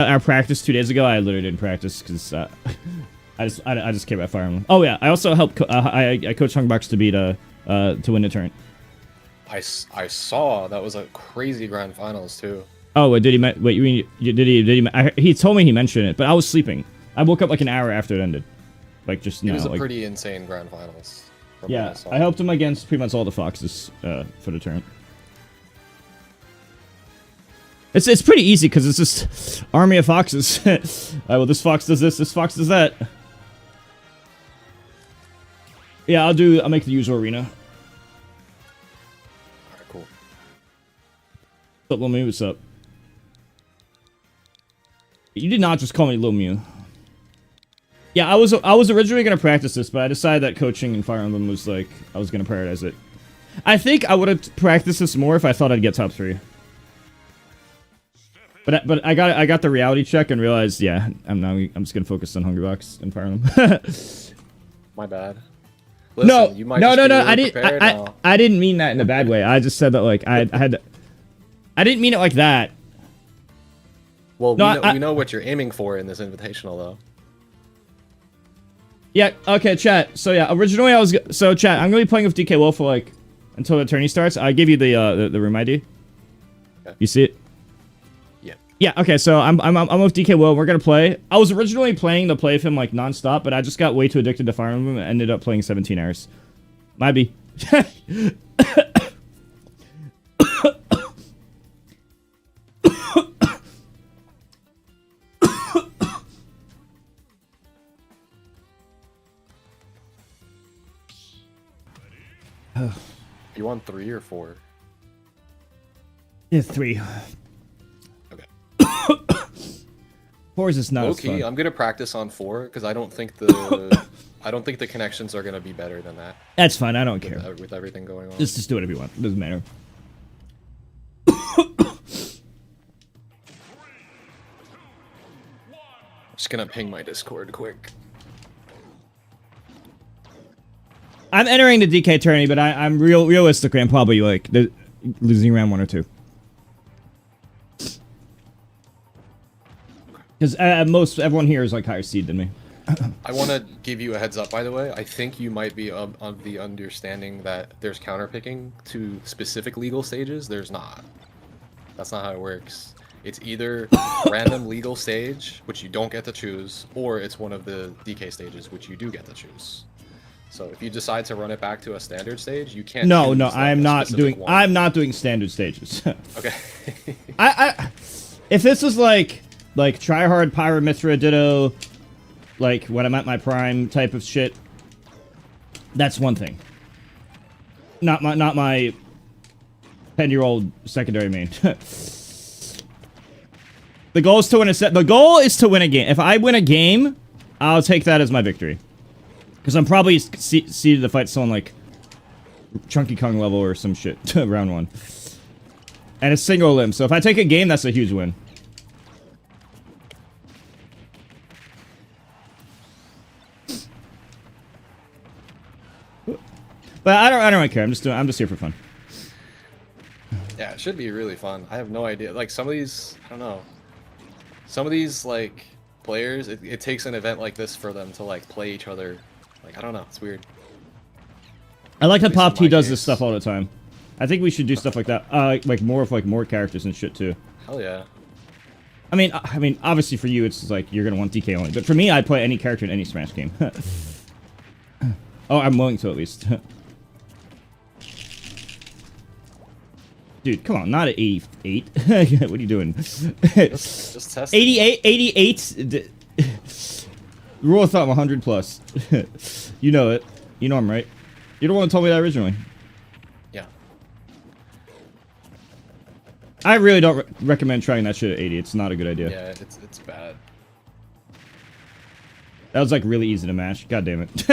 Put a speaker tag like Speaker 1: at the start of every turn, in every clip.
Speaker 1: Our practice 2 days ago, I literally didn't practice because I just came out Fire Emblem. Oh yeah, I also helped. I coached Hungbox to beat to win the tournament.
Speaker 2: I saw that was a crazy grand finals too.
Speaker 1: Oh, did he? Wait, you mean did he? He told me he mentioned it, but I was sleeping. I woke up like an hour after it ended. Like just now.
Speaker 2: It was a
Speaker 1: like,
Speaker 2: pretty insane grand finals.
Speaker 1: Yeah, I helped him against pretty much all the foxes for the tournament. It's pretty easy because it's just army of foxes. Well, this fox does this fox does that. Yeah, I'll make the user arena.
Speaker 2: Alright, cool.
Speaker 1: What's up, Lil Mew? What's up? You did not just call me Lil Mew. Yeah, I was originally gonna practice this, but I decided that coaching in Fire Emblem was like I was gonna prioritize it. I think I would have practiced this more if I thought I'd get top 3. But I got the reality check and realized, yeah, I'm just gonna focus on Hungrybox and Fire Emblem.
Speaker 2: My bad. Listen,
Speaker 1: no,
Speaker 2: you might
Speaker 1: no,
Speaker 2: really
Speaker 1: I didn't mean that in a bad way. I just said that like I didn't mean it like that.
Speaker 2: Well,
Speaker 1: no,
Speaker 2: we know what you're aiming for in this invitational, though.
Speaker 1: Yeah. Okay, chat. So yeah, originally chat. I'm gonna be playing with DK Wolf for like until the tourney starts. I give you the room ID. Okay. You see it?
Speaker 2: Yeah.
Speaker 1: Yeah. Okay. So I'm with DK Will. We're gonna play. I was originally planning to play with him like nonstop, but I just got way too addicted to Fire Emblem and ended up playing 17 hours. Might be.
Speaker 2: You want 3 or 4?
Speaker 1: Yeah, 3.
Speaker 2: Okay.
Speaker 1: 4 is just not as fun.
Speaker 2: I'm gonna practice on 4 because I don't think the connections are gonna be better than that.
Speaker 1: That's fine. I don't care.
Speaker 2: With everything going on.
Speaker 1: Just do whatever you want. It doesn't matter.
Speaker 2: Just gonna ping my Discord quick.
Speaker 1: I'm entering the DK tourney, but I'm realistically, I'm probably like losing round 1 or 2. Because most everyone here is like higher seed than me.
Speaker 2: I want to give you a heads up, by the way. I think you might be of the understanding that there's counterpicking to specific legal stages. There's not. That's not how it works. It's either random legal stage, which you don't get to choose, or it's one of the DK stages, which you do get to choose. So if you decide to run it back to a standard stage, you can't.
Speaker 1: No, I'm not doing. I'm not doing standard stages.
Speaker 2: Okay.
Speaker 1: If this was like tryhard Pyramithra Ditto, like when I'm at my prime type of shit, that's one thing. Not my 10-year-old secondary main. The goal is to win a set. The goal is to win a game. If I win a game, I'll take that as my victory. Because I'm probably seeded to fight someone like Chunky Kong level or some shit round 1. And it's single limb, so if I take a game, that's a huge win. But I don't really care. I'm just here for fun.
Speaker 2: Yeah, it should be really fun. I have no idea. Like some of these, I don't know. Some of these like players, it takes an event like this for them to like play each other. Like I don't know, it's weird.
Speaker 1: I like that Pop T does this stuff all the time. I think we should do stuff like that. Like more characters and shit too.
Speaker 2: Hell yeah.
Speaker 1: I mean, obviously for you, it's like you're gonna want DK only. But for me, I play any character in any Smash game. Oh, I'm willing to at least. Dude, come on, not at 88. What are you doing?
Speaker 2: Just test
Speaker 1: 88, 88. Rule of thumb, 100 plus. You know it. You know I'm right. You're the one who told me that originally.
Speaker 2: Yeah.
Speaker 1: I really don't recommend trying that shit at 80. It's not a good idea.
Speaker 2: Yeah, it's bad.
Speaker 1: That was like really easy to mash. God damn it.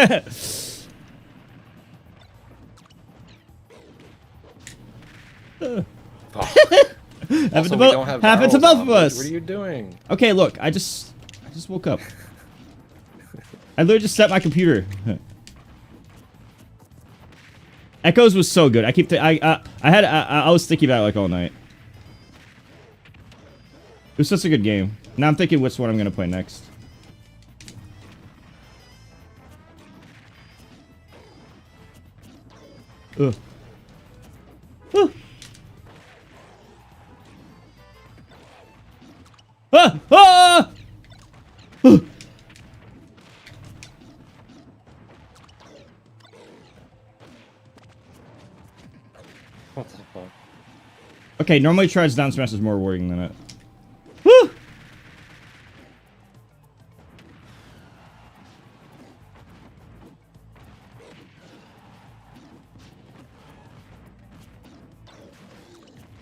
Speaker 2: Also, we don't have
Speaker 1: happens to both of us.
Speaker 2: What are you doing?
Speaker 1: Okay, look, I just woke up. I literally just set my computer. Echoes was so good. I was thinking about it like all night. It was such a good game. Now I'm thinking which one I'm gonna play next. Ugh. Ah! Ah! Ah! Ah!
Speaker 2: What the fuck?
Speaker 1: Okay, normally charge down smash is more rewarding than it. Woo!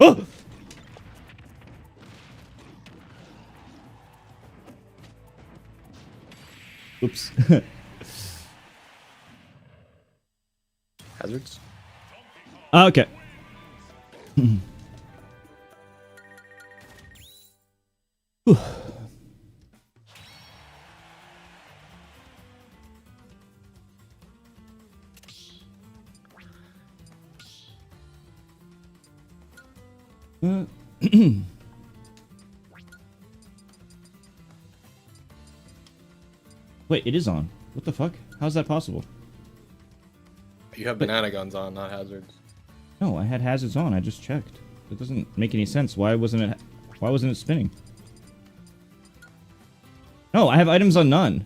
Speaker 1: Oh! Oops.
Speaker 2: Hazards?
Speaker 1: Okay. Whew. Wait, it is on. What the fuck? How's that possible?
Speaker 2: You have banana guns on, not hazards.
Speaker 1: No, I had hazards on. I just checked. It doesn't make any sense. Why wasn't it spinning? No, I have items on none.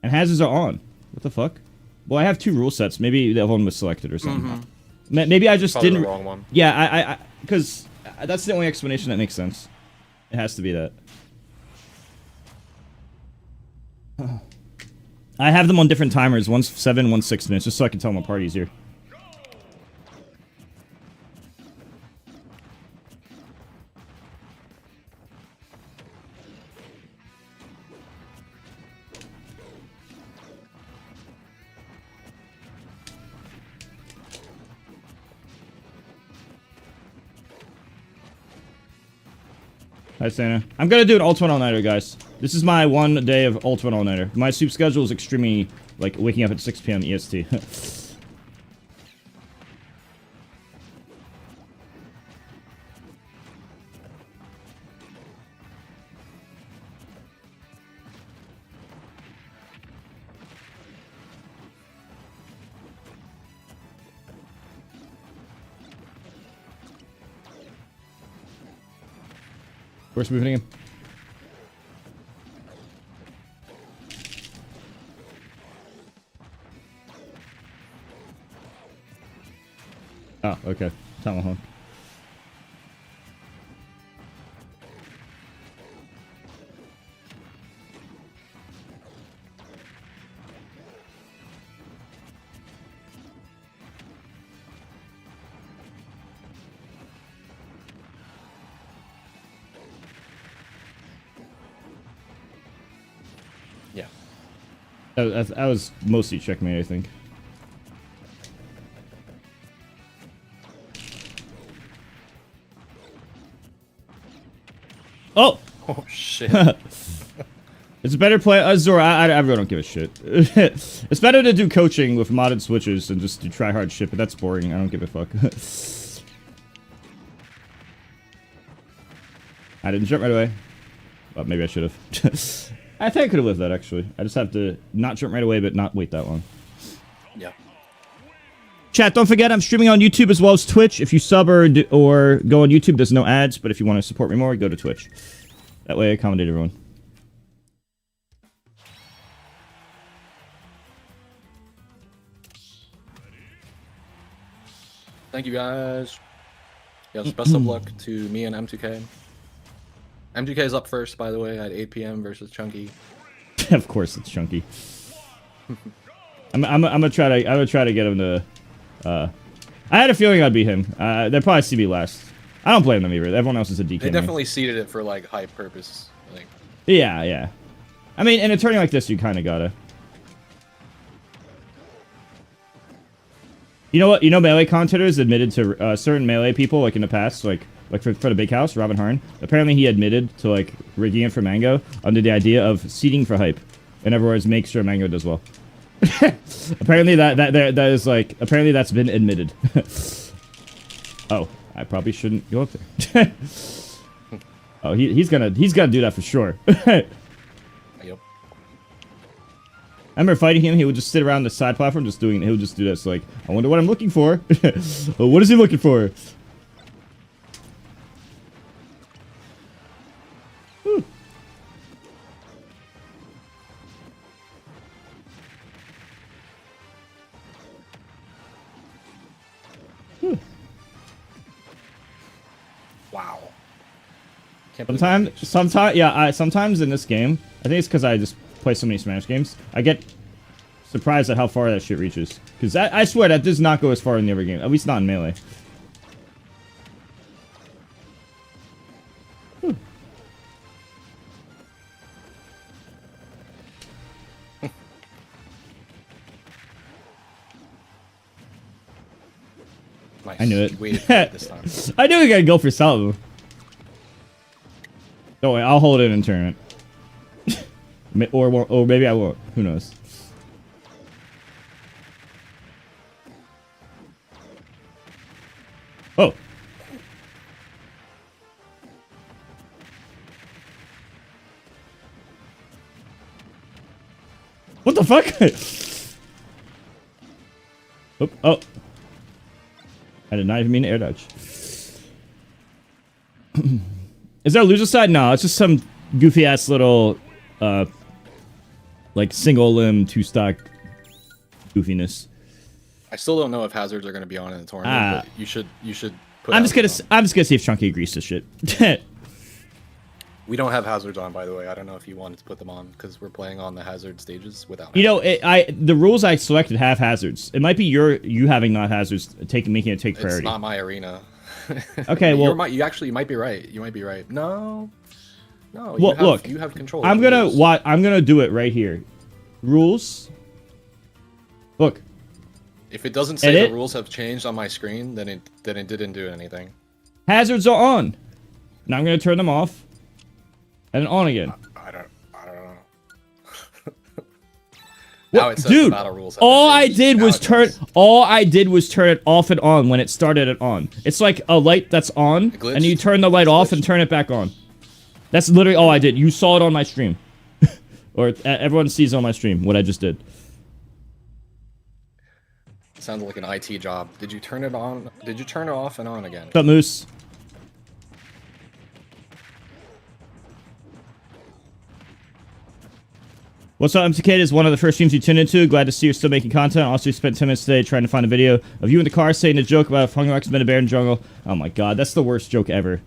Speaker 1: And hazards are on. What the fuck? Well, I have 2 rule sets. Maybe that one was selected or something. Maybe I just
Speaker 2: Probably
Speaker 1: didn't.
Speaker 2: The wrong one.
Speaker 1: Yeah, because that's the only explanation that makes sense. It has to be that. I have them on different timers. One's 7, one's 6 minutes, just so I can tell my party's here. Hi, Santa. I'm gonna do an Ultimate All-Nighter, guys. This is my 1 day of Ultimate All-Nighter. My soup schedule is extremely, like, waking up at 6 p.m. EST. Where's moving him? Oh, okay. Tomahawk.
Speaker 2: Yeah.
Speaker 1: That was mostly checkmate, I think. Oh!
Speaker 2: Oh, shit.
Speaker 1: It's better play Zora. I really don't give a shit. It's better to do coaching with modded switches than just to try hard shit, but that's boring. I don't give a fuck. I didn't jump right away. Well, maybe I should have. I think I could have lived that, actually. I just have to not jump right away, but not wait that long.
Speaker 2: Yeah.
Speaker 1: Chat, don't forget I'm streaming on YouTube as well as Twitch. If you sub or go on YouTube, there's no ads, but if you want to support me more, go to Twitch. That way I accommodate everyone.
Speaker 2: Thank you, guys. Yes, best of luck to me and M2K. M2K is up first, by the way, at 8 p.m. versus Chunky.
Speaker 1: Of course it's Chunky. I'm gonna try to get him to. I had a feeling I'd beat him. They'd probably see me last. I don't blame them either. Everyone else is a DK.
Speaker 2: They definitely seeded it for like hype purpose. Like.
Speaker 1: Yeah, yeah. I mean, in a tourney like this, you kind of gotta. You know what? You know, melee commentators admitted to certain melee people, like in the past, like for the Big House, Robin Harn. Apparently, he admitted to like rigging it for Mango under the idea of seeding for hype. In other words, make sure Mango does well. Apparently, that is like apparently that's been admitted. Oh, I probably shouldn't go up there. Oh, he's gonna do that for sure.
Speaker 2: Yep.
Speaker 1: I remember fighting him. He would just sit around the side platform, just doing. He would just do this. Like, I wonder what I'm looking for. Oh, what is he looking for? Whew. Whew.
Speaker 2: Wow.
Speaker 1: Sometimes, yeah. Sometimes in this game, I think it's because I just play so many Smash games. I get surprised at how far that shit reaches. Because I swear that does not go as far in the other game. At least not in Melee. Whew.
Speaker 2: Nice.
Speaker 1: I knew it.
Speaker 2: You waited for it this time.
Speaker 1: I knew we gotta go for something. Don't worry, I'll hold it in tournament. or maybe I won't. Who knows? Oh. What the fuck? Oh. I did not even mean to air dodge. Is there a loser side? No, it's just some goofy ass little, like single limb two stock goofiness.
Speaker 2: I still don't know if hazards are going to be on in the tournament, but you should put.
Speaker 1: I'm just gonna see if Chunky agrees to shit.
Speaker 2: We don't have hazards on, by the way. I don't know if you wanted to put them on because we're playing on the hazard stages without.
Speaker 1: You know, the rules I selected have hazards. It might be you having not hazards making it take priority.
Speaker 2: It's not my arena.
Speaker 1: Okay, well,
Speaker 2: you might be right. You might be right. No.
Speaker 1: Well, look,
Speaker 2: you have control.
Speaker 1: I'm gonna do it right here. Rules. Look.
Speaker 2: If it doesn't say the rules have changed on my screen, then it didn't do anything.
Speaker 1: Hazards are on. Now I'm gonna turn them off. And on again.
Speaker 2: I don't know. Now it says
Speaker 1: dude,
Speaker 2: the battle rules have
Speaker 1: all I
Speaker 2: changed.
Speaker 1: did was turn it off and on when it started it on. It's like a light that's on, and you turn the light off and turn it back on. That's literally all I did. You saw it on my stream. Or everyone sees on my stream what I just did.
Speaker 2: Sounds like an IT job. Did you turn it on? Did you turn it off and on again?
Speaker 1: What's up, Moose? What's up, MCK? Is one of the first streams you tuned into. Glad to see you're still making content. Also, you spent 10 minutes today trying to find a video of you in the car saying a joke about if Hungry Rock's been a bear in the jungle. Oh my god, that's the worst joke ever.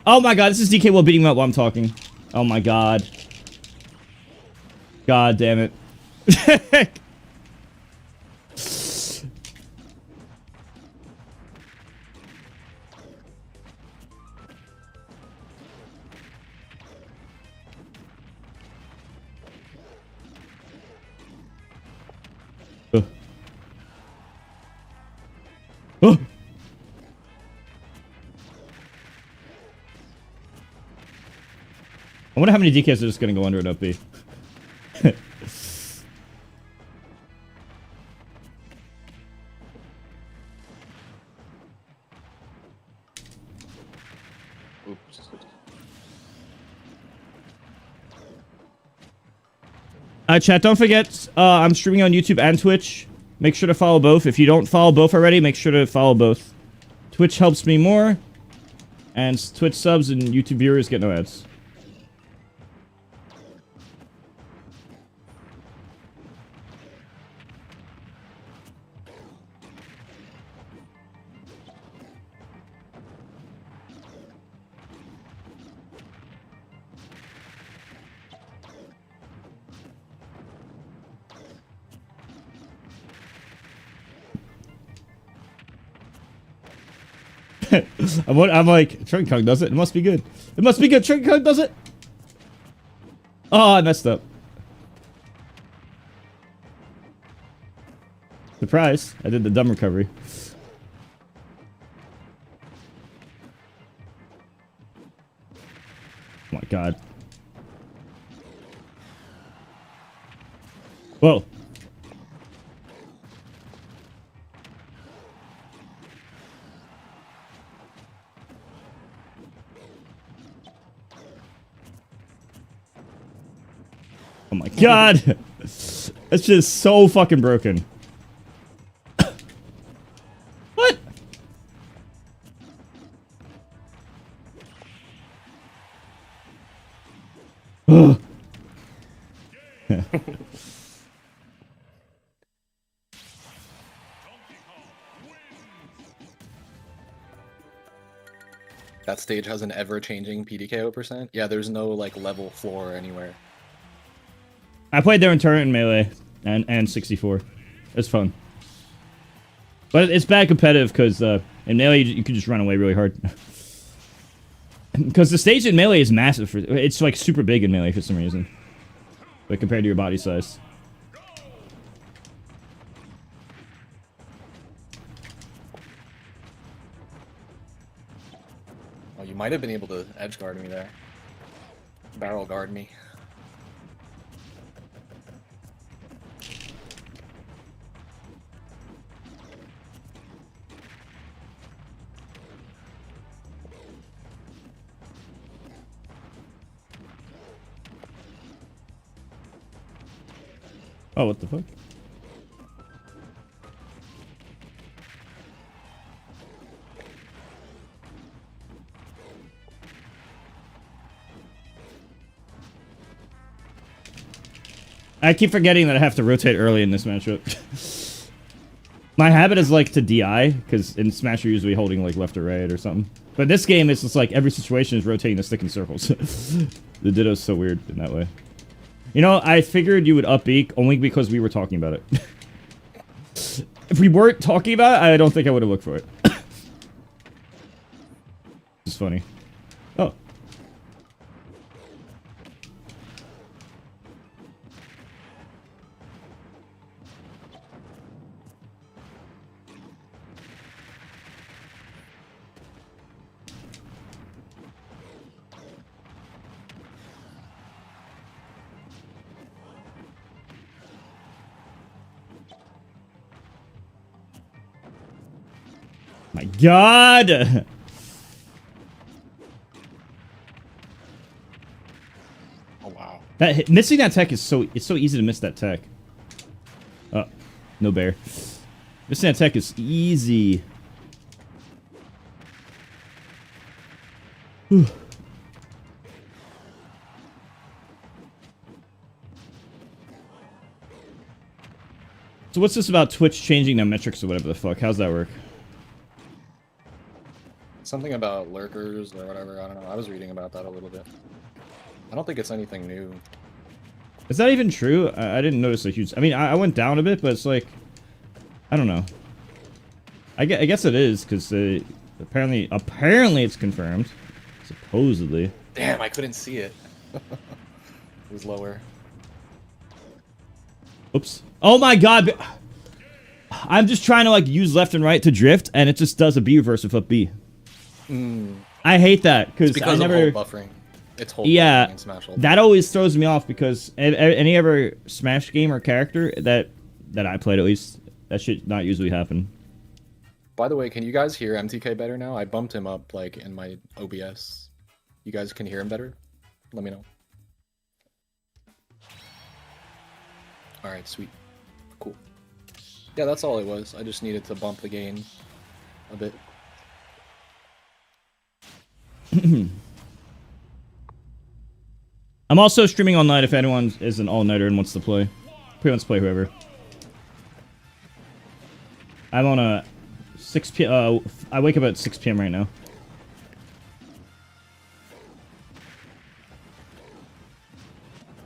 Speaker 1: Oh my god, this is DK Will beating me up while I'm talking. Oh my god. God damn it. Oh. I wonder how many DKs are just gonna go under an OP.
Speaker 2: Oops.
Speaker 1: Chat, don't forget, I'm streaming on YouTube and Twitch. Make sure to follow both. If you don't follow both already, make sure to follow both. Twitch helps me more. And Twitch subs and YouTube viewers get no ads. I'm like, Trinket Kong does it. It must be good. It must be good. Trinket Kong does it. Oh, I messed up. Surprise. I did the dumb recovery. Oh my god. Whoa. Oh my god! That's just so fucking broken. What? Ugh.
Speaker 2: That stage has an ever-changing PDKO percent. Yeah, there's no like level floor anywhere.
Speaker 1: I played there in Turret and Melee and 64. It's fun. But it's bad competitive because in Melee you can just run away really hard. Because the stage in Melee is massive. It's like super big in Melee for some reason. But compared to your body size.
Speaker 2: Oh, you might have been able to edge guard me there. Barrel guard me.
Speaker 1: Oh, what the fuck? I keep forgetting that I have to rotate early in this matchup. My habit is like to DI, because in Smash you're usually holding like left or right or something. But this game, it's just like every situation is rotating the stick in circles. The Ditto's so weird in that way. You know, I figured you would up B only because we were talking about it. If we weren't talking about it, I don't think I would have looked for it. It's funny. Oh. My god!
Speaker 2: Oh wow.
Speaker 1: Missing that tech is it's so easy to miss that tech. Oh, no bear. Missing that tech is easy. Whew. So what's this about Twitch changing their metrics or whatever the fuck? How's that work?
Speaker 2: Something about lurkers or whatever, I don't know. I was reading about that a little bit. I don't think it's anything new.
Speaker 1: Is that even true? I didn't notice a huge... I mean, I went down a bit, but it's like... I don't know. I guess it is, because apparently it's confirmed. Supposedly.
Speaker 2: Damn, I couldn't see it. It was lower.
Speaker 1: Oops. Oh my god! I'm just trying to, like, use left and right to drift, and it just does a B reverse with up B. I hate that, because I never...
Speaker 2: Of hold buffering. It's hold
Speaker 1: yeah,
Speaker 2: buffering in Smash hold.
Speaker 1: That always throws me off, because any ever Smash game or character that I played, at least, that should not usually happen.
Speaker 2: By the way, can you guys hear MTK better now? I bumped him up, like, in my OBS. You guys can hear him better? Let me know. Alright, sweet. Cool. Yeah, that's all it was. I just needed to bump the gain a bit.
Speaker 1: I'm also streaming all night if anyone is an all-nighter and wants to play. Pretty wants to play whoever. I'm on a 6 p.m. I wake up at 6 p.m. right now.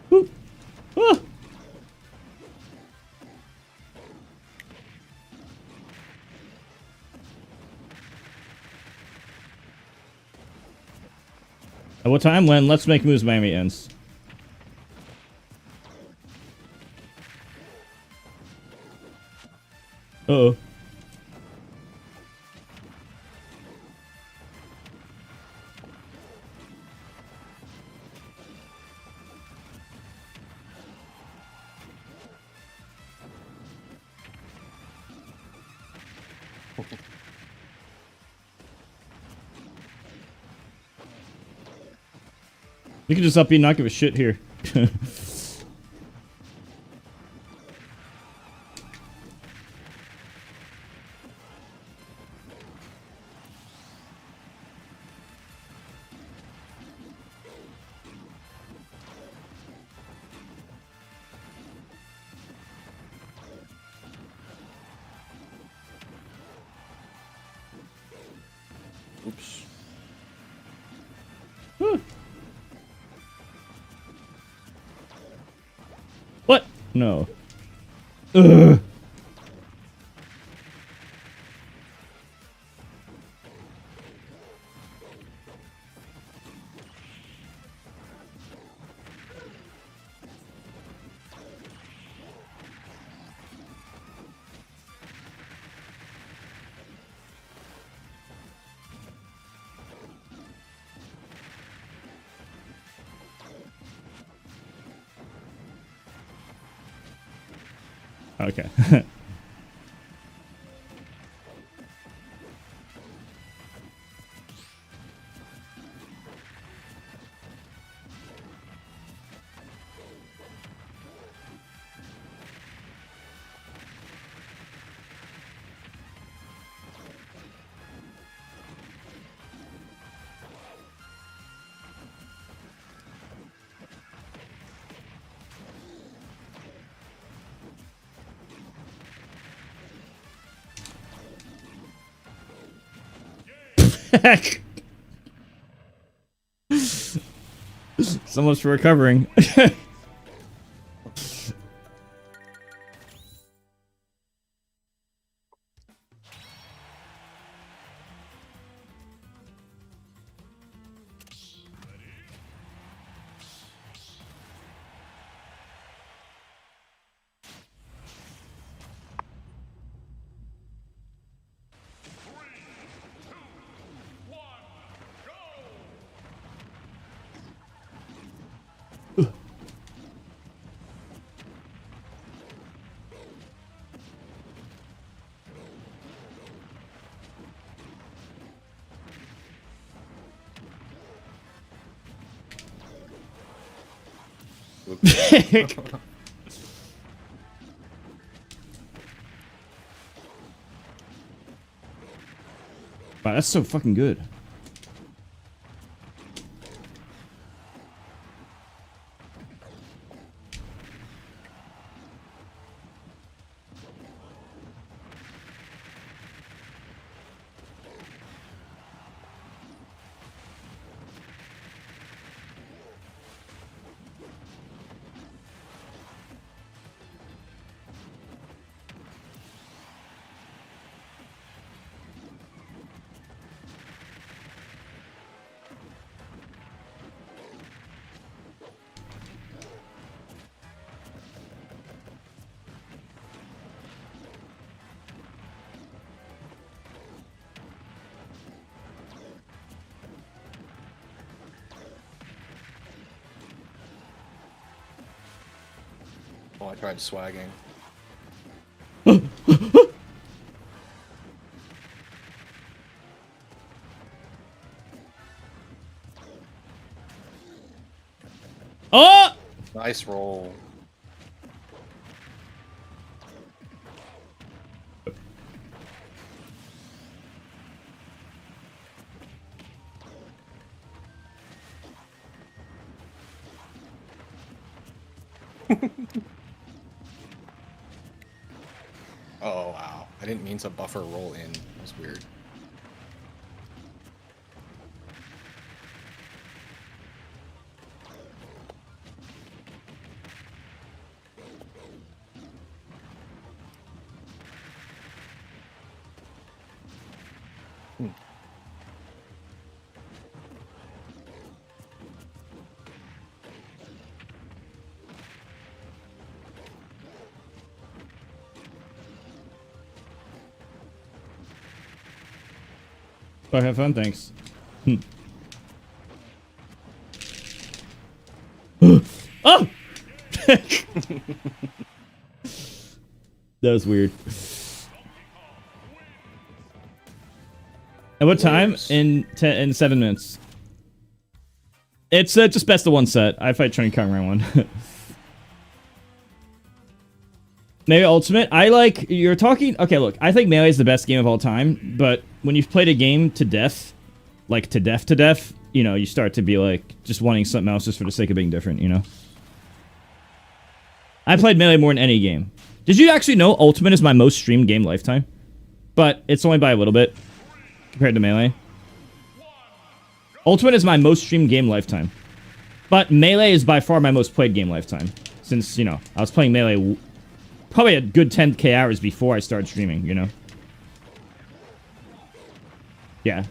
Speaker 1: Woo. Ah. At what time? When Let's Make Moves Miami ends. Uh-oh. You can just up B and not give a shit here.
Speaker 2: Oops.
Speaker 1: What? No. Ugh. Okay. Heck. So much for recovering. Wow, that's so fucking good.
Speaker 2: Oh, I tried swagging.
Speaker 1: Oh!
Speaker 2: Nice roll. Oh, wow. I didn't mean to buffer roll in. That was weird.
Speaker 1: Bye, have fun, thanks. Oh! That was weird. At what time? In 7 minutes. It's just best of one set. I fight Trinity Kong round one. Maybe Ultimate. I like, you're talking, okay, look, I think Melee is the best game of all time, but when you've played a game to death, like to death, you know, you start to be like, just wanting something else just for the sake of being different, you know? I played Melee more than any game. Did you actually know Ultimate is my most streamed game lifetime? But it's only by a little bit, compared to Melee. Ultimate is my most streamed game lifetime. But Melee is by far my most played game lifetime. Since, you know, I was playing Melee probably a good 10k hours before I started streaming, you know? Yeah.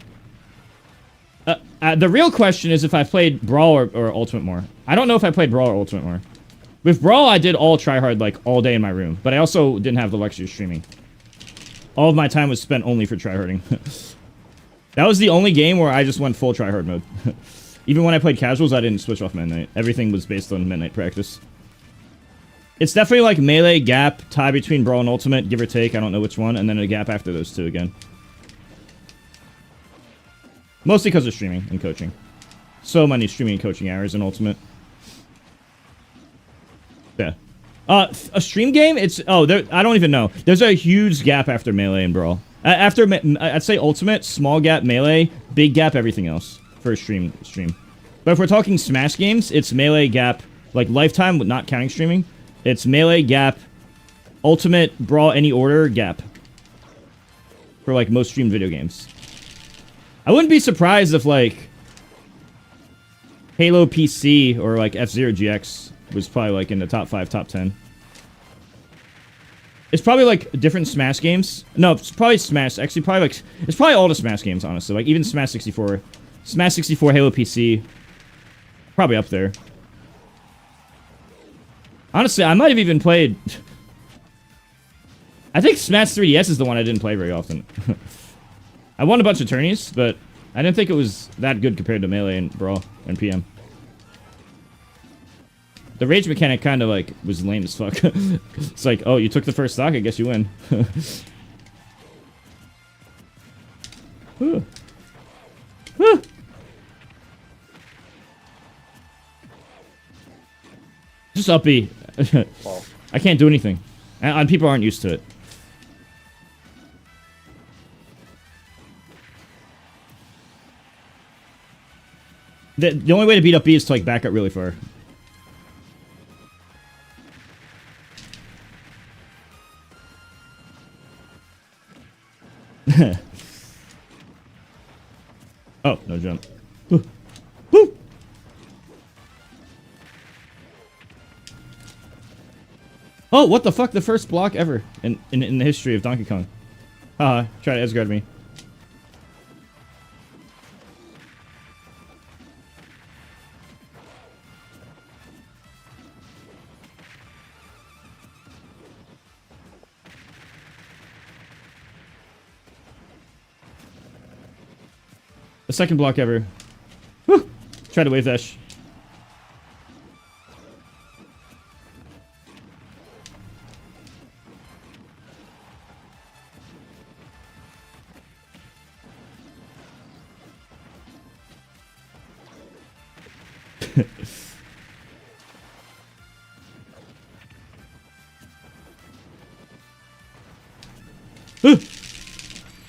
Speaker 1: The real question is if I played Brawl or Ultimate more. I don't know if I played Brawl or Ultimate more. With Brawl, I did all tryhard, like, all day in my room. But I also didn't have the luxury of streaming. All of my time was spent only for tryharding. That was the only game where I just went full tryhard mode. Even when I played casuals, I didn't switch off Midnight. Everything was based on Midnight practice. It's definitely like Melee, Gap, tie between Brawl and Ultimate, give or take. I don't know which one. And then a gap after those two again. Mostly because of streaming and coaching. So many streaming and coaching hours in Ultimate. Yeah. A stream game? It's... Oh, there, I don't even know. There's a huge gap after Melee and Brawl. After... I'd say Ultimate, small gap Melee, big gap everything else for a stream. But if we're talking Smash games, it's Melee, Gap, like Lifetime, not counting streaming. It's Melee, Gap, Ultimate, Brawl, any order, Gap. For, like, most streamed video games. I wouldn't be surprised if, like, Halo PC or, like, F-Zero GX was probably, like, in the top 5, top 10. It's probably, like, different Smash games. No, it's probably Smash. Actually, probably, like... It's probably all the Smash games, honestly. Like, even Smash 64. Smash 64, Halo PC. Probably up there. Honestly, I might have even played... I think Smash 3DS is the one I didn't play very often. I won a bunch of tourneys, but I didn't think it was that good compared to Melee and Brawl and PM. The rage mechanic kind of, like, was lame as fuck. It's like, oh, you took the first stock, I guess you win. Just uppy. I can't do anything. And people aren't used to it. The only way to beat up B is to, like, back up really far. Oh, no jump. Woo. Woo. Oh, what the fuck? The first block ever in the history of Donkey Kong. Try to edgeguard me. The second block ever. Woo! Try to wave dash.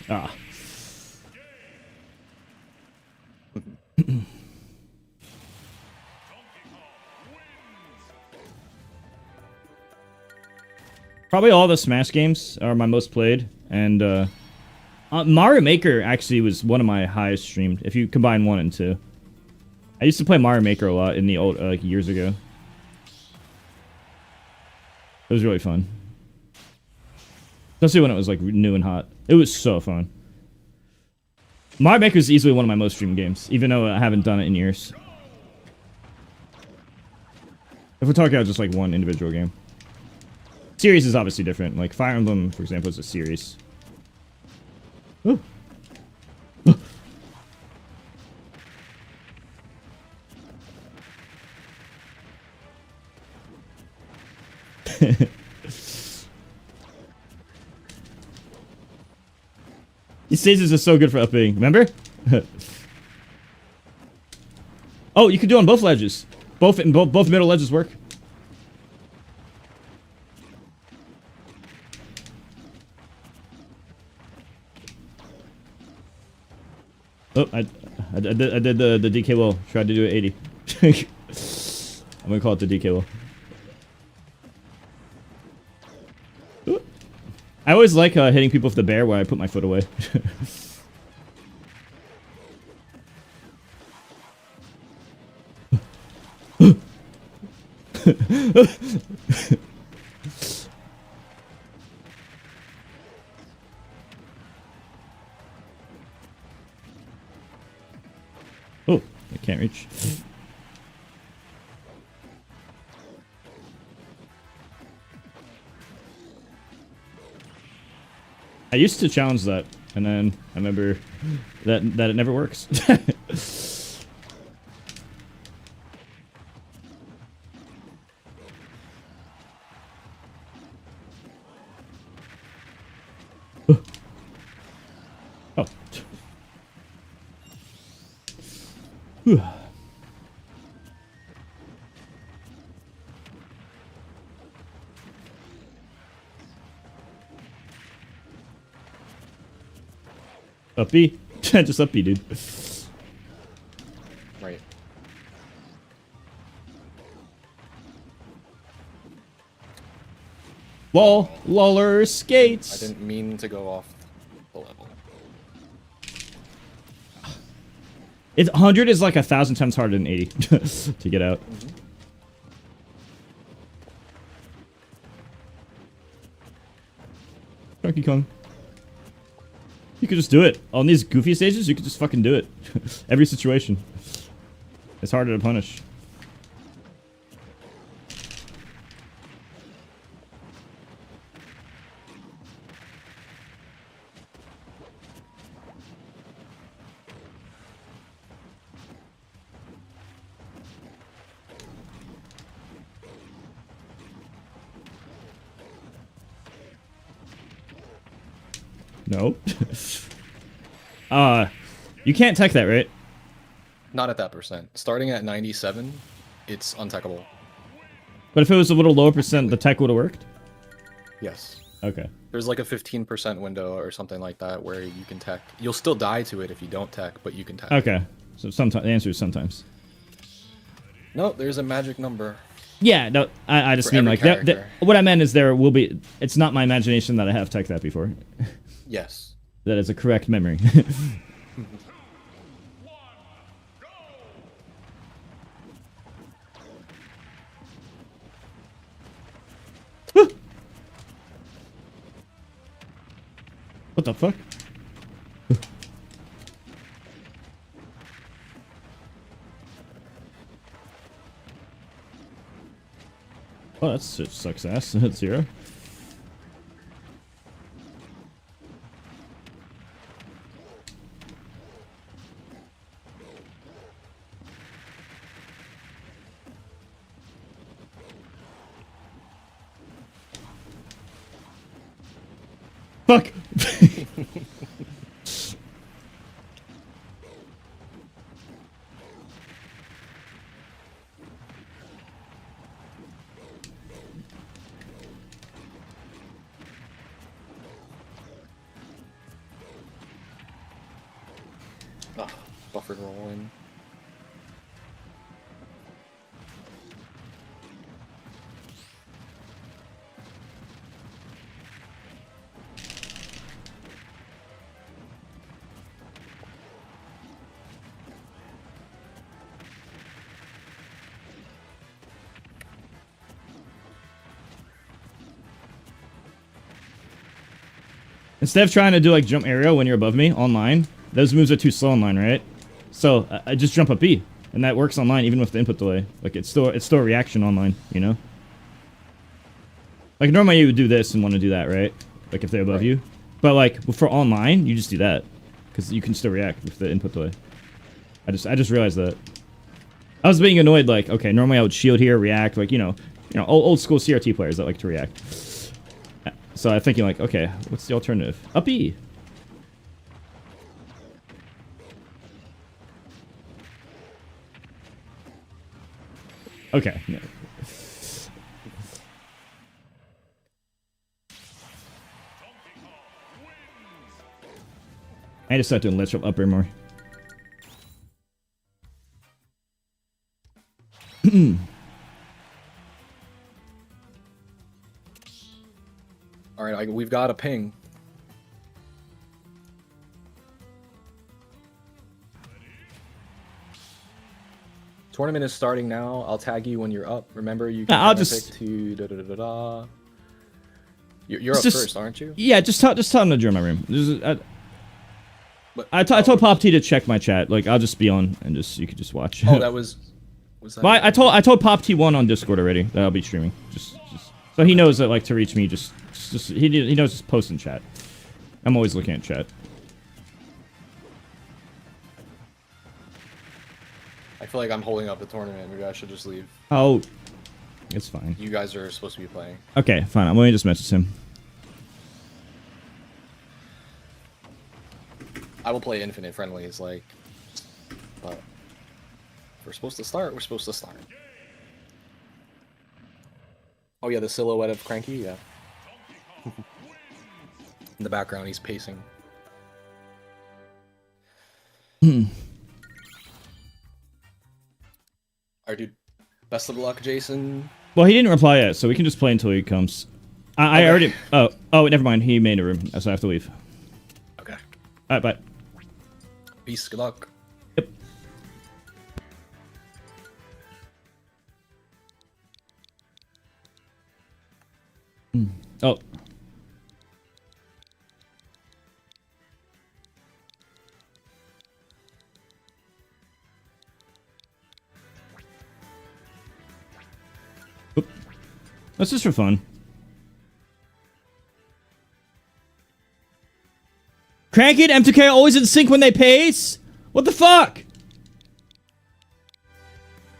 Speaker 1: Ah. Probably all the Smash games are my most played, and Mario Maker actually was one of my highest streamed, if you combine 1 and 2. I used to play Mario Maker a lot in the old, like, years ago. It was really fun. Especially when it was, like, new and hot. It was so fun. Mario Maker is easily one of my most streamed games, even though I haven't done it in years. If we're talking about just, like, one individual game. Series is obviously different. Like, Fire Emblem, for example, is a series. Ooh. Ooh. These stages are so good for upping. Remember? Oh, you can do it on both ledges. Both middle ledges work. Oh, I did the DK wall. Tried to do it 80. I'm gonna call it the DK wall. Ooh. I always like hitting people with the bear where I put my foot away. Oh, I can't reach. I used to challenge that, and then I remember that it never works. Oh. Whew. Up B? Just up B, dude.
Speaker 2: Right.
Speaker 1: Lol. Loller skates.
Speaker 2: I didn't mean to go off the level.
Speaker 1: It's 100 is like 1,000 times harder than 80 to get out.
Speaker 2: Mm-hmm.
Speaker 1: Donkey Kong. You could just do it. On these goofy stages, you could just fucking do it. Every situation. It's harder to punish. No. You can't tech that, right?
Speaker 2: Not at that percent. Starting at 97, it's untechable.
Speaker 1: But if it was a little lower percent, the tech would have worked?
Speaker 2: Yes.
Speaker 1: Okay.
Speaker 2: There's like a 15% window or something like that where you can tech. You'll still die to it if you don't tech, but you can tech.
Speaker 1: Okay. So sometimes the answer is sometimes.
Speaker 2: No, there's a magic number.
Speaker 1: Yeah, no, I just
Speaker 2: For
Speaker 1: mean
Speaker 2: every
Speaker 1: like
Speaker 2: character.
Speaker 1: what I meant is there will be. It's not my imagination that I have tech that before.
Speaker 2: Yes.
Speaker 1: That is a correct memory. What the fuck? Oh, that's sucks ass. That's 0. Fuck!
Speaker 2: Oh, buffered rolling.
Speaker 1: Instead of trying to do like jump aerial when you're above me online, those moves are too slow online, right? So I just jump up B, and that works online even with the input delay. Like it's still a reaction online, you know? Like normally you would do this and want to do that, right? Like if they're above you. But like for online, you just do that because you can still react with the input delay. I just realized that. I was being annoyed. Like okay, normally I would shield here, react, like you know, old school CRT players that like to react. So I'm thinking like, okay, what's the alternative? Up E. Okay. Yeah. I just start doing let's up air more.
Speaker 2: All right, we've got a ping. tournament is starting now. I'll tag you when you're up. Remember, you
Speaker 1: Nah,
Speaker 2: can
Speaker 1: I'll
Speaker 2: pick
Speaker 1: just-
Speaker 2: to da da da da da. You're up
Speaker 1: Just-
Speaker 2: first, aren't you?
Speaker 1: Yeah, just tell him to join my room.
Speaker 2: But,
Speaker 1: I told Pop T to check my chat. Like, I'll just be on and you could just watch.
Speaker 2: Oh, that was that?
Speaker 1: Well, I told Pop T1 on Discord already that I'll be streaming. Just so he knows that, like, to reach me, just he knows just post in chat. I'm always looking at chat.
Speaker 2: I feel like I'm holding up the tournament. Maybe I should just leave.
Speaker 1: Oh, it's fine.
Speaker 2: You guys are supposed to be playing.
Speaker 1: Okay, fine. I'm going to just message him.
Speaker 2: I will play infinite friendlies, like, but if we're supposed to start, we're supposed to start. Oh yeah, the silhouette of Cranky, yeah. In the background, he's pacing. Alright, dude. Best of luck, Jason.
Speaker 1: Well, he didn't reply yet, so we can just play until he comes. I already... Oh, never mind. He made a room, so I have to leave.
Speaker 2: Okay.
Speaker 1: Alright, bye.
Speaker 2: Peace, good luck.
Speaker 1: Yep. Oh. Oop. That's just for fun. Cranky and M2K always in sync when they pace? What the fuck?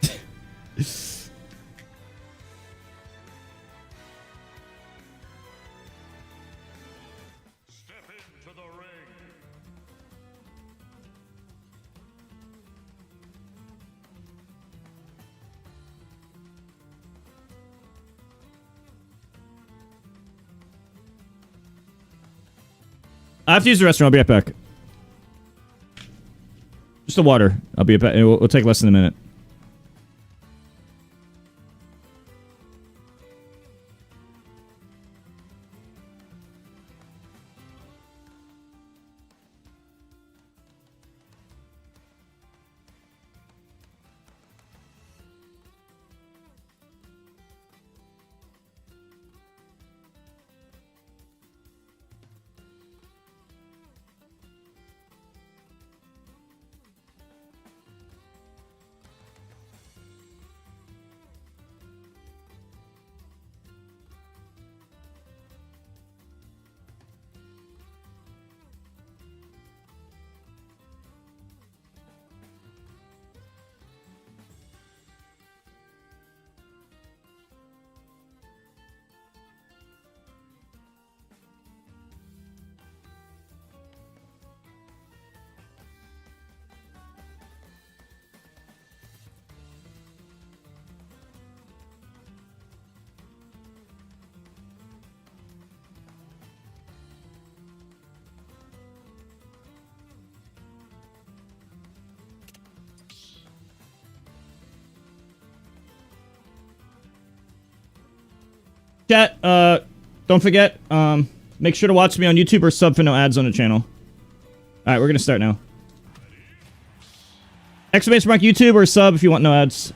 Speaker 3: Step into the ring.
Speaker 1: I have to use the restroom. I'll be right back. Just the water. I'll be right back. It'll take less than a minute. Chat, don't forget, make sure to watch me on YouTube or sub for no ads on the channel. Alright, we're gonna start now. Exclamation mark YouTube or sub if you want no ads.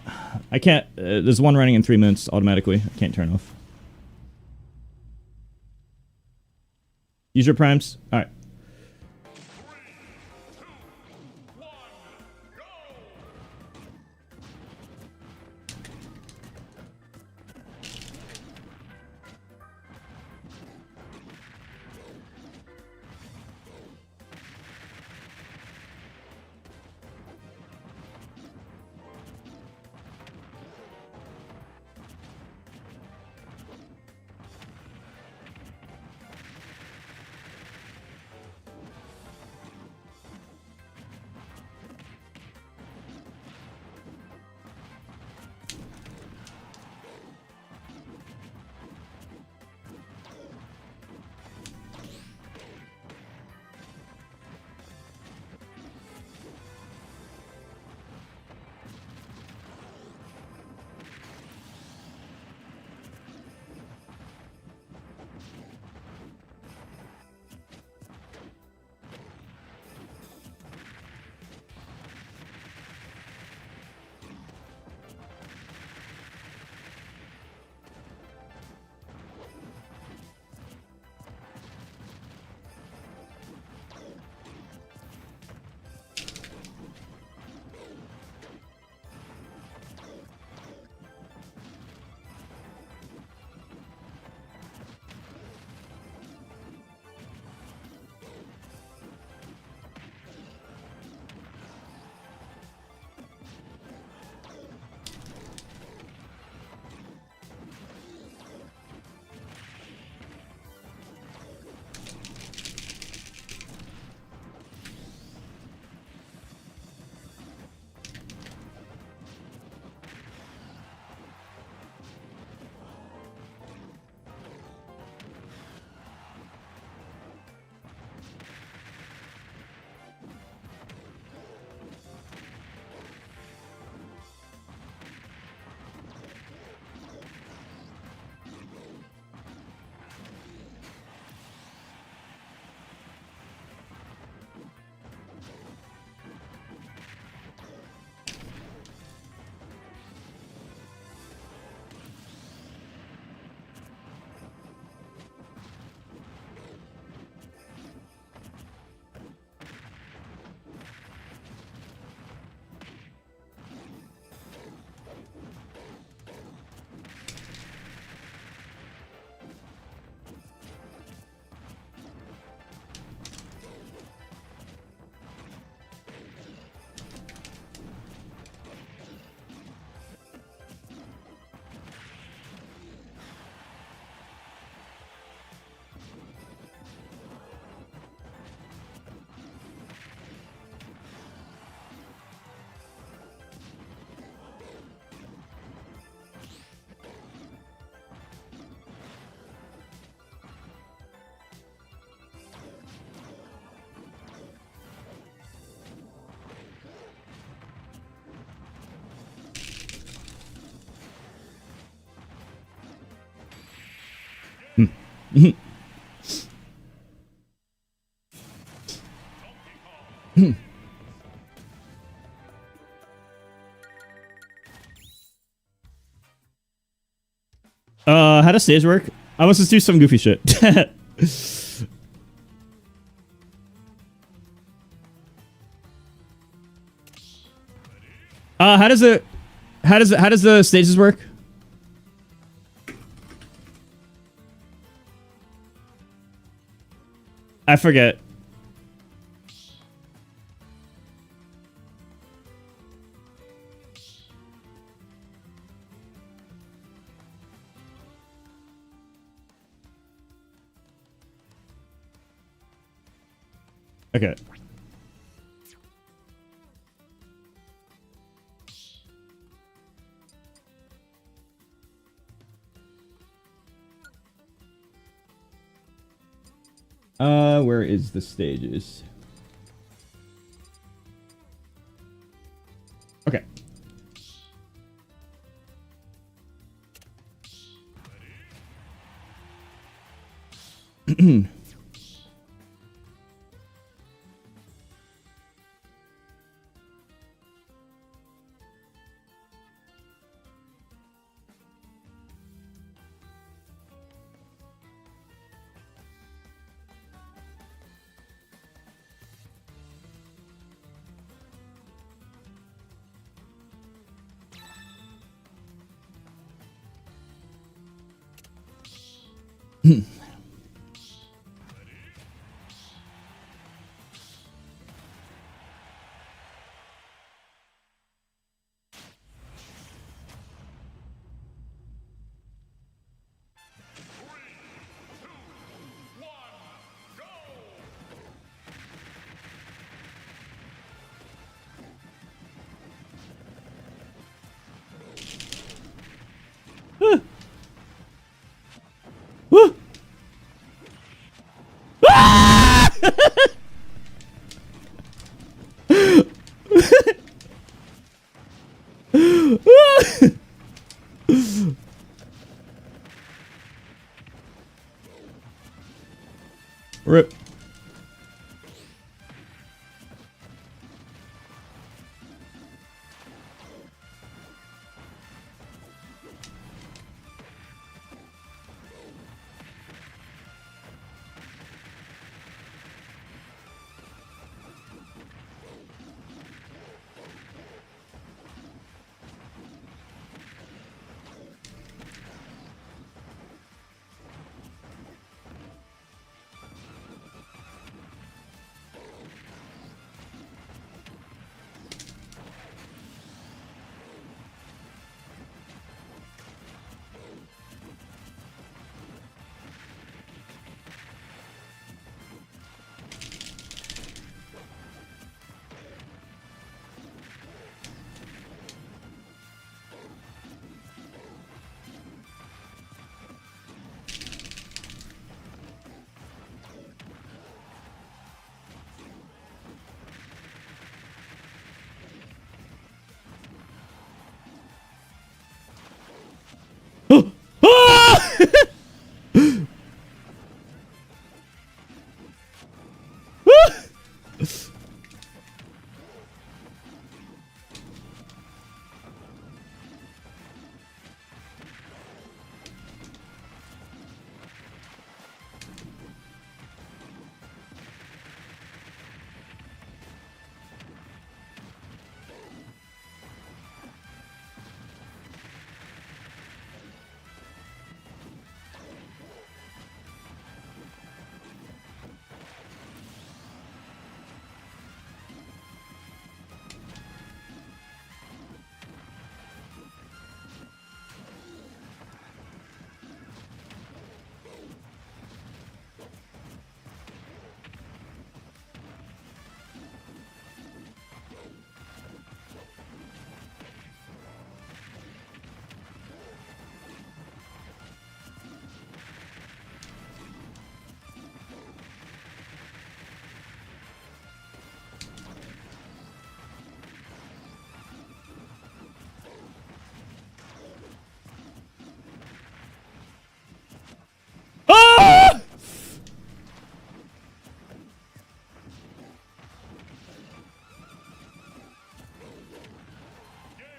Speaker 1: I can't, there's one running in 3 minutes automatically. I can't turn off. Use your primes. Alright. How does stage work? I must just do some goofy shit. How does the stages work? I forget. Okay. Where is the stages? Okay. Woo! Rip.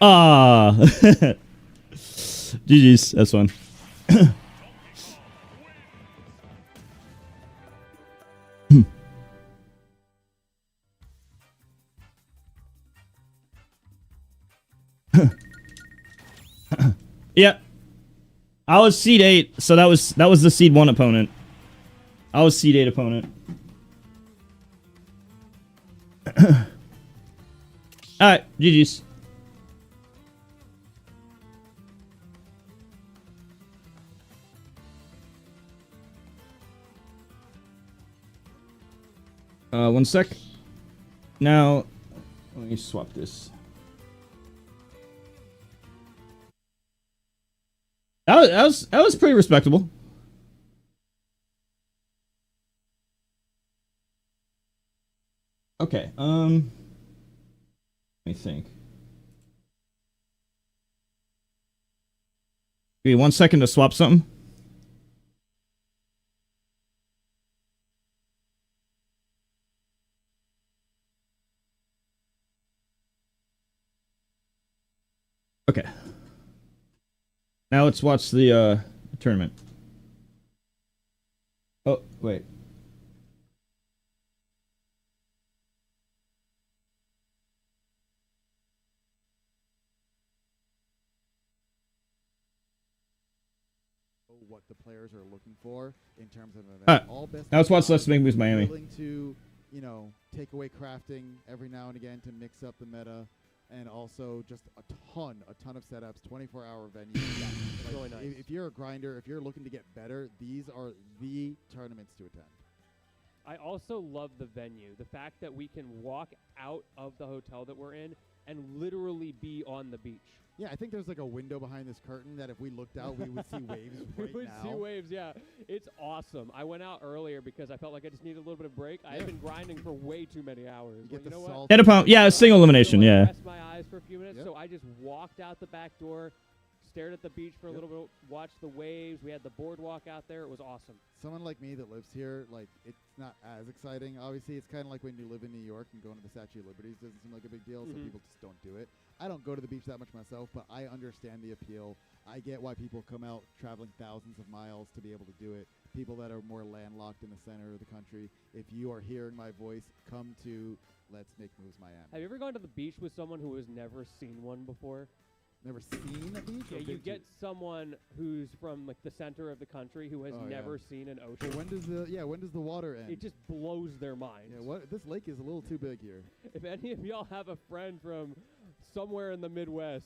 Speaker 1: Ah. GG's. That's fun. Yeah. I was seed 8, so that was the seed 1 opponent. I was seed 8 opponent. Alright, GG's. One sec. Now, let me swap this. That was pretty respectable. Okay, let me think. Give me 1 second to swap something. Okay. Now let's watch the tournament. Oh, wait.
Speaker 4: What the players are looking for in terms of events.
Speaker 1: Alright.
Speaker 4: All best
Speaker 1: Now let's watch Let's Make Moves Miami.
Speaker 4: Willing to, you know, take away crafting every now and again to mix up the meta, and also just a ton of setups, 24-hour venues.
Speaker 5: Yeah, it's
Speaker 4: Like,
Speaker 5: really nice.
Speaker 4: If you're a grinder, if you're looking to get better, these are the tournaments to attend.
Speaker 5: I also love the venue. The fact that we can walk out of the hotel that we're in and literally be on the beach.
Speaker 4: Yeah, I think there's like a window behind this curtain that if we looked out, we would see waves
Speaker 5: We
Speaker 4: right
Speaker 5: would
Speaker 4: now.
Speaker 5: see waves, yeah. It's awesome. I went out earlier because I felt like I just needed a little bit of break. I had been grinding for way too many hours.
Speaker 4: You get the
Speaker 5: know what?
Speaker 4: salt.
Speaker 1: Hit a pump. Yeah, single elimination.
Speaker 5: So I
Speaker 1: Yeah.
Speaker 5: rest my eyes for a few minutes,
Speaker 4: Yep.
Speaker 5: so I just walked out the back door, stared at the beach for a little bit, watched the waves. We had the boardwalk out there. It was awesome.
Speaker 4: Someone like me that lives here, like, it's not as exciting. Obviously, it's kind of like when you live in New York and going to the Statue of Liberty doesn't seem like a big deal, so people just don't do it. I don't go to the beach that much myself, but I understand the appeal. I get why people come out traveling thousands of miles to be able to do it. People that are more landlocked in the center of the country, if you are hearing my voice, come to Let's Make Moves Miami.
Speaker 5: Have you ever gone to the beach with someone who has never seen one before?
Speaker 4: Never seen a beach?
Speaker 5: Yeah,
Speaker 4: or
Speaker 5: you
Speaker 4: been to?
Speaker 5: get someone who's from like the center of the country who has
Speaker 4: Oh, yeah.
Speaker 5: never seen an
Speaker 4: But
Speaker 5: ocean.
Speaker 4: when does the water end?
Speaker 5: It just blows their mind.
Speaker 4: Yeah, what? This lake is a little too big here.
Speaker 5: If any of y'all have a friend from somewhere in the Midwest,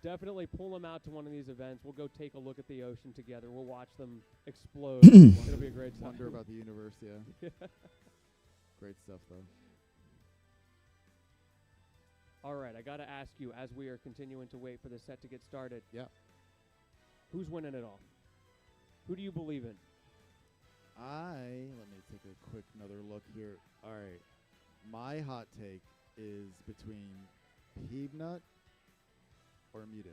Speaker 5: definitely pull them out to one of these events. We'll go take a look at the ocean together. We'll watch them explode. It'll be a great time.
Speaker 4: Wonder about the universe, yeah. Great stuff, though.
Speaker 5: All right, I got to ask you, as we are continuing to wait for the set to get started.
Speaker 4: Yeah.
Speaker 5: Who's winning it all? Who do you believe in?
Speaker 4: Let me take a quick another look here. All right. My hot take is between Peanut or Mutes.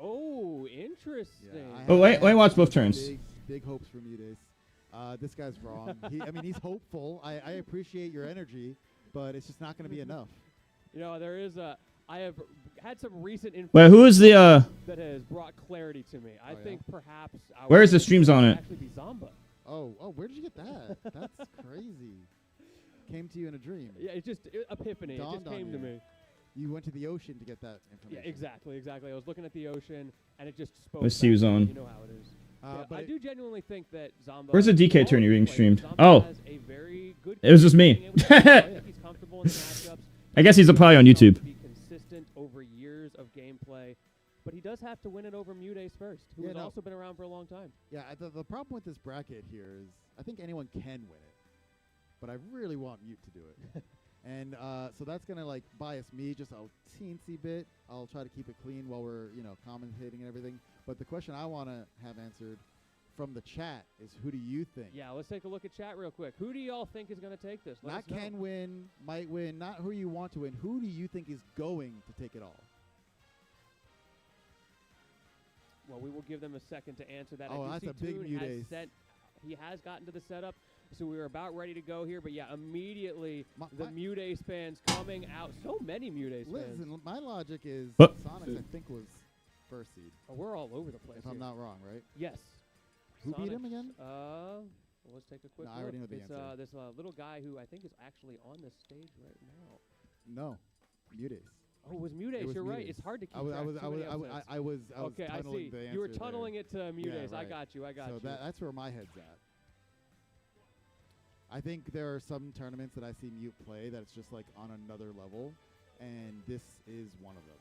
Speaker 5: Oh, interesting.
Speaker 1: Oh, wait, watch both turns.
Speaker 4: Big hopes for Mutes. This guy's wrong. He's hopeful. I appreciate your energy, but it's just not going to be enough.
Speaker 5: You know, there is I have had some recent information
Speaker 1: Wait, who is the
Speaker 5: that has brought clarity to me. I
Speaker 4: yeah?
Speaker 5: think perhaps our
Speaker 1: Where is the streams on it?
Speaker 5: actually be Zomba.
Speaker 4: Oh, where did you get that? That's crazy. Came to you in a dream.
Speaker 5: Yeah, it just epiphany. It
Speaker 4: Dawned
Speaker 5: just
Speaker 4: on
Speaker 5: came to
Speaker 4: you.
Speaker 5: me.
Speaker 4: You went to the ocean to get that
Speaker 5: Yeah,
Speaker 4: information.
Speaker 5: exactly. I was looking at the ocean and it just spoke.
Speaker 1: Let's see
Speaker 5: back
Speaker 1: who's
Speaker 5: to me.
Speaker 1: on.
Speaker 5: You know how it is. Yeah,
Speaker 4: But
Speaker 5: I do genuinely think that Zomba.
Speaker 1: Where's the DK
Speaker 5: all
Speaker 1: tourney
Speaker 5: of
Speaker 1: being
Speaker 5: these
Speaker 1: streamed?
Speaker 5: players,
Speaker 1: Oh.
Speaker 5: Zomba has a very good
Speaker 1: It was just me.
Speaker 5: being able to play. I think he's comfortable in the matchups.
Speaker 1: I guess he's probably on
Speaker 5: He's shown
Speaker 1: YouTube.
Speaker 5: to be consistent over years of gameplay, but he does have to win it over Mutes first, who
Speaker 4: Yeah,
Speaker 5: has
Speaker 4: no.
Speaker 5: also been around for a long time.
Speaker 4: Yeah, the problem with this bracket here is I think anyone can win it, but I really want Mute to do it. And so that's going to like bias me just a teensy bit. I'll try to keep it clean while we're, commentating and everything. But the question I want to have answered from the chat is who do you think?
Speaker 5: Yeah, let's take a look at chat real quick. Who do y'all think is going to take this? Let
Speaker 4: Not
Speaker 5: us know.
Speaker 4: can win, might win, not who you want to win. Who do you think is going to take it all?
Speaker 5: Well, we will give them a second to answer that.
Speaker 4: Oh,
Speaker 5: I do
Speaker 4: that's
Speaker 5: see
Speaker 4: a big
Speaker 5: Toon
Speaker 4: Mute
Speaker 5: has
Speaker 4: ace.
Speaker 5: he has gotten to the setup. So we were about ready to go here, but yeah, immediately the
Speaker 4: my-
Speaker 5: Mute Ace fans coming out. So many Mute Ace fans.
Speaker 4: Listen, my logic is
Speaker 1: But-
Speaker 4: Sonic, I think, was first seed,
Speaker 5: Oh, we're all over the place.
Speaker 4: if I'm
Speaker 5: here.
Speaker 4: not wrong, right?
Speaker 5: Yes.
Speaker 4: Who beat him
Speaker 5: Sonic,
Speaker 4: again?
Speaker 5: Let's take a quick
Speaker 4: No, I
Speaker 5: look.
Speaker 4: already know the
Speaker 5: It's,
Speaker 4: answer.
Speaker 5: this little guy who I think is actually on the stage right now.
Speaker 4: No, Mutace.
Speaker 5: Oh, it was Mute
Speaker 4: It
Speaker 5: Ace.
Speaker 4: was
Speaker 5: You're right.
Speaker 4: Mutace.
Speaker 5: It's hard to keep
Speaker 4: I was,
Speaker 5: track.
Speaker 4: I was,
Speaker 5: Too
Speaker 4: I was,
Speaker 5: many
Speaker 4: I was,
Speaker 5: episodes.
Speaker 4: I was, I was
Speaker 5: Okay, I
Speaker 4: tunneling
Speaker 5: see.
Speaker 4: the answer
Speaker 5: You were
Speaker 4: there.
Speaker 5: tunneling it to Mute
Speaker 4: Yeah,
Speaker 5: Ace. I
Speaker 4: right.
Speaker 5: got you. I got
Speaker 4: So
Speaker 5: you.
Speaker 4: that's where my head's at. I think there are some tournaments that I see Mute play that's just like on another level, and this is one of them.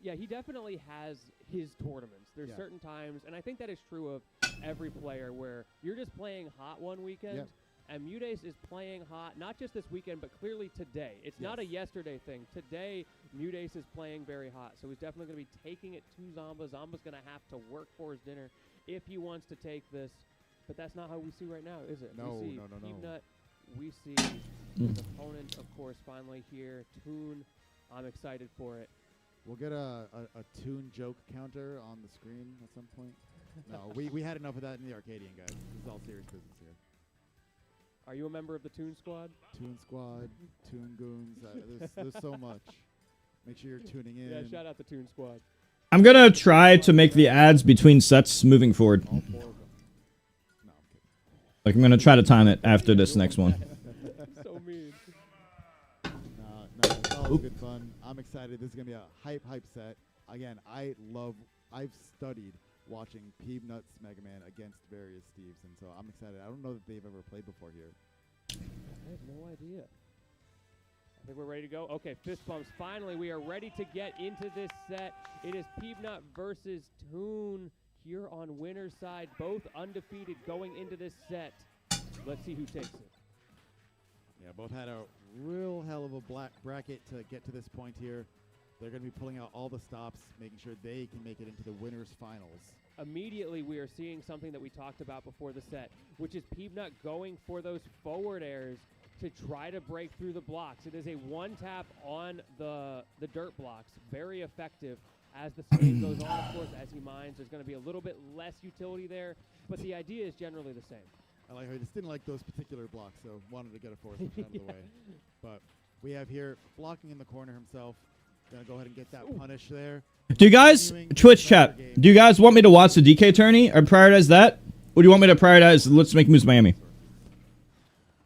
Speaker 5: Yeah, he definitely has his tournaments. There's
Speaker 4: Yeah.
Speaker 5: certain times, and I think that is true of every player, where you're just playing hot one weekend,
Speaker 4: Yep.
Speaker 5: and Mutace is playing hot, not just this weekend, but clearly today. It's not a
Speaker 4: Yes.
Speaker 5: yesterday thing. Today, Mutace is playing very hot, so he's definitely going to be taking it to Zomba. Zomba's going to have to work for his dinner if he wants to take this, but that's not how we see right now, is it?
Speaker 4: No,
Speaker 5: we see
Speaker 4: no, no, no.
Speaker 5: Peanut, we see his opponent, of course, finally here, Toon. I'm excited for it.
Speaker 4: We'll get a Toon joke counter on the screen at some point. No, we had enough of that in the Arcadian, guys. This is all serious business here.
Speaker 5: Are you a member of the Toon Squad?
Speaker 4: Toon Squad, Toon Goons, there's so much. Make sure you're tuning in.
Speaker 5: Yeah, shout out the Toon Squad.
Speaker 1: I'm gonna try to make the ads between sets moving forward.
Speaker 4: All 4 of them. No, I'm kidding.
Speaker 1: Like, I'm gonna try to time it after this next one.
Speaker 5: So mean.
Speaker 4: No, it's all good fun. I'm excited. This is gonna be a hype set. Again, I've studied watching Peanut's Mega Man against various Steves, and so I'm excited. I don't know that they've ever played before here.
Speaker 5: I have no idea. I think we're ready to go. Okay, fist bumps. Finally, we are ready to get into this set. It is Peanut versus Toon here on winner's side. Both undefeated going into this set. Let's see who takes it.
Speaker 4: Yeah, both had a real hell of a black bracket to get to this point here. They're going to be pulling out all the stops, making sure they can make it into the winners finals.
Speaker 5: Immediately, we are seeing something that we talked about before the set, which is Peanut going for those forward airs to try to break through the blocks. It is a one-tap on the dirt blocks. Very effective. As the speed goes on, of course, as he mines, there's going to be a little bit less utility there, but the idea is generally the same.
Speaker 4: I like how he just didn't like those particular blocks, so wanted to get a force out of the way. But we have here blocking in the corner himself. Gonna go ahead and get that punish there.
Speaker 1: Do you guys, Twitch chat, do you guys want me to watch the DK tourney or prioritize that? Or do you want me to prioritize Let's Make Moves Miami?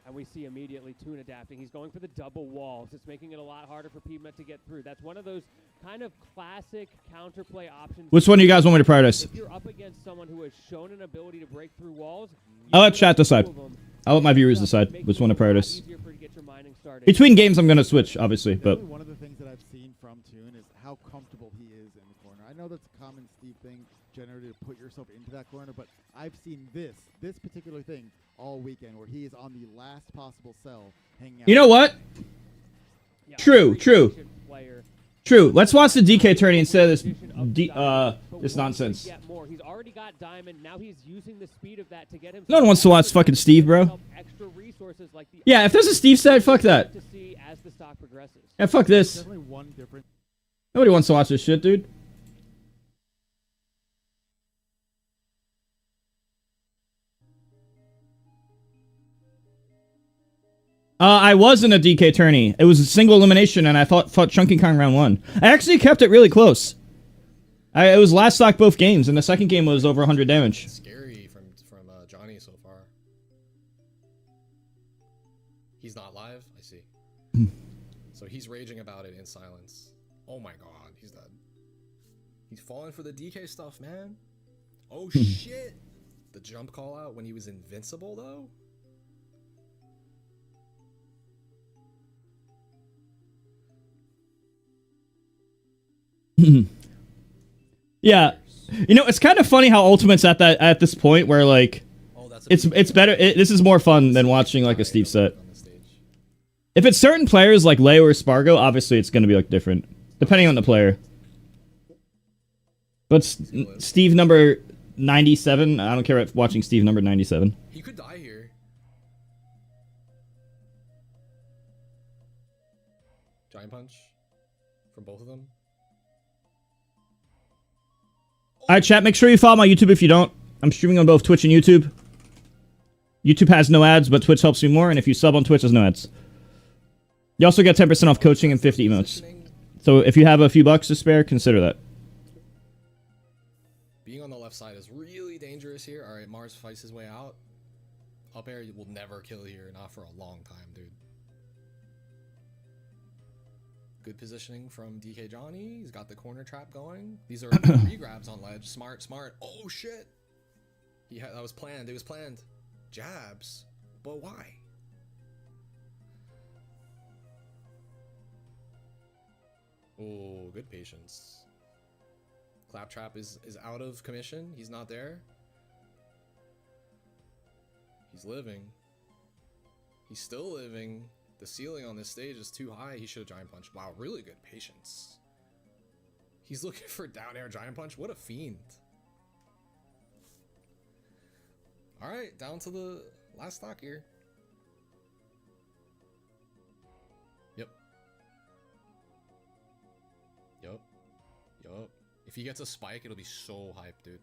Speaker 5: And we see immediately Toon adapting. He's going for the double walls. It's making it a lot harder for Peanut to get through. That's one of those kind of classic counterplay options.
Speaker 1: Which one do you guys want me to prioritize?
Speaker 5: If you're up against someone who has shown an ability to break through walls,
Speaker 1: I'll let chat decide. I'll let my viewers decide which one to prioritize. Between games, I'm going to switch, obviously, but...
Speaker 4: Definitely one of the things that I've seen from Toon is how comfortable he is in the corner. I know that's a common Steve thing, generally to put yourself into that corner, but I've seen this particular thing all weekend where he is on the last possible cell hanging out.
Speaker 1: You know what?
Speaker 5: Yeah,
Speaker 1: True.
Speaker 5: player.
Speaker 1: True. Let's watch the DK tourney instead of this this nonsense.
Speaker 5: Get more. He's already got diamond. Now he's using the speed of that to get him.
Speaker 1: No one wants to watch fucking Steve, bro.
Speaker 5: Extra resources like the
Speaker 1: Yeah, if there's a Steve set, fuck that.
Speaker 5: to see as the stock progresses.
Speaker 1: Yeah, fuck this.
Speaker 4: Definitely one different.
Speaker 1: Nobody wants to watch this shit, dude. I was in a DK tourney. It was a single elimination, and I fought Chunky Kong round 1. I actually kept it really close. It was last stock both games, and the second game was over 100 damage.
Speaker 2: Scary from Johnny so far. He's not live. I see. So he's raging about it in silence. Oh my god, he's dead. He's falling for the DK stuff, man. Oh shit! The jump call out when he was invincible though.
Speaker 1: Yeah, you know, it's kind of funny how Ultimate's at this point where like it's better. This is more fun than watching like a Steve set. If it's certain players like Leo or Spargo, obviously it's going to be like different depending on the player. But Steve number 97, I don't care about watching Steve number 97.
Speaker 2: He could die here. Giant punch from both of them.
Speaker 1: Alright, chat, make sure you follow my YouTube if you don't. I'm streaming on both Twitch and YouTube. YouTube has no ads, but Twitch helps me more, and if you sub on Twitch, there's no ads. You also get 10% off coaching and 50 emotes. So if you have a few bucks to spare, consider that.
Speaker 2: Being on the left side is really dangerous here. All right, Mars fights his way out. Up air will never kill here, not for a long time, dude. Good positioning from DK Johnny. He's got the corner trap going. These are re-grabs on ledge. Smart, smart. Oh, shit. That was planned. It was planned. Jabs. But why? Oh, good patience. Claptrap is out of commission. He's not there. He's living. He's still living. The ceiling on this stage is too high. He should have giant punched. Wow, really good patience. He's looking for down air giant punch. What a fiend. Alright, down to the last stock here. Yep. If he gets a spike, it'll be so hyped, dude.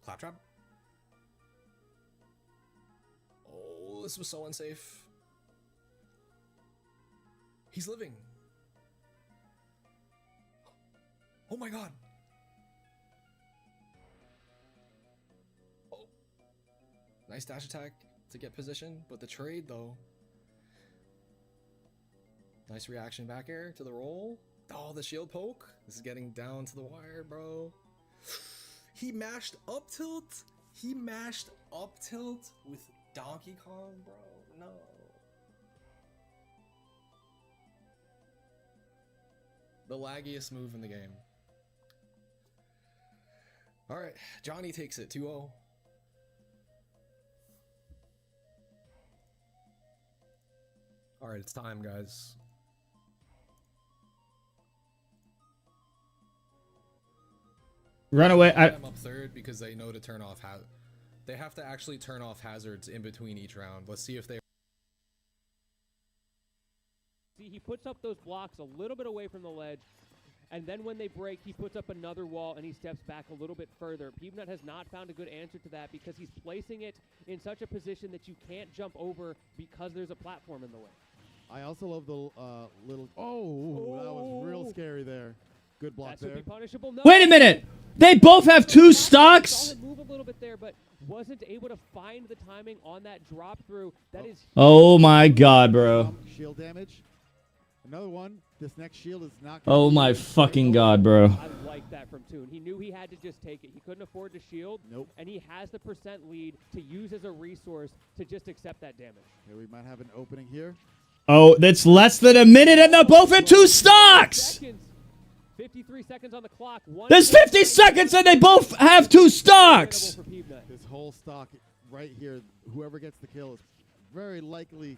Speaker 2: Claptrap. Oh, this was so unsafe. He's living. Oh my god. Oh. Nice dash attack to get position, but the trade though. Nice reaction back air to the roll. Oh, the shield poke. This is getting down to the wire, bro. He mashed up tilt. He mashed up tilt with Donkey Kong, bro. No. The laggiest move in the game. Alright, Johnny takes it 2-0. Alright, it's time, guys.
Speaker 1: Run away.
Speaker 2: I'm up third because they know to turn off they have to actually turn off hazards in between each round. Let's see if they
Speaker 5: See, he puts up those blocks a little bit away from the ledge, and then when they break, he puts up another wall and he steps back a little bit further. Peanut has not found a good answer to that because he's placing it in such a position that you can't jump over because there's a platform in the way.
Speaker 4: I also love the little... Oh, that was real scary there. Good block
Speaker 5: that
Speaker 4: there.
Speaker 5: should be punishable. No.
Speaker 1: Wait a minute! They both have two stocks?
Speaker 5: Saw him move a little bit there, but wasn't able to find the timing on that drop through. That is...
Speaker 1: Oh my god, bro.
Speaker 4: Shield damage. Another one. This next shield is not...
Speaker 1: Oh my fucking god, bro.
Speaker 5: I like that from Toon. He knew he had to just take it. He couldn't afford to shield.
Speaker 4: Nope.
Speaker 5: And he has the percent lead to use as a resource to just accept that damage.
Speaker 4: Okay, we might have an opening here.
Speaker 1: Oh, that's less than a minute and they're both at two stocks!
Speaker 5: Seconds. 53 seconds on the clock.
Speaker 1: There's 50 seconds and they both have two stocks!
Speaker 4: This whole stock right here, whoever gets the kill is very likely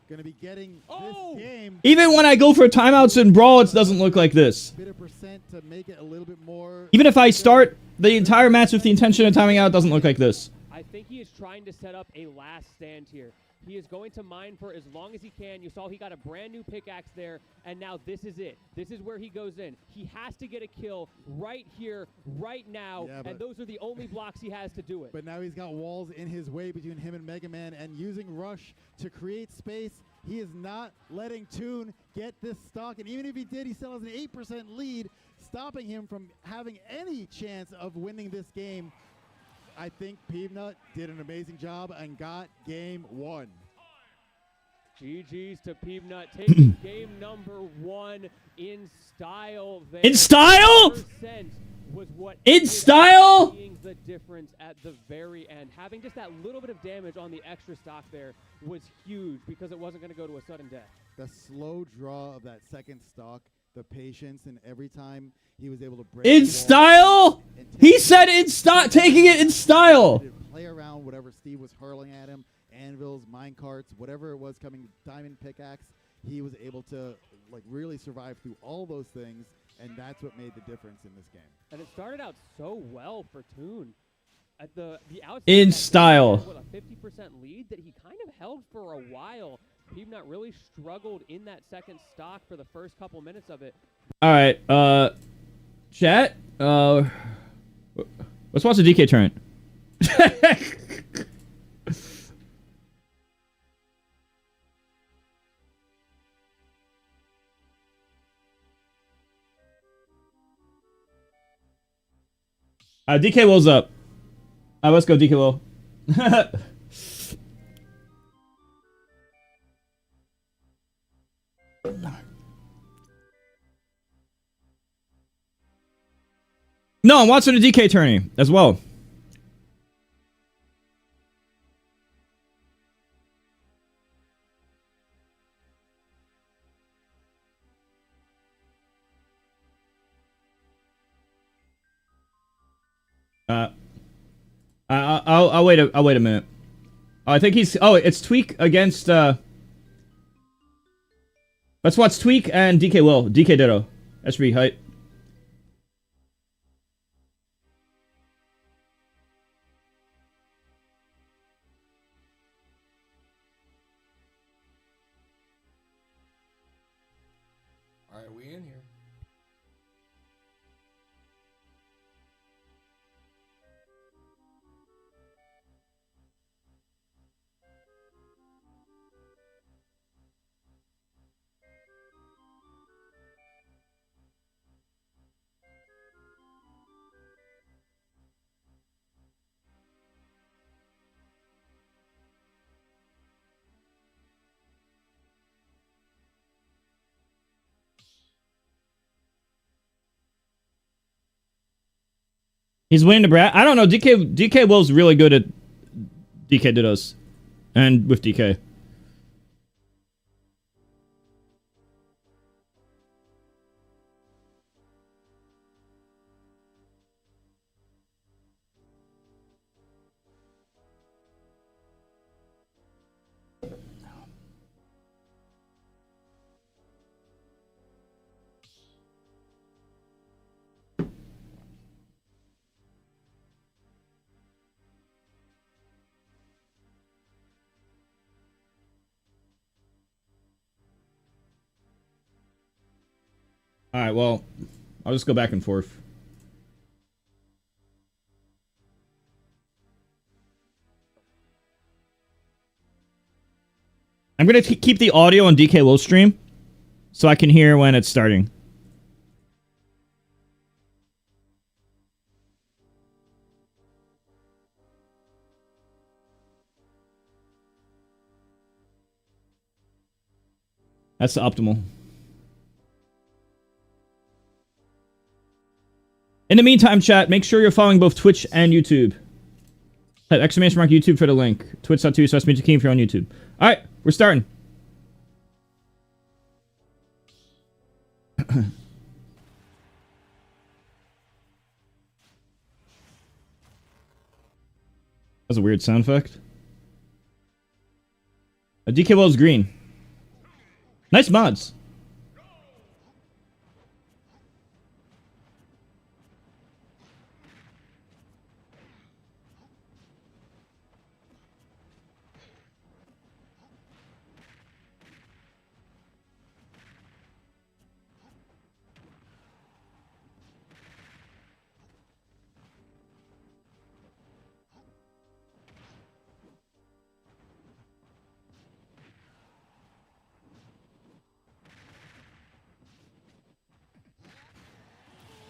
Speaker 4: going to be getting this game.
Speaker 1: Even when I go for timeouts in Brawl, it doesn't look like this.
Speaker 4: Bit of percent to make it a little bit more...
Speaker 1: Even if I start the entire match with the intention of timing out, it doesn't look like this.
Speaker 5: I think he is trying to set up a last stand here. He is going to mine for as long as he can. You saw he got a brand new pickaxe there, and now this is it. This is where he goes in. He has to get a kill right here, right now, and those are the only blocks he has to do it.
Speaker 4: But now he's got walls in his way between him and Mega Man, and using Rush to create space. He is not letting Toon get this stock, and even if he did, he still has an 8% lead, stopping him from having any chance of winning this game. I think Peanut did an amazing job and got game one.
Speaker 5: GG's to Peanut taking game number one in style. There.
Speaker 1: In style?
Speaker 5: Was what
Speaker 1: in style?
Speaker 5: Being the difference at the very end. Having just that little bit of damage on the extra stock there was huge because it wasn't going to go to a sudden death.
Speaker 4: The slow draw of that second stock, the patience, and every time he was able to break
Speaker 1: in style? He said in style, taking it in style.
Speaker 4: Play around whatever Steve was hurling at him, anvils, minecarts, whatever it was coming, diamond pickaxe. He was able to like really survive through all those things, and that's what made the difference in this game.
Speaker 5: And it started out so well for Toon. At the outside
Speaker 1: in style.
Speaker 5: With a 50% lead that he kind of held for a while. Peanut really struggled in that second stock for the first couple minutes of it.
Speaker 1: All right, chat. Let's watch the DK tournament. DK Will's up. Let's go, DK Will. No, I'm watching a DK tourney as well. I'll wait. I'll wait a minute. Oh, I think he's. Oh, it's Tweak against. Let's watch Tweak and DK Will. DK Ditto. That should be hype.
Speaker 2: All right, we in here.
Speaker 1: He's winning the Brat. I don't know. DK Will's really good at DK Dittos, and with DK. All right. Well, I'll just go back and forth. I'm gonna keep the audio on DK Will stream, so I can hear when it's starting. That's the optimal. In the meantime, chat, make sure you're following both Twitch and YouTube. Type exclamation mark YouTube for the link. Twitch.tv/MusicKing if you're on YouTube. Alright, we're starting. That's a weird sound effect. DK Will's green. Nice mods.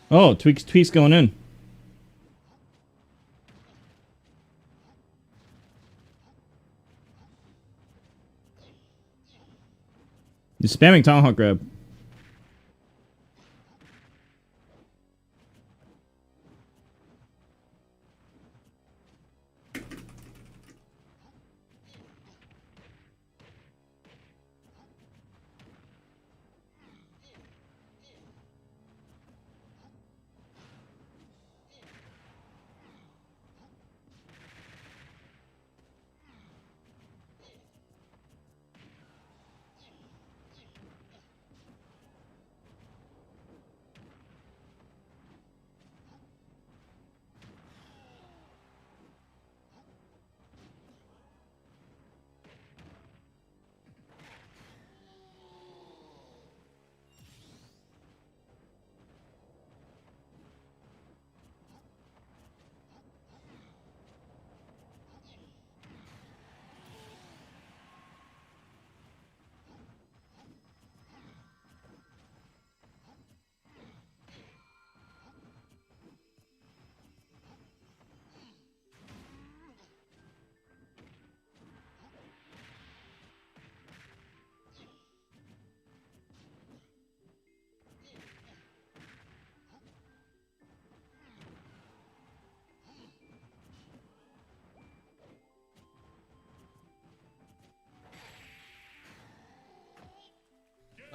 Speaker 1: Oh, Tweak's going in. He's spamming Tomahawk grab.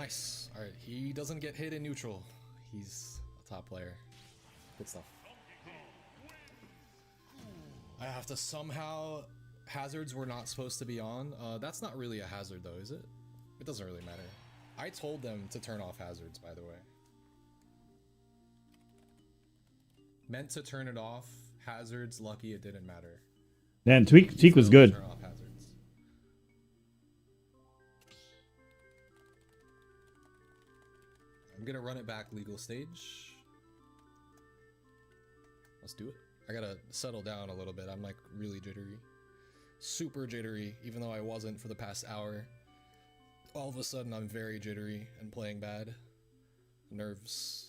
Speaker 2: Nice. All right, he doesn't get hit in neutral. He's a top player. Good stuff. I have to somehow... Hazards were not supposed to be on. That's not really a hazard though, is it? It doesn't really matter. I told them to turn off hazards, by the way. Meant to turn it off. Hazards, lucky it didn't matter.
Speaker 1: Man, Tweak was good.
Speaker 2: Turn off hazards. I'm gonna run it back legal stage. Let's do it. I gotta settle down a little bit. I'm like really jittery. Super jittery, even though I wasn't for the past hour. All of a sudden I'm very jittery and playing bad. Nerves.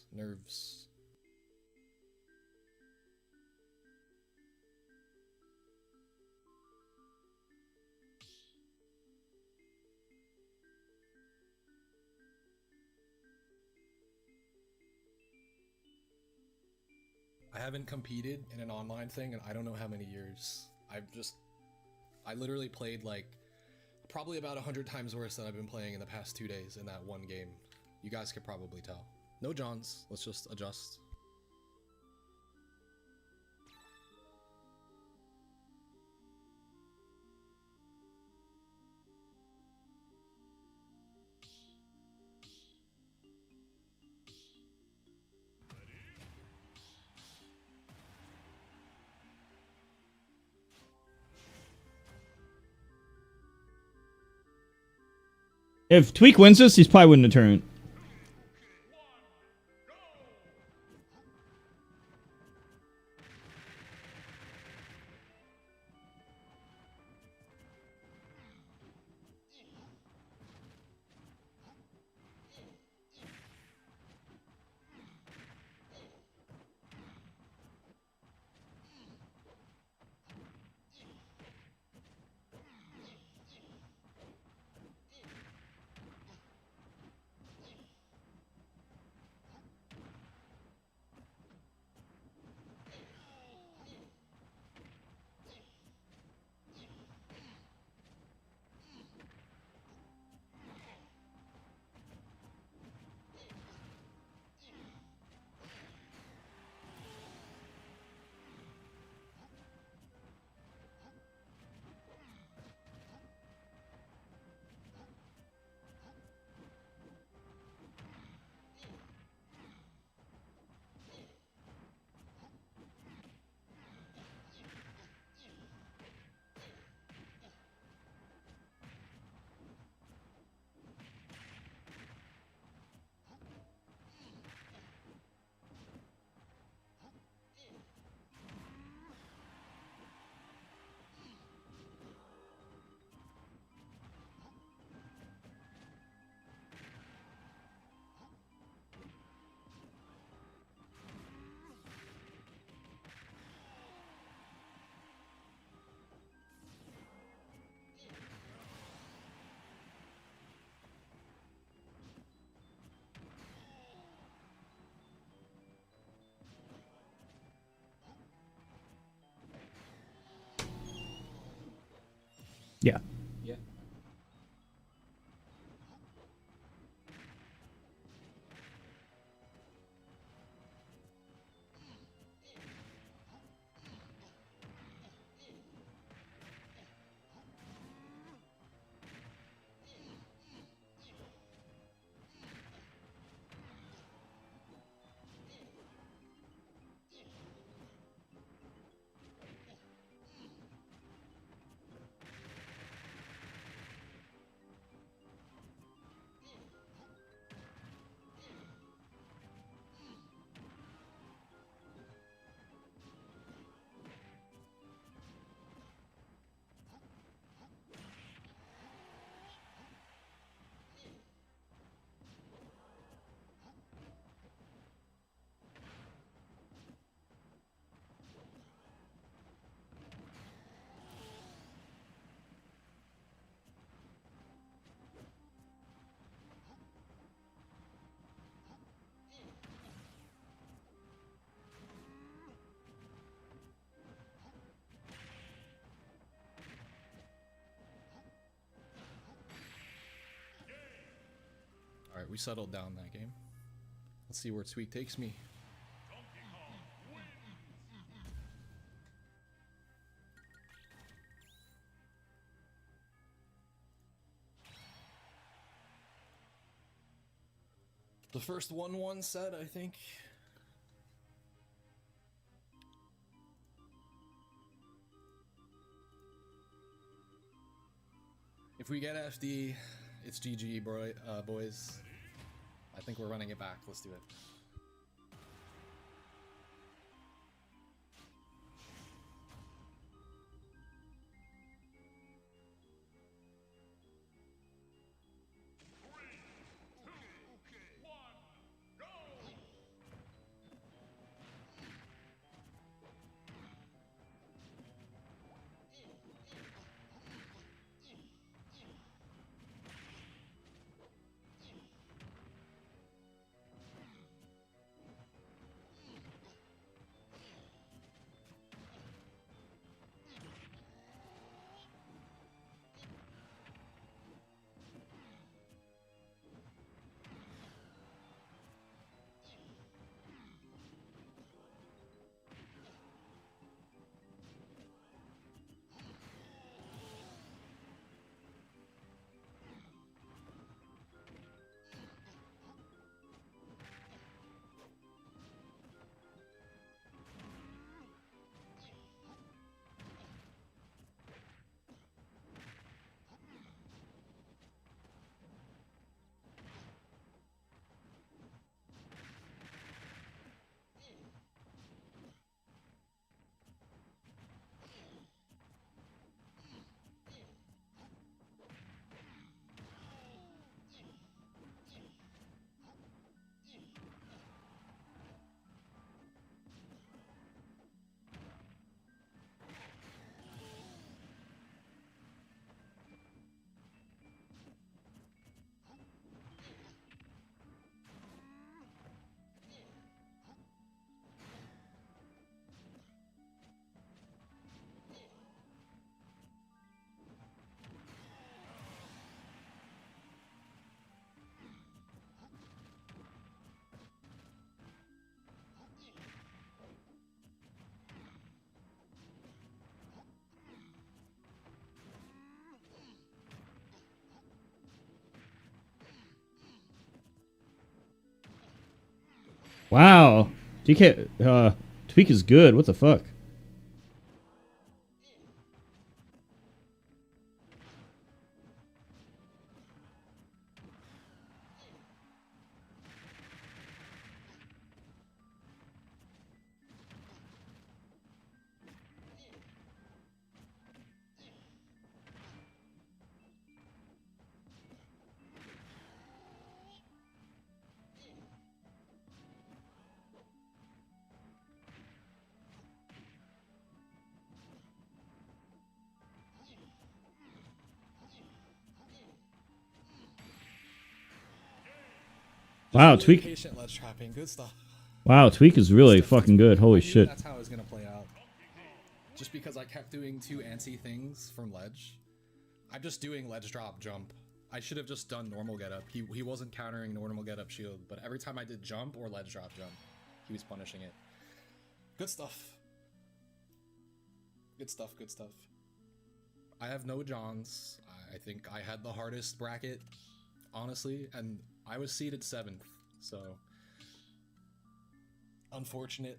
Speaker 2: I haven't competed in an online thing in I don't know how many years. I literally played like probably about 100 times worse than I've been playing in the past 2 days in that one game. You guys could probably tell. No Johns, let's just adjust.
Speaker 1: If Tweak wins this, he's probably winning the tournament. Yeah.
Speaker 2: Yeah. we settled down that game. Let's see where Tweak takes me. The first 1-1 set, I think. If we get FD, it's GG, bro, boys. I think we're running it back. Let's do it.
Speaker 1: Wow. DK, Tweak is good. What the fuck? Wow,
Speaker 2: Really
Speaker 1: Tweak.
Speaker 2: patient ledge trapping, good stuff.
Speaker 1: Wow, Tweak is really fucking good. Holy
Speaker 2: I knew
Speaker 1: shit.
Speaker 2: That's how it was gonna play out. Just because I kept doing two anti things from ledge. I'm just doing ledge drop jump. I should have just done normal get up. He wasn't countering normal get up shield, but every time I did jump or ledge drop jump, he was punishing it. Good stuff. Good stuff, good stuff. I have no Johns. I think I had the hardest bracket, honestly, and I was seeded 7th, so unfortunate.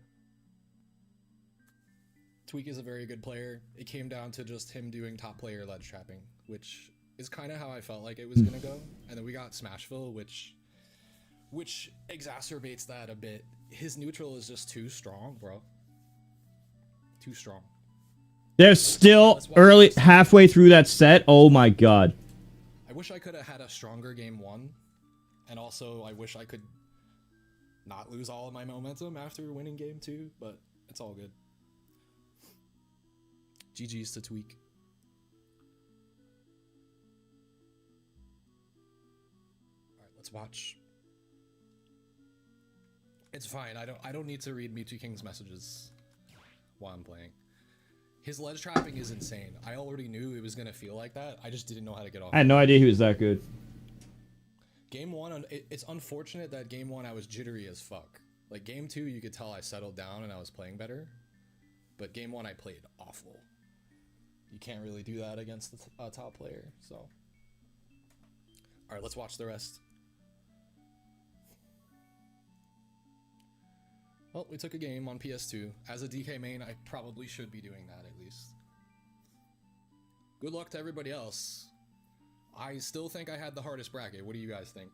Speaker 2: Tweak is a very good player. It came down to just him doing top player ledge trapping, which is kind of how I felt like it was gonna go. And then we got Smashville, which exacerbates that a bit. His neutral is just too strong, bro. Too strong.
Speaker 1: They're still early, halfway through that set. Oh my god.
Speaker 2: I wish I could have had a stronger game 1. And also, I wish I could not lose all of my momentum after winning game 2, but it's all good. GG's to Tweak. All right, let's watch. It's fine. I don't need to read Mewtwo King's messages while I'm playing. His ledge trapping is insane. I already knew it was gonna feel like that. I just didn't know how to get off.
Speaker 1: I had no idea he was that good.
Speaker 2: Game 1, it's unfortunate that Game 1 I was jittery as fuck. Like Game 2, you could tell I settled down and I was playing better. But Game 1 I played awful. You can't really do that against the top player, so. Alright, let's watch the rest. Well, we took a game on PS2. As a DK main, I probably should be doing that at least. Good luck to everybody else. I still think I had the hardest bracket. What do you guys think?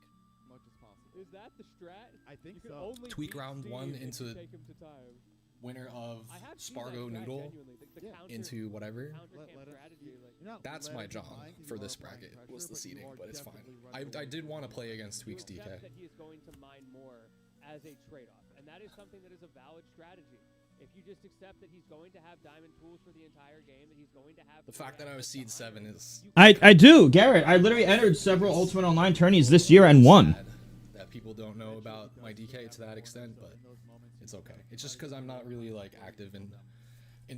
Speaker 4: Much as possible.
Speaker 5: Is that the strat?
Speaker 4: I think
Speaker 5: You can
Speaker 4: so.
Speaker 5: only
Speaker 2: Tweak
Speaker 5: beat
Speaker 2: round
Speaker 5: Steve
Speaker 2: one
Speaker 5: if you
Speaker 2: into
Speaker 5: take him to time.
Speaker 2: Winner of
Speaker 5: I have seen that
Speaker 2: Spargo
Speaker 5: strat,
Speaker 2: Noodle
Speaker 5: genuinely. The
Speaker 4: Yeah.
Speaker 5: counter,
Speaker 2: into whatever.
Speaker 5: counter
Speaker 4: Let-
Speaker 5: camp
Speaker 4: let it-
Speaker 5: strategy. Like,
Speaker 4: You're not
Speaker 2: That's
Speaker 4: led
Speaker 2: my
Speaker 4: to
Speaker 2: job
Speaker 4: mine 'cause
Speaker 2: for
Speaker 4: you
Speaker 2: this
Speaker 4: are applying
Speaker 2: bracket,
Speaker 4: pressure,
Speaker 2: was the
Speaker 4: but you
Speaker 2: seeding,
Speaker 4: are
Speaker 2: but it's fine.
Speaker 4: definitely running
Speaker 2: I
Speaker 4: away
Speaker 2: did
Speaker 4: from
Speaker 2: want to
Speaker 4: it.
Speaker 2: play against
Speaker 5: you
Speaker 2: Tweaks
Speaker 5: accept
Speaker 2: DK.
Speaker 5: that he is going to mine more as a trade-off, and that is something that is a valid strategy. If you just accept that he's going to have diamond tools for the entire game, that he's going to have
Speaker 2: The fact that I was seed 7 is
Speaker 1: I do, Garrett. I literally entered several Ultimate Online tourneys this year and won.
Speaker 2: sad that people don't know about my DK to that extent, but it's okay. It's just because I'm not really like active in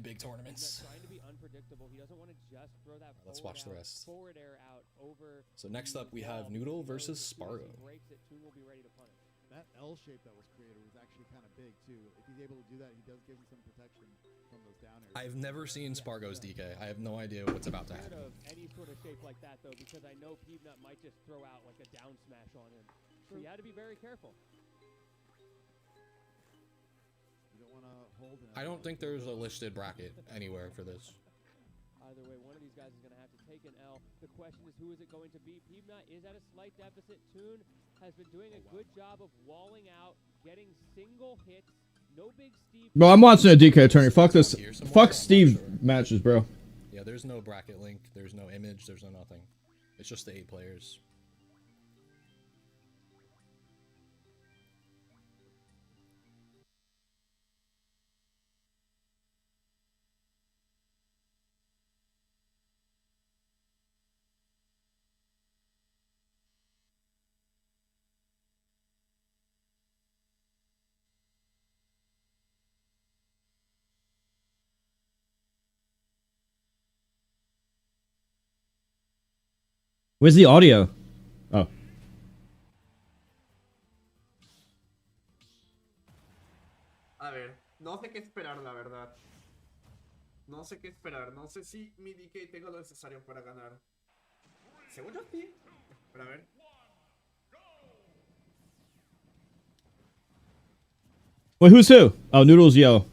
Speaker 2: big tournaments.
Speaker 5: trying to be unpredictable. He doesn't want to just throw that
Speaker 2: Let's watch the
Speaker 5: out-
Speaker 2: rest.
Speaker 5: forward air out over.
Speaker 2: So next up we
Speaker 5: the
Speaker 2: have
Speaker 5: wall.
Speaker 2: Noodle
Speaker 5: He knows
Speaker 2: versus
Speaker 5: as soon as he
Speaker 2: Spargo.
Speaker 5: breaks it, Toon will be ready to punish.
Speaker 4: That L shape that was created was actually kind of big too. If he's able to do that, he does give him some protection from those down airs.
Speaker 2: I've never seen Spargo's DK. I have no idea what's about to
Speaker 5: Scared
Speaker 2: happen.
Speaker 5: of any sort of shape like that though, because I know Peanut might just throw out like a down smash on him. So you had to be very careful.
Speaker 4: You don't want to hold him.
Speaker 2: I don't think there's a listed bracket anywhere for this.
Speaker 5: Either way, one of these guys is going to have to take an L. The question is, who is it going to be? Peanut is at a slight deficit. Toon has been doing a good job of walling out, getting single hits. No big Steve.
Speaker 1: Bro, I'm watching a DK tourney. Fuck this.
Speaker 2: Here somewhere?
Speaker 1: Fuck
Speaker 2: I'm not
Speaker 1: Steve
Speaker 2: sure.
Speaker 1: matches, bro.
Speaker 2: Yeah, there's no bracket link. There's no image. There's no nothing. It's just the 8 players.
Speaker 1: Where's the audio? Oh.
Speaker 6: A ver, no sé qué esperar, la verdad. No sé qué esperar. No sé si mi DK tenga lo necesario para ganar. Según yo sí. Pero a ver.
Speaker 1: Wait, who's who? Oh, Noodle's yellow.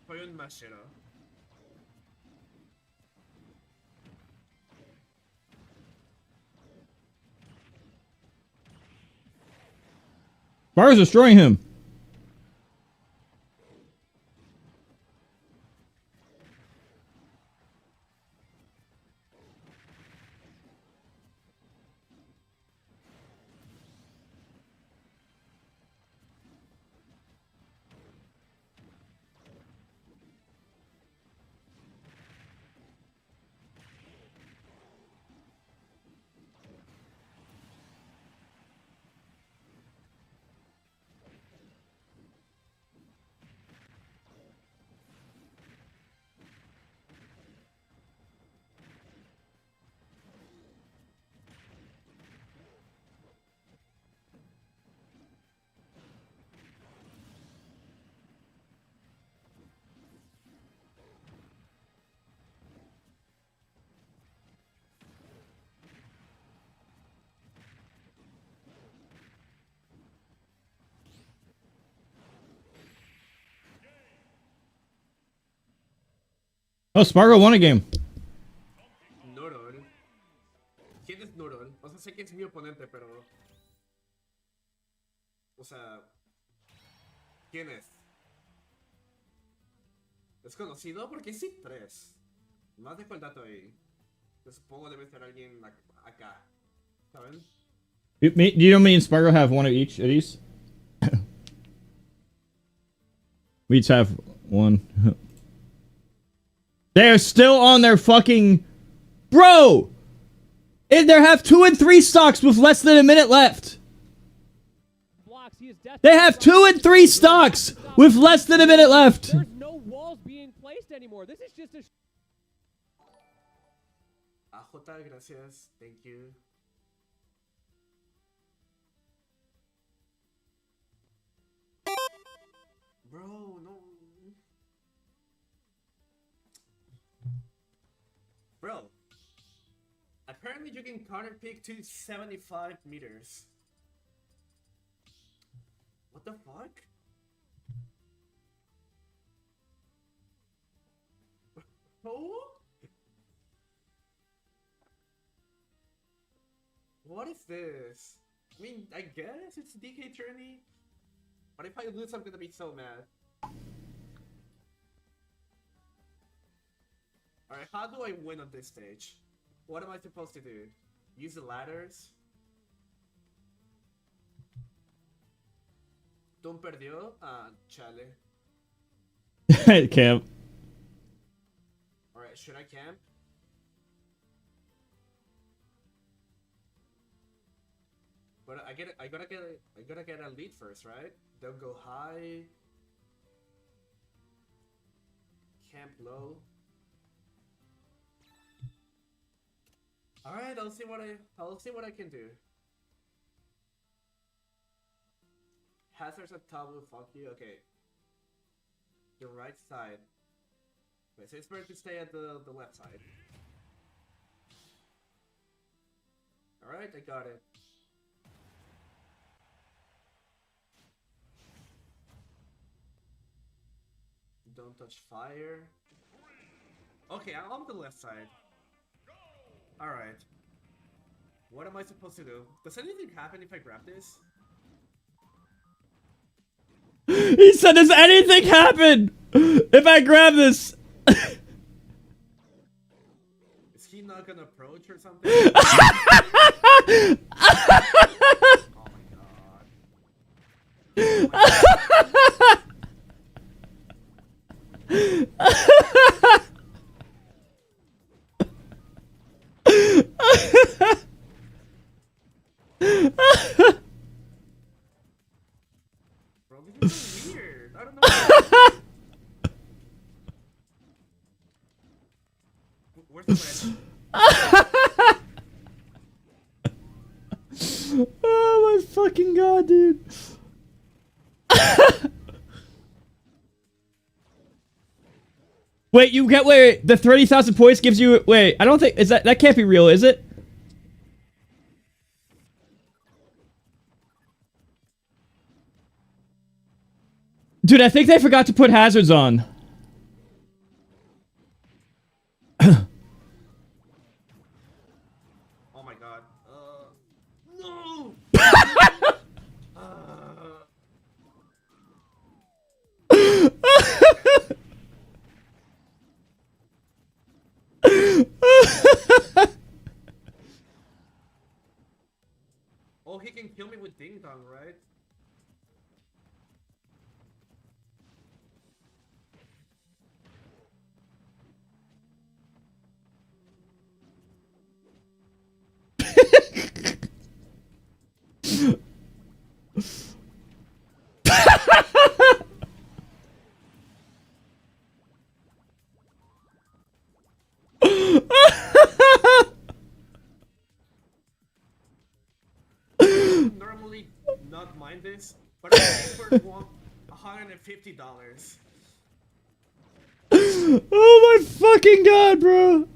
Speaker 6: Soy un mashero.
Speaker 1: Bar's destroying him. Oh, Spargo won a game.
Speaker 6: Noodle. ¿Quién es Noodle? O sea, sé que es mi oponente, pero... O sea... ¿Quién es? ¿Desconocido? Porque sí, 3. Más dejo el dato ahí. Yo supongo debe ser alguien acá. ¿Saben?
Speaker 1: You know me and Spargo have one of each of these? We each have 1. They're still on their fucking... Bro! They have 2 and 3 stocks with less than a minute left.
Speaker 5: Blocks. He is
Speaker 1: They have 2 and 3 stocks with less than a minute left.
Speaker 5: There's no walls being placed anymore. This is just a...
Speaker 6: Jota, gracias. Thank you. Bro, no. Bro. Apparently you can counter pick to 75 meters. What the fuck? Oh? What is this? I mean, I guess it's DK tourney. But if I lose, I'm gonna be so mad. Alright, how do I win on this stage? What am I supposed to do? Use the ladders? Tom perdió? Ah, chale.
Speaker 1: Camp.
Speaker 6: Alright, should I camp? But I gotta get a lead first, right? Don't go high. Camp low. Alright, I'll see what I can do. Hazards at taboo, fuck you. Okay. The right side. Wait, so it's better to stay at the left side. Alright, I got it. Don't touch fire. Okay, I'm on the left side. Alright. What am I supposed to do? Does anything happen if I grab this?
Speaker 1: He said, does anything happen if I grab this?
Speaker 6: Is he not gonna approach or something? Oh my god. Oh my god. Bro, this is so weird. I don't know. Where's the ledge?
Speaker 1: Oh my fucking god, dude. Wait, you get the 30,000 points gives you I don't think that can't be real, is it? Dude, I think they forgot to put hazards on.
Speaker 6: Oh my god. No! Oh, he can kill me with Ding Dong, right? Normally not mind this, but I paid for $150.
Speaker 1: Oh my fucking god, bro.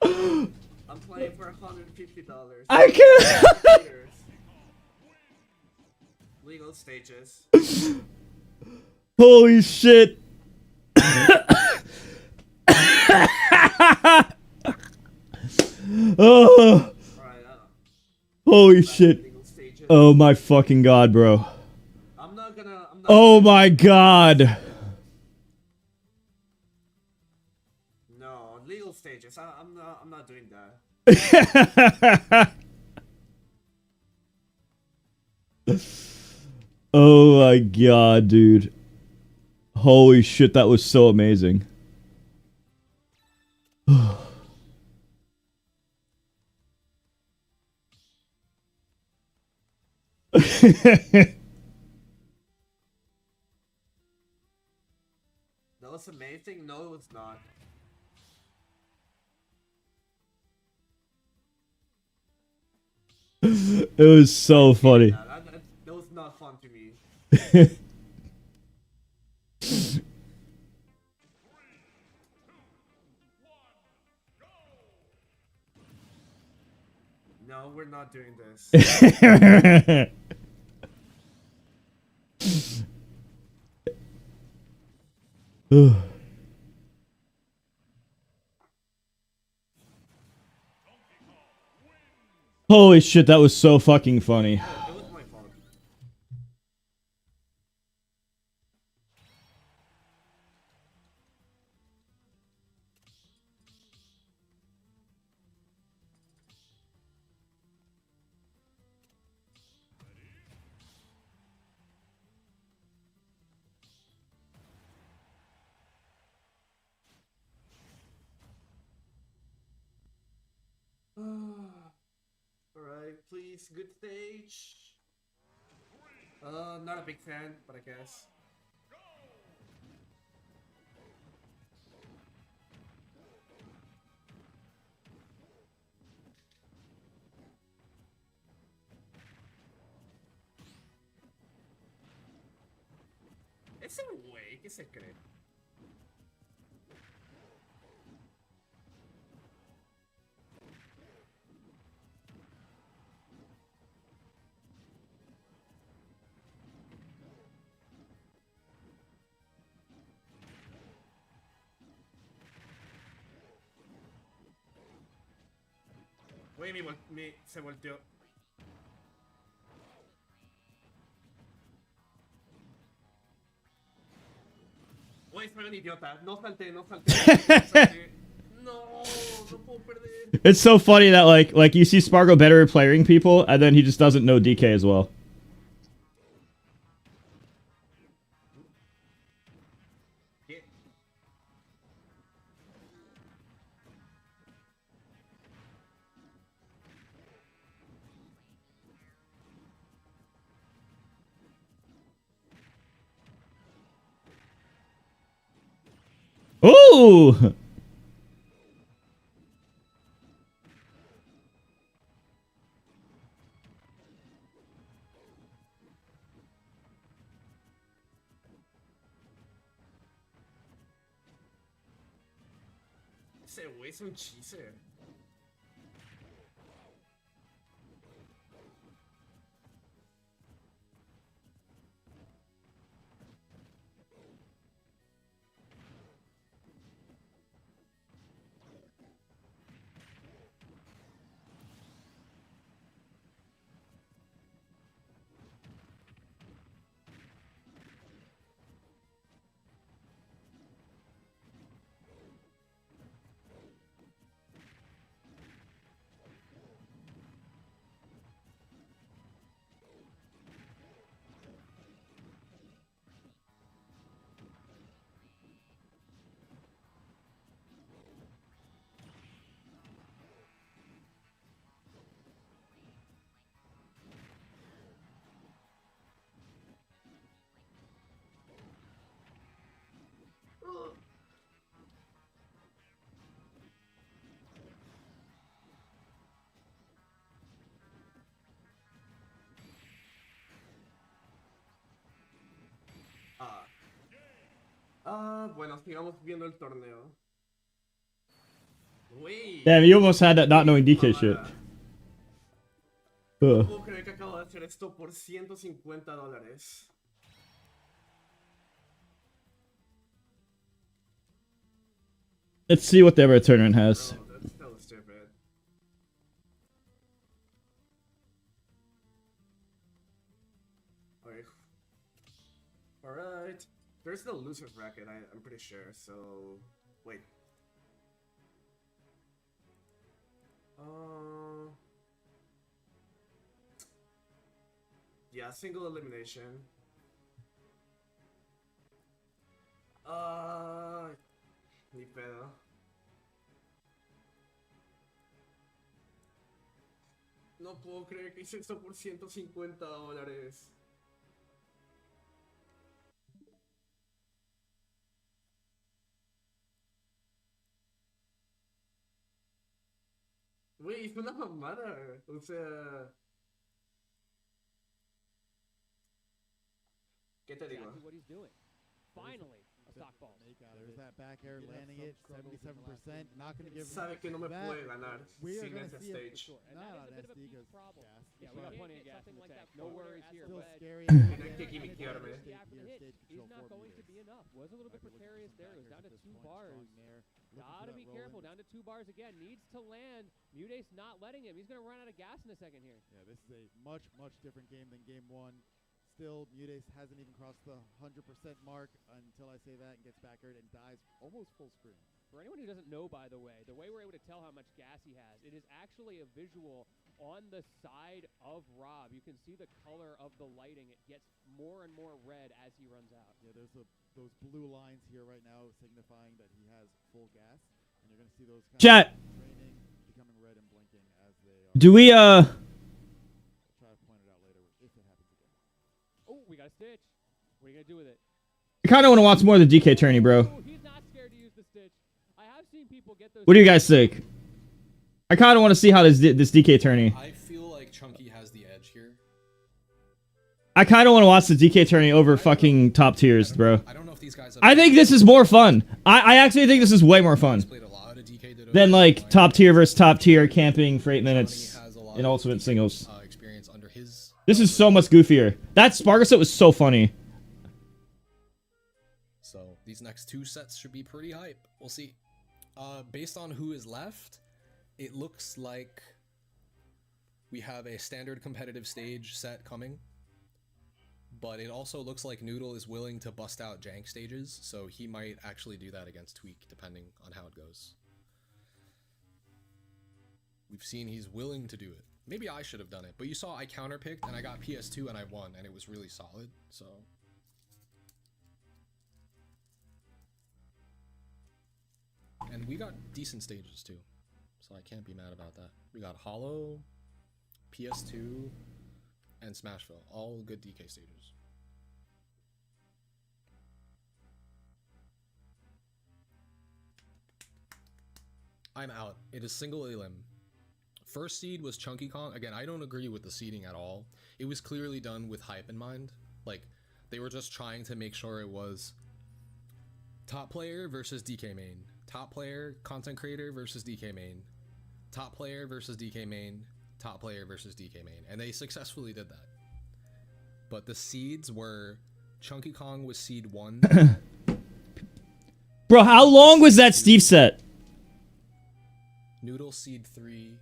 Speaker 6: I'm playing for $150.
Speaker 1: I can't.
Speaker 6: Legal stages.
Speaker 1: Holy shit. Oh.
Speaker 6: Alright,
Speaker 1: Holy shit.
Speaker 6: legal stages.
Speaker 1: Oh my fucking god, bro.
Speaker 6: I'm not
Speaker 1: Oh my god.
Speaker 6: No, legal stages. I'm not doing that.
Speaker 1: Oh my god, dude. Holy shit, that was so amazing.
Speaker 6: That was amazing. No, it was not.
Speaker 1: It was so funny.
Speaker 6: That was not fun to me. No, we're not doing this.
Speaker 1: Holy shit, that was so fucking funny.
Speaker 6: It was my fault. Alright, please, good stage. Not a big fan, but I guess. Ese güey, ¿qué se cree? Güey, se volteó. Güey, soy un idiota. No salté, no salté. No salté. No, no puedo perder.
Speaker 1: It's so funny that like you see Spargo better at playing people, and then he just doesn't know DK as well.
Speaker 6: ¿Qué?
Speaker 1: Ooh!
Speaker 6: Ese güey es un cheeser. Bueno, sigamos viendo el torneo. Güey.
Speaker 1: Damn, you almost had that not knowing DK shit.
Speaker 6: No
Speaker 1: Ugh.
Speaker 6: puedo creer que acabo de hacer esto por $150.
Speaker 1: Let's see what the other tournament has.
Speaker 6: Oh, that's so stupid. Okay. Alright. There's no loser's bracket, I'm pretty sure, so... Wait. Yeah, single elimination. No puedo creer que hice eso por $150. Güey, hice una mamada. O sea, ¿qué te digo?
Speaker 5: Exactly what he's doing. Finally, a stock ball.
Speaker 4: There's that back air landing it, 77%. Not going to give
Speaker 6: Sabe que no me
Speaker 4: that.
Speaker 6: puede ganar
Speaker 4: We are
Speaker 6: sin
Speaker 4: gonna
Speaker 6: ese
Speaker 4: see it.
Speaker 6: stage.
Speaker 5: And
Speaker 4: Not
Speaker 5: that
Speaker 4: on
Speaker 5: is a bit of a
Speaker 4: SD
Speaker 5: peak
Speaker 4: because
Speaker 5: problem.
Speaker 4: gas.
Speaker 5: Yeah, we got plenty of gas in the tank. No worries here.
Speaker 4: Still
Speaker 5: But
Speaker 4: scary.
Speaker 6: Tiene que gimmiquearme.
Speaker 5: after the hit is not going to be enough. Was a little bit precarious there. It was down to 2 bars. Gotta be careful. Down to 2 bars again. Needs to land. Mudace not letting him. He's gonna run out of gas in a second here.
Speaker 4: Yeah, this is a much, much different game than game one. Still, Mudace hasn't even crossed the 100% mark until I say that and gets backered and dies almost full screen.
Speaker 5: For anyone who doesn't know, by the way we're able to tell how much gas he has, it is actually a visual on the side of Rob. You can see the color of the lighting. It gets more and more red as he runs out.
Speaker 4: Yeah, there's those blue lines here right now signifying that he has full gas. And you're going to see those kind
Speaker 1: Chat.
Speaker 4: of draining, becoming red and blinking as they are.
Speaker 1: Do we
Speaker 4: I'll try to point it out later if it happens again.
Speaker 5: Oh, we got a stitch. What are you gonna do with it?
Speaker 1: I kind of want to watch more of the DK tourney, bro.
Speaker 5: Oh, he's not scared to use the stitch. I have seen people get those.
Speaker 1: What do you guys think? I kind of want to see how this DK tourney.
Speaker 2: I feel like Chunky has the edge here.
Speaker 1: I kind of want to watch the DK tourney over fucking top tiers, bro.
Speaker 2: I don't know if these guys have
Speaker 1: I think this is more fun. I actually think this is way more fun
Speaker 2: played a lot of DK Ditto
Speaker 1: than like top tier versus top tier camping for 8
Speaker 2: Johnny
Speaker 1: minutes
Speaker 2: has a lot
Speaker 1: in
Speaker 2: of
Speaker 1: ultimate
Speaker 2: DK,
Speaker 1: singles.
Speaker 2: experience under his.
Speaker 1: This is so much goofier. That Sparkle set was so funny.
Speaker 2: So these next 2 sets should be pretty hype. We'll see. Based on who is left, it looks like we have a standard competitive stage set coming. But it also looks like Noodle is willing to bust out jank stages, so he might actually do that against Tweak, depending on how it goes. We've seen he's willing to do it. Maybe I should have done it, but you saw I counterpicked and I got PS2 and I won, and it was really solid, so... And we got decent stages too, so I can't be mad about that. We got Hollow, PS2, and Smashville, all good DK stages. I'm out. It is single elim. First seed was Chunky Kong. Again, I don't agree with the seeding at all. It was clearly done with hype in mind. Like, they were just trying to make sure it was top player versus DK main. Top player, content creator versus DK main. Top player versus DK main. Top player versus DK main. And they successfully did that. But the seeds were Chunky Kong was seed 1.
Speaker 1: Bro, how long was that Steve set?
Speaker 2: Noodle seed 3.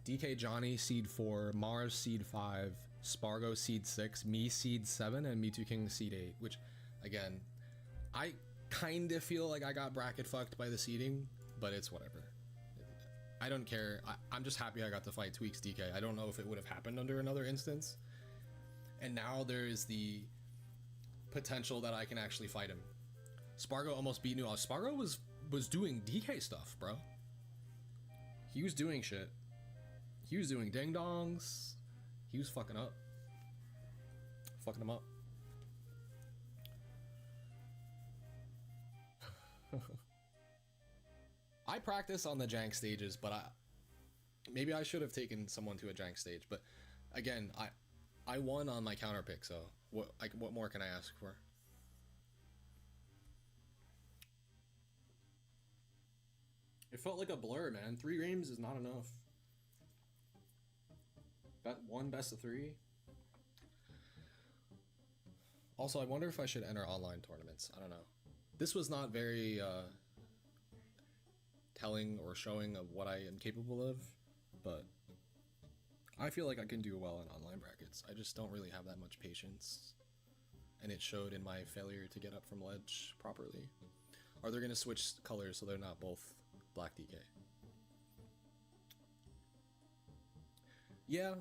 Speaker 2: DK Johnny seed 4. Mars seed 5. Spargo seed 6. Me seed 7. And Me2 King seed 8. Which, again, I kind of feel like I got bracket fucked by the seeding, but it's whatever. I don't care. I'm just happy I got to fight Tweaks DK. I don't know if it would have happened under another instance. And now there is the potential that I can actually fight him. Spargo almost beat Noodle. Spargo was doing DK stuff, bro. He was doing shit. He was doing ding dongs. He was fucking up. Fucking him up. I practice on the jank stages, but maybe I should have taken someone to a jank stage. But again, I won on my counter pick, so what more can I ask for? It felt like a blur, man. 3 games is not enough. That one best of 3. Also, I wonder if I should enter online tournaments. I don't know. This was not very telling or showing of what I am capable of, but I feel like I can do well in online brackets. I just don't really have that much patience, and it showed in my failure to get up from ledge properly. Are they going to switch colors so they're not both black DK? Yeah,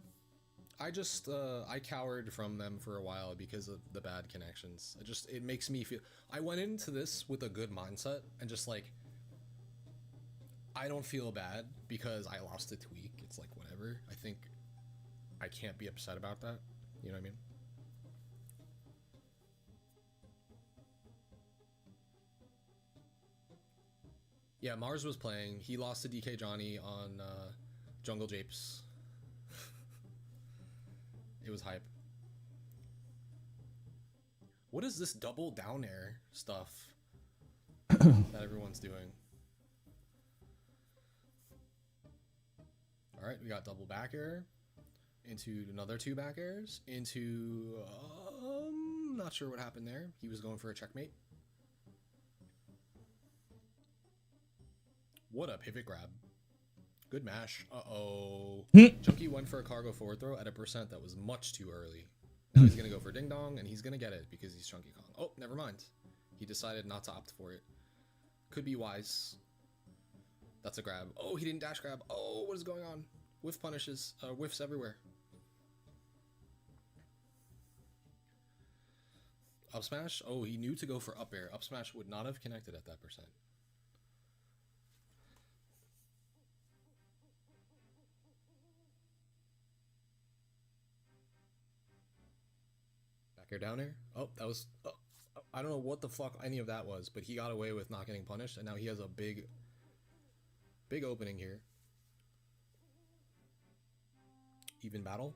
Speaker 2: I just I cowered from them for a while because of the bad connections. It makes me feel, I went into this with a good mindset and just like, I don't feel bad because I lost to Tweak. It's like whatever. I think I can't be upset about that. You know what I mean? Yeah, Mars was playing. He lost to DK Johnny on Jungle Japes. It was hype. What is this double down air stuff that everyone's doing? All right, we got double back air into another 2 back airs into not sure what happened there. He was going for a checkmate. What a pivot grab. Good mash. Uh-oh. Chunky went for a cargo forward throw at a percent that was much too early. Now he's going to go for ding dong, and he's going to get it because he's Chunky Kong. Oh, never mind. He decided not to opt for it. Could be wise. That's a grab. Oh, he didn't dash grab. Oh, what is going on? Whiff punishes. Whiffs everywhere. Up smash? Oh, he knew to go for up air. Up smash would not have connected at that percent. Back air down air? Oh, that was... Oh, I don't know what the fuck any of that was, but he got away with not getting punished, and now he has a big opening here. Even battle.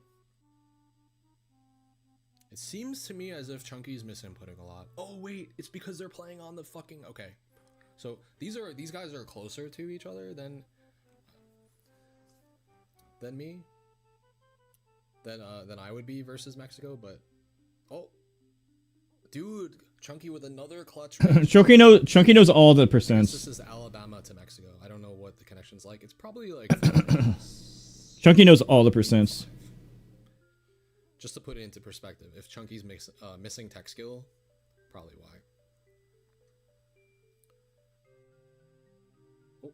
Speaker 2: It seems to me as if Chunky's misinputting a lot. Oh wait, it's because they're playing on the fucking... Okay. So these guys are closer to each other than me. Than I would be versus Mexico, but oh. Dude, Chunky with another clutch.
Speaker 1: Chunky knows all the percents.
Speaker 2: This is Alabama to Mexico. I don't know what the connection's like. It's probably like
Speaker 1: Chunky knows all the percents.
Speaker 2: Just to put it into perspective, if Chunky's missing tech skill, probably why. Oh,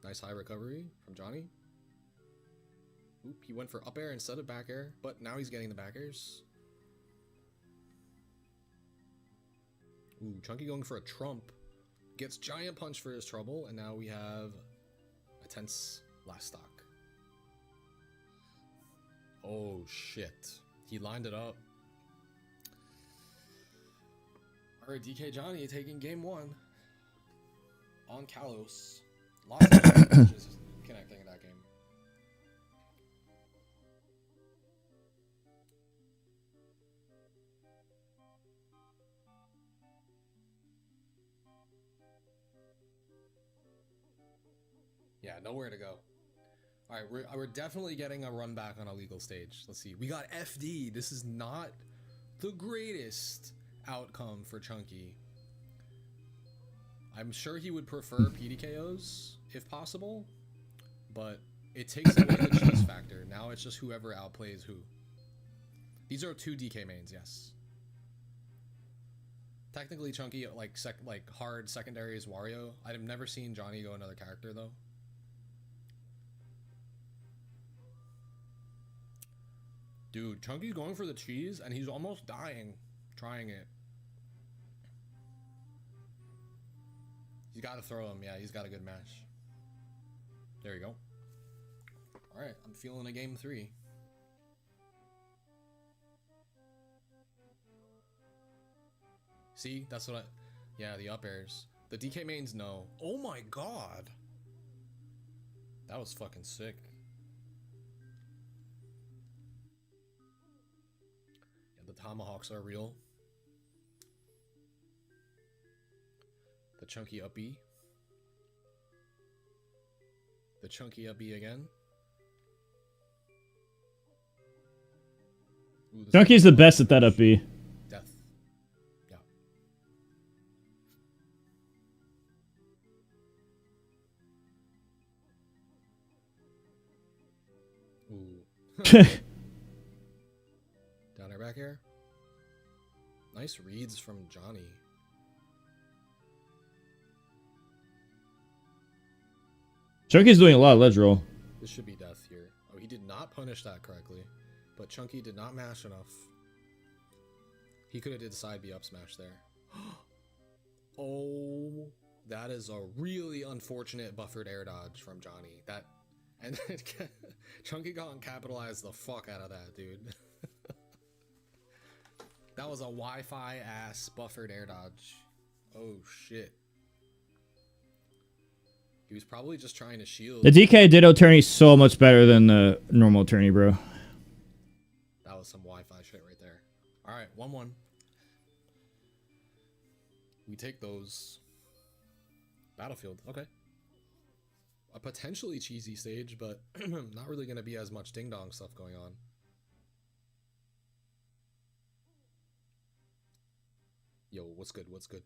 Speaker 2: nice high recovery from Johnny. Oop, he went for up air instead of back air, but now he's getting the back airs. Ooh, Chunky going for a trump. Gets giant punch for his trouble, and now we have a tense last stock. Oh shit. He lined it up. Alright, DK Johnny taking game 1 on Kalos. Lots of punches connecting in that game. Yeah, nowhere to go. All right, we're definitely getting a run back on a legal stage. Let's see. We got FD. This is not the greatest outcome for Chunky. I'm sure he would prefer PDKOs if possible, but it takes away the cheese factor. Now it's just whoever outplays who. These are 2 DK mains, yes. Technically, Chunky like hard secondary is Wario. I've never seen Johnny go another character though. Dude, Chunky's going for the cheese, and he's almost dying trying it. He's got to throw him. Yeah, he's got a good match. There you go. All right, I'm feeling a game 3. See, that's what I... Yeah, the up airs. The DK mains, no. Oh my god. That was fucking sick. The tomahawks are real. The Chunky up B. The Chunky up B again. Ooh,
Speaker 1: Chunky's the best at that up B.
Speaker 2: Death. Yeah. Ooh. Down air back air. Nice reads from Johnny.
Speaker 1: Chunky's doing a lot of ledge roll.
Speaker 2: This should be death here. Oh, he did not punish that correctly, but Chunky did not mash enough. He could have did side B up smash there. Oh, that is a really unfortunate buffered air dodge from Johnny. That And then Chunky Kong capitalized the fuck out of that, dude. That was a Wi-Fi ass buffered air dodge. Oh shit. He was probably just trying to shield.
Speaker 1: The DK Ditto tourney so much better than the normal tourney, bro.
Speaker 2: That was some Wi-Fi shit right there. All right, 1-1. We take those. Battlefield, okay. A potentially cheesy stage, but not really going to be as much ding-dong stuff going on. Yo, what's good? What's good?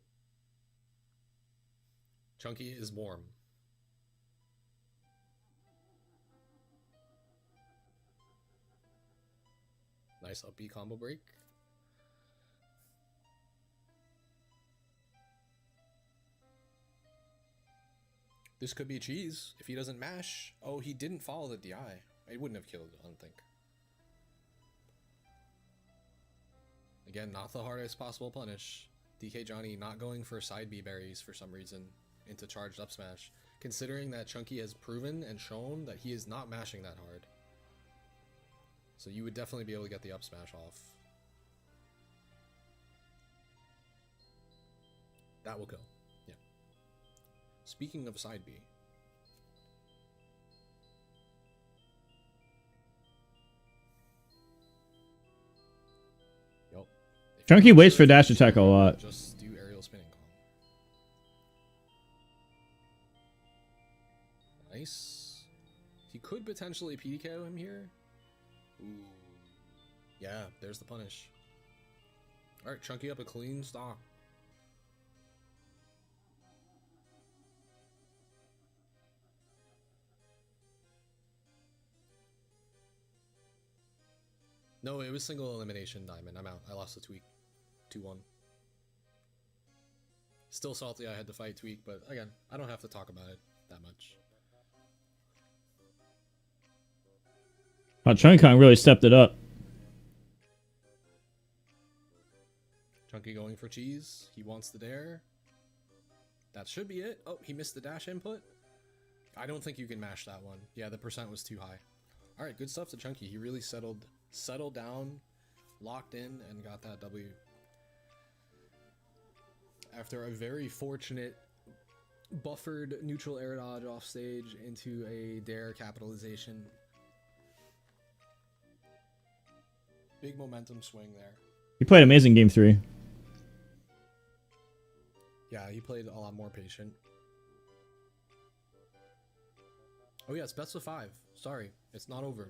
Speaker 2: Chunky is warm. Nice up B combo break. This could be cheese if he doesn't mash. Oh, he didn't follow the DI. It wouldn't have killed, I don't think. Again, not the hardest possible punish. DK Johnny not going for side B berries for some reason into charged up smash, considering that Chunky has proven and shown that he is not mashing that hard. So you would definitely be able to get the up smash off. That will kill. Yeah. Speaking of side B. Yup.
Speaker 1: Chunky waits for dash attack a lot.
Speaker 2: Just do aerial spinning Kong. Nice. He could potentially PDK him here. Ooh. Yeah, there's the punish. Alright, Chunky up a clean stock. No, it was single elimination diamond. I'm out. I lost the tweak. 2-1. Still salty I had to fight tweak, but again, I don't have to talk about it that much.
Speaker 1: Oh, Chunky Kong really stepped it up.
Speaker 2: Chunky going for cheese. He wants the dare. That should be it. Oh, he missed the dash input. I don't think you can mash that one. Yeah, the percent was too high. All right, good stuff to Chunky. He really settled down, locked in, and got that W. After a very fortunate buffered neutral air dodge off stage into a dare capitalization. Big momentum swing there.
Speaker 1: He played amazing game 3.
Speaker 2: Yeah, he played a lot more patient. Oh yeah, it's best of 5. Sorry, it's not over.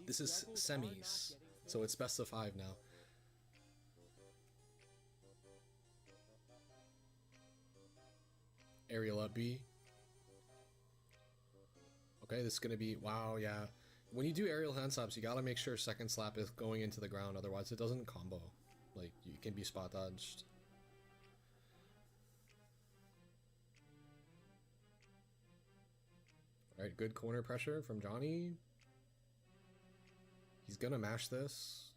Speaker 2: This is semis, so it's best of 5 now. Aerial up B. Okay, this is gonna be, wow, yeah. When you do aerial hand slaps, you gotta make sure second slap is going into the ground, otherwise it doesn't combo. Like, you can be spot dodged. Alright, good corner pressure from Johnny. He's gonna mash this.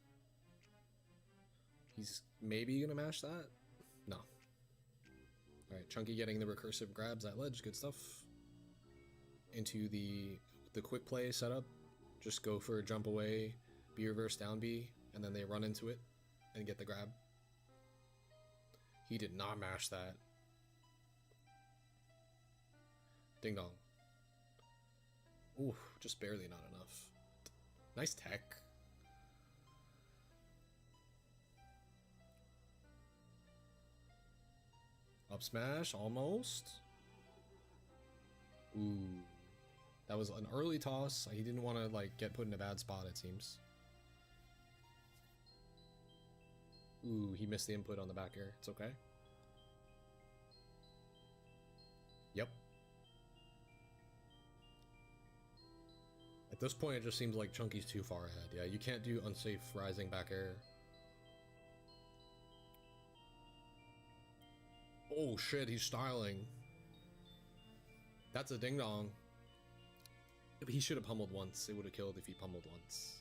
Speaker 2: He's maybe gonna mash that? No. Alright, Chunky getting the recursive grabs at ledge, good stuff. Into the quick play setup. Just go for a jump away, B reverse down B, and then they run into it and get the grab. He did not mash that. Ding dong. Ooh, just barely not enough. Nice tech. Up smash, almost. Ooh. That was an early toss. He didn't want to like get put in a bad spot, it seems. Ooh, he missed the input on the back air. It's okay. Yep. At this point, it just seems like Chunky's too far ahead. Yeah, you can't do unsafe rising back air. Oh shit, he's styling. That's a ding dong. He should have pummeled once. It would have killed if he pummeled once.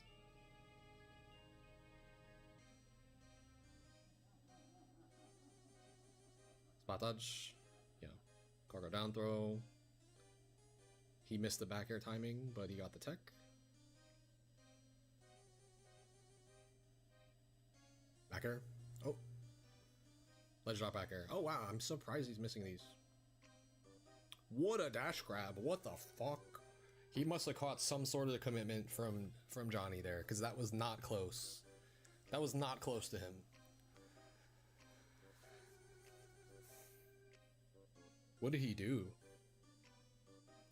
Speaker 2: Spot dodge. Yeah. Cargo down throw. He missed the back air timing, but he got the tech. Back air. Oh. Ledge drop back air. Oh wow, I'm surprised he's missing these. What a dash grab. What the fuck? He must have caught some sort of commitment from Johnny there, because that was not close. That was not close to him. What did he do?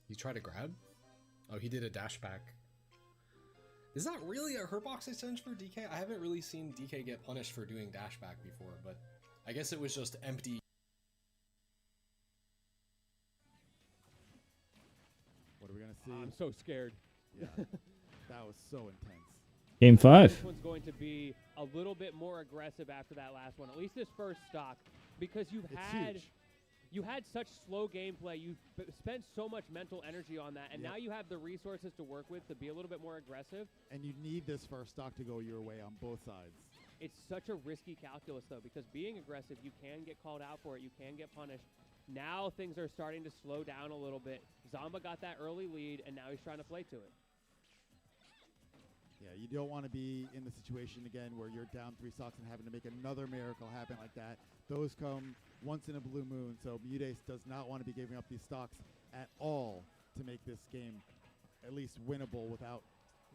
Speaker 2: He tried to grab? Oh, he did a dash back. Is that really a hurtbox exchange for DK? I haven't really seen DK get punished for doing dash back before, but I guess it was just empty.
Speaker 4: What are we gonna see?
Speaker 5: I'm so scared.
Speaker 4: Yeah, that was so intense.
Speaker 1: Game 5.
Speaker 5: This one's going to be a little bit more aggressive after that last one, at least this first stock, because
Speaker 4: It's huge.
Speaker 5: you had such slow gameplay. You spent so much mental energy on that, and
Speaker 4: Yep.
Speaker 5: now you have the resources to work with to be a little bit more aggressive.
Speaker 4: And you need this first stock to go your way on both sides.
Speaker 5: It's such a risky calculus, though, because being aggressive, you can get called out for it. You can get punished. Now things are starting to slow down a little bit. Zamba got that early lead, and now he's trying to play to it.
Speaker 4: Yeah, you don't want to be in the situation again where you're down 3 stocks and having to make another miracle happen like that. Those come once in a blue moon, so Mudace does not want to be giving up these stocks at all to make this game at least winnable without,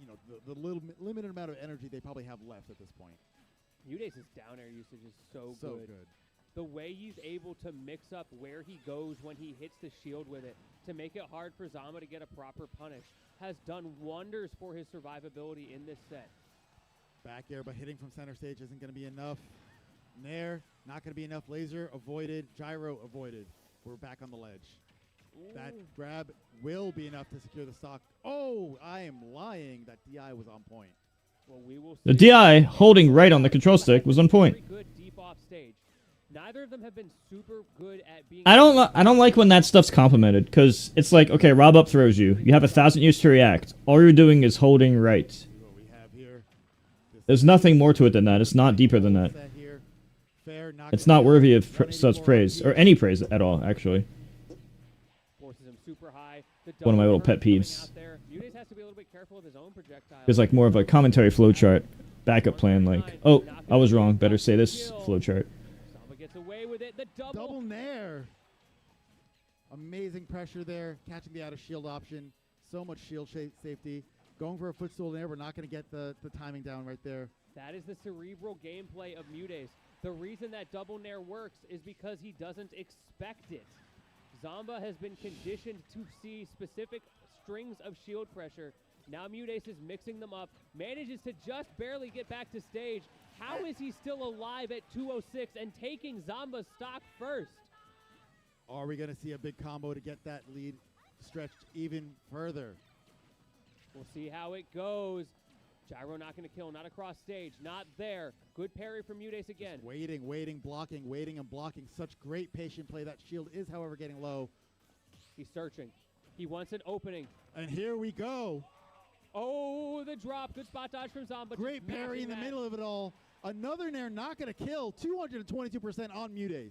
Speaker 4: you know, the little limited amount of energy they probably have left at this point.
Speaker 5: Mudace's down air usage is so good.
Speaker 4: good.
Speaker 5: The way he's able to mix up where he goes when he hits the shield with it to make it hard for Zama to get a proper punish has done wonders for his survivability in this set.
Speaker 4: Back air, but hitting from center stage isn't going to be enough. Nair, not going to be enough. Laser avoided. Gyro avoided. We're back on the ledge. That
Speaker 5: Ooh.
Speaker 4: grab will be enough to secure the stock. Oh, I am lying. That DI was on point.
Speaker 5: Well, we will
Speaker 1: The
Speaker 5: see.
Speaker 1: DI holding right on the control stick was on point.
Speaker 5: Very good deep off stage. Neither of them have been super good at being.
Speaker 1: I don't like when that stuff's complimented, because it's like, okay, Rob up throws you. You have 1,000 years to react. All you're doing is holding right.
Speaker 4: See what we have here.
Speaker 1: There's nothing more to it than that. It's not deeper than that.
Speaker 4: Set here. Fair,
Speaker 1: It's
Speaker 4: gonna
Speaker 1: not
Speaker 4: be
Speaker 1: worthy of
Speaker 4: 184
Speaker 1: such praise, or any praise at all, actually.
Speaker 5: Forces him super high. The
Speaker 1: One of my
Speaker 5: double
Speaker 1: little pet
Speaker 5: turn coming
Speaker 1: peeves.
Speaker 5: out there. Mudace has to be a little bit careful with his own projectiles.
Speaker 1: There's like more of a commentary flowchart, backup plan, like, oh, I was wrong, better say this flowchart.
Speaker 5: Zamba gets away with it. The
Speaker 4: Double Nair. Amazing pressure there. Catching the out of shield option. So much shield safety. Going for a footstool Nair. We're not going to get the timing down right there.
Speaker 5: That is the cerebral gameplay of Mudace. The reason that double nair works is because he doesn't expect it. Zamba has been conditioned to see specific strings of shield pressure. Now Mudace is mixing them up, manages to just barely get back to stage. How is he still alive at 206 and taking Zamba's stock first?
Speaker 4: Are we going to see a big combo to get that lead stretched even further?
Speaker 5: We'll see how it goes. Gyro not going to kill, not across stage, not there. Good parry from Mudace again.
Speaker 4: Waiting, waiting and blocking. Such great patient play. That shield is, however, getting low.
Speaker 5: He's searching. He wants an opening.
Speaker 4: And here we go.
Speaker 5: Oh, the drop. Good spot dodge from Zamba.
Speaker 4: Great
Speaker 5: Just
Speaker 4: parry in the
Speaker 5: matching that.
Speaker 4: middle of it all. Another Nair not going to kill. 222% on Mudace.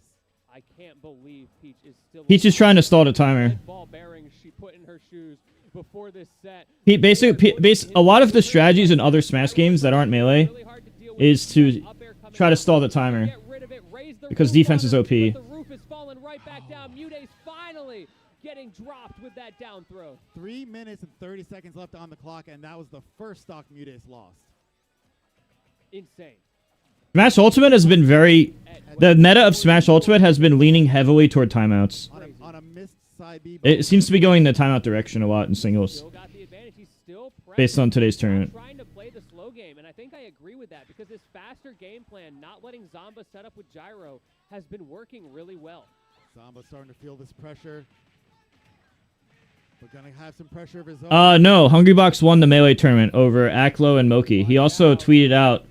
Speaker 5: I can't believe Peach is still.
Speaker 1: Peach is trying to stall the timer.
Speaker 5: Ball bearings she put in her shoes before this set.
Speaker 1: A lot of the strategies in other Smash games that aren't melee
Speaker 5: Really hard to deal with.
Speaker 1: is to
Speaker 5: Up air coming
Speaker 1: try to
Speaker 5: out.
Speaker 1: stall the timer.
Speaker 5: Get rid of it, raise the
Speaker 1: Because
Speaker 5: roof
Speaker 1: defense
Speaker 5: on
Speaker 1: is
Speaker 5: him,
Speaker 1: OP.
Speaker 5: but the roof is falling right back down. Mudace finally getting dropped with that down throw.
Speaker 4: 3 minutes and 30 seconds left on the clock, and that was the first stock Mudace lost.
Speaker 5: Insane.
Speaker 1: Smash Ultimate has been very... The meta of Smash Ultimate has been leaning heavily toward timeouts.
Speaker 4: On a missed side B.
Speaker 1: It seems to be going the timeout direction a lot in singles,
Speaker 5: Still got the advantage. He's still
Speaker 1: based on today's
Speaker 5: not
Speaker 1: tournament.
Speaker 5: trying to play the slow game, and I think I agree with that because this faster game plan, not letting Zamba set up with Gyro, has been working really well.
Speaker 4: Zamba starting to feel this pressure. We're going to have some pressure of his own.
Speaker 1: No, Hungrybox won the Melee tournament over Aklo and Moki. He also tweeted out,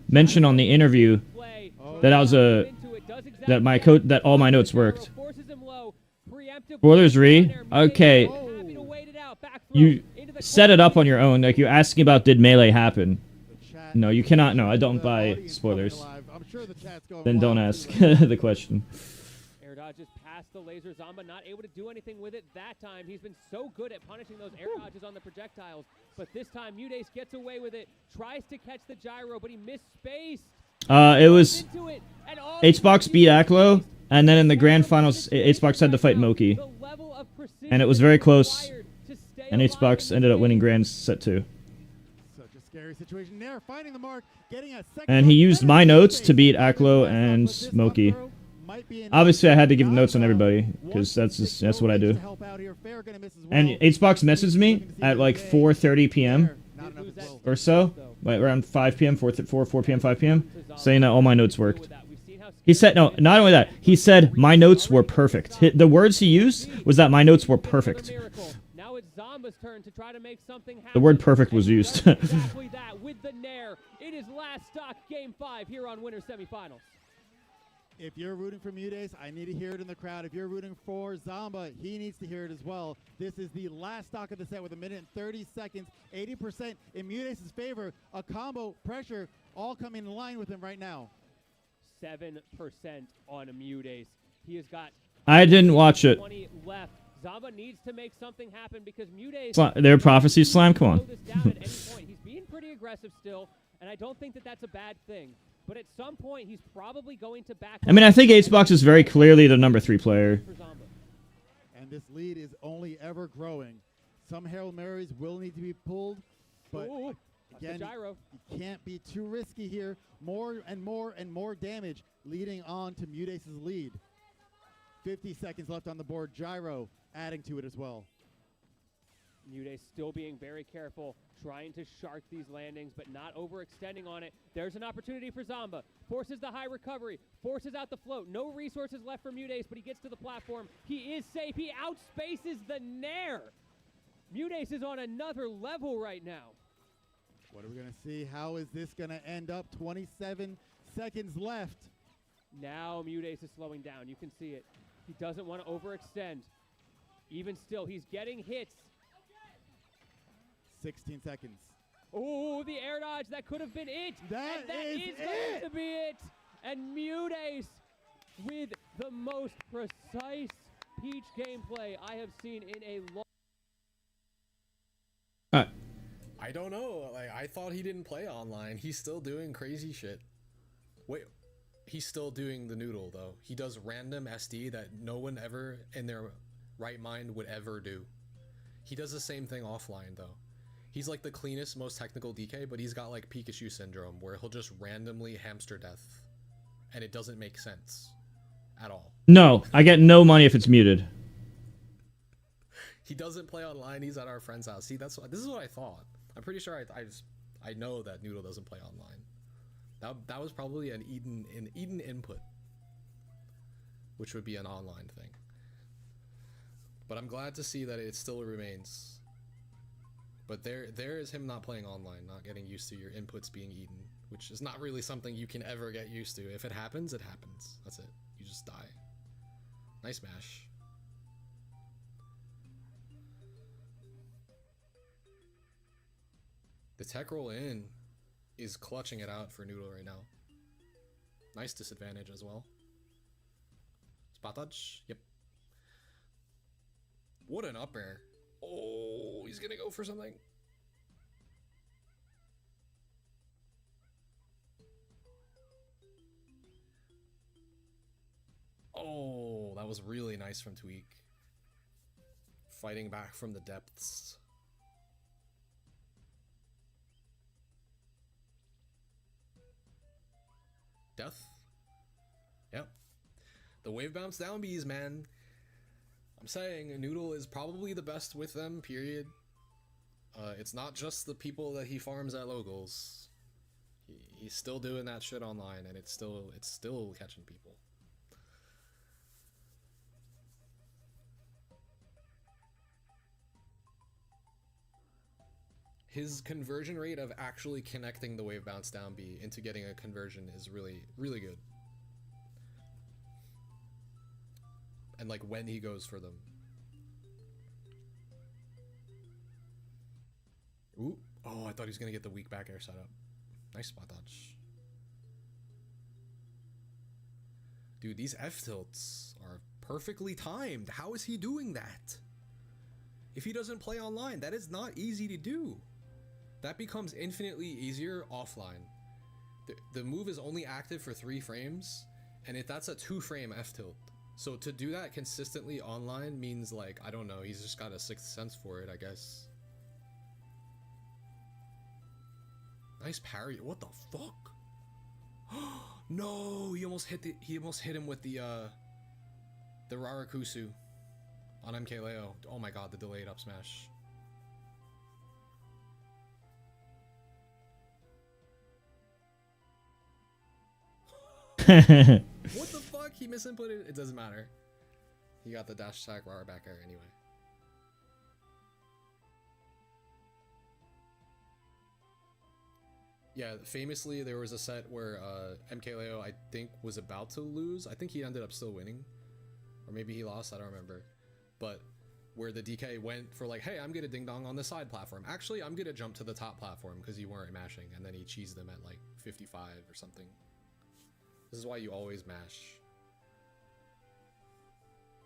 Speaker 1: mentioned on the interview
Speaker 5: Play,
Speaker 1: that I was
Speaker 5: into it, does exactly
Speaker 1: that all my notes worked.
Speaker 5: forces him low, preemptive
Speaker 1: Spoilers re?
Speaker 5: down there,
Speaker 1: Okay.
Speaker 5: Mudace happy to wait it out, back throw
Speaker 1: You
Speaker 5: into the
Speaker 1: set it
Speaker 5: corner.
Speaker 1: up on your own. Like, you're asking about did Melee happen.
Speaker 4: The chat-
Speaker 1: No, you cannot. No, I don't
Speaker 4: the
Speaker 1: buy
Speaker 4: audience
Speaker 1: spoilers.
Speaker 4: coming alive. I'm sure the chat's going
Speaker 1: Then don't
Speaker 4: wild,
Speaker 1: ask
Speaker 4: too.
Speaker 1: the question.
Speaker 5: Air dodge just past the laser. Zamba not able to do anything with it that time. He's been so good at punishing those air dodges on the projectiles. But this time, Mudace gets away with it. Tries to catch the gyro, but he misspaced.
Speaker 1: It was
Speaker 5: Into it, and oh,
Speaker 1: HBox beat Aklo, and then in the grand finals, HBox had to fight Moki.
Speaker 5: the level of precision
Speaker 1: And it was very close,
Speaker 5: required to stay
Speaker 1: and
Speaker 5: alive
Speaker 1: HBox
Speaker 5: in
Speaker 1: ended
Speaker 5: this
Speaker 1: up winning
Speaker 5: game.
Speaker 1: grand set 2.
Speaker 4: Such a scary situation there. Finding the mark, getting a second.
Speaker 1: And he used my notes to beat Aklo and Moki. Obviously, I had to give notes on everybody, because that's what I do. And HBox messaged me at like 4:30 p.m. or so, like around 5 p.m., 4 p.m., 5 p.m., saying that all my notes worked. He said, no, not only that, he said my notes were perfect. The words he used was that my notes were perfect.
Speaker 5: Now it's Zamba's turn to try to make something happen.
Speaker 1: The word perfect was used.
Speaker 5: Exactly that with the Nair. It is last stock game 5 here on Winter Semifinals.
Speaker 4: If you're rooting for Mudace, I need to hear it in the crowd. If you're rooting for Zamba, he needs to hear it as well. This is the last stock of the set with 1 minute and 30 seconds. 80% in Mudace's favor. A combo, pressure, all coming in line with him right now.
Speaker 5: 7% on a Mudace. He has got
Speaker 1: I didn't watch it.
Speaker 5: 20 left. Zamba needs to make something happen because Mudace
Speaker 1: Their prophecy slam, come
Speaker 5: slow
Speaker 1: on.
Speaker 5: this down at any point. He's being pretty aggressive still, and I don't think that that's a bad thing. But at some point, he's probably going to back.
Speaker 1: I mean, I think HBox is very clearly the number 3 player.
Speaker 5: for Zamba.
Speaker 4: And this lead is only ever growing. Some Hail Marys will need to be pulled, but
Speaker 5: Ooh, that's the
Speaker 4: again,
Speaker 5: gyro.
Speaker 4: you can't be too risky here. More and more and more damage leading on to Mudace's lead. 50 seconds left on the board. Gyro adding to it as well.
Speaker 5: Mudace still being very careful, trying to shark these landings, but not overextending on it. There's an opportunity for Zamba. Forces the high recovery, forces out the float. No resources left for Mudace, but he gets to the platform. He is safe. He outspaces the Nair. Mudace is on another level right now.
Speaker 4: What are we going to see? How is this going to end up? 27 seconds left.
Speaker 5: Now Mudace is slowing down. You can see it. He doesn't want to overextend. Even still, he's getting hits.
Speaker 4: 16 seconds.
Speaker 5: Oh, the air dodge. That could have been it.
Speaker 4: That
Speaker 5: and that
Speaker 4: is
Speaker 5: is going to be it. And Mudace with the most precise Peach gameplay I have seen in a long
Speaker 2: I don't know. Like, I thought he didn't play online. He's still doing crazy shit. Wait, he's still doing the noodle though. He does random SD that no one ever in their right mind would ever do. He does the same thing offline though. He's like the cleanest, most technical DK, but he's got like Pikachu syndrome where he'll just randomly hamster death, and it doesn't make sense at all.
Speaker 1: No, I get no money if it's muted.
Speaker 2: He doesn't play online. He's at our friend's house. See, this is what I thought. I'm pretty sure I know that Noodle doesn't play online. That was probably an Eden input, which would be an online thing. But I'm glad to see that it still remains. But there is him not playing online, not getting used to your inputs being eaten, which is not really something you can ever get used to. If it happens, it happens. That's it. You just die. Nice mash. The tech roll in is clutching it out for Noodle right now. Nice disadvantage as well. Spot dodge. Yep. What an up air. Oh, he's gonna go for something. Oh, that was really nice from Tweak. Fighting back from the depths. Death? Yep. The wave bounce down bees, man. I'm saying Noodle is probably the best with them, period. It's not just the people that he farms at locals. He's still doing that shit online, and it's still catching people. His conversion rate of actually connecting the wave bounce down B into getting a conversion is really, really good. And like when he goes for them. Ooh. Oh, I thought he was gonna get the weak back air setup. Nice spot dodge. Dude, these F tilts are perfectly timed. How is he doing that? If he doesn't play online, that is not easy to do. That becomes infinitely easier offline. The move is only active for 3 frames, and if that's a 2-frame F tilt. So to do that consistently online means, like, I don't know, he's just got a 6th sense for it, I guess. Nice parry. What the fuck? No, he almost hit him with the Rarakusu on MKLeo. Oh my god, the delayed up smash. What the fuck? He misinputted. It doesn't matter. He got the dash attack Rara back air anyway. Yeah, famously there was a set where MKLeo I think was about to lose. I think he ended up still winning. Or maybe he lost, I don't remember. But where the DK went for like, hey, I'm gonna ding dong on the side platform. Actually, I'm gonna jump to the top platform because you weren't mashing, and then he cheesed them at like 55 or something. This is why you always mash.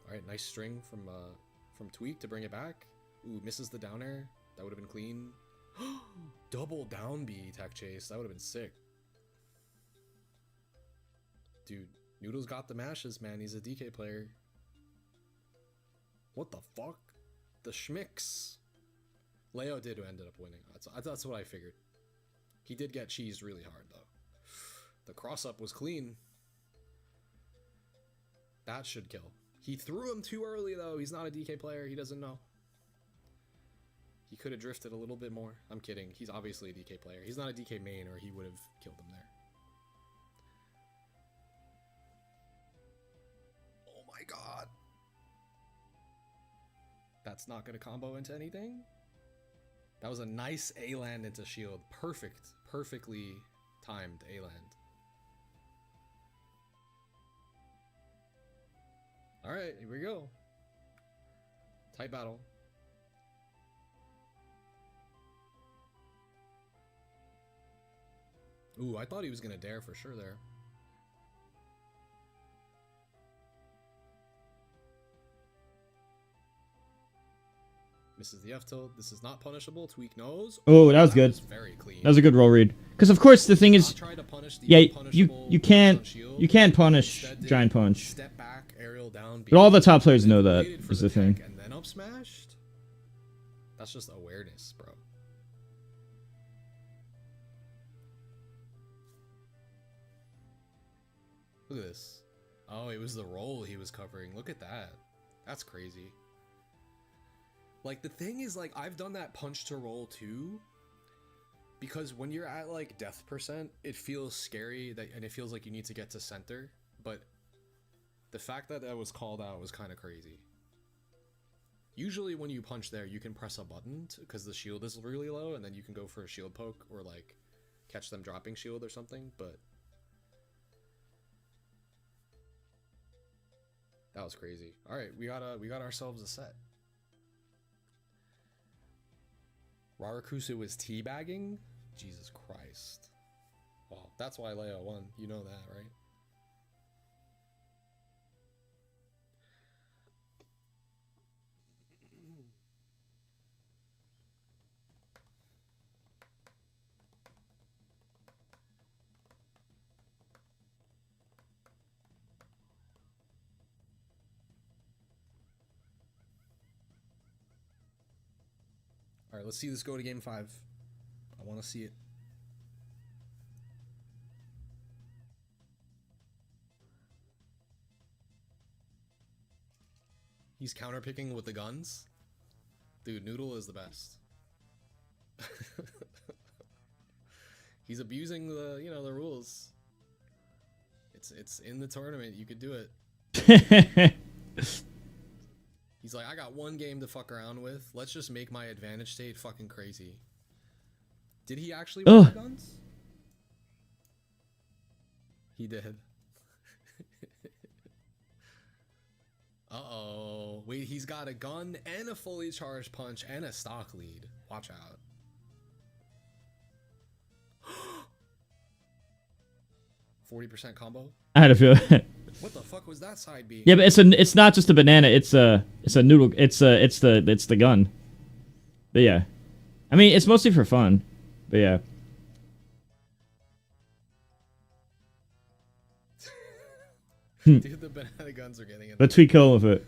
Speaker 2: Alright, nice string from Tweak to bring it back. Ooh, misses the down air. That would have been clean. Double down B tech chase. That would have been sick. Dude, Noodle's got the mashes, man. He's a DK player. What the fuck? The schmicks. Leo did who ended up winning. That's what I figured. He did get cheesed really hard, though. The cross-up was clean. That should kill. He threw him too early, though. He's not a DK player. He doesn't know. He could have drifted a little bit more. I'm kidding. He's obviously a DK player. He's not a DK main, or he would have killed him there. Oh my god. That's not going to combo into anything? That was a nice A-land into shield. Perfectly timed A-land. Alright, here we go. Tight battle. Ooh, I thought he was gonna dare for sure there. Misses the F tilt. This is not punishable. Tweak knows.
Speaker 1: Oh, that was good.
Speaker 2: Very clean.
Speaker 1: That was a good roll read. Because of course the thing is, yeah, you can't punish giant punch.
Speaker 2: Step back, aerial down.
Speaker 1: But all the top players know that is the thing.
Speaker 2: And then up smashed. That's just awareness, bro. Look at this. Oh, it was the roll he was covering. Look at that. That's crazy. Like, the thing is, like, I've done that punch to roll too, because when you're at like death percent, it feels scary and it feels like you need to get to center, but the fact that that was called out was kind of crazy. Usually when you punch there, you can press a button because the shield is really low, and then you can go for a shield poke or like catch them dropping shield or something, but that was crazy. All right, we got ourselves a set. Rarakusu was teabagging? Jesus Christ. Well, that's why Leo won. You know that, right? All right, let's see this go to game 5. I want to see it. He's counterpicking with the guns. Dude, Noodle is the best. He's abusing the, you know, the rules. It's in the tournament. You could do it. He's like, I got one game to fuck around with. Let's just make my advantage state fucking crazy. Did he actually win the guns? He did. Uh-oh. Wait, he's got a gun and a fully charged punch and a stock lead. Watch out. 40% combo?
Speaker 1: I had a feel.
Speaker 2: What the fuck was that side B?
Speaker 1: Yeah, but it's not just a banana. It's a noodle. It's the gun. But yeah, I mean it's mostly for fun. But yeah.
Speaker 2: Dude, the banana guns are getting in.
Speaker 1: Let's be cool with it.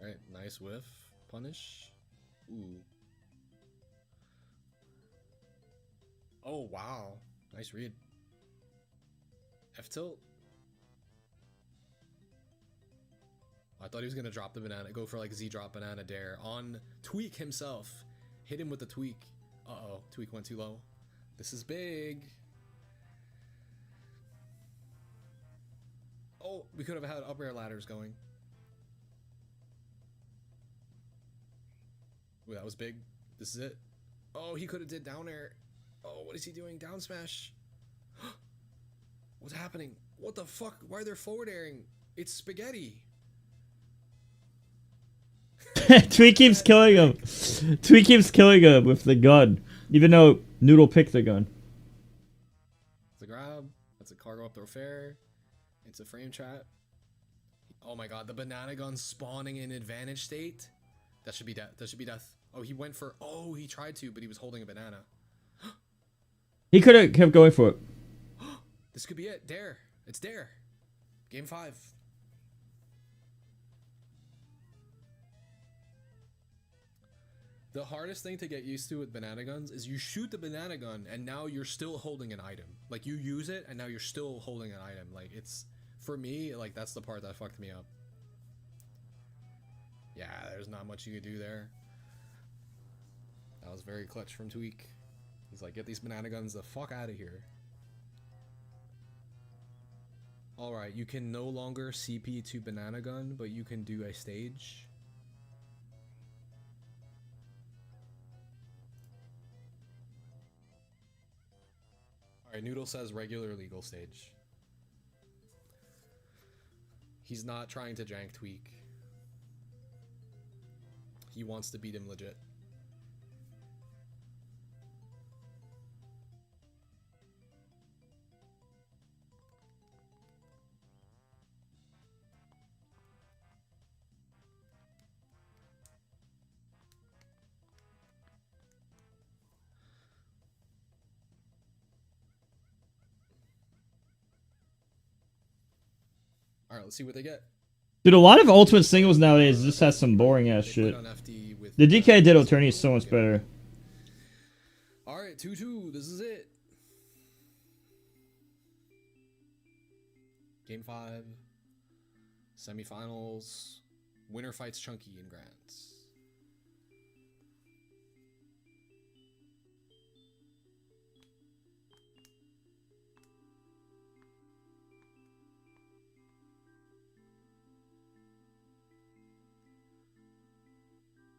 Speaker 2: Alright, nice whiff. Punish. Ooh. Oh, wow. Nice read. F tilt. I thought he was going to drop the banana. Go for like Z drop banana dare on Tweak himself. Hit him with the Tweak. Uh-oh. Tweak went too low. This is big. Oh, we could have had up air ladders going. Ooh, that was big. This is it. Oh, he could have did down air. Oh, what is he doing? Down smash. What's happening? What the fuck? Why are they forward airing? It's spaghetti.
Speaker 1: Tweak keeps killing him. Tweak keeps killing him with the gun, even though Noodle picked the gun.
Speaker 2: It's a grab. That's a cargo up throw fair. It's a frame chat. Oh my god, the banana gun spawning in advantage state. That should be death. That should be death. Oh, he went for. Oh, he tried to, but he was holding a banana.
Speaker 1: He could have kept going for it.
Speaker 2: This could be it. Dare. It's dare. Game 5. The hardest thing to get used to with banana guns is you shoot the banana gun and now you're still holding an item. Like you use it and now you're still holding an item. Like it's, for me, like that's the part that fucked me up. Yeah, there's not much you could do there. That was very clutch from Tweak. He's like, get these banana guns the fuck out of here. Alright, you can no longer CP to banana gun, but you can do a stage. Alright, Noodle says regular legal stage. He's not trying to jank Tweak. He wants to beat him legit. Alright, let's see what they get.
Speaker 1: Dude, a lot of ultimate singles nowadays just has some boring ass
Speaker 2: They
Speaker 1: shit.
Speaker 2: put on FD with,
Speaker 1: The DK Ditto tourney is so much better.
Speaker 2: Alright, 2-2. This is it. Game 5. Semifinals. Winner fights Chunky in Grants.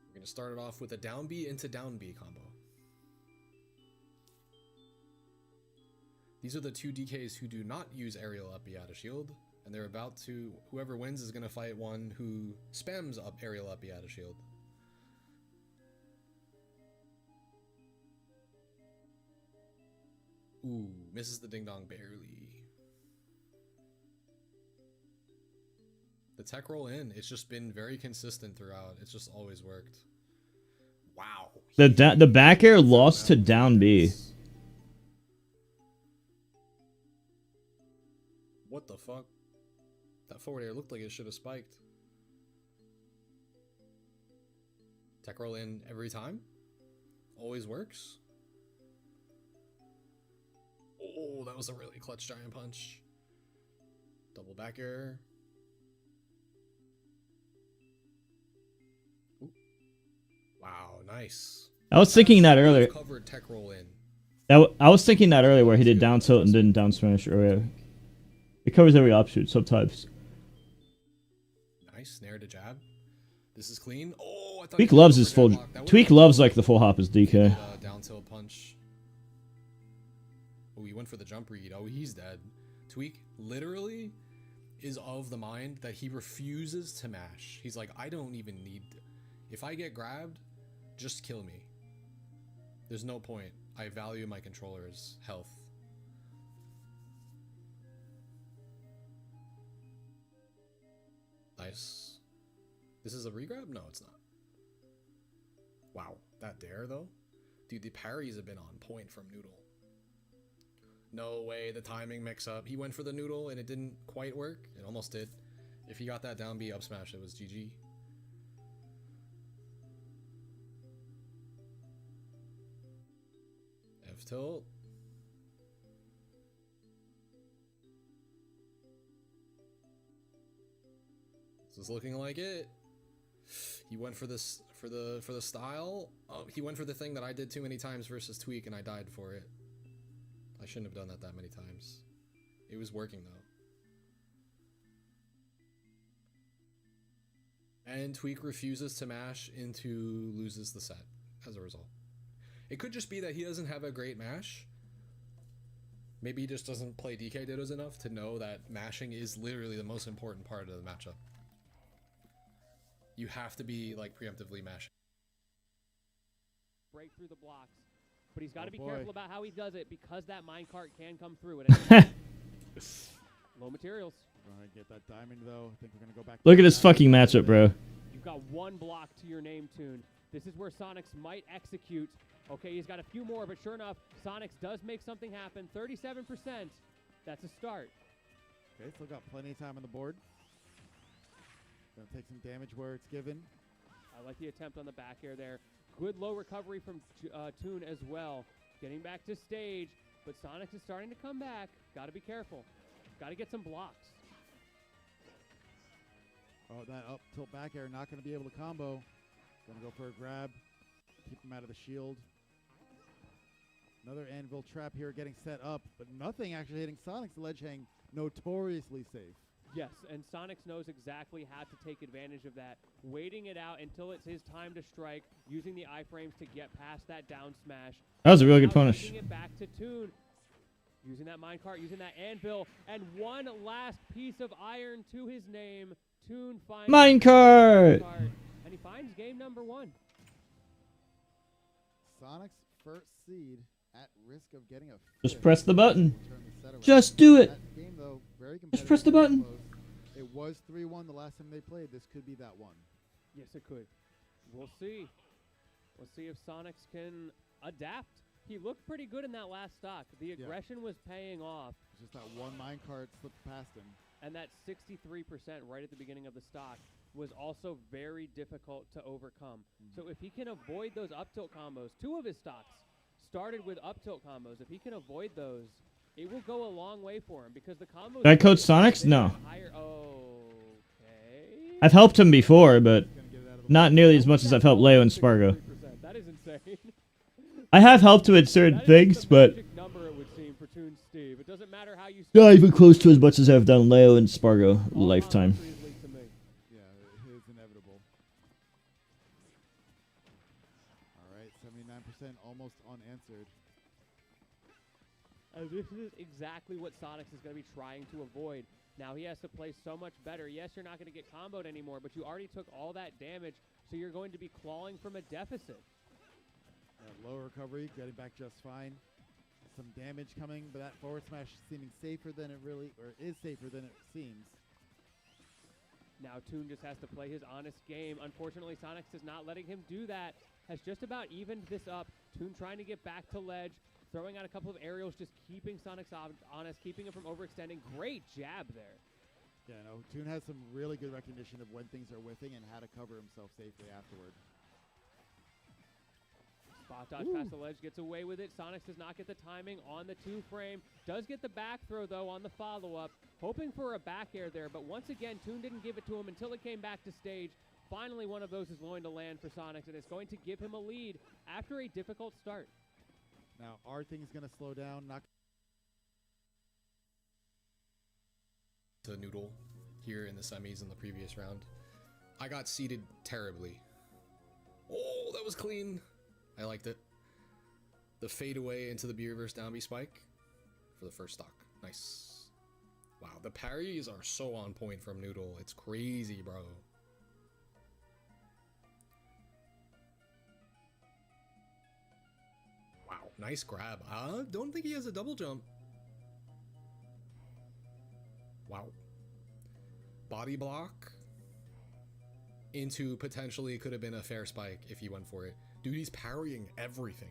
Speaker 2: We're going to start it off with a down B into down B combo. These are the two DKs who do not use aerial up B out of shield, and they're about to, whoever wins is going to fight one who spams up aerial up B out of shield. Ooh, misses the ding dong barely. The tech roll in, it's just been very consistent throughout. It's just always worked. Wow.
Speaker 1: The back air lost to down B.
Speaker 2: What the fuck? That forward air looked like it should have spiked. Tech roll in every time? Always works? Oh, that was a really clutch giant punch. Double back air. Ooh. Wow, nice.
Speaker 1: I was thinking that earlier.
Speaker 2: Covered tech roll in.
Speaker 1: I was thinking that earlier where he did down tilt and didn't down smash earlier. It covers every offshoot sometimes.
Speaker 2: Nice, snare to jab. This is clean. Oh, I thought
Speaker 1: Tweak
Speaker 2: he
Speaker 1: loves
Speaker 2: went
Speaker 1: his
Speaker 2: for
Speaker 1: full.
Speaker 2: deadlock. That would've
Speaker 1: Tweak
Speaker 2: been
Speaker 1: loves
Speaker 2: cool.
Speaker 1: like the full hop as DK.
Speaker 2: Down tilt punch. Oh, he went for the jump read. Oh, he's dead. Tweak literally is of the mind that he refuses to mash. He's like, I don't even need. If I get grabbed, just kill me. There's no point. I value my controller's health. Nice. This is a regrab? No, it's not. Wow, that dare though? Dude, the parries have been on point from Noodle. No way, the timing mix up. He went for the Noodle and it didn't quite work. It almost did. If he got that down B up smash, it was GG. F tilt. This is looking like it. He went for this for the style. Oh, he went for the thing that I did too many times versus Tweak and I died for it. I shouldn't have done that many times. It was working though. And Tweak refuses to mash into loses the set as a result. It could just be that he doesn't have a great mash. Maybe he just doesn't play DK Dittos enough to know that mashing is literally the most important part of the matchup. You have to be like preemptively mashing.
Speaker 5: Break through the blocks. But he's got to be
Speaker 4: boy.
Speaker 5: careful about how he does it because that minecart can come through at any time. Low materials.
Speaker 4: Gonna get that diamond though. I think we're gonna go back.
Speaker 1: Look at this fucking matchup, bro.
Speaker 5: You've got one block to your name tune. This is where Sonics might execute. Okay, he's got a few more, but sure enough, Sonics does make something happen. 37%. That's a start.
Speaker 4: Okay, still got plenty of time on the board. Gonna take some damage where it's given.
Speaker 5: I like the attempt on the back air there. Good low recovery from Toon as well. Getting back to stage, but Sonics is starting to come back. Got to be careful. Got to get some blocks.
Speaker 4: Oh, that up tilt back air, not going to be able to combo. Gonna go for a grab. Keep him out of the shield. Another anvil trap here getting set up, but nothing actually hitting Sonic's. The ledge hang notoriously safe.
Speaker 5: Yes, and Sonics knows exactly how to take advantage of that. Waiting it out until it's his time to strike, using the iframes to get past that down smash.
Speaker 1: That was a really good
Speaker 5: Now
Speaker 1: punish.
Speaker 5: taking it back to Toon. Using that minecart, using that anvil, and one last piece of iron to his name. Toon finds
Speaker 1: Minecart!
Speaker 5: and he finds game number 1.
Speaker 4: Sonic's first seed at risk of getting a
Speaker 1: Just
Speaker 4: fifth.
Speaker 1: press the button.
Speaker 4: Turn the set around.
Speaker 1: Just do it.
Speaker 4: That game, though, very
Speaker 1: Just press the
Speaker 4: competitive,
Speaker 1: button.
Speaker 4: close. It was 3-1 the last time they played. This could be that one.
Speaker 5: Yes, it could. We'll see. We'll see if Sonics can adapt. He looked pretty good in that last stock. The aggression was paying off,
Speaker 4: It's just that one minecart slipped past him.
Speaker 5: and that 63% right at the beginning of the stock was also very difficult to overcome. So if he can avoid those up tilt combos, 2 of his stocks started with up tilt combos. If he can avoid those, it will go a long way for him because the combos.
Speaker 1: Did I coach Sonics? No.
Speaker 5: Higher. Okay.
Speaker 1: I've helped him before, but
Speaker 4: Gonna get it out of the
Speaker 1: not nearly as much as I've helped Leo and Spargo.
Speaker 5: 63%. That is insane.
Speaker 1: I have helped with certain
Speaker 5: That is
Speaker 1: things,
Speaker 5: the
Speaker 1: but
Speaker 5: magic number, it would seem, for Toon Steve. It doesn't matter how you
Speaker 1: not even close to as much as I've done Leo and Spargo
Speaker 5: all
Speaker 1: lifetime.
Speaker 5: honesty is linked to me.
Speaker 4: Yeah, it is inevitable. All right, 79% almost unanswered.
Speaker 5: This is exactly what Sonics is going to be trying to avoid. Now he has to play so much better. Yes, you're not going to get comboed anymore, but you already took all that damage, so you're going to be clawing from a deficit.
Speaker 4: Low recovery, getting back just fine. Some damage coming, but that forward smash seeming safer than it really, or is safer than it seems.
Speaker 5: Now Toon just has to play his honest game. Unfortunately, Sonics is not letting him do that. Has just about evened this up. Toon trying to get back to ledge, throwing out a couple of aerials, just keeping Sonics honest, keeping him from overextending. Great jab there.
Speaker 4: Yeah, no, Toon has some really good recognition of when things are whiffing and how to cover himself safely afterward.
Speaker 5: Spot dodge past the ledge, gets away with it. Sonics does not get the timing on the 2-frame. Does get the back throw, though, on the follow-up. Hoping for a back air there, but once again, Toon didn't give it to him until it came back to stage. Finally, one of those is going to land for Sonics, and it's going to give him a lead after a difficult start.
Speaker 4: Now, are things going to slow down? Not
Speaker 2: To Noodle here in the semis in the previous round. I got seeded terribly. Oh, that was clean. I liked it. The fade away into the B reverse down B spike for the first stock. Nice. Wow, the parries are so on point from Noodle. It's crazy, bro. Wow. Nice grab. Don't think he has a double jump. Wow. Body block into potentially could have been a fair spike if he went for it. Dude, he's parrying everything.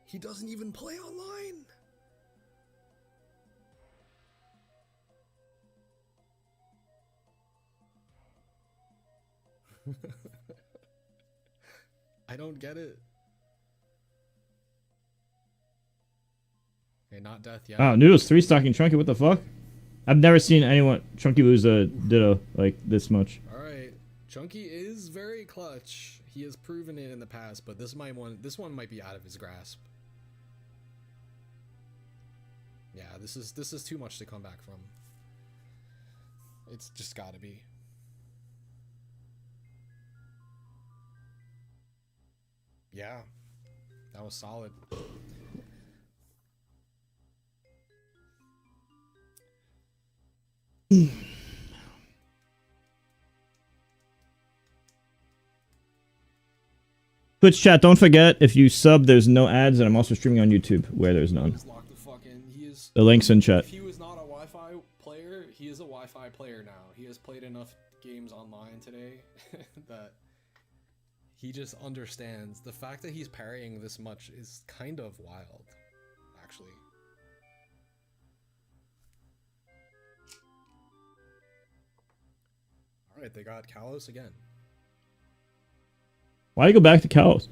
Speaker 2: He doesn't even play online. I don't get it. Okay, not death yet.
Speaker 1: Wow, Noodles 3-stocking Chunky, what the fuck? I've never seen anyone Chunky lose a Ditto like this much.
Speaker 2: Alright. Chunky is very clutch. He has proven it in the past, but this one might be out of his grasp. Yeah, this is too much to come back from. It's just gotta be. Yeah. That was solid.
Speaker 1: Twitch chat, don't forget, if you sub, there's no ads, and I'm also streaming on YouTube, where there's none.
Speaker 2: Just lock the fuck in.
Speaker 1: The link's in chat.
Speaker 2: If he was not a Wi-Fi player, he is a Wi-Fi player now. He has played enough games online today that he just understands. The fact that he's parrying this much is kind of wild, actually. Alright, they got Kalos again.
Speaker 1: Why you go back to Kalos?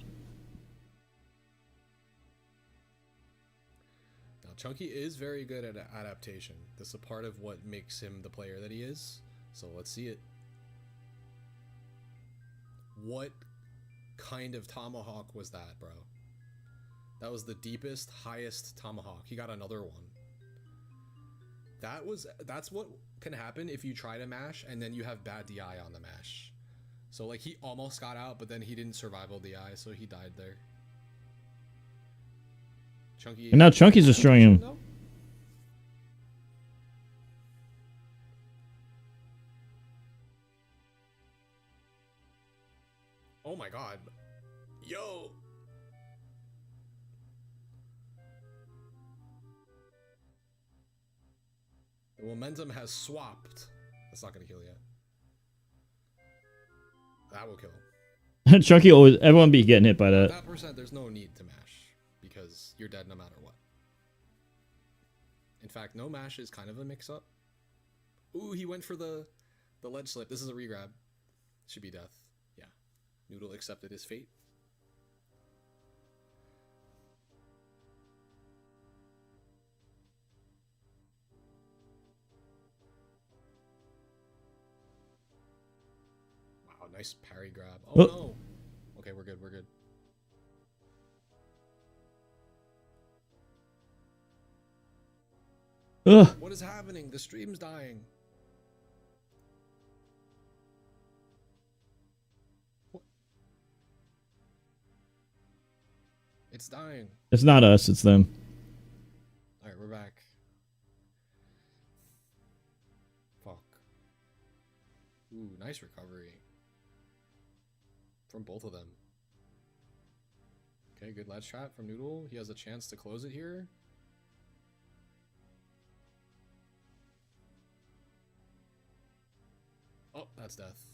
Speaker 2: Now, Chunky is very good at adaptation. This is a part of what makes him the player that he is. So let's see it. What kind of tomahawk was that, bro? That was the deepest, highest tomahawk. He got another one. That's what can happen if you try to mash and then you have bad DI on the mash. So like he almost got out, but then he didn't survival DI, so he died there. Chunky.
Speaker 1: And now Chunky's destroying him.
Speaker 2: No? Oh my god. Yo. The momentum has swapped. That's not gonna kill yet. That will kill.
Speaker 1: Chunky always, everyone be getting hit by that.
Speaker 2: That percent, there's no need to mash because you're dead no matter what. In fact, no mash is kind of a mix-up. Ooh, he went for the ledge slip. This is a regrab. Should be death. Yeah. Noodle accepted his fate. Wow, nice parry grab. Oh no. Okay, we're good, we're good.
Speaker 1: Ugh.
Speaker 2: What is happening? The stream's dying. What? It's dying.
Speaker 1: It's not us, it's them.
Speaker 2: Alright, we're back. Fuck. Ooh, nice recovery. From both of them. Okay, good ledge trap from Noodle. He has a chance to close it here. Oh, that's death.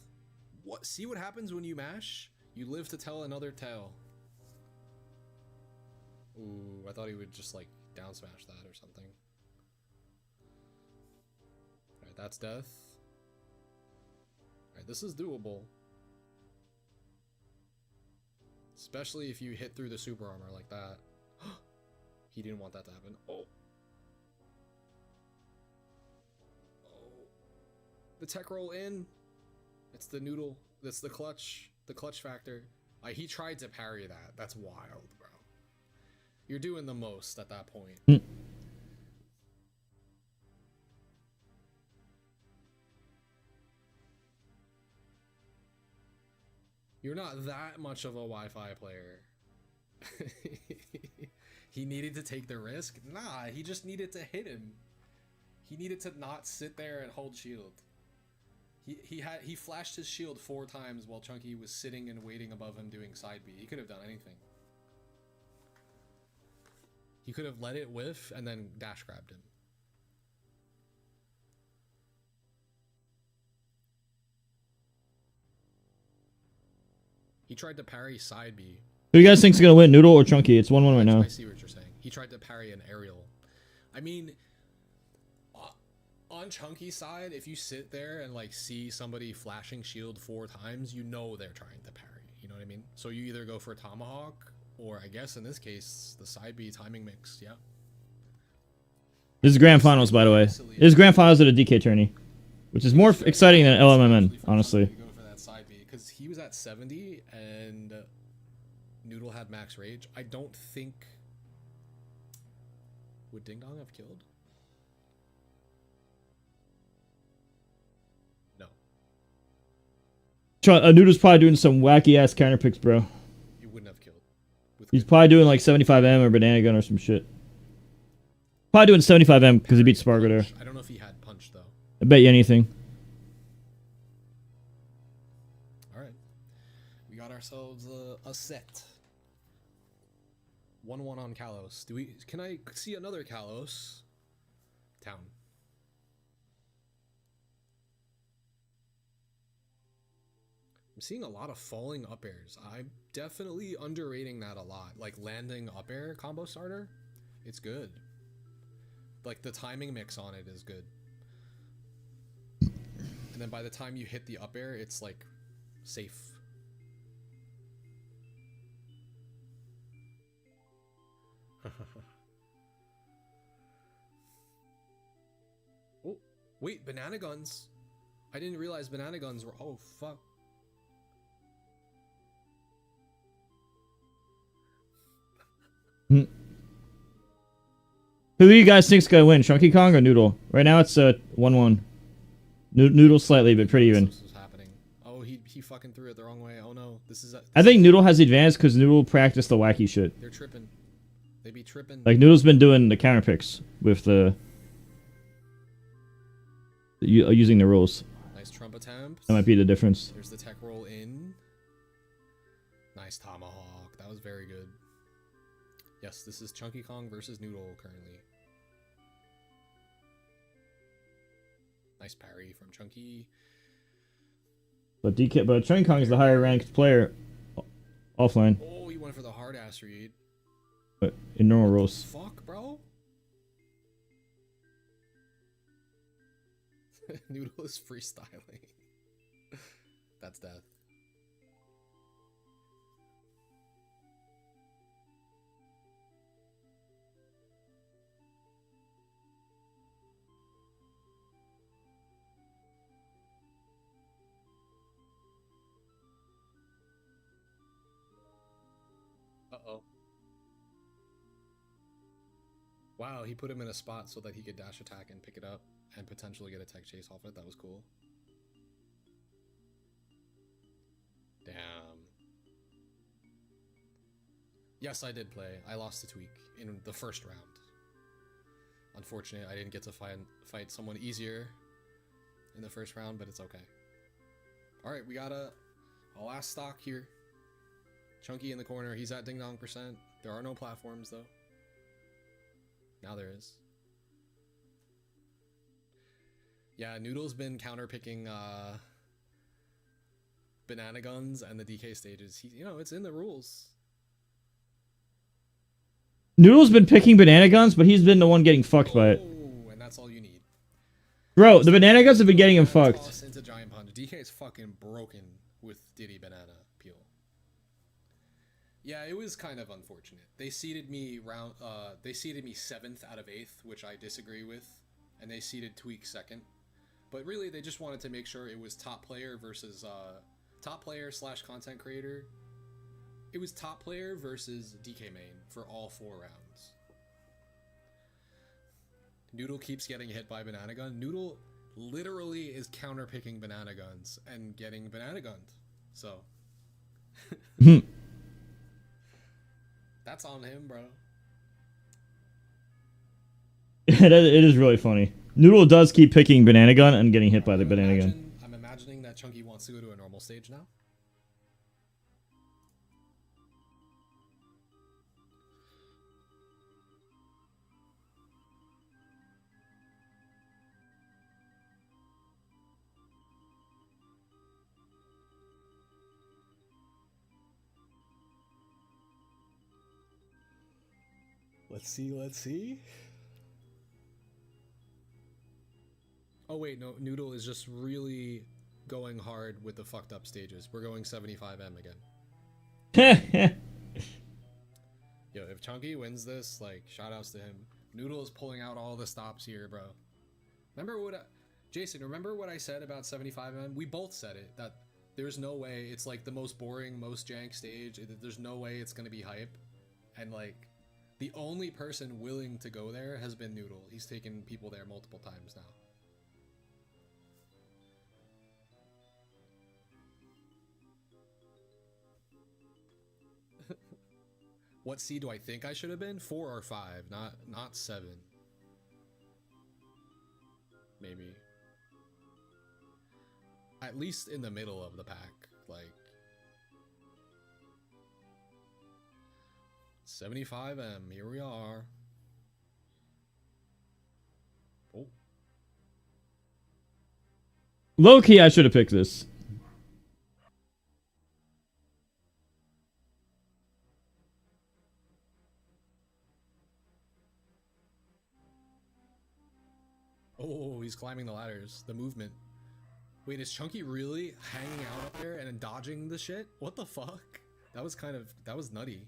Speaker 2: What? See what happens when you mash? You live to tell another tale. Ooh, I thought he would just like down smash that or something. Alright, that's death. Alright, this is doable. Especially if you hit through the super armor like that. He didn't want that to happen. Oh. Oh. The tech roll in. It's the Noodle. That's the clutch factor. He tried to parry that. That's wild, bro. You're doing the most at that point. You're not that much of a Wi-Fi player. He needed to take the risk? Nah, he just needed to hit him. He needed to not sit there and hold shield. He flashed his shield 4 times while Chunky was sitting and waiting above him doing side B. He could have done anything. He could have let it whiff and then dash grabbed him. He tried to parry side B.
Speaker 1: Who do you guys think's gonna win, Noodle or Chunky? It's 1-1 right now.
Speaker 2: I see what you're saying. He tried to parry an aerial. I mean, on Chunky's side, if you sit there and like see somebody flashing shield 4 times, you know they're trying to parry. You know what I mean? So you either go for tomahawk, or I guess in this case, the side B timing mix. Yeah.
Speaker 1: This is grand finals, by the way. This is grand finals at a DK tourney, which is more exciting than LMMN, honestly.
Speaker 2: Go for that side B because he was at 70 and Noodle had max rage. I don't think would Ding Dong have killed.
Speaker 1: Noodle's probably doing some wacky ass counter picks, bro.
Speaker 2: He wouldn't have killed.
Speaker 1: He's probably doing like 75M or banana gun or some shit. Probably doing 75M because he beat Spargo there.
Speaker 2: I don't know if he had punch though.
Speaker 1: I bet you anything.
Speaker 2: All right, we got ourselves a set. 1-1 on Kalos. Can I see another Kalos? Town. I'm seeing a lot of falling up airs. I'm definitely underrating that a lot. Like landing up air combo starter, it's good. Like the timing mix on it is good. And then by the time you hit the up air, it's like safe. Oh, wait, banana guns. I didn't realize banana guns were, oh fuck.
Speaker 1: Who do you guys think's gonna win, Chunky Kong or Noodle? Right now it's 1-1. Noodle slightly, but pretty even.
Speaker 2: This was happening. Oh, he fucking threw it the wrong way. Oh no, this is.
Speaker 1: I think Noodle has the advantage because Noodle practiced the wacky shit.
Speaker 2: They're tripping. They be tripping.
Speaker 1: Like Noodle's been doing the counter picks with the using the rules.
Speaker 2: Nice trump attempt.
Speaker 1: That might be the difference.
Speaker 2: There's the tech roll in. Nice tomahawk. That was very good. Yes, this is Chunky Kong versus Noodle currently. Nice parry from Chunky.
Speaker 1: But Chunky Kong is the higher ranked player offline.
Speaker 2: Oh, he went for the hard ass read.
Speaker 1: But in normal rules.
Speaker 2: Fuck, bro. Noodle is freestyling. That's death. Uh-oh. Wow, he put him in a spot so that he could dash attack and pick it up and potentially get a tech chase off it. That was cool. Damn. Yes, I did play. I lost to Tweak in the first round. Unfortunate, I didn't get to fight someone easier in the first round, but it's okay. Alright, we got a last stock here. Chunky in the corner. He's at Ding Dong %. There are no platforms, though. Now there is. Yeah, Noodle's been counterpicking banana guns and the DK stages. It's in the rules.
Speaker 1: Noodle's been picking banana guns, but he's been the one getting fucked by it.
Speaker 2: And that's all you need.
Speaker 1: Bro, the banana guns have been getting him fucked.
Speaker 2: Toss into Giant Punch. DK is fucking broken with Diddy Banana Peel. Yeah, it was kind of unfortunate. They seeded me 7th out of 8th, which I disagree with, and they seeded Tweak 2nd. But really, they just wanted to make sure it was top player versus top player / content creator. It was top player versus DK main for all 4 rounds. Noodle keeps getting hit by banana gun. Noodle literally is counter picking banana guns and getting banana gunned. So that's on him, bro.
Speaker 1: It is really funny. Noodle does keep picking banana gun and getting hit by the banana gun.
Speaker 2: I'm Chunky wants to go to a normal stage now. Let's see, let's see. Oh wait, no, Noodle is just really going hard with the fucked up stages. We're going 75M again. Yo, if Chunky wins this, like, shoutouts to him. Noodle is pulling out all the stops here, bro. Remember what Jason, remember what I said about 75M? We both said it, that there's no way it's like the most boring, most jank stage. There's no way it's gonna be hype. And like, the only person willing to go there has been Noodle. He's taken people there multiple times now. What C do I think I should have been? 4 or 5, not 7. Maybe. At least in the middle of the pack, like 75M, here we are. Oh.
Speaker 1: Low-key, I should have picked this.
Speaker 2: Oh, he's climbing the ladders. The movement. Wait, is Chunky really hanging out up there and then dodging the shit? What the fuck? That was nutty.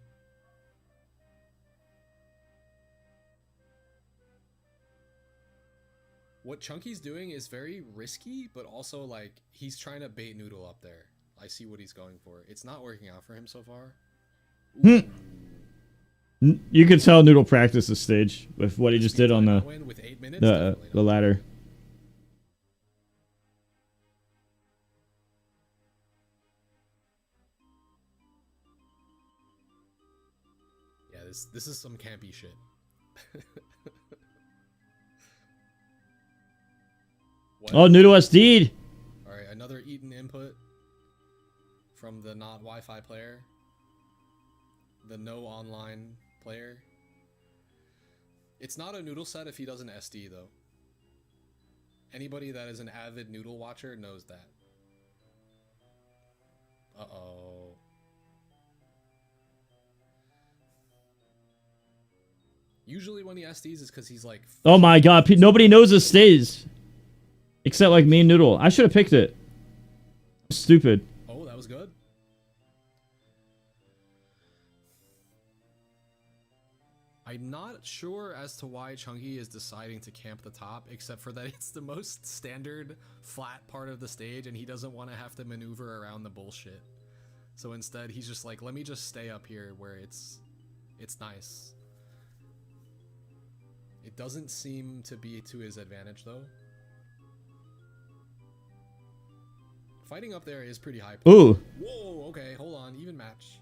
Speaker 2: What Chunky's doing is very risky, but also like he's trying to bait Noodle up there. I see what he's going for. It's not working out for him so far.
Speaker 1: You could tell Noodle practiced the stage with what he just did on
Speaker 2: with 8 minutes,
Speaker 1: the ladder.
Speaker 2: Yeah, this is some campy shit.
Speaker 1: Oh, Noodle SD'd.
Speaker 2: Alright, another Eaton input from the not Wi-Fi player. The no online player. It's not a Noodle set if he doesn't SD though. Anybody that is an avid Noodle watcher knows that. Uh-oh. Usually when he SDs is because he's like...
Speaker 1: Oh my god, nobody knows this stage. Except like me and Noodle. I should have picked it. Stupid.
Speaker 2: Oh, that was good. I'm not sure as to why Chunky is deciding to camp the top, except for that it's the most standard flat part of the stage and he doesn't want to have to maneuver around the bullshit. So instead he's just like, let me just stay up here where it's nice. It doesn't seem to be to his advantage though. Fighting up there is pretty high.
Speaker 1: Ooh.
Speaker 2: Whoa, okay, hold on, even match.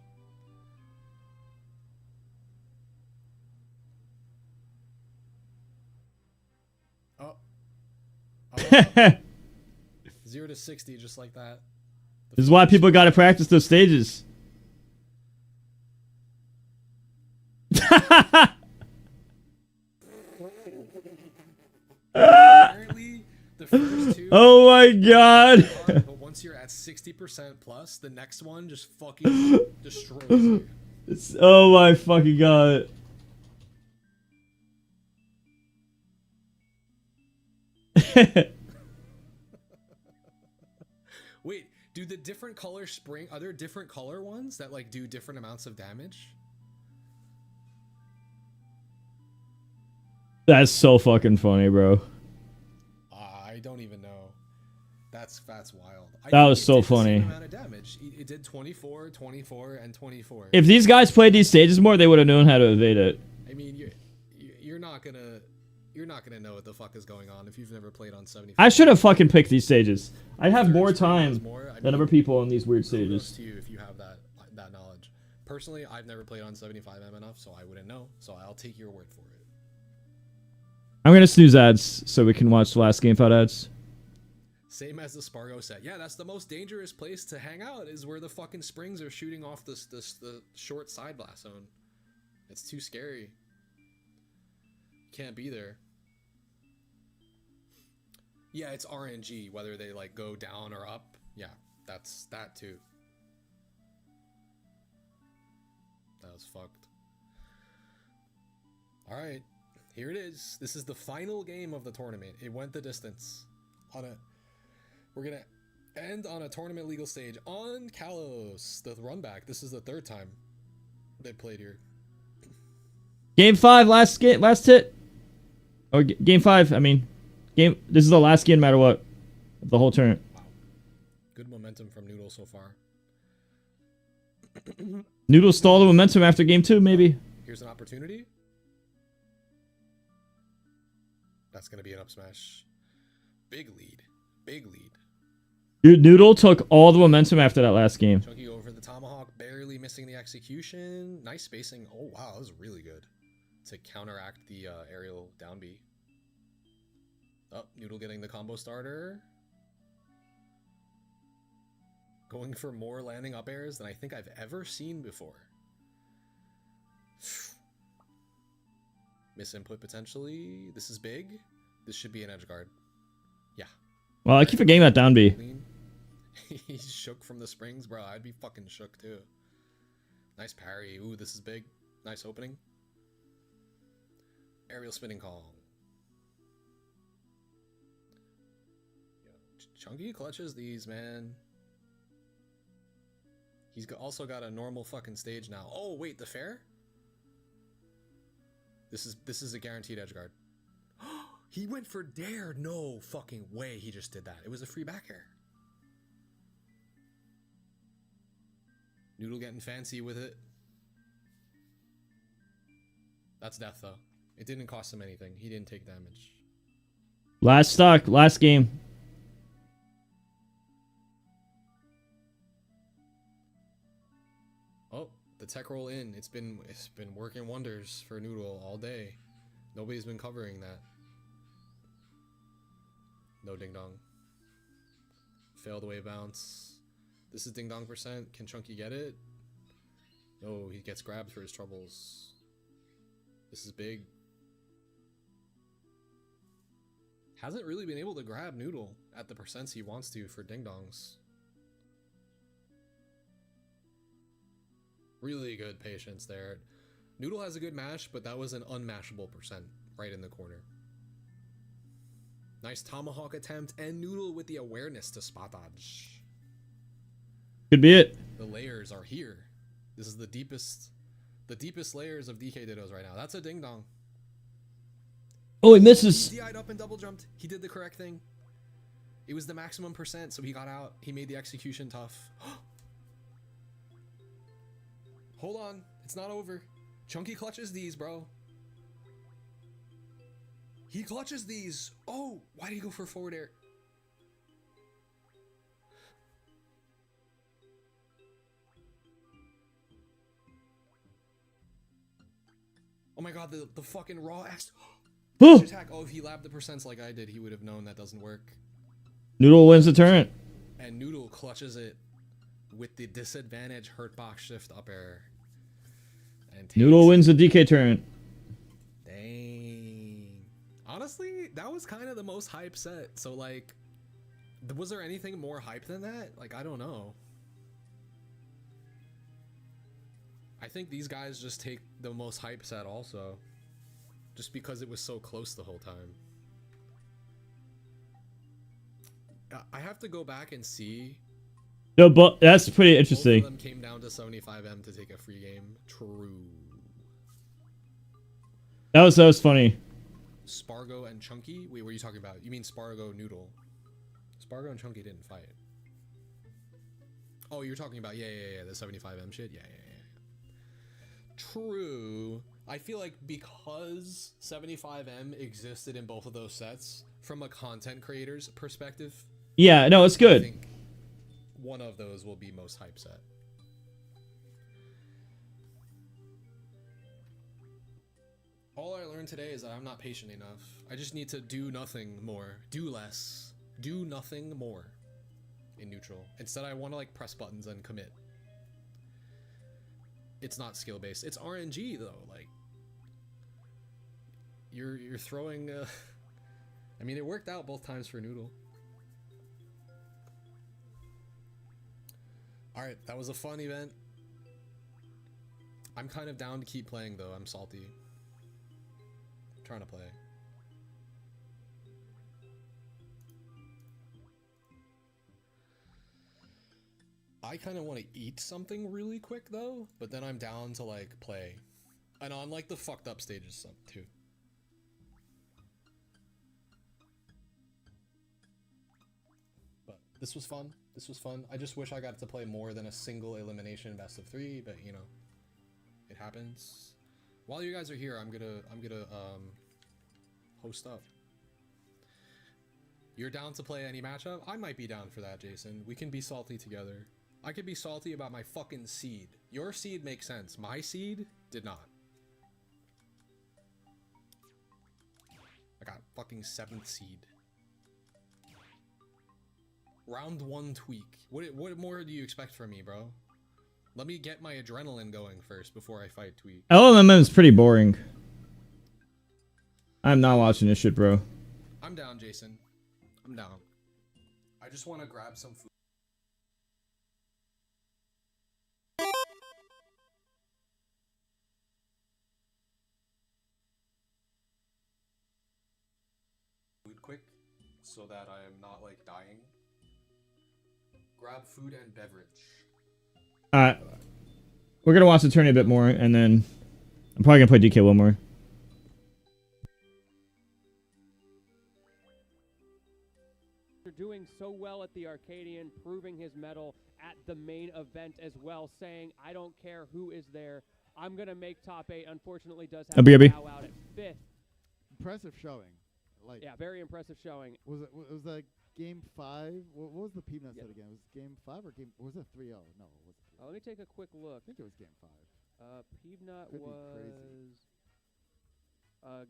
Speaker 2: Oh. 0 to 60 just like that.
Speaker 1: This is why people gotta practice those stages.
Speaker 2: Apparently, the first two
Speaker 1: Oh my god.
Speaker 2: but once you're at 60% plus, the next one just fucking destroys you.
Speaker 1: Oh my fucking god.
Speaker 2: Wait, do the different color spring, are there different color ones that like do different amounts of damage?
Speaker 1: That's so fucking funny, bro.
Speaker 2: I don't even know. That's wild.
Speaker 1: That was so funny.
Speaker 2: The same amount of damage. It did 24, 24, and 24.
Speaker 1: If these guys played these stages more, they would have known how to evade it.
Speaker 2: I mean, you're not gonna know what the fuck is going on if you've never played on 75.
Speaker 1: I should have fucking picked these stages. I'd have more time
Speaker 2: I
Speaker 1: than other people on these weird
Speaker 2: kudos
Speaker 1: stages.
Speaker 2: to you if you have that knowledge. Personally, I've never played on 75M enough, so I wouldn't know. So I'll take your word for it.
Speaker 1: I'm gonna snooze ads so we can watch the last game fight ads.
Speaker 2: Same as the Spargo set. Yeah, that's the most dangerous place to hang out, is where the fucking springs are shooting off the short side blast zone. It's too scary. Can't be there. Yeah, it's RNG, whether they like go down or up. Yeah, that's that too. That was fucked. Alright, here it is. This is the final game of the tournament. It went the distance. We're gonna end on a tournament legal stage on Kalos, the run back. This is the third time they played here.
Speaker 1: Game 5, last hit. Or game 5, I mean. This is the last game no matter what. Of the whole tournament.
Speaker 2: Wow. Good momentum from Noodle so far.
Speaker 1: Noodle stole the momentum after game 2, maybe.
Speaker 2: Here's an opportunity. That's gonna be an up smash. Big lead. Big lead.
Speaker 1: Dude, Noodle took all the momentum after that last game.
Speaker 2: Chunky over the tomahawk, barely missing the execution. Nice spacing. Oh wow, that was really good to counteract the aerial down B. Oh, Noodle getting the combo starter. Going for more landing up airs than I think I've ever seen before. Misinput potentially. This is big. This should be an edge guard. Yeah.
Speaker 1: Well, I keep forgetting that down B.
Speaker 2: He's shook from the springs, bro. I'd be fucking shook too. Nice parry. Ooh, this is big. Nice opening. Aerial spinning call. Chunky clutches these, man. He's also got a normal fucking stage now. Oh wait, the fair? This is a guaranteed edge guard. He went for dare. No fucking way he just did that. It was a free back air. Noodle getting fancy with it. That's death though. It didn't cost him anything. He didn't take damage.
Speaker 1: Last stock, last game.
Speaker 2: Oh, the tech roll in. It's been working wonders for Noodle all day. Nobody's been covering that. No ding dong. Failed away bounce. This is ding dong percent. Can Chunky get it? No, he gets grabbed for his troubles. This is big. Hasn't really been able to grab Noodle at the percents he wants to for ding dongs. Really good patience there. Noodle has a good mash, but that was an unmashable percent right in the corner. Nice tomahawk attempt, and Noodle with the awareness to spot dodge.
Speaker 1: Could be it.
Speaker 2: The layers are here. This is the deepest layers of DK Dittos right now. That's a ding dong.
Speaker 1: Oh, he misses.
Speaker 2: He DI'd up and double jumped. He did the correct thing. It was the maximum percent, so he got out. He made the execution tough. Hold on, it's not over. Chunky clutches these, bro. He clutches these. Oh, why did he go for forward air? Oh my god, the fucking raw ass attack. Oh, if he labbed the percents like I did, he would have known that doesn't work.
Speaker 1: Noodle wins the turn.
Speaker 2: And Noodle clutches it with the disadvantage hurt box shift up air. And
Speaker 1: Noodle wins the DK turn.
Speaker 2: Dang. Honestly, that was kind of the most hype set. So like, was there anything more hype than that? Like, I don't know. I think these guys just take the most hype set also. Just because it was so close the whole time. I have to go back and see.
Speaker 1: No, but that's pretty interesting.
Speaker 2: Both of them came down to 75M to take a free game. True.
Speaker 1: That was funny.
Speaker 2: Spargo and Chunky? Wait, what are you talking about? You mean Spargo Noodle? Spargo and Chunky didn't fight. Oh, you're talking about, yeah, the 75M shit? Yeah. True. I feel like because 75M existed in both of those sets, from a content creator's perspective,
Speaker 1: Yeah, no, it's good.
Speaker 2: I think one of those will be most hype set. All I learned today is that I'm not patient enough. I just need to do nothing more. Do less. do nothing more in neutral. Instead, I want to like press buttons and commit. It's not skill based. It's RNG though. Like you're throwing. I mean, it worked out both times for Noodle. All right, that was a fun event. I'm kind of down to keep playing though. I'm salty. I'm trying to play. I kind of want to eat something really quick though, but then I'm down to like play. And on like the fucked up stages too. But this was fun. This was fun. I just wish I got to play more than a single elimination best of 3, but you know, it happens. While you guys are here, I'm gonna host up. You're down to play any matchup? I might be down for that, Jason. We can be salty together. I could be salty about my fucking seed. Your seed makes sense. My seed did not. I got fucking 7th seed. Round 1 tweak. What more do you expect from me, bro? Let me get my adrenaline going first before I fight tweak.
Speaker 1: LMM is pretty boring. I'm not watching this shit, bro.
Speaker 2: I'm down, Jason. I'm down. I just want to grab some food. Quick, so that I am not like dying. Grab food and beverage.
Speaker 1: We're gonna watch the tourney a bit more, and then I'm probably gonna play DK one more.
Speaker 5: They're doing so well at the Arcadian, proving his mettle at the main event as well, saying, I don't care who is there. I'm gonna make top 8. Unfortunately, does have to bow out at 5th.
Speaker 4: Impressive showing. Like,
Speaker 5: Yeah, very impressive showing.
Speaker 4: was that game 5? What was the Peanut set again? Was it game 5 or was it 3-0? No, it was 3-0.
Speaker 5: Let me take a quick look.
Speaker 4: I think it was game 5.
Speaker 5: Peanut
Speaker 4: Could be
Speaker 5: was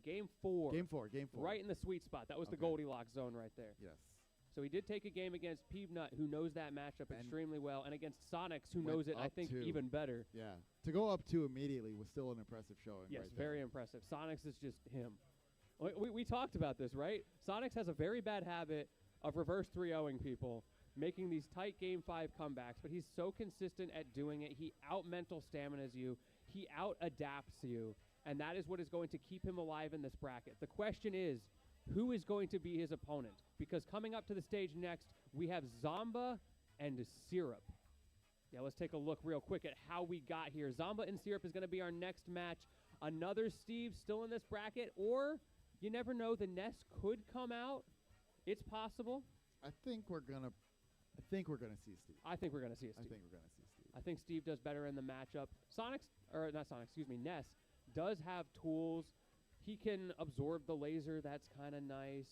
Speaker 5: game 4.
Speaker 4: Game 4.
Speaker 5: Right in the sweet spot. That was the
Speaker 4: Okay.
Speaker 5: Goldilocks zone right there.
Speaker 4: Yes.
Speaker 5: So he did take a game against Peanut, who knows that matchup
Speaker 4: And
Speaker 5: extremely well, and against Sonics, who
Speaker 4: went
Speaker 5: knows it, I
Speaker 4: up
Speaker 5: think,
Speaker 4: 2.
Speaker 5: even better.
Speaker 4: Yeah. To go up 2 immediately was still an impressive showing.
Speaker 5: Yes,
Speaker 4: right there.
Speaker 5: very impressive. Sonics is just him. We talked about this, right? Sonics has a very bad habit of reverse 3-0ing people, making these tight game 5 comebacks, but he's so consistent at doing it. He out-mental staminas you. He out-adapts you, and that is what is going to keep him alive in this bracket. The question is, who is going to be his opponent? Because coming up to the stage next, we have Zomba and Syrup. Yeah, let's take a look real quick at how we got here. Zomba and Syrup is going to be our next match. Another Steve still in this bracket, or you never know, the Ness could come out. It's possible.
Speaker 4: I think we're gonna see Steve.
Speaker 5: I think we're going to see a Steve. I think Steve does better in the matchup. Ness does have tools. He can absorb the laser. That's kind of nice.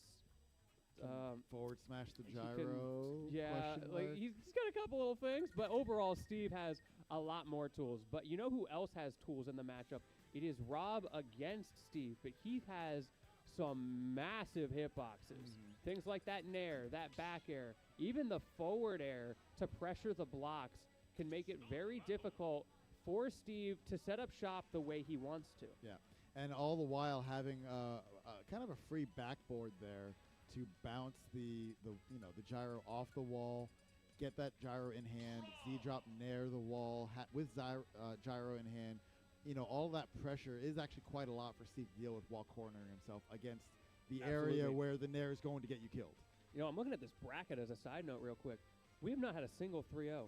Speaker 4: Forward smash the
Speaker 5: he
Speaker 4: gyro.
Speaker 5: Yeah,
Speaker 4: question
Speaker 5: like
Speaker 4: mark.
Speaker 5: he's got a couple little things, but overall Steve has a lot more tools. But you know who else has tools in the matchup? It is Rob against Steve, but he has some massive hitboxes. Things like that nair, that back air, even the forward air to pressure the blocks can make it very difficult for Steve to set up shop the way he wants to.
Speaker 4: Yeah, and all the while having kind of a free backboard there to bounce the gyro off the wall, get that gyro in hand, Z-drop nair the wall with gyro in hand. You know, all that pressure is actually quite a lot for Steve to deal with while cornering himself against the area where the nair is going to get you killed.
Speaker 5: You know, I'm looking at this bracket as a side note real quick. We have not had a single 3-0.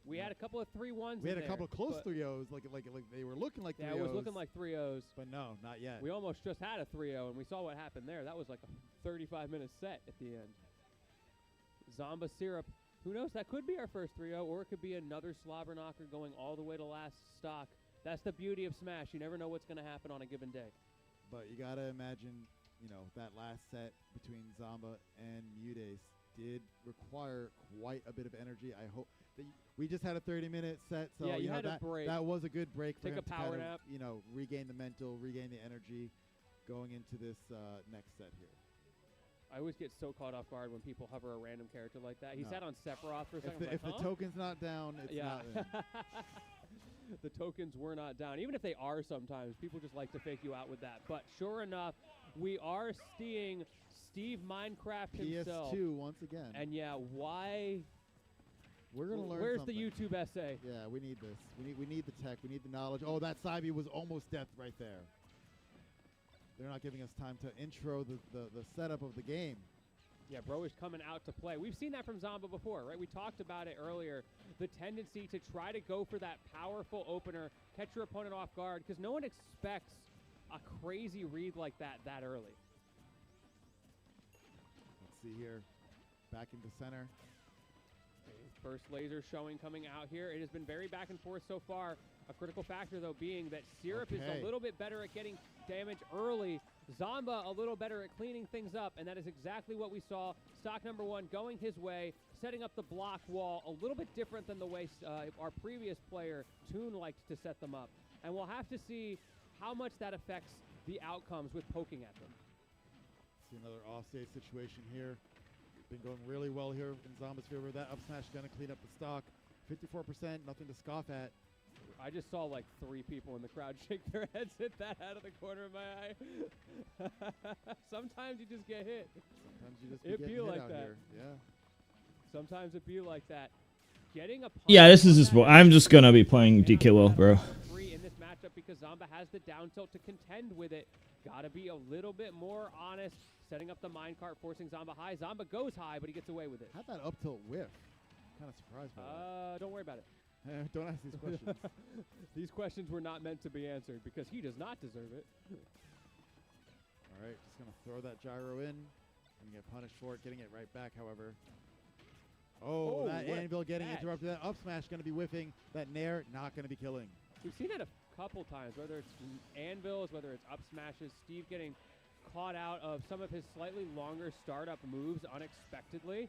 Speaker 5: We had a couple of 3-1s.
Speaker 4: We had a couple of close 3-0s, like they were looking like 3-0s.
Speaker 5: Yeah, it was looking like 3-0s.
Speaker 4: But no, not yet.
Speaker 5: We almost just had a 3-0, and we saw what happened there. That was like a 35-minute set at the end. Zomba Syrup. Who knows? That could be our first 3-0, or it could be another slobber knocker going all the way to last stock. That's the beauty of Smash. You never know what's going to happen on a given day.
Speaker 4: But you got to imagine, you know, that last set between Zomba and Mudes did require quite a bit of energy. I hope that we just had a 30-minute set, so
Speaker 5: yeah, you
Speaker 4: know,
Speaker 5: had a break.
Speaker 4: that was a good break for
Speaker 5: Take
Speaker 4: him
Speaker 5: a
Speaker 4: to
Speaker 5: power
Speaker 4: kind
Speaker 5: nap.
Speaker 4: of, you know, regain the mental, regain the energy going into this next set here.
Speaker 5: I always get so caught off guard when people hover a random character like that. He sat on Sephiroth for a second.
Speaker 4: If the token's not down, it's not in.
Speaker 5: The tokens were not down. Even if they are sometimes, people just like to fake you out with that. But sure enough, we are seeing Steve Minecraft himself.
Speaker 4: PS2 once again.
Speaker 5: And yeah, why?
Speaker 4: We're going to learn
Speaker 5: Where's
Speaker 4: something.
Speaker 5: the YouTube essay?
Speaker 4: Yeah, we need this. We need the tech. We need the knowledge. Oh, that side B was almost death right there. They're not giving us time to intro the setup of the game.
Speaker 5: Yeah, bro is coming out to play. We've seen that from Zomba before, right? We talked about it earlier. The tendency to try to go for that powerful opener, catch your opponent off guard, because no one expects a crazy read like that early.
Speaker 4: Let's see here. Back into center.
Speaker 5: First laser showing coming out here. It has been very back and forth so far. A critical factor, though, being that Syrup is a little bit better at getting damage early. Zomba a little better at cleaning things up, and that is exactly what we saw. Stock number one going his way, setting up the block wall a little bit different than the way our previous player, Toon, liked to set them up. And we'll have to see how much that affects the outcomes with poking at them.
Speaker 4: See another offstage situation here. Been going really well here in Zomba's favor. That up smash going to clean up the stock. 54%, nothing to scoff at.
Speaker 5: I just saw like 3 people in the crowd shake their heads at that out of the corner of my eye. Sometimes you just get hit.
Speaker 4: Sometimes you just
Speaker 5: It
Speaker 4: get
Speaker 5: be
Speaker 4: hit
Speaker 5: like
Speaker 4: out
Speaker 5: that.
Speaker 4: here. Yeah.
Speaker 5: Sometimes it be like that. Getting a
Speaker 1: Yeah, this is just. I'm just gonna be playing DK well, bro.
Speaker 5: Free in this matchup because Zomba has the down tilt to contend with it. Gotta be a little bit more honest. Setting up the minecart, forcing Zomba high. Zomba goes high, but he gets away with it.
Speaker 4: How'd that up tilt whiff? Kind of surprised by that.
Speaker 5: Don't worry about it.
Speaker 4: Don't ask these questions.
Speaker 5: These questions were not meant to be answered because he does not deserve it.
Speaker 4: All right, just going to throw that gyro in and get punished for it. Getting it right back, however. Oh, that
Speaker 5: what
Speaker 4: anvil getting
Speaker 5: catch.
Speaker 4: interrupted. That up smash going to be whiffing. That nair not going to be killing.
Speaker 5: We've seen it a couple times, whether it's anvils, whether it's up smashes. Steve getting caught out of some of his slightly longer startup moves unexpectedly.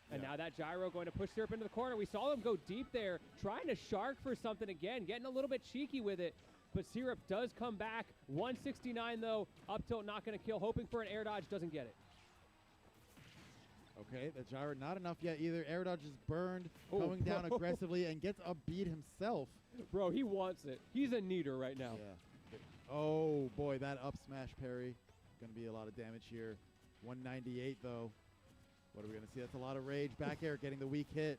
Speaker 5: And now that gyro going to push Syrup into the corner. We saw him go deep there, trying to shark for something again, getting a little bit cheeky with it. But Syrup does come back. 169 though, up tilt not going to kill, hoping for an air dodge, doesn't get it.
Speaker 4: Okay, the gyro not enough yet either. Air dodge is burned, coming down aggressively, and gets a beat himself.
Speaker 5: Bro, he wants it. He's a neater right now.
Speaker 4: Yeah. Oh boy, that up smash parry. Going to be a lot of damage here. 198 though. What are we going to see? That's a lot of rage. Back air getting the weak hit.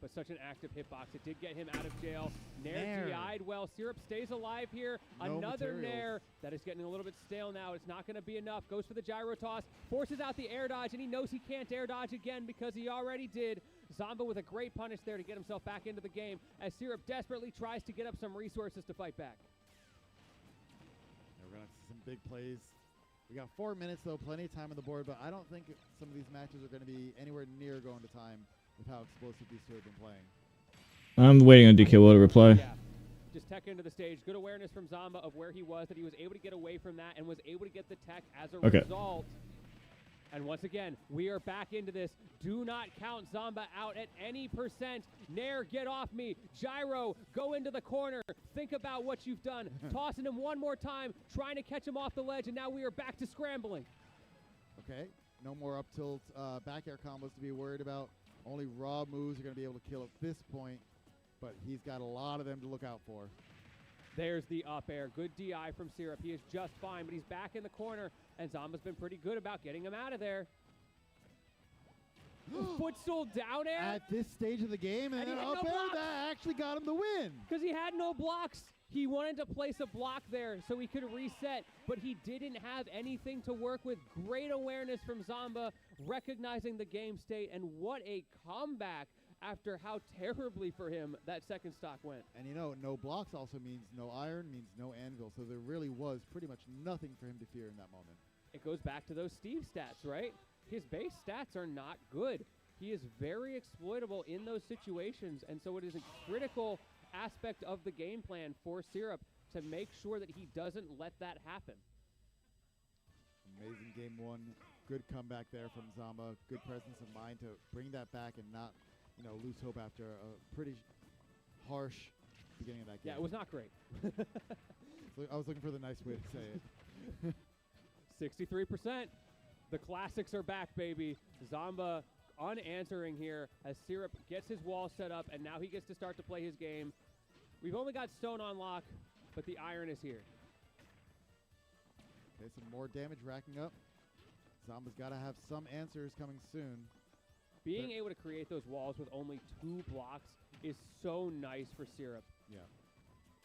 Speaker 5: But such an active hitbox. It did get him out of jail. Nair DI'd well. Syrup stays alive here.
Speaker 4: No
Speaker 5: Another
Speaker 4: materials.
Speaker 5: Nair that is getting a little bit stale now. It's not going to be enough. Goes for the gyro toss. Forces out the air dodge, and he knows he can't air dodge again because he already did. Zomba with a great punish there to get himself back into the game as Syrup desperately tries to get up some resources to fight back.
Speaker 4: We're going to see some big plays. We got 4 minutes, though, plenty of time on the board, but I don't think some of these matches are going to be anywhere near going to time with how explosive these two have been playing.
Speaker 1: I'm waiting on DK Will to reply.
Speaker 5: Yeah. Just tech into the stage. Good awareness from Zomba of where he was, that he was able to get away from that and was able to get the tech as a result. And once again, we are back into this. Do not count Zomba out at any percent. Nair, get off me. Gyro, go into the corner. Think about what you've done. Tossing him one more time, trying to catch him off the ledge, and now we are back to scrambling.
Speaker 4: Okay, no more up tilt back air combos to be worried about. Only raw moves are going to be able to kill at this point, but he's got a lot of them to look out for.
Speaker 5: There's the up air. Good DI from Syrup. He is just fine, but he's back in the corner, and Zomba's been pretty good about getting him out of there. Footstool down air.
Speaker 4: At this stage of the game, and
Speaker 5: he
Speaker 4: then
Speaker 5: had
Speaker 4: up
Speaker 5: no
Speaker 4: air,
Speaker 5: blocks.
Speaker 4: that actually got him the win.
Speaker 5: Because he had no blocks. He wanted to place a block there so he could reset, but he didn't have anything to work with. Great awareness from Zomba, recognizing the game state, and what a comeback after how terribly for him that second stock went.
Speaker 4: And you know, no blocks also means no iron, means no anvil, so there really was pretty much nothing for him to fear in that moment.
Speaker 5: It goes back to those Steve stats, right? His base stats are not good. He is very exploitable in those situations, and so it is a critical aspect of the game plan for Syrup to make sure that he doesn't let that happen.
Speaker 4: Amazing game one. Good comeback there from Zomba. Good presence of mind to bring that back and not, you know, lose hope after a pretty harsh beginning of that game.
Speaker 5: Yeah, it was not great.
Speaker 4: So I was looking for the nice way to say it.
Speaker 5: 63%. The classics are back, baby. Zamba unanswering here as Syrup gets his wall set up, and now he gets to start to play his game. We've only got Stone on lock, but the iron is here.
Speaker 4: Okay, some more damage racking up. Zamba's got to have some answers coming soon.
Speaker 5: Being able to create those walls with only 2 blocks is so nice for Syrup.
Speaker 4: Yeah.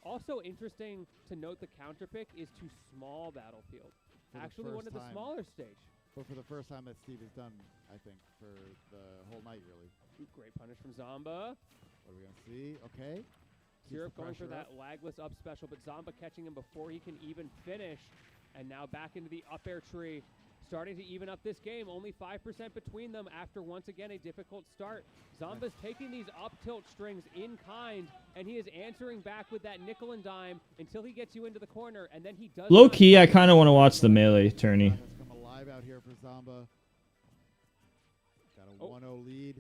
Speaker 5: Also interesting to note the counter pick is to small battlefield.
Speaker 4: For the
Speaker 5: Actually one of
Speaker 4: first
Speaker 5: the
Speaker 4: time.
Speaker 5: smaller stage.
Speaker 4: But for the first time that Steve has done, I think, for the whole night, really.
Speaker 5: Ooh, great punish from Zamba.
Speaker 4: What are we going to see? Okay. Keeps
Speaker 5: Syrup
Speaker 4: the
Speaker 5: going for
Speaker 4: pressure
Speaker 5: that
Speaker 4: up.
Speaker 5: lagless up special, but Zamba catching him before he can even finish. And now back into the up air tree. Starting to even up this game. Only 5% between them after once again a difficult start. Zamba's taking these up tilt strings in kind, and he is answering back with that nickel and dime until he gets you into the corner, and then he does.
Speaker 1: Low
Speaker 5: not-
Speaker 1: key, I kind of want to watch the melee tourney.
Speaker 4: Has come alive out here for Zamba. Got a 1-0 lead.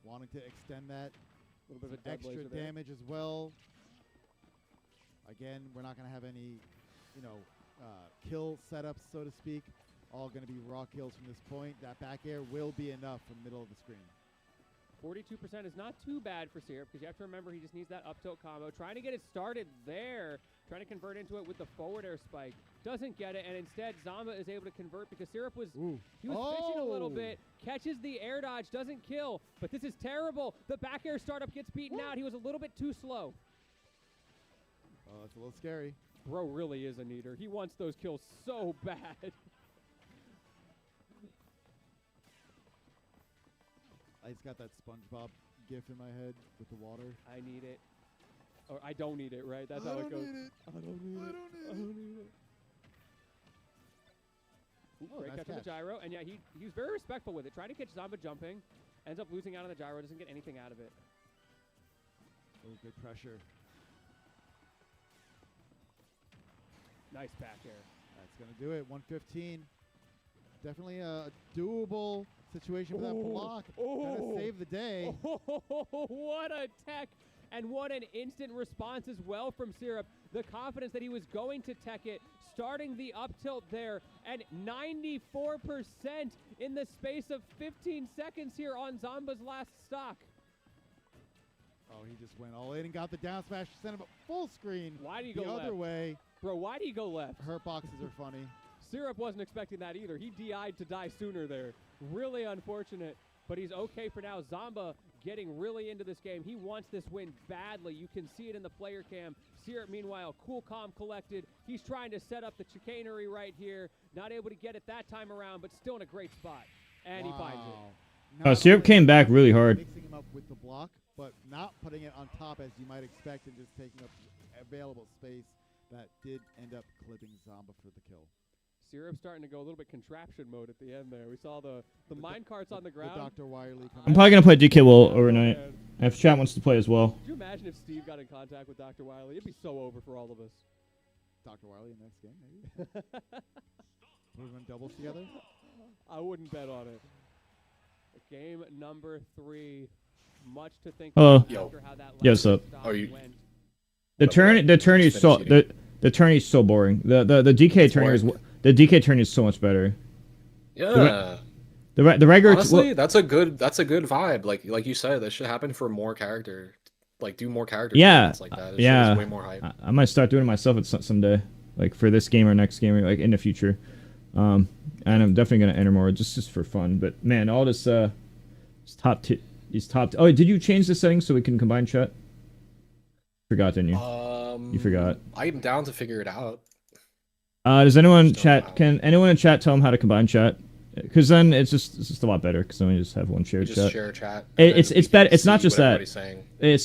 Speaker 4: Wanting to extend that.
Speaker 5: A little bit of a
Speaker 4: Some
Speaker 5: dub
Speaker 4: extra
Speaker 5: laser there.
Speaker 4: damage as well. Again, we're not going to have any, kill setups, so to speak. All going to be raw kills from this point. That back air will be enough from middle of the screen.
Speaker 5: 42% is not too bad for Syrup because you have to remember he just needs that up tilt combo. Trying to get it started there. Trying to convert into it with the forward air spike. Doesn't get it, and instead Zamba is able to convert because Syrup was he was fishing a little bit. Catches the air dodge, doesn't kill, but this is terrible. The back air startup gets beaten out. He was a little bit too slow.
Speaker 4: Oh, that's a little scary.
Speaker 5: Bro really is a neater. He wants those kills so bad.
Speaker 4: I just got that SpongeBob gif in my head with the water.
Speaker 5: I need it. Or I don't need it, right? That's how it goes. I don't need it. I don't need it. Ooh,
Speaker 4: Oh,
Speaker 5: great
Speaker 4: nice
Speaker 5: catch on the
Speaker 4: catch.
Speaker 5: gyro, and yeah, he was very respectful with it. Trying to catch Zamba jumping, ends up losing out on the gyro, doesn't get anything out of it.
Speaker 4: Oh, good pressure.
Speaker 5: Nice back air.
Speaker 4: That's going to do it. 115. Definitely a doable situation for that block. Gonna save the day.
Speaker 5: Oh, what a tech, and what an instant response as well from Syrup. The confidence that he was going to tech it, starting the up tilt there, and 94% in the space of 15 seconds here on Zamba's last stock.
Speaker 4: Oh, he just went all in and got the down smash. Sent him a full screen.
Speaker 5: Why do you
Speaker 4: the
Speaker 5: go
Speaker 4: other
Speaker 5: left?
Speaker 4: way.
Speaker 5: Bro, why do you go left?
Speaker 4: Hurt boxes are funny.
Speaker 5: Syrup wasn't expecting that either. He DI'd to die sooner there. Really unfortunate, but he's okay for now. Zamba getting really into this game. He wants this win badly. You can see it in the player cam. Syrup, meanwhile, cool, calm, collected. He's trying to set up the chicanery right here. Not able to get it that time around, but still in a great spot. And he finds it.
Speaker 4: Not
Speaker 1: Syrup
Speaker 4: only
Speaker 1: came back really hard.
Speaker 4: Mixing him up with the block, but not putting it on top as you might expect and just taking up available space. That did end up clipping Zamba for the kill.
Speaker 5: Syrup starting to go a little bit contraption mode at the end there. We saw the mine carts on the ground.
Speaker 4: The Dr. Wiley
Speaker 1: I'm
Speaker 4: coming.
Speaker 1: probably gonna play DK Will overnight.
Speaker 5: Man.
Speaker 1: If chat wants to play as well.
Speaker 5: Could you imagine if Steve got in contact with Dr. Wiley? It'd be so over for all of us.
Speaker 4: Dr. Wiley in the next game, maybe. Put them in doubles together.
Speaker 5: I wouldn't bet on it. Game number 3. Much to think
Speaker 1: Hello.
Speaker 5: about
Speaker 2: Yo.
Speaker 5: after how that
Speaker 1: Yo,
Speaker 5: last
Speaker 1: what's up?
Speaker 5: stop
Speaker 2: Are you-
Speaker 5: went.
Speaker 1: The tourney is so the tourney is so boring. The DK tourney is
Speaker 2: boring.
Speaker 1: the DK tourney is so much better.
Speaker 2: Yeah.
Speaker 1: The regular
Speaker 2: Honestly, that's a good vibe. Like you said, that should happen for more character. Like do more character
Speaker 1: Yeah,
Speaker 2: events like that. It
Speaker 1: yeah.
Speaker 2: shows way more hype.
Speaker 1: I might start doing it myself at someday, like for this game or next game or like in the future. And I'm definitely gonna enter more just for fun. But man, all this these top. Oh, did you change the settings so we can combine chat? Forgot, didn't you? You forgot.
Speaker 2: I'm down to figure it out.
Speaker 1: Does anyone
Speaker 2: Just don't know.
Speaker 1: Can anyone in chat tell them how to combine chat? Because then it's just a lot better. Because then we just have one shared
Speaker 2: Just
Speaker 1: chat.
Speaker 2: share chat.
Speaker 1: It's
Speaker 2: and then we
Speaker 1: better.
Speaker 2: can
Speaker 1: It's not
Speaker 2: see
Speaker 1: just
Speaker 2: what
Speaker 1: that.
Speaker 2: everybody's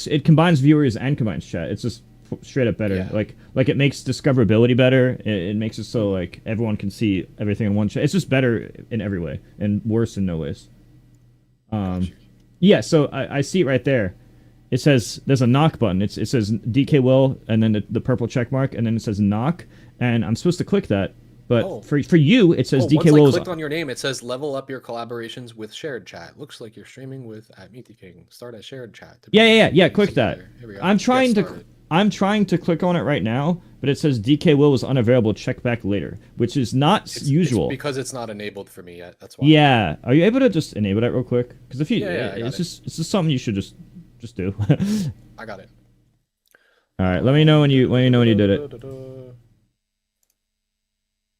Speaker 2: saying.
Speaker 1: It combines viewers and combines chat. It's just straight up better.
Speaker 2: Yeah.
Speaker 1: Like it makes discoverability better. It makes it so like everyone can see everything in one chat. It's just better in every way and worse in no ways.
Speaker 2: Gotcha.
Speaker 1: Yeah. So I see it right there. It says there's a knock button. It says DK Will and then the purple check mark and then it says knock and I'm supposed to click that. But
Speaker 2: Oh.
Speaker 1: for you, it says
Speaker 2: Oh,
Speaker 1: DK
Speaker 2: once I
Speaker 1: Will's.
Speaker 2: clicked on your name, it says level up your collaborations with shared chat. Looks like you're streaming with @MeetTheKing. Start a shared chat. to
Speaker 1: Yeah.
Speaker 2: begin.
Speaker 1: Click that.
Speaker 2: Here we go.
Speaker 1: I'm trying
Speaker 2: Get
Speaker 1: to.
Speaker 2: started.
Speaker 1: I'm trying to click on it right now, but it says DK Will was unavailable. Check back later, which is not usual.
Speaker 2: It's because it's not enabled for me yet. That's why.
Speaker 1: Yeah, are you able to just enable that real quick? Because if you,
Speaker 2: Yeah, I got
Speaker 1: it's just something you should just do.
Speaker 2: I got it.
Speaker 1: All right, let me know when you did it.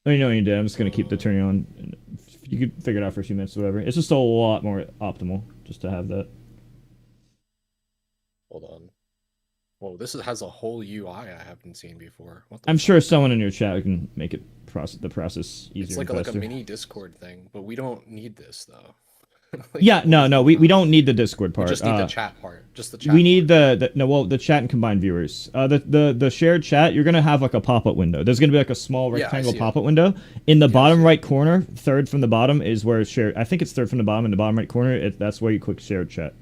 Speaker 1: Let me know when you did. I'm just gonna keep the turning on. You could figure it out for a few minutes, or whatever. It's just a lot more optimal just to have that.
Speaker 2: Hold on. Whoa, has a whole UI I haven't seen before. What the
Speaker 1: I'm
Speaker 2: fuck?
Speaker 1: sure someone in your chat can make it the process easier.
Speaker 2: It's like
Speaker 1: and
Speaker 2: a
Speaker 1: faster.
Speaker 2: mini Discord thing, but we don't need this though.
Speaker 1: Yeah, no, we don't need the Discord part.
Speaker 2: We just need the chat part. Just the chat.
Speaker 1: We need the chat and combined viewers. The shared chat. You're gonna have like a pop up window. There's gonna be like a small rectangle pop up window in the bottom right corner. Third from the bottom is where shared. I think it's third from the bottom in the bottom right corner. That's where you click shared chat.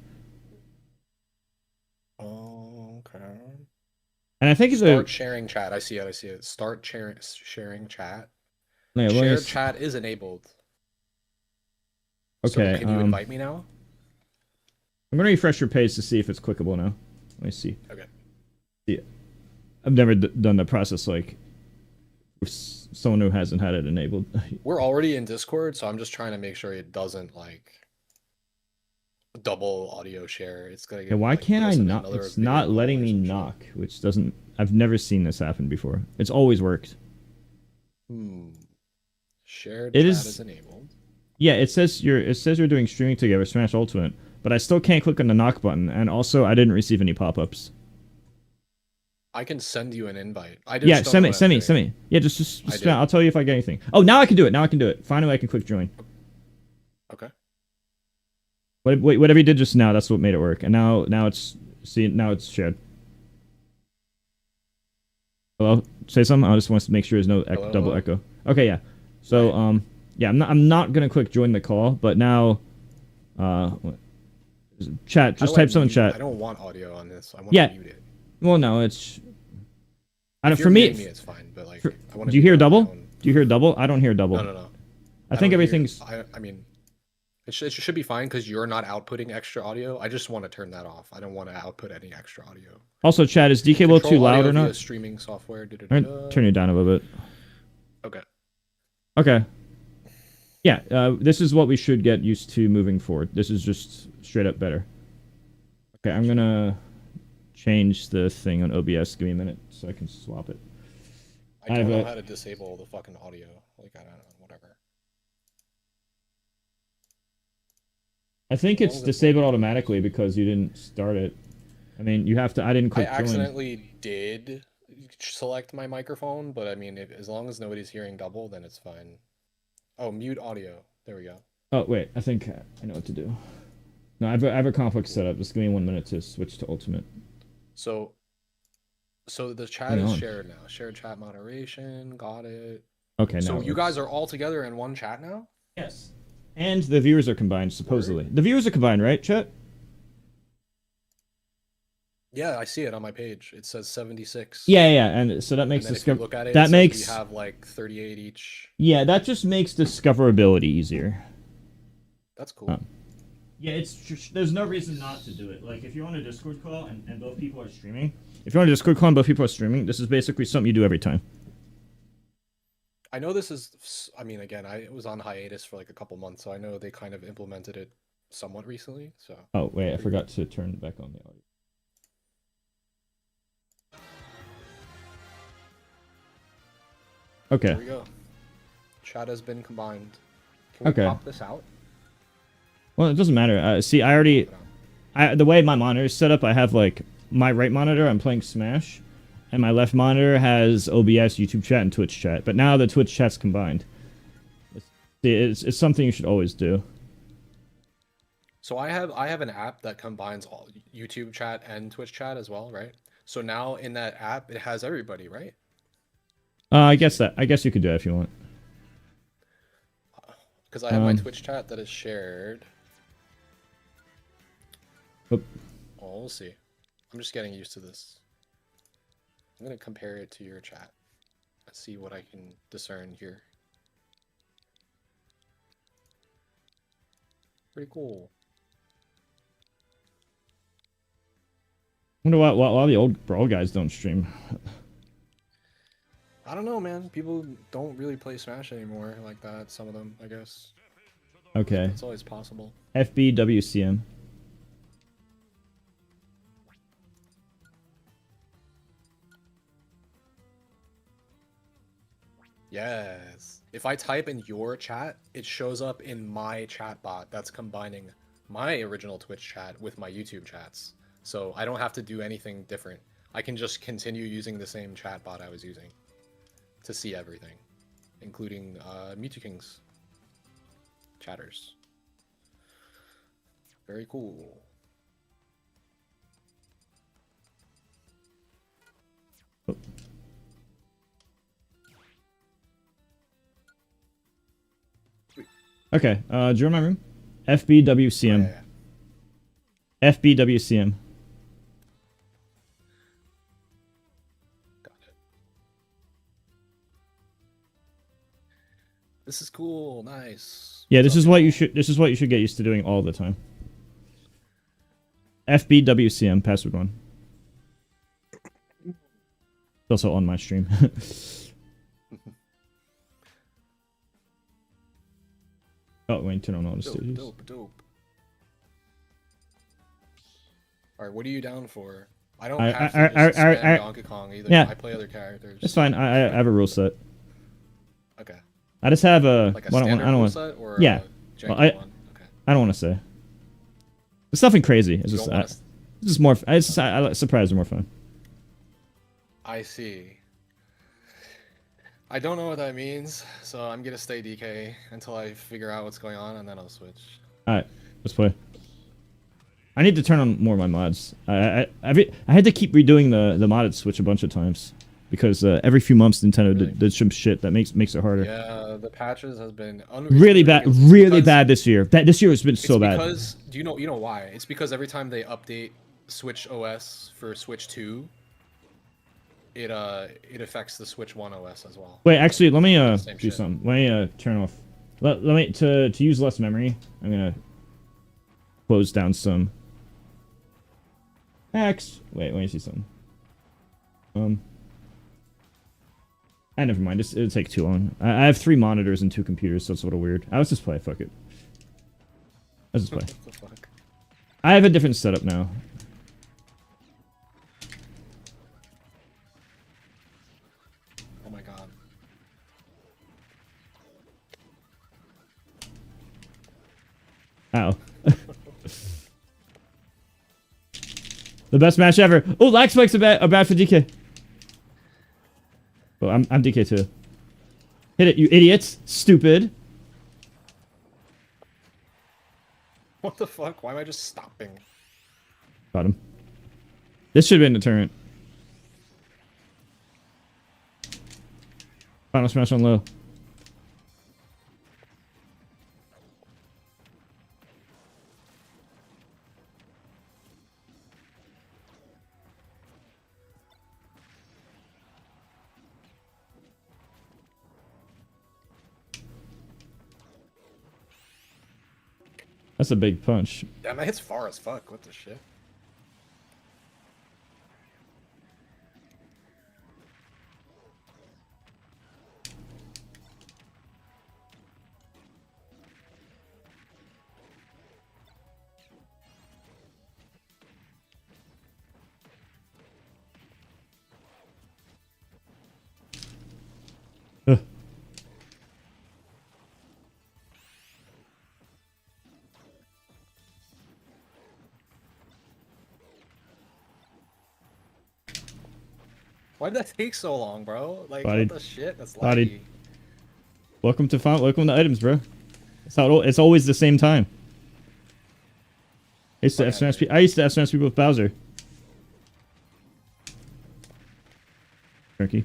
Speaker 2: Oh, okay.
Speaker 1: And I think it's
Speaker 2: Start sharing chat. I see it. Start sharing chat.
Speaker 1: Yeah,
Speaker 2: Shared chat is enabled.
Speaker 1: Okay.
Speaker 2: So can you invite me now?
Speaker 1: I'm gonna refresh your page to see if it's clickable now. Let me see.
Speaker 2: Okay.
Speaker 1: Yeah. I've never done the process like with someone who hasn't had it enabled.
Speaker 2: We're already in Discord, so I'm just trying to make sure it doesn't like double audio share. It's gonna get.
Speaker 1: Yeah, why
Speaker 2: like,
Speaker 1: can't
Speaker 2: put
Speaker 1: I
Speaker 2: us in
Speaker 1: knock?
Speaker 2: another
Speaker 1: It's
Speaker 2: video
Speaker 1: not letting
Speaker 2: or
Speaker 1: me
Speaker 2: some shit.
Speaker 1: knock, which doesn't. I've never seen this happen before. It's always worked.
Speaker 2: Shared
Speaker 1: It
Speaker 2: chat
Speaker 1: is-
Speaker 2: is enabled.
Speaker 1: Yeah, it says you're doing streaming together, Smash Ultimate, but I still can't click on the knock button, and also I didn't receive any pop-ups.
Speaker 2: I can send you an invite. I
Speaker 1: Yeah,
Speaker 2: just don't
Speaker 1: send
Speaker 2: know
Speaker 1: me,
Speaker 2: what
Speaker 1: send
Speaker 2: I'm
Speaker 1: me, send
Speaker 2: doing.
Speaker 1: me. Yeah, just
Speaker 2: I
Speaker 1: spam.
Speaker 2: did.
Speaker 1: I'll tell you if I get anything. Oh, now I can do it. Now I can do it. Finally, I can click join.
Speaker 2: Okay.
Speaker 1: Whatever you did just now, that's what made it work. And now it's shared. Hello, say something. I just want to make sure there's no
Speaker 2: Hello,
Speaker 1: double
Speaker 2: hello.
Speaker 1: echo. Okay, yeah. So yeah, I'm not gonna click join the call, but now chat.
Speaker 2: How
Speaker 1: Just
Speaker 2: do I
Speaker 1: type something in
Speaker 2: mute?
Speaker 1: chat.
Speaker 2: I don't want audio on this. I want
Speaker 1: Yeah.
Speaker 2: to mute it.
Speaker 1: Well, no, it's. I don't.
Speaker 2: If
Speaker 1: For
Speaker 2: you're
Speaker 1: me,
Speaker 2: muting it's fine, but like, I want to.
Speaker 1: do you hear double? Do you hear double? I don't hear double.
Speaker 2: No.
Speaker 1: I think
Speaker 2: don't hear-
Speaker 1: everything's.
Speaker 2: I mean, it should be fine because you're not outputting extra audio. I just want to turn that off. I don't want to output any extra audio.
Speaker 1: Also, chat, is DK Will too
Speaker 2: Control
Speaker 1: loud
Speaker 2: audio
Speaker 1: or
Speaker 2: via
Speaker 1: not?
Speaker 2: Streaming software.
Speaker 1: I'm gonna turn you down a little bit.
Speaker 2: Okay.
Speaker 1: Okay. Yeah, this is what we should get used to moving forward. This is just straight up better. Okay, I'm gonna change the thing on OBS. Give me a minute so I can swap it.
Speaker 2: I don't
Speaker 1: have
Speaker 2: know
Speaker 1: a-
Speaker 2: how to disable the fucking audio. Like, I don't know, whatever.
Speaker 1: I think it's disabled automatically because you didn't start it. I mean, you have to. I didn't
Speaker 2: I
Speaker 1: click join.
Speaker 2: accidentally did select my microphone, but I mean, as long as nobody's hearing double, then it's fine. Oh, mute audio. There we go.
Speaker 1: Oh wait, I think I know what to do. No, I have a complex setup. Just give me 1 minute to switch to ultimate.
Speaker 2: So the chat
Speaker 1: Hang
Speaker 2: is
Speaker 1: on.
Speaker 2: shared now. Shared chat moderation. Got it.
Speaker 1: Okay,
Speaker 2: So
Speaker 1: now.
Speaker 2: you guys are all together in one chat now?
Speaker 1: Yes. And the viewers are combined, supposedly. The viewers are combined, right, chat?
Speaker 2: Yeah, I see it on my page. It says 76.
Speaker 1: Yeah, and so that makes
Speaker 2: And then if you
Speaker 1: discover.
Speaker 2: look at it,
Speaker 1: That
Speaker 2: it says
Speaker 1: makes.
Speaker 2: we have like 38 each.
Speaker 1: Yeah, that just makes discoverability easier.
Speaker 2: That's cool.
Speaker 1: Yeah, there's no reason not to do it. Like, if you're on a Discord call and both people are streaming, if you're on a Discord call and both people are streaming, this is basically something you do every time.
Speaker 2: I know this is, I mean, again, I was on hiatus for like a couple months, so I know they kind of implemented it somewhat recently. So.
Speaker 1: Oh wait, I forgot to turn back on the audio. Okay.
Speaker 2: There we go. Chat has been combined. Can we
Speaker 1: Okay.
Speaker 2: pop this out?
Speaker 1: Well, it doesn't matter. See, I already, the way my monitor is set up, I have like my right monitor, I'm playing Smash, and my left monitor has OBS, YouTube chat, and Twitch chat. But now the Twitch chat's combined. It's something you should always do.
Speaker 2: So I have an app that combines all YouTube chat and Twitch chat as well, right? So now in that app, it has everybody, right?
Speaker 1: I guess you could do that if you want.
Speaker 2: Because I have my Twitch chat that is shared.
Speaker 1: Oop.
Speaker 2: Oh, we'll see. I'm just getting used to this. I'm gonna compare it to your chat. Let's see what I can discern here. Pretty cool.
Speaker 1: Wonder why the old brawl guys don't stream.
Speaker 2: I don't know, man. People don't really play Smash anymore like that. Some of them, I guess.
Speaker 1: Okay.
Speaker 2: It's always possible.
Speaker 1: FBWCM.
Speaker 2: Yes. If I type in your chat, it shows up in my chat bot that's combining my original Twitch chat with my YouTube chats. So I don't have to do anything different. I can just continue using the same chat bot I was using to see everything, including Mewtwo King's chatters. Very cool.
Speaker 1: Okay, do you remember? FBWCM.
Speaker 2: Yeah.
Speaker 1: FBWCM.
Speaker 2: Got it. This is cool. Nice.
Speaker 1: Yeah, this is what you should get used to doing all the time. FBWCM, password 1. It's also on my stream. Oh, wait, turn on all the stages.
Speaker 2: Dope. Alright, what are you down for? I don't have to just spam Donkey Kong either.
Speaker 1: Yeah.
Speaker 2: I play other characters.
Speaker 1: It's fine. I have a rule set.
Speaker 2: Okay.
Speaker 1: I just have a...
Speaker 2: Like a
Speaker 1: I
Speaker 2: standard
Speaker 1: don't
Speaker 2: rule
Speaker 1: want.
Speaker 2: set or
Speaker 1: Yeah.
Speaker 2: a janky
Speaker 1: Well,
Speaker 2: one? Okay.
Speaker 1: I don't want to say. It's nothing crazy. It's
Speaker 2: You
Speaker 1: just...
Speaker 2: don't wanna
Speaker 1: It's just more... Surprise are more fun.
Speaker 2: I see. I don't know what that means, so I'm gonna stay DK until I figure out what's going on, and then I'll switch.
Speaker 1: Alright, let's play. I need to turn on more of my mods. I had to keep redoing the modded switch a bunch of times. Because every few months Nintendo did some shit that makes it harder.
Speaker 2: Yeah, the patches has been
Speaker 1: Really bad this year. This year has been so bad.
Speaker 2: Because you know why? It's because every time they update Switch OS for Switch 2, it affects the Switch 1 OS as well.
Speaker 1: Wait, actually, let me
Speaker 2: Same
Speaker 1: do
Speaker 2: shit.
Speaker 1: something. Let me turn off. Let me to use less memory. I'm gonna close down some. Wait, let me see something. Never mind. It'll take too long. I have 3 monitors and 2 computers, so it's a little weird. Let's just play. Fuck it. Let's just play.
Speaker 2: What the fuck?
Speaker 1: I have a different setup now.
Speaker 2: Oh my god.
Speaker 1: Ow. The best match ever. Oh, lag spikes are bad for DK. Oh, I'm DK too. Hit it, you idiots. Stupid.
Speaker 2: What the fuck? Why am I just stopping?
Speaker 1: Got him. This should have been a deterrent. Final smash on low. That's a big punch.
Speaker 2: Damn, that hits far as fuck. What the shit?
Speaker 1: Ugh.
Speaker 2: Why did that take so long, bro? Like,
Speaker 1: Bodied.
Speaker 2: what the shit? That's
Speaker 1: Bodied.
Speaker 2: laggy.
Speaker 1: Welcome to items, bro. It's always the same time. I used to SMS people with Bowser. Turkey.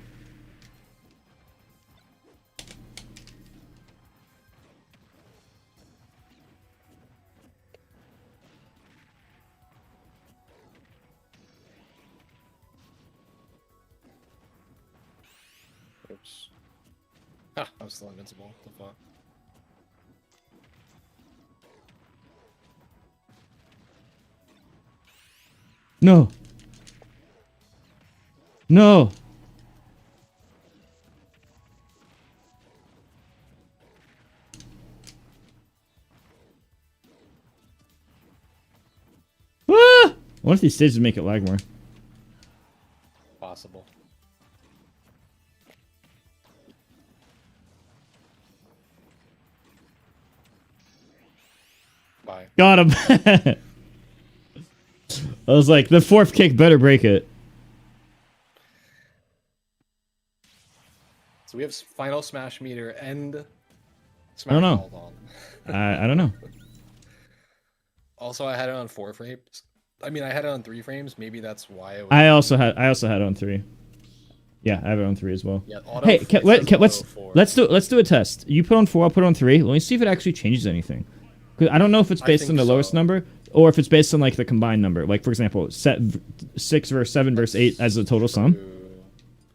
Speaker 2: Oops. Ah, I'm still invincible. What the fuck?
Speaker 1: No. No. Ah! What if these stages make it lag more?
Speaker 2: Possible. Bye.
Speaker 1: Got him. I was like, the fourth kick better break it.
Speaker 2: So we have final smash meter and smash
Speaker 1: I don't know.
Speaker 2: Ball on.
Speaker 1: I don't know.
Speaker 2: Also, I had it on 4 frames. I mean, I had it on 3 frames. Maybe that's why it was.
Speaker 1: I also had it on 3. Yeah, I have it on 3 as well.
Speaker 2: Yeah, auto
Speaker 1: Hey,
Speaker 2: it says auto 4.
Speaker 1: let's do a test. You put on 4, I'll put on 3. Let me see if it actually changes anything. 'Cause I don't know if it's based on the lowest number or if it's based on like the combined number. Like for example, set 6 versus 7 versus 8 as a total sum.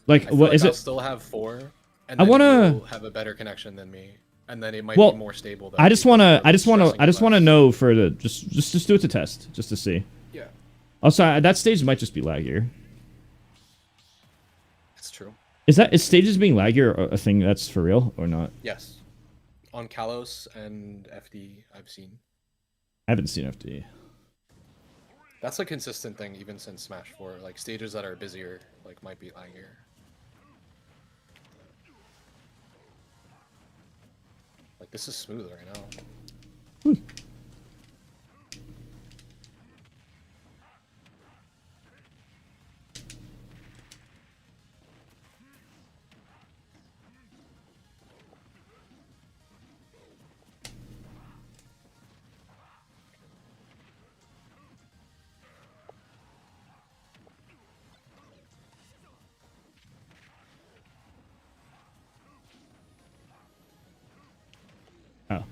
Speaker 1: Like
Speaker 2: I feel
Speaker 1: what
Speaker 2: like
Speaker 1: is
Speaker 2: I'll
Speaker 1: it?
Speaker 2: still have 4, and
Speaker 1: I
Speaker 2: then
Speaker 1: wanna-
Speaker 2: you'll have a better connection than me, and then it might
Speaker 1: Well,
Speaker 2: be more stable.
Speaker 1: I just wanna
Speaker 2: stressing less.
Speaker 1: know for the just do it to test just to see.
Speaker 2: Yeah,
Speaker 1: Also, that stage might just be laggier.
Speaker 2: it's true.
Speaker 1: Is stages being laggier a thing that's for real or not?
Speaker 2: Yes, on Kalos and FD, I've seen.
Speaker 1: I haven't seen FD.
Speaker 2: That's a consistent thing even since Smash 4. Like stages that are busier, like might be laggier. Like this is smooth right now.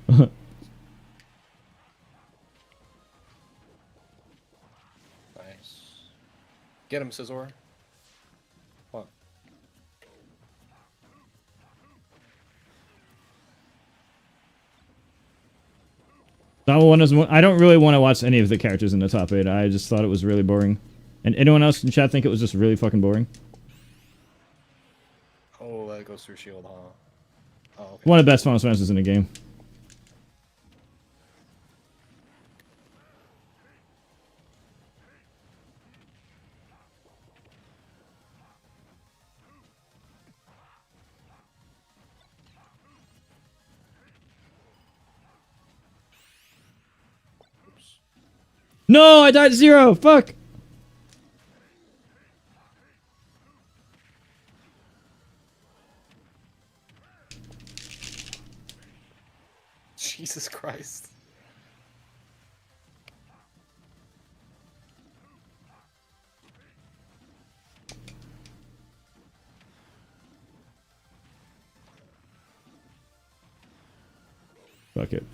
Speaker 1: Oh.
Speaker 2: Nice. Get him, Scizor. What?
Speaker 1: I don't really want to watch any of the characters in the top 8. I just thought it was really boring. And anyone else in chat think it was just really fucking boring?
Speaker 2: Oh, that goes through shield, huh? Oh, okay.
Speaker 1: One of the best Final Smashes in the game. No, I died 0. Fuck.
Speaker 2: Jesus Christ.
Speaker 1: Fuck it.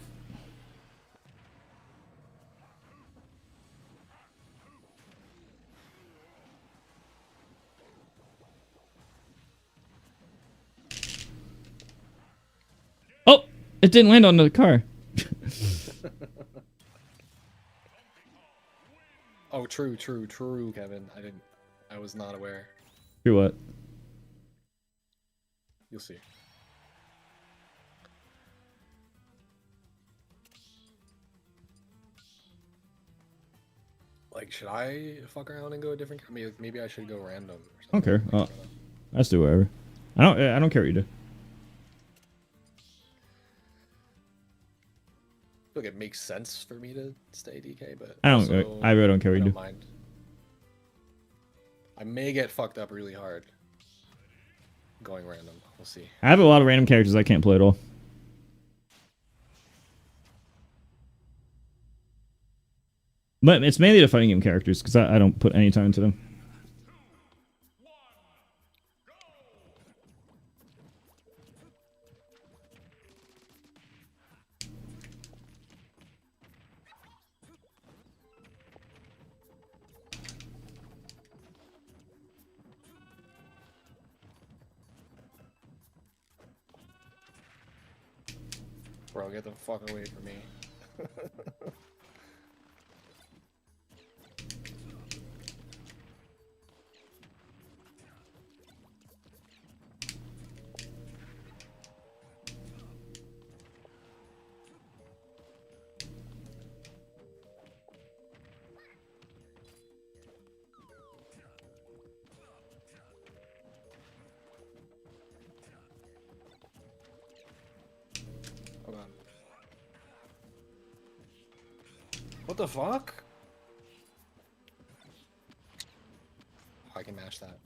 Speaker 1: Oh, it didn't land on the car.
Speaker 2: Oh, true, Kevin. I was not aware.
Speaker 1: Do what?
Speaker 2: You'll see. Like, should I fuck around and go a different? I mean, maybe I should go random. Or
Speaker 1: I don't care.
Speaker 2: something.
Speaker 1: Let's do whatever. I don't care what you do.
Speaker 2: Look, it makes sense for me to stay DK, but
Speaker 1: I
Speaker 2: also,
Speaker 1: really don't care
Speaker 2: I
Speaker 1: what you
Speaker 2: don't
Speaker 1: do.
Speaker 2: mind. I may get fucked up really hard going random. We'll see.
Speaker 1: I have a lot of random characters I can't play at all. But it's mainly the fighting game characters because I don't put any time into them.
Speaker 2: Bro, get the fuck away from me. What the fuck? Oh, I can mash that.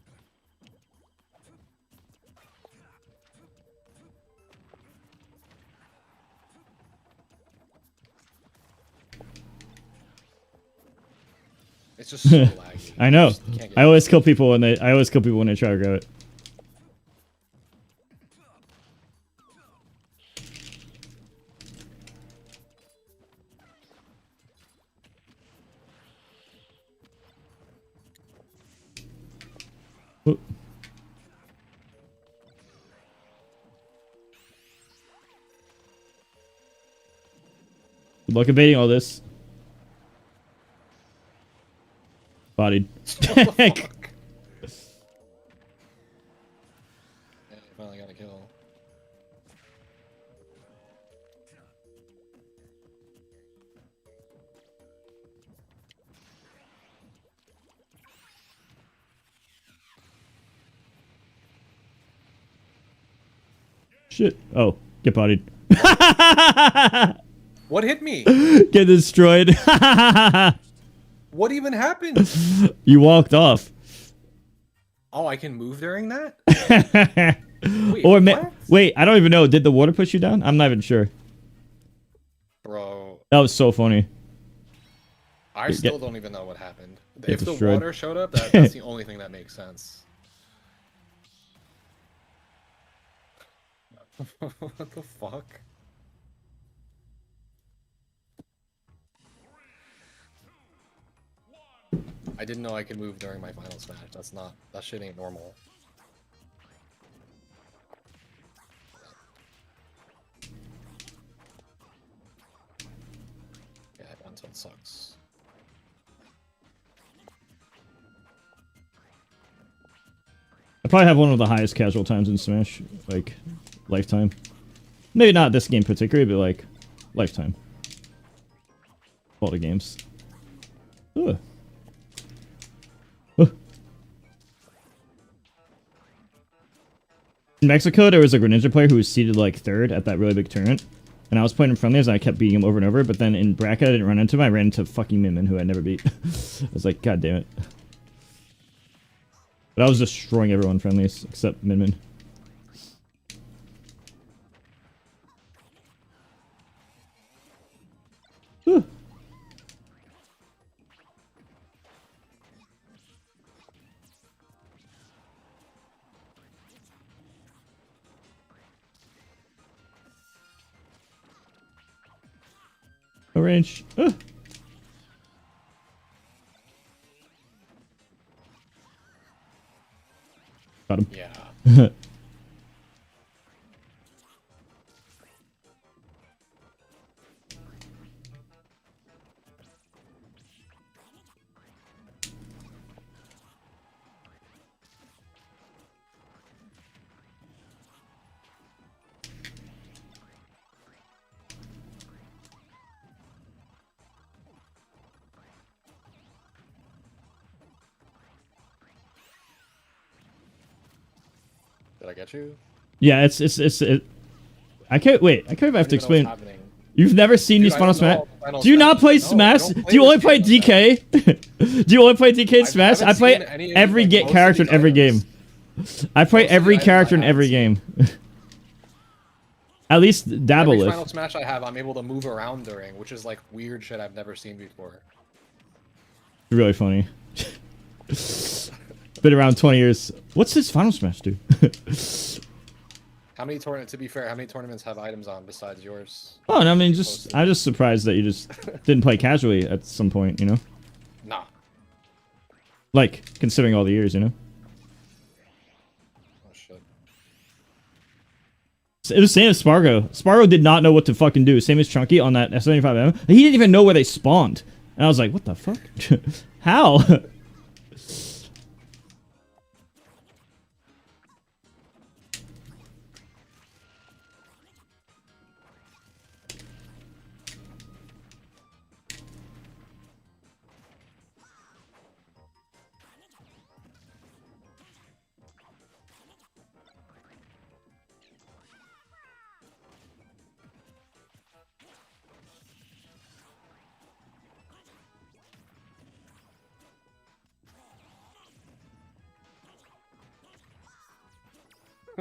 Speaker 2: It's just so laggy.
Speaker 1: I know.
Speaker 2: Just can't get
Speaker 1: I always kill people when they. I always kill people when they try to grab it. Oop. Good luck evading all this. Bodied.
Speaker 2: What the fuck? Yeah, finally got a kill.
Speaker 1: Shit. Oh, get bodied.
Speaker 2: What hit me?
Speaker 1: Get destroyed.
Speaker 2: What even happened?
Speaker 1: You walked off.
Speaker 2: Oh, I can move during that? Wait,
Speaker 1: Or
Speaker 2: what?
Speaker 1: wait, I don't even know. Did the water push you down? I'm not even sure.
Speaker 2: Bro,
Speaker 1: That was so funny.
Speaker 2: I still don't even know what happened.
Speaker 1: Get
Speaker 2: If the
Speaker 1: destroyed.
Speaker 2: water showed up, that's the only thing that makes sense. What the fuck? I didn't know I could move during my final smash. That shit ain't normal. Yeah, until it sucks.
Speaker 1: I probably have one of the highest casual times in Smash, like lifetime. Maybe not this game particularly, but like lifetime. All the games. Ugh. In Mexico, there was a Greninja player who was seated like third at that really big tournament. And I was playing in Friendlies and I kept beating him over and over. But then in bracket, I didn't run into him. I ran into fucking Minmin, who I never beat. I was like, God damn it. But I was destroying everyone Friendlies except Minmin. Whew. No range. Got him.
Speaker 2: Yeah. Did I get you?
Speaker 1: Yeah, I can't wait. I can't even have to
Speaker 2: I don't even know
Speaker 1: explain.
Speaker 2: what's happening.
Speaker 1: You've never seen
Speaker 2: Dude,
Speaker 1: these
Speaker 2: I
Speaker 1: Final
Speaker 2: don't know
Speaker 1: Smash?
Speaker 2: Final
Speaker 1: Do you not
Speaker 2: Smash.
Speaker 1: play
Speaker 2: No, I
Speaker 1: Smash?
Speaker 2: don't play
Speaker 1: Do you only
Speaker 2: this
Speaker 1: play
Speaker 2: game,
Speaker 1: DK? Do you only play DK and Smash?
Speaker 2: haven't
Speaker 1: I play
Speaker 2: seen any of,
Speaker 1: every
Speaker 2: like, most of
Speaker 1: character in
Speaker 2: these
Speaker 1: every
Speaker 2: items.
Speaker 1: game. I play
Speaker 2: Most of the
Speaker 1: every
Speaker 2: items
Speaker 1: character
Speaker 2: I
Speaker 1: in every
Speaker 2: haven't
Speaker 1: game. At least dabble
Speaker 2: Every
Speaker 1: with.
Speaker 2: Final Smash I have, I'm able to move around during, which is like weird shit I've never seen before.
Speaker 1: Really funny. Been around 20 years. What's this Final Smash do?
Speaker 2: How many tournaments? To be fair, how many tournaments have items on besides yours?
Speaker 1: Oh, no, I mean, I'm just surprised that you just didn't play casually at some point, you know?
Speaker 2: Nah.
Speaker 1: Like, considering all the years, you know?
Speaker 2: Oh shit.
Speaker 1: It was the same as Spargo. Spargo did not know what to fucking do. Same as Chunky on that S75M. He didn't even know where they spawned. And I was like, what the fuck? How?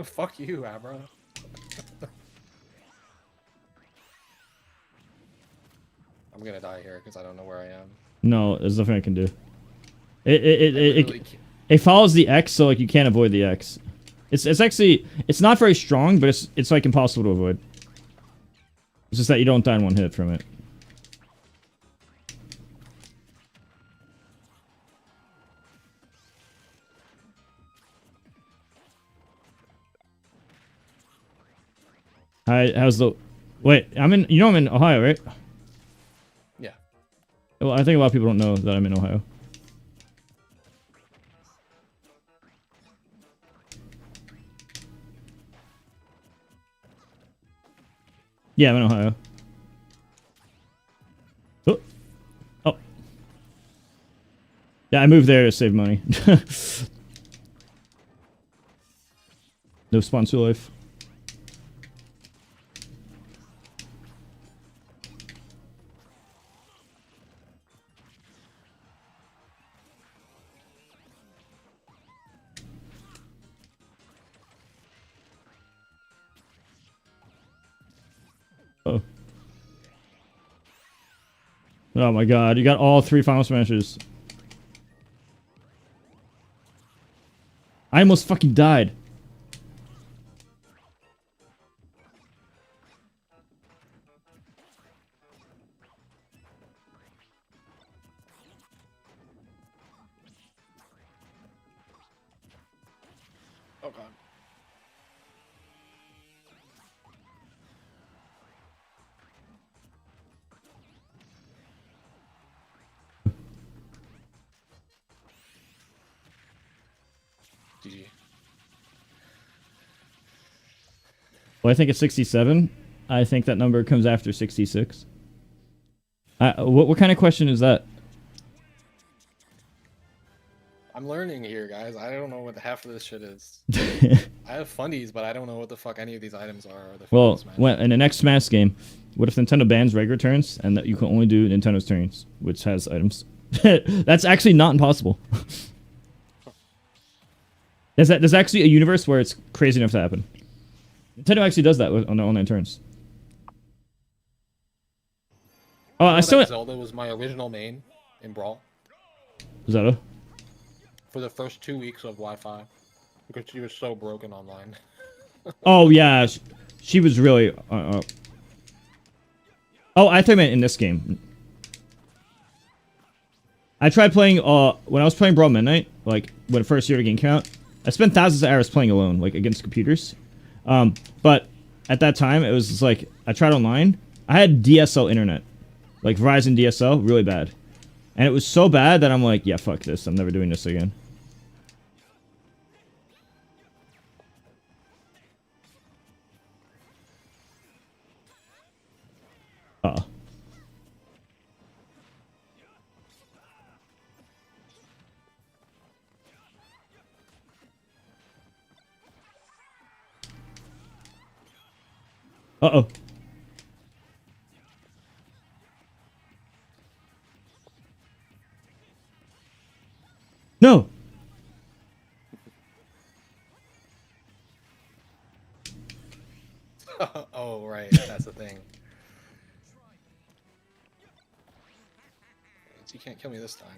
Speaker 2: Fuck you, Abra. I'm gonna die here because I don't know where I am.
Speaker 1: No, there's nothing I can do. It
Speaker 2: literally
Speaker 1: it follows the X, so like you can't avoid the X. It's actually it's not very strong, but it's like impossible to avoid. It's just that you don't die in one hit from it. Hi, how's the... Wait, I'm in... You know I'm in Ohio, right?
Speaker 2: Yeah.
Speaker 1: Well, I think a lot of people don't know that I'm in Ohio. Yeah, I'm in Ohio. Oh. Oh. Yeah, I moved there to save money. No sponsor life. Oh. Oh my god, you got all 3 final smashes. I almost fucking died.
Speaker 2: Oh god. GG.
Speaker 1: Well, I think it's 67. I think that number comes after 66. What kind of question is that?
Speaker 2: I'm learning here, guys. I don't know what half of this shit is. I have fundies, but I don't know what the fuck any of these items are. Or the
Speaker 1: Well,
Speaker 2: Smash.
Speaker 1: when, in the next Smash game, what if Nintendo bans regular turns and that you can only do Nintendo's turns, which has items? That's actually not impossible. There's actually a universe where it's crazy enough to happen. Nintendo actually does that on their online turns. Oh, I still...
Speaker 2: Zelda was my original main in Brawl
Speaker 1: Zelda?
Speaker 2: for the first 2 weeks of Wi-Fi because she was so broken online.
Speaker 1: Oh, yeah. She was really... Oh, I thought you meant in this game. I tried playing... when I was playing Brawl Midnight, like, when the first year the game came out, I spent thousands of hours playing alone, like, against computers. But at that time, it was just like... I tried online. I had DSL internet. Like, Verizon DSL, really bad. And it was so bad that I'm like, yeah, fuck this. I'm never doing this again. Uh-oh. No!
Speaker 2: Oh, right. That's the thing. You can't kill me this time.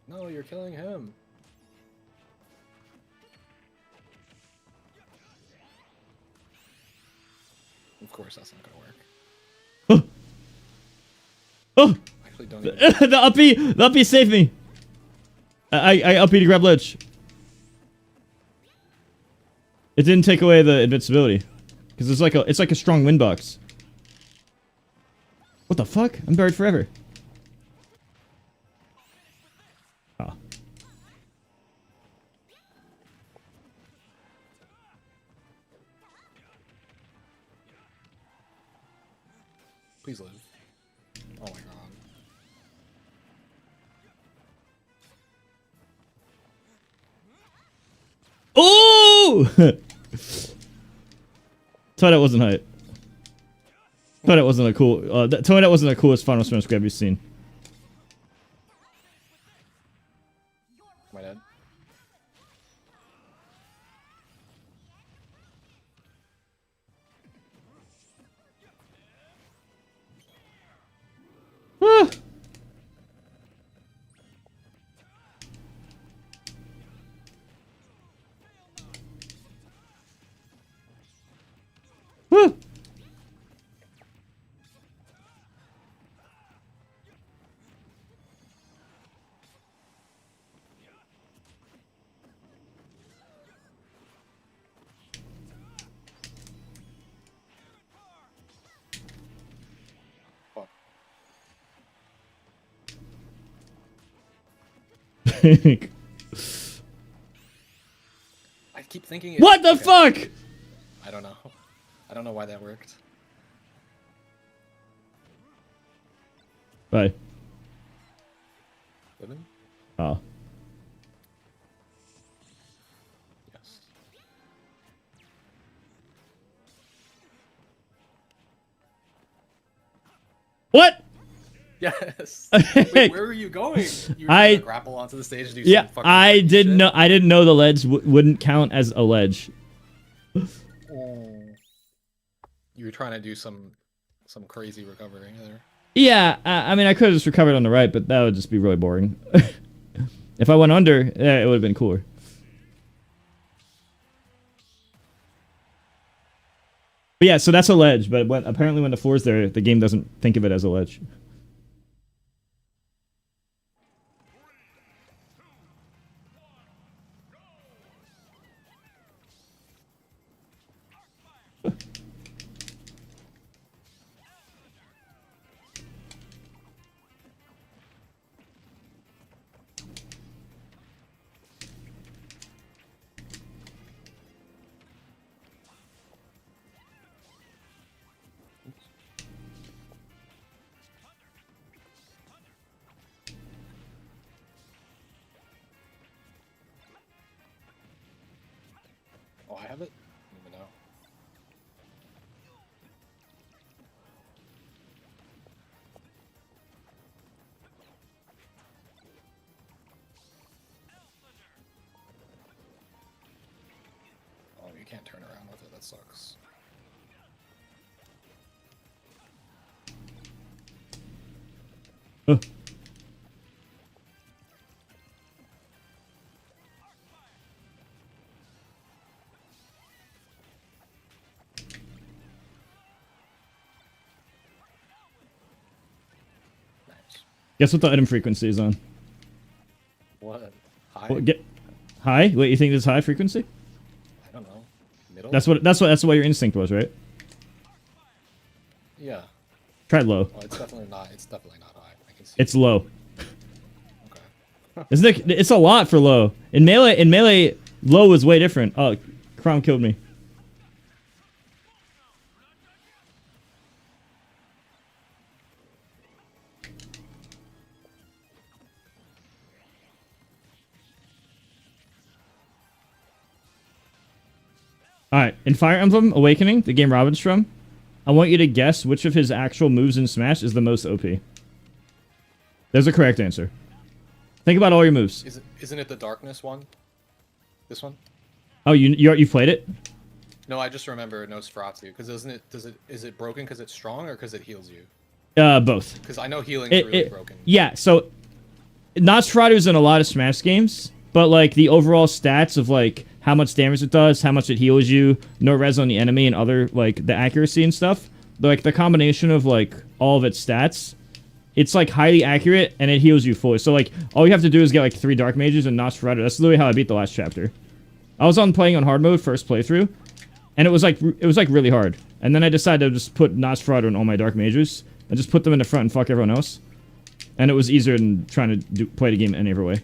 Speaker 2: No, you're killing him. Of course, that's not gonna work.
Speaker 1: Oh!
Speaker 2: Actually, don't even...
Speaker 1: The uppie saved me! I uppie to grab ledge. It didn't take away the invincibility. Because it's like a strong wind box. What the fuck? I'm buried forever. Ah.
Speaker 2: Please live. Oh my god.
Speaker 1: Oh! Toadette wasn't hype. Toadette wasn't a cool. Toadette wasn't the coolest Final Smash grab you've seen.
Speaker 2: Am I dead?
Speaker 1: Ah. Woo.
Speaker 2: Fuck. I keep thinking.
Speaker 1: What the
Speaker 2: okay.
Speaker 1: fuck?
Speaker 2: I don't know. I don't know why that worked.
Speaker 1: Bye.
Speaker 2: Living?
Speaker 1: Oh.
Speaker 2: Yes.
Speaker 1: What?
Speaker 2: Yes. Wait, where were you going? You were
Speaker 1: I-
Speaker 2: gonna grapple onto the stage and do
Speaker 1: Yeah,
Speaker 2: some fucking
Speaker 1: I
Speaker 2: freaky
Speaker 1: didn't
Speaker 2: shit?
Speaker 1: know. I didn't know the ledge wouldn't count as a ledge.
Speaker 2: You were trying to do some crazy recovery there.
Speaker 1: Yeah, I mean, I could have just recovered on the right, but that would just be really boring. If I went under, yeah, it would have been cooler. But yeah, so that's a ledge. But apparently when the floor's there, the game doesn't think of it as a ledge.
Speaker 2: Oh, I have it? I don't even know. Oh, you can't turn around with it. That sucks.
Speaker 1: Oh.
Speaker 2: Nice.
Speaker 1: Guess what the item frequency is on?
Speaker 2: What? High?
Speaker 1: Well, high? Wait, you think this is high frequency?
Speaker 2: I don't know. Middle?
Speaker 1: That's what your instinct was, right?
Speaker 2: Yeah.
Speaker 1: Try low.
Speaker 2: Well, it's definitely not. It's definitely not high. I can see.
Speaker 1: It's low.
Speaker 2: Okay.
Speaker 1: Isn't it? It's a lot for low. In melee, low was way different. Oh, Crown killed me. Alright, in Fire Emblem Awakening, the game Robin's from, I want you to guess which of his actual moves in Smash is the most OP. There's a correct answer. Think about all your moves.
Speaker 2: Isn't it the darkness one? This one?
Speaker 1: Oh, you played it?
Speaker 2: No, I just remember Nosferatu. Because is it broken because it's strong or because it heals you?
Speaker 1: Both.
Speaker 2: Because I know healing's really broken.
Speaker 1: Yeah, so Nosferatu's in a lot of Smash games, but like the overall stats of like how much damage it does, how much it heals you, no res on the enemy, and other like the accuracy and stuff, like the combination of like all of its stats, it's like highly accurate and it heals you fully. So like all you have to do is get like 3 Dark Mages and Nosferatu. That's literally how I beat the last chapter. I was playing on hard mode first playthrough, and it was like really hard. And then I decided to just put Nosferatu in all my Dark Mages and just put them in the front and fuck everyone else. And it was easier than trying to play the game any other way.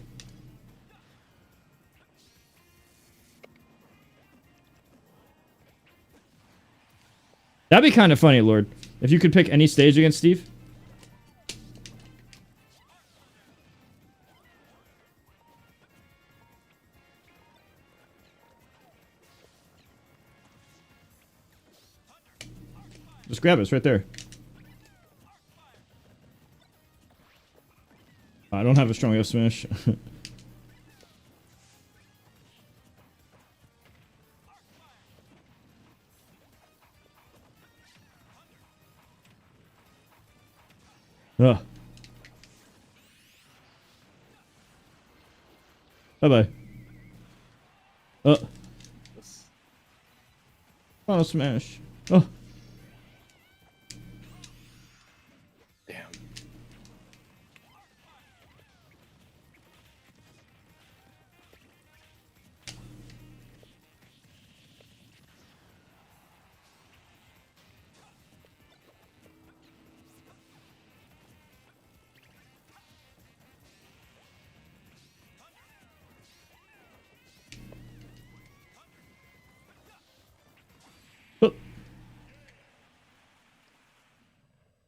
Speaker 1: That'd be kind of funny, Lord. If you could pick any stage against Steve. Just grab it. It's right there. I don't have a strong F smash. Ugh. Bye-bye. Oh,
Speaker 2: This-
Speaker 1: final smash. Oh.
Speaker 2: Damn.
Speaker 1: Oh.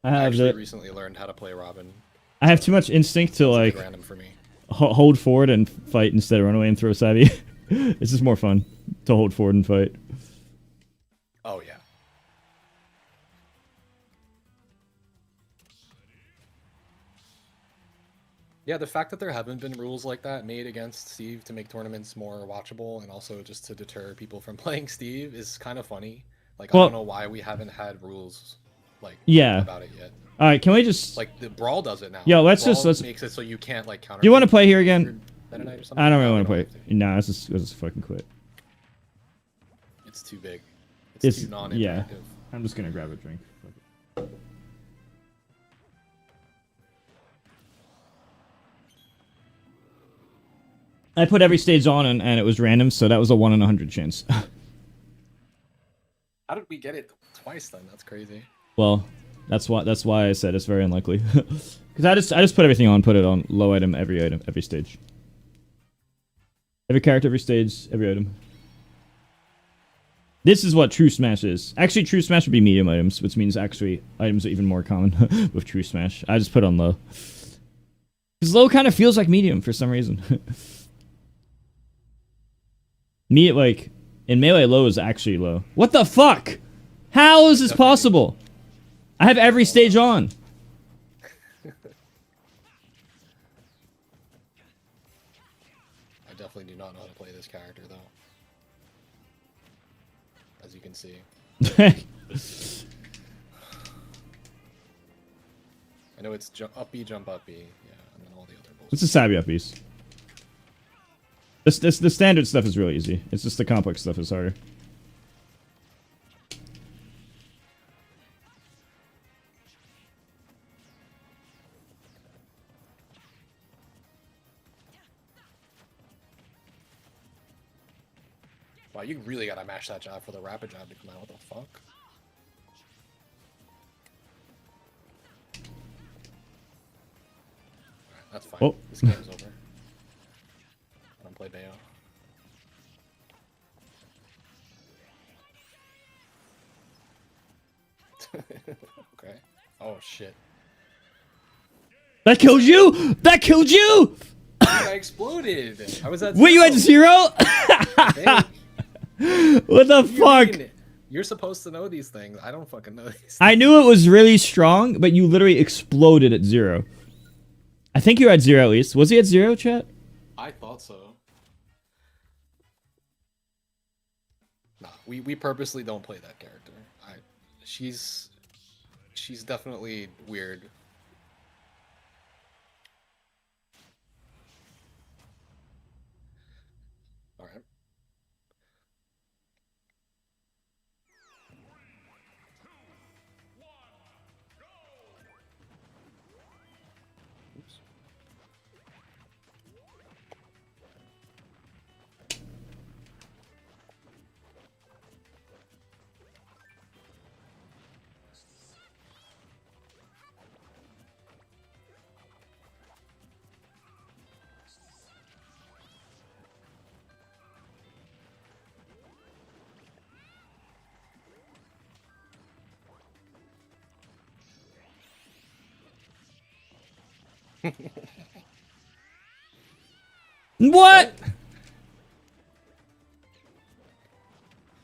Speaker 1: I
Speaker 2: I
Speaker 1: have
Speaker 2: actually
Speaker 1: the,
Speaker 2: recently learned how to play Robin.
Speaker 1: I have too much instinct to
Speaker 2: It's a
Speaker 1: like
Speaker 2: bit random for me.
Speaker 1: hold forward and fight instead of run away and throw Savvy. It's just more fun to hold forward and fight.
Speaker 2: Oh yeah. Yeah, the fact that there haven't been rules like that made against Steve to make tournaments more watchable and also just to deter people from playing Steve is kind of funny. Like, I
Speaker 1: Well-
Speaker 2: don't know why we haven't had rules like
Speaker 1: Yeah.
Speaker 2: about it yet.
Speaker 1: All right, can we just?
Speaker 2: Like the Brawl does it now.
Speaker 1: Yo,
Speaker 2: Brawl
Speaker 1: let's-
Speaker 2: makes it so you can't like counter.
Speaker 1: Do you want to play here again?
Speaker 2: Meta Knight or something?
Speaker 1: I don't really
Speaker 2: No,
Speaker 1: want
Speaker 2: we
Speaker 1: to
Speaker 2: don't
Speaker 1: play.
Speaker 2: have to.
Speaker 1: Nah, let's just fucking quit.
Speaker 2: It's too big.
Speaker 1: It's
Speaker 2: It's too non-interactive.
Speaker 1: yeah. I'm just gonna grab a drink. Fuck it. I put every stage on and it was random, so that was a 1 in 100 chance.
Speaker 2: How did we get it twice then? That's crazy.
Speaker 1: Well, that's why I said it's very unlikely. Because I just put everything on, put it on low item, every stage. Every character, every stage, every item. This is what True Smash is. Actually, True Smash would be medium items, which means actually items are even more common with True Smash. I just put on low. Because low kind of feels like medium for some reason. Like, in Melee, low is actually low. What the fuck? How is this possible? I have every stage on.
Speaker 2: I definitely do not know how to play this character though. As you can see. I know it's up B, jump up B, yeah, and then all the other bullshit.
Speaker 1: It's a Savvy piece. The standard stuff is really easy. It's just the complex stuff is harder.
Speaker 2: Wow, you really gotta mash that job for the rapid job to come out. What the fuck? Alright, that's fine.
Speaker 1: Oh.
Speaker 2: This game's over. I don't play Bayo. Okay. Oh shit.
Speaker 1: That killed you! That killed you!
Speaker 2: I exploded! I was at
Speaker 1: Wait, you had 0?
Speaker 2: Hey,
Speaker 1: What the
Speaker 2: what do you
Speaker 1: fuck?
Speaker 2: mean? You're supposed to know these things. I don't fucking know these things.
Speaker 1: I knew it was really strong, but you literally exploded at 0. I think you were at 0 at least. Was he at 0, chat?
Speaker 2: I thought so. Nah, we purposely don't play that character. She's definitely weird. All right. Oops.
Speaker 1: What?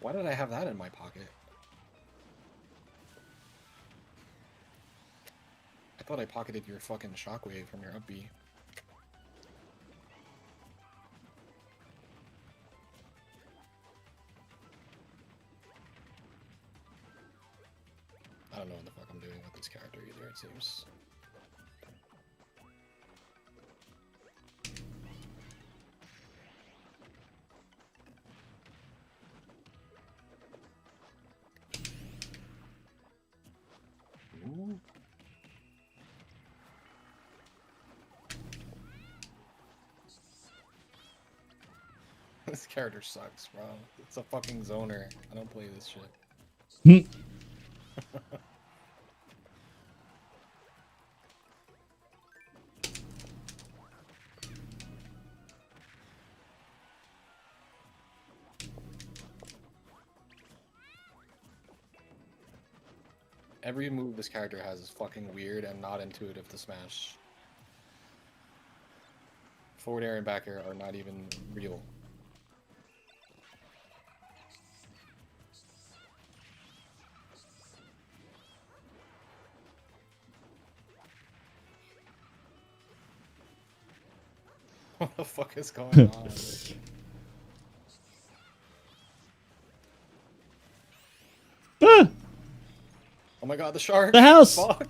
Speaker 2: Why did I have that in my pocket? I thought I pocketed your fucking shockwave from your up B. I don't know what the fuck I'm doing with this character either, it seems. This character sucks, bro. It's a fucking zoner. I don't play this shit. Every move this character has is fucking weird and not intuitive to smash. Forward air and back air are not even real. What the fuck is going on?
Speaker 1: Ah!
Speaker 2: Oh my god, the shark!
Speaker 1: The house!
Speaker 2: Fuck!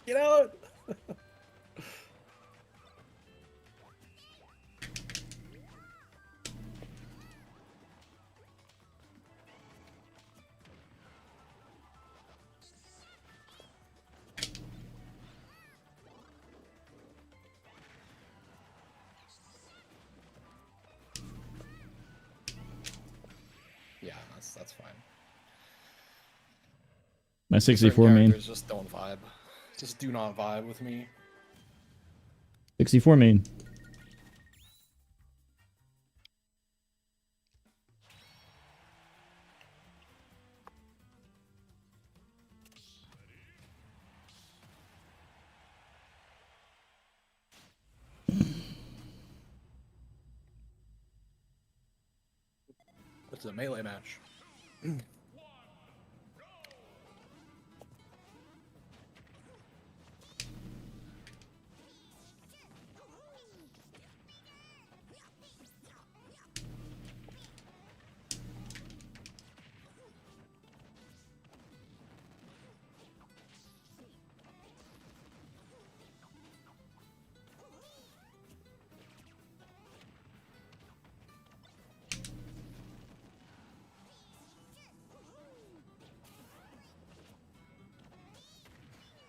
Speaker 2: Get out! Yeah, that's fine.
Speaker 1: My
Speaker 2: Certain
Speaker 1: 64 main.
Speaker 2: characters just don't vibe. Just do not vibe with me.
Speaker 1: 64 main.
Speaker 2: It's a melee match.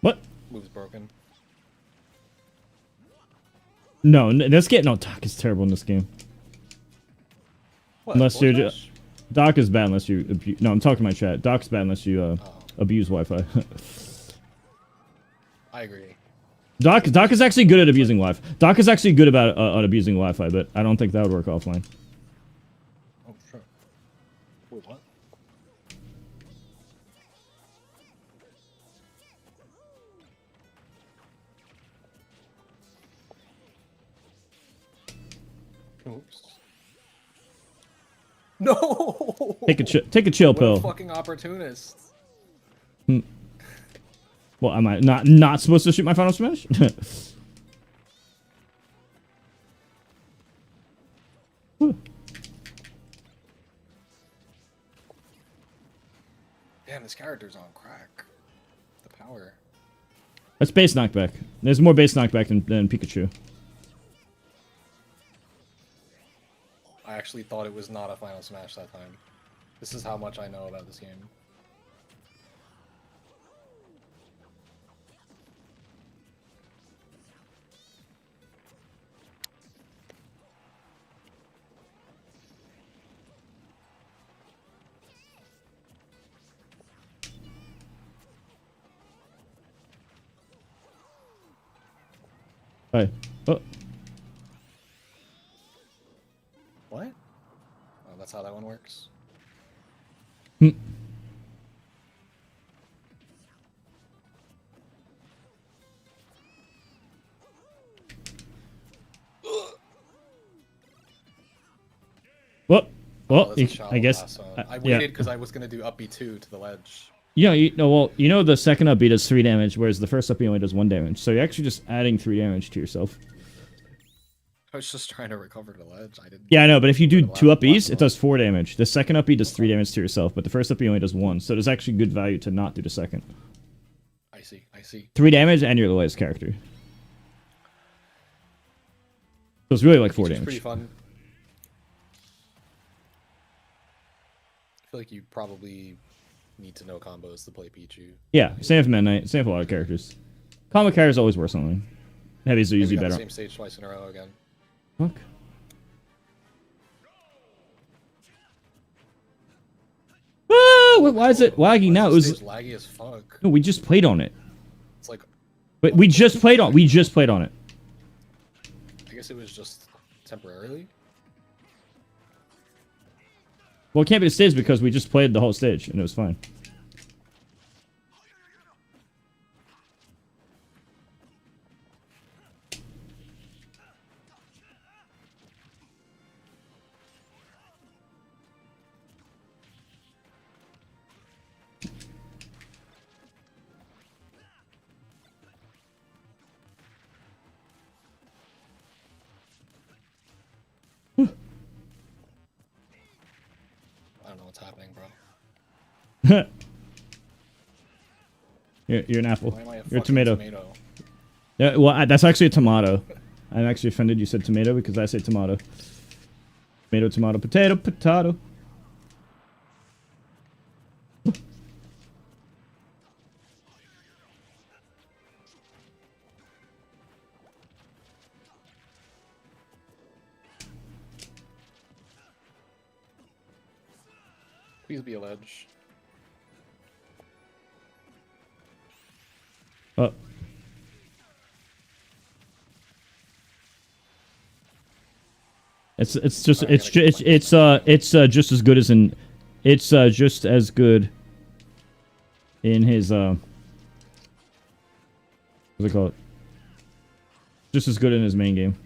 Speaker 1: What?
Speaker 2: Move's broken.
Speaker 1: No, this game. No, Doc is terrible in this game.
Speaker 2: What,
Speaker 1: Unless
Speaker 2: forward
Speaker 1: you're
Speaker 2: smash?
Speaker 1: Doc is bad unless you abuse. No, I'm talking to my chat. Doc's bad unless you abuse Wi-Fi.
Speaker 2: I agree.
Speaker 1: Doc is actually good at abusing Wi-Fi. Doc is actually good about at abusing Wi-Fi, but I don't think that would work offline.
Speaker 2: Oh, sure. Wait, what? Oops. No!
Speaker 1: Take a chill
Speaker 2: What a
Speaker 1: pill.
Speaker 2: fucking opportunist.
Speaker 1: Well, am I not supposed to shoot my final smash?
Speaker 2: Damn, this character's on crack. The power.
Speaker 1: That's base knockback. There's more base knockback than Pikachu.
Speaker 2: I actually thought it was not a final smash that time. This is how much I know about this game.
Speaker 1: Hi. Oh.
Speaker 2: What? Oh, that's how that one works.
Speaker 1: Well,
Speaker 2: Oh, that's a
Speaker 1: you,
Speaker 2: shallow
Speaker 1: I guess.
Speaker 2: blast zone. I
Speaker 1: yeah.
Speaker 2: waited because I was gonna do up B2 to the ledge.
Speaker 1: Yeah, you know the second upbeat does 3 damage, whereas the first upbeat only does 1 damage. So you're actually just adding 3 damage to yourself.
Speaker 2: I was just trying to recover the ledge. I didn't.
Speaker 1: Yeah, I know, but if you do
Speaker 2: the
Speaker 1: 2
Speaker 2: last
Speaker 1: upbeats, it
Speaker 2: one.
Speaker 1: does 4 damage. The second upbeat does 3 damage to yourself, but the first upbeat only does 1. So there's actually good value to not do the second.
Speaker 2: I see. I see.
Speaker 1: 3 damage and you're the latest character. So it's really like 4
Speaker 2: It's
Speaker 1: damage.
Speaker 2: pretty fun. I feel like you probably need to know combos to play Pichu.
Speaker 1: Yeah, same for Meta Knight, same for a lot of characters. Comic characters always worth something. Heavies are
Speaker 2: We
Speaker 1: usually
Speaker 2: got the
Speaker 1: better.
Speaker 2: same stage twice in a row again.
Speaker 1: Fuck. Why is it lagging now? It
Speaker 2: It's
Speaker 1: was
Speaker 2: laggy as fuck.
Speaker 1: no, we just played on it.
Speaker 2: It's like,
Speaker 1: But we just played on it.
Speaker 2: I guess it was just temporarily.
Speaker 1: Well, it can't be the stage because we just played the whole stage and it was fine.
Speaker 2: I don't know what's happening, bro.
Speaker 1: You're an apple.
Speaker 2: Why am I a
Speaker 1: You're a
Speaker 2: fucking
Speaker 1: tomato. Yeah, well, that's actually a tomato. I'm actually offended you said tomato because I say tomato. Tomato, tomato, potato, potato.
Speaker 2: Please be a ledge.
Speaker 1: Oh. It's just just as good as in just as good in his what's it called? Just as good in his main game.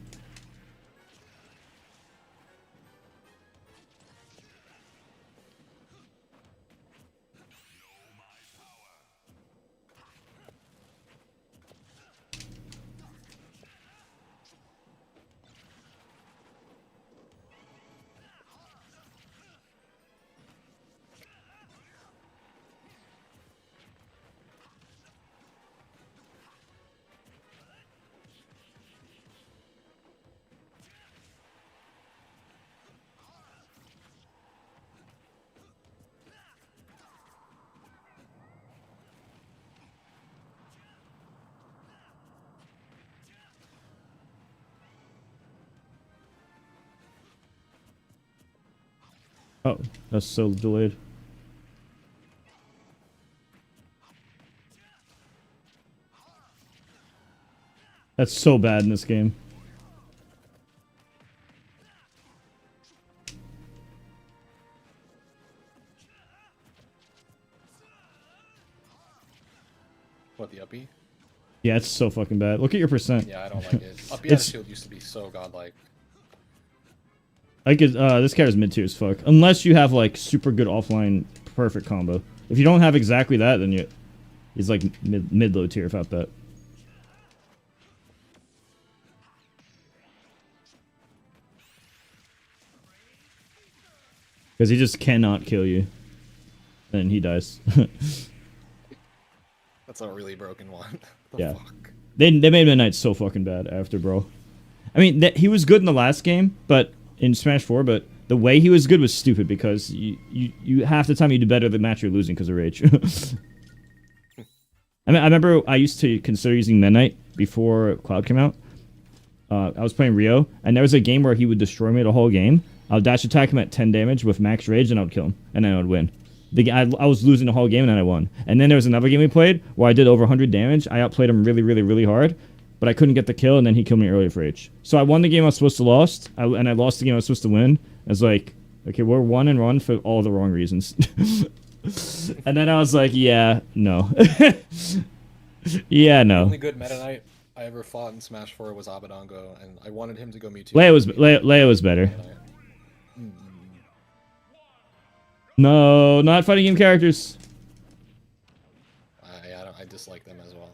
Speaker 1: Oh, that's so delayed. That's so bad in this game.
Speaker 2: What, the uppy?
Speaker 1: Yeah, it's so fucking bad. Look at your percent.
Speaker 2: Yeah, I don't like it. Uppy out of shield used to be so godlike.
Speaker 1: I could, this character's mid tier as fuck. Unless you have like super good offline perfect combo. If you don't have exactly that, then he's like mid low tier without that. Because he just cannot kill you. And he dies.
Speaker 2: That's a really broken one. The
Speaker 1: Yeah.
Speaker 2: fuck?
Speaker 1: They made Midnight so fucking bad after, bro. I mean, he was good in the last game, but in Smash 4, but the way he was good was stupid because you half the time you do better the match you're losing because of rage. I mean, I remember I used to consider using Midnight before Cloud came out. I was playing Rio, and there was a game where he would destroy me the whole game. I would dash attack him at 10 damage with max rage, and I would kill him, and then I would win. I was losing the whole game, and then I won. And then there was another game we played where I did over 100 damage. I outplayed him really, really, really hard, but I couldn't get the kill, and then he killed me early for H. So I won the game I was supposed to lost, and I lost the game I was supposed to win. I was like, okay, we're 1-1 for all the wrong reasons. And then I was like, yeah, no. Yeah,
Speaker 2: The
Speaker 1: no.
Speaker 2: only good Meta Knight I ever fought in Smash 4 was Abadango, and I wanted him to go Mewtwo.
Speaker 1: Leia was better. No, not fighting game characters.
Speaker 2: I dislike them as well.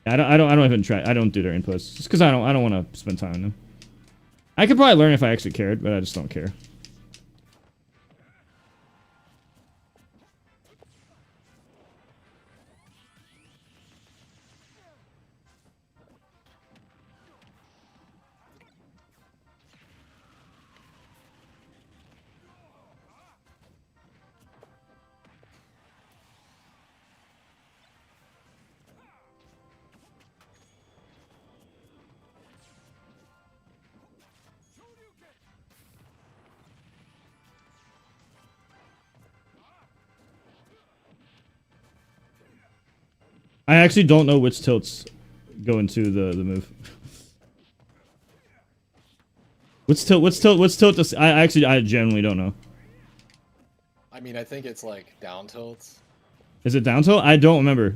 Speaker 1: I don't even try. I don't do their inputs just because I don't want to spend time on them. I could probably learn if I actually cared, but I just don't care. I actually don't know which tilts go into the move. What's tilt this? I genuinely don't know.
Speaker 2: I mean, I think it's like down tilts.
Speaker 1: Is it down tilt? I don't remember.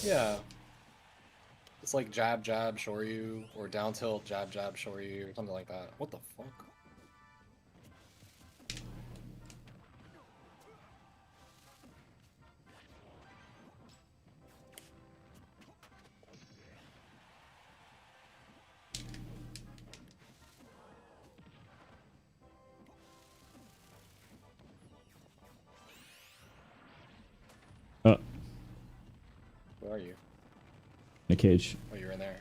Speaker 2: Yeah. It's like jab, jab, shoryu, or down tilt, jab, jab, shoryu, or something like that. What the fuck?
Speaker 1: Oh,
Speaker 2: Where are you?
Speaker 1: in a cage.
Speaker 2: Oh, you're in there.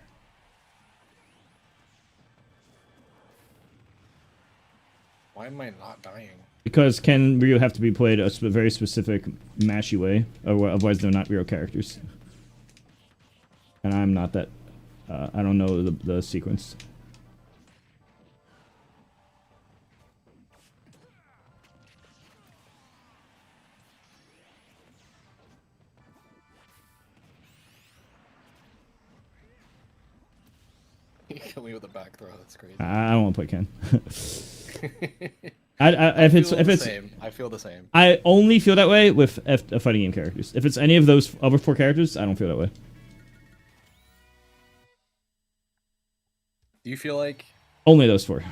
Speaker 2: Why am I not dying?
Speaker 1: Because Ken and Ryu have to be played a very specific mashy way, or otherwise they're not real characters. And I'm not that. I don't know the sequence.
Speaker 2: You kill me with a back throw. That's crazy.
Speaker 1: I don't want to play Ken.
Speaker 2: I
Speaker 1: if
Speaker 2: feel the
Speaker 1: it's
Speaker 2: same. I feel the same.
Speaker 1: I only feel that way with fighting game characters. If it's any of those other 4 characters, I don't feel that way.
Speaker 2: Do you feel like
Speaker 1: Only those 4.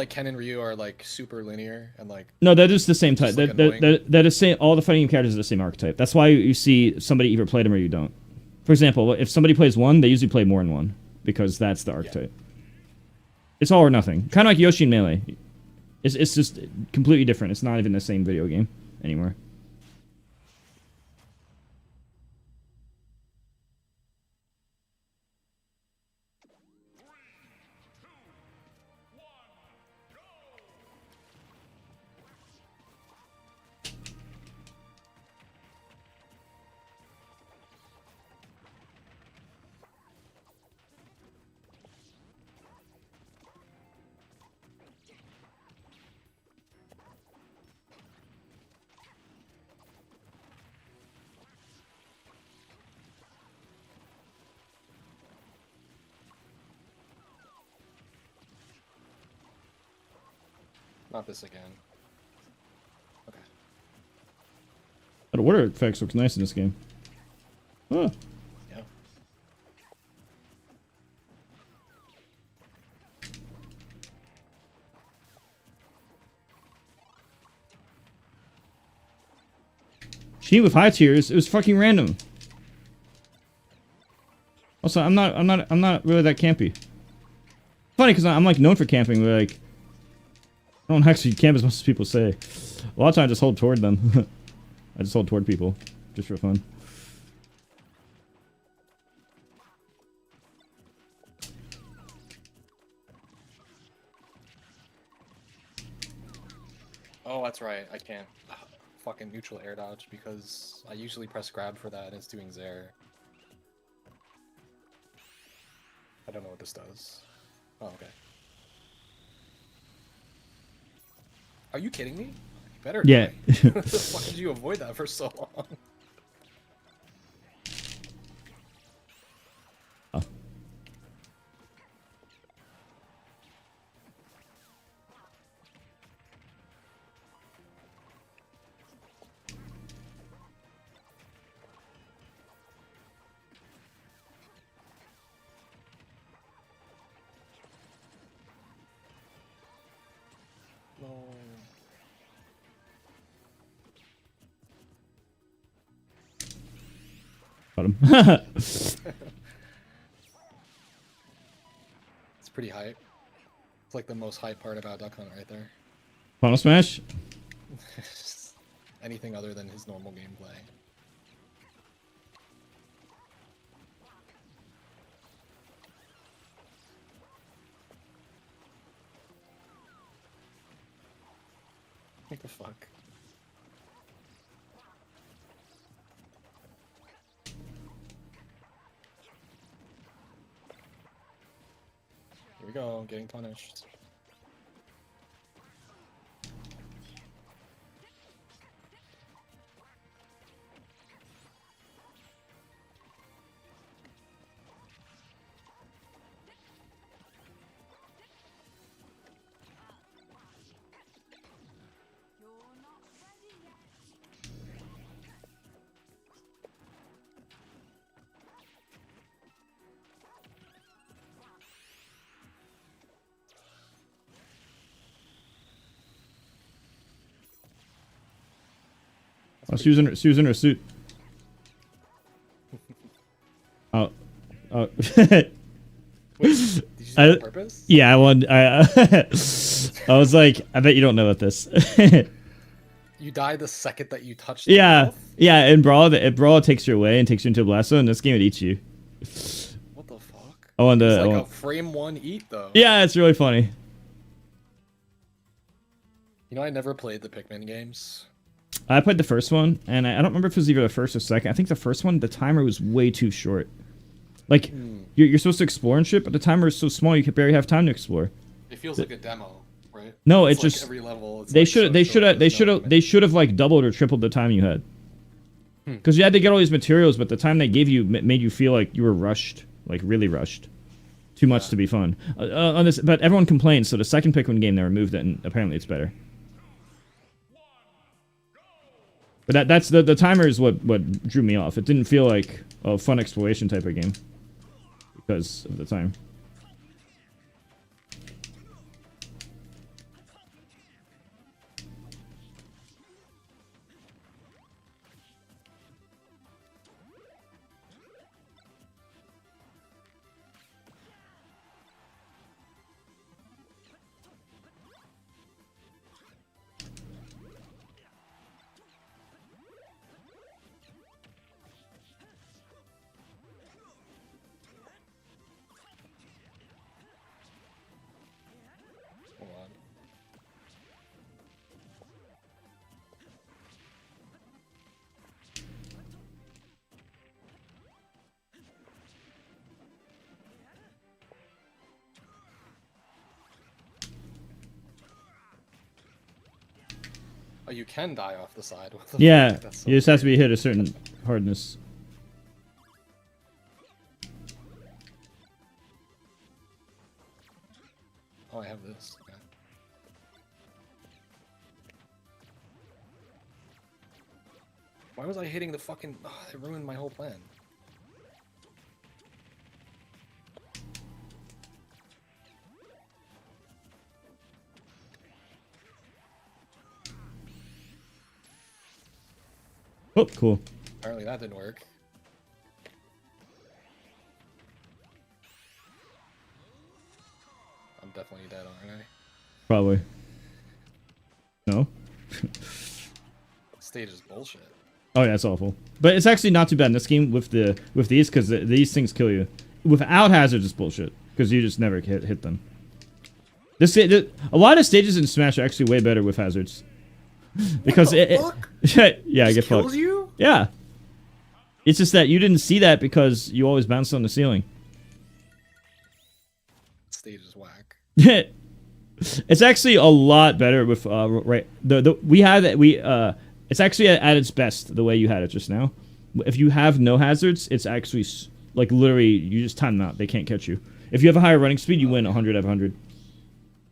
Speaker 2: Ken and Ryu are like super linear and like
Speaker 1: No, they're just the same type.
Speaker 2: Just, like,
Speaker 1: They're the same. All the fighting game characters are the same archetype. That's why you see somebody either play them or you don't. For example, if somebody plays one, they usually play more than one because that's the archetype. Yeah. It's all or nothing. Kind of like Yoshi and Melee. It's just completely different. It's not even the same video game anymore.
Speaker 2: not this again. Okay.
Speaker 1: But water effects looks nice in this game. Oh.
Speaker 2: Yeah.
Speaker 1: She with high tiers, it was fucking random. Also, I'm not really that campy. Funny because I'm like known for camping, but like I don't actually camp as much as people say. A lot of times I just hold toward them. I just hold toward people just for fun.
Speaker 2: Oh, that's right. I can't fucking neutral air dodge because I usually press grab for that and it's doing Zair. I don't know what this does. Oh, okay. Are you kidding me? You better
Speaker 1: Yeah.
Speaker 2: die. What the fuck did you avoid that for so long?
Speaker 1: Oh.
Speaker 2: No.
Speaker 1: Got him.
Speaker 2: It's pretty hype. It's like the most hype part about Duck Hunt right there.
Speaker 1: Final Smash?
Speaker 2: Anything other than his normal gameplay. What the fuck? Here we go, getting punished.
Speaker 1: Oh, she was in her suit. Oh. Oh.
Speaker 2: Wait, did you do that on purpose?
Speaker 1: Yeah, I was like, I bet you don't know about this.
Speaker 2: You die the second that you touch.
Speaker 1: Yeah, yeah. In Brawl, Brawl takes you away and takes you into a blast zone. In this game, it eats you.
Speaker 2: What the fuck?
Speaker 1: Oh, and
Speaker 2: It's like a frame one eat though.
Speaker 1: yeah, it's really funny.
Speaker 2: You know, I never played the Pikmin games.
Speaker 1: I played the first one, and I don't remember if it was either the first or second. I think the first one, the timer was way too short. Like, you're supposed to explore and shit, but the timer is so small you could barely have time to explore.
Speaker 2: It feels like a demo, right?
Speaker 1: No, it's
Speaker 2: like
Speaker 1: just
Speaker 2: every level.
Speaker 1: they should have like doubled or tripled the time you had. Because you had to get all these materials, but the time they gave you made you feel like you were rushed, like really rushed. Too much to be fun. On this, but everyone complains. So the second Pikmin game they removed it, and apparently it's better. But that's the timer is what drew me off. It didn't feel like a fun exploration type of game because of the time.
Speaker 2: Hold on. Oh, you can die off the side. What the
Speaker 1: Yeah,
Speaker 2: fuck? That's so
Speaker 1: you just have to be
Speaker 2: weird.
Speaker 1: hit a certain hardness.
Speaker 2: Oh, I have this. Okay. Why was I hitting the fucking... Oh, it ruined my whole plan.
Speaker 1: Oh, cool.
Speaker 2: Apparently that didn't work. I'm definitely dead, aren't I?
Speaker 1: Probably. No.
Speaker 2: Stage is bullshit.
Speaker 1: Oh yeah, it's awful. But it's actually not too bad in this game with these because these things kill you. Without hazards, it's bullshit because you just never hit them. A lot of stages in Smash are actually way better with hazards because
Speaker 2: Fuck?
Speaker 1: yeah, I get
Speaker 2: Kills
Speaker 1: fucked.
Speaker 2: you?
Speaker 1: Yeah. It's just that you didn't see that because you always bounced on the ceiling.
Speaker 2: Stage is whack.
Speaker 1: It's actually a lot better with right it's actually at its best the way you had it just now. If you have no hazards, it's actually like literally you just time them out. They can't catch you. If you have a higher running speed, you win 100 out of 100.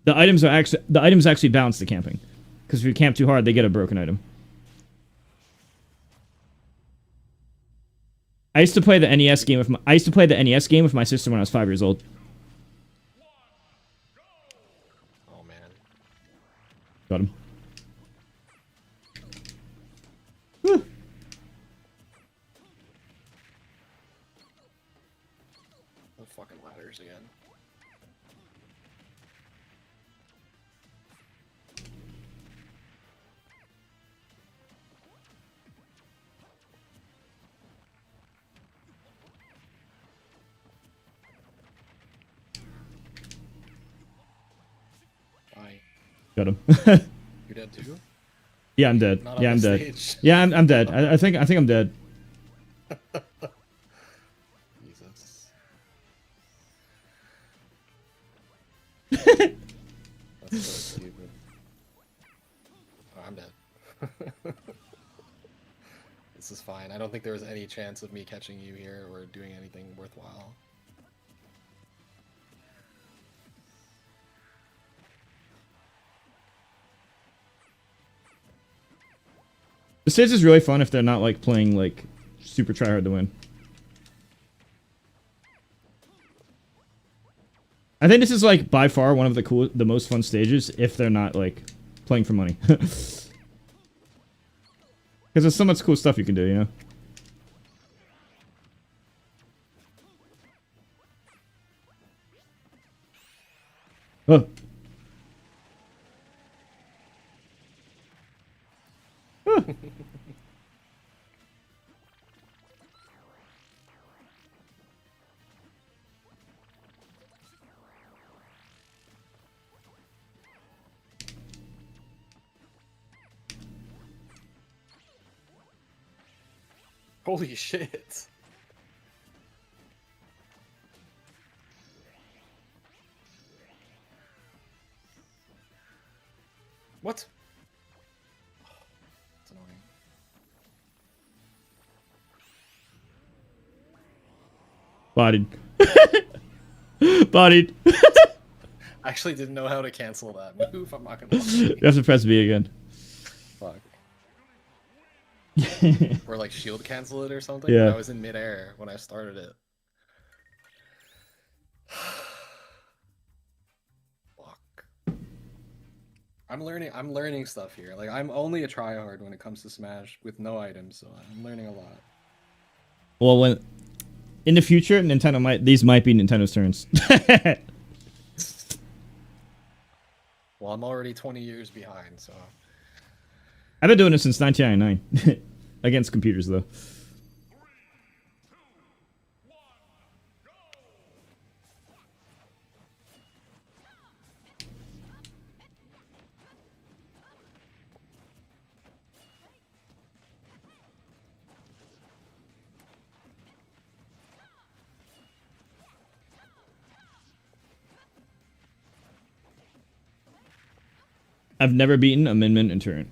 Speaker 1: The items actually balance the camping. Because if you camp too hard, they get a broken item. I used to play the NES game with my sister when I was 5 years old.
Speaker 2: Oh man.
Speaker 1: Got him.
Speaker 2: The fucking ladders again. Bye.
Speaker 1: Got him.
Speaker 2: You're dead too?
Speaker 1: Yeah, I'm dead.
Speaker 2: Not on
Speaker 1: Yeah, I'm
Speaker 2: the
Speaker 1: dead.
Speaker 2: stage.
Speaker 1: Yeah, I'm dead. I think I'm dead.
Speaker 2: Jesus. That's so stupid. Oh, I'm dead. This is fine. I don't think there was any chance of me catching you here or doing anything worthwhile.
Speaker 1: The stage is really fun if they're not like playing like super try hard to win. I think this is like by far one of the most fun stages if they're not like playing for money. Because Because there's so much cool stuff you can do, you know? Oh. Ah.
Speaker 2: Holy shit. What? That's annoying.
Speaker 1: Bodied. Bodied.
Speaker 2: I actually didn't know how to cancel that move. I'm not gonna lie.
Speaker 1: You have to press B again.
Speaker 2: Fuck. Or like shield cancel it or something.
Speaker 1: Yeah.
Speaker 2: I was in midair when I started it. Fuck. I'm learning stuff here. Like I'm only a tryhard when it comes to Smash with no items, so I'm learning a lot.
Speaker 1: Well, when in the future, these might be Nintendo's turns.
Speaker 2: Well, I'm already 20 years behind, so.
Speaker 1: I've been doing it since 1999. Against computers, though. I've never beaten a Min in turn.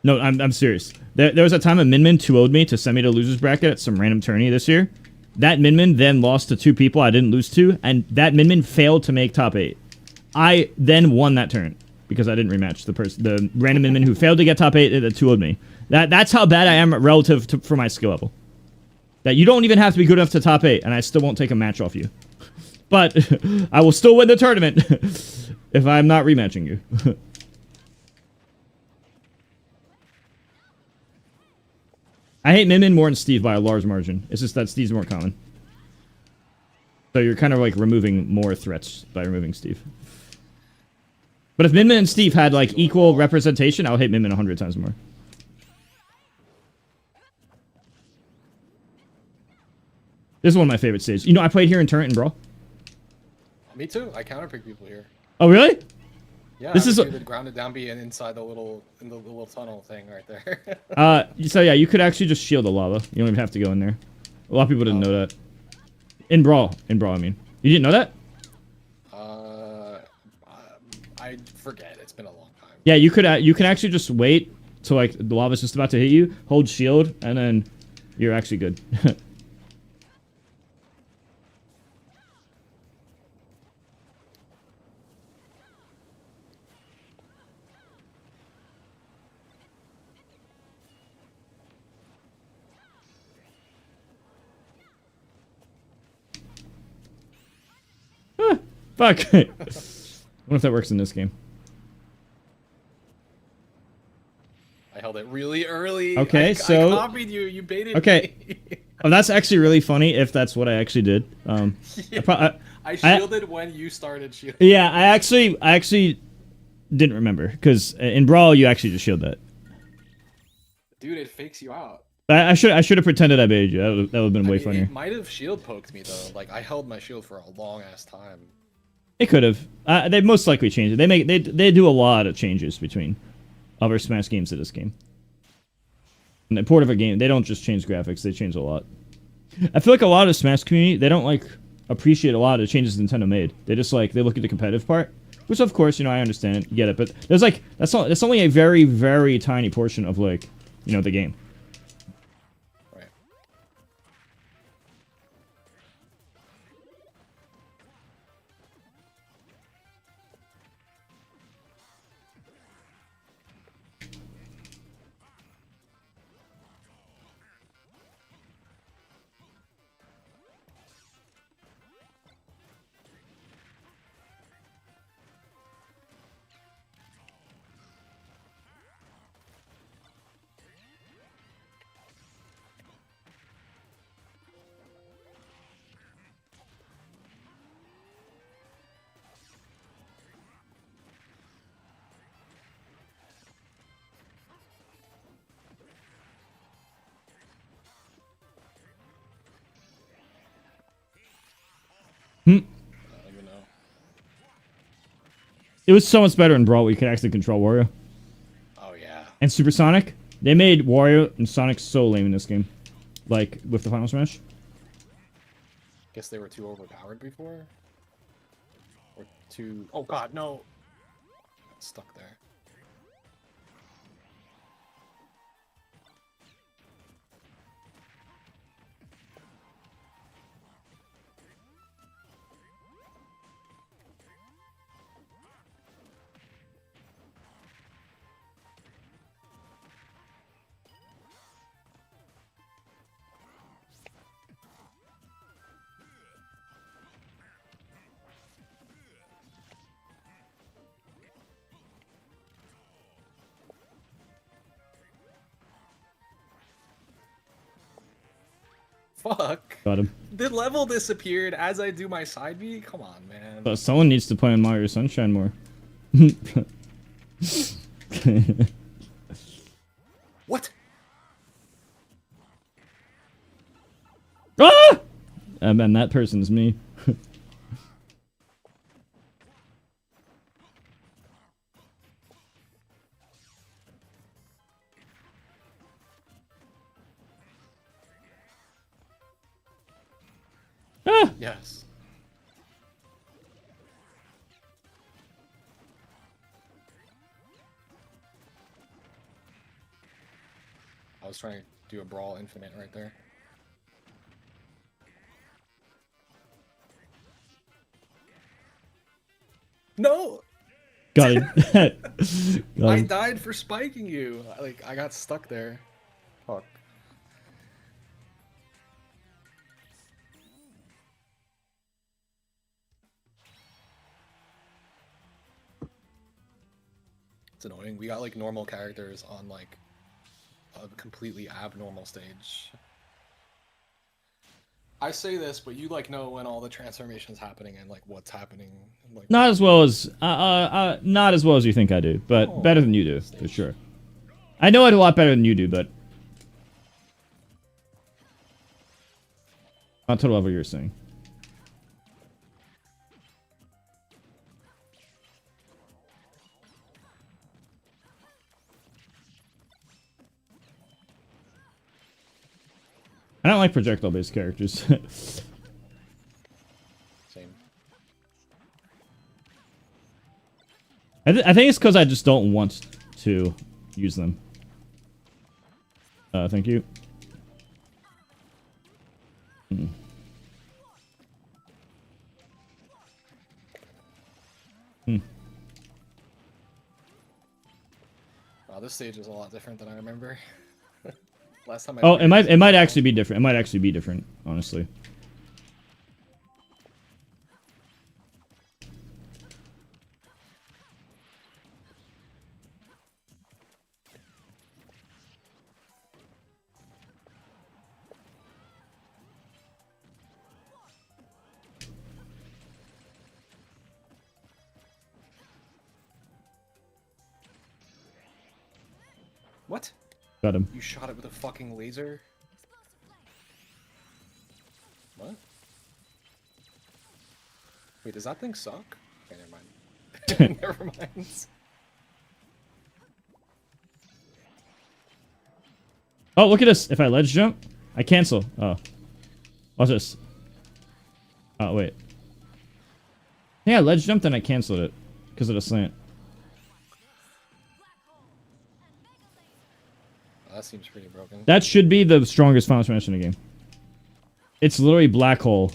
Speaker 1: No, I'm serious. There was a time a Min 2-0'd me to send me to loser's bracket at some random tourney this year. That Min then lost to 2 people I didn't lose to, and that Min failed to make top 8. I then won that turn because I didn't rematch the random Min who failed to get top 8 that 2-0'd me. That's how bad I am relative to for my skill level. That you don't even have to be good enough to top 8, and I still won't take a match off you. But I will still win the tournament if I'm not rematching you. I hate Min more than Steve by a large margin. It's just that Steve's more common. So you're kind of like removing more threats by removing Steve. But if Min and Steve had like equal representation, I would hate Min 100 times more. This is one of my favorite stages. You know, I played here in Turret and Brawl.
Speaker 2: Me too. I counterpick people here.
Speaker 1: Oh, really?
Speaker 2: Yeah,
Speaker 1: This is
Speaker 2: the grounded down B and inside the little tunnel thing right there.
Speaker 1: So yeah, you could actually just shield the lava. You don't even have to go in there. A lot of people didn't know that. In Brawl, I mean. You didn't know that?
Speaker 2: I forget. It's been a long time.
Speaker 1: Yeah, you can actually just wait till like the lava's just about to hit you, hold shield, and then you're actually good. Fuck. I wonder if that works in this game.
Speaker 2: I held it really early.
Speaker 1: Okay,
Speaker 2: I
Speaker 1: so
Speaker 2: copied you. You baited
Speaker 1: okay.
Speaker 2: me.
Speaker 1: Oh, that's actually really funny if that's what I actually did.
Speaker 2: Yeah, I shielded when you started shielding.
Speaker 1: Yeah, I actually didn't remember because in Brawl you actually just shield that.
Speaker 2: Dude, it fakes you out.
Speaker 1: I should have pretended I baited you. That would have been way funnier.
Speaker 2: It might have shield poked me though. Like I held my shield for a long ass time.
Speaker 1: It could have. They most likely changed it. They do a lot of changes between other Smash games to this game. In the port of a game, they don't just change graphics. They change a lot. I feel like a lot of the Smash community, they don't like appreciate a lot of the changes Nintendo made. They just like they look at the competitive part, which of course I understand it, get it. But there's like that's only a very very tiny portion of like the game. It was so much better in Brawl where you could actually control Wario.
Speaker 2: Oh yeah.
Speaker 1: And Supersonic. They made Wario and Sonic so lame in this game. Like, with the Final Smash.
Speaker 2: Guess they were too overpowered before. Or too. Oh god, no. Stuck there. Fuck.
Speaker 1: Got him.
Speaker 2: The level disappeared as I do my side B? Come on, man.
Speaker 1: But someone needs to play on Mario Sunshine more.
Speaker 2: What?
Speaker 1: Ah! And that person's me. Ah!
Speaker 2: Yes. I was trying to do a Brawl Infinite right there. No!
Speaker 1: Got it. Got
Speaker 2: I
Speaker 1: him.
Speaker 2: died for spiking you. I got stuck there. Fuck. It's annoying. We got like normal characters on like a completely abnormal stage. I say this, but you like know when all the transformations happening and like what's happening. Like
Speaker 1: Not as well as not as well as you think I do, but
Speaker 2: Oh,
Speaker 1: better than you do for sure. I know it a lot better than you do, but not to the level you're saying. I don't like projectile-based characters.
Speaker 2: same.
Speaker 1: I think it's because I just don't want to use them. Thank you. Hmm.
Speaker 2: Wow, this stage is a lot different than I remember. Last time I
Speaker 1: Oh,
Speaker 2: played
Speaker 1: it might actually be different. It might actually be different, honestly.
Speaker 2: What?
Speaker 1: Got him.
Speaker 2: You shot it with a fucking laser? What? Wait, does that thing suck? Okay, never mind. Never mind.
Speaker 1: Oh, look at this. If I ledge jump, I cancel. Oh. Watch this. Oh, wait. Yeah, I ledge jumped and I canceled it because of the slant.
Speaker 2: That seems pretty broken.
Speaker 1: That should be the strongest Final Smash in the game. It's literally black hole.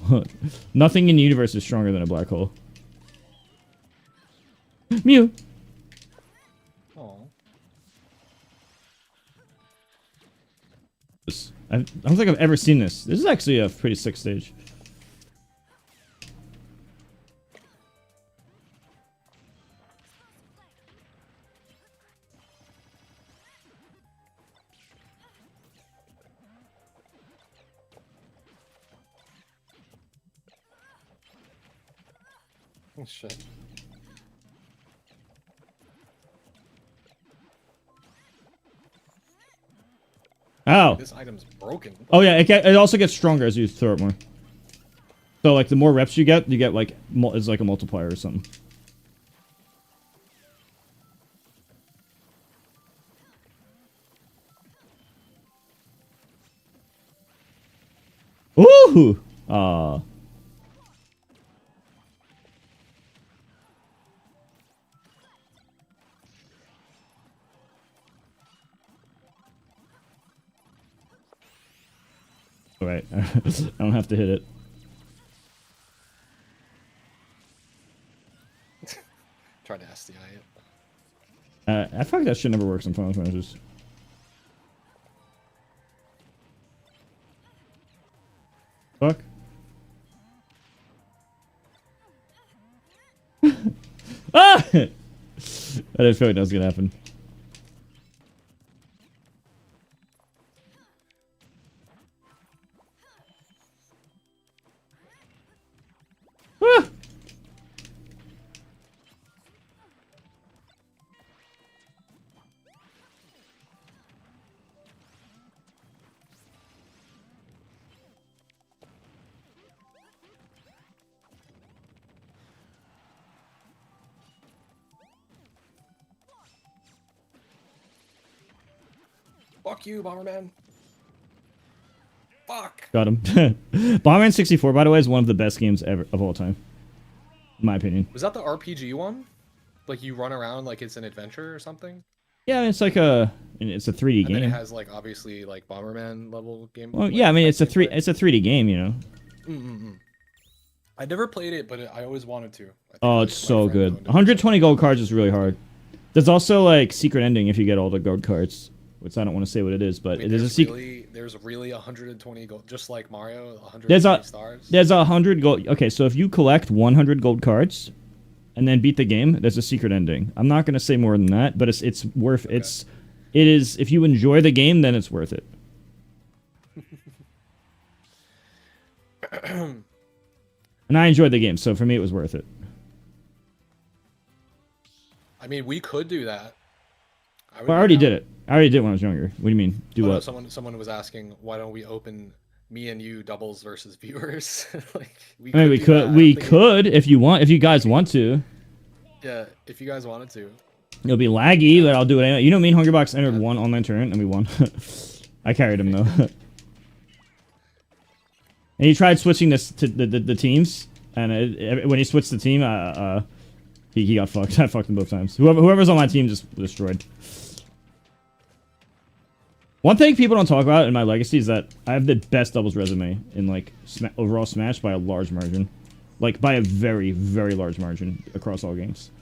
Speaker 1: Nothing in the universe is stronger than a black hole. Mew.
Speaker 2: Oh.
Speaker 1: I don't think I've ever seen this. This is actually a pretty sick stage.
Speaker 2: Oh, shit.
Speaker 1: Ow.
Speaker 2: This item's broken.
Speaker 1: Oh yeah, it also gets stronger as you throw it more. So like the more reps you get like it's like a multiplier or something. Ooh! Aw. Alright. I don't have to hit it.
Speaker 2: Try to SDI it.
Speaker 1: I feel like that shit never works in finals matches. Fuck. Ah! I didn't feel like that was gonna happen. Ah!
Speaker 2: Fuck you, Bomberman. Fuck.
Speaker 1: Got him. Bomberman 64, by the way, is one of the best games ever of all time. In my opinion.
Speaker 2: Was that the RPG one? Like you run around like it's an adventure or something?
Speaker 1: Yeah, it's like it's a 3D
Speaker 2: And
Speaker 1: game.
Speaker 2: then it has like obviously like Bomberman level game.
Speaker 1: Well,
Speaker 2: like,
Speaker 1: yeah, I mean it's a
Speaker 2: gameplay.
Speaker 1: it's a 3D game, you know.
Speaker 2: I never played it, but I always wanted to. I think,
Speaker 1: Oh,
Speaker 2: like,
Speaker 1: it's
Speaker 2: my
Speaker 1: so
Speaker 2: friend
Speaker 1: good.
Speaker 2: owned it.
Speaker 1: 120 gold cards is really hard. There's also like secret ending if you get all the gold cards, which I don't want to say what it is, but
Speaker 2: I mean,
Speaker 1: it is a secret.
Speaker 2: there's really 120 gold, just like Mario, 120
Speaker 1: There's
Speaker 2: stars.
Speaker 1: There's 100 gold. Okay, so if you collect 100 gold cards, and then beat the game, there's a secret ending. I'm not gonna say more than that, but it's worth
Speaker 2: Okay.
Speaker 1: it is if you enjoy the game, then it's worth it. And I enjoyed the game, so for me it was worth it.
Speaker 2: I mean, we could do that.
Speaker 1: I already did it. I already did it when I was younger. What do you mean? Do
Speaker 2: Oh, no,
Speaker 1: what?
Speaker 2: someone was asking, why don't we open me and you doubles versus viewers? Like
Speaker 1: I mean, we
Speaker 2: do that. I
Speaker 1: could
Speaker 2: don't
Speaker 1: we
Speaker 2: think
Speaker 1: could if you want, if you guys want to.
Speaker 2: Yeah, if you guys wanted to.
Speaker 1: It'll be laggy, but I'll do it anyway. You know, me and Hungrybox entered one online tournament and we won. I carried him though. And he tried switching this to the teams, and when he switched the team, he got fucked. I fucked him both times. Whoever's on my team just destroyed. One thing people don't talk about in my legacy is that I have the best doubles resume in like overall Smash by a large margin, like by a very very large margin across all games.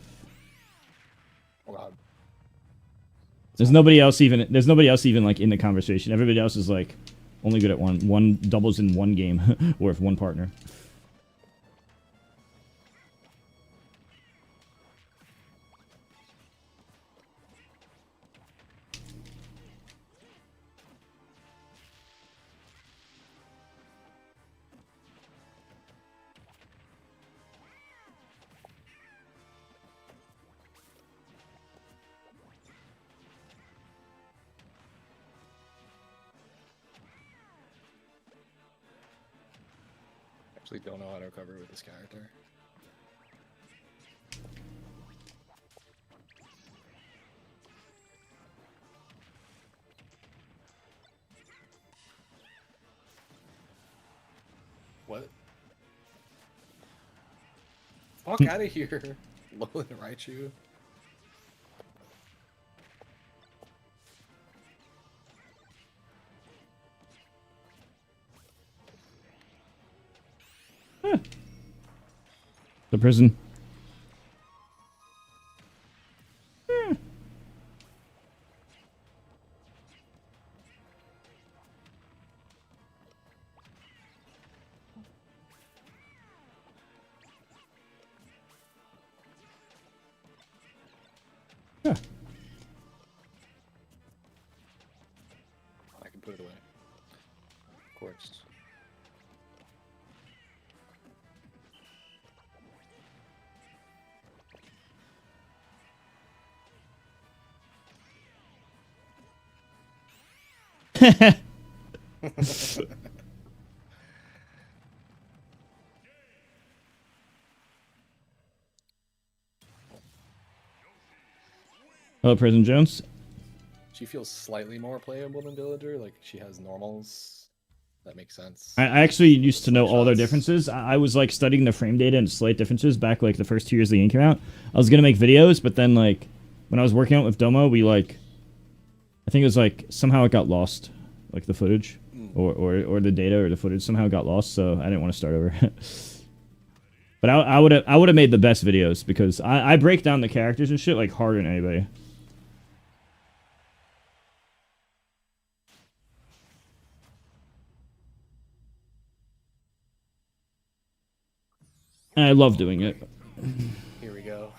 Speaker 2: Oh god.
Speaker 1: There's nobody else even like in the conversation. Everybody else is like only good at one doubles in one game or with one partner.
Speaker 2: Actually don't know how to recover with this character. What? Fuck out of here. Lola Raichu.
Speaker 1: The prison. Yeah.
Speaker 2: I can put it away. Of course.
Speaker 1: Hello, Prison Jones.
Speaker 2: She feels slightly more playable than Villager. Like she has normals That makes sense.
Speaker 1: I actually used to know all their
Speaker 2: Shots.
Speaker 1: differences. I was like studying the frame data and slight differences back like the first 2 years the game came out. I was gonna make videos, but then like when I was working out with Domo, we like I think it was like somehow it got lost, like the footage or the data or the footage somehow got lost, so I didn't want to start over. But I would have made the best videos because I break down the characters and shit like harder than anybody. And I love doing it.
Speaker 2: Here we go.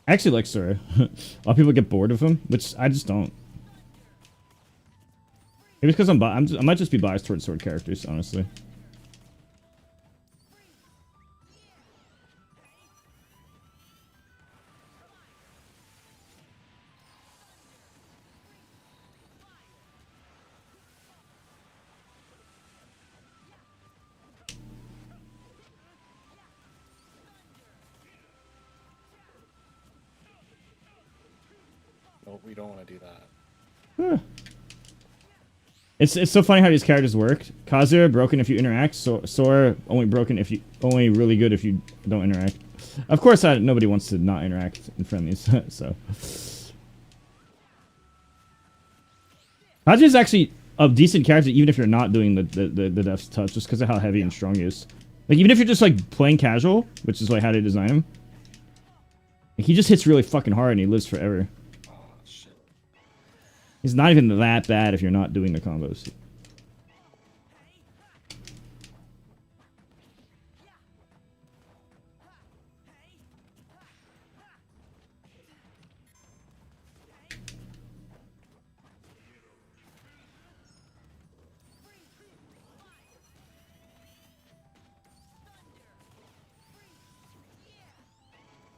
Speaker 1: I actually like Sora. A lot of people get bored of him, which I just don't. Maybe it's because I might just be biased towards sword characters, honestly.
Speaker 2: No, we don't want to do that.
Speaker 1: Huh. It's so funny how these characters work. Kazuya broken if you interact. Sora only broken if you really good if you don't interact. Of course, nobody wants to not interact in friendlies. So Kazuya's actually a decent character even if you're not doing the death touch, just because of how heavy and strong he is. Like even if you're just like playing casual, which is like how they design him, like, he just hits really fucking hard and he lives forever. He's not even that bad if you're not doing the combos.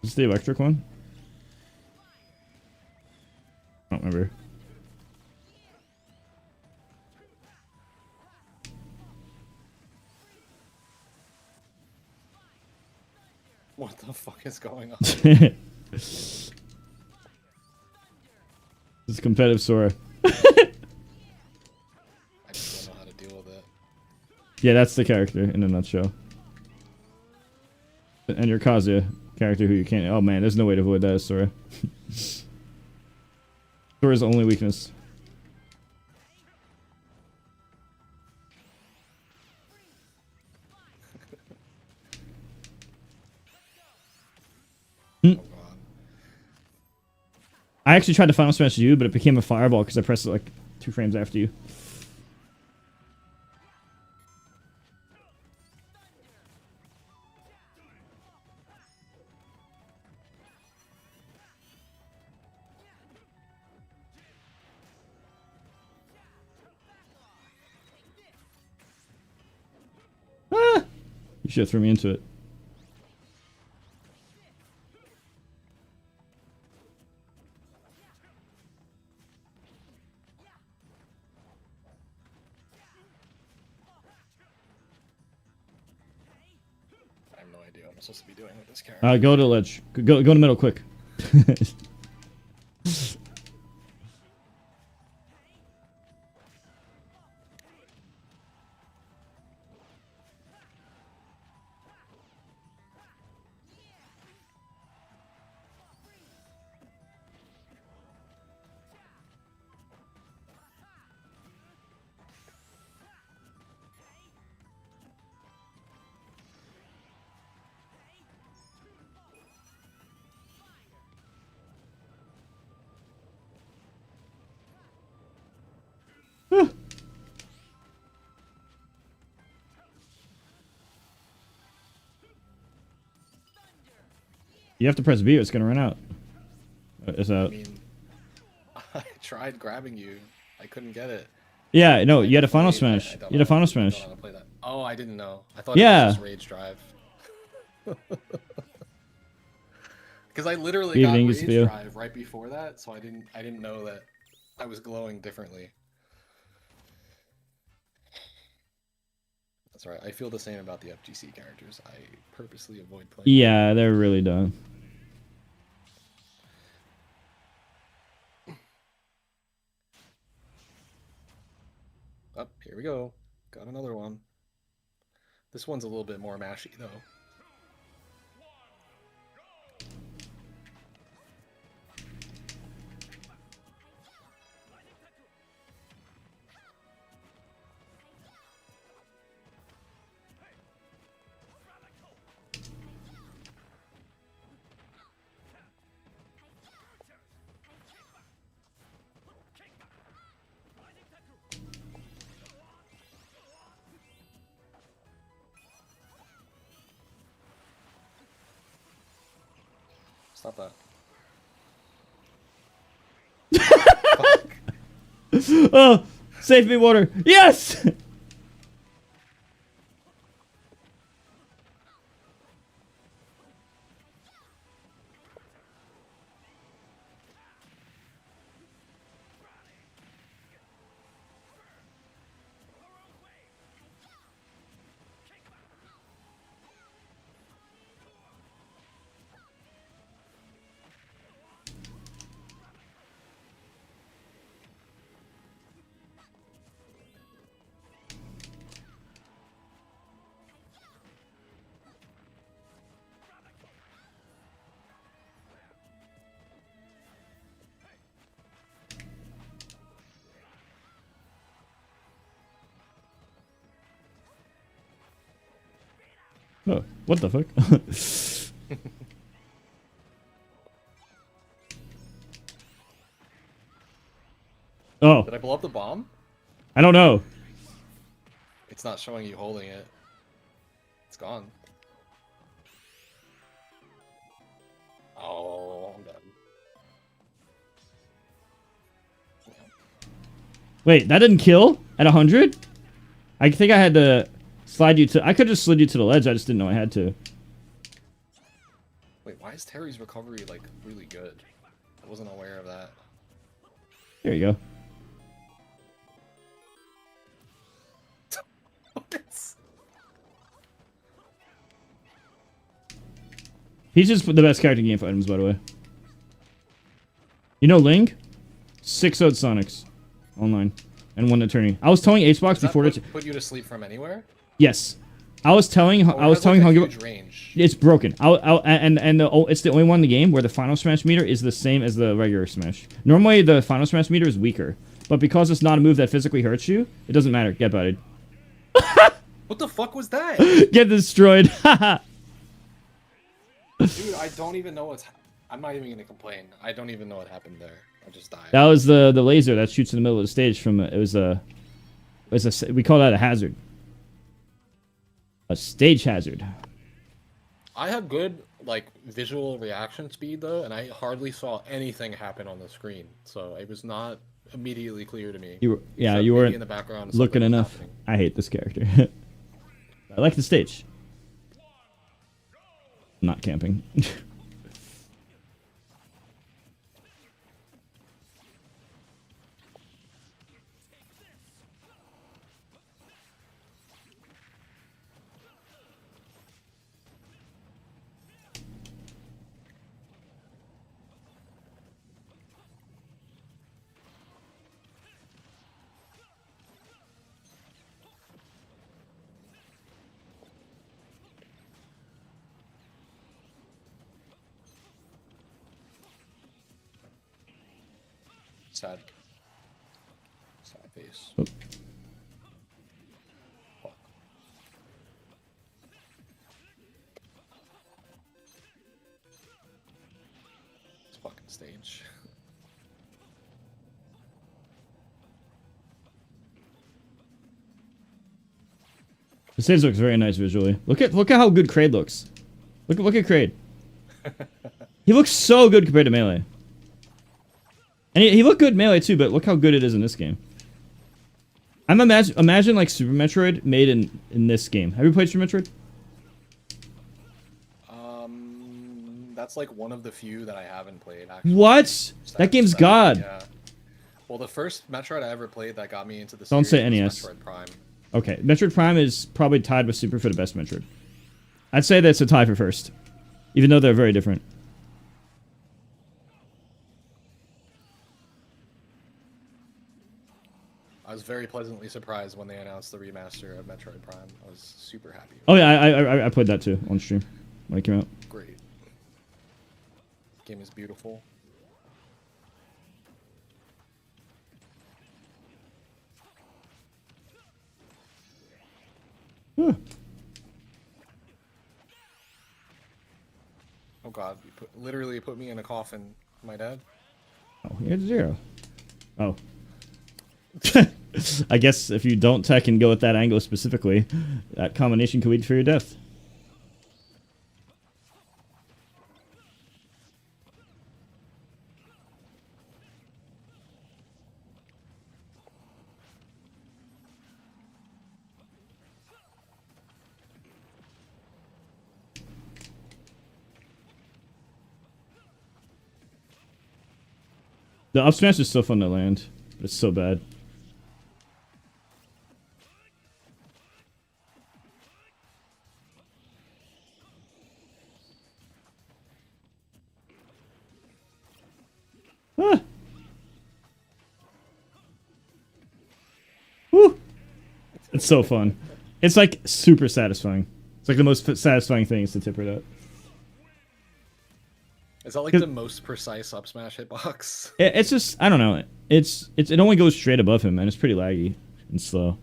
Speaker 1: Is this the electric one? I don't remember.
Speaker 2: What the fuck is going on?
Speaker 1: This is competitive Sora.
Speaker 2: I just don't know how to deal with it.
Speaker 1: Yeah, that's the character in a nutshell. And your Kazuya character who you can't... Oh man, there's no way to avoid that, Sora. Sora's only weakness.
Speaker 2: Oh god.
Speaker 1: I actually tried to Final Smash you, but it became a fireball because I pressed it like 2 frames after you. Ah! You should have threw me into it.
Speaker 2: I have no idea what I'm supposed to be doing with this character.
Speaker 1: Go to the ledge. Go to the middle quick. You have to press B or it's gonna run out. It's
Speaker 2: I
Speaker 1: out.
Speaker 2: mean, I tried grabbing you. I couldn't get it.
Speaker 1: Yeah, no, you had a Final
Speaker 2: I
Speaker 1: Smash.
Speaker 2: don't
Speaker 1: You had a
Speaker 2: know-
Speaker 1: Final
Speaker 2: I
Speaker 1: Smash.
Speaker 2: don't know how to play that. Oh, I didn't know. I thought
Speaker 1: Yeah.
Speaker 2: it was just Rage Drive. Because I literally got
Speaker 1: Evening
Speaker 2: Rage
Speaker 1: is video.
Speaker 2: Drive right before that, so I didn't know that I was glowing differently. That's Sorry, I feel the same about the FGC characters. I purposely avoid playing.
Speaker 1: Yeah, they're really dumb.
Speaker 2: Up, here we go. Got another one. This one's a little bit more mashy though. Stop that.
Speaker 1: Oh, save me, water. Yes! Oh, what the fuck? Oh,
Speaker 2: Did I blow up the bomb?
Speaker 1: I don't know.
Speaker 2: It's not showing you holding it. It's gone. Oh, I'm done.
Speaker 1: Wait, that didn't kill at 100? I think I had to slide you to... I could just slid you to the ledge. I just didn't know I had to.
Speaker 2: Wait, why is Terry's recovery, like, really good? I wasn't aware of that.
Speaker 1: There you go. He's just the best character in game for items, by the way. You know Ling? 6-0'd Sonics. Online. And won the tourney. I was telling Hbox before...
Speaker 2: Does that put you to sleep from anywhere?
Speaker 1: Yes. I was telling...
Speaker 2: Oh, it has, like, a huge range.
Speaker 1: It's broken. It's the only one in the game where the final smash meter is the same as the regular smash. Normally, the final smash meter is weaker. But because it's not a move that physically hurts you, it doesn't matter. Get butted.
Speaker 2: What the fuck was that?
Speaker 1: Get destroyed.
Speaker 2: Dude, I don't even know what's... I'm not even gonna complain. I don't even know what happened there. I just died.
Speaker 1: That was the laser that shoots in the middle of the stage from... we call that a hazard. A stage hazard.
Speaker 2: I have good, like, visual reaction speed, though, and I hardly saw anything happen on the screen. So it was not immediately clear to me.
Speaker 1: You
Speaker 2: Maybe
Speaker 1: weren't
Speaker 2: in the background
Speaker 1: looking
Speaker 2: something was
Speaker 1: enough.
Speaker 2: happening.
Speaker 1: I hate this character. I like the stage. Not camping.
Speaker 2: Sad. Sad face.
Speaker 1: Oh.
Speaker 2: Fuck. This fucking stage.
Speaker 1: The stage looks very nice visually. Look at how good Kraid looks. Look at Kraid. He looks so good compared to Melee. And he looked good in Melee too, but look how good it is in this game. I'm imagine like Super Metroid made in this game. Have you played Super Metroid?
Speaker 2: That's like one of the few that I haven't played, actually.
Speaker 1: What? That game's god.
Speaker 2: Yeah. Well, the first Metroid I ever played that got me into the
Speaker 1: Don't
Speaker 2: series
Speaker 1: say
Speaker 2: was
Speaker 1: NES.
Speaker 2: Metroid Prime.
Speaker 1: Okay, Metroid Prime is probably tied with Super for the best Metroid. I'd say that's a tie for first, even though they're very different.
Speaker 2: I was very pleasantly surprised when they announced the remaster of Metroid Prime. I was super happy.
Speaker 1: Oh yeah, I played that too on stream when it came out.
Speaker 2: Great. Game is beautiful.
Speaker 1: Huh.
Speaker 2: Oh god, you literally put me in a coffin, my dad.
Speaker 1: Oh, he had 0. Oh. I guess if you don't tech and go at that angle specifically, that combination could lead for your death. The up smash is so fun to land, but it's so bad. Ah. Woo. It's so fun. It's like super satisfying. It's like the most satisfying thing is to tip her that.
Speaker 2: Is that like the most precise up smash hitbox?
Speaker 1: It's just, I don't know. It only goes straight above him, and it's pretty laggy and slow.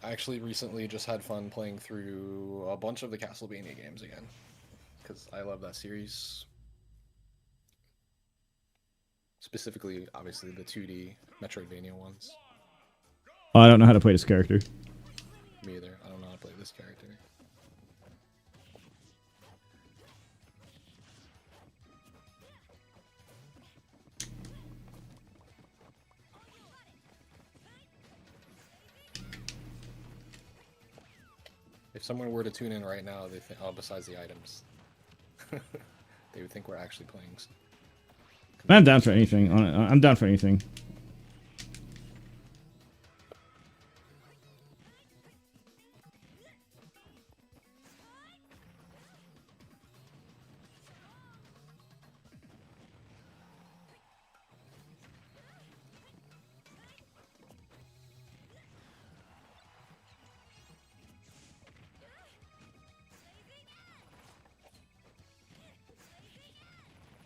Speaker 2: I actually recently just had fun playing through a bunch of the Castlevania games again, because I love that series. Specifically, obviously, the 2D Metroidvania ones.
Speaker 1: Oh, I don't know how to play this character.
Speaker 2: Me either. I don't know how to play this character. If someone were to tune in right now, they think, oh, besides the items, they would think we're actually playing.
Speaker 1: I'm down for anything. I'm down for anything.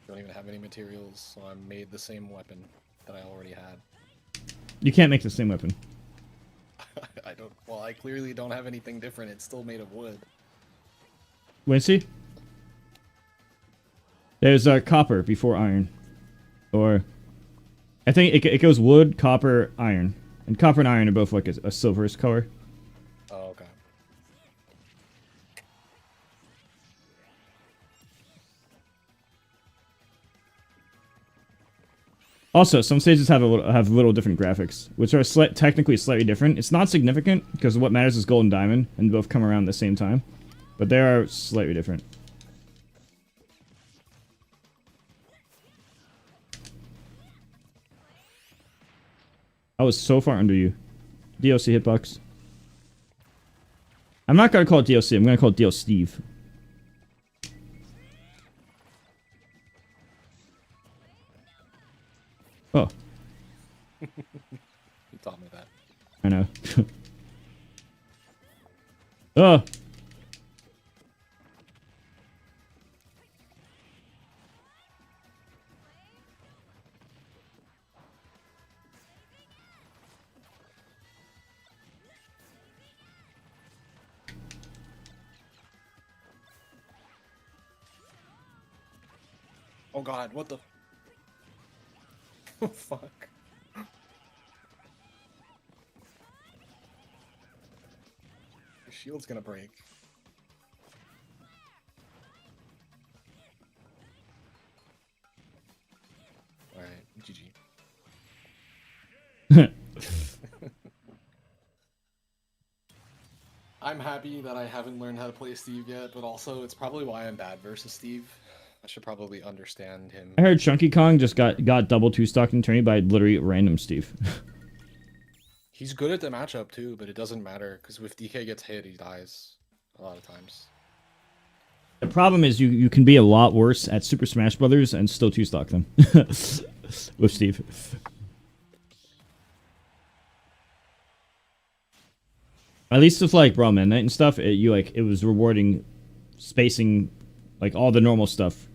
Speaker 2: Don't even have any materials, so I made the same weapon that I already had.
Speaker 1: You can't make the same weapon.
Speaker 2: I don't. Well, I clearly don't have anything different. It's still made of wood.
Speaker 1: Wait, see? There's copper before iron, or I think it goes wood, copper, iron, and copper and iron are both like a silverish color.
Speaker 2: Oh, okay.
Speaker 1: Also, some stages have little different graphics, which are technically slightly different. It's not significant because what matters is gold and diamond, and both come around at the same time, but they are slightly different. I was so far under you. DLC hitbox. I'm not gonna call it DLC. I'm gonna call it DL Steve. Oh.
Speaker 2: You taught me that.
Speaker 1: I know. Oh.
Speaker 2: Oh god, what the? Oh fuck. Your shield's gonna break. Alright, GG. I'm happy that I haven't learned how to play Steve yet, but also it's probably why I'm bad versus Steve. I should probably understand him.
Speaker 1: I heard Chunky Kong just got double two-stocked in tourney by literally random Steve.
Speaker 2: He's good at the matchup too, but it doesn't matter because if DK gets hit, he dies a lot of times.
Speaker 1: The problem is you can be a lot worse at Super Smash Brothers and still two-stock them with Steve. At least with like Brawl Midnight and stuff, it was rewarding spacing, like all the normal stuff.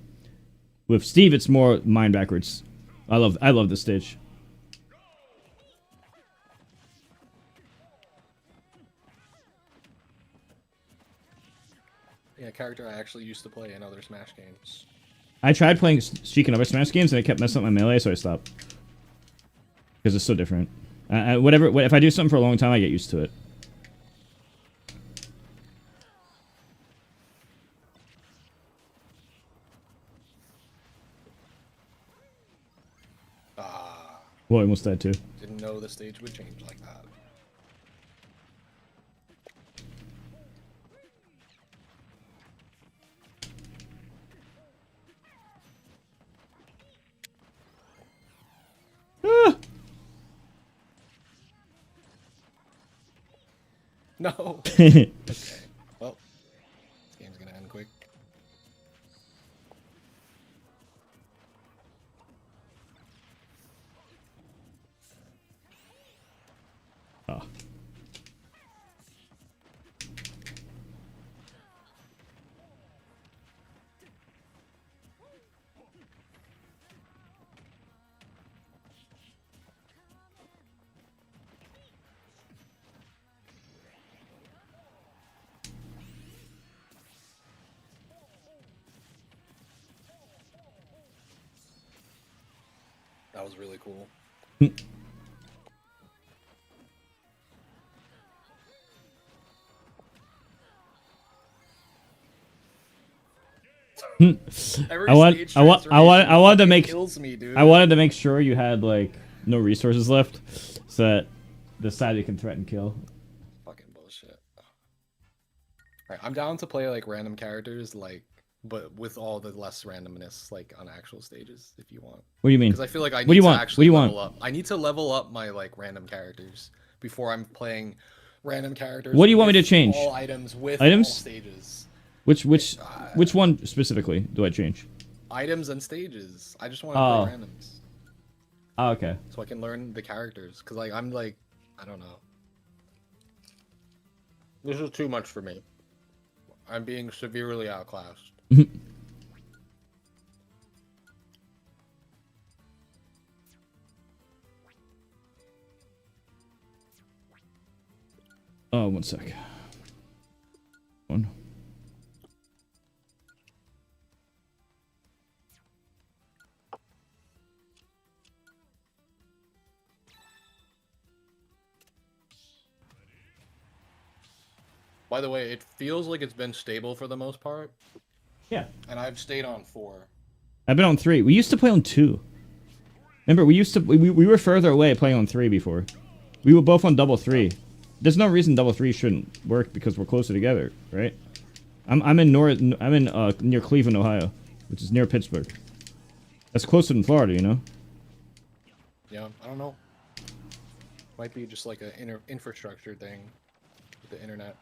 Speaker 1: With Steve, it's more mind backwards. I love this stage.
Speaker 2: Yeah, character I actually used to play in other Smash games.
Speaker 1: I tried playing Streak in other Smash games and it kept messing up my melee, so I stopped. Because it's so different. If I do something for a long time, I get used to it. Well, I almost died too.
Speaker 2: Didn't know the stage would change like that.
Speaker 1: Ah!
Speaker 2: No. Okay. Well, this game's gonna end quick.
Speaker 1: Oh.
Speaker 2: That was really cool. Every stage
Speaker 1: I wanted to make
Speaker 2: kills me, dude.
Speaker 1: I wanted to make sure you had like no resources left, so that the side you can threaten kill.
Speaker 2: Fucking bullshit. Alright, I'm down to play like random characters, like, but with all the less randomness, like on actual stages, if you want.
Speaker 1: What do you mean?
Speaker 2: Because I feel like I
Speaker 1: What do
Speaker 2: need
Speaker 1: you
Speaker 2: to
Speaker 1: want?
Speaker 2: actually
Speaker 1: What do you
Speaker 2: level up. I need to level up my like random characters before I'm playing random characters.
Speaker 1: What do you want me to
Speaker 2: with
Speaker 1: change?
Speaker 2: All items with
Speaker 1: Items?
Speaker 2: all stages.
Speaker 1: Which one specifically do I change?
Speaker 2: Items and stages. I just want to
Speaker 1: Oh.
Speaker 2: play randoms.
Speaker 1: Oh, okay.
Speaker 2: So I can learn the characters. Because like I'm like, I don't know. This is too much for me. I'm being severely outclassed.
Speaker 1: Oh, one sec. One.
Speaker 2: By the way, it feels like it's been stable for the most part.
Speaker 1: Yeah.
Speaker 2: And I've stayed on 4.
Speaker 1: I've been on 3. We used to play on 2. Remember, we were further away playing on 3 before. We were both on double 3. There's no reason double 3 shouldn't work because we're closer together, right? I'm in near Cleveland, Ohio, which is near Pittsburgh. That's closer than Florida, you know.
Speaker 2: Yeah, I don't know. Might be just like an infrastructure thing with the internet.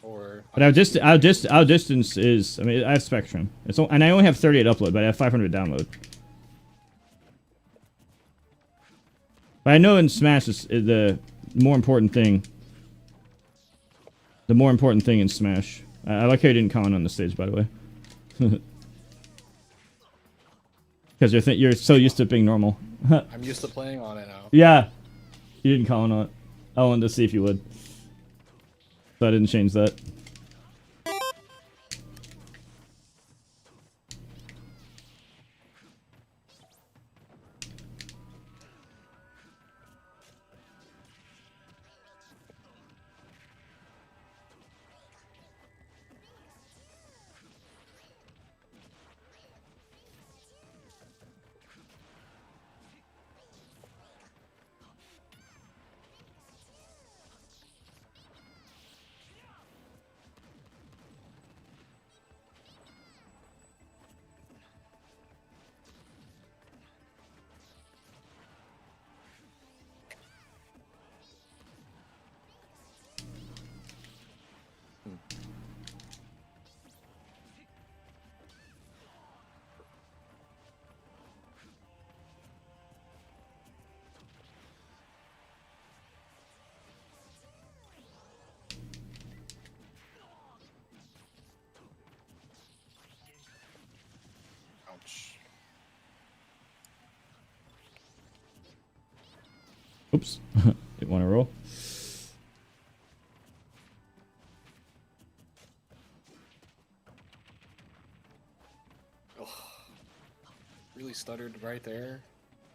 Speaker 2: Or
Speaker 1: But our distance is, I mean, I have Spectrum. And I only have 38 upload, but I have 500 download. But I know in Smash is the more important thing. The more important thing in Smash. I like how you didn't comment on the stage, by the way. Because you're so used to it being normal.
Speaker 2: I'm used to playing on it now.
Speaker 1: Yeah. You didn't comment on it. I wanted to see if you would. So I didn't change that.
Speaker 2: Ouch.
Speaker 1: Oops. Didn't want to roll.
Speaker 2: Ugh. Really stuttered right there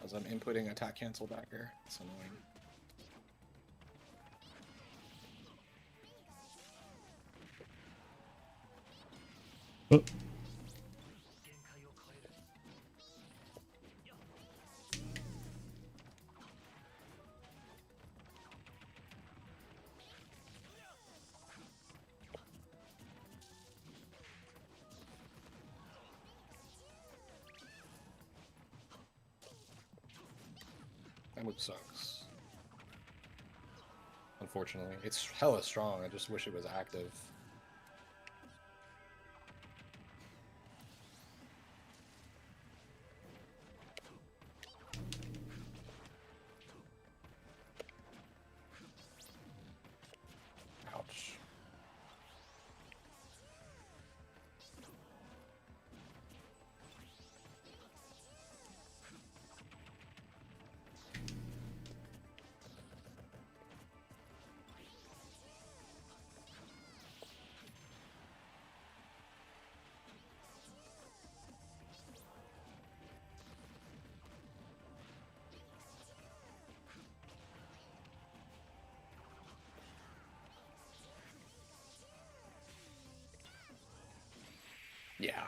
Speaker 2: as I'm inputting attack cancel backer. It's annoying.
Speaker 1: Oh.
Speaker 2: That move sucks. Unfortunately. It's hella strong, I just wish it was active. Ouch. Yeah.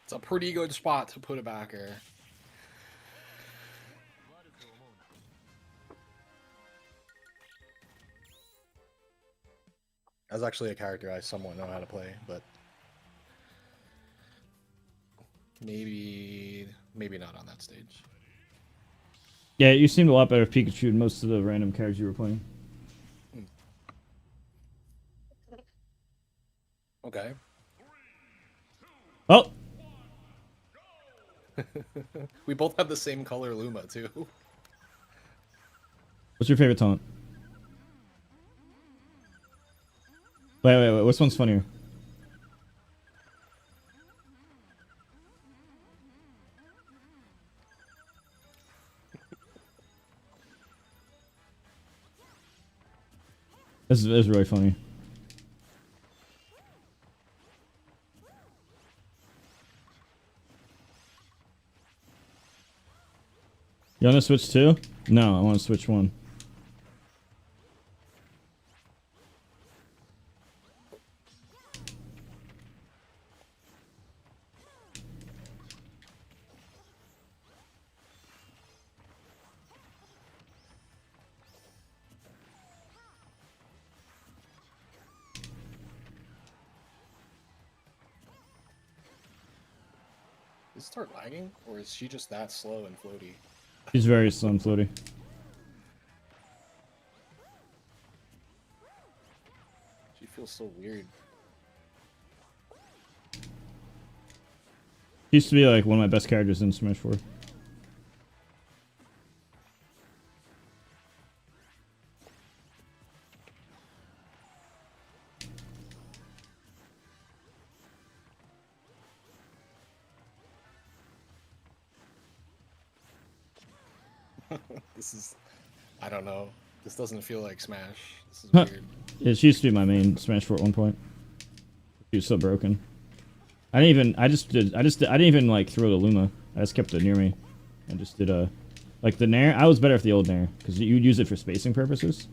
Speaker 2: It's a pretty good spot to put a backer. That's actually a character I somewhat know how to play, but maybe not on that stage.
Speaker 1: Yeah, you seemed a lot better with Pikachu than most of the random characters you were playing.
Speaker 2: Okay.
Speaker 1: Oh!
Speaker 2: We both have the same color Luma, too.
Speaker 1: What's your favorite taunt? Wait. Which one's funnier? This is really funny. You want to switch two? No, I want to switch one.
Speaker 2: Does it start lagging? Or is she just that slow and floaty?
Speaker 1: He's very slow and floaty.
Speaker 2: She feels so weird.
Speaker 1: He used to be like one of my best characters in Smash 4.
Speaker 2: This is... I don't know. This doesn't feel like Smash. This is
Speaker 1: Huh.
Speaker 2: weird.
Speaker 1: Yeah, she used to be my main Smash 4 at one point. She was so broken. I didn't even like throw the Luma. I just kept it near me. And just did like the Nair. I was better with the old Nair because you'd use it for spacing purposes.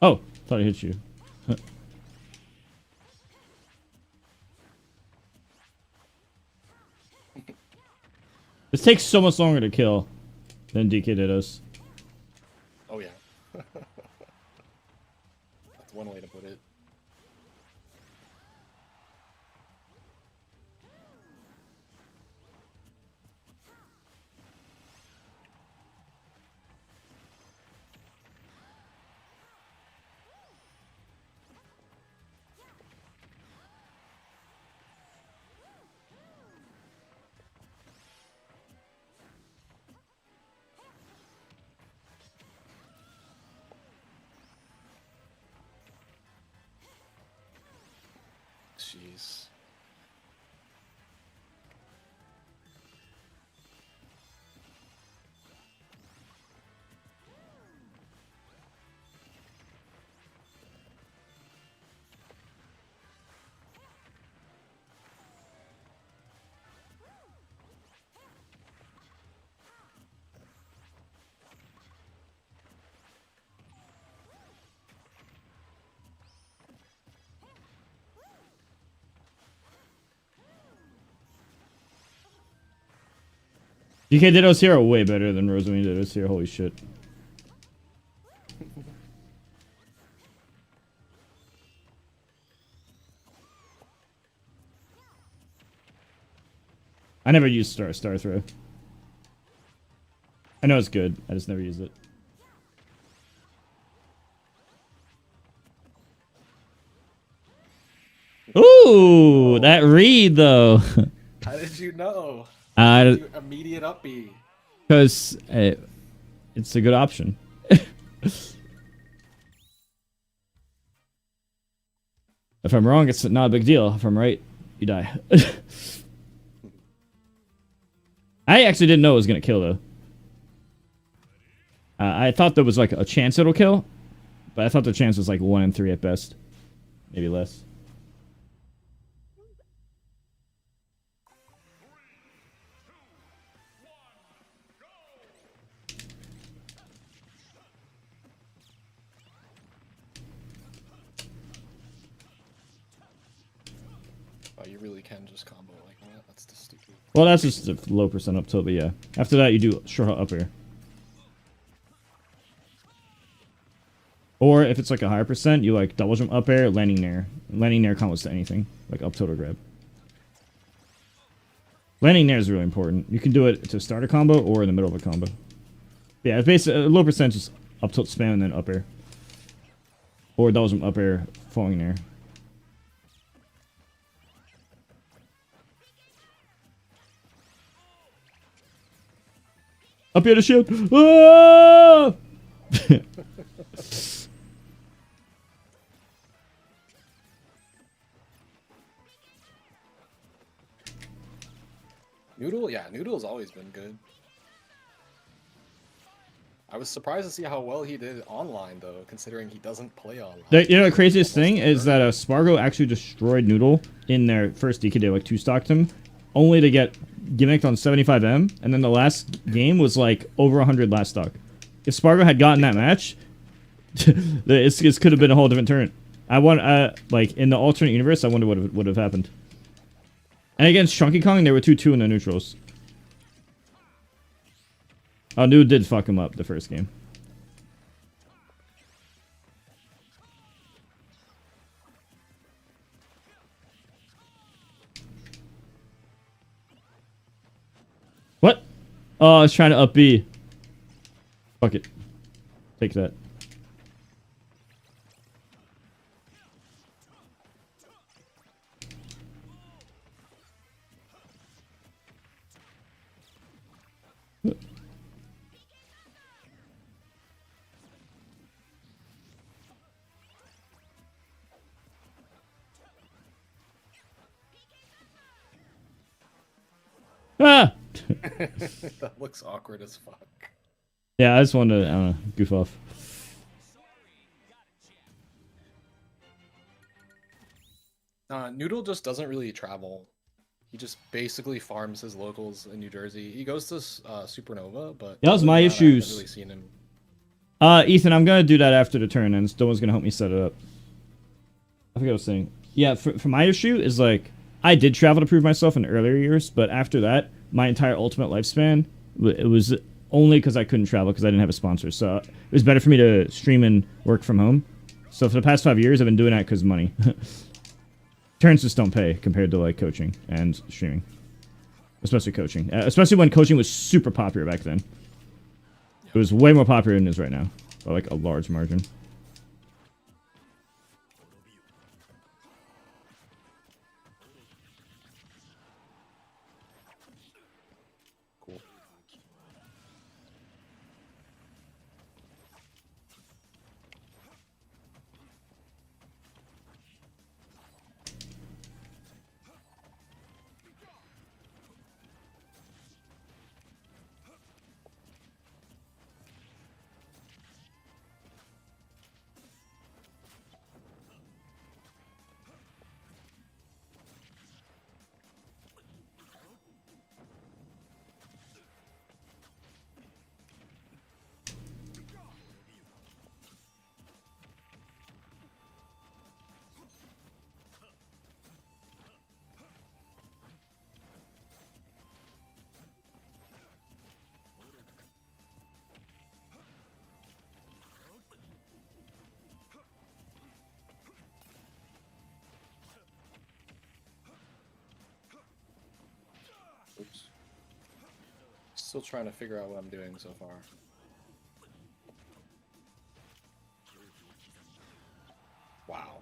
Speaker 1: Oh, thought I hit you. This takes so much longer to kill than DK did us.
Speaker 2: Oh yeah. That's one way to put it. Jeez.
Speaker 1: DK Dittos here are way better than Rosalina Dittos here. Holy shit. I never used Star Throw. I know it's good. I just never used it. Ooh, that read though.
Speaker 2: How did you know? Immediate up B.
Speaker 1: Because it's a good option. If I'm wrong, it's not a big deal. If I'm right, you die. I actually didn't know it was going to kill, though. I thought there was, like, a chance it'll kill. But I thought the chance was, like, 1 in 3 at best. Maybe less.
Speaker 2: Oh, you really can just combo like that. That's just stupid.
Speaker 1: Well, that's just a low percent up tilt, but yeah. After that, you do short up air. Or if it's like a higher percent, you like double jump up air, landing nair. Landing nair combos to anything, like up tilt or grab. Landing nair is really important. You can do it to start a combo or in the middle of a combo. Yeah, it's basically a low percent, just up tilt spam and then up air. Or double jump up air, falling nair. Up here to shield. Ah!
Speaker 2: Noodle? Yeah, Noodle's always been good. I was surprised to see how well he did online, though, considering he doesn't play online.
Speaker 1: You know the craziest thing is that Spargo actually destroyed Noodle in their first DK. They like 2-stocked him, only to get gimmicked on 75M, and then the last game was like over 100 last stock. If Spargo had gotten that match, it could have been a whole different turn. I want like in the alternate universe, I wonder what would have happened. And against Chunky Kong, they were 2-2 in the neutrals. Oh, Nude did fuck him up the first game. What? Oh, I was trying to up B. Fuck it. Take that. Ah!
Speaker 2: That looks awkward as fuck.
Speaker 1: Yeah, I just wanted to, I don't know, goof off.
Speaker 2: Noodle just doesn't really travel. He just basically farms his locals in New Jersey. He goes to Supernova, but
Speaker 1: That was my
Speaker 2: I haven't
Speaker 1: issues.
Speaker 2: really seen him.
Speaker 1: Ethan, I'm gonna do that after the turn ends. Dolan's gonna help me set it up. I forget what I was saying. Yeah, for my issue is like I did travel to prove myself in earlier years, but after that, my entire ultimate lifespan, it was only because I couldn't travel because I didn't have a sponsor. So it was better for me to stream and work from home. So for the past 5 years, I've been doing that because money. Turns just don't pay compared to like coaching and streaming, especially coaching. Especially when coaching was super popular back then. It was way more popular than it is right now, by like a large margin.
Speaker 2: Cool. Oops. Still trying to figure out what I'm doing so far. Wow.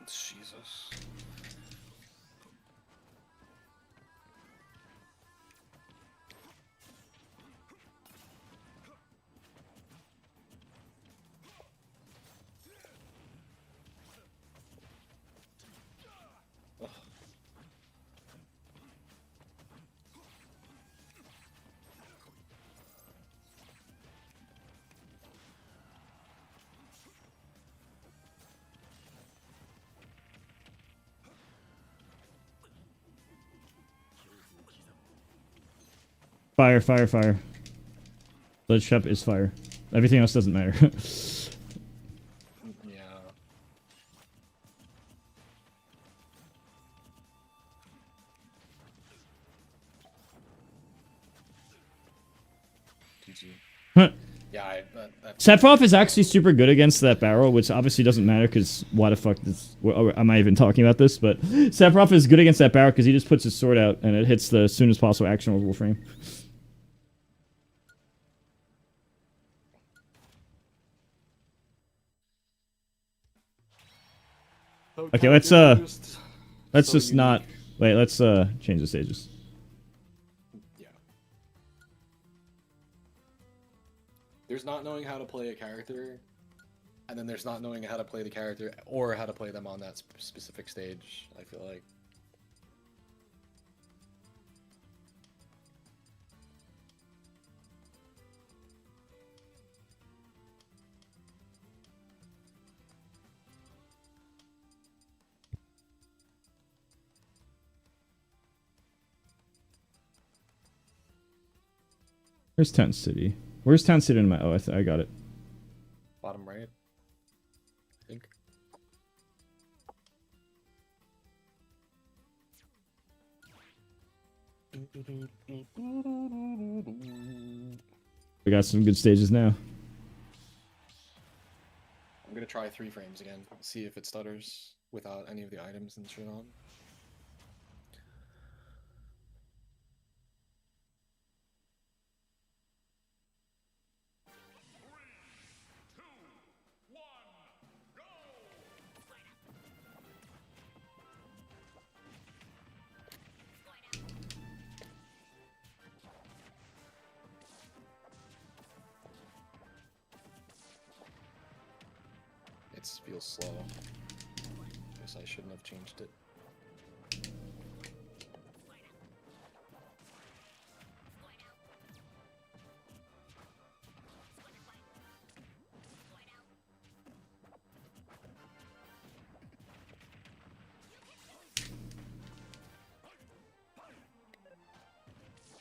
Speaker 2: Jesus. Ugh.
Speaker 1: Fire, fire, fire. Blood shop is fire. Everything else doesn't matter.
Speaker 2: Yeah. GG. Yeah,
Speaker 1: Sephiroth is actually super good against that barrel, which obviously doesn't matter because why the fuck am I even talking about this? But Sephiroth is good against that barrel because he just puts his sword out and it hits the soonest possible actionable frame. Okay, let's just not wait. Let's change the stages.
Speaker 2: Yeah. There's not knowing how to play a character, and then there's not knowing how to play the character or how to play them on that specific stage. I feel like.
Speaker 1: Where's Town City? Where's Town City in my... Oh, I got it.
Speaker 2: Bottom right, I think.
Speaker 1: We got some good stages now.
Speaker 2: I'm gonna try 3 frames again, see if it stutters without any of the items and shit on. It feels slow. Guess I shouldn't have changed it.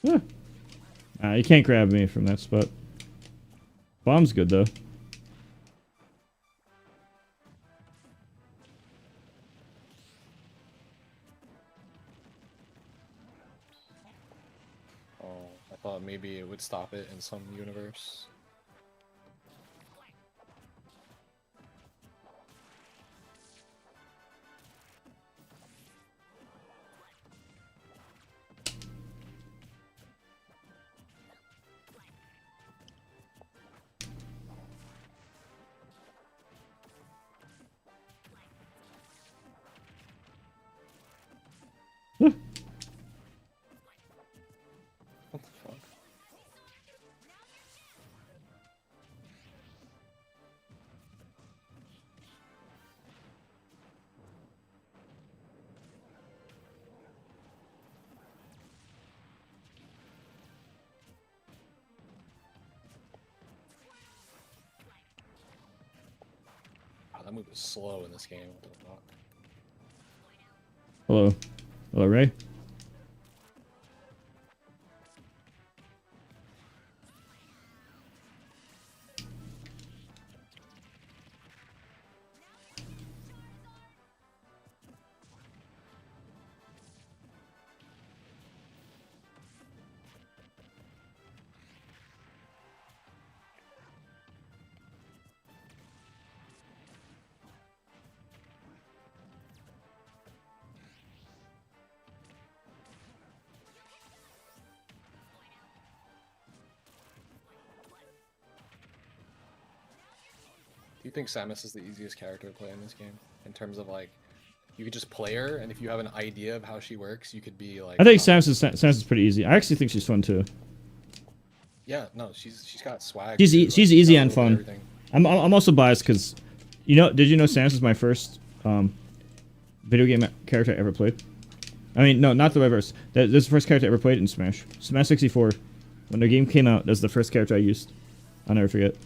Speaker 1: You can't grab me from that spot. Bomb's good though.
Speaker 2: Oh, I thought maybe it would stop it in some universe. What the fuck? Wow, that move is slow in this game. What the fuck?
Speaker 1: Hello. Hello, Ray.
Speaker 2: Do you think Samus is the easiest character to play in this game? In terms of like, you could just play her, and if you have an idea of how she works, you could be like.
Speaker 1: I think Samus is pretty easy. I actually think she's fun too.
Speaker 2: Yeah, no, she's got swag.
Speaker 1: She's
Speaker 2: too,
Speaker 1: she's
Speaker 2: like,
Speaker 1: easy
Speaker 2: got a
Speaker 1: and
Speaker 2: little bit of
Speaker 1: fun.
Speaker 2: everything.
Speaker 1: I'm also biased because, did you know Samus is my first video game character I ever played? I mean, no, not the reverse. This is the first character I ever played in Smash. Smash 64. When the game came out, that's the first character I used. I'll never forget.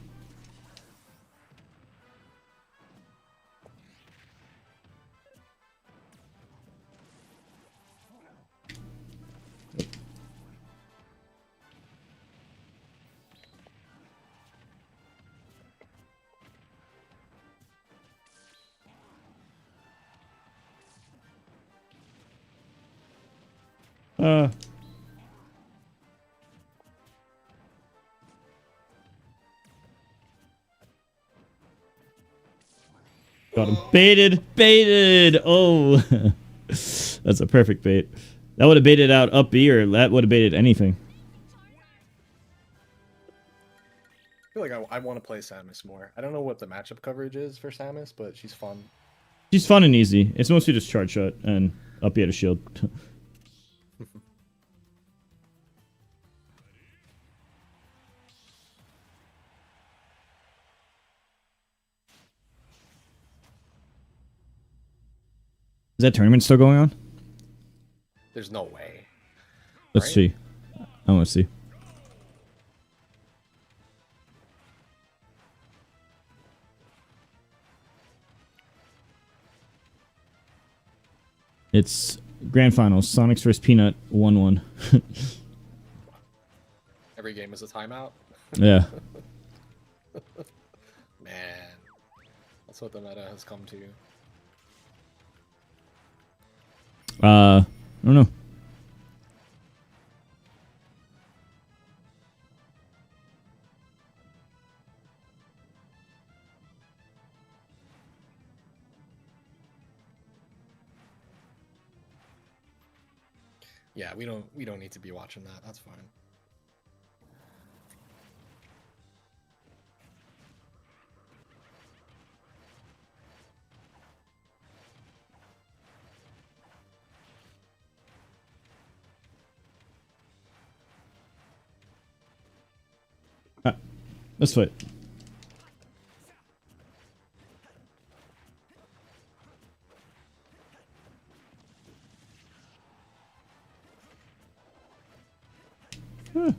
Speaker 1: Got him. Baited. Oh, that's a perfect bait. That would have baited out up B, or that would have baited anything.
Speaker 2: I feel like I want to play Samus more. I don't know what the matchup coverage is for Samus, but she's fun.
Speaker 1: She's fun and easy. It's mostly just charge shot and up B at a shield. Is that tournament still going on?
Speaker 2: There's no way.
Speaker 1: Let's
Speaker 2: Right?
Speaker 1: see. I want to see. It's grand finals. Sonic's vs Peanut 1-1.
Speaker 2: Every game is a timeout.
Speaker 1: Yeah.
Speaker 2: Man, that's what the meta has come to.
Speaker 1: I don't know.
Speaker 2: Yeah, we don't need to be watching that. That's fine.
Speaker 1: Let's fight. Huh.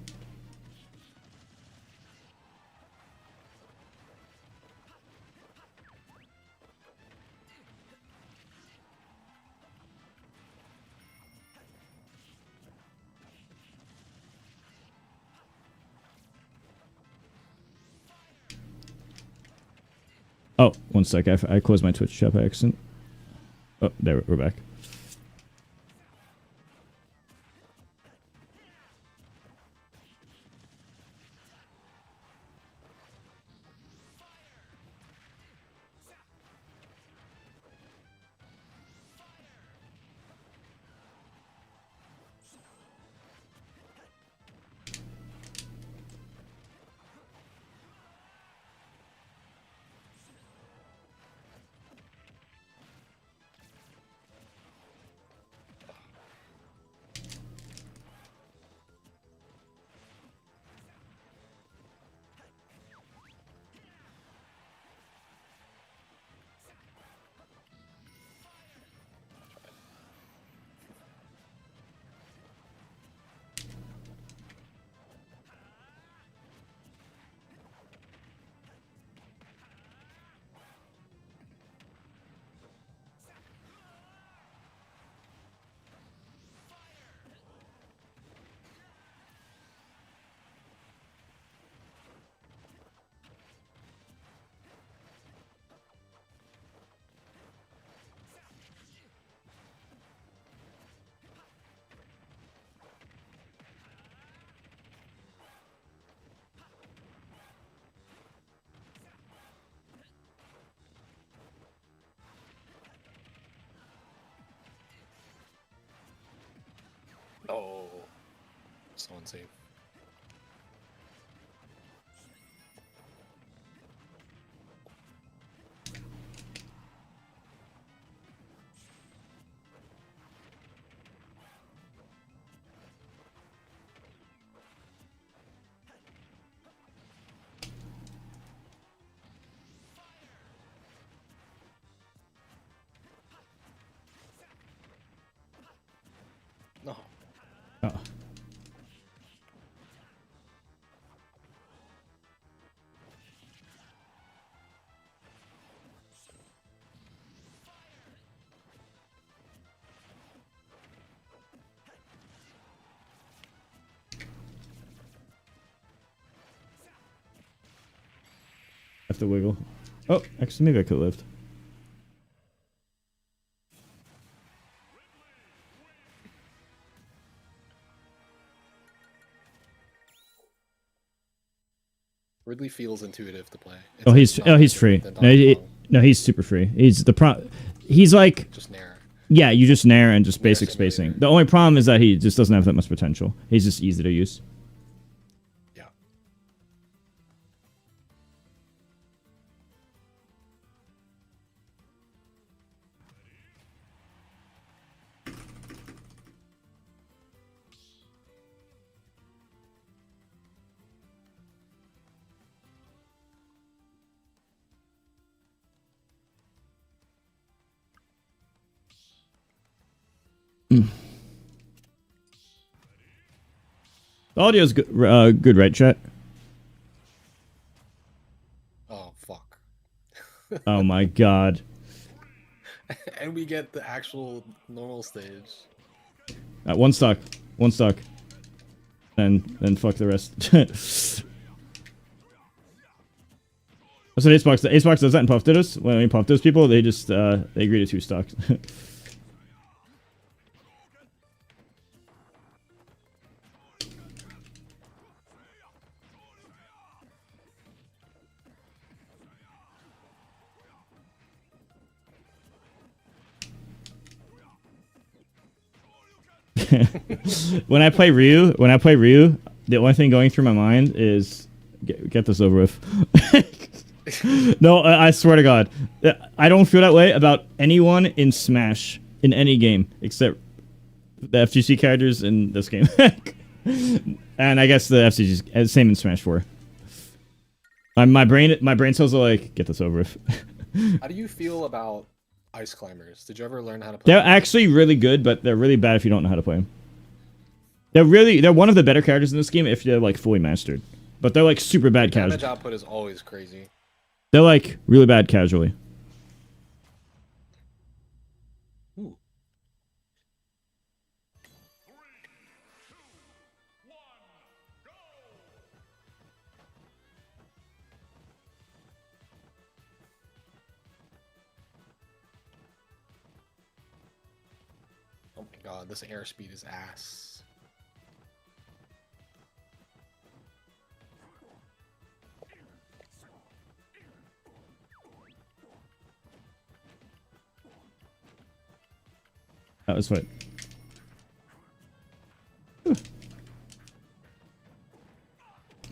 Speaker 1: Oh, one sec. I closed my Twitch chat by accident. Oh, there we're back.
Speaker 2: Oh, so unsafe. No.
Speaker 1: Oh. Have to wiggle. Oh, actually, maybe I could lift.
Speaker 2: Ridley feels intuitive to play. It's
Speaker 1: Oh,
Speaker 2: like
Speaker 1: he's
Speaker 2: not
Speaker 1: he's
Speaker 2: different
Speaker 1: free.
Speaker 2: than
Speaker 1: No,
Speaker 2: Donkey Kong.
Speaker 1: no, he's super free. He's the He's like,
Speaker 2: Just nair.
Speaker 1: yeah, you just nair and just
Speaker 2: Nair
Speaker 1: basic
Speaker 2: simulator.
Speaker 1: spacing. The only problem is that he just doesn't have that much potential. He's just easy to use.
Speaker 2: Yeah.
Speaker 1: The audio's good, good, right, chat?
Speaker 2: Oh fuck.
Speaker 1: Oh my god.
Speaker 2: And we get the actual normal stage.
Speaker 1: One stock. One stock. Then fuck the rest. That's what Acebox does that in Puff Dittos. When we Puff those people, they just they agree to 2 stocks. when I play Ryu, the only thing going through my mind is get this over with. No, I swear to God, I don't feel that way about anyone in Smash in any game except the FGC characters in this game, and I guess the FCG's same in Smash 4. My brain cells are like, get this over with.
Speaker 2: How do you feel about ice climbers? Did you ever learn how to play
Speaker 1: They're
Speaker 2: them?
Speaker 1: actually really good, but they're really bad if you don't know how to play them. They're one of the better characters in this game if they're like fully mastered, but they're like super bad
Speaker 2: Damage
Speaker 1: casual.
Speaker 2: output is always crazy.
Speaker 1: They're like really bad casually.
Speaker 2: Ooh. Oh my god, this airspeed is ass.
Speaker 1: That was fine.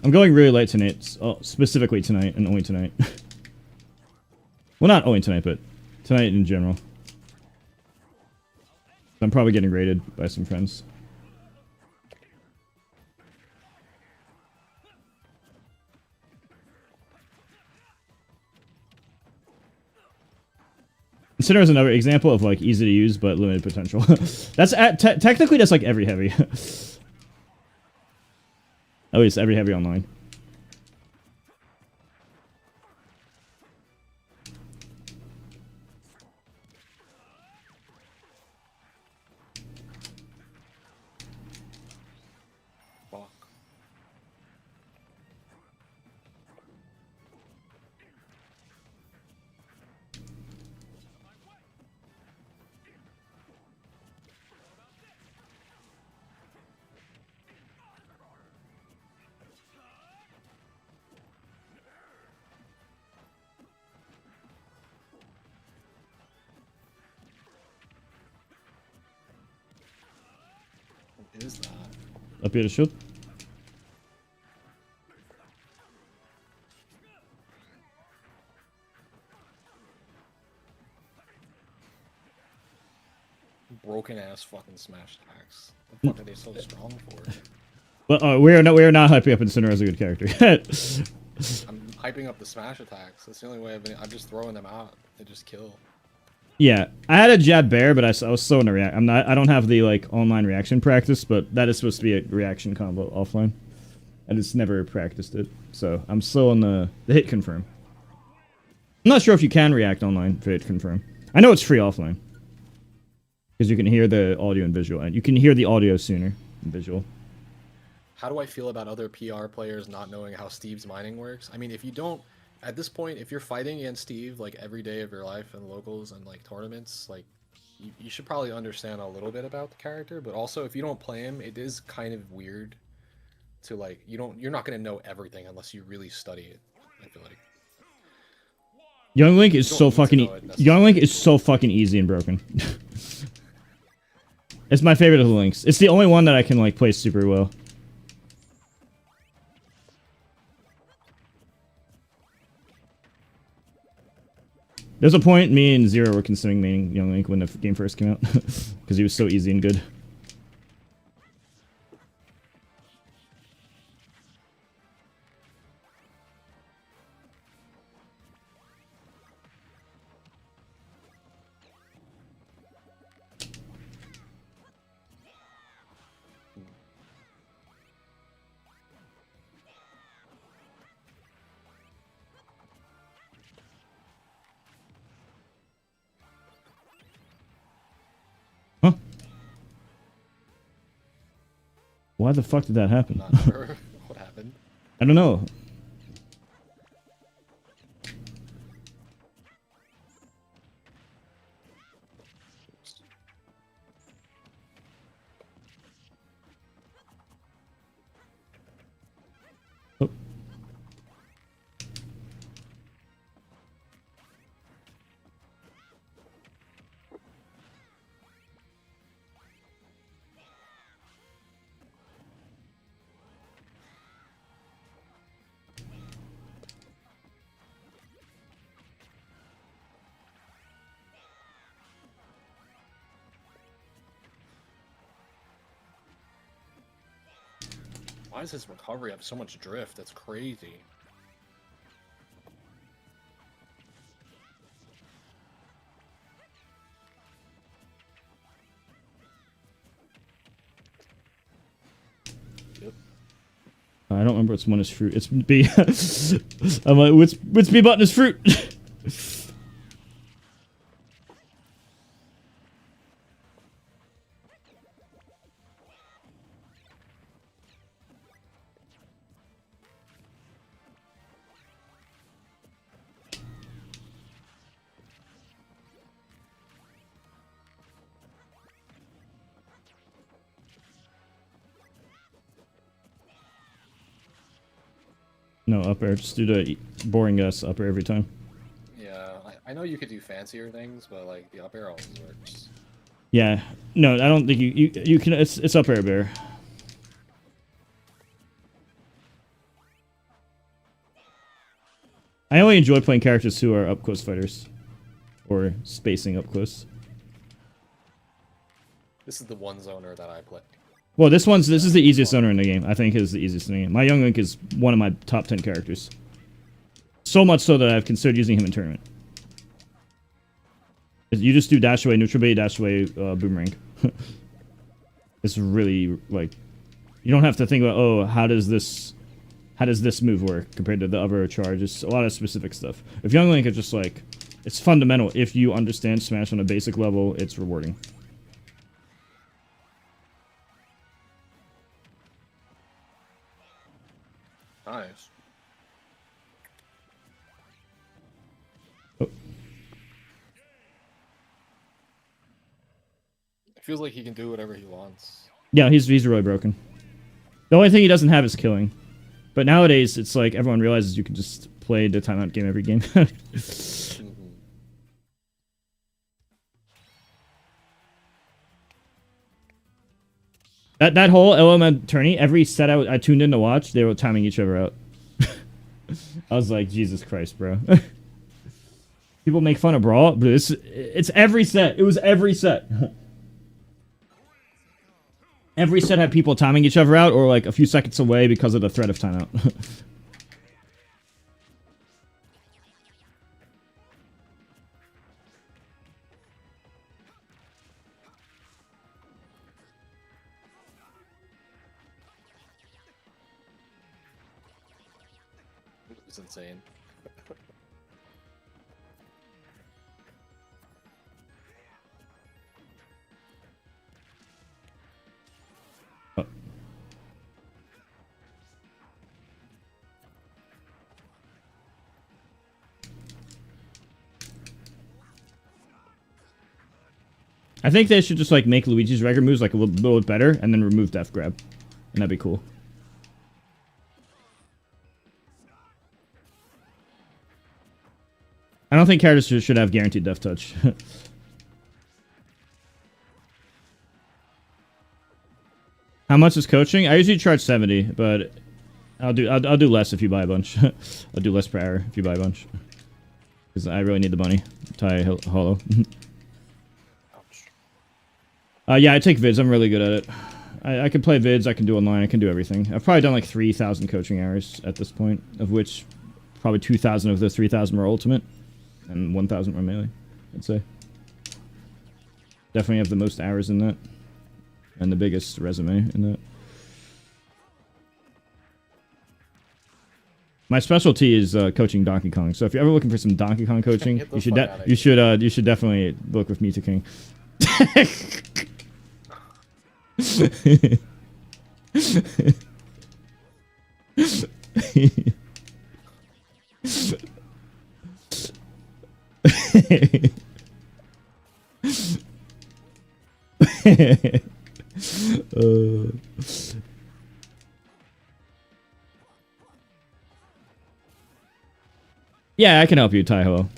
Speaker 1: I'm going really late tonight. Specifically tonight and only tonight. Well, not only tonight, but tonight in general. I'm probably getting raided by some friends. Consider as another example of like easy to use but limited potential. That's technically that's like every heavy. At least every heavy online.
Speaker 2: Fuck. What is that?
Speaker 1: Up here to shield.
Speaker 2: Broken ass fucking smash attacks. What the fuck are they so strong for?
Speaker 1: Well, we are not hyping up Incineroar as a good character.
Speaker 2: I'm hyping up the smash attacks. That's the only way I'm just throwing them out. They just kill.
Speaker 1: Yeah, I had a jab bear, but I was so in a react. I don't have the like online reaction practice, but that is supposed to be a reaction combo offline. I just never practiced it, so I'm still on the hit confirm. I'm not sure if you can react online for hit confirm. I know it's free offline because you can hear the audio and visual, and you can hear the audio sooner than visual.
Speaker 2: How do I feel about other PR players not knowing how Steve's mining works? I mean, if you don't, at this point, if you're fighting against Steve like every day of your life in locals and like tournaments, like you should probably understand a little bit about the character. But also, if you don't play him, it is kind of weird to like you're not gonna know everything unless you really study it. I feel like
Speaker 1: Young Link is
Speaker 2: You don't
Speaker 1: so
Speaker 2: need to
Speaker 1: fucking.
Speaker 2: know it necessarily.
Speaker 1: Young Link is so fucking easy and broken. It's my favorite of the links. It's the only one that I can like play super well. There's a point me and Zero were considering maining Young Link when the game first came out because he was so easy and good. Huh? Why the fuck did that happen?
Speaker 2: not sure what happened.
Speaker 1: I don't know. Oh.
Speaker 2: Why does his recovery have so much drift? That's crazy. Yep.
Speaker 1: I don't remember what's one is fruit. It's B. I'm like, what's B button is fruit? No, up air. Just do the boring ass up air every time.
Speaker 2: Yeah, I know you could do fancier things, but like the up air always works.
Speaker 1: Yeah. No, I don't think you can. It's up air bear. I only enjoy playing characters who are up close fighters, or spacing up close.
Speaker 2: This is the one zoner that I play.
Speaker 1: Well, this is the easiest zoner in the game. I think is the easiest in the game. My Young Link is one of my top 10 characters. So much so that I've considered using him in tournament. You just do dash away, neutral bait, dash away, boomerang. It's really like you don't have to think about, oh, how does this move work compared to the other charge. It's a lot of specific stuff. If Young Link is just like, it's fundamental. If you understand Smash on a basic level, it's rewarding.
Speaker 2: Nice.
Speaker 1: Oh.
Speaker 2: It feels like he can do whatever he wants.
Speaker 1: Yeah, he's really broken. The only thing he doesn't have is killing. But nowadays, it's like everyone realizes you can just play the timeout game every game. That whole LMN tourney, every set I tuned in to watch, they were timing each other out. I was like, Jesus Christ, bro. People make fun of Brawl, but it's every set. It was every set. Every set had people timing each other out or like a few seconds away because of the threat of timeout.
Speaker 2: It's insane.
Speaker 1: I think they should just like make Luigi's regular moves like a little bit better and then remove Death Grab. And that'd be cool. I don't think characters should have guaranteed Death Touch. How much is coaching? I usually charge 70, but I'll do less if you buy a bunch. I'll do less per hour if you buy a bunch. Because I really need the money. Tie hollow. Yeah, I take vids. I'm really good at it. I can play vids. I can do online. I can do everything. I've probably done like 3,000 coaching hours at this point, of which probably 2,000 of those 3,000 were ultimate, and 1,000 were melee, I'd say. Definitely have the most hours in that, and the biggest resume in that. My specialty is coaching Donkey Kong. So if you're ever looking for some Donkey Kong coaching, you should definitely book with Mita King. Yeah, I can help you, Taiho.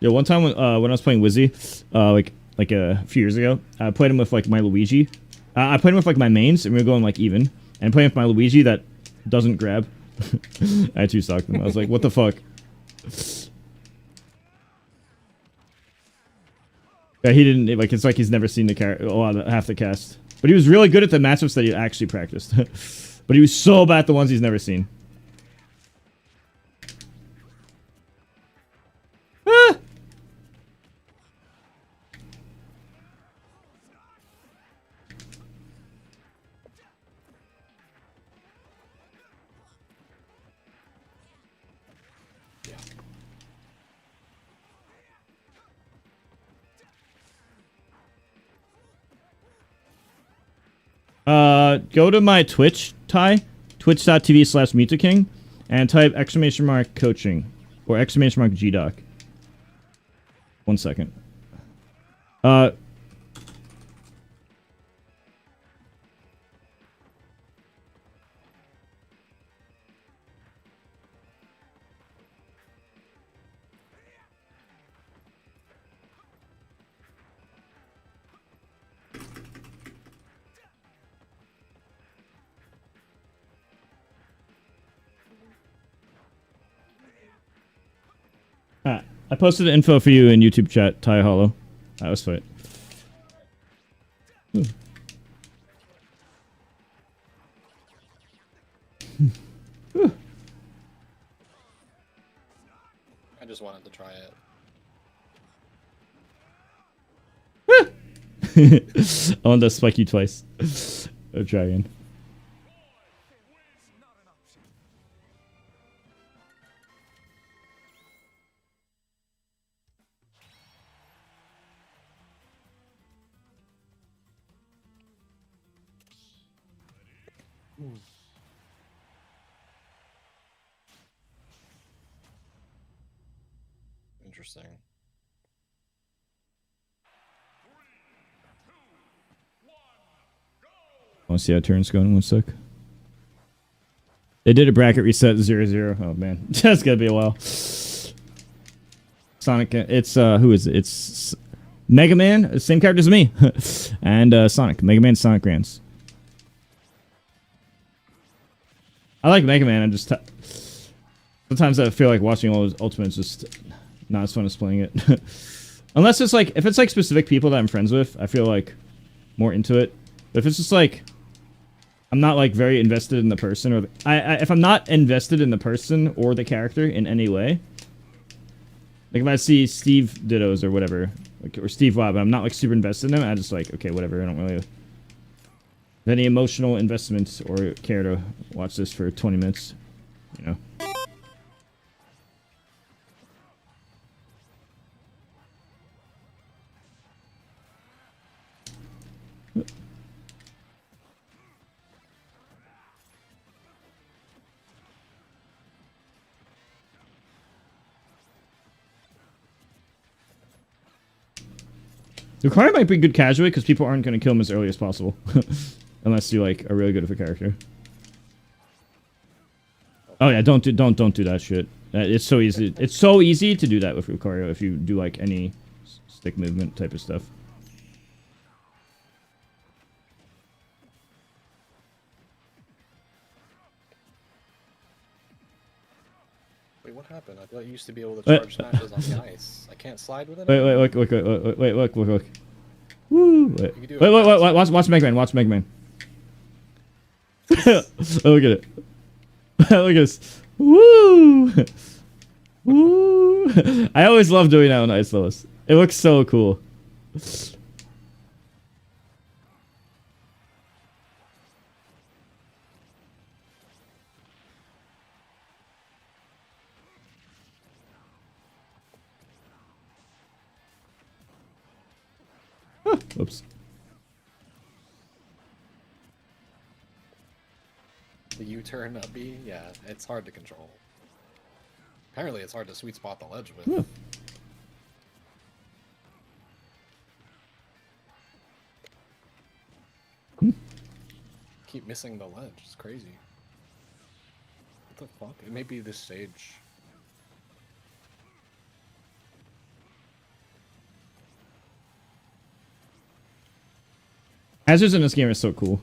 Speaker 1: Yeah, one time when I was playing Wizzy, like a few years ago, I played him with like my Luigi. I played him with like my mains, and we were going like even. And I played with my Luigi that doesn't grab. I had two stock them. I was like, what the fuck? Yeah, he didn't like. It's like he's never seen the half the cast. But he was really good at the matchups that he actually practiced. But he was so bad at the ones he's never seen. Ah! Go to my Twitch, Ty, twitch.tv/MutaKing, and type !coaching, or !GDoc. 1 second. I posted the info for you in YouTube chat, Ty Hollow. That was sweet.
Speaker 2: I just wanted to try it.
Speaker 1: I want to spike you twice. I'll try again.
Speaker 2: Interesting.
Speaker 1: I want to see how turns going. 1 sec. They did a bracket reset 0-0. Oh man, that's gonna be a while. Sonic. It's who is it? It's Mega Man. Same character as me, and Sonic. Mega Man, Sonic Grands. I like Mega Man. I'm just sometimes I feel like watching all those Ultimates just not as fun as playing it. Unless it's like if it's like specific people that I'm friends with, I feel like more into it. But if it's just like I'm not like very invested in the person, or if I'm not invested in the person or the character in any way, like if I see Steve Dittos or whatever, like, or Steve Wob, I'm not like super invested in him. I just like okay, whatever. I don't really have any emotional investment or care to watch this for 20 minutes, you know. Lucario might be good casually because people aren't going to kill him as early as possible. Unless you like are really good with a character. Oh yeah, don't do that shit. It's so easy. It's so easy to do that with Lucario if you do like any stick movement type of stuff.
Speaker 2: Wait, what happened? I thought you used to be able to charge smashes on the ice. I can't slide with it.
Speaker 1: Wait, look. Woo! Wait, watch Mega Man. Watch Mega Man. Oh, look at it. Look at this. Woo! Woo! I always love doing that on ice levels. It looks so cool. Oops.
Speaker 2: The U-turn up B, yeah, it's hard to control. Apparently, it's hard to sweet spot the ledge with. Keep missing the ledge. It's crazy. What the fuck? It may be this stage.
Speaker 1: Hazards in this game are so cool.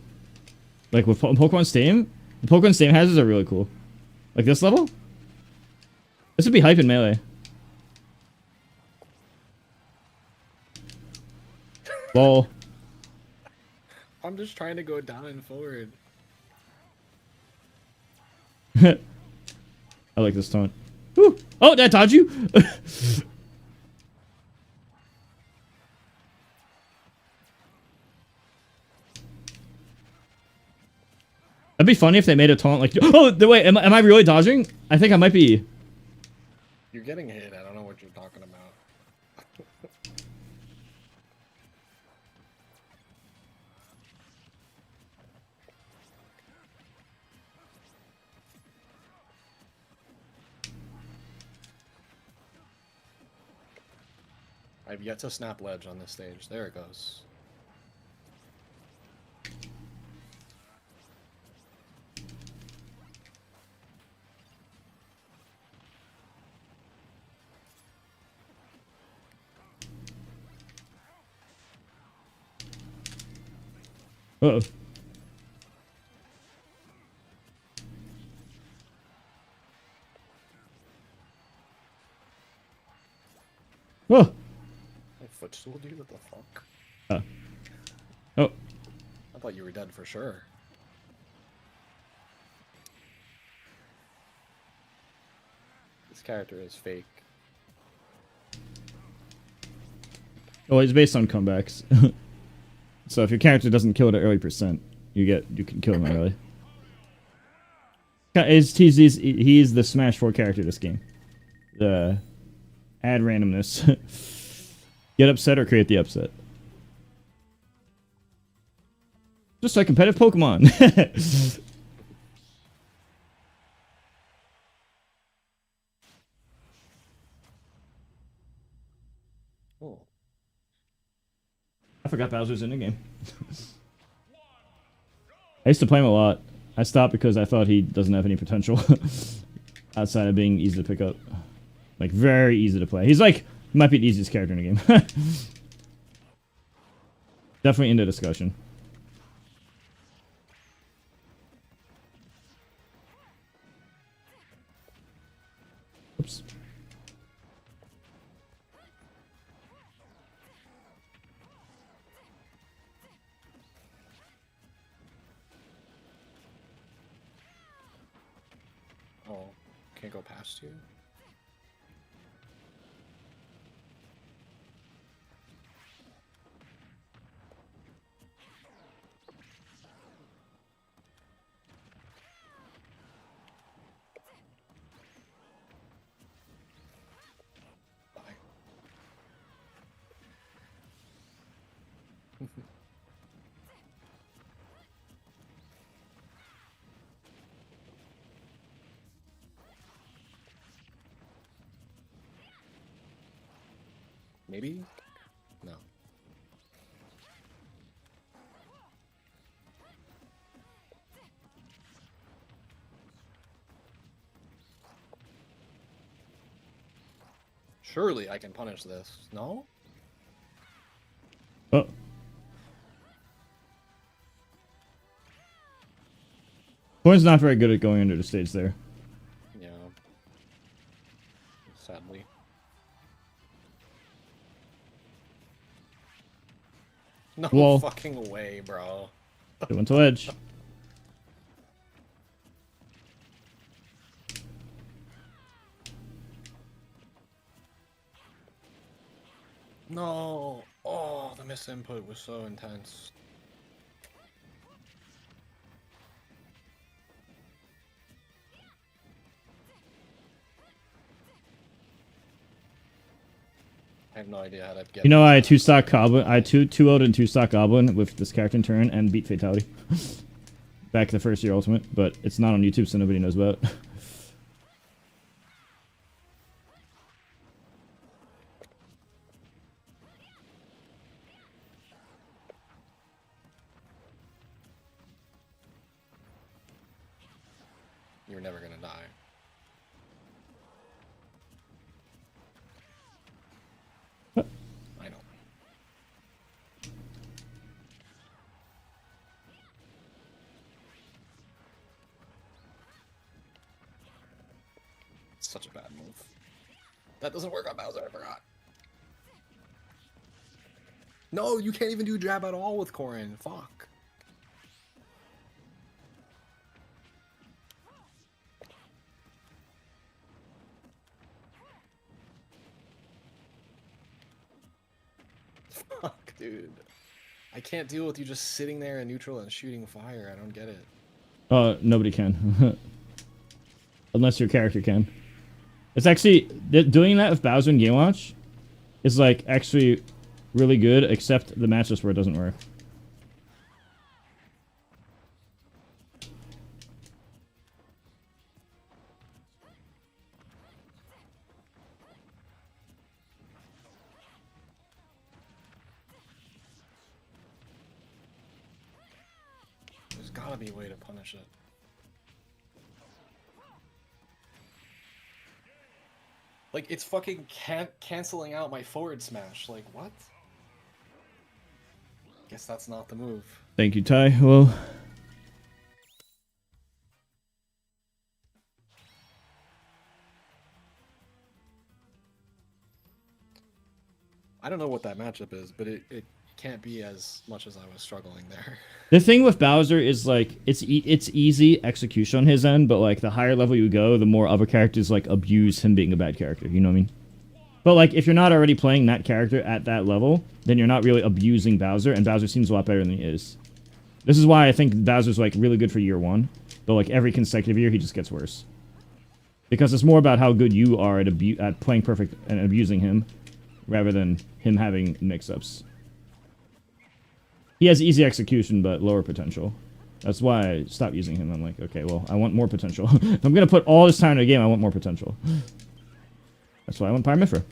Speaker 1: Like with Pokemon Stadium, the Pokemon Stadium hazards are really cool. Like this level? This would be hype in Melee. Lol.
Speaker 2: I'm just trying to go down and forward.
Speaker 1: I like this taunt. Woo. Oh, did I dodge you? That'd be funny if they made a taunt like, oh, wait, am I really dodging? I think I might be.
Speaker 2: You're getting hit. I don't know what you're talking about. I've yet to snap ledge on this stage. There it goes.
Speaker 1: Uh-oh. Oh.
Speaker 2: I footstooled you? What the fuck?
Speaker 1: Oh.
Speaker 2: I thought you were dead for sure. This character is fake.
Speaker 1: Well, it's based on comebacks. So if your character doesn't kill at an early percent, you can kill him early. He's the Smash 4 character this game. The add randomness. Get upset or create the upset. Just like competitive Pokemon.
Speaker 2: Oh.
Speaker 1: I forgot Bowser's in the game. I used to play him a lot. I stopped because I thought he doesn't have any potential outside of being easy to pick up. Like, very easy to play. He's like, he might be the easiest character in the game. Definitely into discussion. Oops.
Speaker 2: Oh, can't go past you? Bye. Maybe? No. Surely I can punish this. No?
Speaker 1: Oh. Corn's not very good at going under the stage there.
Speaker 2: Yeah. Sadly. No
Speaker 1: Well.
Speaker 2: fucking way, bro.
Speaker 1: It went to edge.
Speaker 2: No. Oh, the misinput was so intense. I have no idea how to get.
Speaker 1: You know, I had 2-stock Goblin. I had 2-0'd and 2-stock Goblin with this character in turn and beat Fatality. Back the first year Ultimate, but it's not on YouTube, so nobody knows about it.
Speaker 2: You're never gonna die. I know. It's such a bad move. That doesn't work on Bowser, I forgot. No, you can't even do jab at all with Corrin. Fuck. Fuck, dude. I can't deal with you just sitting there in neutral and shooting fire. I don't get it.
Speaker 1: Nobody can. Unless your character can. It's actually, doing that with Bowser in Game Watch is like actually really good, except the matches where it doesn't work.
Speaker 2: There's gotta be a way to punish it. Like, it's fucking canceling out my forward smash. Like, what? Guess that's not the move.
Speaker 1: Thank you, Ty. Well,
Speaker 2: I don't know what that matchup is, but it can't be as much as I was struggling there.
Speaker 1: The thing with Bowser is like it's easy execution on his end, but like the higher level you go, the more other characters like abuse him being a bad character. You know what I mean? But like if you're not already playing that character at that level, then you're not really abusing Bowser, and Bowser seems a lot better than he is. This is why I think Bowser's like really good for year 1, but like every consecutive year he just gets worse. Because it's more about how good you are at playing perfect and abusing him, rather than him having mix-ups. He has easy execution, but lower potential. That's why I stopped using him. I'm like, okay, well, I want more potential. If I'm gonna put all this time in a game, I want more potential. That's why I went Pyramithra.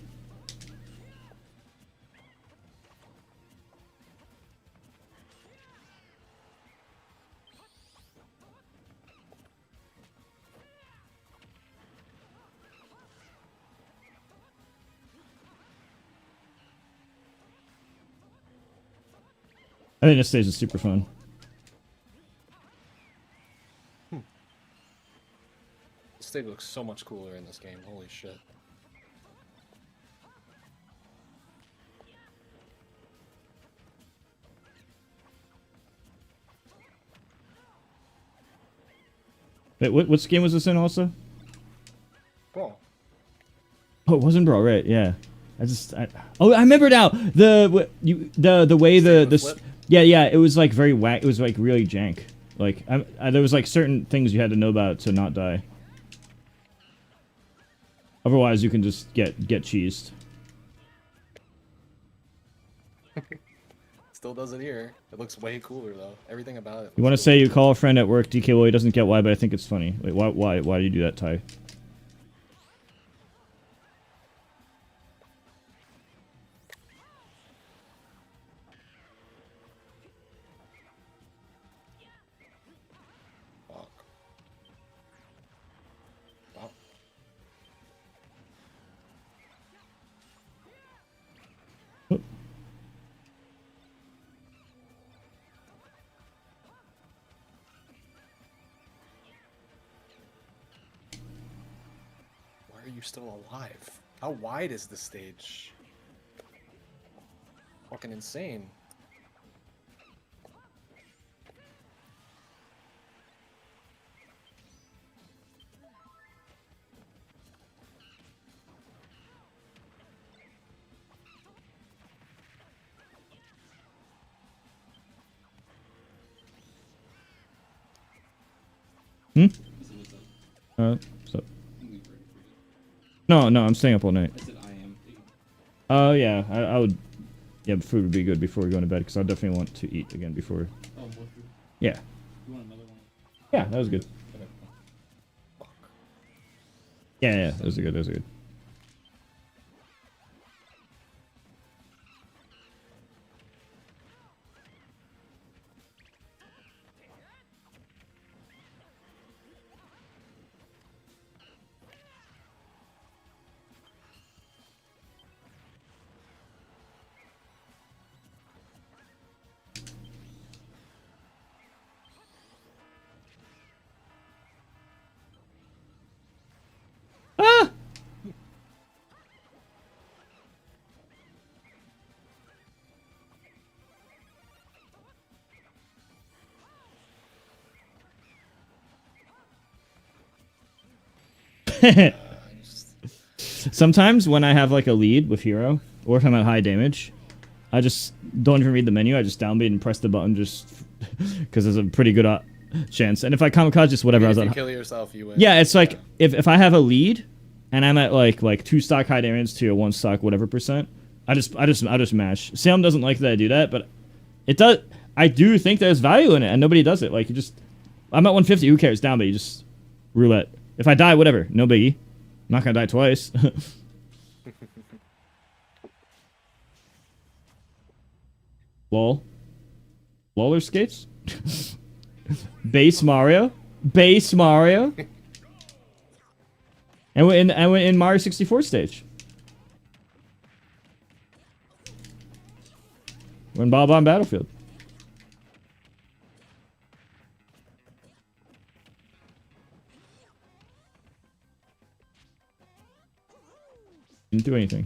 Speaker 1: I think this stage is super fun.
Speaker 2: This stage looks so much cooler in this game. Holy shit.
Speaker 1: Wait, what game was this in also?
Speaker 2: Brawl.
Speaker 1: Oh, it wasn't Brawl, right? Yeah. Oh, I remember now. The way the yeah, it was like very whack. It was like really jank. Like there was like certain things you had to know about to not die. Otherwise, you can just get cheesed.
Speaker 2: Still does it here. It looks way cooler though. Everything about it.
Speaker 1: You want to say you call a friend at work, DK? Well, he doesn't get why, but I think it's funny. Wait, why do you do that, Ty?
Speaker 2: Fuck. Wow.
Speaker 1: Oh.
Speaker 2: Why are you still alive? How wide is this stage? Fucking insane.
Speaker 1: Hmm? So. No, I'm staying up all night. Oh, yeah, I would... Yeah, food would be good before we go to bed, because I definitely want to eat again before...
Speaker 7: Oh, more food?
Speaker 1: Yeah.
Speaker 7: You want another one?
Speaker 1: Yeah, that was good.
Speaker 7: Okay.
Speaker 1: Yeah, those are good. Ah! Sometimes when I have like a lead with hero, or if I'm at high damage, I just don't even read the menu. I just downbeat and press the button just because there's a pretty good chance. And if I kamikaze, just whatever.
Speaker 2: If
Speaker 1: I
Speaker 2: you
Speaker 1: was
Speaker 2: kill yourself, you win.
Speaker 1: yeah, it's like if I have a lead and I'm at like 2 stock high damage to a 1 stock whatever percent, I just mash. Sam doesn't like that I do that, but it does. I do think there's value in it, and nobody does it. Like you just, I'm at 150. Who cares? Downbeat. You just roulette. If I die, whatever. No biggie. I'm not gonna die twice. Lol. Roller skates? Base Mario? Base Mario? And we're in Mario 64 stage. We're in Bob on Battlefield. Didn't do anything.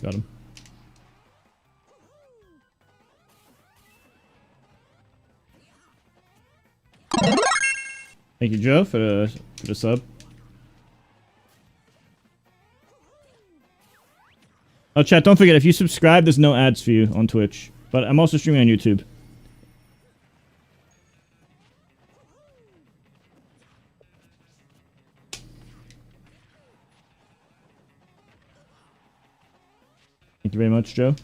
Speaker 1: Got him. Thank you, Joe, for the sub. Oh, chat, don't forget, if you subscribe, there's no ads for you on Twitch. But I'm also streaming on YouTube. Thank you very much, Joe.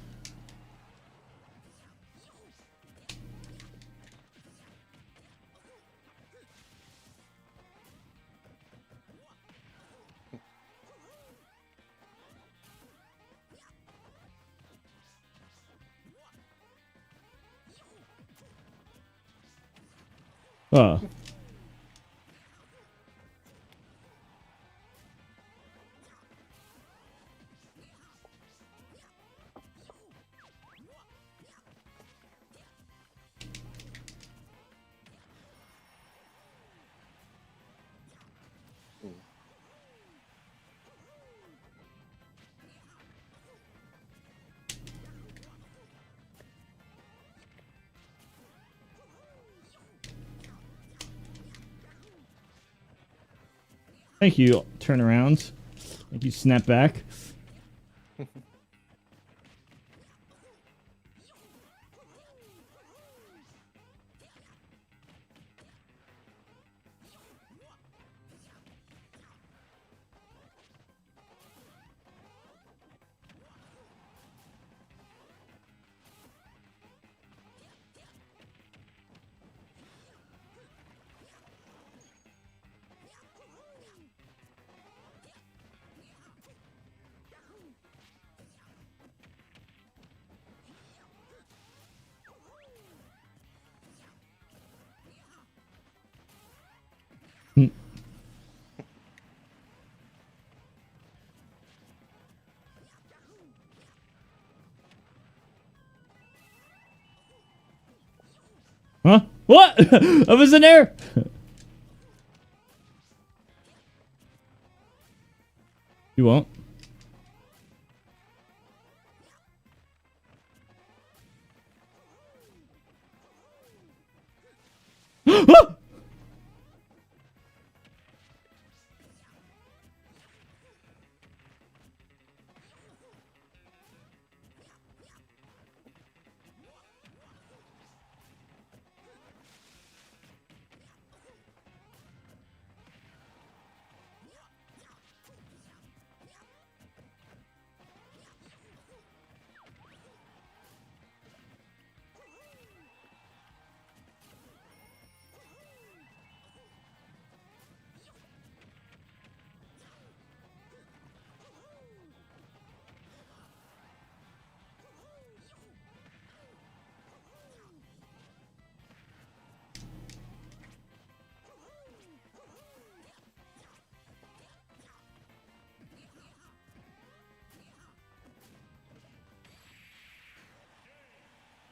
Speaker 1: Oh. Thank you, turnaround. Thank you, snapback. Huh? What? I was in there. You won't.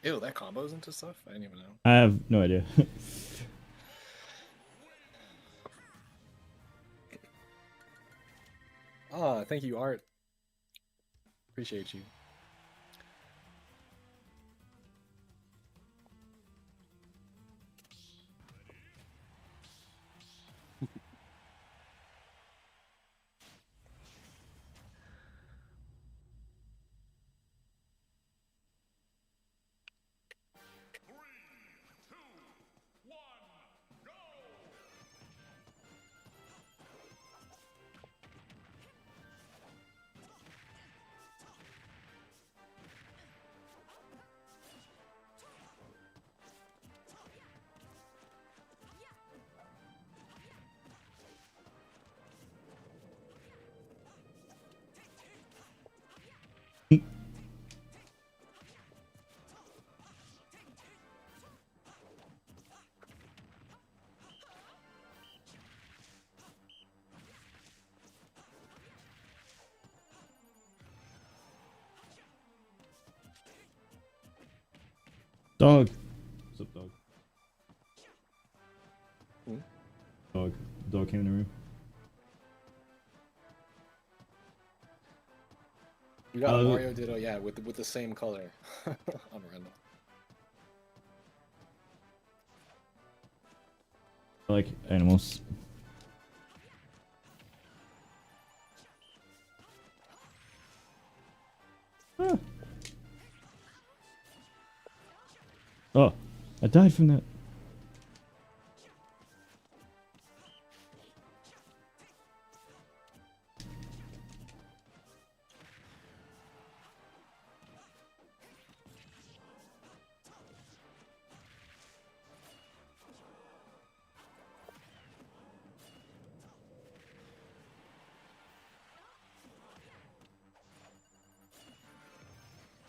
Speaker 2: Ew, that combos into stuff? I didn't even know.
Speaker 1: I have no idea.
Speaker 2: Ah, thank you, Art. Appreciate you.
Speaker 1: Dog. What's up, dog?
Speaker 2: Hmm?
Speaker 1: Dog. Dog came in the room.
Speaker 2: We got a Mario Ditto, yeah, with the same color on Randall.
Speaker 1: I like animals. Ah. Oh, I died from that.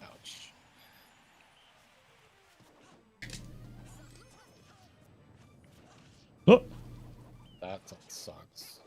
Speaker 2: Ouch.
Speaker 1: Oh,
Speaker 2: That sucks.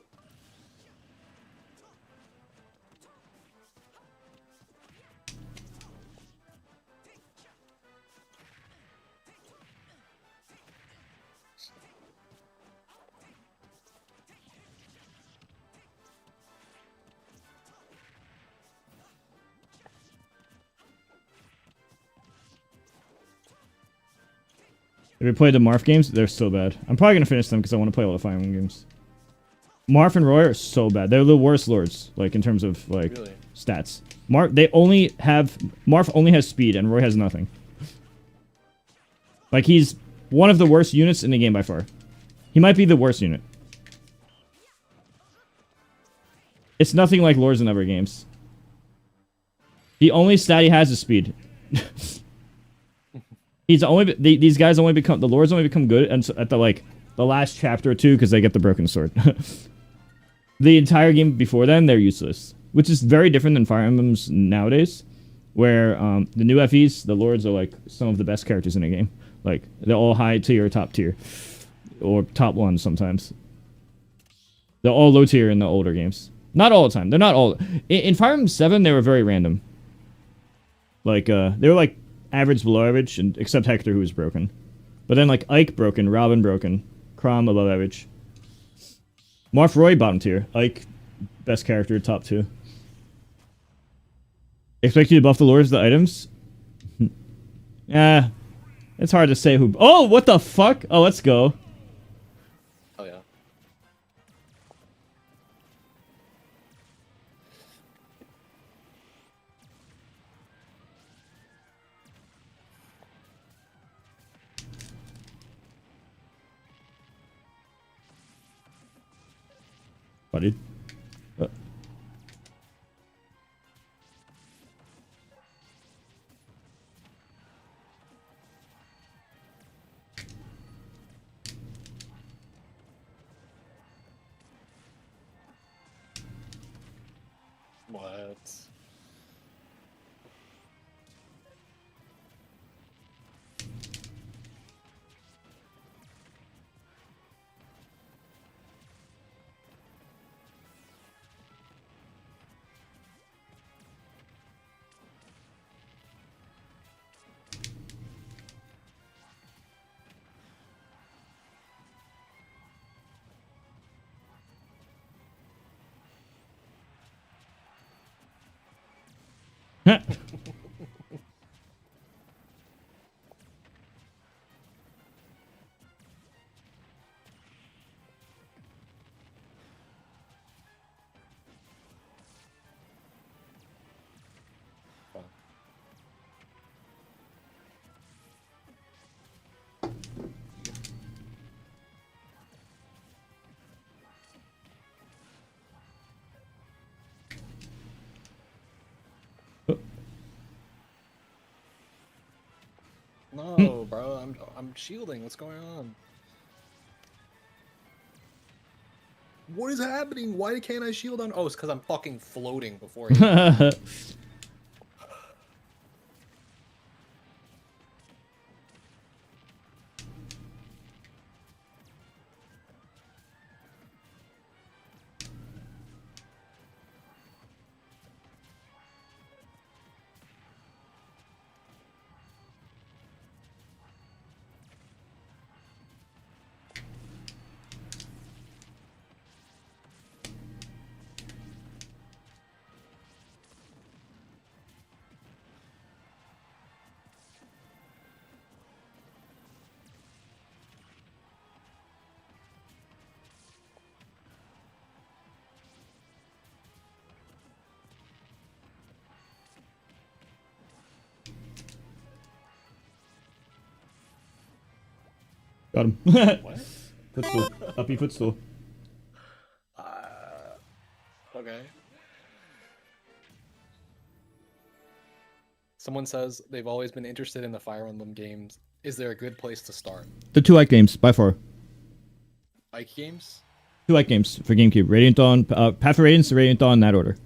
Speaker 1: have you played the Marth games? They're so bad. I'm probably gonna finish them because I want to play all the Fire Emblem games. Marth and Roy are so bad. They're the worst lords, like in terms of like
Speaker 2: Really?
Speaker 1: stats. Marth only has speed and Roy has nothing. Like he's one of the worst units in the game by far. He might be the worst unit. It's nothing like lords in other games. The only stat he has is speed. These guys only become, the lords only become good at the last chapter or two because they get the broken sword. The entire game before then, they're useless. Which is very different than Fire Emblems nowadays, where the new FEs, the lords are like some of the best characters in the game. Like, they're all high tier or top tier. Or top one sometimes. They're all low tier in the older games. Not all the time. They're not all. In Fire Emblem 7, they were very random. Like, they were like average, below average, and except Hector, who was broken. But then, like, Ike broken, Robin broken, Chrom above average. Marth Roy bottom tier. Ike, best character, top 2. Expect you to buff the lords, the items? It's hard to say who. Oh, what the fuck? Oh, let's go.
Speaker 2: Oh yeah.
Speaker 1: What, dude?
Speaker 2: What? No, bro, I'm shielding. What's going on? What is happening? Why can't I shield on? Oh, it's because I'm fucking floating before you.
Speaker 1: Got him.
Speaker 2: What?
Speaker 1: Footstool. Uppy footstool.
Speaker 2: Okay. Someone says they've always been interested in the Fire Emblem games. Is there a good place to start?
Speaker 1: The 2 Ike games, by far.
Speaker 2: Ike games?
Speaker 1: 2 Ike games for GameCube. Radiant Dawn, Path of Radiance, Radiant Dawn, in that order.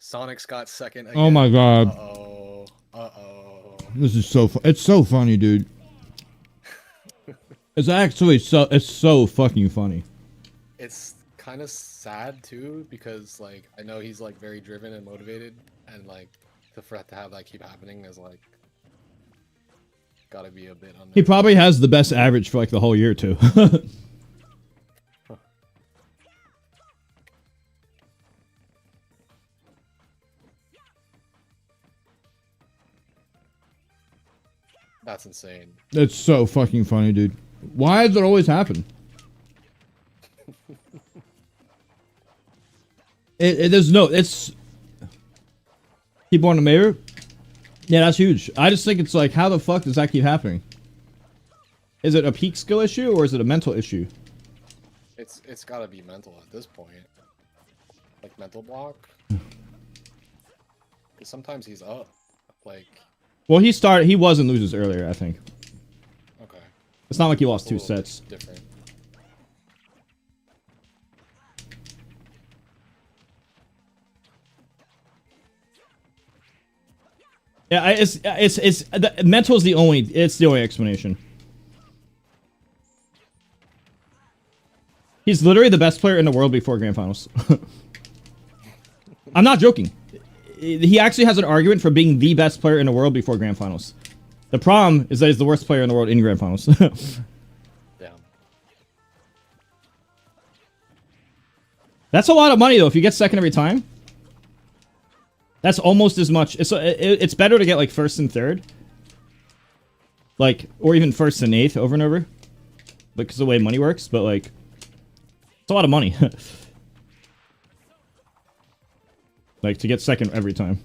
Speaker 2: Sonic's got second again.
Speaker 1: Oh my god.
Speaker 2: Uh-oh. Uh-oh.
Speaker 1: This is so it's so funny, dude. It's actually it's so fucking funny.
Speaker 2: It's kind of sad too because like I know he's like very driven and motivated and like for that to have that keep happening is like gotta be a bit
Speaker 1: He probably has the best average for like the whole year too.
Speaker 2: That's insane.
Speaker 1: It's so fucking funny, dude. Why does it always happen? There's no, it's... People on the mayor? Yeah, that's huge. I just think it's like, how the fuck does that keep happening? Is it a peak skill issue, or is it a mental issue?
Speaker 2: It's gotta be mental at this point. Like, mental block? 'Cause sometimes he's up. Like...
Speaker 1: Well, he was in losers earlier, I think.
Speaker 2: Okay.
Speaker 1: It's not like he lost
Speaker 2: A
Speaker 1: 2
Speaker 2: little
Speaker 1: sets.
Speaker 2: Different.
Speaker 1: Yeah, it's the mental is the only explanation. He's literally the best player in the world before Grand Finals. I'm not joking. He actually has an argument for being the best player in the world before Grand Finals. The problem is that he's the worst player in the world in Grand Finals.
Speaker 2: Damn.
Speaker 1: That's a lot of money though. If you get second every time, that's almost as much. It's better to get like first and third, like, or even first and eighth over and over, because of the way money works. But like, it's a lot of money. Like, to get second every time.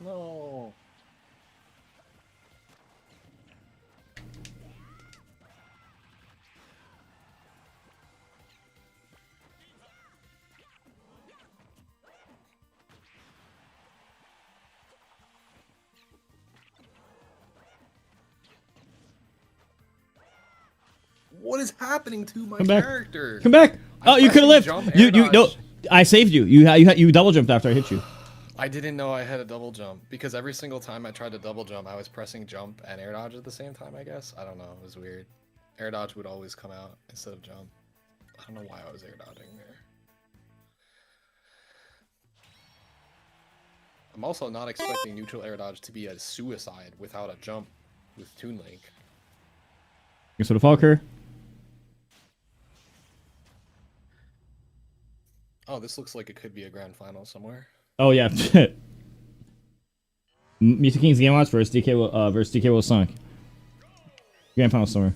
Speaker 2: No. What is happening to my
Speaker 1: Come back.
Speaker 2: character?
Speaker 1: Come back! Oh, you could have lived.
Speaker 2: Jump,
Speaker 1: You
Speaker 2: air
Speaker 1: no.
Speaker 2: dodge.
Speaker 1: I saved you. You double jumped after I hit you.
Speaker 2: I didn't know I had a double jump because every single time I tried to double jump, I was pressing jump and air dodge at the same time. I guess I don't know. It was weird. Air dodge would always come out instead of jump. I don't know why I was air dodging there. I'm also not expecting neutral air dodge to be a suicide without a jump with Toon Link.
Speaker 1: Guess what a Falker.
Speaker 2: Oh, this looks like it could be a grand final somewhere.
Speaker 1: Oh yeah. Mr. King's Game Watch versus DK Will Sonic. Grand Final somewhere.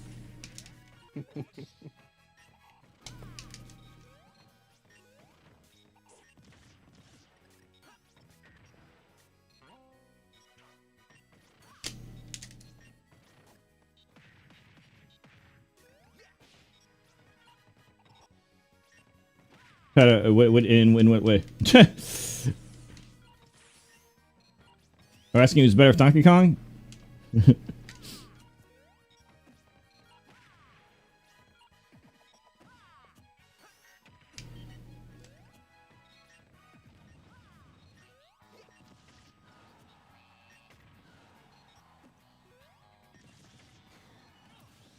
Speaker 1: In what way? We're asking who's better with Donkey Kong?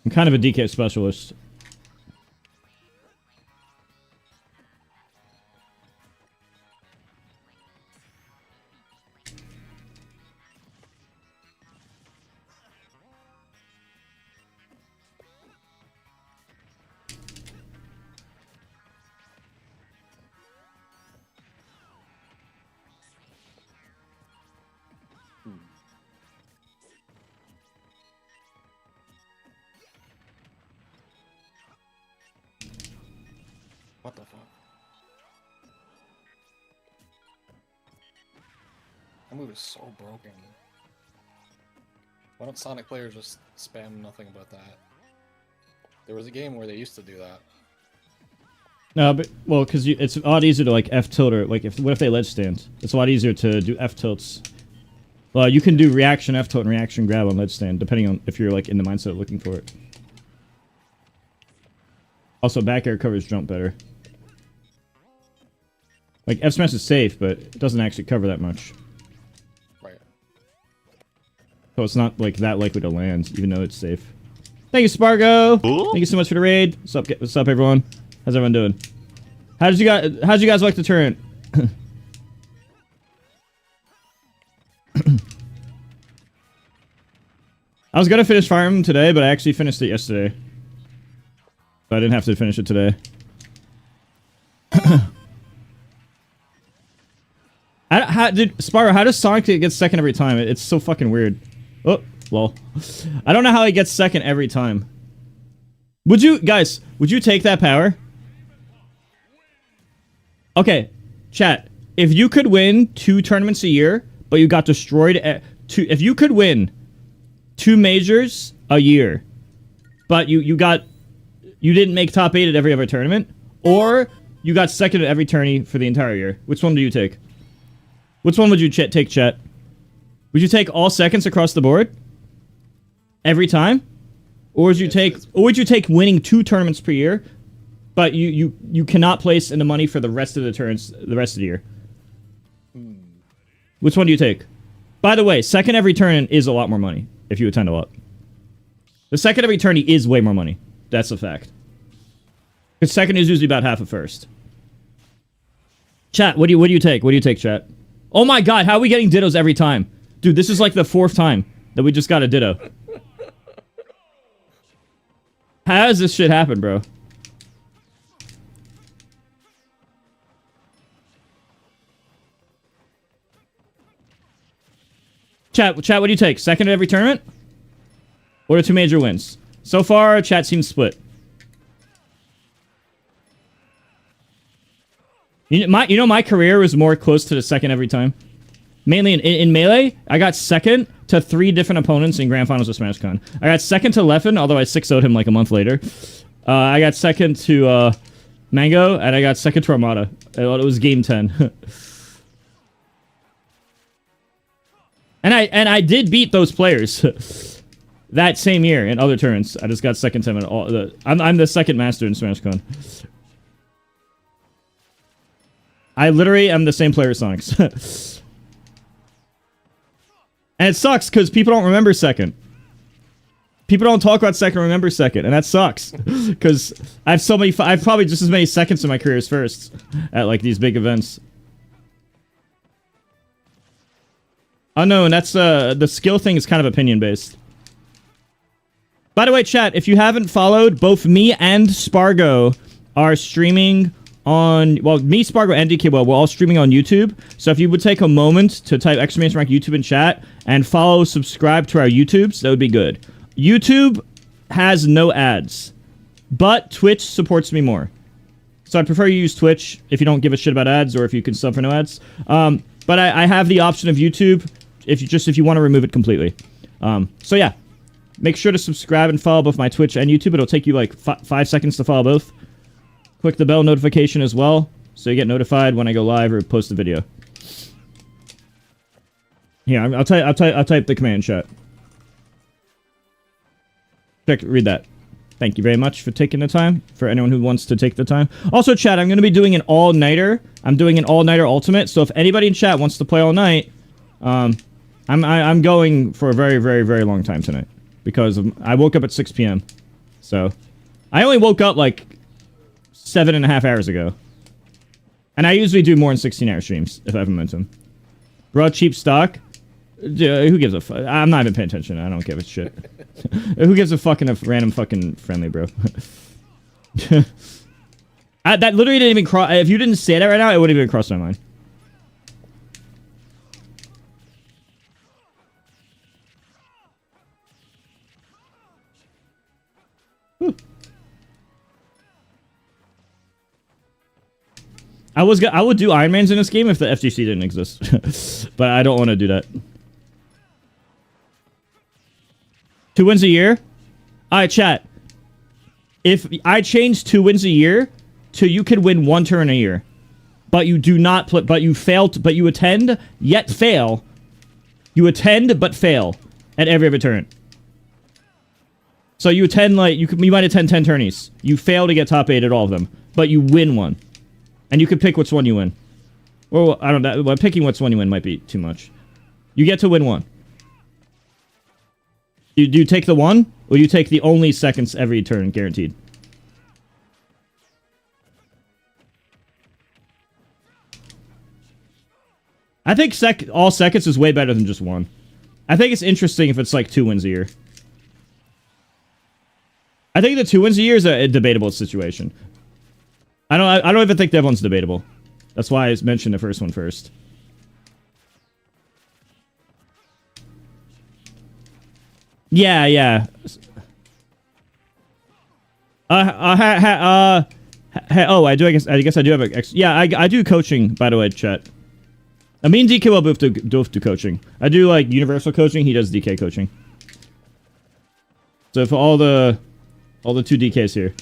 Speaker 1: I'm kind of a DK specialist.
Speaker 2: What the fuck? That move is so broken. Why don't Sonic players just spam nothing but that? There was a game where they used to do that.
Speaker 1: No, but well, because it's a lot easier to like F tilt or like what if they ledge stand? It's a lot easier to do F tilts. Well, you can do reaction F tilt and reaction grab on ledge stand, depending on if you're like in the mindset of looking for it. Also, back air covers jump better. Like F smash is safe, but it doesn't actually cover that much.
Speaker 2: Right.
Speaker 1: So it's not like that likely to land, even though it's safe. Thank you, Spargo. Thank you so much for the raid. What's up, everyone? How's everyone doing? How'd you guys like the turn? I was gonna finish Fire Emblem today, but I actually finished it yesterday. So I didn't have to finish it today. Sparrow, how does Sonic get second every time? It's so fucking weird. Oh, lol. I don't know how he gets second every time. Would you take that power? Okay, chat. If you could win 2 tournaments a year, but you got destroyed if you could win 2 majors a year, but you didn't make top 8 at every other tournament, or you got second at every tourney for the entire year, which one do you take? Which one would you take, chat? Would you take all seconds across the board? Every time? Or would you take winning 2 tournaments per year, but you cannot place in the money for the rest of the turns, the rest of the year? Which one do you take? By the way, second every turn is a lot more money, if you attend a lot. The second every tourney is way more money. That's a fact. Because second is usually about half of first. Chat, what do you take? What do you take, chat? Oh my god, how are we getting dittos every time? Dude, this is like the 4th time that we just got a ditto. How does this shit happen, bro? Chat, what do you take? Second at every tournament? Or the 2 major wins? So far, chat seems split. My career was more close to the second every time. Mainly in Melee, I got second to 3 different opponents in Grand Finals of SmashCon. I got second to Leffen, although I 6-0'd him like a month later. I got second to Mango, and I got second to Armada. It was game 10. and I did beat those players that same year in other turns. I just got second to him in all I'm the second master in SmashCon. I literally am the same player as Sonic's. And it sucks because people don't remember second. People don't talk about second or remember second, and that sucks. Because I have probably just as many seconds in my career as firsts at like these big events. Oh no, and that's the skill thing is kind of opinion based. By the way, chat, if you haven't followed, both me and Spargo are streaming on, well, me, Spargo, and DK, we're all streaming on YouTube. So if you would take a moment to type exclamation mark YouTube in chat and subscribe to our YouTubes, that would be good. YouTube has no ads, but Twitch supports me more. So I prefer you use Twitch if you don't give a shit about ads or if you can sub for no ads. But I have the option of YouTube if you want to remove it completely. So yeah, make sure to subscribe and follow both my Twitch and YouTube. It'll take you like 5 seconds to follow both. Click the bell notification as well, so you get notified when I go live or post a video. Here, I'll type the command chat. Read that. Thank you very much for taking the time. For anyone who wants to take the time. Also, chat, I'm going to be doing an all-nighter. I'm doing an all-nighter ultimate. So if anybody in chat wants to play all night, I'm going for a very, very, very long time tonight because I woke up at 6 p.m. So, I only woke up like 7.5 hours ago. And I usually do more than 16-hour streams if I have momentum. Bro, cheap stock? Who gives a fuck? I'm not even paying attention. I don't give a shit. Who gives a fucking random fucking friendly, bro? That literally didn't even cross. If you didn't say that right now, it wouldn't even cross my mind. Whew. I would do Ironmans in this game if the FGC didn't exist, but I don't want to do that. 2 wins a year? Alright, chat. If I change 2 wins a year to you can win 1 turn a year, but you do not play, but you failed, but you attend, yet fail. You attend, but fail at every other turn. So you attend, like, you might attend 10 tourneys. You fail to get top 8 at all of them, but you win 1. And you can pick which one you win. Well, I don't know, but picking which one you win might be too much. You get to win 1. Do you take the 1, or do you take the only seconds every turn guaranteed? I think all seconds is way better than just 1. I think it's interesting if it's like 2 wins a year. I think the 2 wins a year is a debatable situation. I don't even think that one's debatable. That's why I mentioned the first one first. Yeah. Oh, I guess I do have a... Yeah, I do coaching, by the way, chat. Me and DK will both do coaching. I do, like, universal coaching. He does DK coaching. So for all the 2 DKs here.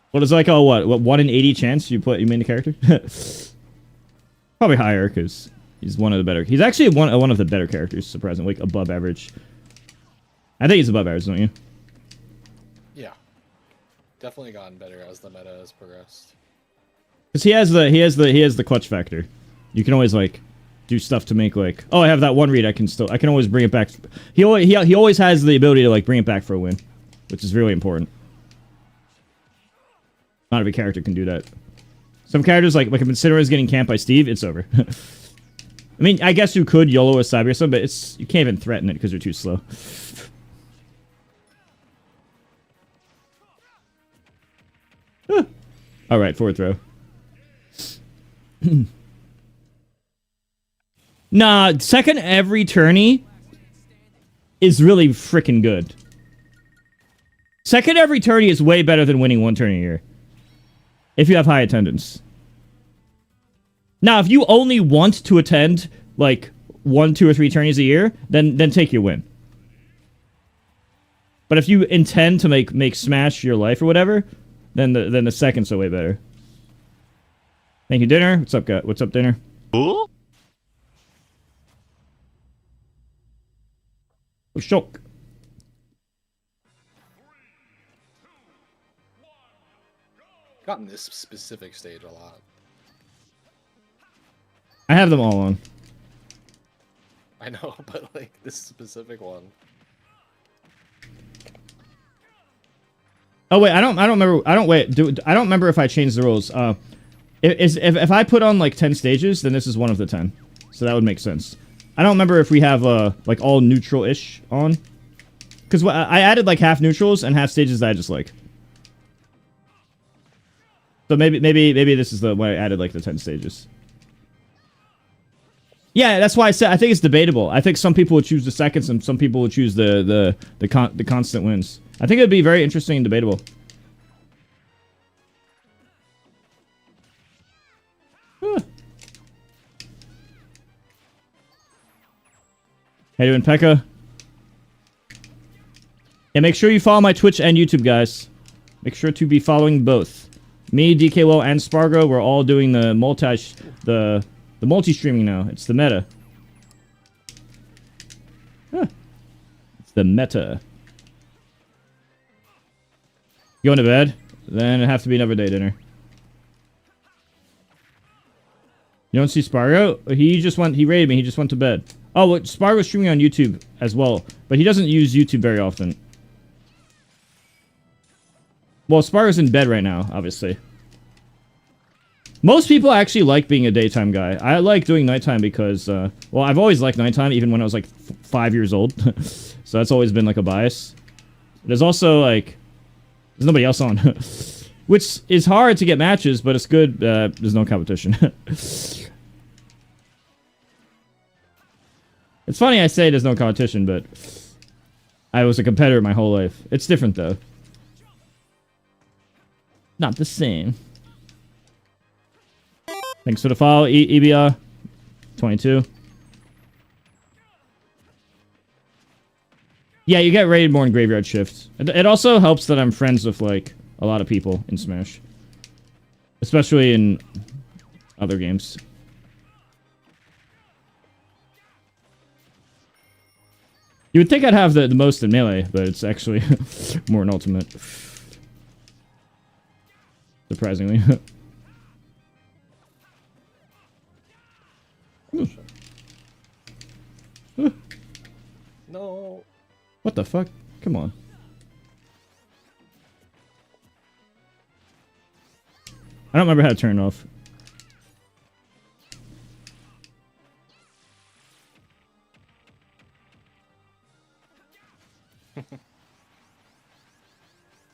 Speaker 1: What is like, oh, what 1 in 80 chance you main the character? Probably higher, because he's one of the better... He's actually one of the better characters, surprisingly, like, above average. I think he's above average, don't you?
Speaker 2: Yeah. Definitely gotten better as the meta has progressed.
Speaker 1: Because he has the clutch factor. You can always, like, do stuff to make, like, oh, I have that one read, I can always bring it back. He always has the ability to, like, bring it back for a win, which is really important. Not every character can do that. Some characters, like if Incineroar is getting camped by Steve, it's over. I mean, I guess you could YOLO a Cyber or something, but you can't even threaten it because you're too slow. Alright, forward throw. Nah, second every tourney is really freaking good. Second every tourney is way better than winning 1 turn a year. If you have high attendance. Now, if you only want to attend, like, 1, 2, or 3 tourneys a year, then take your win. But if you intend to make Smash your life or whatever, then the seconds are way better. Thank you, Dinner. What's up, guys? What's up, Dinner?
Speaker 7: Ooh.
Speaker 1: Oh, shock.
Speaker 2: Gotten this specific stage a lot.
Speaker 1: I have them all on.
Speaker 2: I know, but like this specific one.
Speaker 1: Oh wait, I don't remember if I changed the rules. If I put on like 10 stages, then this is one of the 10. So that would make sense. I don't remember if we have like all neutral-ish on. Because I added like half neutrals and half stages that I just like. So maybe this is the way I added like the 10 stages. Yeah, that's why I said I think it's debatable. I think some people would choose the seconds and some people would choose the constant wins. I think it would be very interesting and debatable. How you doing, Pekka? Yeah, make sure you follow my Twitch and YouTube, guys. Make sure to be following both. Me, DKWO, and Spargo, we're all doing the multi-streaming now. It's the meta. Huh. It's the meta. Going to bed? Then it'll have to be another day dinner. You don't see Spargo? He raided me, he just went to bed. Oh, well, Spar was streaming on YouTube as well, but he doesn't use YouTube very often. Well, Spar is in bed right now, obviously. Most people actually like being a daytime guy. I like doing nighttime because, well, I've always liked nighttime, even when I was like 5 years old. So that's always been like a bias. There's also like, there's nobody else on. Which is hard to get matches, but it's good. There's no competition. It's funny I say there's no competition, but I was a competitor my whole life. It's different, though. Not the same. Thanks for the follow, EBR. 22. Yeah, you get rated more in Graveyard Shift. It also helps that I'm friends with, like, a lot of people in Smash. Especially in other games. You would think I'd have the most in Melee, but it's actually more in Ultimate. Surprisingly.
Speaker 2: No.
Speaker 1: What the fuck? Come on. I don't remember how to turn it off.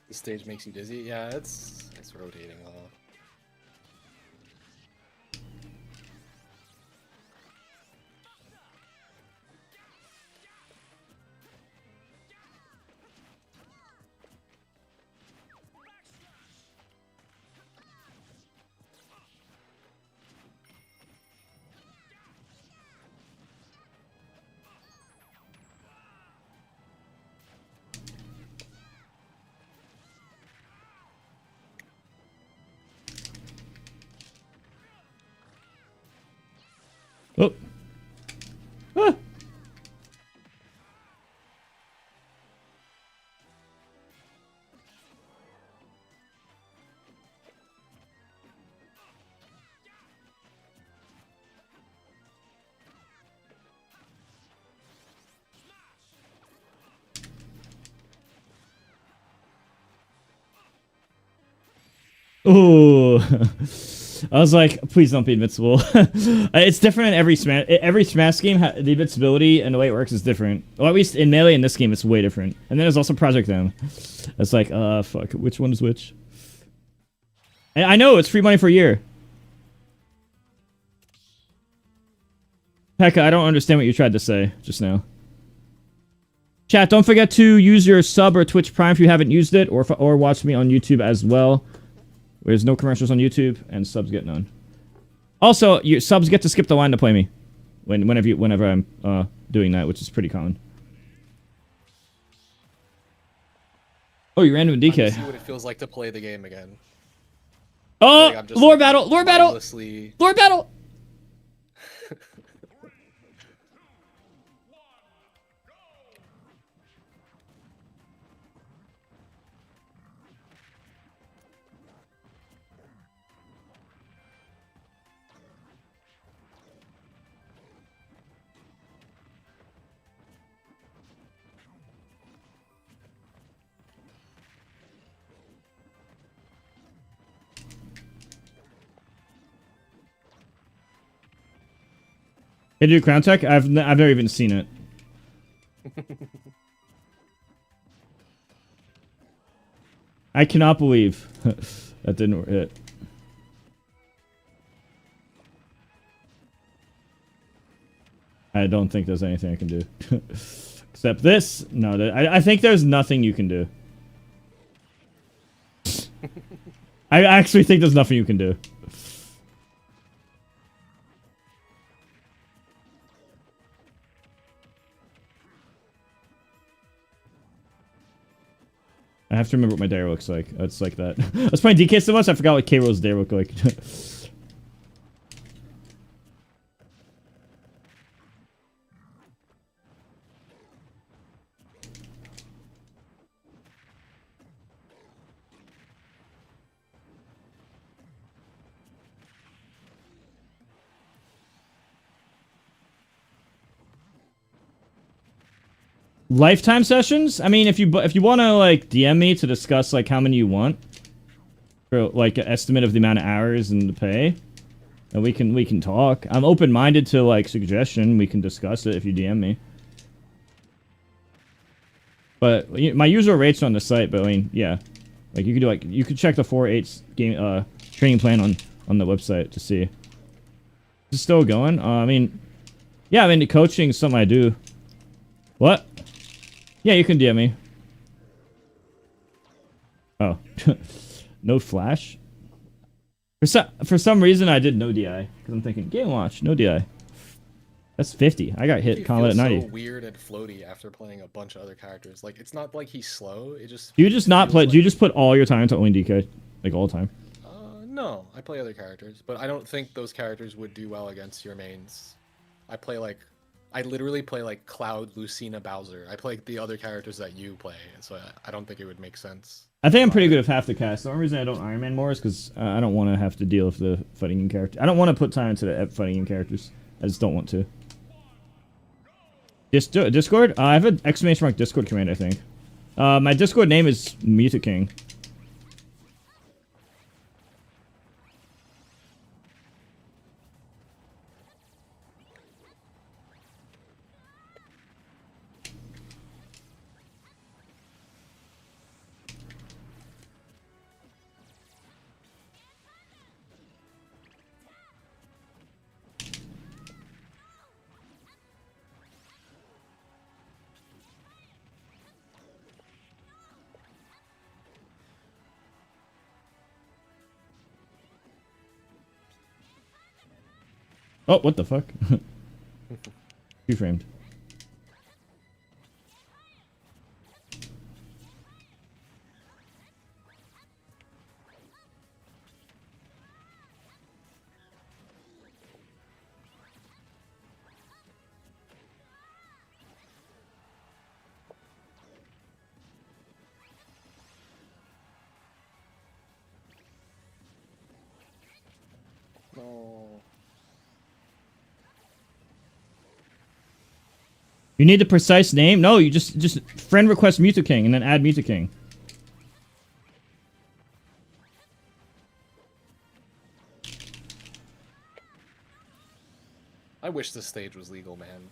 Speaker 2: The stage makes you dizzy. Yeah, it's rotating a lot.
Speaker 1: Oh. Ah. Ooh. I was like, please don't be invincible. It's different in every Smash game. The invincibility and the way it works is different. Well, at least in Melee in this game, it's way different. And then there's also Project M. It's like, fuck, which one is which? And I know, it's free money for a year. Pekka, I don't understand what you tried to say just now. Chat, don't forget to use your sub or Twitch Prime if you haven't used it, or watch me on YouTube as well. There's no commercials on YouTube, and subs get none. Also, your subs get to skip the line to play me whenever I'm doing that, which is pretty common. Oh, you ran into a DK.
Speaker 2: See what it feels like to play the game again.
Speaker 1: Oh,
Speaker 2: Like I'm just,
Speaker 1: lore
Speaker 2: like,
Speaker 1: battle, lore battle,
Speaker 2: mindlessly-
Speaker 1: lore battle. Hey, do Crown Tech? I've never even seen it. I cannot believe that didn't hit. I don't think there's anything I can do. Except this. No, I think there's nothing you can do. I actually think there's nothing you can do. I have to remember what my dare looks like. It's like that. I was playing DK so much, I forgot what K-Roll's dare looked like. Lifetime sessions? I mean, if you want to like DM me to discuss like how many you want, for like an estimate of the amount of hours and the pay, and we can talk. I'm open minded to like suggestion. We can discuss it if you DM me. But my usual rate's on the site. But I mean, yeah, like you could do you could check the 4.8 game training plan on the website to see. It's still going. I mean, yeah, I mean the coaching is something I do. What? Yeah, you can DM me. Oh. No flash? For some reason, I did no DI. Because I'm thinking, Game Watch, no DI. That's 50. I got hit combat at 90.
Speaker 2: So weird and floaty after playing a bunch of other characters. Like, it's not like he's slow. It just...
Speaker 1: Do you just not play... Do you just put all your time into only DK? Like, all the time?
Speaker 2: No. I play other characters. But I don't think those characters would do well against your mains. I play, like... I literally play like Cloud, Lucina, Bowser. I play the other characters that you play, so I don't think it would make sense.
Speaker 1: I think I'm pretty good with half the cast. The only reason I don't Iron Man more is because I don't want to have to deal with the fighting game character. I don't want to put time into the fighting game characters. I just don't want to. Discord? I have an exclamation mark Discord command, I think. My Discord name is Muta King. Oh, what the fuck? You framed.
Speaker 2: No.
Speaker 1: You need the precise name? No, you just friend request Muta King and then add Muta King.
Speaker 2: I wish this stage was legal, man.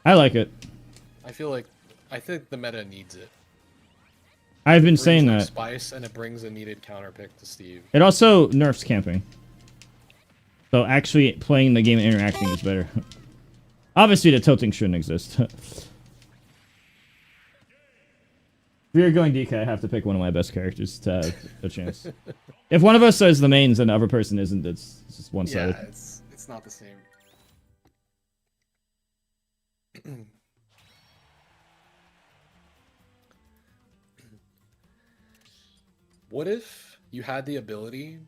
Speaker 1: I like it.
Speaker 2: I think the meta needs it.
Speaker 1: I've been
Speaker 2: It brings
Speaker 1: saying
Speaker 2: new
Speaker 1: that.
Speaker 2: spice, and it brings a needed counter pick to Steve.
Speaker 1: It also nerfs camping. So actually playing the game and interacting is better. Obviously the tilting shouldn't exist. If you're going DK, I have to pick one of my best characters to have a chance. If one of us says the mains and the other person isn't, it's just one-sided.
Speaker 2: Yeah, it's not the same. What if you had the ability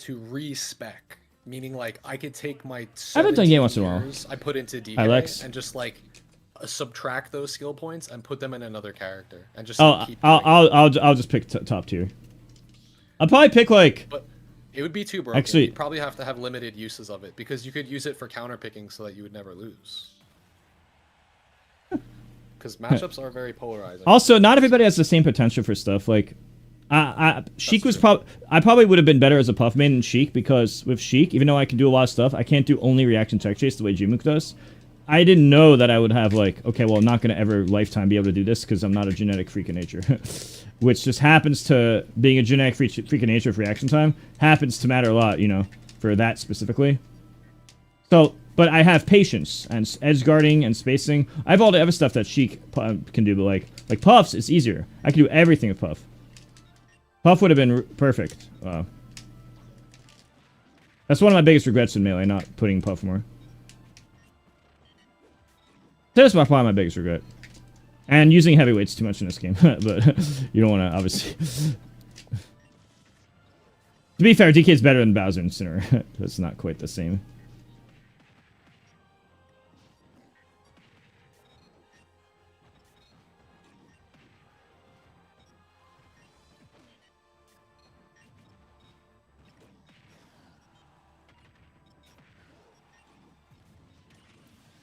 Speaker 2: to respec? Meaning, like, I could take my
Speaker 1: I haven't done
Speaker 2: 17
Speaker 1: Game Watch in a while.
Speaker 2: years I put into DK
Speaker 1: Alex.
Speaker 2: and just, like, subtract those skill points and put them in another character. And just
Speaker 1: Oh,
Speaker 2: keep doing it.
Speaker 1: I'll just pick top tier. I'll probably pick, like...
Speaker 2: But it would be too broken.
Speaker 1: Actually-
Speaker 2: You'd probably have to have limited uses of it, because you could use it for counter picking so that you would never lose. Because matchups are very polarizing.
Speaker 1: Also, not everybody has the same potential for stuff. Like, Sheik was probably... I probably would have been better as a puff main than Sheik, because with Sheik, even though I can do a lot of stuff, I can't do only reaction tech chase the way Jimuk does. I didn't know that I would have, like, okay, well, I'm not going to ever lifetime be able to do this because I'm not a genetic freak of nature. Which just happens to... Being a genetic freak of nature for reaction time happens to matter a lot, you know, for that specifically. So... But I have patience and edge guarding and spacing. I have all the other stuff that Sheik can do, but like Puffs, it's easier. I can do everything with Puff. Puff would have been perfect. That's one of my biggest regrets in Melee, not putting Puff more. That's probably my biggest regret. And using heavyweights too much in this game, but you don't want to, obviously. To be fair, DK is better than Bowser and Sinner. That's not quite the same.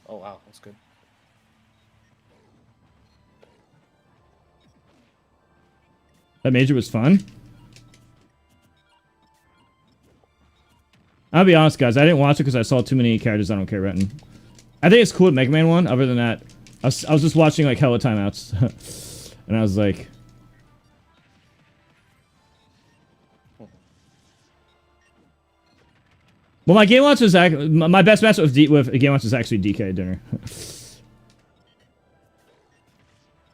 Speaker 2: Oh wow, that's good.
Speaker 1: That major was fun. I'll be honest, guys. I didn't watch it because I saw too many characters I don't care about. I think it's cool at Mega Man 1. Other than that, I was just watching like hella timeouts. And I was like... Well, my Game Watch was... My best match with Game Watch was actually DK at dinner.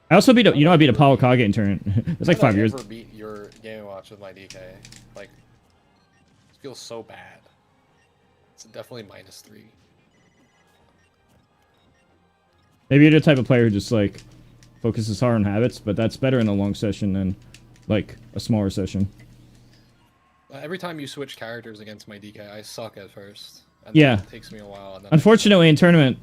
Speaker 1: I also beat... I beat Apollo Kage in tournament. It's like 5 years.
Speaker 2: I never beat your Game Watch with my DK. Like, it feels so bad. It's definitely -3.
Speaker 1: Maybe you're the type of player who just, like, focuses hard on habits, but that's better in a long session than, like, a smaller session.
Speaker 2: Every time you switch characters against my DK, I suck at first. And
Speaker 1: Yeah.
Speaker 2: It takes me a while. And then
Speaker 1: Unfortunately, in tournament,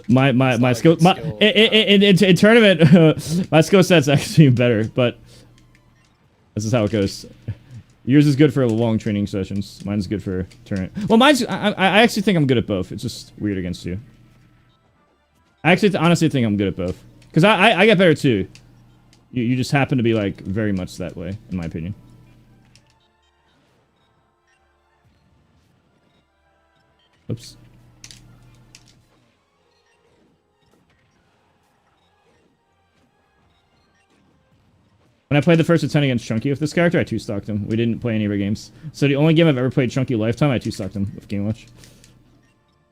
Speaker 1: my skill... In tournament, my skill set's actually better, but this is how it goes. Yours is good for long training sessions. Mine's good for tournament. Well, I actually think I'm good at both. It's just weird against you. I actually honestly think I'm good at both. Because I get better too. You just happen to be like very much that way, in my opinion. Oops. When I played the first attempt against Chunky with this character, I 2-stocked him. We didn't play any of our games. So the only game I've ever played Chunky lifetime, I 2-stocked him with Game Watch.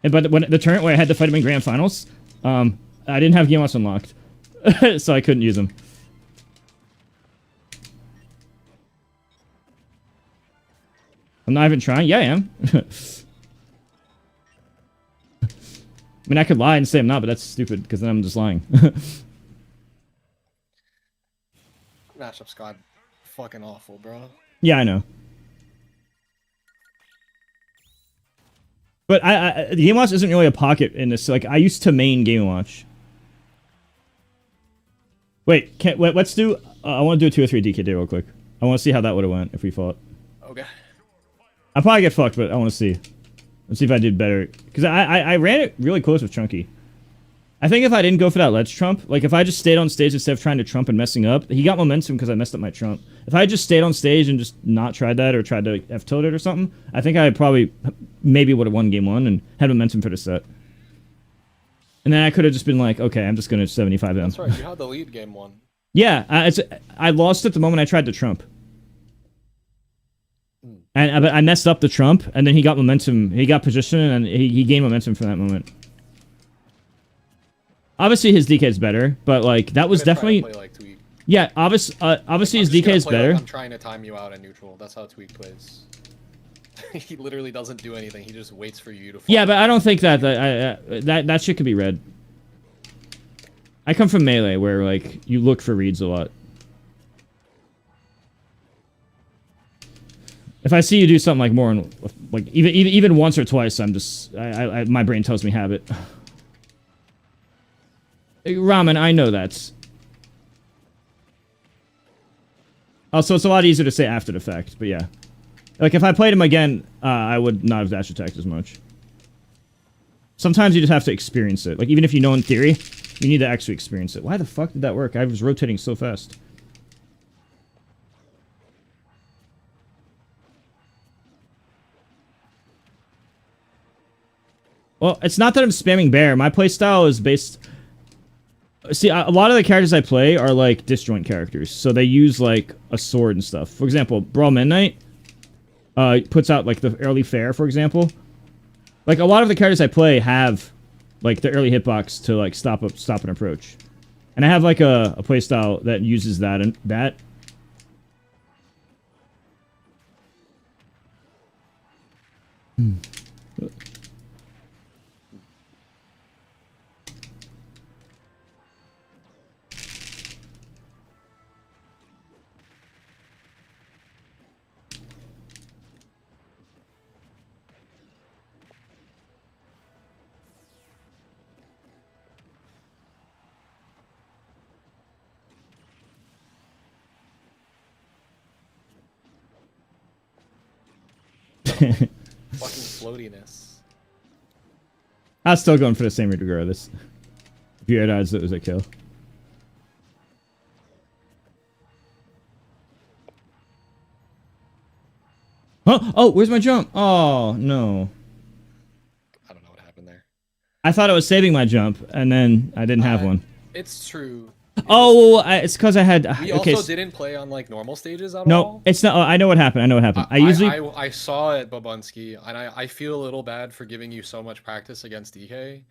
Speaker 1: But when the tournament where I had to fight him in Grand Finals, I didn't have Game Watch unlocked. So I couldn't use him. I'm not even trying? Yeah, I am. I mean, I could lie and say I'm not, but that's stupid, because then I'm just lying.
Speaker 2: Matchup's got fucking awful, bro.
Speaker 1: Yeah, I know. But the Game Watch isn't really a pocket in this. Like, I used to main Game Watch. Wait, let's do... I want to do a 2 or 3 DKD real quick. I want to see how that would have went if we fought.
Speaker 2: Okay.
Speaker 1: I'll probably get fucked, but I want to see. Let's see if I did better. Because I ran it really close with Chunky. I think if I didn't go for that ledge trump, like if I just stayed on stage instead of trying to trump and messing up, he got momentum because I messed up my trump. If I just stayed on stage and just not tried that or tried to F-tilted or something, I think I probably maybe would have won game 1 and had momentum for the set. And then I could have just been like, okay, I'm just going to 75 them.
Speaker 2: That's right, you had the lead game 1.
Speaker 1: Yeah, I lost it the moment I tried to trump. And I messed up the trump, and then he got momentum. He got position, and he gained momentum from that moment. Obviously, his DK is better, but like that was definitely.
Speaker 2: Play like Tweak.
Speaker 1: Yeah, obviously his DK is better.
Speaker 2: I'm trying to time you out in neutral. That's how Tweak plays. He literally doesn't do anything. He just waits for you to.
Speaker 1: Yeah, but I don't think that shit could be read. I come from Melee, where like you look for reads a lot. If I see you do something like more, like even once or twice, I'm just my brain tells me habit. Ramen, I know that. Also, it's a lot easier to say after the fact, but yeah. Like, if I played him again, I would not have dash attacked as much. Sometimes you just have to experience it. Like, even if you know in theory, you need to actually experience it. Why the fuck did that work? I was rotating so fast. Well, it's not that I'm spamming bear. My playstyle is based... See, a lot of the characters I play are, like, disjoint characters. So they use, like, a sword and stuff. For example, Brawl Midnight puts out, like, the early fair, for example. Like, a lot of the characters I play have, like, the early hitbox to, like, stop an approach. And I have, like, a playstyle that uses that and that.
Speaker 2: Fucking floatiness.
Speaker 1: I was still going for the same route regardless. If you had odds, it was a kill. Huh? Oh, where's my jump? Oh, no.
Speaker 2: I don't know what happened there.
Speaker 1: I thought I was saving my jump, and then I didn't have one.
Speaker 2: It's true.
Speaker 1: Oh, it's because I had...
Speaker 2: We
Speaker 1: okay,
Speaker 2: also didn't play on like normal stages at
Speaker 1: no,
Speaker 2: all.
Speaker 1: it's not... I know what happened. I know what happened. I usually...
Speaker 2: I saw it, Babunski, and I feel a little bad for giving you so much practice against DK,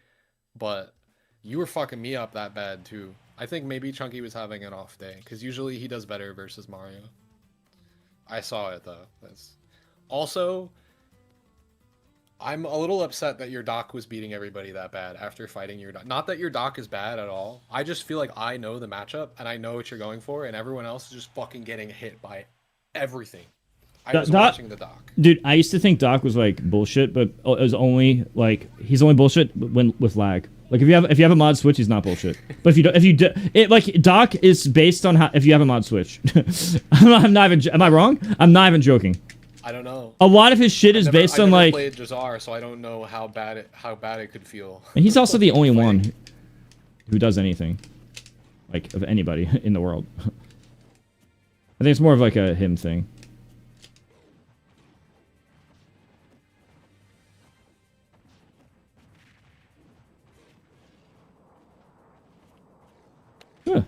Speaker 2: but you were fucking me up that bad too. I think maybe Chunky was having an off day, because usually he does better versus Mario. I saw it though. Also, I'm a little upset that your doc was beating everybody that bad after fighting your doc. Not that your doc is bad at all. I just feel like I know the matchup and I know what you're going for, and everyone else is just fucking getting hit by everything. I was watching the doc.
Speaker 1: Dude, I used to think Doc was like bullshit, but it was only like he's only bullshit when with lag. Like if you have a mod switch, he's not bullshit. But if you do it, like Doc is based on how if you have a mod switch. I'm not even. Am I wrong? I'm not even joking.
Speaker 2: I don't know.
Speaker 1: A lot of his shit is based on like.
Speaker 2: I played Jazar, so I don't know how bad it could feel.
Speaker 1: And he's also the only one who does anything, like of anybody in the world. I think it's more of like a him thing. Huh.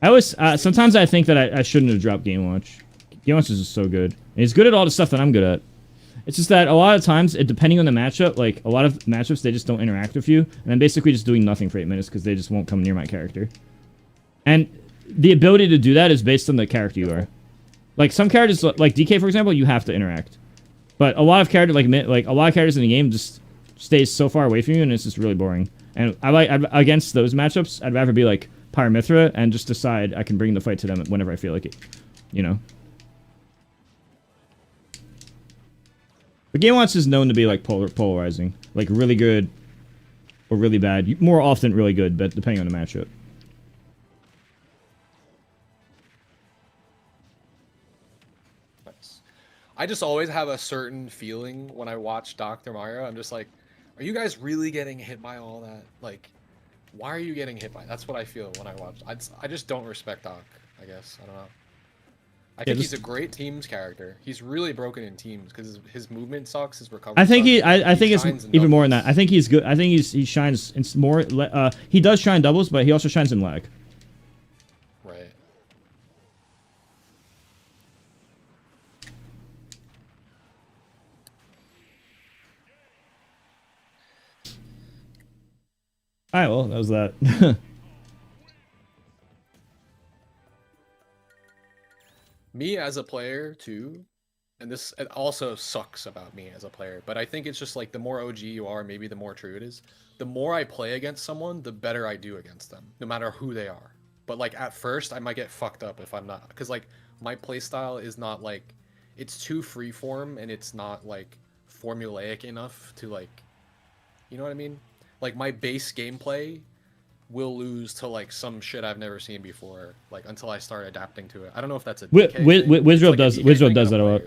Speaker 1: I always sometimes I think that I shouldn't have dropped Game Watch. Game Watch is just so good. And he's good at all the stuff that I'm good at. It's just that a lot of times, depending on the matchup, like a lot of matchups, they just don't interact with you, and I'm basically just doing nothing for 8 minutes because they just won't come near my character. And the ability to do that is based on the character you are. Like some characters, like DK for example, you have to interact. But a lot of characters, like a lot of characters in the game, just stays so far away from you, and it's just really boring. And against those matchups, I'd rather be like Pyramithra and just decide I can bring the fight to them whenever I feel like it, you know. But Game Watch is known to be like polarizing, like really good or really bad. More often really good, but depending on the matchup.
Speaker 2: Nice. I just always have a certain feeling when I watch Dr. Mario. I'm just like, are you guys really getting hit by all that? Like, why are you getting hit by? That's what I feel when I watch. I just don't respect Doc. I guess I don't know. I think he's a great teams character. He's really broken in teams because his movement sucks, his recovery.
Speaker 1: I think
Speaker 2: sucks,
Speaker 1: I think it's even more than that. I think he's good. I think he shines. It's more. He does shine doubles, but he also shines in lag.
Speaker 2: Right.
Speaker 1: All right. Well, that was that.
Speaker 2: Me as a player too, and this it also sucks about me as a player, but I think it's just like the more OG you are, maybe the more true it is. The more I play against someone, the better I do against them, no matter who they are. But like at first, I might get fucked up if I'm not, because like my playstyle is not like, it's too freeform and it's not like formulaic enough to like, you know what I mean? Like my base gameplay will lose to like some shit I've never seen before, like until I start adapting to it. I don't know if that's a
Speaker 1: Wizrobe does that a lot.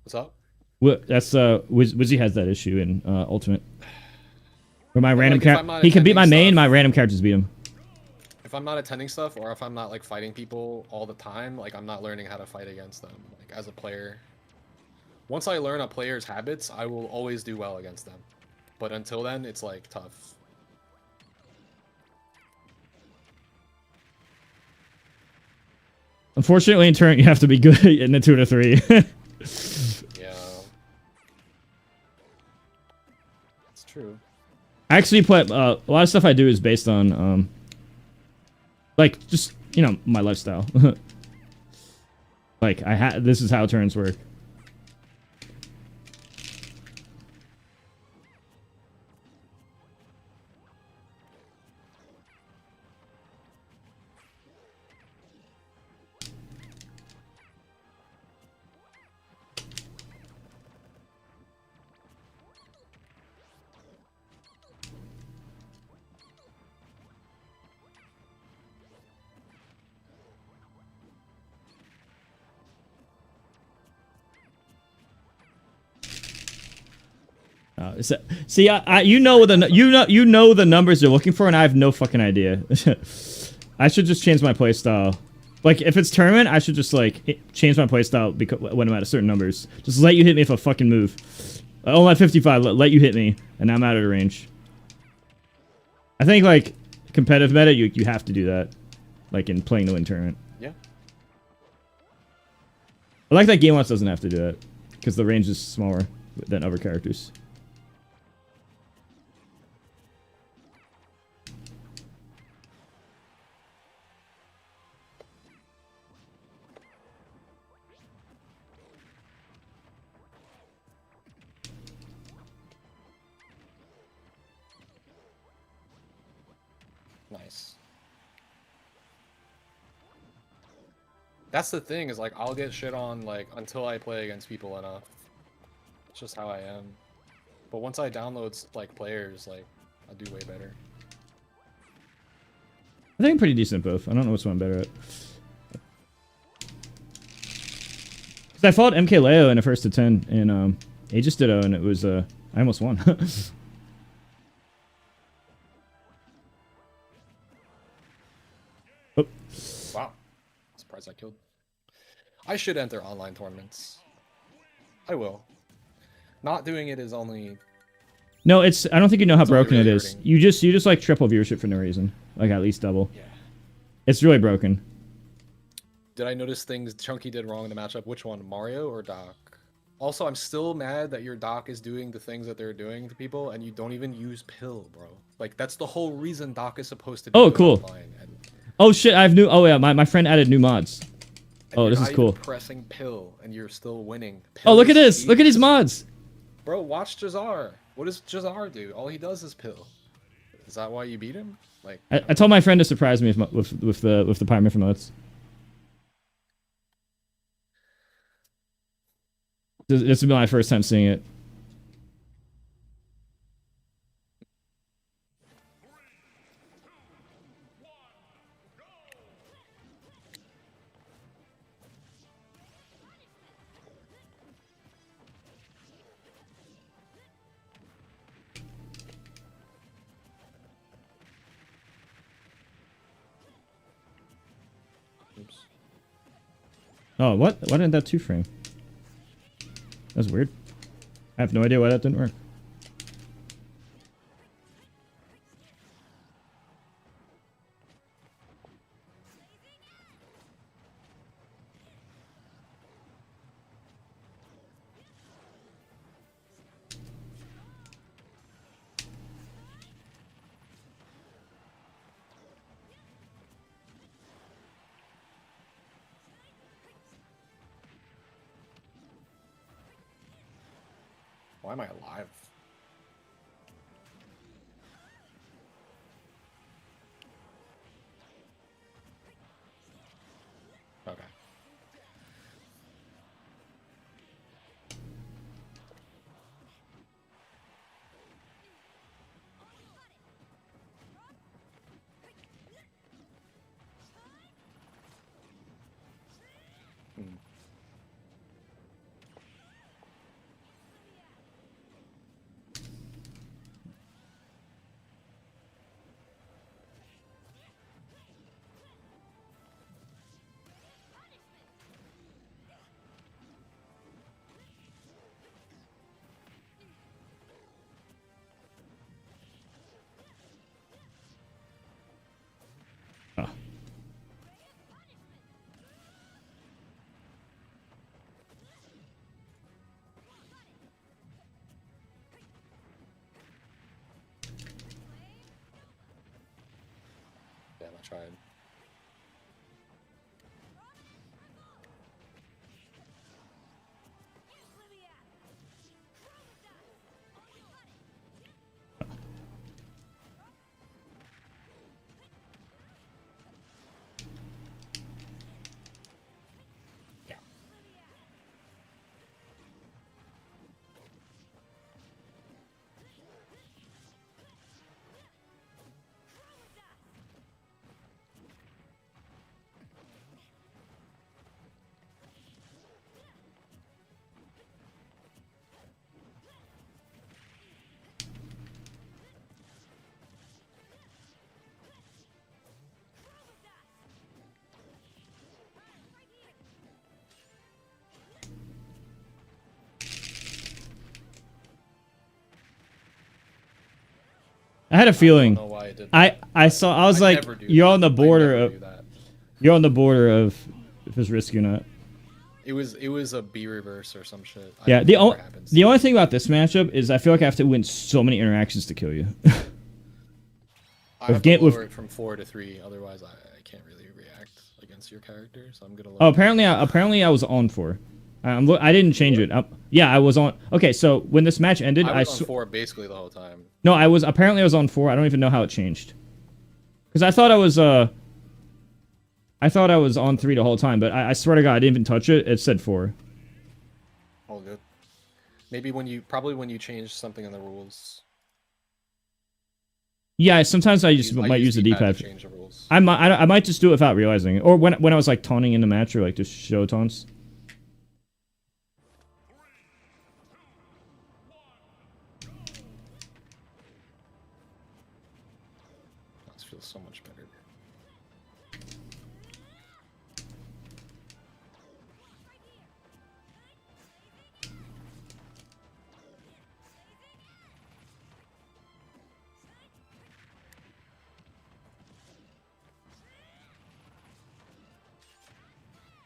Speaker 2: What's up?
Speaker 1: That's Wizzy has that issue in Ultimate. Where my random
Speaker 2: like,
Speaker 1: character, he can beat my main, my random characters beat him.
Speaker 2: If I'm not attending stuff, or if I'm not like fighting people all the time, like I'm not learning how to fight against them, like as a player. Once I learn a player's habits, I will always do well against them. But until then, it's like tough.
Speaker 1: Unfortunately, in turn, you have to be good in the 2 to 3.
Speaker 2: Yeah. It's true.
Speaker 1: I actually put a lot of stuff I do is based on, like, just, you know, my lifestyle. Like, this is how turns work. See, you know the numbers you're looking for, and I have no fucking idea. I should just change my playstyle. Like, if it's tournament, I should just like change my playstyle because when I'm at a certain numbers. Just let you hit me if a fucking move. Oh, I'm at 55. Let you hit me, and I'm out of range. I think like competitive meta, you have to do that, like in playing to win tournament.
Speaker 2: Yeah.
Speaker 1: I like that Game Watch doesn't have to do that because the range is smaller than other characters.
Speaker 2: Nice. That's the thing, is like I'll get shit on like until I play against people enough. It's just how I am. But once I download like players, like I'll do way better.
Speaker 1: I think I'm pretty decent at both. I don't know which one I'm better at. Cause I fought MK Leo in a first to 10 in Aegis Ditto, and it was I almost won. Oh.
Speaker 2: Wow. Surprised I killed. I should enter online tournaments. I will. Not doing it is only...
Speaker 1: No, it's. I don't think you know how
Speaker 2: It's only
Speaker 1: broken
Speaker 2: really
Speaker 1: it is.
Speaker 2: hurting.
Speaker 1: You just like triple viewership for no reason. Like at least double.
Speaker 2: Yeah.
Speaker 1: It's really broken.
Speaker 2: Did I notice things Chunky did wrong in the matchup? Which one, Mario or Doc? Also, I'm still mad that your Doc is doing the things that they're doing to people, and you don't even use Pill, bro. Like, that's the whole reason Doc is supposed to be
Speaker 1: Oh,
Speaker 2: good
Speaker 1: cool.
Speaker 2: online, and
Speaker 1: Oh shit! I have new. Oh yeah, my friend added new mods. Oh,
Speaker 2: you're
Speaker 1: this
Speaker 2: not
Speaker 1: is
Speaker 2: even
Speaker 1: cool.
Speaker 2: pressing Pill, and you're still winning.
Speaker 1: Oh,
Speaker 2: Pill
Speaker 1: look at
Speaker 2: is
Speaker 1: this! Look at these
Speaker 2: cheap.
Speaker 1: mods.
Speaker 2: Bro, watch Jazar. What does Jazar do? All he does is Pill. Is that why you beat him? Like,
Speaker 1: I told my friend to surprise me with the Pyramid modes. This has been my first time seeing it.
Speaker 2: oops.
Speaker 1: Oh, what? Why didn't that 2-frame? That's weird. I have no idea why that didn't work.
Speaker 2: Why am I alive? Okay. Hmm.
Speaker 1: Oh.
Speaker 2: Damn, I tried. Yeah.
Speaker 1: I had a feeling.
Speaker 2: I don't know why I did that.
Speaker 1: I was like,
Speaker 2: never do
Speaker 1: you're
Speaker 2: that.
Speaker 1: on the
Speaker 2: I
Speaker 1: border
Speaker 2: never
Speaker 1: of
Speaker 2: do that.
Speaker 1: you're on the border of if it's risky or not.
Speaker 2: It was a B reverse or some shit.
Speaker 1: Yeah,
Speaker 2: the
Speaker 1: only thing about this matchup is I feel like I have to win so many interactions to kill you.
Speaker 2: I have to lower it from 4 to 3, otherwise I can't really react against your character. So I'm gonna.
Speaker 1: Oh, apparently I was on 4. I didn't change it. Yeah, I was on. Okay, so when this match ended,
Speaker 2: I was on 4 basically the whole time.
Speaker 1: No, I was on 4. I don't even know how it changed. Because I thought I was on 3 the whole time, but I swear to God, I didn't even touch it. It said 4.
Speaker 2: All good. Maybe when you change something in the rules.
Speaker 1: Yeah, sometimes I might use the D-pad.
Speaker 2: To change the rules.
Speaker 1: I might just do it without realizing it. Or when I was like taunting in the match or like just show taunts.
Speaker 2: This feels so much better.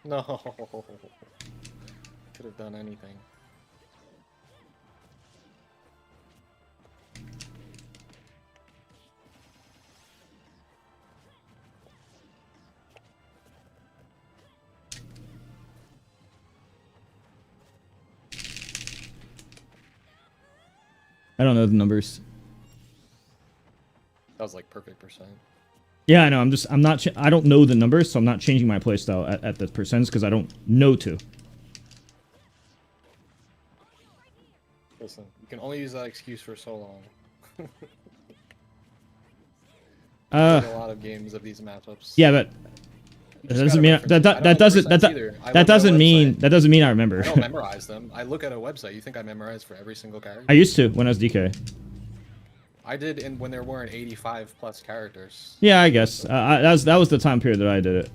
Speaker 2: No. Could have done anything.
Speaker 1: I don't know the numbers.
Speaker 2: That was like perfect percent.
Speaker 1: Yeah, I know. I don't know the numbers, so I'm not changing my playstyle at the percents because I don't know to.
Speaker 2: Listen, you can only use that excuse for so long.
Speaker 1: Uh,
Speaker 2: a lot of games of these matchups.
Speaker 1: Yeah, but that doesn't mean that doesn't mean I remember.
Speaker 2: I don't memorize them. I look at a website. You think I memorize for every single character?
Speaker 1: I used to when I was DK.
Speaker 2: I did when there weren't 85 plus characters.
Speaker 1: Yeah, I guess that was the time period that I did it.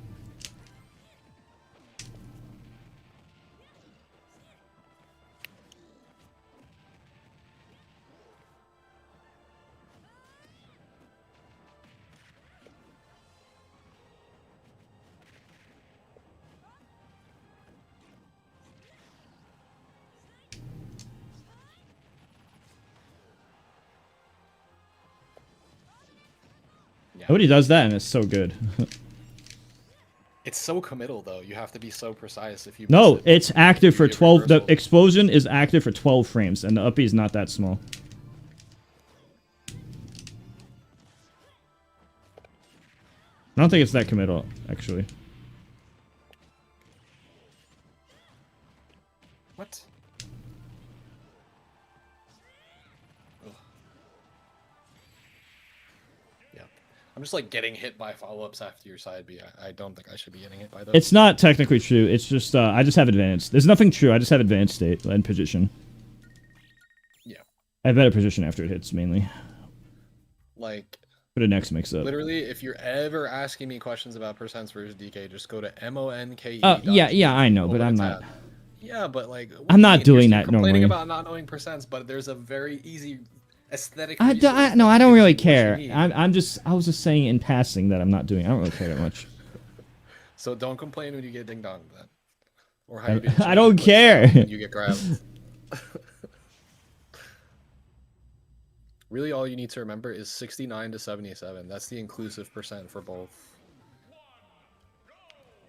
Speaker 1: Nobody does that, and it's so good.
Speaker 2: It's so committal, though. You have to be so precise if you.
Speaker 1: No, it's active for 12. The explosion is active for 12 frames, and the uppie is not that small. I don't think it's that committal, actually.
Speaker 2: What? I'm just like getting hit by follow-ups after your side B. I don't think I should be getting hit by those.
Speaker 1: It's not technically true. It's just I just have advanced. There's nothing true. I just have advanced state and position.
Speaker 2: Yeah.
Speaker 1: I have better position after it hits mainly.
Speaker 2: Like.
Speaker 1: But the next mix up.
Speaker 2: Literally, if you're ever asking me questions about percents versus DK, just go to MONKE.
Speaker 1: Yeah, I know, but I'm not.
Speaker 2: Yeah, but like.
Speaker 1: I'm not doing that normally.
Speaker 2: Complaining about not knowing percents, but there's a very easy. Aesthetic.
Speaker 1: I don't really care. I was just saying in passing that I'm not doing. I don't really care that much.
Speaker 2: So don't complain when you get ding dong then, or how
Speaker 1: I don't care.
Speaker 2: When you get grabbed. Really, all you need to remember is 69 to 77. That's the inclusive percent for both.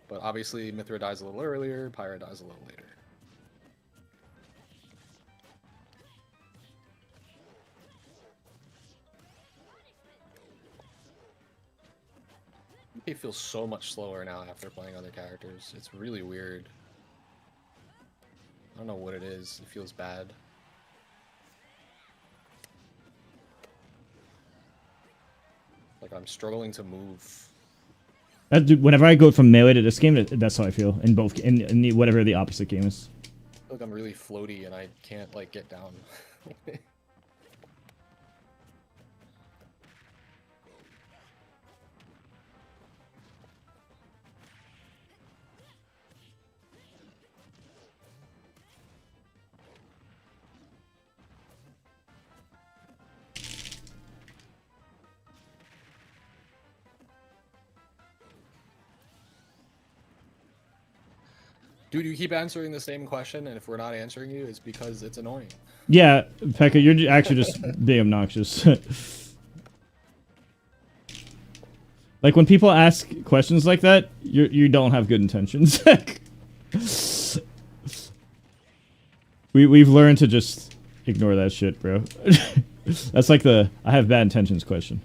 Speaker 2: But obviously, Mithra dies a little earlier. Pyra dies a little later. It feels so much slower now after playing other characters. It's really weird. I don't know what it is. It feels bad. Like I'm struggling to move.
Speaker 1: Whenever I go from melee to this game, that's how I feel in both in whatever the opposite game is.
Speaker 2: I feel like I'm really floaty and I can't like get down. Dude, you keep answering the same question, and if we're not answering you, it's because it's annoying.
Speaker 1: Yeah, Pekka, you're actually just being obnoxious. Like when people ask questions like that, you don't have good intentions. We've learned to just ignore that shit, bro. That's like the I have bad intentions question.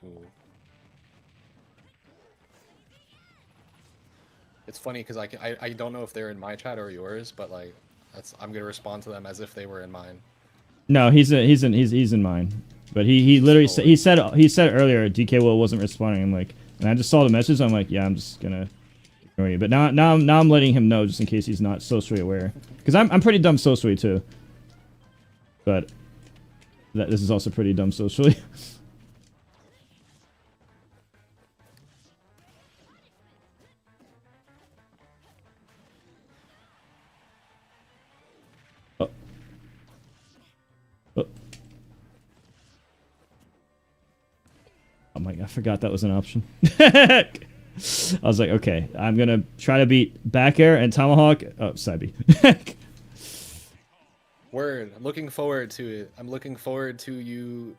Speaker 2: Ooh. It's funny because I don't know if they're in my chat or yours, but like I'm gonna respond to them as if they were in mine.
Speaker 1: No, he's in mine. But he literally he said earlier DK Will wasn't responding. I'm like, and I just saw the message. I'm like, yeah, I'm just gonna ignore you. But now I'm letting him know just in case he's not socially aware, because I'm pretty dumb socially too. But this is also pretty dumb socially. Oh. Oh. Oh my god, I forgot that was an option. I was like, okay, I'm gonna try to beat back air and tomahawk. Oh, Sabi.
Speaker 2: Word. I'm looking forward to it. I'm looking forward to you.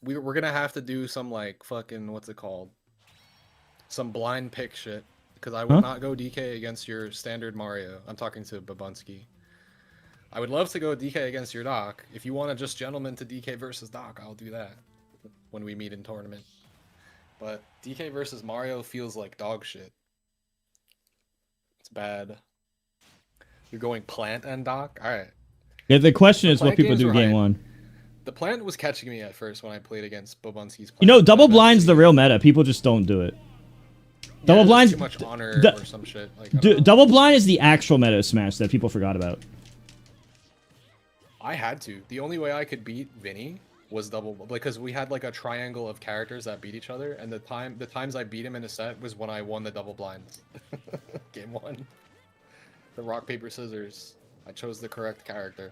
Speaker 2: We're gonna have to do some like fucking what's it called? Some blind pick shit. Because I will not go DK against your standard Mario. I'm talking to Babunski. I would love to go DK against your Doc. If you want to just gentleman to DK versus Doc, I'll do that when we meet in tournament. But DK versus Mario feels like dog shit. It's bad. You're going plant and Doc? Alright.
Speaker 1: Yeah, the question is what
Speaker 2: Plant
Speaker 1: people
Speaker 2: games
Speaker 1: do
Speaker 2: were
Speaker 1: game
Speaker 2: hype.
Speaker 1: one.
Speaker 2: The plant was catching me at first when I played against Babunski's plant.
Speaker 1: You know, double
Speaker 2: But
Speaker 1: blind's the
Speaker 2: eventually-
Speaker 1: real meta. People just don't do it.
Speaker 2: Yeah,
Speaker 1: Double
Speaker 2: there's
Speaker 1: blind.
Speaker 2: too much honor or some shit. Like, I don't know.
Speaker 1: Double blind is the actual meta of Smash that people forgot about.
Speaker 2: I had to. The only way I could beat Vinny was double, because we had like a triangle of characters that beat each other, and the times I beat him in a set was when I won the double blind. Game one. The rock paper scissors. I chose the correct character.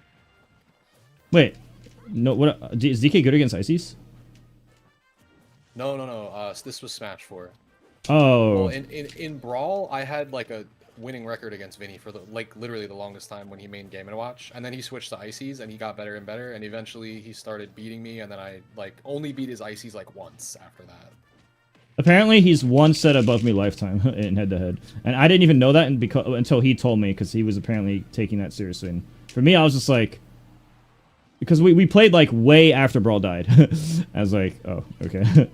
Speaker 1: Wait, no. What is DK good against Ices?
Speaker 2: No. This was Smash 4.
Speaker 1: Oh,
Speaker 2: Well, in Brawl, I had like a winning record against Vinny for literally the longest time when he main Game & Watch, and then he switched to Ices and he got better and better, and eventually he started beating me, and then I like only beat his Ices like once after that.
Speaker 1: apparently he's one set above me lifetime in head-to-head, and I didn't even know that until he told me, because he was apparently taking that seriously. And for me, I was just like, because we played like way after Brawl died. I was like, oh, okay.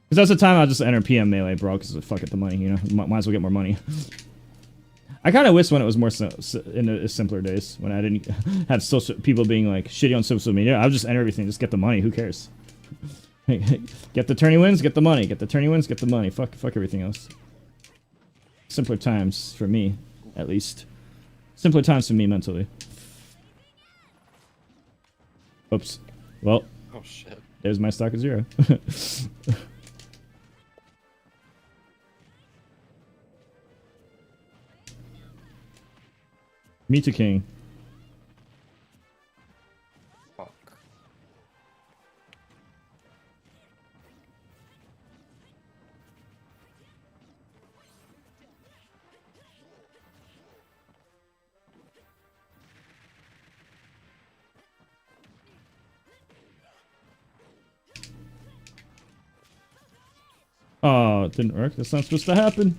Speaker 1: Because that's the time I'll just enter PM Melee Brawl, because fuck it, the money, you know? Might as well get more money. I kind of wish when it was more in the simpler days, when I didn't have people being like shitty on social media. I would just enter everything, just get the money, who cares? Get the tourney wins, get the money. Get the tourney wins, get the money. Fuck everything else. Simpler times for me, at least. Simpler times for me mentally. Oops. Well,
Speaker 2: Oh shit.
Speaker 1: there's my stock of 0. Meet a king.
Speaker 2: Fuck.
Speaker 1: Oh, it didn't work. That's not supposed to happen.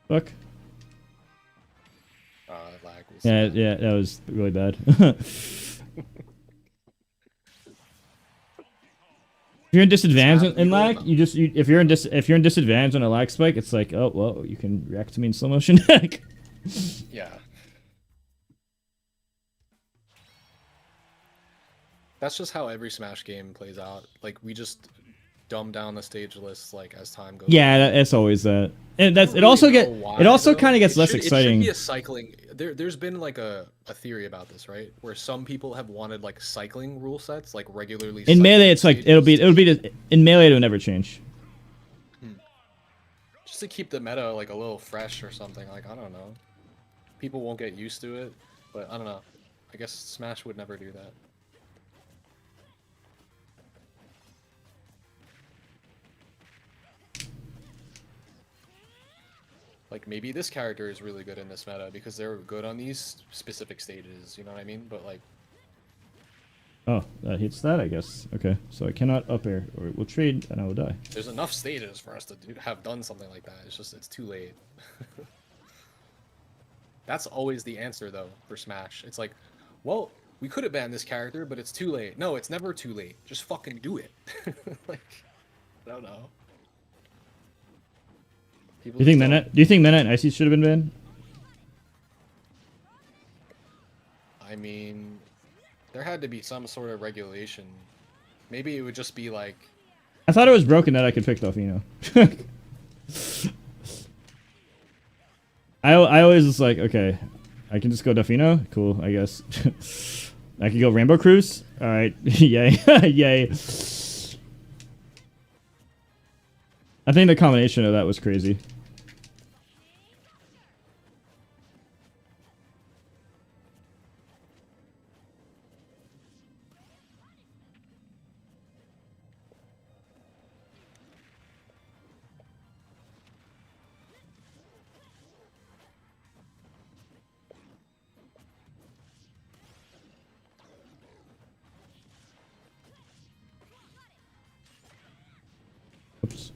Speaker 1: Fuck.
Speaker 2: That lag was
Speaker 1: Yeah, that was really bad. If you're in disadvantage in lag, if you're in disadvantage on a lag spike, it's like, oh well, you can react to me in slow motion.
Speaker 2: Yeah. That's just how every Smash game plays out. Like, we just dumb down the stage list like as time goes.
Speaker 1: Yeah,
Speaker 2: on.
Speaker 1: it's always that. And
Speaker 2: I
Speaker 1: that's
Speaker 2: don't
Speaker 1: it. Also
Speaker 2: really
Speaker 1: get
Speaker 2: know why,
Speaker 1: it also
Speaker 2: though.
Speaker 1: kind of gets less
Speaker 2: It
Speaker 1: exciting.
Speaker 2: should be a cycling. There's been like a theory about this, right? Where some people have wanted like cycling rule sets, like regularly.
Speaker 1: In melee,
Speaker 2: cycling
Speaker 1: it's like
Speaker 2: stages.
Speaker 1: in melee it'll never change.
Speaker 2: Just to keep the meta like a little fresh or something. Like I don't know. People won't get used to it, but I don't know. I guess Smash would never do that. Like maybe this character is really good in this meta because they're good on these specific stages, you know what I mean? But like
Speaker 1: Oh, that hits that, I guess. Okay, so I cannot up air, or it will trade, and I will die.
Speaker 2: there's enough stages for us to have done something like that. It's just it's too late. That's always the answer though for Smash. It's like, well, we could have banned this character, but it's too late. No, it's never too late. Just fucking do it. Like, I don't know. People
Speaker 1: Do you think
Speaker 2: just
Speaker 1: Meta?
Speaker 2: don't-
Speaker 1: Do you think Meta and Icy should have been banned?
Speaker 2: I mean, there had to be some sort of regulation. Maybe it would just be like,
Speaker 1: I thought it was broken that I could pick Delfino. I always was like, okay, I can just go Delfino. Cool, I guess. I could go Rainbow Cruise. All right, yay, yay. I think the combination of that was crazy. Oops.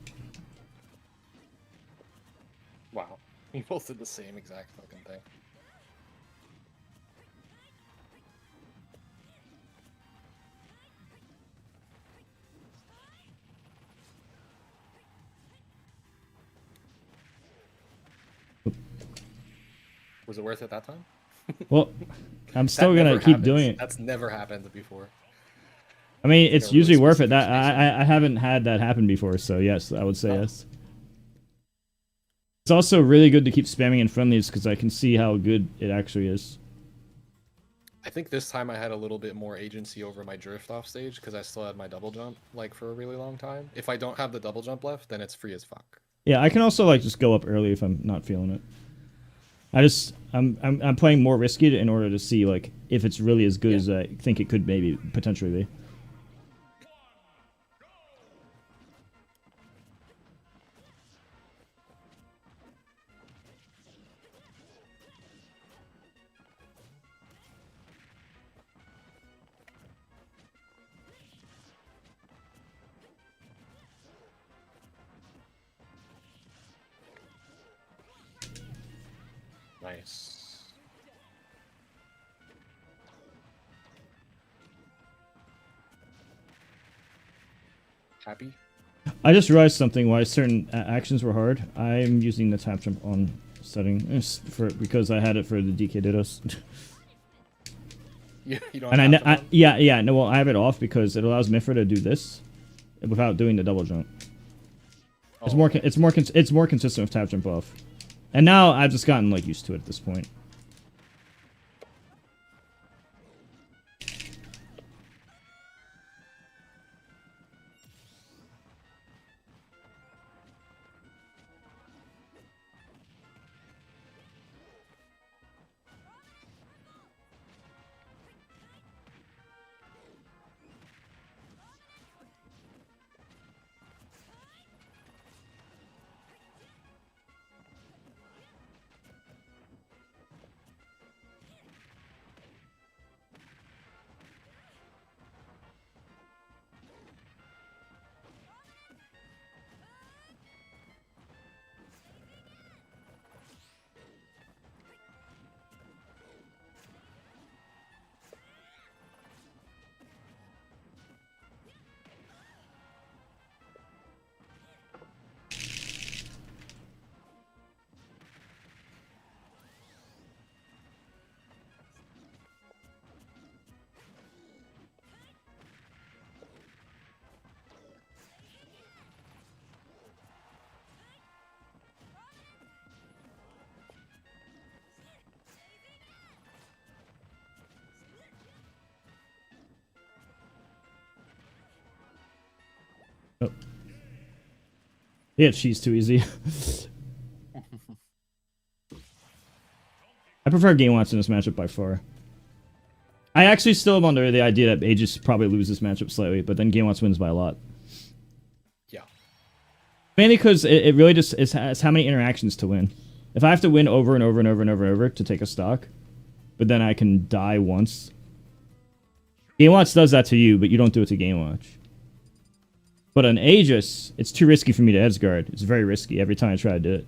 Speaker 2: wow, we both did the same exact fucking thing. Was it worth it that time?
Speaker 1: Well, I'm still
Speaker 2: That
Speaker 1: gonna
Speaker 2: never
Speaker 1: keep
Speaker 2: happens.
Speaker 1: doing it.
Speaker 2: That's never happened before.
Speaker 1: I mean, it's
Speaker 2: a really
Speaker 1: usually worth it.
Speaker 2: specific
Speaker 1: That
Speaker 2: space.
Speaker 1: I haven't had that happen before, so yes, I would say yes. It's also really good to keep spamming in friendlies because I can see how good it actually is.
Speaker 2: I think this time I had a little bit more agency over my drift off stage because I still had my double jump like for a really long time. If I don't have the double jump left, then it's free as fuck.
Speaker 1: Yeah, I can also like just go up early if I'm not feeling it. I'm playing more risky in order to see like if it's really as good as I think it could maybe potentially be.
Speaker 2: Nice. Happy?
Speaker 1: I just realized something why certain actions were hard. I'm using the tap jump on setting because I had it for the DK Dittos.
Speaker 2: You don't
Speaker 1: And
Speaker 2: have to
Speaker 1: yeah, no, well, I have it off because it allows Mifra to do this without doing the double jump. It's more consistent with tap jump off. And now I've just gotten like used to it at this point. Oh. Yeah, she's too easy. I prefer Game Watch in this matchup by far. I actually still am under the idea that Aegis probably loses this matchup slightly, but then Game Watch wins by a lot.
Speaker 2: Yeah.
Speaker 1: Mainly because it really just has how many interactions to win. If I have to win over and over and over and over and over to take a stock, but then I can die once. Game Watch does that to you, but you don't do it to Game Watch. But on Aegis, it's too risky for me to edge guard. It's very risky every time I try to do it.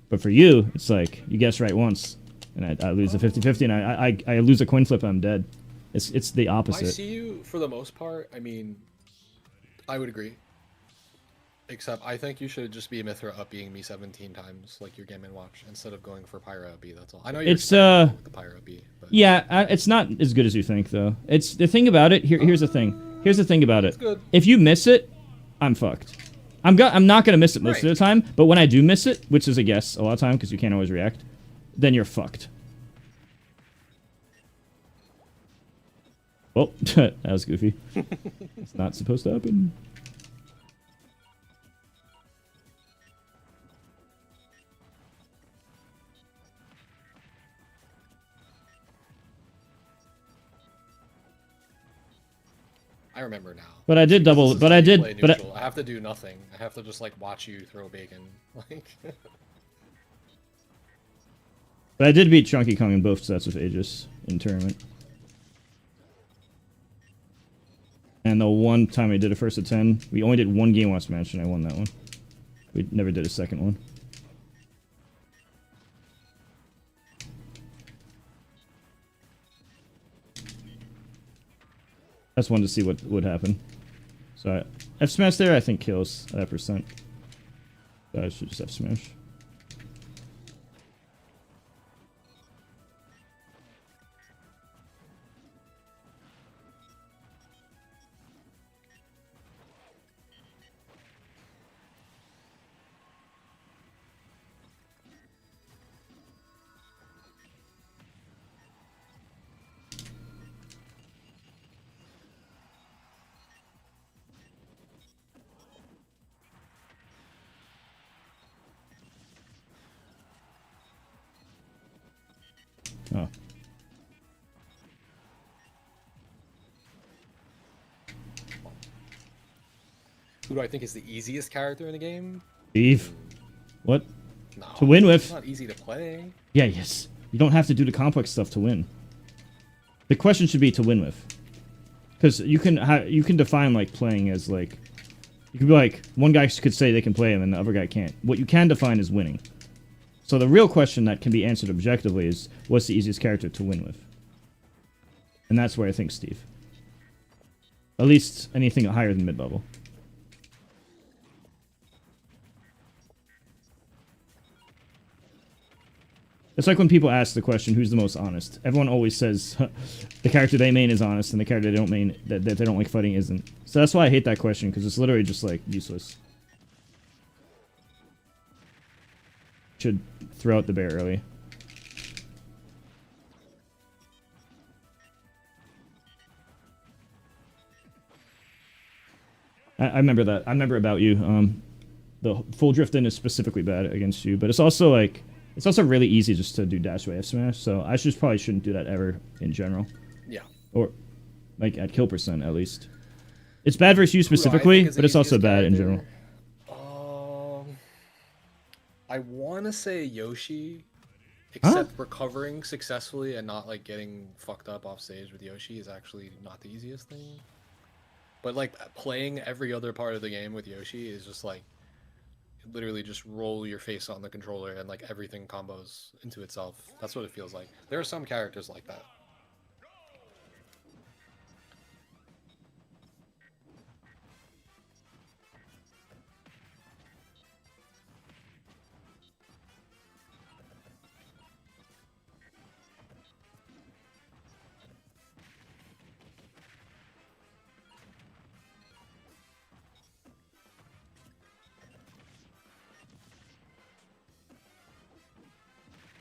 Speaker 1: But for you, it's like, you guess right once, and I lose a 50-50, and I lose a coin flip, I'm dead. It's the opposite.
Speaker 2: I see you, for the most part, I mean, I would agree. Except, I think you should just be Mithra up being me 17 times, like your Game & Watch, instead of going for Pyro up B, that's all. I know you're with the Pyro B, but...
Speaker 1: Yeah, it's not as good as you think, though. It's the thing about it, here's the thing. Here's the thing about it.
Speaker 2: Good.
Speaker 1: If you miss it, I'm fucked. I'm not gonna miss it most of the time, but when I do miss it, which is a guess a lot of time because you can't always react, then you're fucked. Well, that was goofy. It's not supposed to happen.
Speaker 2: I remember now.
Speaker 1: But I did double. But I did. But
Speaker 2: I have to do nothing. I have to just like watch you throw bacon. Like.
Speaker 1: But I did beat Chunky Kong in both sets of Aegis in tournament. And the one time I did a first of 10, we only did one Game Watch match and I won that one. We never did a second one. That's one to see what would happen. So F smash there I think kills that percent. So I should just F smash. Oh.
Speaker 2: Who do I think is the easiest character in the game?
Speaker 1: Steve. What?
Speaker 2: No.
Speaker 1: To win with.
Speaker 2: It's not easy to play.
Speaker 1: Yeah, yes. You don't have to do the complex stuff to win. The question should be to win with. Because you can define like playing as like, you could be like, one guy could say they can play him and the other guy can't. What you can define is winning. So the real question that can be answered objectively is, what's the easiest character to win with? And that's where I think Steve. At least anything higher than mid-level. It's like when people ask the question, who's the most honest? Everyone always says the character they main is honest and the character they don't main, that they don't like fighting isn't. So that's why I hate that question, because it's literally just like useless. Should throw out the bear early. I remember that. I remember about you. The full drift in is specifically bad against you, but it's also like, it's also really easy just to do dash away F smash. So I probably shouldn't do that ever in general.
Speaker 2: Yeah.
Speaker 1: Or like at kill percent at least. It's bad versus you specifically, but it's also bad in general.
Speaker 2: I want to say Yoshi, except recovering successfully and not like getting fucked up off stage with Yoshi is actually not the easiest thing. But like playing every other part of the game with Yoshi is just like literally just roll your face on the controller and like everything combos into itself. That's what it feels like. There are some characters like that.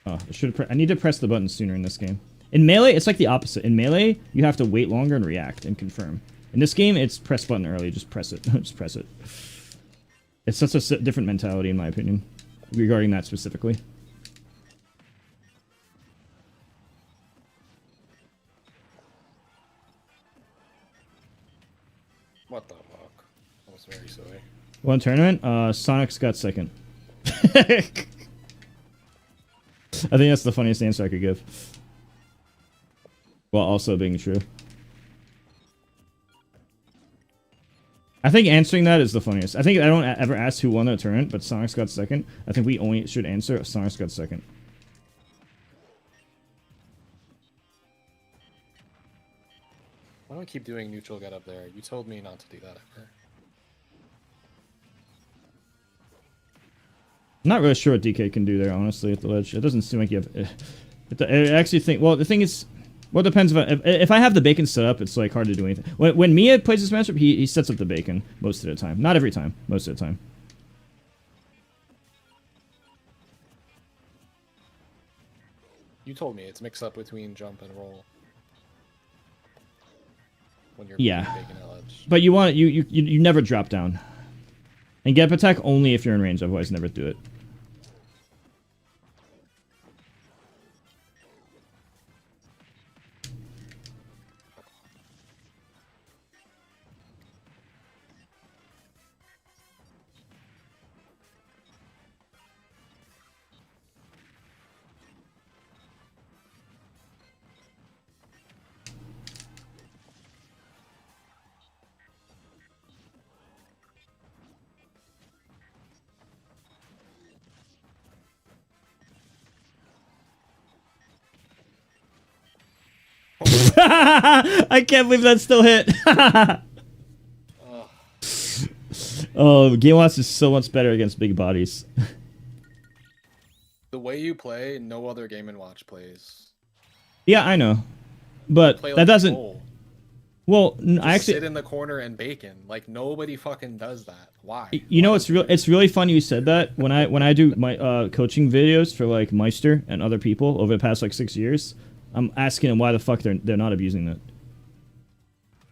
Speaker 1: Oh, I need to press the button sooner in this game. In Melee, it's like the opposite. In Melee, you have to wait longer and react and confirm. In this game, it's press button early. Just press it. Just press it. It's such a different mentality, in my opinion, regarding that specifically.
Speaker 2: What the fuck? That was very silly.
Speaker 1: One tournament, Sonic's got second. I think that's the funniest answer I could give. While also being true. I think answering that is the funniest. I think I don't ever ask who won the tournament, but Sonic's got second. I think we only should answer Sonic's got second.
Speaker 2: Why don't we keep doing neutral get up there? You told me not to do that ever.
Speaker 1: I'm not really sure what DK can do there, honestly, at the ledge. It doesn't seem like you have... I actually think... Well, the thing is... Well, it depends if I have the bacon set up, it's like hard to do anything. When Mia plays this matchup, he sets up the bacon most of the time. Not every time, most of the time.
Speaker 2: You told me it's mixed up between jump and roll. When you're
Speaker 1: Yeah.
Speaker 2: bacon at ledge.
Speaker 1: But you want you never drop down. And get up attack only if you're in range, otherwise never do it. I can't believe that still hit. Oh, Game Watch is so much better against big bodies.
Speaker 2: The way you play, no other Game & Watch plays.
Speaker 1: Yeah, I know. But
Speaker 2: Play
Speaker 1: that
Speaker 2: like
Speaker 1: doesn't...
Speaker 2: roll.
Speaker 1: Well,
Speaker 2: Just
Speaker 1: I actually...
Speaker 2: sit in the corner and bacon. Like, nobody fucking does that. Why?
Speaker 1: You know, it's really funny you said that. When I do my coaching videos for like Meister and other people over the past like 6 years, I'm asking them why the fuck they're not abusing that.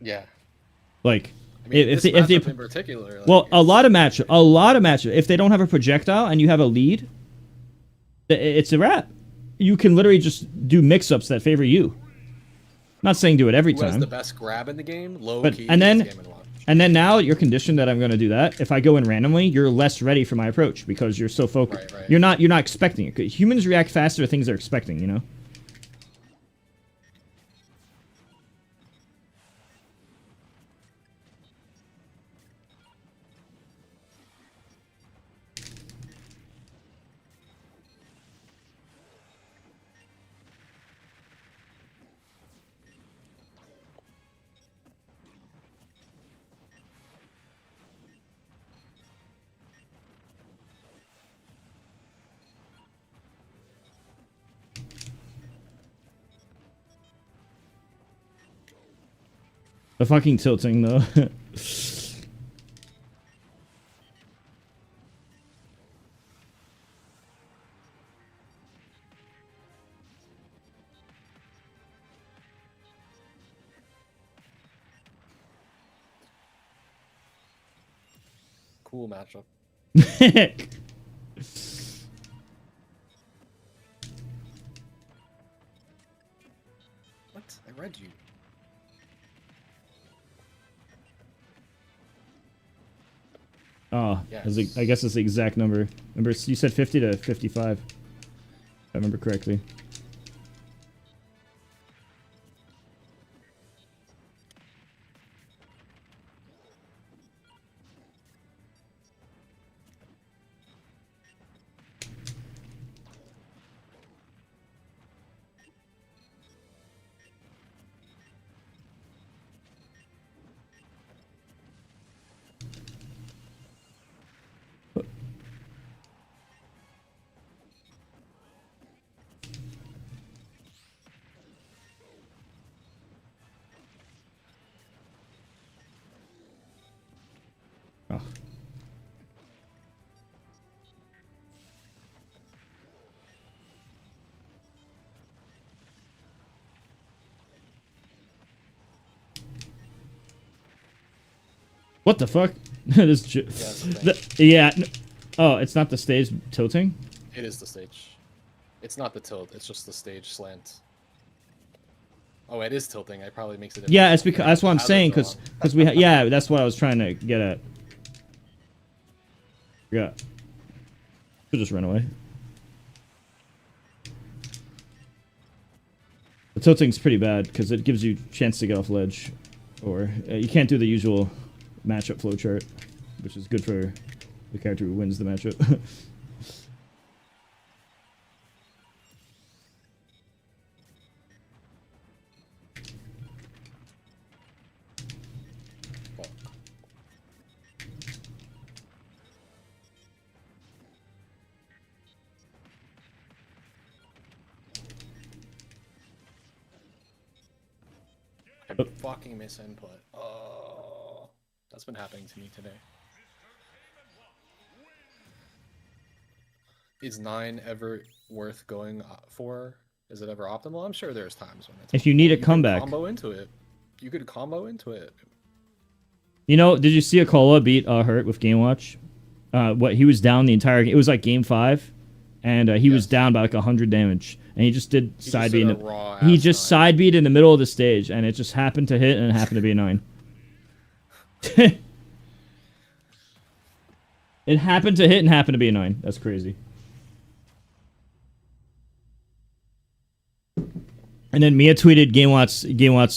Speaker 2: Yeah.
Speaker 1: Like,
Speaker 2: I mean,
Speaker 1: if
Speaker 2: this
Speaker 1: they
Speaker 2: matchup in particular. Like,
Speaker 1: well, a lot of matchup. If they don't have a projectile and you have a lead, it's a wrap. You can literally just do mix-ups that favor you. Not saying do it every
Speaker 2: who has
Speaker 1: time.
Speaker 2: the best grab in the game? Low
Speaker 1: But
Speaker 2: key.
Speaker 1: and then
Speaker 2: is Game & Watch.
Speaker 1: and then now you're conditioned that I'm going to do that. If I go in randomly, you're less ready for my approach because you're so focused.
Speaker 2: Right.
Speaker 1: You're not expecting it. Humans react faster to things they're expecting. You know. The fucking tilting though.
Speaker 2: Cool matchup. What? I read you.
Speaker 1: Oh,
Speaker 2: Yes.
Speaker 1: I guess it's the exact number. Remember, you said 50 to 55. If I remember correctly. What the fuck? This
Speaker 2: that's the thing.
Speaker 1: yeah. Oh, it's not the stage tilting?
Speaker 2: It is the stage. It's not the tilt. It's just the stage slant. Oh, it is tilting. It probably makes it.
Speaker 1: Yeah, it's because that's what I'm saying. Because we yeah, that's what I was trying to get at. Yeah. Should just run away. The tilting's pretty bad because it gives you a chance to get off ledge, or you can't do the usual matchup flowchart, which is good for the character who wins the matchup.
Speaker 2: I fucking miss input. Oh, that's been happening to me today. Is 9 ever worth going for? Is it ever optimal? I'm sure there's times when it's.
Speaker 1: If you need a
Speaker 2: could
Speaker 1: comeback.
Speaker 2: combo into it. You could combo into it.
Speaker 1: You know, did you see Akola beat Hurt with Game Watch? What he was down the entire game. It was like Game 5, and he was down by like 100 damage, and he just did side beat. He just side beat in the middle of the stage, and it just happened to hit, and it happened to be a 9. It happened to hit and happened to be a 9. That's crazy. And then Mia tweeted Game Watch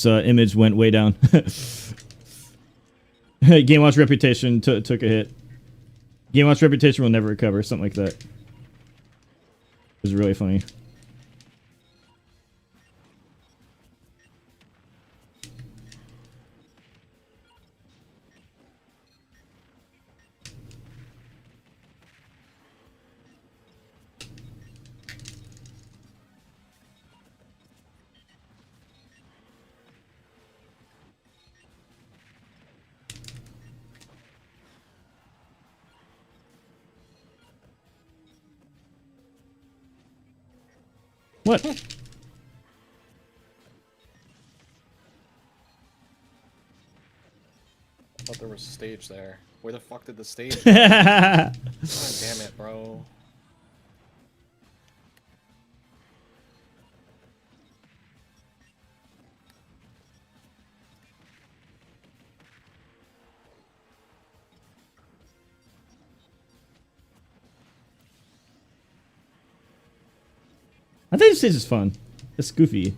Speaker 1: image went way down. Game Watch reputation took a hit. Game Watch reputation will never recover, something like that. It was really funny. What?
Speaker 2: I thought there was a stage there. Where the fuck did the stage go? God damn it, bro.
Speaker 1: I think this stage is fun. It's goofy.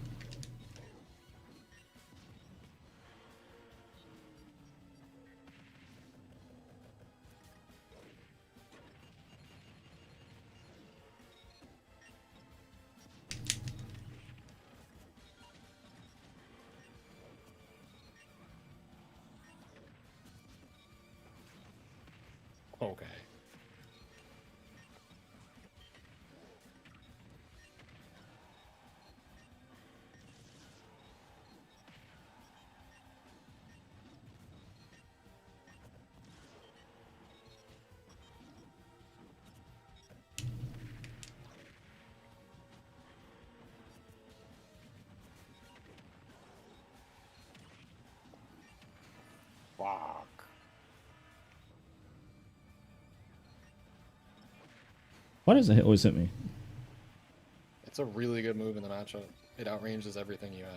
Speaker 2: Okay. Fuck.
Speaker 1: Why does it always hit me?
Speaker 2: It's a really good move in the matchup. It outranges everything you have.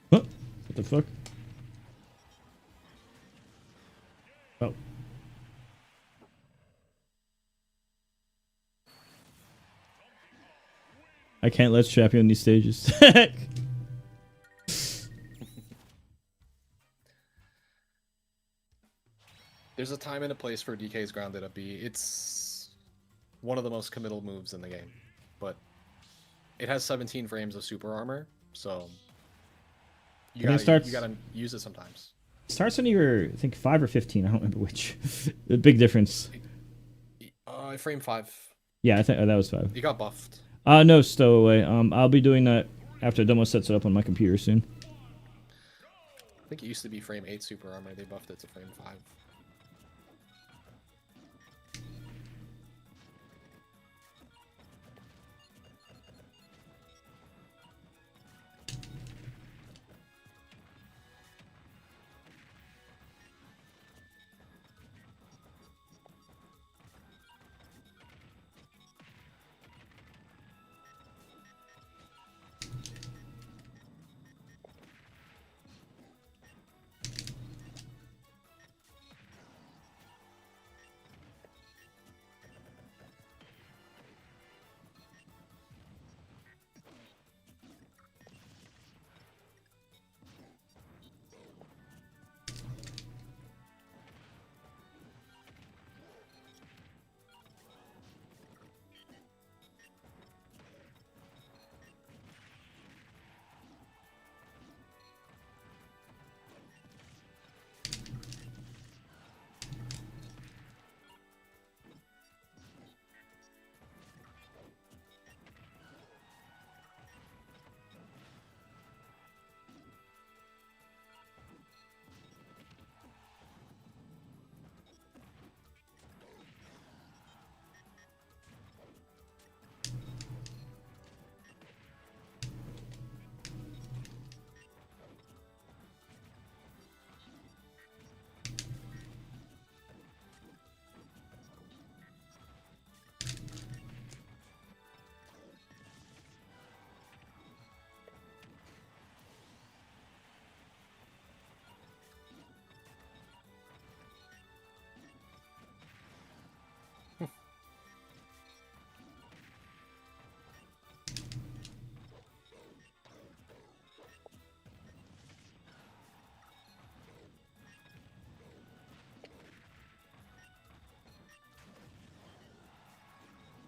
Speaker 1: Huh? What the fuck? Oh. I can't let champion these stages.
Speaker 2: There's a time and a place for DK's grounded up B. It's one of the most committal moves in the game, but it has 17 frames of super armor, so you gotta use it sometimes.
Speaker 1: Starts when you're, I think, 5 or 15. I don't remember which. The big difference.
Speaker 2: Frame 5.
Speaker 1: Yeah, I think that was 5.
Speaker 2: You got buffed.
Speaker 1: No, stowaway. I'll be doing that after Domo sets it up on my computer soon.
Speaker 2: I think it used to be frame 8 super armor. They buffed it to frame 5.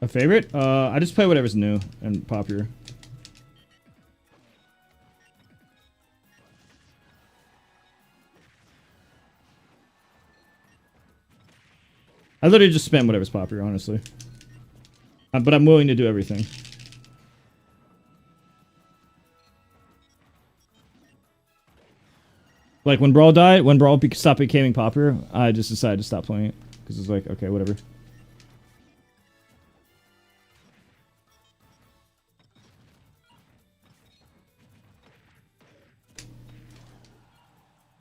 Speaker 1: A favorite? I just play whatever's new and popular. I literally just spam whatever's popular, honestly. But I'm willing to do everything. Like when Brawl died, when Brawl stopped becoming popular, I just decided to stop playing it. Because it's like, okay, whatever.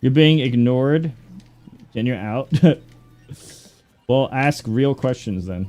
Speaker 1: You're being ignored. Then you're out. Well, ask real questions then.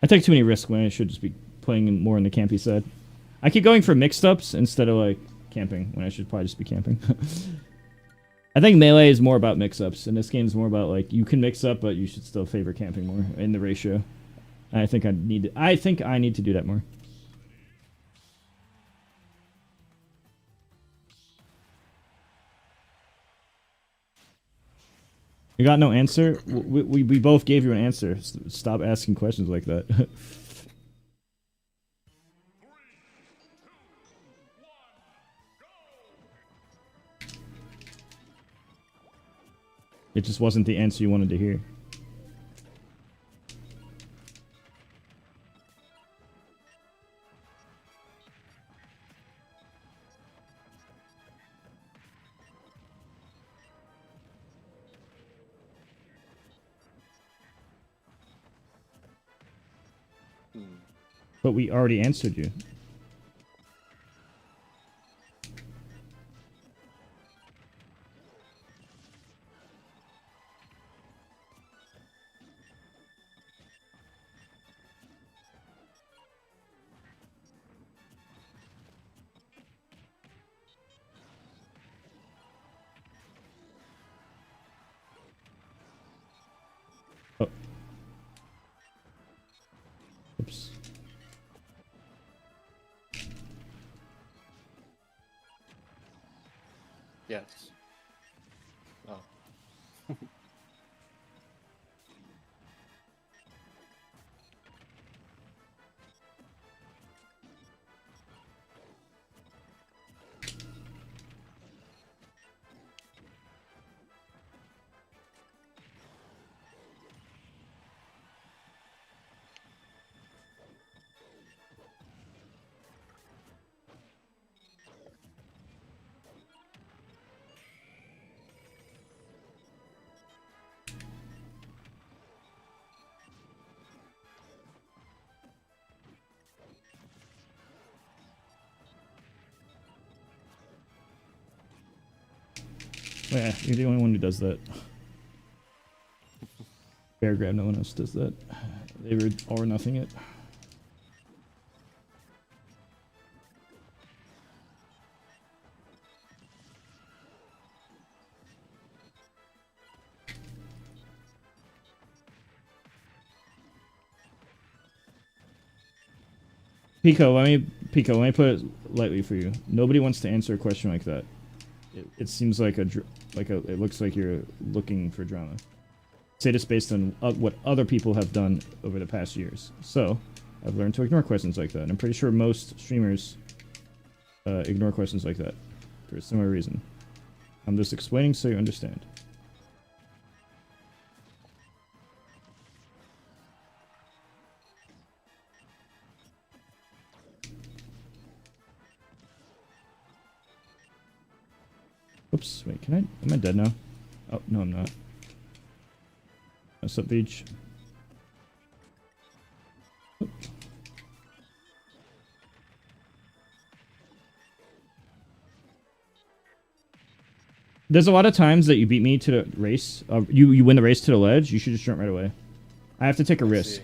Speaker 1: I take too many risks when I should just be playing more on the campy side. I keep going for mixed ups instead of like camping when I should probably just be camping. I think melee is more about mix ups, and this game is more about like you can mix up, but you should still favor camping more in the ratio. I think I need to do that more. You got no answer? We both gave you an answer. Stop asking questions like that. It just wasn't the answer you wanted to hear. But we already answered you. Oh. Oops.
Speaker 2: Yes. Oh.
Speaker 1: Yeah, you're the only one who does that. Bear grab, no one else does that. They were all or nothing it. Pico, let me put it lightly for you. Nobody wants to answer a question like that. It seems like it looks like you're looking for drama. Say this based on what other people have done over the past years. So, I've learned to ignore questions like that. I'm pretty sure most streamers ignore questions like that for a similar reason. I'm just explaining so you understand. Oops, wait, am I dead now? Oh, no, I'm not. What's up, Beach? Oop. There's a lot of times that you beat me to the race. You win the race to the ledge, you should just jump right away. I have to take a risk.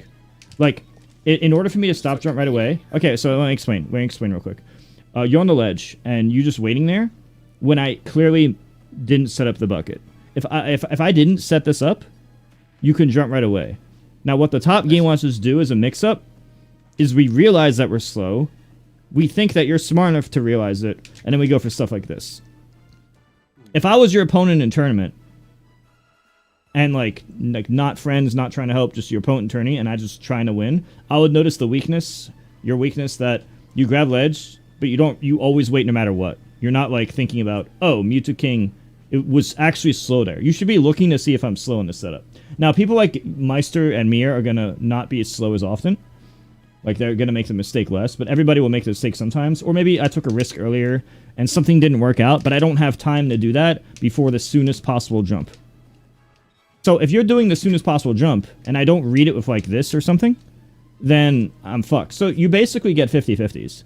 Speaker 1: Like, in order for me to stop jump right away... Okay, so let me explain real quick. You're on the ledge, and you're just waiting there when I clearly didn't set up the bucket. If I didn't set this up, you can jump right away. Now, what the top game wants us to do as a mix-up is we realize that we're slow, we think that you're smart enough to realize it, and then we go for stuff like this. If I was your opponent in tournament, and like not friends, not trying to help, just your opponent in tourney, and I just trying to win, I would notice the weakness, your weakness, that you grab ledge, but you always wait no matter what. You're not like thinking about, oh, Mewtwo King, it was actually slow there. You should be looking to see if I'm slow in the setup. Now, people like Meister and Mir are gonna not be as slow as often. Like, they're gonna make the mistake less, but everybody will make the mistake sometimes. Or maybe I took a risk earlier and something didn't work out, but I don't have time to do that before the soonest possible jump. So if you're doing the soonest possible jump and I don't read it with like this or something, then I'm fucked. So you basically get 50-50s.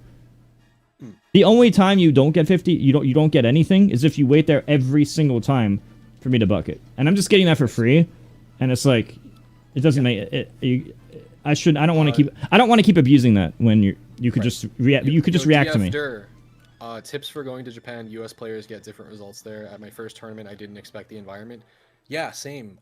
Speaker 1: The only time you don't get 50, you don't get anything is if you wait there every single time for me to bucket. And I'm just getting that for free, and it's like it doesn't make it. I don't want to keep abusing that when you could just react. You could just react to me.
Speaker 2: Tips for going to Japan. U.S. players get different results there. At my first tournament, I didn't expect the environment. Yeah, same.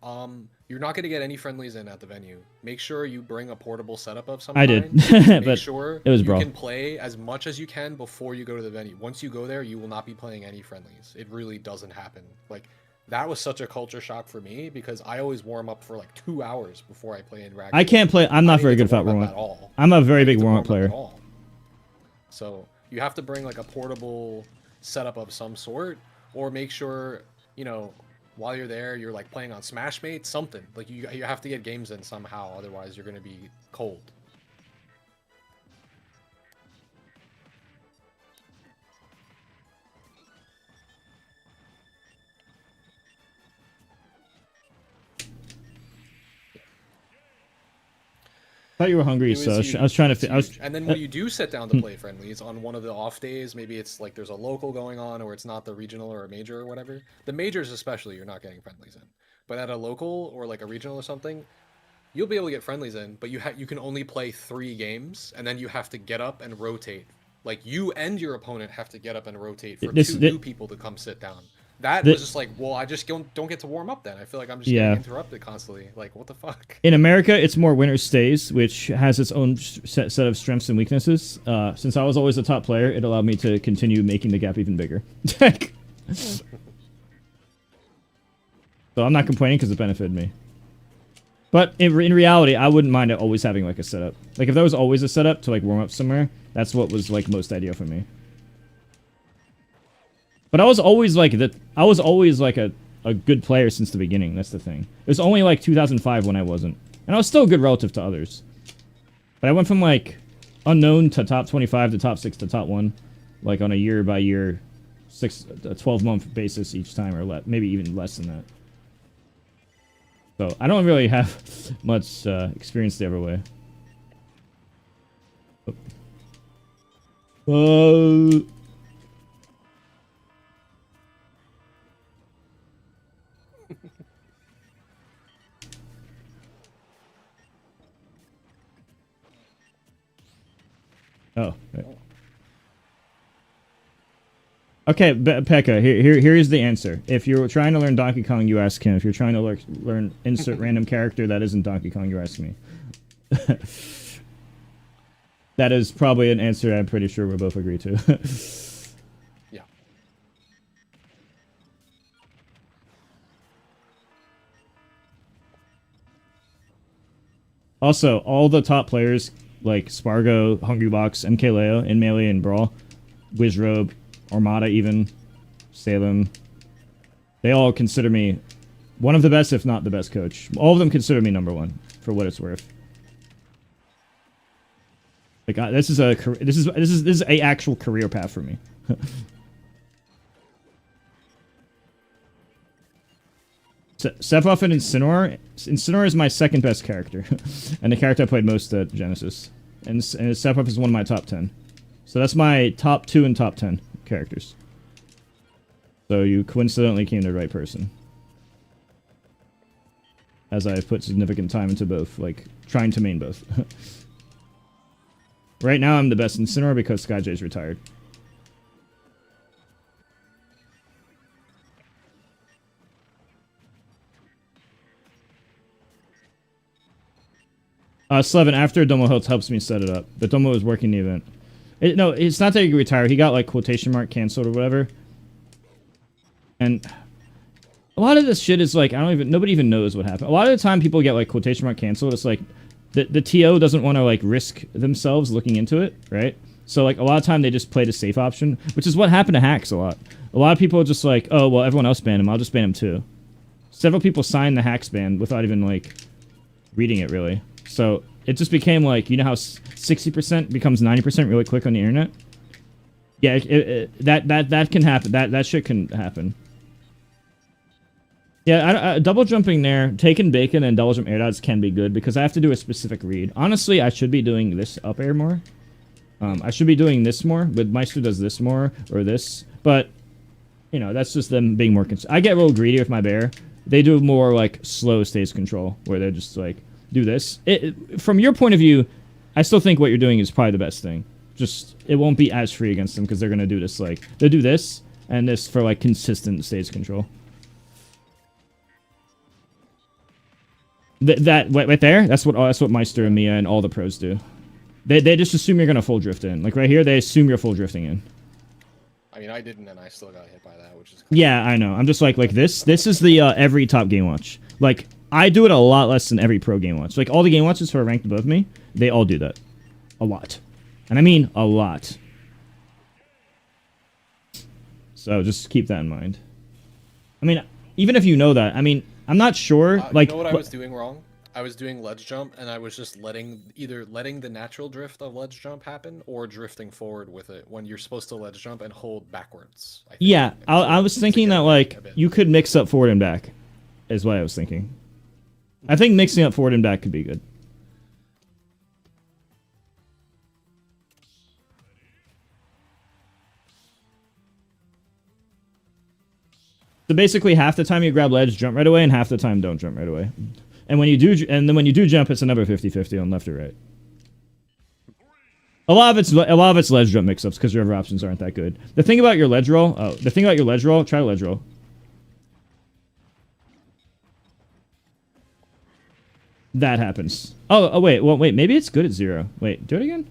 Speaker 2: You're not going to get any friendlies in at the venue. Make sure you bring a portable setup of some kind.
Speaker 1: I did,
Speaker 2: Make
Speaker 1: but
Speaker 2: sure
Speaker 1: it was
Speaker 2: you
Speaker 1: brawl.
Speaker 2: can play as much as you can before you go to the venue. Once you go there, you will not be playing any friendlies. It really doesn't happen. Like, that was such a culture shock for me because I always warm up for like 2 hours before I play in racket.
Speaker 1: I can't play. I'm not very good at warm up. I'm a very big warm up player.
Speaker 2: So you have to bring like a portable setup of some sort, or make sure, you know, while you're there, you're like playing on Smashmate, something. Like you have to get games in somehow, otherwise you're going to be cold.
Speaker 1: thought you were hungry,
Speaker 2: It was
Speaker 1: so
Speaker 2: huge.
Speaker 1: I was trying
Speaker 2: It's
Speaker 1: to. I was.
Speaker 2: huge. And then when you do sit down to play friendlies on one of the off days, maybe it's like there's a local going on, or it's not the regional or a major or whatever. The majors especially, you're not getting friendlies in. But at a local or like a regional or something, you'll be able to get friendlies in. But you can only play 3 games, and then you have to get up and rotate. Like you and your opponent have to get up and rotate for 2 new people to come sit down. That was just like, well, I just don't get to warm up then. I feel like I'm just getting interrupted constantly. Like, what the fuck?
Speaker 1: In America, it's more winner stays, which has its own set of strengths and weaknesses. Since I was always the top player, it allowed me to continue making the gap even bigger. So I'm not complaining because it benefited me. But in reality, I wouldn't mind it always having like a setup. Like if there was always a setup to like warm up somewhere, that's what was like most ideal for me. But I was always like a good player since the beginning. That's the thing. It was only like 2005 when I wasn't, and I was still good relative to others. But I went from like unknown to top 25 to top 6 to top 1, like on a year by year, 12-month basis each time, or maybe even less than that. So I don't really have much experience the other way. Oh. Right. Okay, Pekka, here's the answer. If you're trying to learn Donkey Kong, you ask him. If you're trying to learn insert random character that isn't Donkey Kong, you ask me. That is probably an answer I'm pretty sure we'll both agree to.
Speaker 2: Yeah.
Speaker 1: Also, all the top players like Spargo, Hungrybox, MKLeo, in Melee and Brawl, Wizrobe, Armada even, Salem, they all consider me one of the best, if not the best coach. All of them consider me #1, for what it's worth. Like this is a actual career path for me. Sephiroth and Incineroar is my second best character, and the character I played most at Genesis. And Sephiroth is one of my top 10. So that's my top 2 and top 10 characters. So you coincidentally came to the right person. As I put significant time into both, like trying to main both. Right now I'm the best in Incineroar because SkyJ's retired. Slevin, after Domo helps me set it up. But Domo was working the event. No, it's not that he retired. He got like quotation mark canceled or whatever. And a lot of this shit is like, nobody even knows what happened. A lot of the time people get like quotation mark canceled. It's like the TO doesn't want to like risk themselves looking into it, right? So like a lot of time they just play the safe option, which is what happened to hacks a lot. A lot of people are just like, oh, well, everyone else banned him. I'll just ban him too. Several people signed the hacks ban without even like reading it really. So it just became like, you know how 60% becomes 90% really quick on the internet? Yeah, that can happen. That shit can happen. Yeah, double jumping there, taking bacon and double jump air dodge can be good because I have to do a specific read. Honestly, I should be doing this up air more. I should be doing this more, but Meister does this more, or this. But, you know, that's just them being more... I get real greedy with my bear. They do more, like, slow stage control, where they're just, like, do this. From your point of view, I still think what you're doing is probably the best thing. Just, it won't be as free against them, because they're going to do this, like... They'll do this, and this for, like, consistent stage control. That right there, that's what Meister and Mia and all the pros do. They just assume you're gonna full drift in. Like right here, they assume you're full drifting in.
Speaker 2: I mean, I didn't, and I still got hit by that, which is...
Speaker 1: Yeah, I know. I'm just like this. This is the every top game watch. Like I do it a lot less than every pro game watch. Like all the game watches who are ranked above me, they all do that, a lot, and I mean a lot. So just keep that in mind. I mean, even if you know that, I mean, I'm not sure. Like,
Speaker 2: you know what I was doing wrong? I was doing ledge jump, and I was just either letting the natural drift of ledge jump happen, or drifting forward with it when you're supposed to ledge jump and hold backwards. I think.
Speaker 1: Yeah, I was thinking that like you could mix up forward and back, is what I was thinking. I think mixing up forward and back could be good. So basically, half the time you grab ledge, jump right away, and half the time don't jump right away. And when you do, and then when you do jump, it's another 50-50 on left or right. A lot of it's ledge jump mix-ups because your other options aren't that good. The thing about your ledge roll, try ledge roll. That happens. Oh, wait, well, wait, maybe it's good at 0. Wait, do it again?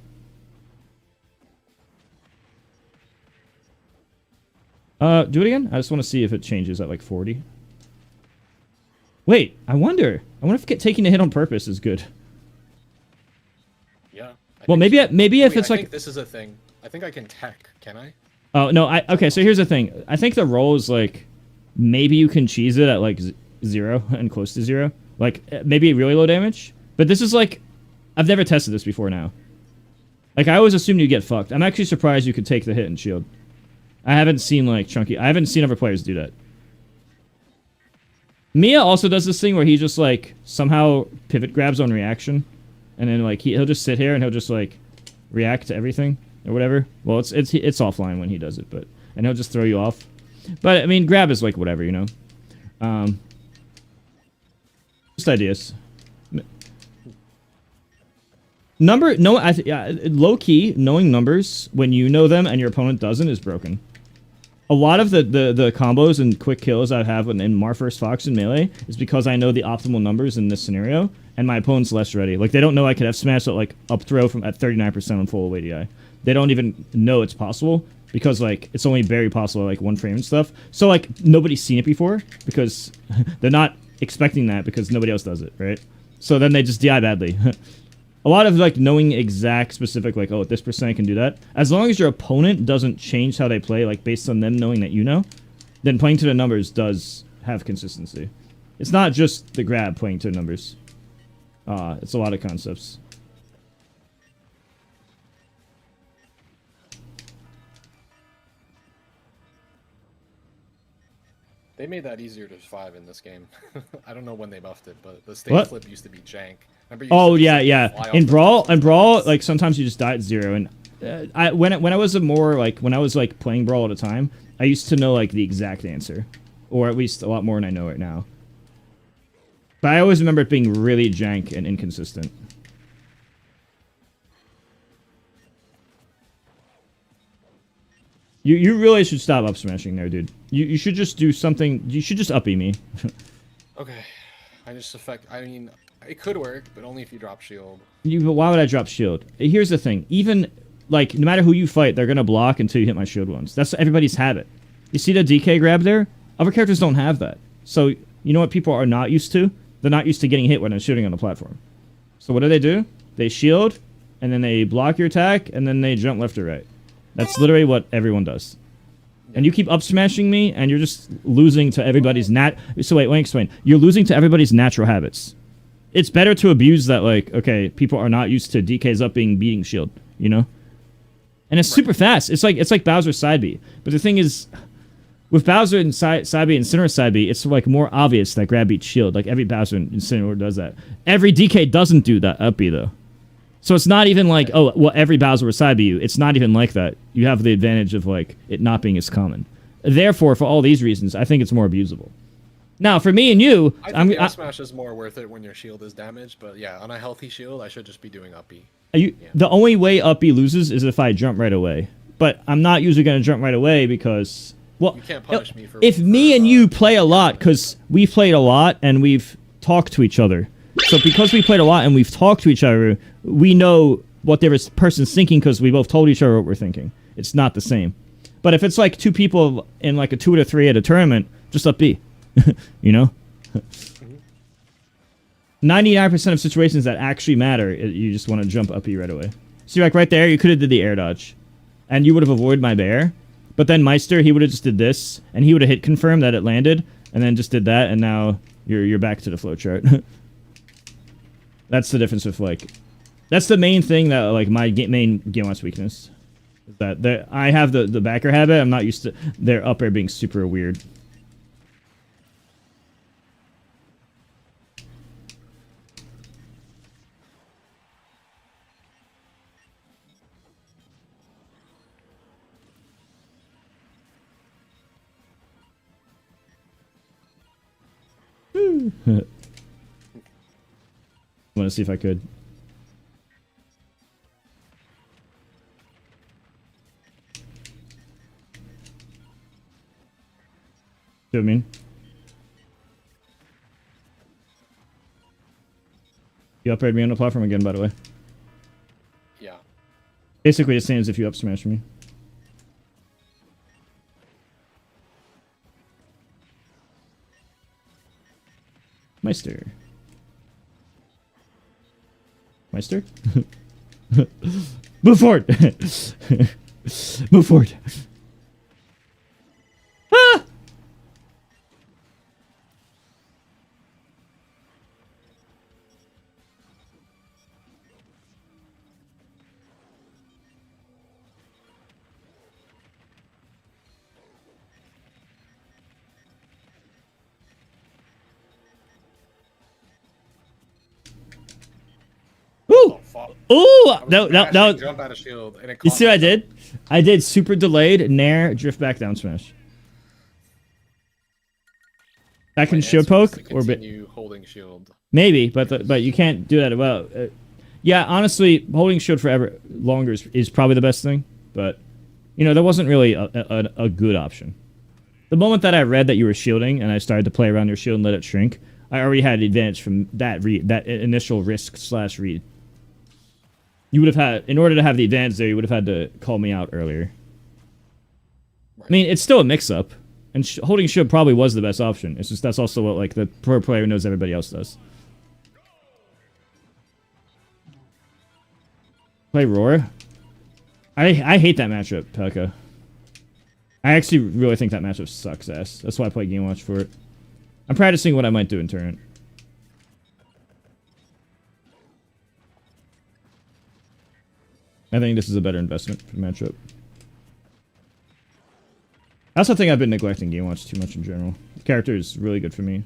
Speaker 1: Do it again? I just want to see if it changes at, like, 40. Wait, I wonder if taking a hit on purpose is good.
Speaker 2: Yeah.
Speaker 1: Well, maybe if it's
Speaker 2: I
Speaker 1: like...
Speaker 2: think this is a thing. I think I can tech, can I?
Speaker 1: Oh, no, okay, so here's the thing. I think the roll is, like, maybe you can cheese it at, like, 0 and close to 0. Like, maybe really low damage. But this is, like... I've never tested this before now. Like, I always assumed you'd get fucked. I'm actually surprised you could take the hit and shield. I haven't seen, like, Chunky... I haven't seen other players do that. Mia also does this thing where he just, like, somehow pivot grabs on reaction. And then, like, he'll just sit here and he'll just, like, react to everything. Or whatever. Well, it's offline when he does it, but... And he'll just throw you off. But, I mean, grab is, like, whatever, you know? Just ideas. Low key, knowing numbers when you know them and your opponent doesn't is broken. A lot of the combos and quick kills I have in Marfirst Fox and Melee is because I know the optimal numbers in this scenario, and my opponent's less ready. Like, they don't know I could have smashed it, like, up throw from at 39% on full ADI. They don't even know it's possible, because, like, it's only very possible, like, 1 frame and stuff. So, like, nobody's seen it before, because they're not expecting that, because nobody else does it, right? So then they just DI badly. A lot of, like, knowing exact specific, like, oh, this percent can do that. As long as your opponent doesn't change how they play, like, based on them knowing that you know, then playing to the numbers does have consistency. It's not just the grab playing to the numbers. It's a lot of concepts.
Speaker 2: They made that easier to survive in this game. I don't know when they buffed it, but the stage flip used to be jank.
Speaker 1: Oh yeah. In Brawl, like sometimes you just die at 0. And when I was like playing Brawl at a time, I used to know like the exact answer, or at least a lot more than I know it now. But I always remember it being really jank and inconsistent. You really should stop up smashing there, dude. You should just do something. You should just uppy me.
Speaker 2: Okay, I mean, it could work, but only if you drop shield.
Speaker 1: But why would I drop shield? Here's the thing. Even, like, no matter who you fight, they're gonna block until you hit my shield once. That's everybody's habit. You see the DK grab there? Other characters don't have that. So, you know what people are not used to? They're not used to getting hit when they're shooting on the platform. So what do? They shield, and then they block your attack, and then they jump left or right. That's literally what everyone does. And you keep up smashing me, and you're just losing to everybody's So wait, let me explain. You're losing to everybody's natural habits. It's better to abuse that, like, okay, people are not used to DKs up beating shield, you know? And it's super fast. It's like Bowser's side B. But the thing is, with Bowser and side B and Incineroar side B, it's like more obvious that grab beats shield. Like every Bowser and Incineroar does that. Every DK doesn't do that up B though. So it's not even like, oh, well, every Bowser will side B you. It's not even like that. You have the advantage of, like, it not being as common. Therefore, for all these reasons, I think it's more abusable. Now, for me and you...
Speaker 2: I think up smash is more worth it when your shield is damaged, but yeah, on a healthy shield, I should just be doing up B.
Speaker 1: The only way up B loses is if I jump right away. But I'm not usually going to jump right away because... Well,
Speaker 2: you can't punish me for...
Speaker 1: If me and you play a lot, because we've played a lot and we've talked to each other... So because we played a lot and we've talked to each other, we know what the other person's thinking because we both told each other what we're thinking. It's not the same. But if it's like 2 people in like a 2 to 3 at a tournament, just up B. You know? 99% of situations that actually matter, you just want to jump up B right away. See, like right there, you could have did the air dodge. And you would have avoided my bear. But then Meister, he would have just did this. And he would have hit confirm that it landed. And then just did that. And now you're back to the flowchart. That's the difference with, like... That's the main thing that, like, my main game watch weakness. Is that I have the backer habit. I'm not used to their up air being super weird. Want to see if I could. Do you know what I mean? You upgrade me on the platform again, by the way.
Speaker 2: Yeah.
Speaker 1: Basically, the same as if you up smash me. Meister. Meister? Move forward! Move forward! Ah! Ooh!
Speaker 2: Oh, fuck.
Speaker 1: Ooh!
Speaker 2: I was
Speaker 1: No,
Speaker 2: mashing jump out of shield, and it
Speaker 1: You
Speaker 2: caught
Speaker 1: see what I
Speaker 2: myself.
Speaker 1: did? I did super delayed, nair, drift back, down smash. That can
Speaker 2: My
Speaker 1: shield
Speaker 2: answer was
Speaker 1: poke
Speaker 2: to
Speaker 1: or bit.
Speaker 2: continue holding shield.
Speaker 1: Maybe, but you can't do that well. Yeah, honestly, holding shield forever longer is probably the best thing. But you know, that wasn't really a good option. The moment that I read that you were shielding and I started to play around your shield and let it shrink, I already had advantage from that initial risk / read. You would have had, in order to have the advantage there, you would have had to call me out earlier.
Speaker 2: Right.
Speaker 1: I mean, it's still a mix-up, and holding shield probably was the best option. It's just that's also what like the pro player knows everybody else does. Play Roar. I hate that matchup, Pekka. I actually really think that matchup sucks ass. That's why I play Game Watch for it. I'm practicing what I might do in tournament. I think this is a better investment for matchup. I also think I've been neglecting Game Watch too much in general. The character is really good for me.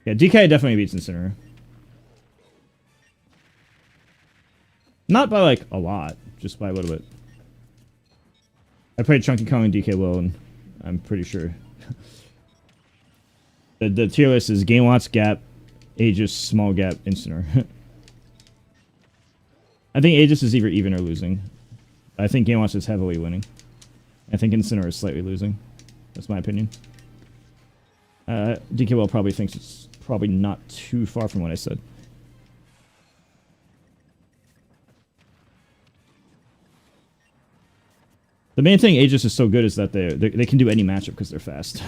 Speaker 1: Yeah, DK definitely beats Incineroar. Not by like a lot, just by a little bit. I played Chunky Kong and DK Will, and I'm pretty sure. the tier list is Game Watch, Gap, Aegis, Small Gap, Incineroar. I think Aegis is either even or losing. I think Game Watch is heavily winning. I think Incineroar is slightly losing. That's my opinion. DKWell probably thinks it's probably not too far from what I said. The main thing Aegis is so good is that they can do any matchup because they're fast.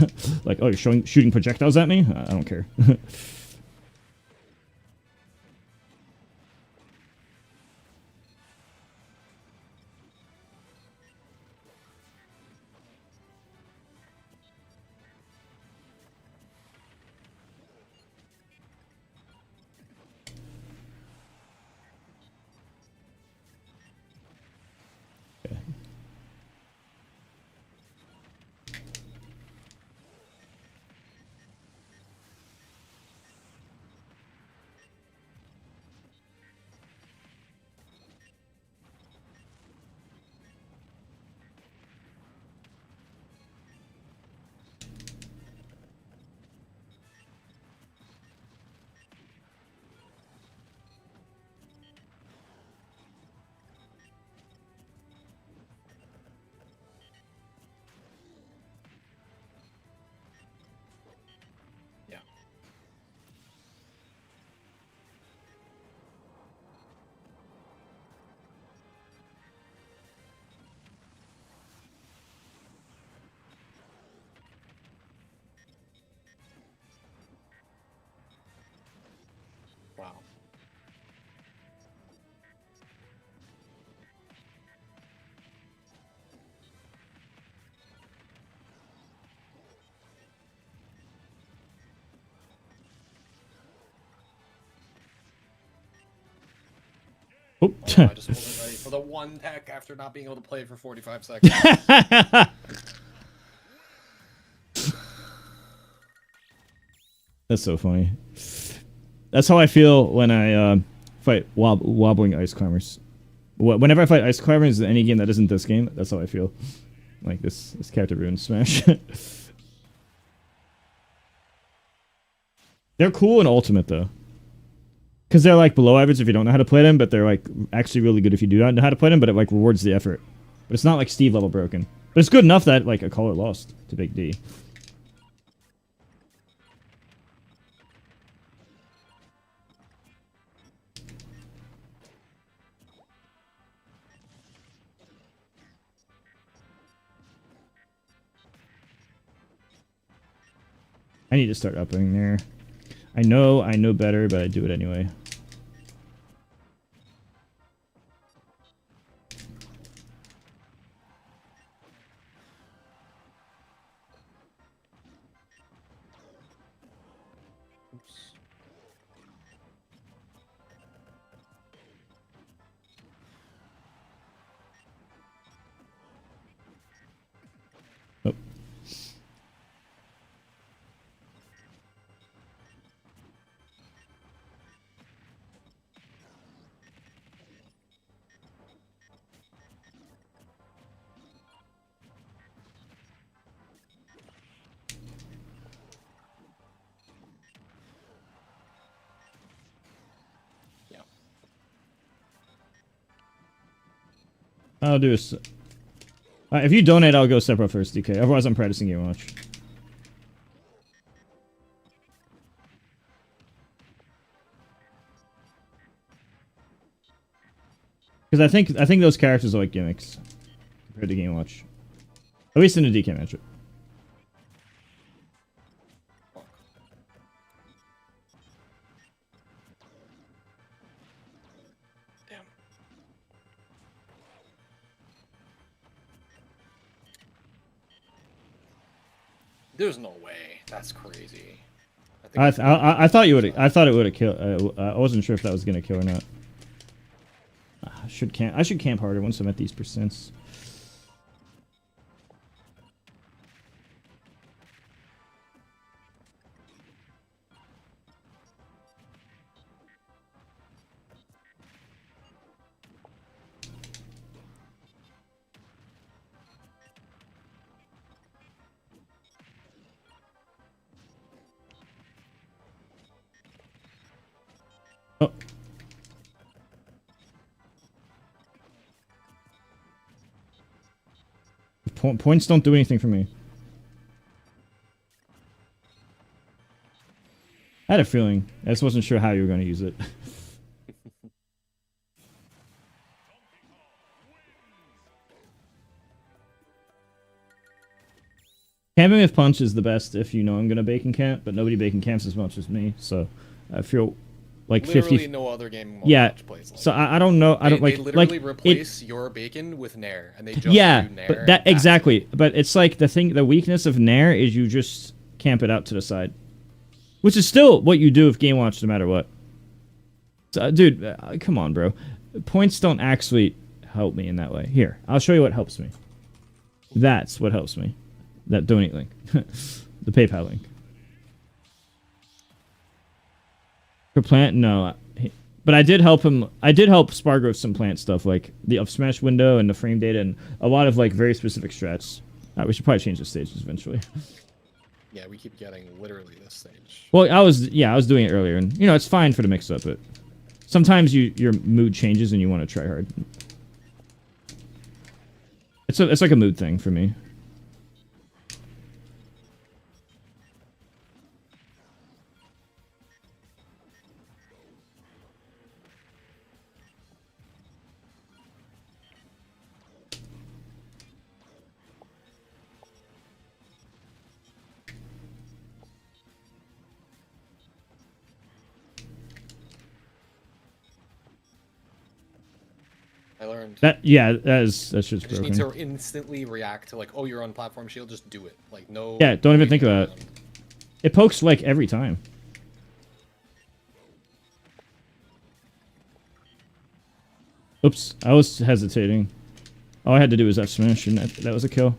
Speaker 1: Like, oh, you're shooting projectiles at me? I don't care.
Speaker 2: Yeah. Wow.
Speaker 1: Oh.
Speaker 2: Oh, I just wasn't ready for the one tech after not being able to play for 45 seconds.
Speaker 1: That's so funny. That's how I feel when I fight wobbling ice climbers. Whenever I fight ice climbers in any game that isn't this game, that's how I feel. Like this character ruins Smash. They're cool in Ultimate though, because they're like below average if you don't know how to play them, but they're like actually really good if you do not know how to play them. But it like rewards the effort. But it's not like Steve level broken. But it's good enough that like a caller lost to Big D. I need to start upping there. I know better, but I do it anyway. Oh.
Speaker 2: Yeah.
Speaker 1: I'll do a... if you donate, I'll go Sepro first, DK. Otherwise, I'm practicing Game Watch. Because I think those characters are like gimmicks compared to Game Watch. At least in a DK matchup.
Speaker 2: Damn. There's no way. That's crazy.
Speaker 1: I thought you would. I thought it would have killed. I wasn't sure if that was gonna kill or not. I should camp harder once I'm at these percents. Oh. Points don't do anything for me. I had a feeling. I just wasn't sure how you were going to use it. Camping with punch is the best if you know I'm going to bacon camp, but nobody bacon camps as much as me, so I feel like
Speaker 2: literally
Speaker 1: 50.
Speaker 2: no other game mode
Speaker 1: Yeah,
Speaker 2: plays like
Speaker 1: so I don't know. I don't
Speaker 2: they
Speaker 1: like
Speaker 2: literally
Speaker 1: like
Speaker 2: replace your bacon with Nair, and they just
Speaker 1: yeah,
Speaker 2: do Nair.
Speaker 1: but that exactly. But it's like the weakness of Nair is you just camp it out to the side, which is still what you do with Game Watch no matter what. So, dude, come on, bro. Points don't actually help me in that way. Here, I'll show you what helps me. That's what helps me. That donate link, the PayPal link. For plant, no. But I did help him. I did help Spargo with some plant stuff, like the up smash window and the frame data, and a lot of like very specific strats. We should probably change the stages eventually.
Speaker 2: Yeah, we keep getting literally this stage.
Speaker 1: Well, I was doing it earlier, and you know it's fine for the mix up, but sometimes your mood changes and you want to try hard. It's like a mood thing for me.
Speaker 2: I learned.
Speaker 1: That's just
Speaker 2: You just
Speaker 1: broken.
Speaker 2: need to instantly react to like, oh, you're on platform shield, just do it. Like no.
Speaker 1: Yeah, don't even think
Speaker 2: waiting
Speaker 1: about it.
Speaker 2: around.
Speaker 1: It pokes like every time. Oops, I was hesitating. All I had to do was F smash, and that was a kill.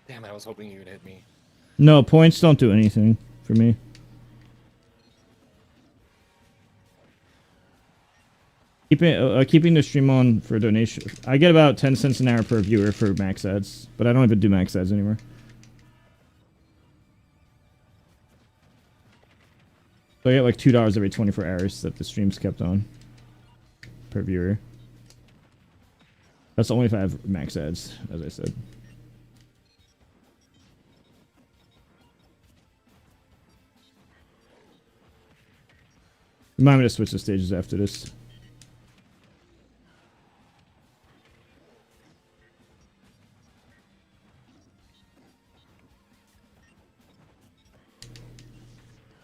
Speaker 2: Damn, I was hoping you would hit me.
Speaker 1: No, points don't do anything for me. Keeping the stream on for donation. I get about 10 cents an hour per viewer for max ads, but I don't even do max ads anymore. So I get like $2 every 24 hours that the stream's kept on per viewer. That's only if I have max ads, as I said. Remind me to switch the stages after this.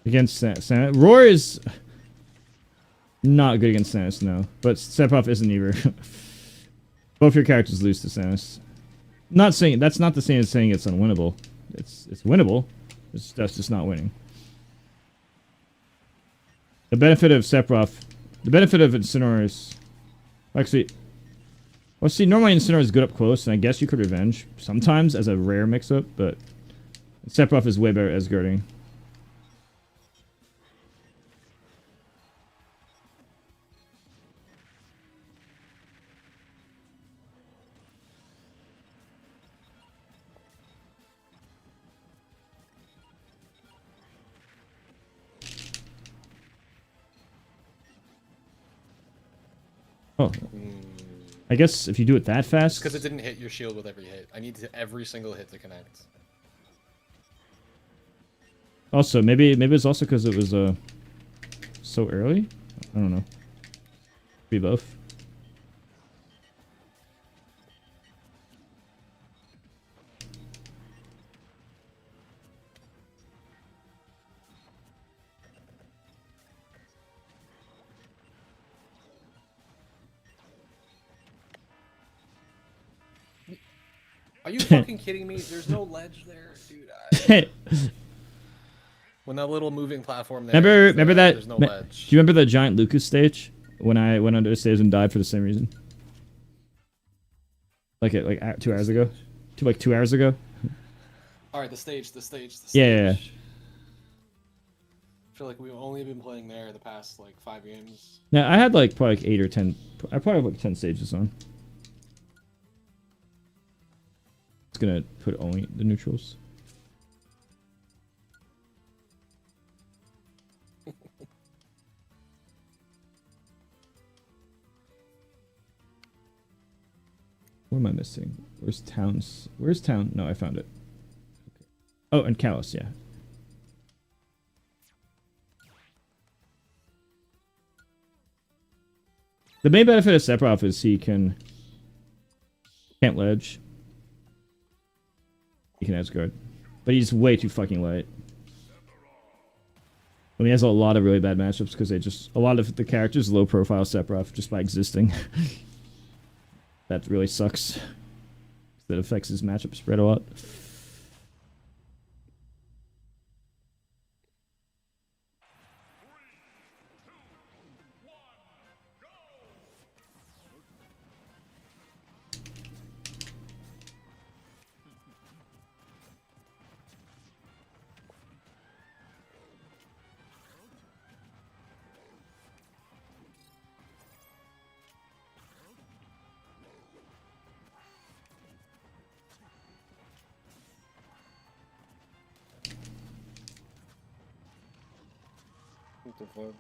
Speaker 1: Against Samus. Roar is not good against Samus, no. But Sephiroth isn't either. Both your characters lose to Samus. Not saying that's not the same as saying it's unwinnable. It's winnable. That's just not winning. The benefit of Sephiroth, the benefit of Incineroar is actually. Well, see, normally Incineroar is good up close, and I guess you could revenge sometimes as a rare mix-up, but Sephiroth is way better as guarding. Oh. I guess if you do it that fast...
Speaker 2: Because it didn't hit your shield with every hit. I need every single hit to connect.
Speaker 1: Also, maybe it's also because it was so early? I don't know. Be both.
Speaker 2: Are you fucking kidding me? There's no ledge there, dude. When that little moving platform there.
Speaker 1: Remember that?
Speaker 2: There's no ledge.
Speaker 1: Do you remember the giant Lucas stage when I went under the stairs and died for the same reason? Like 2 hours ago, 2 hours ago.
Speaker 2: All right, the stage.
Speaker 1: Yeah.
Speaker 2: I feel like we've only been playing there the past like 5 games.
Speaker 1: Yeah, I had probably 8 or 10. I probably have 10 stages on. It's gonna put only the neutrals. What am I missing? Where's towns? Where's town? No, I found it. Okay. Oh, and Callus, yeah. The main benefit of Sephiroth is he can't ledge. He can edge guard. But he's way too fucking light. I mean, he has a lot of really bad matchups because a lot of the characters low profile Sephiroth just by existing. That really sucks. That affects his matchup spread a lot.
Speaker 2: What the fuck?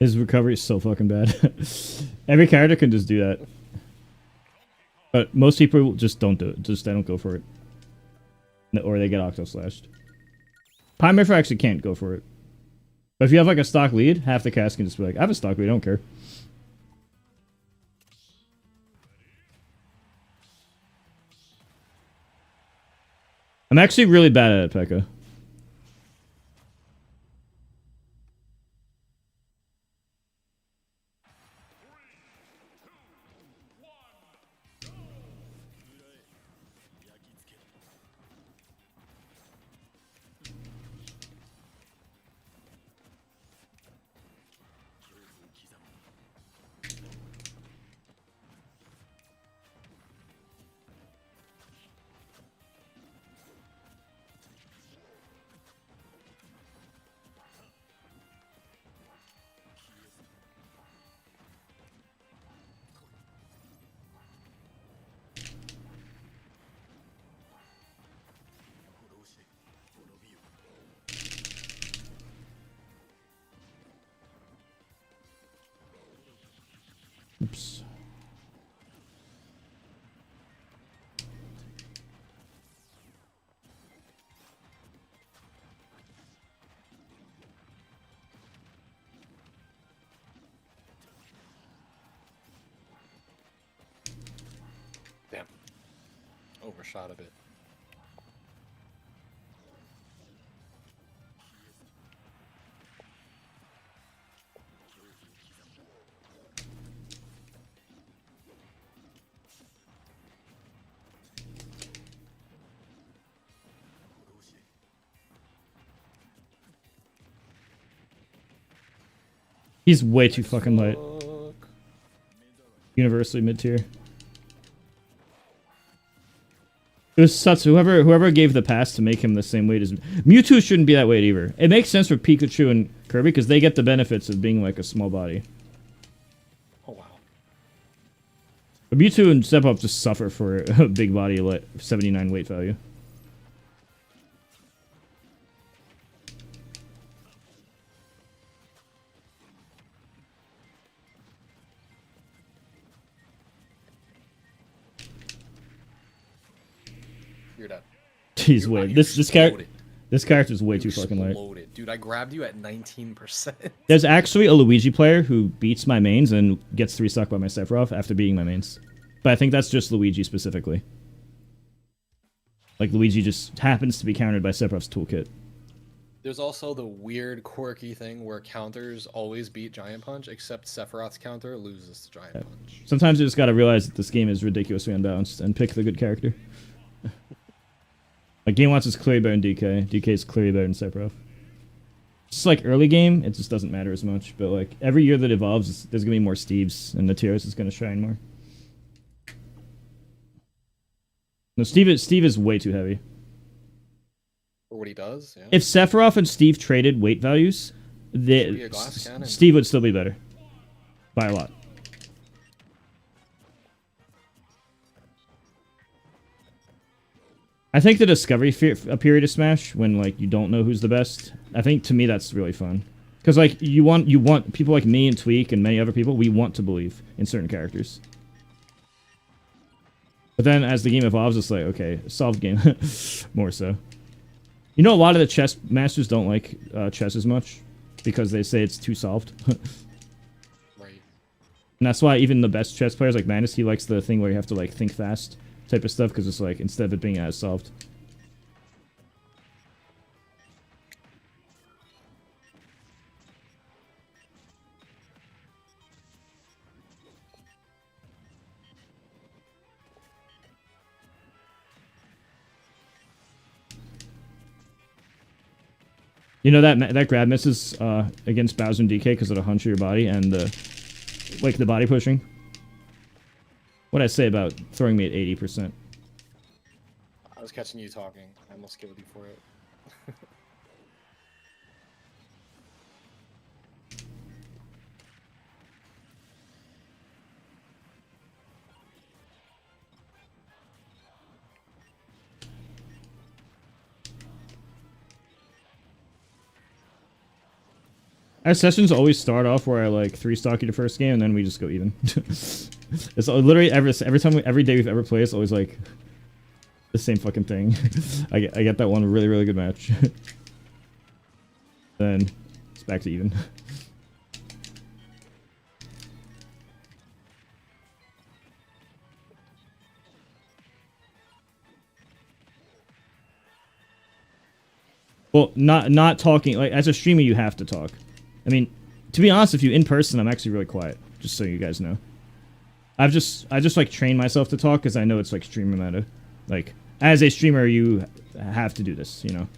Speaker 1: His recovery is so fucking bad. Every character can just do that. But most people just don't do it. Just they don't go for it. Or they get octo slashed. Pymerfer actually can't go for it. But if you have like a stock lead, half the cast can just be like, I have a stock lead, I don't care. I'm actually really bad at it, Pekka. Oops.
Speaker 2: Damn. Overshot a bit.
Speaker 1: He's way too fucking light. Universally mid-tier. It was such whoever gave the pass to make him the same weight as Mewtwo shouldn't be that weight either. It makes sense for Pikachu and Kirby because they get the benefits of being like a small body.
Speaker 2: Oh wow.
Speaker 1: But Mewtwo and Sephiroth just suffer for a big body 79 weight value.
Speaker 2: You're dead.
Speaker 1: He's way this character's way too fucking light.
Speaker 2: Exploded. Dude, I grabbed you at 19%.
Speaker 1: There's actually a Luigi player who beats my mains and gets 3 stock by my Sephiroth after beating my mains. But I think that's just Luigi specifically. Like Luigi just happens to be countered by Sephiroth's toolkit.
Speaker 2: There's also the weird, quirky thing where counters always beat Giant Punch, except Sephiroth's counter loses to Giant Punch.
Speaker 1: Sometimes you just gotta realize that this game is ridiculously unbalanced and pick the good character. Like Game Watch is clearly better than DK. DK is clearly better than Sephiroth. Just like early game, it just doesn't matter as much. But like every year that evolves, there's gonna be more Steves, and the Tiaras is gonna shine more. No, Steve is way too heavy.
Speaker 2: For what he does, yeah.
Speaker 1: If Sephiroth and Steve traded weight values, Steve would still be better. By a lot. I think the discovery period of Smash, when like you don't know who's the best, I think to me that's really fun. Because like you want people like me and Tweak and many other people, we want to believe in certain characters. But then as the game evolves, it's like, okay, solved game. More so. You know, a lot of the chess masters don't like chess as much because they say it's too solved.
Speaker 2: Right.
Speaker 1: And that's why even the best chess players like Magnus, he likes the thing where you have to like think fast type of stuff because it's like instead of it being as solved. You know that grab misses against Bowser and DK because of the hunch of your body and like the body pushing. What'd I say about throwing me at 80%?
Speaker 2: I was catching you talking. I almost killed you for it.
Speaker 1: Our sessions always start off where I like 3-stock you the first game, and then we just go even. It's literally every day we've ever played, it's always like the same fucking thing. I get that one really good match. Then it's back to even. Well, not talking, like, as a streamer you have to talk. I mean, to be honest with you, in person I'm actually really quiet, just so you guys know. I just like train myself to talk because I know it's like streamer meta. Like, as a streamer you have to do this, you know.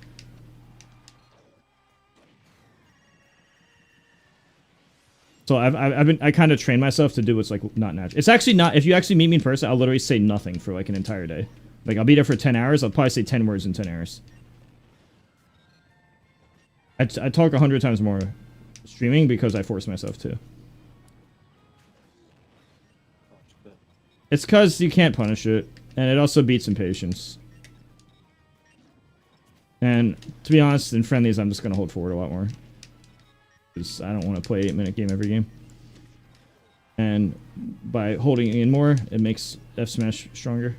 Speaker 1: So I kind of train myself to do what's like not natural. It's actually not, if you actually meet me in person, I'll literally say nothing for like an entire day. Like, I'll be there for 10 hours, I'll probably say 10 words in 10 hours. I talk 100 times more streaming because I force myself to. It's because you can't punish it, and it also beats impatience. And to be honest, in friendlies, I'm just going to hold forward a lot more. Because I don't want to play 8-minute game every game. And by holding in more, it makes F Smash stronger.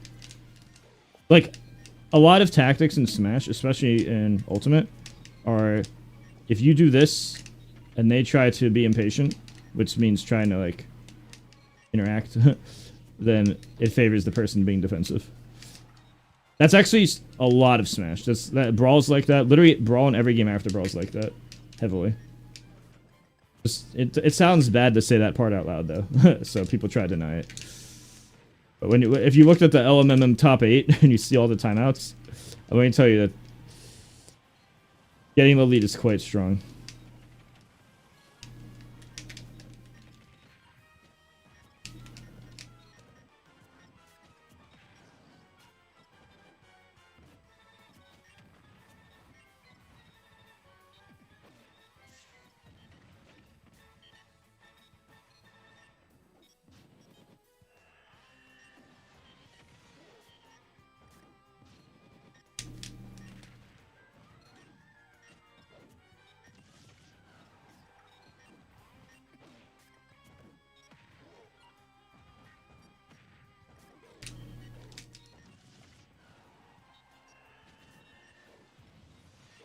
Speaker 1: Like, a lot of tactics in Smash, especially in Ultimate, are if you do this, and they try to be impatient, which means trying to, like, interact, then it favors the person being defensive. That's actually a lot of Smash. That Brawl's like that. Literally, Brawl in every game after Brawl's like that. Heavily. It sounds bad to say that part out loud, though. So people try to deny it. But if you looked at the LMMM top 8, and you see all the timeouts, I'm going to tell you that getting the lead is quite strong.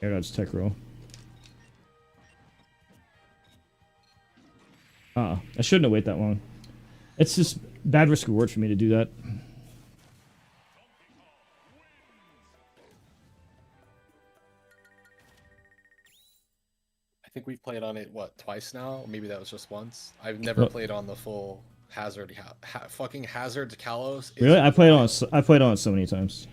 Speaker 1: Air dodge tech roll. I shouldn't have waited that long. It's just bad risk reward for me to do that.
Speaker 2: I think we've played on it, what, twice now? Maybe that was just once. I've never played on the full Hazard. Fucking Hazard to Kalos.
Speaker 1: Really? I played on it so many times.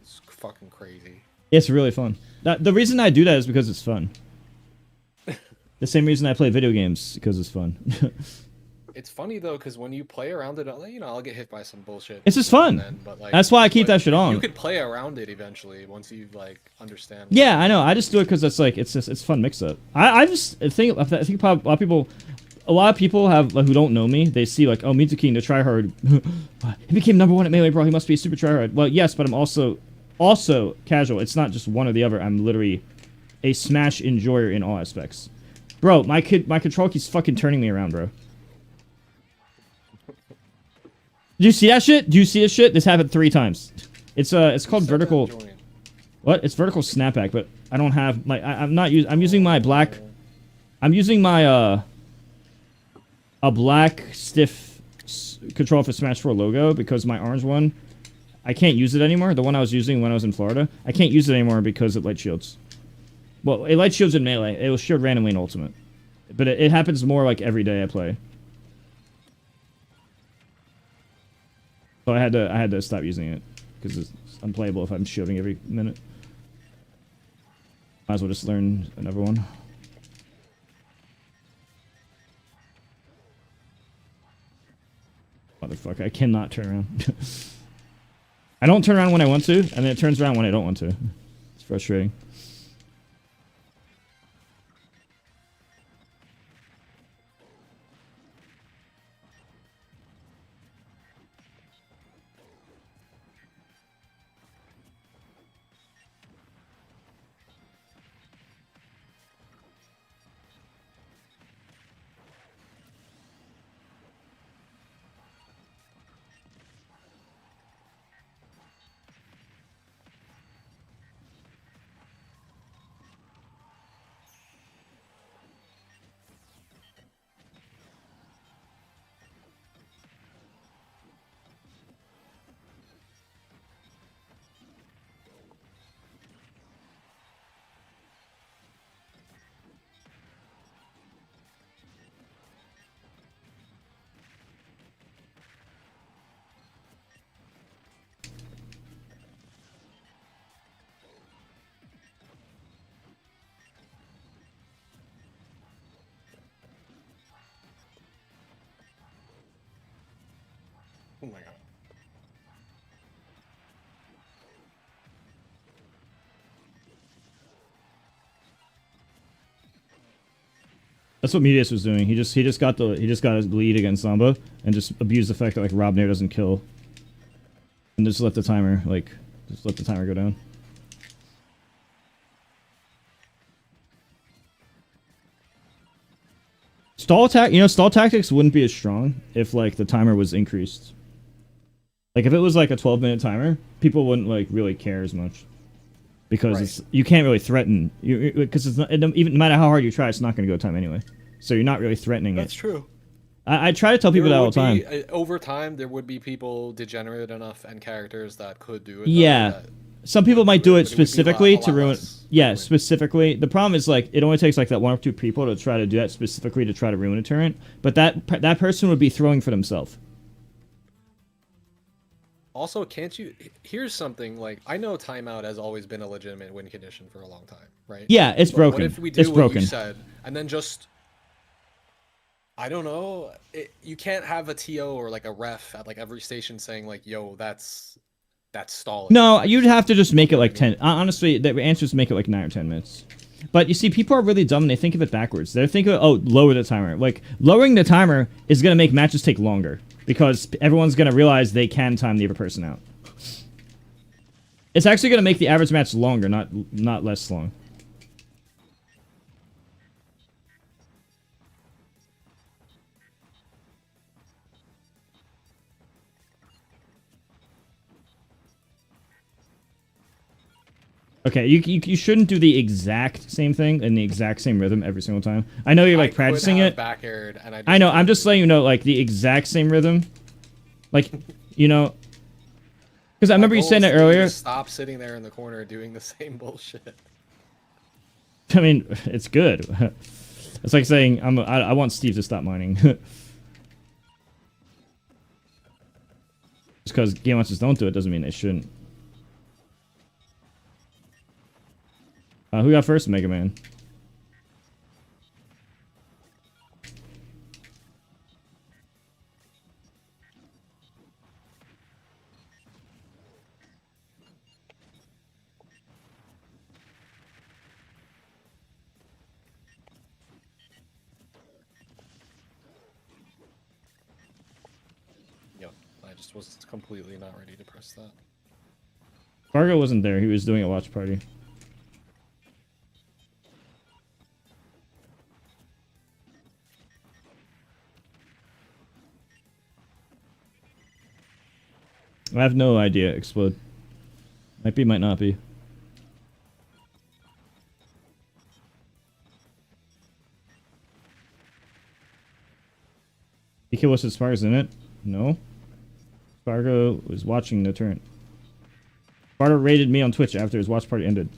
Speaker 2: It's fucking crazy.
Speaker 1: It's really fun. The reason I do that is because it's fun. The same reason I play video games, because it's fun.
Speaker 2: It's funny though, because when you play around it, you know, I'll get hit by some bullshit.
Speaker 1: It's just fun.
Speaker 2: Then, but like,
Speaker 1: that's why I keep that shit on.
Speaker 2: You could play around it eventually once you like understand.
Speaker 1: Yeah, I know. I just do it because it's like it's fun mix up. I think a lot of people have, like, who don't know me. They see like, oh, Mitsuking, the tryhard. He became #1 at Melee, bro. He must be a super tryhard. Well, yes, but I'm also casual. It's not just one or the other. I'm literally a Smash enjoyer in all aspects. Bro, my control keeps fucking turning me around, bro. Do you see that shit? Do you see this shit? This happened 3 times. It's called vertical. What? It's vertical snapback, but I don't have my. I'm using my black. I'm using my a black stiff control for Smash 4 logo because my orange one, I can't use it anymore. The one I was using when I was in Florida, I can't use it anymore because it light shields. Well, it light shields in Melee. It will shield randomly in Ultimate. But it happens more like every day I play. So I had to stop using it because it's unplayable if I'm shielding every minute. Might as well just learn another one. Motherfucker, I cannot turn around. I don't turn around when I want to, and then it turns around when I don't want to. It's frustrating.
Speaker 2: Oh my god.
Speaker 1: That's what Medius was doing. He just got his lead against Zamba and just abused the fact that like Rob Nair doesn't kill. And just let the timer go down. Stall tactics wouldn't be as strong if like the timer was increased. Like if it was like a 12-minute timer, people wouldn't like really care as much. Because you can't really threaten because it's not, even no matter how hard you try, it's not going to go time anyway. So you're not really threatening it.
Speaker 2: That's true.
Speaker 1: I try to tell people that all the time.
Speaker 2: Over time, there would be people degenerate enough and characters that could do it.
Speaker 1: Yeah, some people might do it specifically to ruin. Yeah,
Speaker 2: less.
Speaker 1: specifically. The problem is like it only takes like that one or two people to try to do that specifically to try to ruin a turret. But that person would be throwing for themselves.
Speaker 2: Also, can't you? Here's something like I know timeout has always been a legitimate win condition for a long time, right?
Speaker 1: Yeah, it's
Speaker 2: But
Speaker 1: broken.
Speaker 2: What if we do
Speaker 1: it's
Speaker 2: what
Speaker 1: broken.
Speaker 2: you said and then just I don't know. You can't have a TO or like a ref at like every station saying like, "Yo, that's stalling."
Speaker 1: No, you'd have to just make it like 10. Honestly, the answer is make it like 9 or 10 minutes. But you see, people are really dumb and they think of it backwards. They think of, oh, lower the timer. Like, lowering the timer is going to make matches take longer. Because everyone's going to realize they can time the other person out. It's actually going to make the average match longer, not less long. Okay, you shouldn't do the exact same thing in the exact same rhythm every single time. I know you're like practicing it.
Speaker 2: Back aired and
Speaker 1: I know. I'm just letting you know, like the exact same rhythm, like you know, because I remember you saying it earlier.
Speaker 2: Stop sitting there in the corner doing the same bullshit.
Speaker 1: I mean, it's good. It's like saying I want Steve to stop mining. Just because game masters don't do it doesn't mean they shouldn't. Who got first? Mega Man.
Speaker 2: Yep, I just was completely not ready to press that.
Speaker 1: Fargo wasn't there. He was doing a watch party. I have no idea. Explode. Might be, might not be. DK was his Spargo's in it? No. Spargo was watching the turn. Spargo raided me on Twitch after his watch party ended.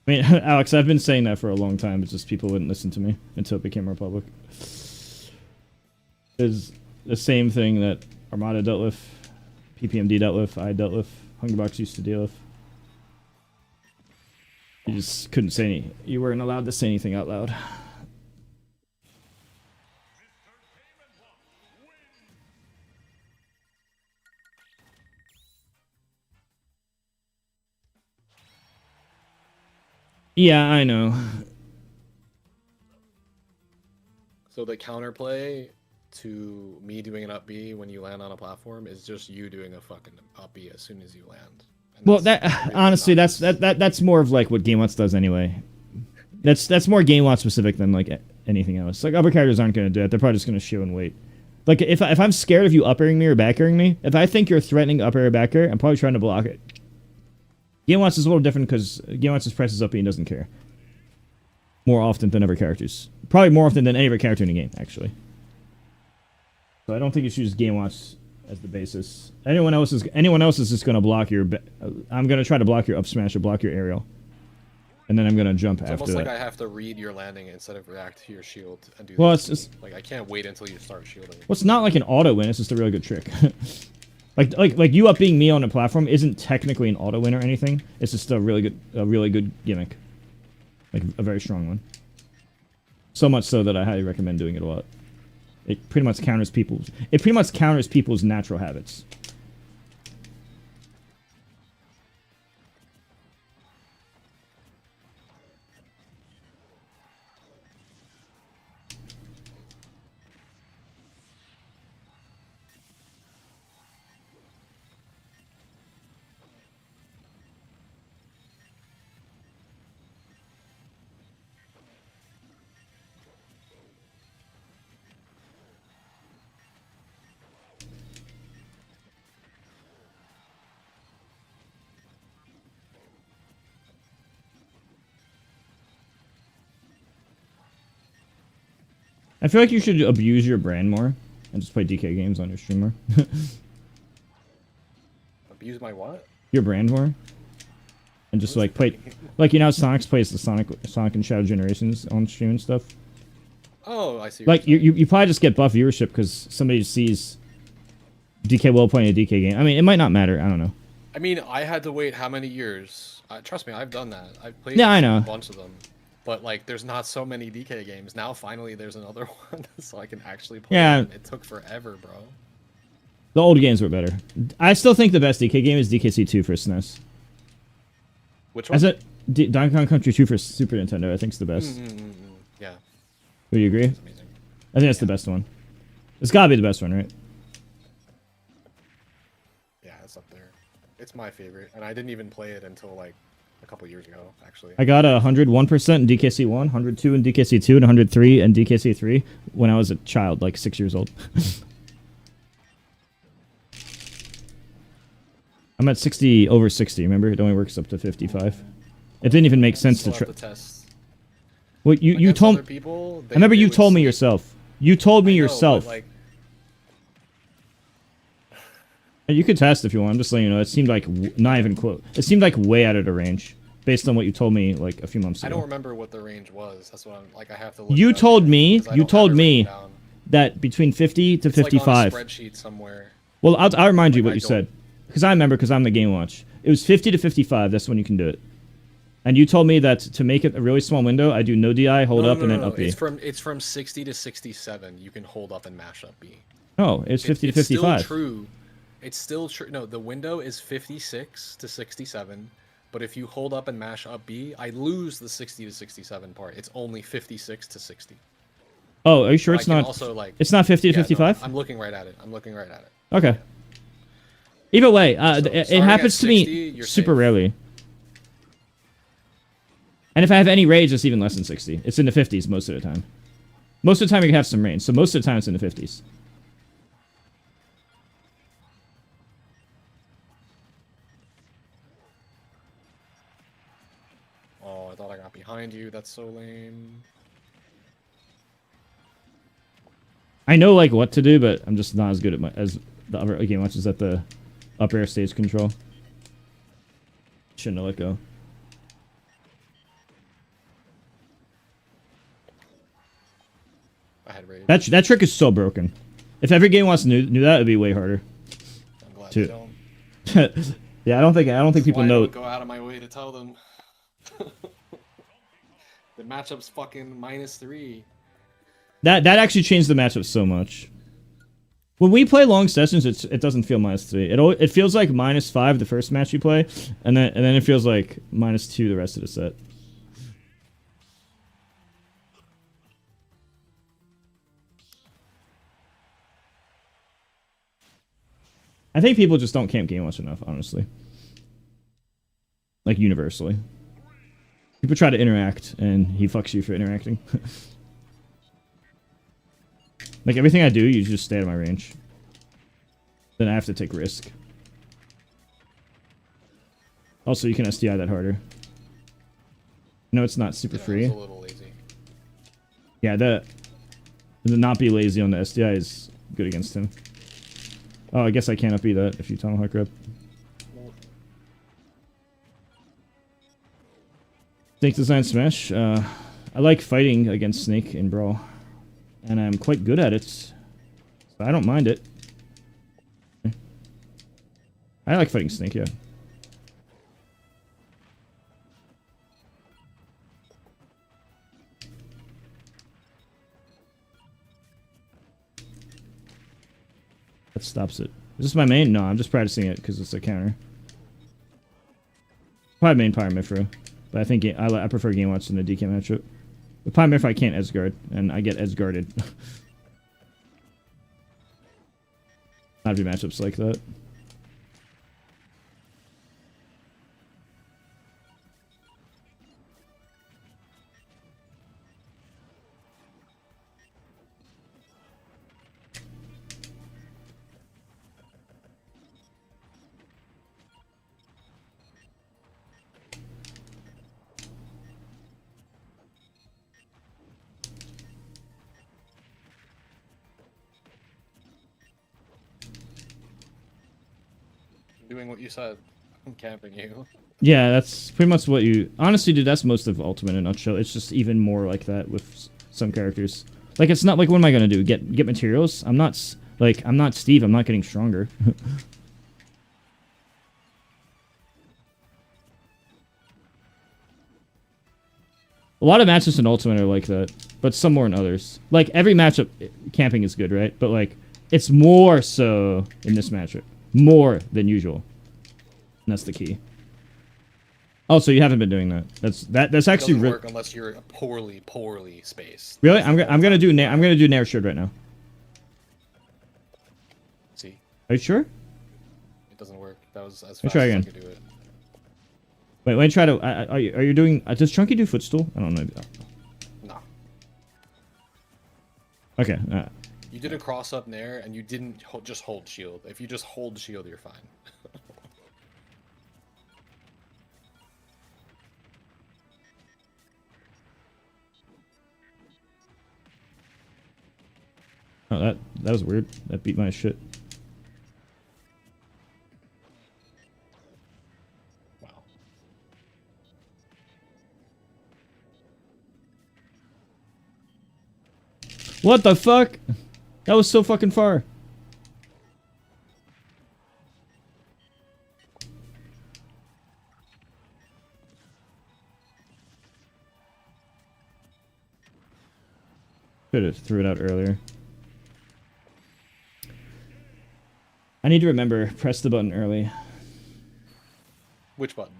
Speaker 1: I mean, Alex, I've been saying that for a long time. It's just people wouldn't listen to me until it became more public. It's the same thing that Armada dealt with, PPMD dealt with, I dealt with, Hungrybox used to deal with. You just couldn't say any. You weren't allowed to say anything out loud. Yeah, I know.
Speaker 2: So the counterplay to me doing an up B when you land on a platform is just you doing a fucking up B as soon as you land. And
Speaker 1: Well,
Speaker 2: that's
Speaker 1: that
Speaker 2: really
Speaker 1: honestly,
Speaker 2: not-
Speaker 1: that's more of like what Game Watch does anyway. That's more Game Watch specific than like anything else. Like other characters aren't going to do it. They're probably just going to show and wait. Like if I'm scared of you up airing me or back airing me, if I think you're threatening up air or back air, I'm probably trying to block it. Game Watch is a little different because Game Watch just presses up B and doesn't care. More often than other characters. Probably more often than any other character in the game, actually. So I don't think you should use Game Watch as the basis. Anyone else is just going to block your... I'm going to try to block your up smash or block your aerial. And then I'm going to jump
Speaker 2: It's
Speaker 1: after
Speaker 2: almost like
Speaker 1: that.
Speaker 2: I have to read your landing instead of react to your shield and do
Speaker 1: Well,
Speaker 2: this.
Speaker 1: it's just...
Speaker 2: Like I can't wait until you start shielding.
Speaker 1: Well, it's not like an auto win. It's just a really good trick. like you up being me on a platform isn't technically an auto win or anything. It's just a really good gimmick. Like a very strong one. So much so that I highly recommend doing it a lot. It pretty much counters people's natural habits. I feel like you should abuse your brand more and just play DK games on your streamer.
Speaker 2: Abuse my what?
Speaker 1: Your brand more. And just like play, like you know how Sonic plays the Sonic and Shadow Generations on stream and stuff.
Speaker 2: Oh, I see.
Speaker 1: Like you probably just get buff viewership because somebody sees DK Will playing a DK game. I mean, it might not matter. I don't know.
Speaker 2: I mean, I had to wait how many years? Trust me, I've done that. I've played
Speaker 1: Yeah, I know.
Speaker 2: a bunch of them. But like, there's not so many DK games. Now, finally, there's another one, so I can actually play.
Speaker 1: Yeah.
Speaker 2: Them. It took forever, bro.
Speaker 1: The old games were better. I still think the best DK game is DKC 2 for SNES.
Speaker 2: Which one?
Speaker 1: As it Donkey Kong Country 2 for Super Nintendo, I think is the best.
Speaker 2: Yeah,
Speaker 1: Would you agree?
Speaker 2: it's amazing.
Speaker 1: I think that's the best one. It's gotta be the best one, right?
Speaker 2: Yeah, it's up there. It's my favorite, and I didn't even play it until like a couple years ago, actually.
Speaker 1: I got 101% in DKC 1, 102 in DKC 2, and 103 in DKC 3 when I was a child, like 6 years old. I'm at 60 over 60. Remember, it only works up to 55. It didn't even make sense
Speaker 2: Still
Speaker 1: to
Speaker 2: have
Speaker 1: try.
Speaker 2: to test.
Speaker 1: Well, you
Speaker 2: Against
Speaker 1: told.
Speaker 2: other people,
Speaker 1: I remember
Speaker 2: they
Speaker 1: you
Speaker 2: would
Speaker 1: told me
Speaker 2: sleep.
Speaker 1: yourself. You told me
Speaker 2: I know, but,
Speaker 1: yourself.
Speaker 2: like,
Speaker 1: You could test if you want. I'm just letting you know. It seemed like not even close. It seemed like way out of the range, based on what you told me like a few months
Speaker 2: I
Speaker 1: ago.
Speaker 2: don't remember what the range was. That's what I'm like. I have to. Look
Speaker 1: You
Speaker 2: it up
Speaker 1: told
Speaker 2: again,
Speaker 1: me.
Speaker 2: 'cause I
Speaker 1: You
Speaker 2: don't have
Speaker 1: told
Speaker 2: it
Speaker 1: me
Speaker 2: written down.
Speaker 1: that between 50 to
Speaker 2: It's like on a
Speaker 1: 55.
Speaker 2: spreadsheet somewhere.
Speaker 1: Well, I'll remind you
Speaker 2: Like,
Speaker 1: what
Speaker 2: I
Speaker 1: you
Speaker 2: don't-
Speaker 1: said, because I remember, because I'm the Game Watch. It was 50 to 55. That's when you can do it. And you told me that to make it a really small window, I do no DI, hold
Speaker 2: No,
Speaker 1: up,
Speaker 2: no,
Speaker 1: and
Speaker 2: no,
Speaker 1: then
Speaker 2: no.
Speaker 1: up B.
Speaker 2: It's from 60 to 67. You can hold up and mash up B.
Speaker 1: Oh, it's 50 to
Speaker 2: It's
Speaker 1: 55.
Speaker 2: still true. It's still true. No, the window is 56 to 67. But if you hold up and mash up B, I lose the 60 to 67 part. It's only 56 to 60.
Speaker 1: Oh, are you sure
Speaker 2: I
Speaker 1: it's
Speaker 2: can
Speaker 1: not?
Speaker 2: also, like,
Speaker 1: It's not 50 to
Speaker 2: yeah, no,
Speaker 1: 55.
Speaker 2: I'm looking right at it. I'm looking right at it.
Speaker 1: Okay. Either way,
Speaker 2: So,
Speaker 1: it
Speaker 2: starting
Speaker 1: happens
Speaker 2: at
Speaker 1: to
Speaker 2: 60,
Speaker 1: me
Speaker 2: you're
Speaker 1: super
Speaker 2: safe.
Speaker 1: rarely. And if I have any rage, it's even less than 60. It's in the 50s most of the time. Most of the time, you can have some range. So most of the time, it's in the 50s.
Speaker 2: Oh, I thought I got behind you. That's so lame.
Speaker 1: I know like what to do, but I'm just not as good at as the other game watches at the up air stage control. Shouldn't have let go.
Speaker 2: I had rage.
Speaker 1: That trick is so broken. If every game wants knew that, it'd be way harder.
Speaker 2: I'm glad
Speaker 1: to-
Speaker 2: you don't.
Speaker 1: Yeah, I don't think people
Speaker 2: Why I
Speaker 1: know.
Speaker 2: don't go out of my way to tell them. The matchup's fucking -3.
Speaker 1: That actually changed the matchup so much. When we play long sessions, it doesn't feel -3. It feels like -5 the first match you play, and then it feels like -2 the rest of the set. I think people just don't camp game watch enough, honestly. Like, universally. People try to interact, and he fucks you for interacting. Like, everything I do, you just stay out of my range. Then I have to take risk. Also, you can SDI that harder. No, it's not super free.
Speaker 2: It's a little lazy.
Speaker 1: Yeah, the not be lazy on the SDI is good against him. Oh, I guess I cannot be that if you Tomahawk rep. Snake Design Smash. I like fighting against Snake in Brawl. And I'm quite good at it. So I don't mind it. I like fighting Snake, yeah. That stops it. Is this my main? No, I'm just practicing it because it's a counter. Probably main Pyramifra. But I think I prefer Game Watch than the DK matchup. With Pyramifra, I can't Edgeguard, and I get Edgeguarded. Not every matchups like that.
Speaker 2: Doing what you said. I'm camping you.
Speaker 1: Yeah, that's pretty much what you... Honestly, dude, that's most of Ultimate in a nutshell. It's just even more like that with some characters. Like, it's not like, what am I gonna do? Get materials? I'm not Steve. I'm not getting stronger. A lot of matches in Ultimate are like that, but some more than others. Like, every matchup, camping is good, right? But, like, it's more so in this matchup. More than usual. And that's the key. Oh, so you haven't been doing that. That's actually
Speaker 2: Doesn't work unless you're poorly spaced.
Speaker 1: Really? I'm gonna do Nair Shirt right now.
Speaker 2: See?
Speaker 1: Are you sure?
Speaker 2: It doesn't work. That was as
Speaker 1: me
Speaker 2: fast
Speaker 1: try
Speaker 2: as
Speaker 1: again.
Speaker 2: I could do it.
Speaker 1: Wait, try to... Are you doing... does Chunky do footstool? I don't know.
Speaker 2: No.
Speaker 1: Okay.
Speaker 2: You did a cross up Nair and you didn't just hold shield. If you just hold shield, you're fine.
Speaker 1: Oh, that was weird. That beat my shit.
Speaker 2: Wow.
Speaker 1: What the fuck? That was so fucking far. Could have threw it out earlier. I need to remember, press the button early.
Speaker 2: Which button?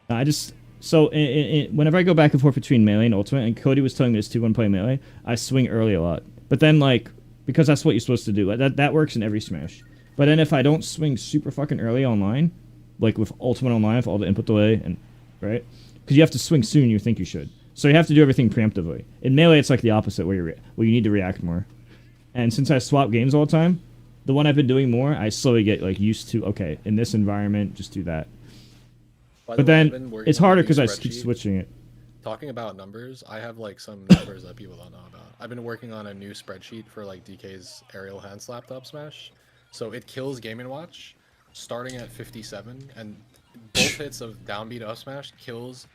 Speaker 1: I just... So, whenever I go back and forth between melee and ultimate, and Cody was telling me this too when playing melee, I swing early a lot. But then, like, because that's what you're supposed to do. Like, that works in every Smash. But then if I don't swing super fucking early online, like with ultimate online, with all the input delay, and right? Because you have to swing soon, you think you should. So you have to do everything preemptively. In melee, it's like the opposite, where you need to react more. And since I swap games all the time, the one I've been doing more, I slowly get like used to, okay, in this environment, just do that. But then it's harder because I keep switching it.
Speaker 2: Talking about numbers, I have like some numbers that people don't know about. I've been working on a new spreadsheet for like DK's aerial hand slapped up smash. So it kills Game & Watch starting at 57, and both hits of downbeat up smash kills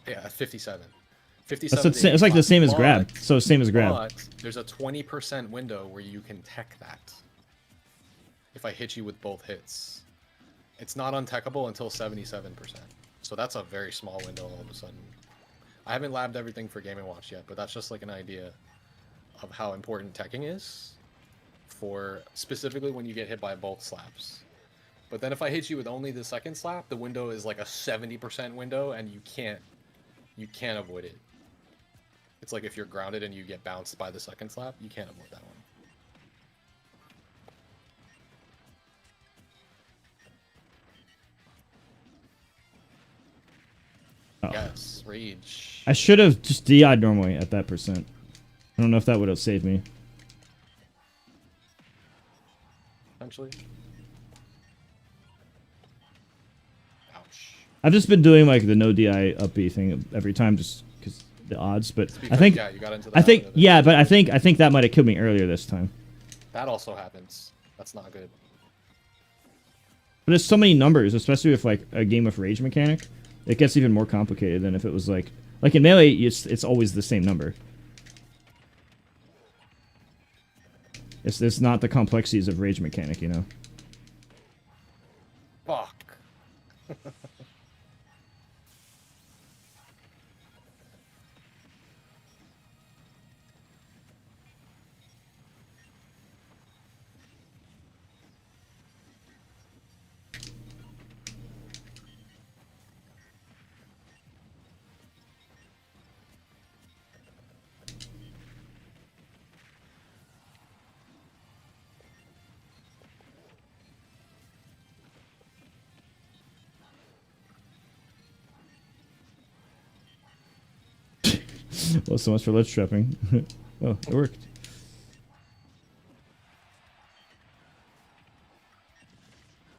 Speaker 2: at 57. 57
Speaker 1: It's like the same as grab. So same as grab.
Speaker 2: But there's a 20% window where you can tech that. If I hit you with both hits. It's not untechable until 77%. So that's a very small window all of a sudden. I haven't labbed everything for Game & Watch yet, but that's just like an idea of how important teching is for specifically when you get hit by both slaps. But then if I hit you with only the second slap, the window is like a 70% window and you can't avoid it. It's like if you're grounded and you get bounced by the second slap, you can't avoid that one.
Speaker 1: Oh.
Speaker 2: Yes, rage.
Speaker 1: I should have just DI'd normally at that percent. I don't know if that would have saved me.
Speaker 2: Potentially. Ouch.
Speaker 1: I've just been doing like the no DI up B thing every time just because the odds, but
Speaker 2: It's
Speaker 1: I
Speaker 2: because,
Speaker 1: think
Speaker 2: yeah, you got into the
Speaker 1: I think
Speaker 2: habit of it.
Speaker 1: yeah, but I think that might have killed me earlier this time.
Speaker 2: That also happens. That's not good.
Speaker 1: But there's so many numbers, especially with like a game of rage mechanic. It gets even more complicated than if it was like in melee. It's always the same number. It's not the complexities of rage mechanic, you know.
Speaker 2: Fuck.
Speaker 1: Well, so much for ledge trapping. Oh, it worked.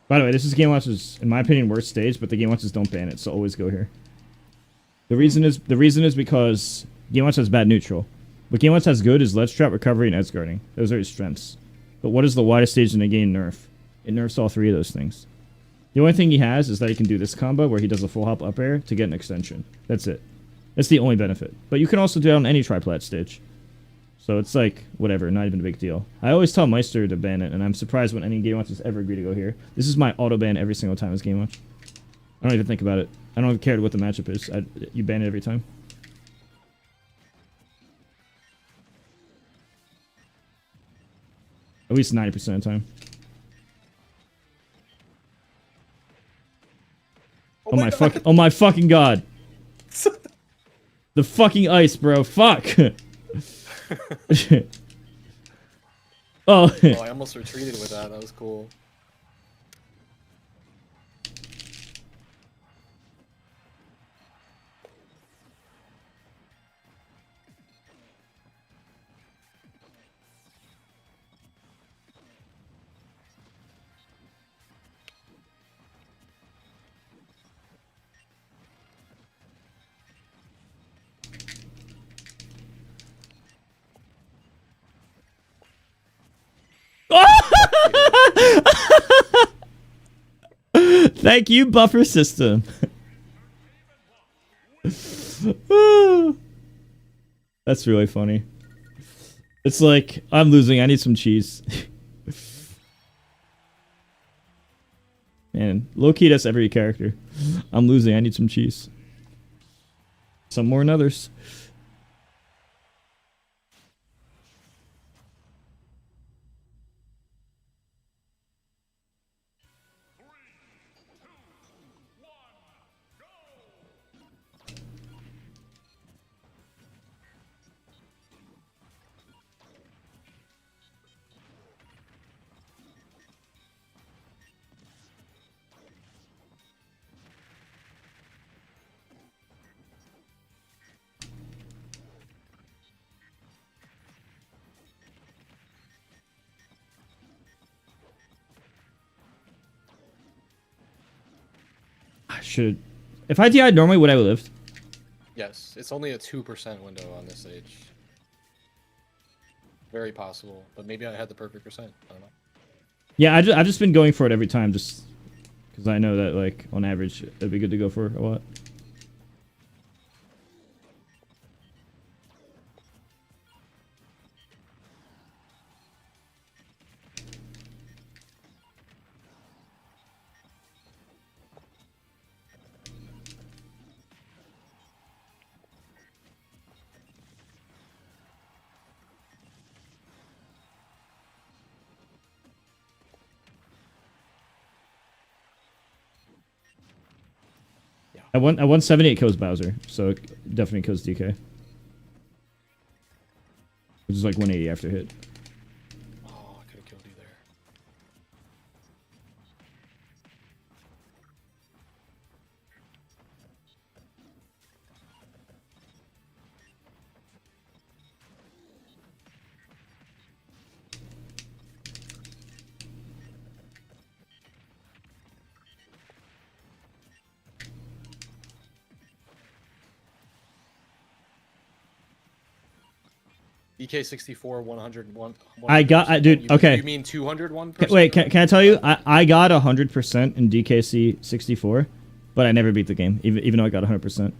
Speaker 1: By the way, this is Game Watch's, in my opinion, worst stage, but the Game Watchers don't ban it, so always go here. The reason is because Game Watch has bad neutral. What Game Watch has good is ledge trap, recovery, and edge guarding. Those are his strengths. But what is the widest stage in the game nerf? It nerfs all three of those things. The only thing he has is that he can do this combo where he does a full hop up air to get an extension. That's it. That's the only benefit. But you can also do it on any triplat stage. So it's like, whatever, not even a big deal. I always tell Meister to ban it, and I'm surprised when any Game Watchers ever agree to go here. This is my auto ban every single time as Game Watch. I don't even think about it. I don't even care what the matchup is. You ban it every time. At least 90% of the time. Oh my fucking god. The fucking ice, bro. Fuck. Oh.
Speaker 2: Oh, I almost retreated with that. That was cool.
Speaker 1: Thank you, buffer system. That's really funny. It's like, I'm losing, I need some cheese. Man, low-key, that's every character. I'm losing, I need some cheese. Some more than others. I should. If I DI'd normally, would I have lived?
Speaker 2: Yes, it's only a 2% window on this stage. Very possible, but maybe I had the perfect percent. I don't know.
Speaker 1: Yeah, I've just been going for it every time, just because I know that, like, on average, it'd be good to go for a lot. At 178 kills Bowser, so it definitely kills DK. Which is like 180 after hit.
Speaker 2: Oh, I could have killed you there. DK64 101.
Speaker 1: Dude. Okay.
Speaker 2: You mean 201?
Speaker 1: Wait, can I tell you? I got 100% in DKC 64, but I never beat the game, even though I got 100%.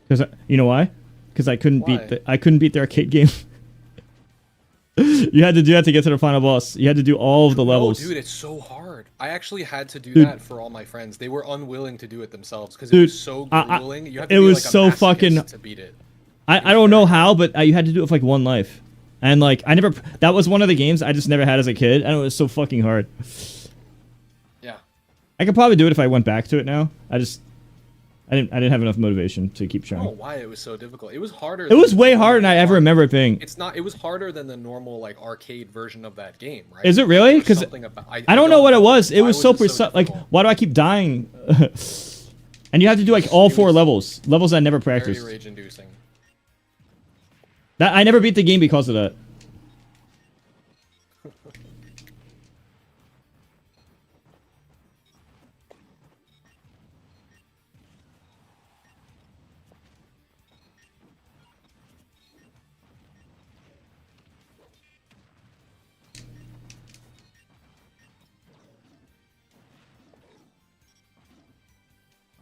Speaker 1: Because you know why? Because I couldn't beat the arcade game. You had to do that to get to the final boss. You had to do all of the levels.
Speaker 2: No, dude, it's so hard. I actually had to do
Speaker 1: Dude.
Speaker 2: that for all my friends. They were unwilling to do it themselves because it
Speaker 1: Dude,
Speaker 2: was so grueling. You had to
Speaker 1: it
Speaker 2: be
Speaker 1: was
Speaker 2: like a
Speaker 1: so
Speaker 2: masochist
Speaker 1: fucking-
Speaker 2: to beat it.
Speaker 1: I don't know how, but you had to do it for like one life. And like I never, that was one of the games I just never had as a kid, and it was so fucking hard.
Speaker 2: Yeah.
Speaker 1: I could probably do it if I went back to it now. I didn't have enough motivation to keep
Speaker 2: I
Speaker 1: trying.
Speaker 2: don't know why it was so difficult. It was harder.
Speaker 1: It was
Speaker 2: than
Speaker 1: way
Speaker 2: the
Speaker 1: harder than I ever
Speaker 2: normal
Speaker 1: remember it being.
Speaker 2: It's not. It was harder than the normal like arcade version of that game, right?
Speaker 1: Is it really?
Speaker 2: There was
Speaker 1: 'Cause
Speaker 2: something about-
Speaker 1: I don't know what it was. It
Speaker 2: Why
Speaker 1: was so
Speaker 2: it
Speaker 1: precise. Like,
Speaker 2: difficult?
Speaker 1: why do I keep dying? And you have to do like all four levels I never
Speaker 2: Very
Speaker 1: practiced.
Speaker 2: rage-inducing.
Speaker 1: That I never beat the game because of that.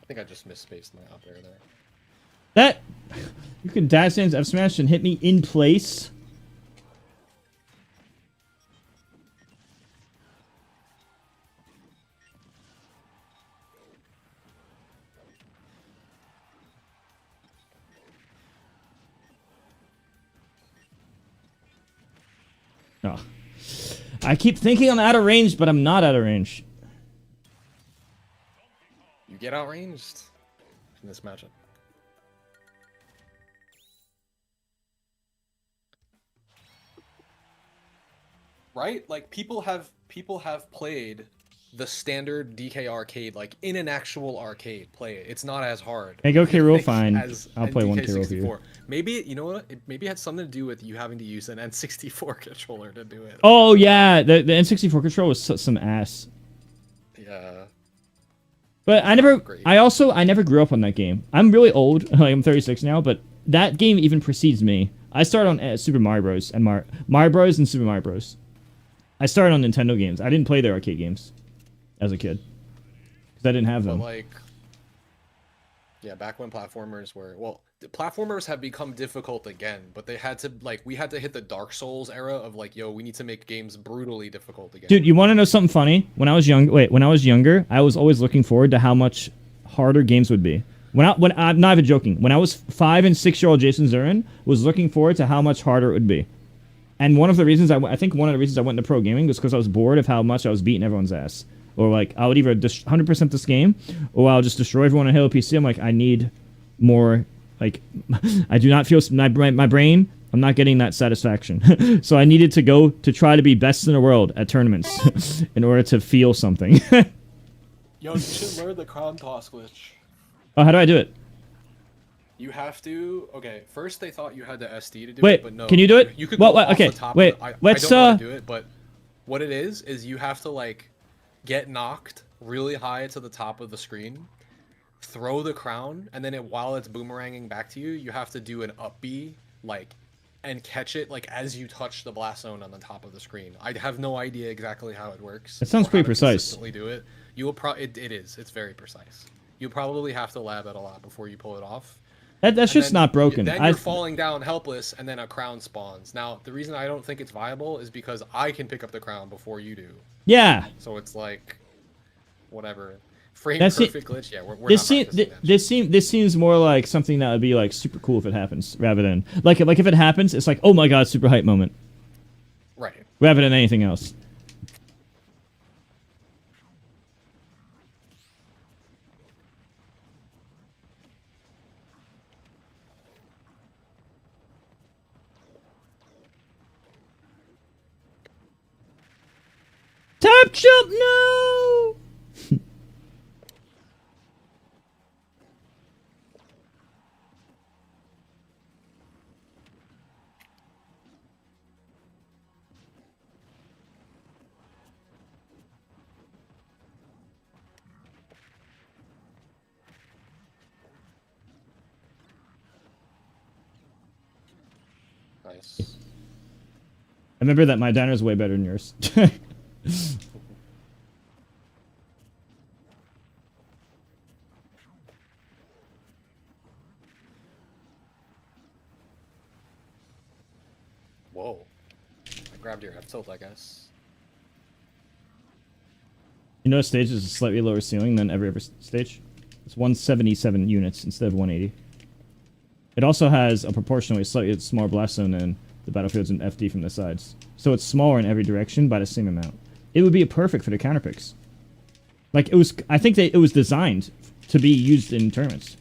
Speaker 2: I think I just misspaced my up air there.
Speaker 1: That you can dash dance F smash and hit me in place. Oh. I keep thinking I'm out of range, but I'm not out of range.
Speaker 2: You get outranged in this matchup. Right? Like people have played the standard DK arcade like in an actual arcade. Play it. It's not as hard.
Speaker 1: Hey, go K Rool,
Speaker 2: Like,
Speaker 1: fine.
Speaker 2: as
Speaker 1: I'll
Speaker 2: in
Speaker 1: play one K Rool for you.
Speaker 2: DK64. Maybe you know what? It maybe had something to do with you having to use an N64 controller to do it.
Speaker 1: Oh yeah, the N64 control was some ass.
Speaker 2: Yeah.
Speaker 1: But I never grew up on that game. I'm really old. Like, I'm 36 now, but that game even precedes me. I started on Super Mario Bros. And Mario Bros. And Super Mario Bros. I started on Nintendo games. I didn't play their arcade games as a kid because I didn't have them.
Speaker 2: But like, yeah, back when platformers were the platformers have become difficult again. But they had to we had to hit the Dark Souls era of like, yo, we need to make games brutally difficult again.
Speaker 1: Dude, you want to know something funny? When I was younger, I was always looking forward to how much harder games would be. When I'm not even joking. When I was 5 and 6-year-old Jason Zurin was looking forward to how much harder it would be. And one of the reasons I went into pro gaming was because I was bored of how much I was beating everyone's ass. Or like I would either 100% this game, or I'll just destroy everyone on Halo PC. I'm like, I need more. Like, I do not feel my brain. I'm not getting that satisfaction. So I needed to go to try to be best in the world at tournaments in order to feel something.
Speaker 2: Yo, you should learn the crown toss glitch.
Speaker 1: Oh, how do I do it?
Speaker 2: You have to. Okay, first they thought you had the SD to do
Speaker 1: Wait,
Speaker 2: it, but no.
Speaker 1: can you do it?
Speaker 2: You could
Speaker 1: Well,
Speaker 2: go off
Speaker 1: okay,
Speaker 2: the top.
Speaker 1: wait,
Speaker 2: I
Speaker 1: let's,
Speaker 2: don't know how to do it, but what it is you have to like get knocked really high to the top of the screen, throw the crown, and then while it's boomeranging back to you, you have to do an up B and catch it like as you touch the blast zone on the top of the screen. I have no idea exactly how it works.
Speaker 1: It sounds
Speaker 2: or
Speaker 1: pretty
Speaker 2: how to
Speaker 1: precise.
Speaker 2: consistently do it. You will it is. It's very precise. You probably have to lab it a lot before you pull it off.
Speaker 1: That's
Speaker 2: And
Speaker 1: just
Speaker 2: then
Speaker 1: not broken.
Speaker 2: Then you're falling down helpless, and then a crown spawns. Now, the reason I don't think it's viable is because I can pick up the crown before you do.
Speaker 1: Yeah.
Speaker 2: So it's like, whatever. Frame
Speaker 1: That's it.
Speaker 2: perfect glitch. Yeah, we're not practicing that.
Speaker 1: This seems more like something that would be like super cool if it happens, rather than like if it happens, it's like, oh my god, super hype moment,
Speaker 2: Right.
Speaker 1: rather than anything else. Top jump, no!
Speaker 2: Nice.
Speaker 1: I remember that my diner's way better than yours.
Speaker 2: Whoa. I grabbed your head tilt, I guess.
Speaker 1: You know, stage is a slightly lower ceiling than every other stage. It's 177 units instead of 180. It also has a proportionally slightly smaller blast zone than the battlefields in FD from the sides. So it's smaller in every direction by the same amount. It would be perfect for the counterpicks. Like, it was, I think it was designed to be used in tournaments.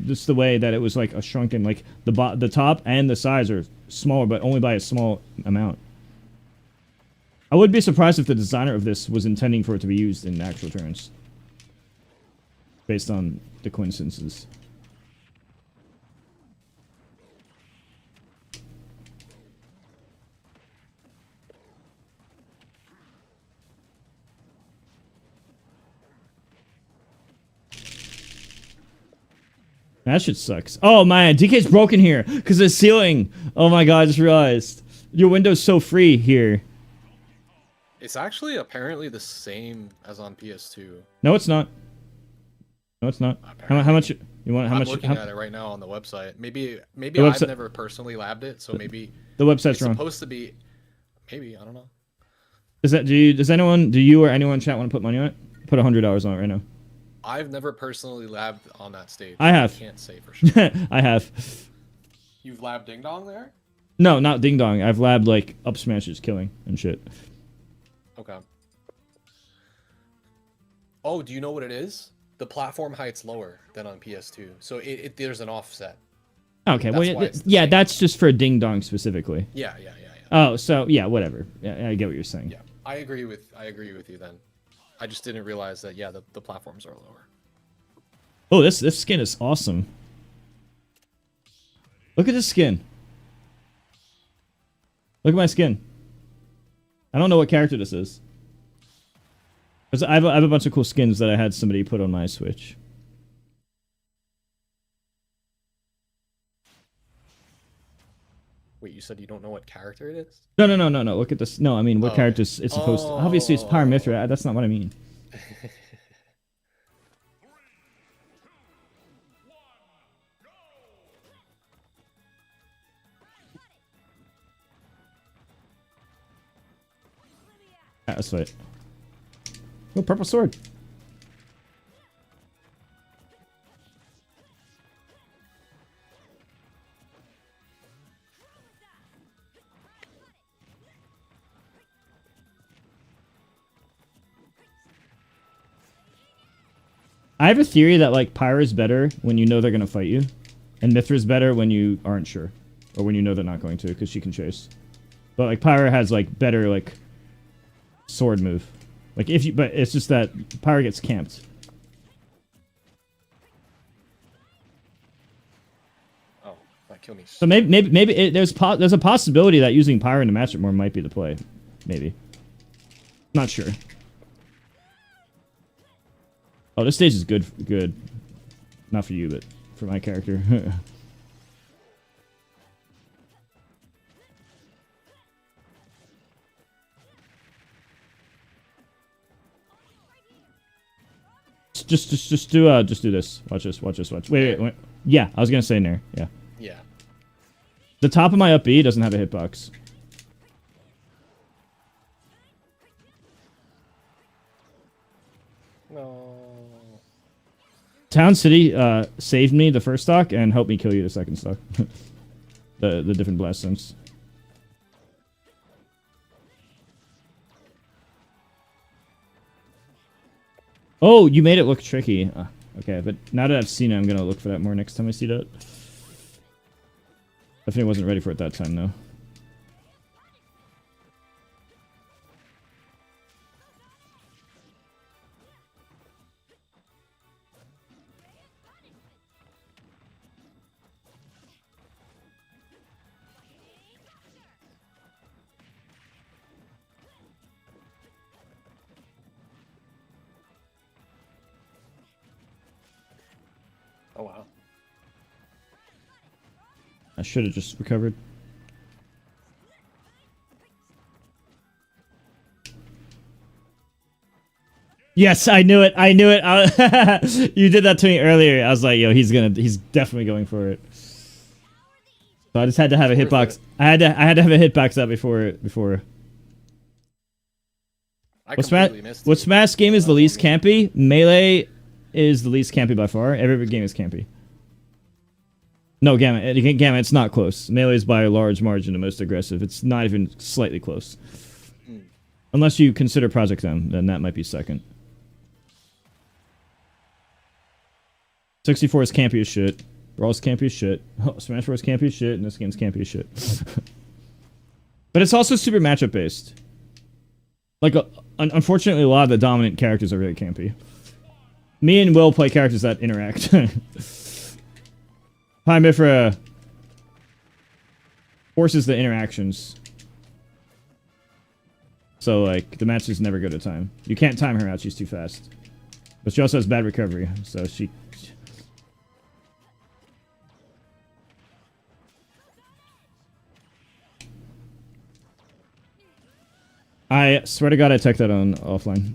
Speaker 1: Just the way that it was like a shrunken, like the top and the sides are smaller, but only by a small amount. I would be surprised if the designer of this was intending for it to be used in actual turns. Based on the coincidences. That shit sucks. Oh man, DK's broken here because of the ceiling. Oh my god, I just realized. Your window's so free here.
Speaker 2: It's actually apparently the same as on PS2.
Speaker 1: No, it's not. No, it's not. How much? You want? How
Speaker 2: I'm
Speaker 1: much?
Speaker 2: looking
Speaker 1: How,
Speaker 2: at it right now on the website. Maybe
Speaker 1: The
Speaker 2: I've
Speaker 1: website-
Speaker 2: never personally labbed it, so maybe
Speaker 1: the website's
Speaker 2: it's
Speaker 1: wrong.
Speaker 2: supposed to be. Maybe I don't know.
Speaker 1: Is that? Do you or anyone in chat want to put money on it? Put $100 on it right now.
Speaker 2: I've never personally labbed on that stage.
Speaker 1: I have.
Speaker 2: Can't say for sure.
Speaker 1: I have.
Speaker 2: You've labbed Ding Dong there?
Speaker 1: No, not Ding Dong. I've labbed like up smashes, killing and shit.
Speaker 2: Okay. Oh, do you know what it is? The platform height's lower than on PS2, so there's an offset.
Speaker 1: Okay, well,
Speaker 2: That's why it's the
Speaker 1: yeah,
Speaker 2: same.
Speaker 1: that's just for Ding Dong specifically.
Speaker 2: Yeah.
Speaker 1: Oh, so yeah, whatever. Yeah, I get what you're saying.
Speaker 2: Yeah, I agree with you then. I just didn't realize that. Yeah, the platforms are lower.
Speaker 1: Oh, this skin is awesome. Look at this skin. Look at my skin. I don't know what character this is. 'Cause I have a bunch of cool skins that I had somebody put on my Switch.
Speaker 2: Wait, you said you don't know what character it is?
Speaker 1: No. Look at this. No, I mean, what
Speaker 2: Oh.
Speaker 1: characters it's supposed to... Obviously, it's Pyre Mithra. That's not what I mean. Let's fight. Oh, purple sword. I have a theory that like Pyre is better when you know they're gonna fight you, and Mithra is better when you aren't sure, or when you know they're not going to, because she can chase. But like Pyre has like better like sword move, like if you. But it's just that Pyre gets camped.
Speaker 2: Oh, that killed me.
Speaker 1: So maybe there's a possibility that using Pyre in the matchup more might be the play. Maybe. Not sure. Oh, this stage is good. Not for you, but for my character. just do this. Watch this. Wait. Yeah, I was gonna say Nair. Yeah.
Speaker 2: Yeah.
Speaker 1: The top of my up B doesn't have a hitbox.
Speaker 2: No.
Speaker 1: Town City saved me the first stock and helped me kill you the second stock. the different blast zones. Oh, you made it look tricky. Okay, but now that I've seen it, I'm gonna look for that more next time I see that. Definitely wasn't ready for it that time, though.
Speaker 2: Oh wow.
Speaker 1: I should have just recovered. Yes, I knew it. I knew it. You did that to me earlier. I was like, yo, he's definitely going for it. So I just had to have a hitbox. I had to have a hitbox up before. What Smash game is the least campy? Melee is the least campy by far. Every game is campy. No, Gamma, it's not close. Melee is by a large margin the most aggressive. It's not even slightly close. Unless you consider Project M, then that might be second. 64 is campy as shit. Brawl's campy as shit. Oh, Smash Bros. Campy as shit, and this game's campy as shit. But it's also super matchup based. Like, unfortunately, a lot of the dominant characters are really campy. Me and Will play characters that interact. Mifra forces the interactions. So, like, the matches never go to time. You can't time her out, she's too fast. But she also has bad recovery, so she... I swear to God I took that on offline.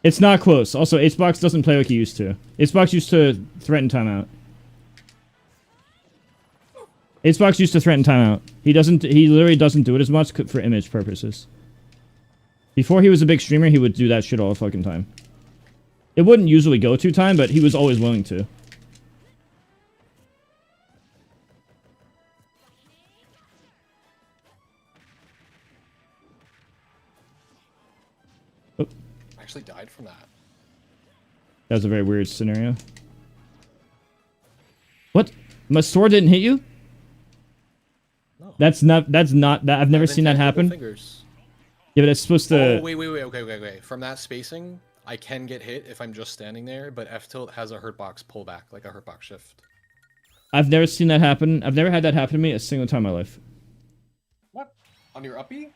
Speaker 1: It's not close. Also, Acebox doesn't play like he used to. Acebox used to threaten timeout. Acebox used to threaten timeout. He literally doesn't do it as much for image purposes. Before he was a big streamer, he would do that shit all the fucking time. It wouldn't usually go to time, but he was always willing to.
Speaker 2: Actually died from that.
Speaker 1: That was a very weird scenario. What? My sword didn't hit you?
Speaker 2: No.
Speaker 1: That's not I've never seen that happen.
Speaker 2: Fingers.
Speaker 1: Yeah, but it's supposed to...
Speaker 2: Oh, wait, okay. From that spacing, I can get hit if I'm just standing there, but F tilt has a hurt box pullback, like a hurt box shift.
Speaker 1: I've never seen that happen. I've never had that happen to me a single time in my life.
Speaker 2: What? On your uppy?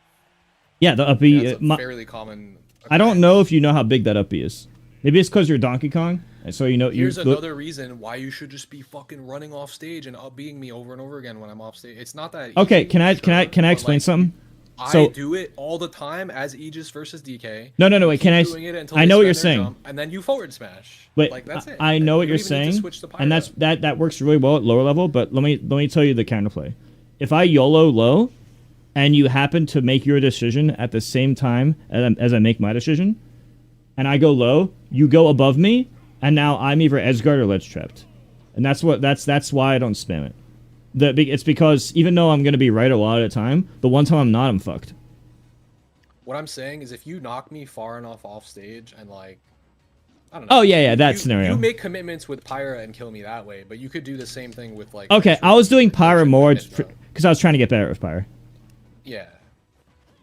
Speaker 1: Yeah, the uppy...
Speaker 2: Yeah, that's a fairly common...
Speaker 1: I don't know if you know how big that uppy is. Maybe it's because you're Donkey Kong, and so you know...
Speaker 2: Here's another reason why you should just be fucking running off stage and up-being me over and over again when I'm off stage. It's not that easy.
Speaker 1: Okay, can I explain something?
Speaker 2: I do it all the time as Aegis versus DK.
Speaker 1: No, wait, can I... I know what you're saying.
Speaker 2: Jump, and then you forward smash.
Speaker 1: Wait,
Speaker 2: like, that's it.
Speaker 1: I know what you're saying, and that works really well at lower level, but let me tell you the counterplay. If I YOLO low, and you happen to make your decision at the same time as I make my decision, and I go low, you go above me, and now I'm either edgeguard or ledge trapped. And that's why I don't spam it. It's because even though I'm going to be right a lot of the time, the one time I'm not, I'm fucked.
Speaker 2: What I'm saying is if you knock me far enough off stage and like, I don't know.
Speaker 1: Oh, yeah, that scenario.
Speaker 2: You make commitments with Pyra and kill me that way, but you could do the same thing with like...
Speaker 1: Okay, I was doing Pyra more because I was trying to get better with Pyra.
Speaker 2: Yeah.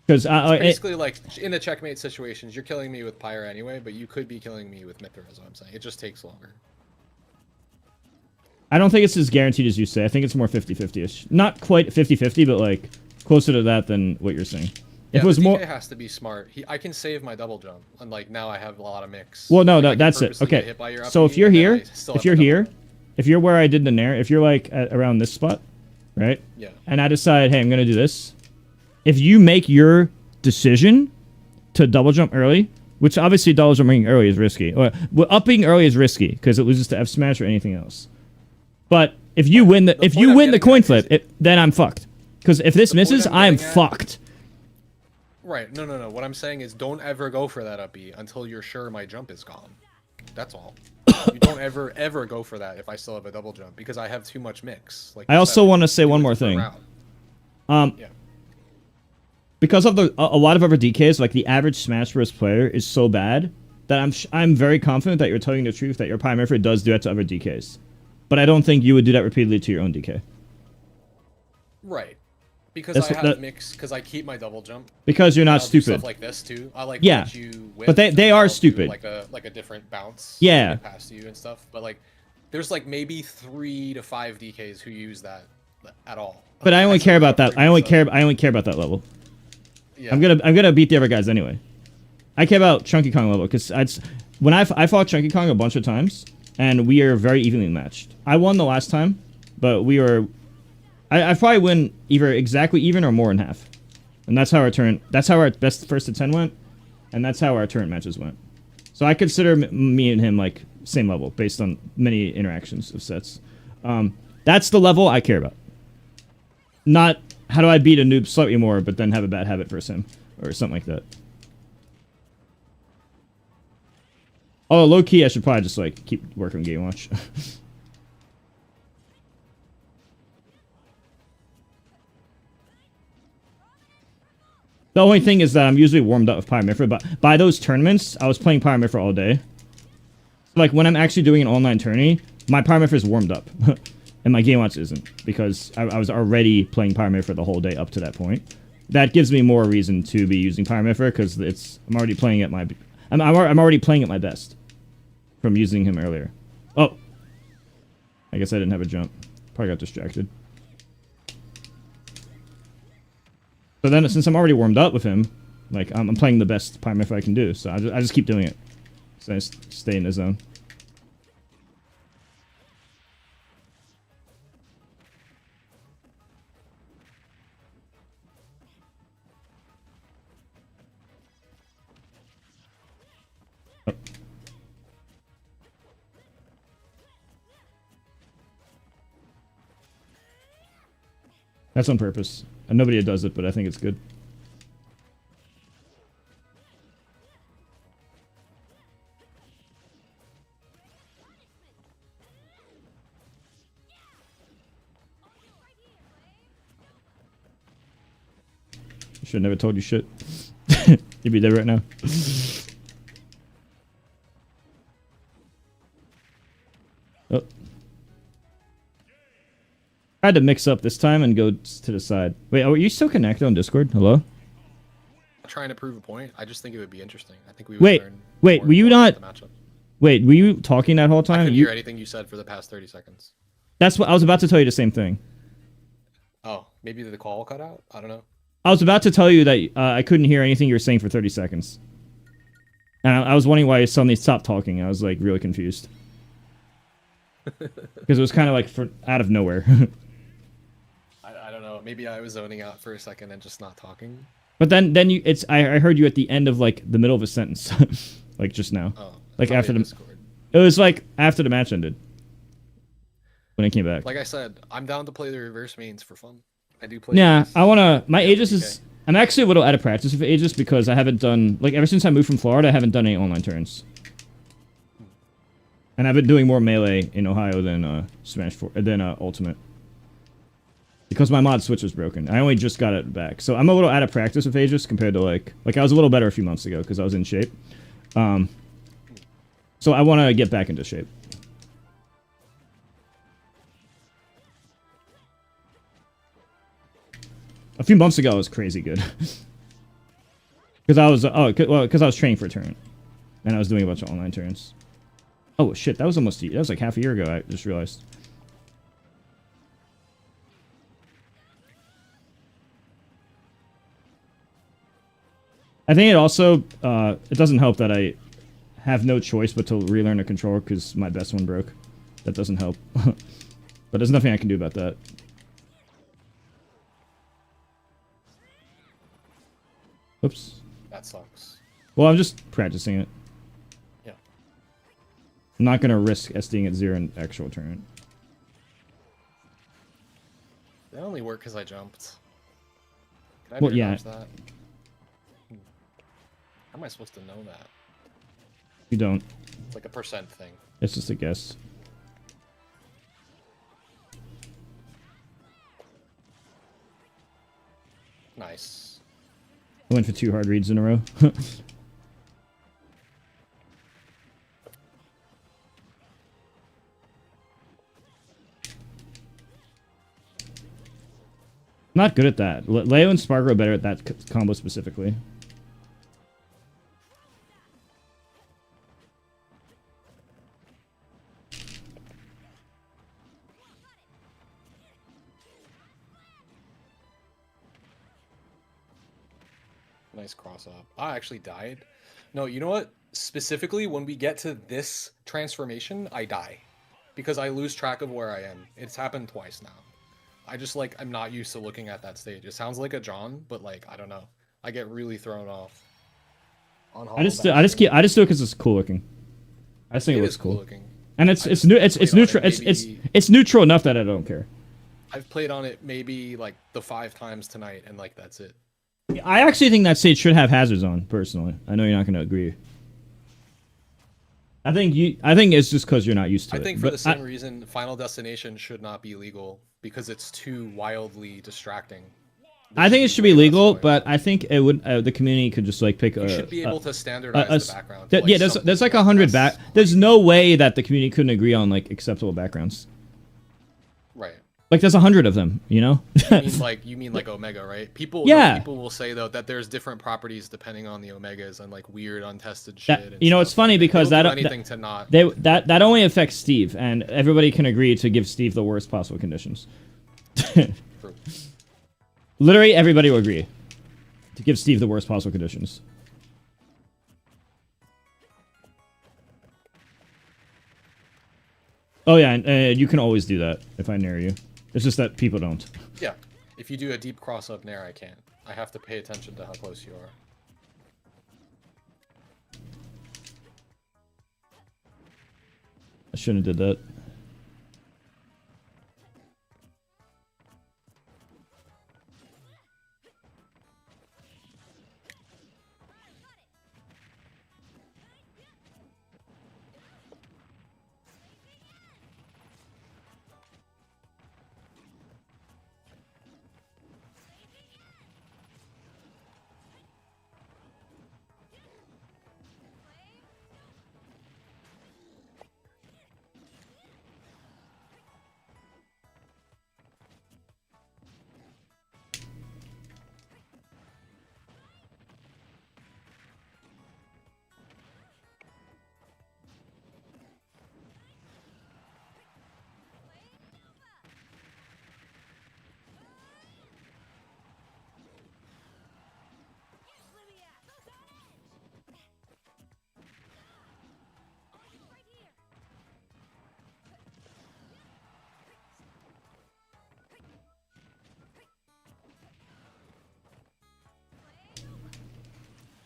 Speaker 1: Because
Speaker 2: basically, like, in the checkmate situations, you're killing me with Pyra anyway, but you could be killing me with Mithra, is what I'm saying. It just takes longer.
Speaker 1: I don't think it's as guaranteed as you say. I think it's more 50-50-ish. Not quite 50-50, but, like, closer to that than what you're saying.
Speaker 2: Yeah, if it was more... has to be smart. I can save my double jump, and, like, now I have a lot of mix.
Speaker 1: Well, no, that's it. Okay, so if you're here, if you're where I did the nair, if you're, like, around this spot, right?
Speaker 2: Yeah.
Speaker 1: And I decide, hey, I'm going to do this. If you make your decision to double jump early, which obviously double jumping early is risky, or upping early is risky because it loses to F smash or anything else. But if you win the coin flip, then I'm fucked. Because if this misses, I'm fucked.
Speaker 2: Right. No. What I'm saying is don't ever go for that uppy until you're sure my jump is gone. That's all. You don't ever go for that if I still have a double jump because I have too much mix. Like
Speaker 1: I also want to say one more thing.
Speaker 2: Yeah.
Speaker 1: Because of a lot of other DKs, like the average Smash Bros. Player is so bad that I'm very confident that you're telling the truth, that your Pyromancer does do that to other DKs. But I don't think you would do that repeatedly to your own DK.
Speaker 2: Right. Because
Speaker 1: That's
Speaker 2: I
Speaker 1: what-
Speaker 2: have
Speaker 1: that-
Speaker 2: mix, because I keep my double jump.
Speaker 1: Because you're not
Speaker 2: I'll do
Speaker 1: stupid.
Speaker 2: Stuff like this too. I like
Speaker 1: Yeah,
Speaker 2: let you whip,
Speaker 1: but they
Speaker 2: and
Speaker 1: are
Speaker 2: I'll do,
Speaker 1: stupid.
Speaker 2: Like a different bounce.
Speaker 1: Yeah.
Speaker 2: To get past you and stuff. But like, there's like maybe 3 to 5 DKs who use that at all.
Speaker 1: But I only
Speaker 2: That's
Speaker 1: care
Speaker 2: what
Speaker 1: about that.
Speaker 2: I'm
Speaker 1: I only
Speaker 2: pretty
Speaker 1: care about that level.
Speaker 2: Yeah.
Speaker 1: I'm gonna beat the other guys anyway. I care about Chunky Kong level because when I fought Chunky Kong a bunch of times and we are very evenly matched. I won the last time, but we were. I probably win either exactly even or more than half, and that's how our turn. That's how our best first to 10 went, and that's how our turn matches went. So I consider me and him like same level based on many interactions of sets. That's the level I care about. Not how do I beat a noob slightly more, but then have a bad habit versus him or something like that. Oh, low key, I should probably just like keep working game watch. The only thing is that I'm usually warmed up with Pyromancer, but by those tournaments, I was playing Pyromancer all day. Like when I'm actually doing an online tourney, my Pyromancer is warmed up, and my game watch isn't because I was already playing Pyromancer the whole day up to that point. That gives me more reason to be using Pyromancer because I'm already playing at my I'm already playing at my best from using him earlier. Oh, I guess I didn't have a jump. Probably got distracted. So then, since I'm already warmed up with him, like I'm playing the best Pyromancer I can do, so I just keep doing it. So I just stay in the zone. Oh. That's on purpose. And nobody does it, but I think it's good. Should have never told you shit. You'd be dead right now. Oh. I had to mix up this time and go to the side. Wait, are you still connected on Discord? Hello?
Speaker 2: Trying to prove a point. I just think it would be interesting. I think we would
Speaker 1: Wait,
Speaker 2: learn
Speaker 1: wait,
Speaker 2: more
Speaker 1: were you
Speaker 2: and more about
Speaker 1: not-
Speaker 2: the matchup.
Speaker 1: Wait, were you talking that whole
Speaker 2: I
Speaker 1: time?
Speaker 2: couldn't
Speaker 1: You-
Speaker 2: hear anything you said for the past 30 seconds.
Speaker 1: That's what I was about to tell you the same thing.
Speaker 2: Oh, maybe the call cut out? I don't know.
Speaker 1: I was about to tell you that I couldn't hear anything you were saying for 30 seconds. And I was wondering why you suddenly stopped talking. I was like really confused. Because it was kind of like out of nowhere.
Speaker 2: I don't know. Maybe I was zoning out for a second and just not talking.
Speaker 1: But then I heard you at the end of like the middle of a sentence. Like just now.
Speaker 2: Oh,
Speaker 1: Like
Speaker 2: probably
Speaker 1: after the
Speaker 2: Discord.
Speaker 1: It was like after the match ended. When it came back.
Speaker 2: Like I said, I'm down to play the reverse mains for fun. I do play.
Speaker 1: Yeah,
Speaker 2: these.
Speaker 1: I wanna. My
Speaker 2: Yeah,
Speaker 1: Aegis
Speaker 2: okay.
Speaker 1: is. I'm actually a little out of practice with Aegis because I haven't done like ever since I moved from Florida. I haven't done any online turns, and I've been doing more melee in Ohio than Smash 4 than Ultimate because my mod switch was broken. I only just got it back, so I'm a little out of practice with Aegis compared to like I was a little better a few months ago because I was in shape. So I want to get back into shape. A few months ago, I was crazy good. Because I was, because I was training for a tournament. And I was doing a bunch of online turns. Oh, shit, that was like half a year ago, I just realized. I think it also, it doesn't help that I have no choice but to relearn a controller because my best one broke. That doesn't help. But there's nothing I can do about that. Oops.
Speaker 2: That sucks.
Speaker 1: Well, I'm just practicing it.
Speaker 2: Yeah.
Speaker 1: I'm not going to risk SDing at 0 in actual tournament.
Speaker 2: That only worked because I jumped. Can I
Speaker 1: Well, yeah.
Speaker 2: dodge that? How am I supposed to know that?
Speaker 1: You don't.
Speaker 2: It's like a percent thing.
Speaker 1: It's just a guess.
Speaker 2: Nice.
Speaker 1: I went for 2 hard reads in a row. Not good at that. Leo and Sparker are better at that combo specifically.
Speaker 2: Nice cross up. I actually died. No, you know what? Specifically, when we get to this transformation, I die. Because I lose track of where I am. It's happened twice now. I just, like, I'm not used to looking at that stage. It sounds like a John, but, like, I don't know. I get really thrown off. On
Speaker 1: I just do it because it's cool looking. I just think it looks cool.
Speaker 2: Looking.
Speaker 1: And it's neutral. It's neutral enough that I don't care.
Speaker 2: I've played on it maybe like the 5 times tonight, and like that's it.
Speaker 1: I actually think that stage should have hazards on. Personally, I know you're not going to agree. I think it's just because you're not used to it.
Speaker 2: I think for the same reason, Final Destination should not be legal because it's too wildly distracting.
Speaker 1: I think it should be legal, but I think it would. The community could just like pick.
Speaker 2: You should be able to standardize the background.
Speaker 1: Yeah, there's like 100 back. There's no way that the community couldn't agree on like acceptable backgrounds.
Speaker 2: Right.
Speaker 1: Like there's 100 of them, you know.
Speaker 2: you mean like Omega, right? People will say though that there's different properties depending on the Omegas and like weird untested shit.
Speaker 1: You know, it's funny because that only affects Steve, and everybody can agree to give Steve the worst possible conditions. Literally everybody will agree to give Steve the worst possible conditions. Oh yeah, and you can always do that if I nair you. It's just that people don't.
Speaker 2: Yeah, if you do a deep cross-up nair, I can't. I have to pay attention to how close you are.
Speaker 1: I shouldn't have did that.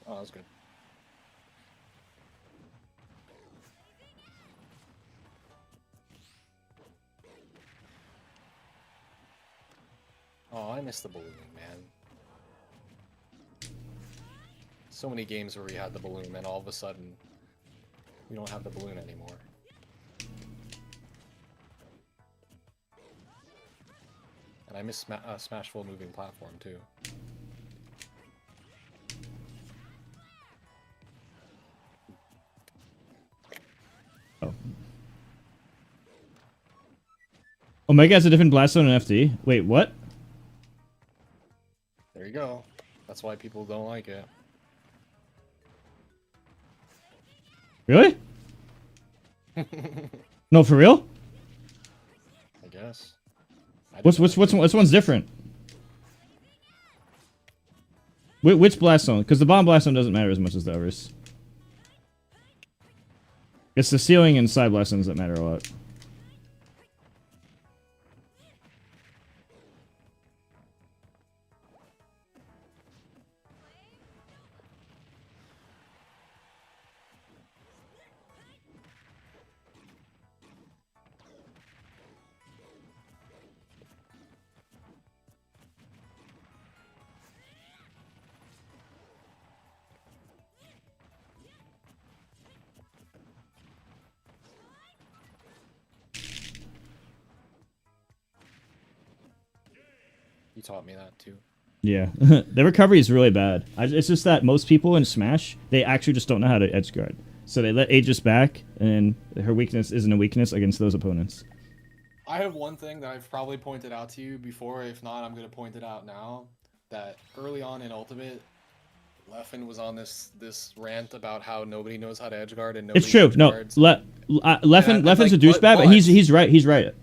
Speaker 2: Oh, that was good. Oh, I miss the balloon, man. So many games where we had the balloon, and all of a sudden, we don't have the balloon anymore. And I miss Smashville moving platform, too.
Speaker 1: Oh. Omega has a different blast zone in FD. Wait, what?
Speaker 2: There you go. That's why people don't like it.
Speaker 1: Really? No, for real?
Speaker 2: I guess.
Speaker 1: Which one's different? Which blast zone? Because the bomb blast zone doesn't matter as much as the others. It's the ceiling and side blast zones that matter a lot.
Speaker 2: You taught me that too.
Speaker 1: Yeah, the recovery is really bad. It's just that most people in Smash, they actually just don't know how to edge guard. So they let Aegis back, and her weakness isn't a weakness against those opponents.
Speaker 2: I have one thing that I've probably pointed out to you before. If not, I'm gonna point it out now. That early on in Ultimate, Leffen was on this rant about how nobody knows how to edgeguard and nobody
Speaker 1: It's true. No,
Speaker 2: edgeguards.
Speaker 1: Leffen's
Speaker 2: like,
Speaker 1: a douchebag, but he's right. He's right.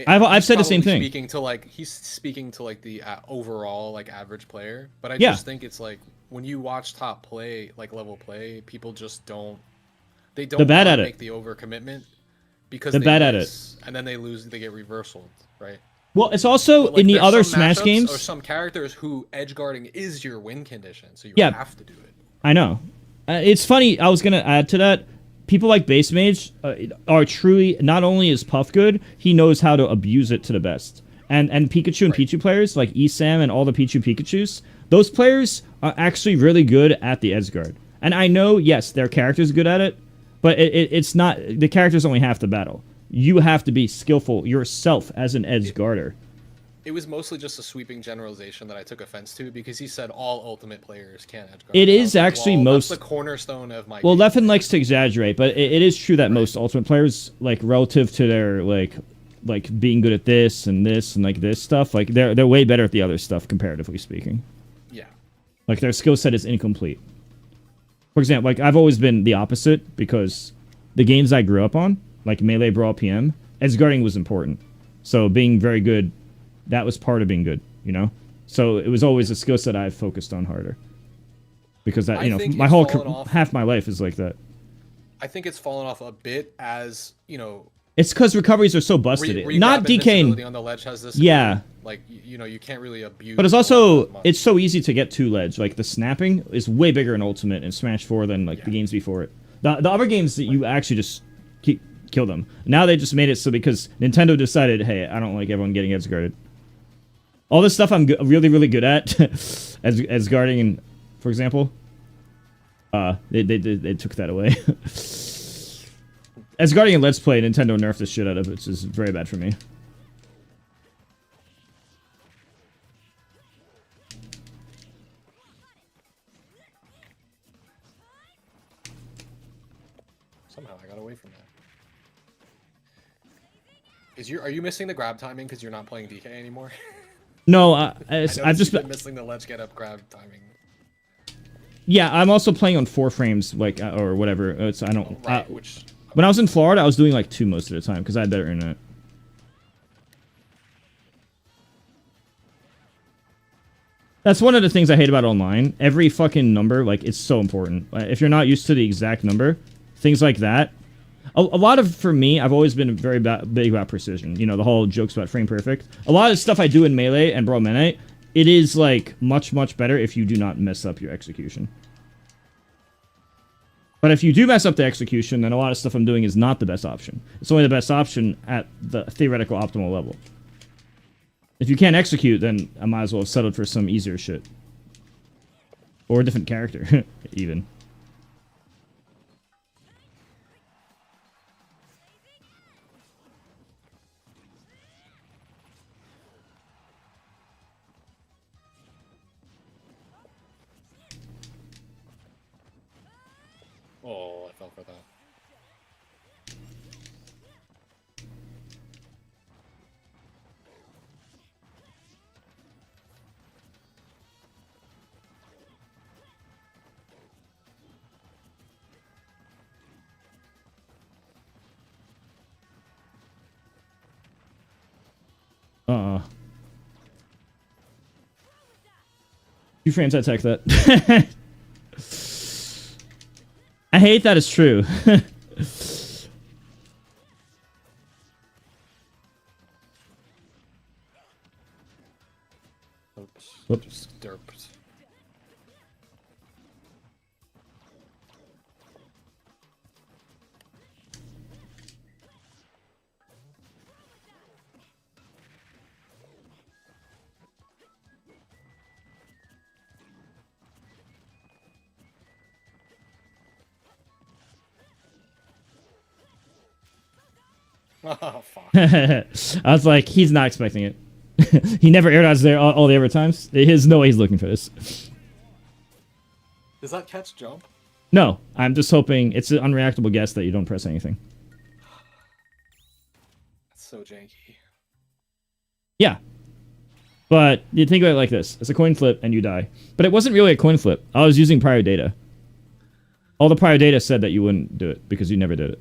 Speaker 1: I've
Speaker 2: He's
Speaker 1: said the same
Speaker 2: probably
Speaker 1: thing.
Speaker 2: He's speaking to like the overall like average player, but I
Speaker 1: Yeah.
Speaker 2: just think it's like when you watch top play, like level play, people just don't. They don't
Speaker 1: They're bad
Speaker 2: wanna
Speaker 1: at it.
Speaker 2: make the overcommitment because
Speaker 1: They're
Speaker 2: they
Speaker 1: bad at
Speaker 2: miss, and then they lose. They get reversaled, right?
Speaker 1: Well, it's also
Speaker 2: But, like,
Speaker 1: in the
Speaker 2: there's
Speaker 1: other
Speaker 2: some
Speaker 1: Smash
Speaker 2: matchups
Speaker 1: games.
Speaker 2: or some characters who edgeguarding is your win condition, so you
Speaker 1: Yeah.
Speaker 2: have to do it.
Speaker 1: I know. It's funny. I was gonna add to that. People like Base Mage are truly not only is Puff good, he knows how to abuse it to the best. And Pikachu and
Speaker 2: Right.
Speaker 1: Pichu players like Esam and all the Pikachus, those players are actually really good at the Edgeguard. And I know, yes, their character's good at it, but it's not the character's only half the battle. You have to be skillful yourself as an Edgeguarder.
Speaker 2: It was mostly just a sweeping generalization that I took offense to because he said all Ultimate players can edgeguard.
Speaker 1: It
Speaker 2: And I
Speaker 1: is
Speaker 2: was like,
Speaker 1: actually
Speaker 2: well,
Speaker 1: most-
Speaker 2: That's the cornerstone of my.
Speaker 1: Well,
Speaker 2: game.
Speaker 1: Leffen likes to exaggerate, but it is true that most Ultimate players, like relative to their like being good at this and like this stuff, like they're way better at the other stuff comparatively speaking.
Speaker 2: Yeah.
Speaker 1: Like their skill set is incomplete. For example, like I've always been the opposite because the games I grew up on, like Melee, Brawl, PM, edgeguarding was important. So being very good, that was part of being good, you know? So it was always a skill set I've focused on harder. Because that,
Speaker 2: I
Speaker 1: you know,
Speaker 2: think
Speaker 1: my
Speaker 2: it's
Speaker 1: whole
Speaker 2: fallen off.
Speaker 1: half my life is like that.
Speaker 2: I think it's fallen off a bit as
Speaker 1: It's because recoveries are so busted. Not
Speaker 2: Re-grab
Speaker 1: DKing.
Speaker 2: invincibility on the ledge has this.
Speaker 1: Yeah.
Speaker 2: Like you can't really abuse.
Speaker 1: But it's
Speaker 2: the
Speaker 1: also,
Speaker 2: ledge as much.
Speaker 1: it's so easy to get to ledge. Like, the snapping is way bigger in Ultimate and Smash 4 than, like, the games before it. The other games that you actually just kill them. Now they just made it so because Nintendo decided, hey, I don't like everyone getting edgeguarded. All this stuff I'm really, really good at, as guarding, for example, they took that away. As guarding in Let's Play, Nintendo nerfed the shit out of it, which is very bad for me.
Speaker 2: Somehow I got away from that. Are you missing the grab timing because you're not playing DK anymore?
Speaker 1: No,
Speaker 2: I
Speaker 1: I've
Speaker 2: noticed
Speaker 1: just
Speaker 2: you've been missing the ledge get up grab timing.
Speaker 1: Yeah, I'm also playing on 4 frames, like, or whatever. It's I don't.
Speaker 2: Right, which
Speaker 1: When I was in Florida, I was doing like 2 most of the time because I had better internet. That's one of the things I hate about online. Every fucking number, like, it's so important. If you're not used to the exact number, things like that. A lot of, for me, I've always been very big about precision. You know, the whole jokes about frame perfect. A lot of the stuff I do in Melee and Brawl Melee, it is, like, much, much better if you do not mess up your execution. But if you do mess up the execution, then a lot of stuff I'm doing is not the best option. It's only the best option at the theoretical optimal level. If you can't execute, then I might as well have settled for some easier shit. Or a different character, even.
Speaker 2: oh, I fell for that.
Speaker 1: Few frames, I tech that. I hate that it's true.
Speaker 2: Oops.
Speaker 1: Whoops.
Speaker 2: Just derped. Oh, fuck.
Speaker 1: I was like, he's not expecting it. He never air dodged there all the other times. There's no way he's looking for this.
Speaker 2: Does that catch jump?
Speaker 1: No, I'm just hoping it's an unreactable guess that you don't press anything.
Speaker 2: That's so janky.
Speaker 1: Yeah. But you think about it like this. It's a coin flip and you die. But it wasn't really a coin flip. I was using prior data. All the prior data said that you wouldn't do it because you never did it.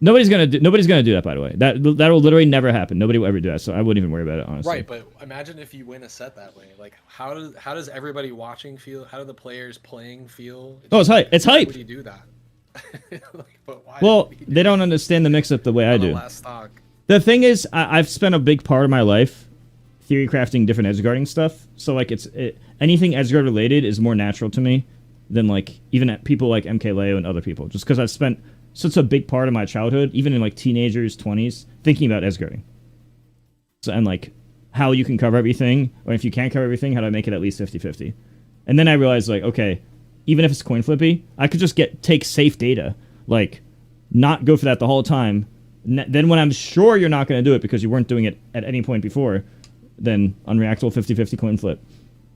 Speaker 1: Nobody's gonna do that, by the way. That will literally never happen. Nobody will ever do that, so I wouldn't even worry about it, honestly.
Speaker 2: Right, but imagine if you win a set that way. Like, how does everybody watching feel? How do the players playing feel?
Speaker 1: Oh, it's hype. It's
Speaker 2: why
Speaker 1: hype.
Speaker 2: would you do that? Like, but why
Speaker 1: Well,
Speaker 2: would he
Speaker 1: they
Speaker 2: do
Speaker 1: don't
Speaker 2: it
Speaker 1: understand the mix-up the way I
Speaker 2: on the
Speaker 1: do.
Speaker 2: last stock?
Speaker 1: The thing is, I've spent a big part of my life theory crafting different edge guarding stuff. So like anything edge guard related is more natural to me than like even at people like MKLeo and other people. Just because I've spent such a big part of my childhood, even in like teenagers, 20s, thinking about edge guarding. So, and like how you can cover everything, or if you can't cover everything, how to make it at least 50-50. And then I realized like, okay, even if it's coin flippy, I could just take safe data, like not go for that the whole time. Then when I'm sure you're not going to do it because you weren't doing it at any point before, then unreactable 50-50 coin flip.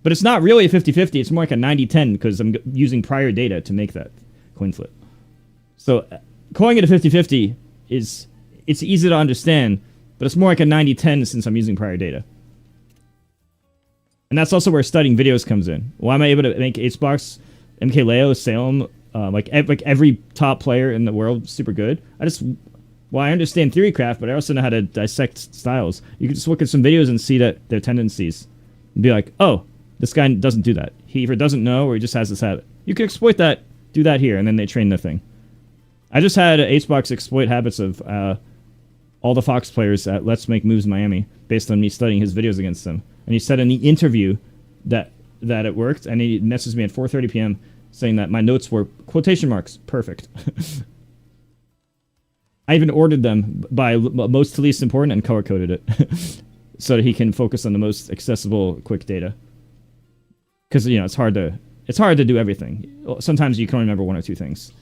Speaker 1: But it's not really a 50-50, it's more like a 90-10 because I'm using prior data to make that coin flip. So calling it a 50-50 it's easy to understand, but it's more like a 90-10 since I'm using prior data. And that's also where studying videos comes in. Why am I able to make HBox, MKLeo, Salem, like every top player in the world super good? I understand theorycraft, but I also know how to dissect styles. You can just look at some videos and see that their tendencies. And be like, oh, this guy doesn't do that. He either doesn't know or he just has this habit. You can exploit that, do that here, and then they train the thing. I just had HBox exploit habits of all the Fox players at Let's Make Moves Miami based on me studying his videos against them. And he said in the interview that it worked, and he messaged me at 4:30 p.m. saying that my notes were quotation marks perfect. I even ordered them by most to least important and color-coded it so that he can focus on the most accessible, quick data. Because, you know, it's hard to do everything. Sometimes you can only remember one or two things.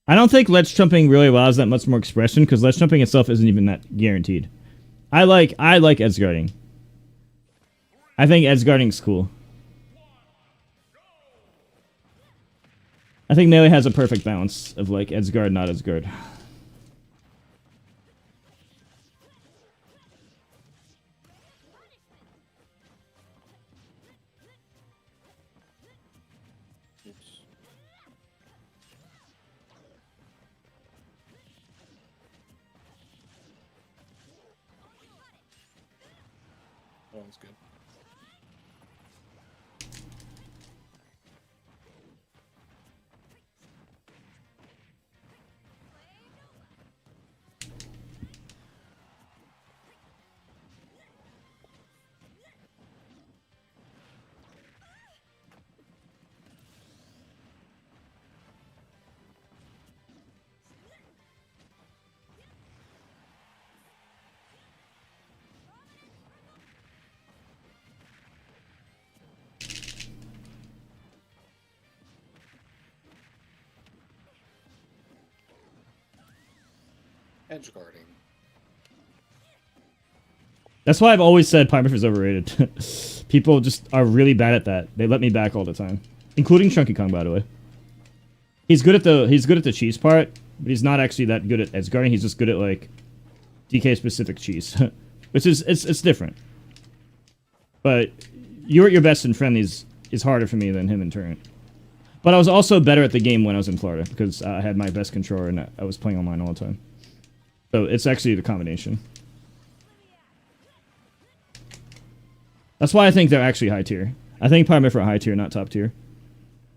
Speaker 1: I don't think ledge jumping really allows that much more expression because ledge jumping itself isn't even that guaranteed. I like edge guarding. I think edge guarding's cool. I think Melee has a perfect balance of like edge guard, not edge guard.
Speaker 2: That one's good. Edge guarding.
Speaker 1: That's why I've always said Pymerf is overrated. People just are really bad at that. They let me back all the time, including Chunky Kong, by the way. He's good at the cheese part, but he's not actually that good at edge guarding. He's just good at like DK specific cheese, which is it's different. But you're at your best in Friendlies is harder for me than him in Tournament. But I was also better at the game when I was in Florida because I had my best controller and I was playing online all the time. So it's actually the combination. That's why I think they're actually high tier. I think Pyramid are high tier, not top tier.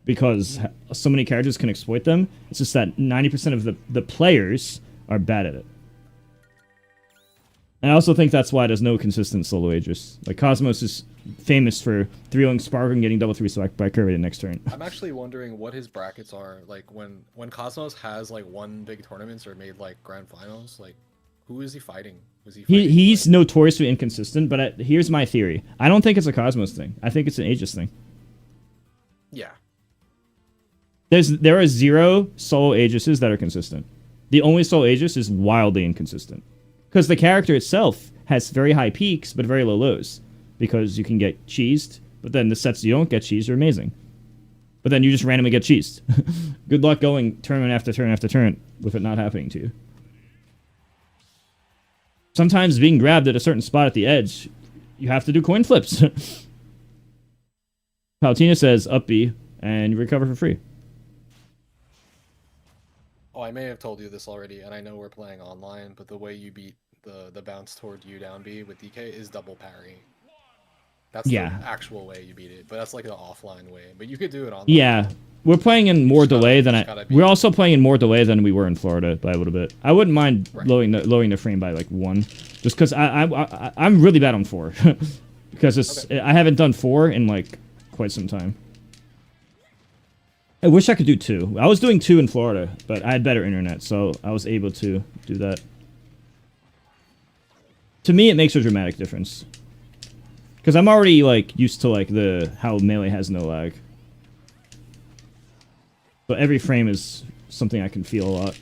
Speaker 1: Because so many characters can exploit them. It's just that 90% of the players are bad at it. And I also think that's why there's no consistent solo Aegis. Like, Cosmos is famous for 3-0ing Spark and getting double 3 select by Kirby the next turn.
Speaker 2: I'm actually wondering what his brackets are. Like, when Cosmos has, like, won big tournaments or made, like, grand finals, like, who is he fighting?
Speaker 1: He's notoriously inconsistent, but here's my theory. I don't think it's a Cosmos thing. I think it's an Aegis thing.
Speaker 2: Yeah.
Speaker 1: There are 0 solo Aegises that are consistent. The only solo Aegis is wildly inconsistent. Because the character itself has very high peaks, but very low lows. Because you can get cheesed, but then the sets you don't get cheesed are amazing. But then you just randomly get cheesed. Good luck going turn after turn after turn with it not happening to you. Sometimes being grabbed at a certain spot at the edge, you have to do coin flips. Palutena says up B, and you recover for free.
Speaker 2: Oh, I may have told you this already, and I know we're playing online, but the way you beat the bounce toward you down B with DK is double parry. That's the actual way you beat it, but that's like an offline way. But you could do it online.
Speaker 1: Yeah, we're playing in more delay than we're also playing in more delay than we were in Florida by a little bit. I wouldn't mind lowering the frame by like 1, just because I'm really bad on 4, because I haven't done 4 in like quite some time. I wish I could do 2. I was doing 2 in Florida, but I had better internet, so I was able to do that. To me, it makes a dramatic difference. Because I'm already, like, used to, like, how Melee has no lag. So every frame is something I can feel a lot.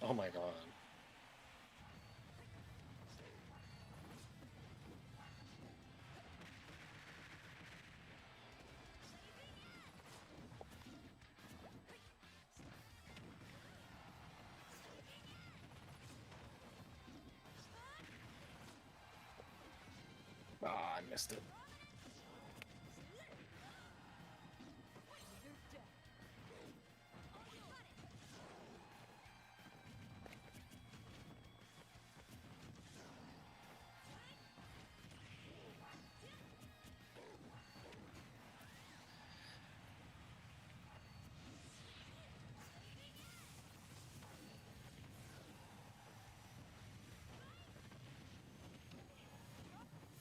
Speaker 2: Oh my god. Ah, I missed it.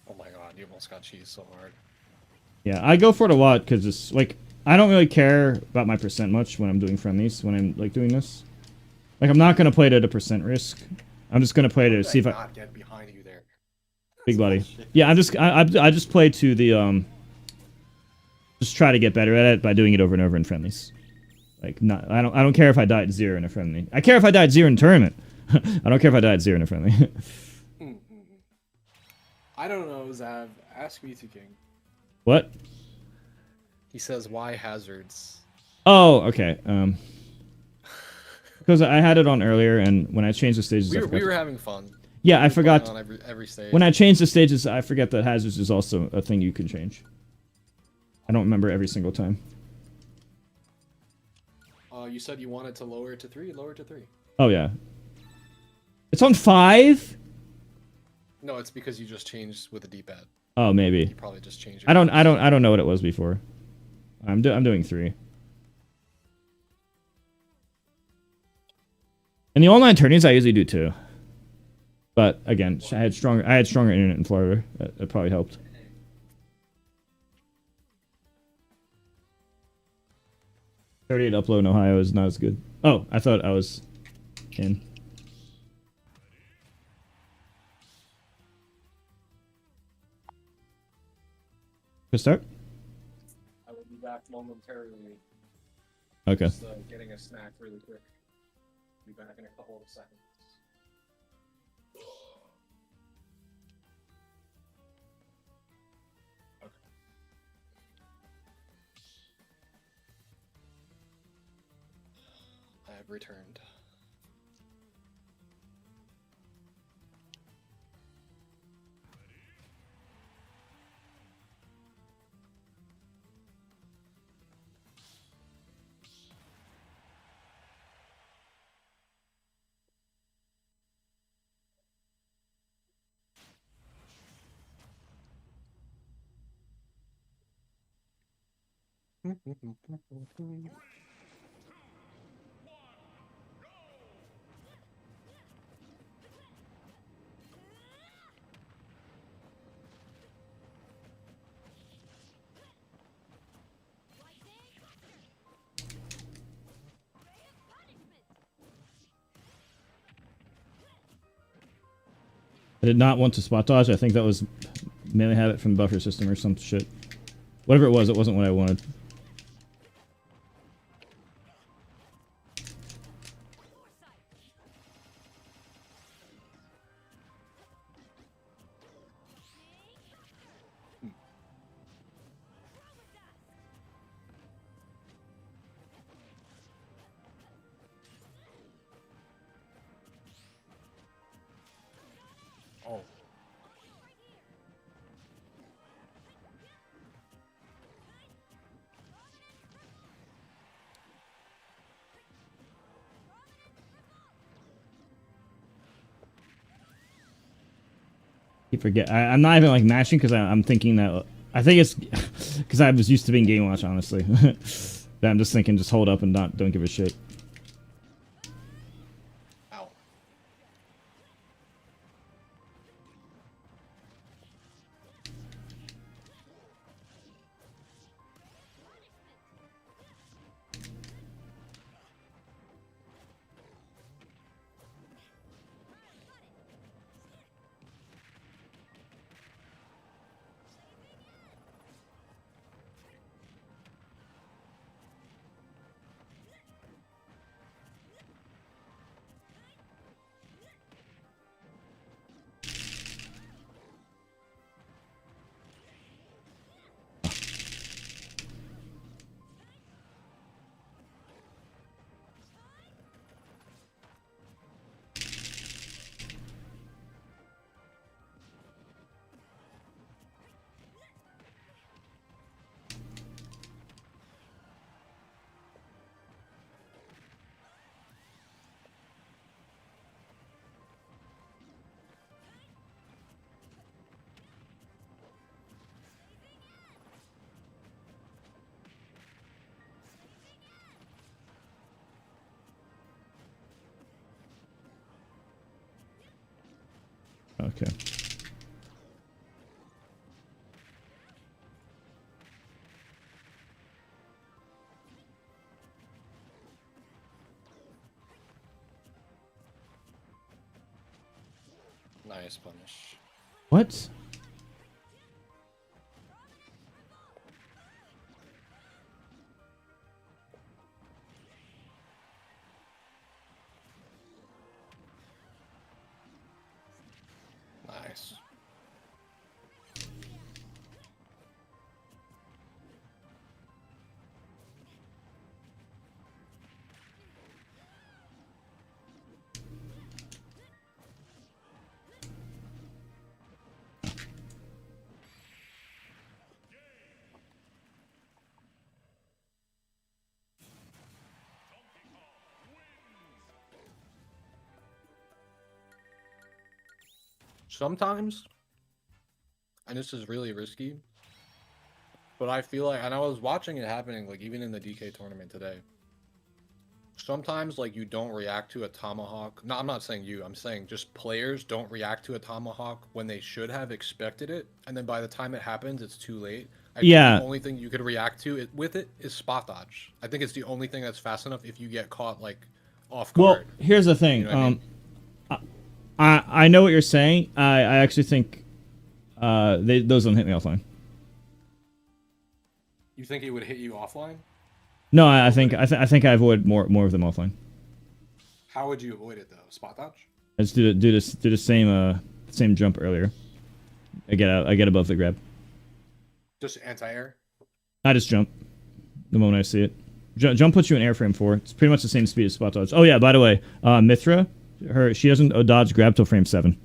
Speaker 2: Oh my god, you almost got cheesed so hard.
Speaker 1: Yeah, I go for it a lot because it's like I don't really care about my percent much when I'm doing friendlies. When I'm like doing this, like I'm not gonna play it at a percent risk. I'm just gonna play to see if I
Speaker 2: not get behind you there.
Speaker 1: Big buddy. Yeah, I just play to the just try to get better at it by doing it over and over in friendlies. Like I don't care if I die at 0 in a friendly. I care if I die at 0 in a tournament. I don't care if I die at 0 in a friendly.
Speaker 2: I don't know, Zav. Ask me to King.
Speaker 1: What?
Speaker 2: He says, why hazards?
Speaker 1: Oh, okay. Because I had it on earlier, and when I changed the stages,
Speaker 2: we were having fun.
Speaker 1: Yeah, I forgot.
Speaker 2: On every stage.
Speaker 1: When I changed the stages, I forget that hazards is also a thing you can change. I don't remember every single time.
Speaker 2: You said you wanted to lower it to 3. Lower it to 3.
Speaker 1: Oh yeah. It's on 5.
Speaker 2: No, it's because you just changed with the D-pad.
Speaker 1: Oh, maybe.
Speaker 2: You probably just changed.
Speaker 1: I don't know what it was before. I'm doing 3. In the online tourneys, I usually do 2. But again, I had stronger internet in Florida. That probably helped. .38 upload in Ohio is not as good. Oh, I thought I was in. Good start?
Speaker 2: I will be back momentarily.
Speaker 1: Okay.
Speaker 2: Just getting a snack really quick. Be back in a couple of seconds. Okay. I have returned.
Speaker 1: I did not want to spot dodge. I think that was melee habit from the buffer system or some shit. Whatever it wasn't what I wanted.
Speaker 2: Oh.
Speaker 1: You forget. I'm not even like mashing because I'm thinking that. I think it's because I was used to being game watch, honestly. That I'm just thinking, just hold up and don't give a shit.
Speaker 2: Ow.
Speaker 1: Okay.
Speaker 2: Nice punish.
Speaker 1: What?
Speaker 2: Nice. Sometimes, and this is really risky, but I feel like, and I was watching it happening, like even in the DK tournament today. Sometimes, like, you don't react to a tomahawk. No, I'm not saying you. I'm saying just players don't react to a tomahawk when they should have expected it, and then by the time it happens, it's too late. I think
Speaker 1: Yeah.
Speaker 2: the only thing you could react to with it is spot dodge. I think it's the only thing that's fast enough if you get caught, like, off
Speaker 1: Well,
Speaker 2: guard.
Speaker 1: here's the thing.
Speaker 2: You know what I mean?
Speaker 1: I know what you're saying. I actually think those don't hit me offline.
Speaker 2: You think it would hit you offline?
Speaker 1: No, I think I avoid more of them offline.
Speaker 2: How would you avoid it though? Spot dodge?
Speaker 1: I just do the same jump earlier. I get above the grab.
Speaker 2: Just anti-air?
Speaker 1: I just jump the moment I see it. Jump puts you in airframe 4. It's pretty much the same speed as spot dodge. Oh yeah, by the way, Mithra, she doesn't dodge grab till frame 7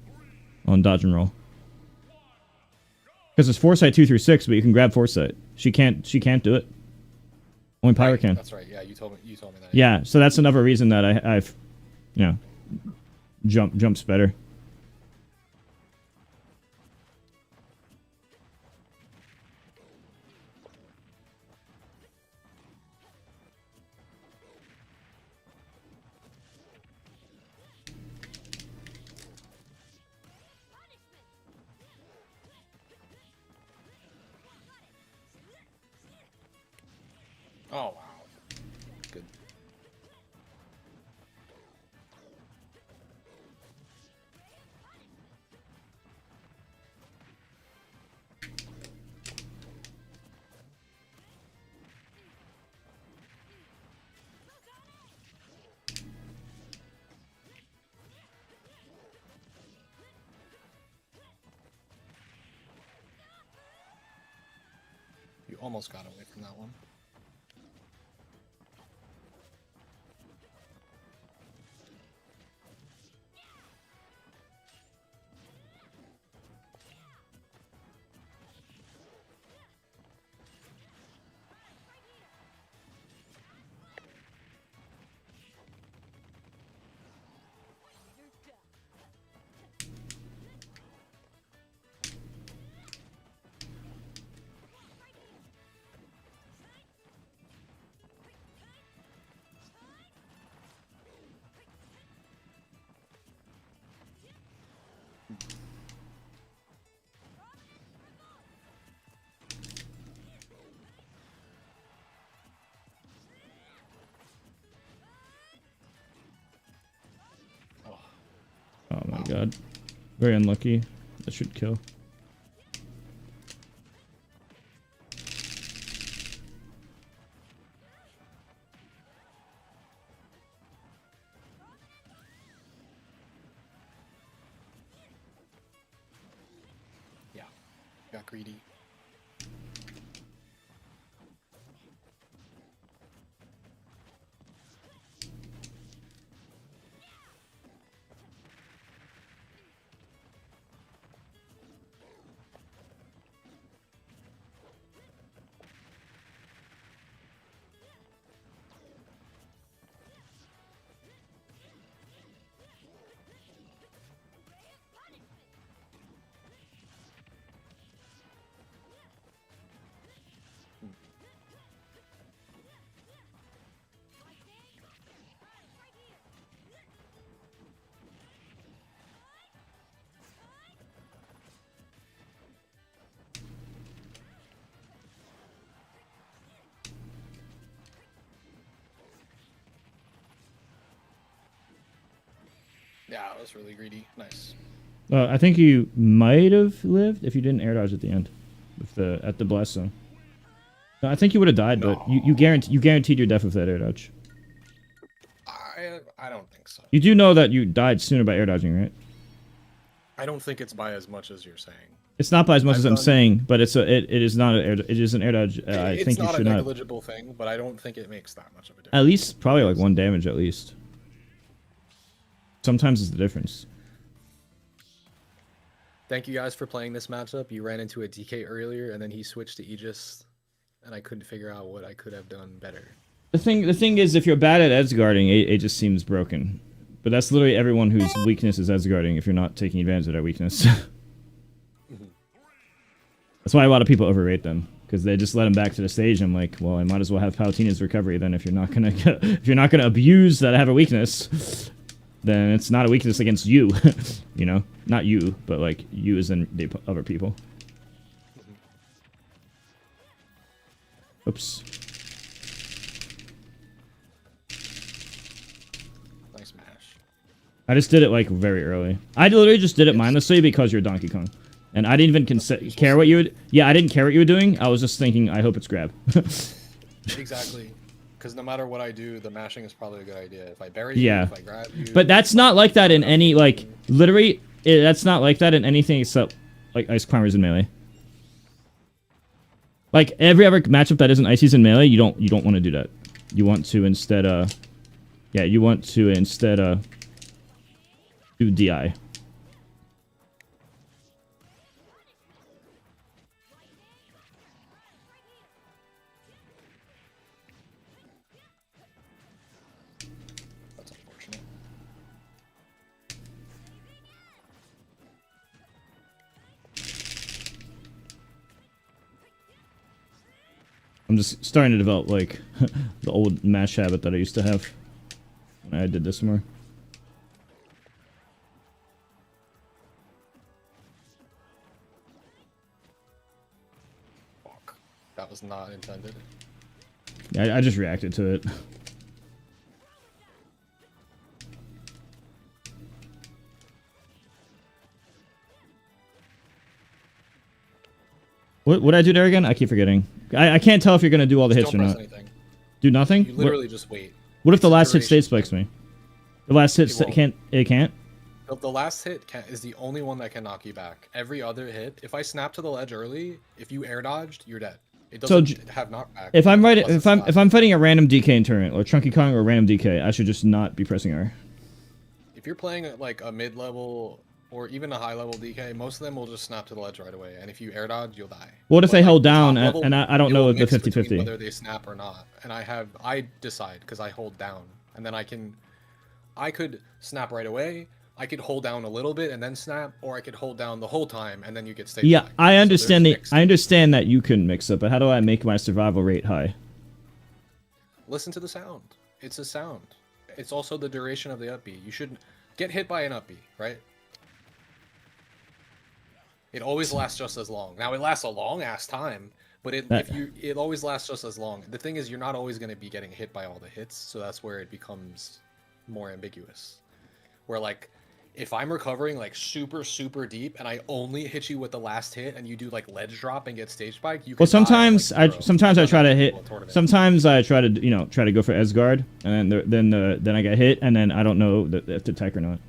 Speaker 1: on dodge and roll. Because it's foresight 2 through 6, but you can grab foresight. She can't do it. Only Pyro can.
Speaker 2: That's right. Yeah, you told me that.
Speaker 1: Yeah, so that's another reason that I've jumps better.
Speaker 2: Oh wow. Good. almost got away from that one.
Speaker 1: Oh my god. Very unlucky. That should kill.
Speaker 2: Yeah, got greedy. Yeah, it was really greedy. Nice.
Speaker 1: I think you might have lived if you didn't air dodge at the end, with at the blast zone. No, I think you would have died, but you guaranteed your death with that air dodge.
Speaker 2: I don't think so.
Speaker 1: You do know that you died sooner by air dodging, right?
Speaker 2: I don't think it's by as much as you're saying.
Speaker 1: It's not by as much as I'm saying, but it is not an air. It is an air dodge. I think you should not.
Speaker 2: It's not a negligible thing, but I don't think it makes that much of a difference.
Speaker 1: At least probably like 1 damage at least. Sometimes it's the difference.
Speaker 2: Thank you guys for playing this matchup. You ran into a DK earlier, and then he switched to Aegis, and I couldn't figure out what I could have done better.
Speaker 1: The thing is, if you're bad at edge guarding, it just seems broken. But that's literally everyone whose weakness is edge guarding. If you're not taking advantage of their weakness, that's why a lot of people overrate them, because they just let them back to the stage. I'm like, well, I might as well have Palutena's recovery then. If you're not gonna abuse that I have a weakness, then it's not a weakness against you. You know, not you, but like you as in the other people. Oops.
Speaker 2: Nice mash.
Speaker 1: I just did it like very early. I literally just did it mindlessly because you're Donkey Kong, and I didn't even care what you would. Yeah, I didn't care what you were doing. I was just thinking, I hope it's grab.
Speaker 2: Exactly. Because no matter what I do, the mashing is probably a good idea. If I bury you,
Speaker 1: yeah.
Speaker 2: if I grab you...
Speaker 1: But that's not like that in any, like, literally, that's not like that in anything except, like, Ice Climbers in Melee. Like, every other matchup that isn't Ices in Melee, you don't want to do that. You want to instead, yeah, you want to instead, do DI. I'm just starting to develop, like, the old mash habit that I used to have when I did this more.
Speaker 2: Fuck. That was not intended.
Speaker 1: I just reacted to it. What would I do there again? I keep forgetting. I can't tell if you're gonna do all the hits or not.
Speaker 2: Anything.
Speaker 1: Do nothing?
Speaker 2: You literally just wait.
Speaker 1: What if the
Speaker 2: It's
Speaker 1: last hit
Speaker 2: duration.
Speaker 1: state spikes me? The last hit can't. It can't.
Speaker 2: The last hit is the only one that can knock you back. Every other hit, if I snap to the ledge early, if you air dodged, you're dead. It
Speaker 1: So
Speaker 2: doesn't have knockback.
Speaker 1: If I'm right,
Speaker 2: unless
Speaker 1: if
Speaker 2: it's
Speaker 1: I'm
Speaker 2: flat.
Speaker 1: if I'm fighting a random DK in tournament or Chunky Kong or a random DK, I should just not be pressing R.
Speaker 2: If you're playing like a mid-level or even a high-level DK, most of them will just snap to the ledge right away. And if you air dodge, you'll die.
Speaker 1: What if
Speaker 2: But,
Speaker 1: they
Speaker 2: like,
Speaker 1: hold
Speaker 2: top
Speaker 1: down
Speaker 2: level,
Speaker 1: and I don't know
Speaker 2: you'll
Speaker 1: the
Speaker 2: mix between
Speaker 1: 50-50?
Speaker 2: whether they snap or not. And I decide because I hold down, and then I could snap right away. I could hold down a little bit and then snap, or I could hold down the whole time and then you get stage
Speaker 1: Yeah,
Speaker 2: back.
Speaker 1: I
Speaker 2: So
Speaker 1: understand
Speaker 2: there's mixed.
Speaker 1: I understand that you can mix it, but how do I make my survival rate high?
Speaker 2: Listen to the sound. It's a sound. It's also the duration of the up B. You should get hit by an up B, right? It always lasts just as long. Now it lasts a long ass time, but it always lasts just as long. The thing is, you're not always going to be getting hit by all the hits, so that's where it becomes more ambiguous. Where like, if I'm recovering like super deep and I only hit you with the last hit and you do like ledge drop and get stage spike, you can
Speaker 1: Well, sometimes
Speaker 2: die at, like, zero.
Speaker 1: I try to hit.
Speaker 2: In a tournament.
Speaker 1: Sometimes I try to try to go for Esguard, and then I get hit, and then I don't know if to tech or not.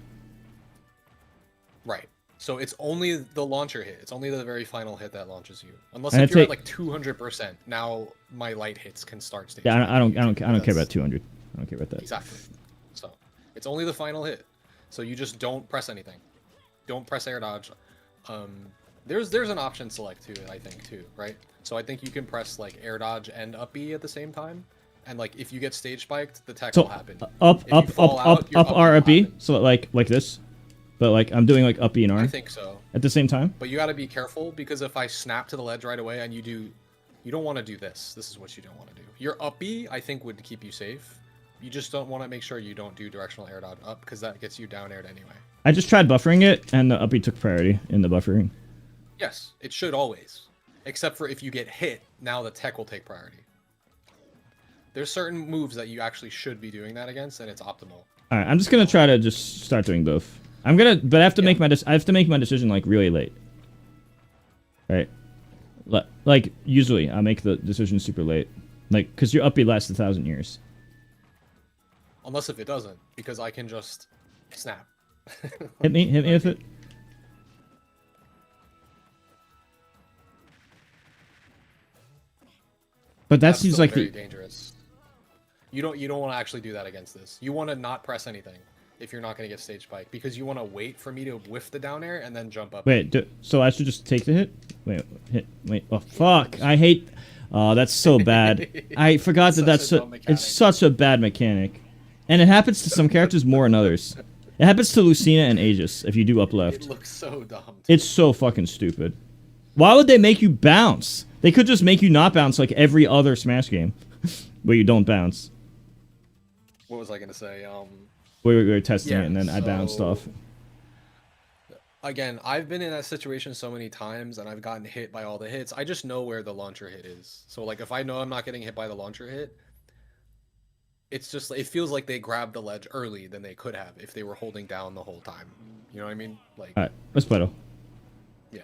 Speaker 2: Right. So it's only the launcher hit. It's only the very final hit that launches you. Unless
Speaker 1: And
Speaker 2: if
Speaker 1: I
Speaker 2: you're at
Speaker 1: take-
Speaker 2: like 200%, now my light hits can start stage.
Speaker 1: Yeah, I don't care
Speaker 2: That's-
Speaker 1: about 200. I don't care about that.
Speaker 2: Exactly. So it's only the final hit. So you just don't press anything. Don't press air dodge. There's an option select too, I think too, right? So I think you can press like air dodge and up B at the same time, and like if you get stage spiked, the tech
Speaker 1: So
Speaker 2: will happen.
Speaker 1: up
Speaker 2: If you fall out, your
Speaker 1: up
Speaker 2: B
Speaker 1: R
Speaker 2: will
Speaker 1: up B.
Speaker 2: happen.
Speaker 1: So like this, but like I'm doing like up B and R
Speaker 2: I think so.
Speaker 1: at the same time.
Speaker 2: But you got to be careful because if I snap to the ledge right away and you don't want to do this. This is what you don't want to do. Your up B, I think, would keep you safe. You just don't want to make sure you don't do directional air dodge up because that gets you down aired anyway.
Speaker 1: I just tried buffering it, and the up B took priority in the buffering.
Speaker 2: Yes, it should always. Except for if you get hit, now the tech will take priority. There's certain moves that you actually should be doing that against, and it's optimal.
Speaker 1: All right, I'm just gonna try to just start doing both. But I have to make my decision like really late. Right, like usually I make the decision super late, like because your up B lasts 1,000 years.
Speaker 2: Unless if it doesn't, because I can just snap.
Speaker 1: Hit me with it. But that seems
Speaker 2: still
Speaker 1: like
Speaker 2: very
Speaker 1: the
Speaker 2: dangerous. You don't want to actually do that against this. You want to not press anything if you're not going to get stage spike because you want to wait for me to whiff the down air and then jump up.
Speaker 1: so I should just take the hit. Wait. Oh fuck! I hate. Oh, that's so bad. I forgot that
Speaker 2: Such a dumb mechanic.
Speaker 1: it's such a bad mechanic, and it happens to some characters more than others. It happens to Lucina and Aegis if you do up left.
Speaker 2: It looks so dumb.
Speaker 1: It's so fucking stupid. Why would they make you bounce? They could just make you not bounce like every other Smash game, where you don't bounce.
Speaker 2: What was I going to say?
Speaker 1: We were testing
Speaker 2: Yeah,
Speaker 1: it, and then I bounced
Speaker 2: so-
Speaker 1: off.
Speaker 2: Again, I've been in that situation so many times and I've gotten hit by all the hits. I just know where the launcher hit is. So like if I know I'm not getting hit by the launcher hit, it's just it feels like they grabbed the ledge early than they could have if they were holding down the whole time. You know what I mean? Like
Speaker 1: All right, let's play though.
Speaker 2: yeah.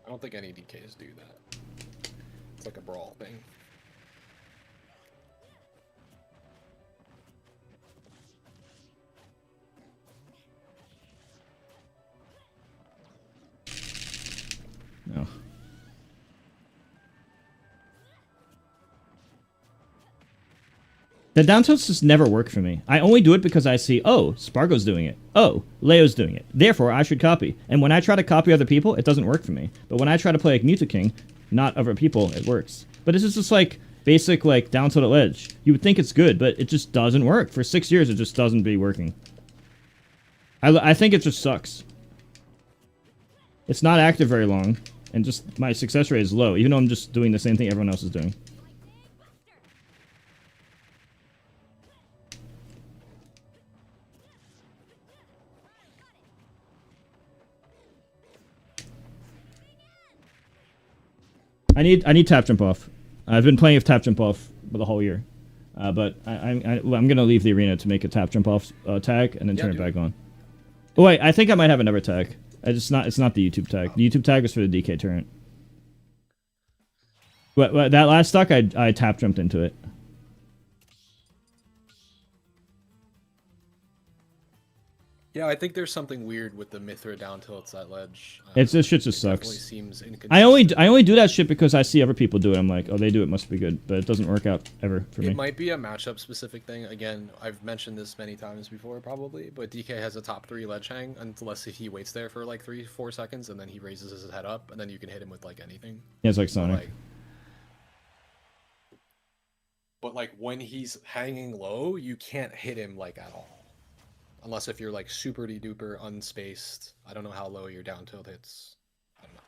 Speaker 2: I don't think any DKs do that. It's like a brawl thing.
Speaker 1: No. The down tilts just never work for me. I only do it because I see, oh, Spargo's doing it. Oh, Leo's doing it. Therefore, I should copy. And when I try to copy other people, it doesn't work for me. But when I try to play like Mewtwo King, not other people, it works. But this is just like basic like down tilt at ledge. You would think it's good, but it just doesn't work. For 6 years, it just doesn't be working. I think it just sucks. It's not active very long, and just my success rate is low, even though I'm just doing the same thing everyone else is doing. I need tap jump off. I've been playing with tap jump off for the whole year, but I'm gonna leave the arena to make a tap jump off tag and then turn it back on. Oh wait, I think I might have another tag. It's not the YouTube tag. The YouTube tag is for the DK turret. But that last stock, I tap jumped into it.
Speaker 2: Yeah, I think there's something weird with the Mithra down tilts that ledge.
Speaker 1: This shit just
Speaker 2: it definitely
Speaker 1: sucks.
Speaker 2: seems inconsistent.
Speaker 1: I only do that shit because I see other people do it. I'm like, oh, they do it, must be good, but it doesn't work out ever for me.
Speaker 2: It might be a matchup specific thing. Again, I've mentioned this many times before, probably, but DK has a top 3 ledge hang unless he waits there for like 3-4 seconds and then he raises his head up and then you can hit him with like anything.
Speaker 1: Yeah, it's like Sonic.
Speaker 2: But like when he's hanging low, you can't hit him like at all. Unless if you're like super duper unspaced. I don't know how low your down tilt hits. I don't know.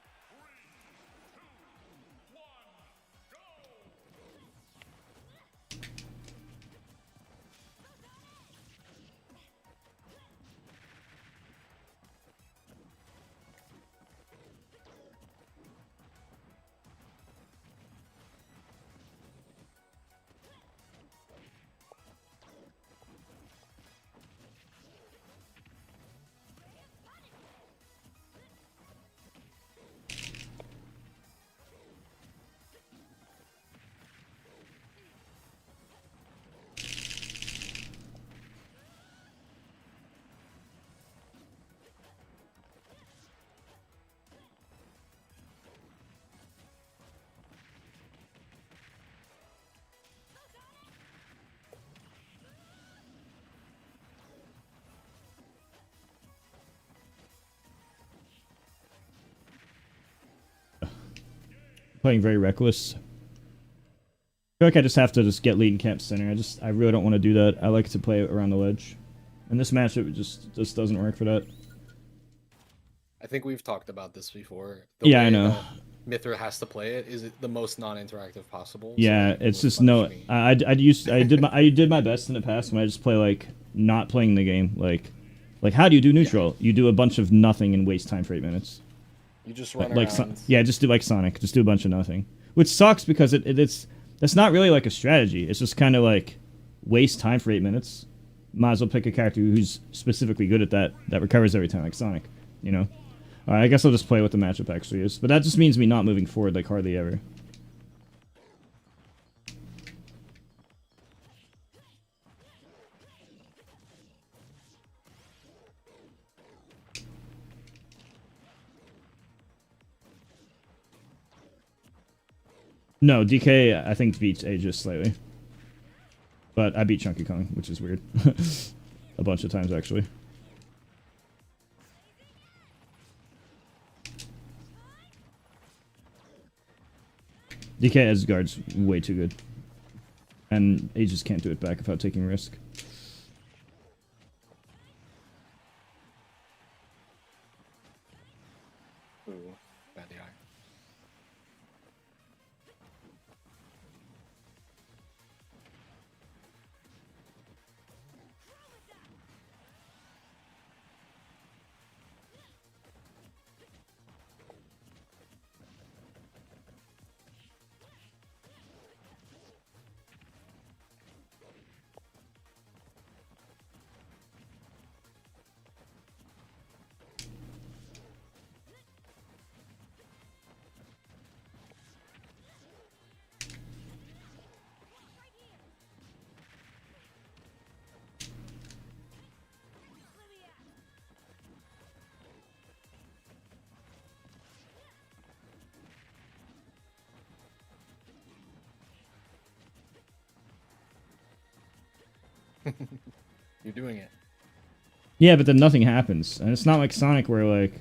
Speaker 1: Playing very reckless. I feel like I just have to get lead in camp center. I really don't want to do that. I like to play around the ledge. And this matchup just doesn't work for that.
Speaker 2: I think we've talked about this before.
Speaker 1: Yeah, I know.
Speaker 2: Mithra has to play it. Is it the most non-interactive possible?
Speaker 1: Yeah,
Speaker 2: so
Speaker 1: it's just no. I did my best in the past when I just play like not playing the game. Like how do you do neutral? Yeah. You do a bunch of nothing and waste time for 8 minutes.
Speaker 2: You just run
Speaker 1: like
Speaker 2: around.
Speaker 1: Yeah, just do like Sonic. Just do a bunch of nothing, which sucks because that's not really like a strategy. It's just kind of like waste time for 8 minutes. Might as well pick a character who's specifically good at that recovers every time, like Sonic. You know. All right, I guess I'll just play what the matchup actually is, but that just means me not moving forward like hardly ever. No, DK I think beats Aegis slightly. But I beat Chunky Kong, which is weird. A bunch of times actually. DK as guard's way too good. And Aegis can't do it back without taking risk.
Speaker 2: Ooh, bad DI. You're doing it.
Speaker 1: Yeah, but then nothing happens. And it's not like Sonic where, like,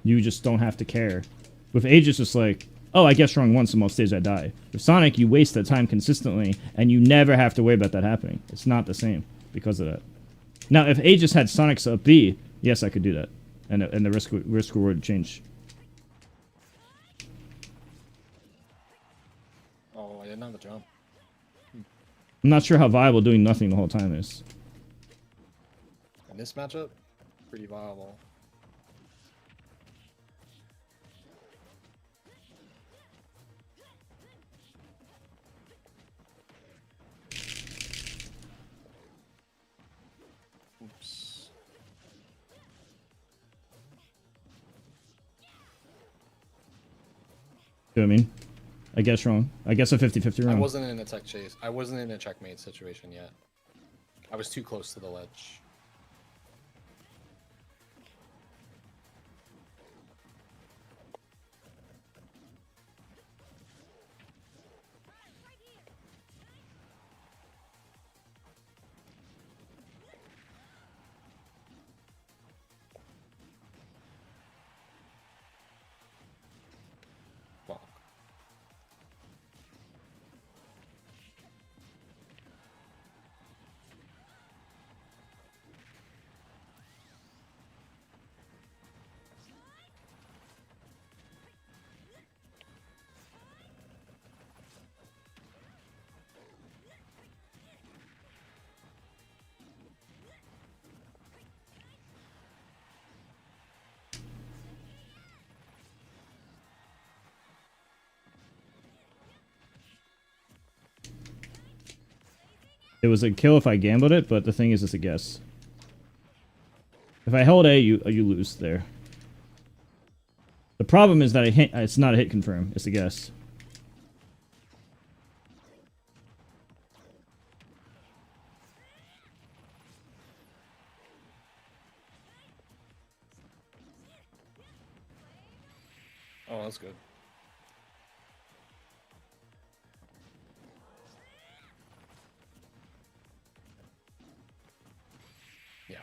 Speaker 1: you just don't have to care. With Aegis, it's like, oh, I guess wrong once and most days I die. With Sonic, you waste that time consistently, and you never have to worry about that happening. It's not the same because of that. Now, if Aegis had Sonic's up B, yes, I could do that. And the risk reward would change.
Speaker 2: Oh, I didn't have a jump.
Speaker 1: I'm not sure how viable doing nothing the whole time is.
Speaker 2: In this matchup, pretty viable. Oops.
Speaker 1: Do you know what I mean? I guess wrong. I guess a 50-50 wrong.
Speaker 2: I wasn't in a tech chase. I wasn't in a checkmate situation yet. I was too close to the ledge.
Speaker 1: It was a kill if I gambled it, but the thing is, it's a guess. If I held A, you lose there. The problem is that it's not a hit confirm. It's a guess.
Speaker 2: Oh, that's good. Yeah.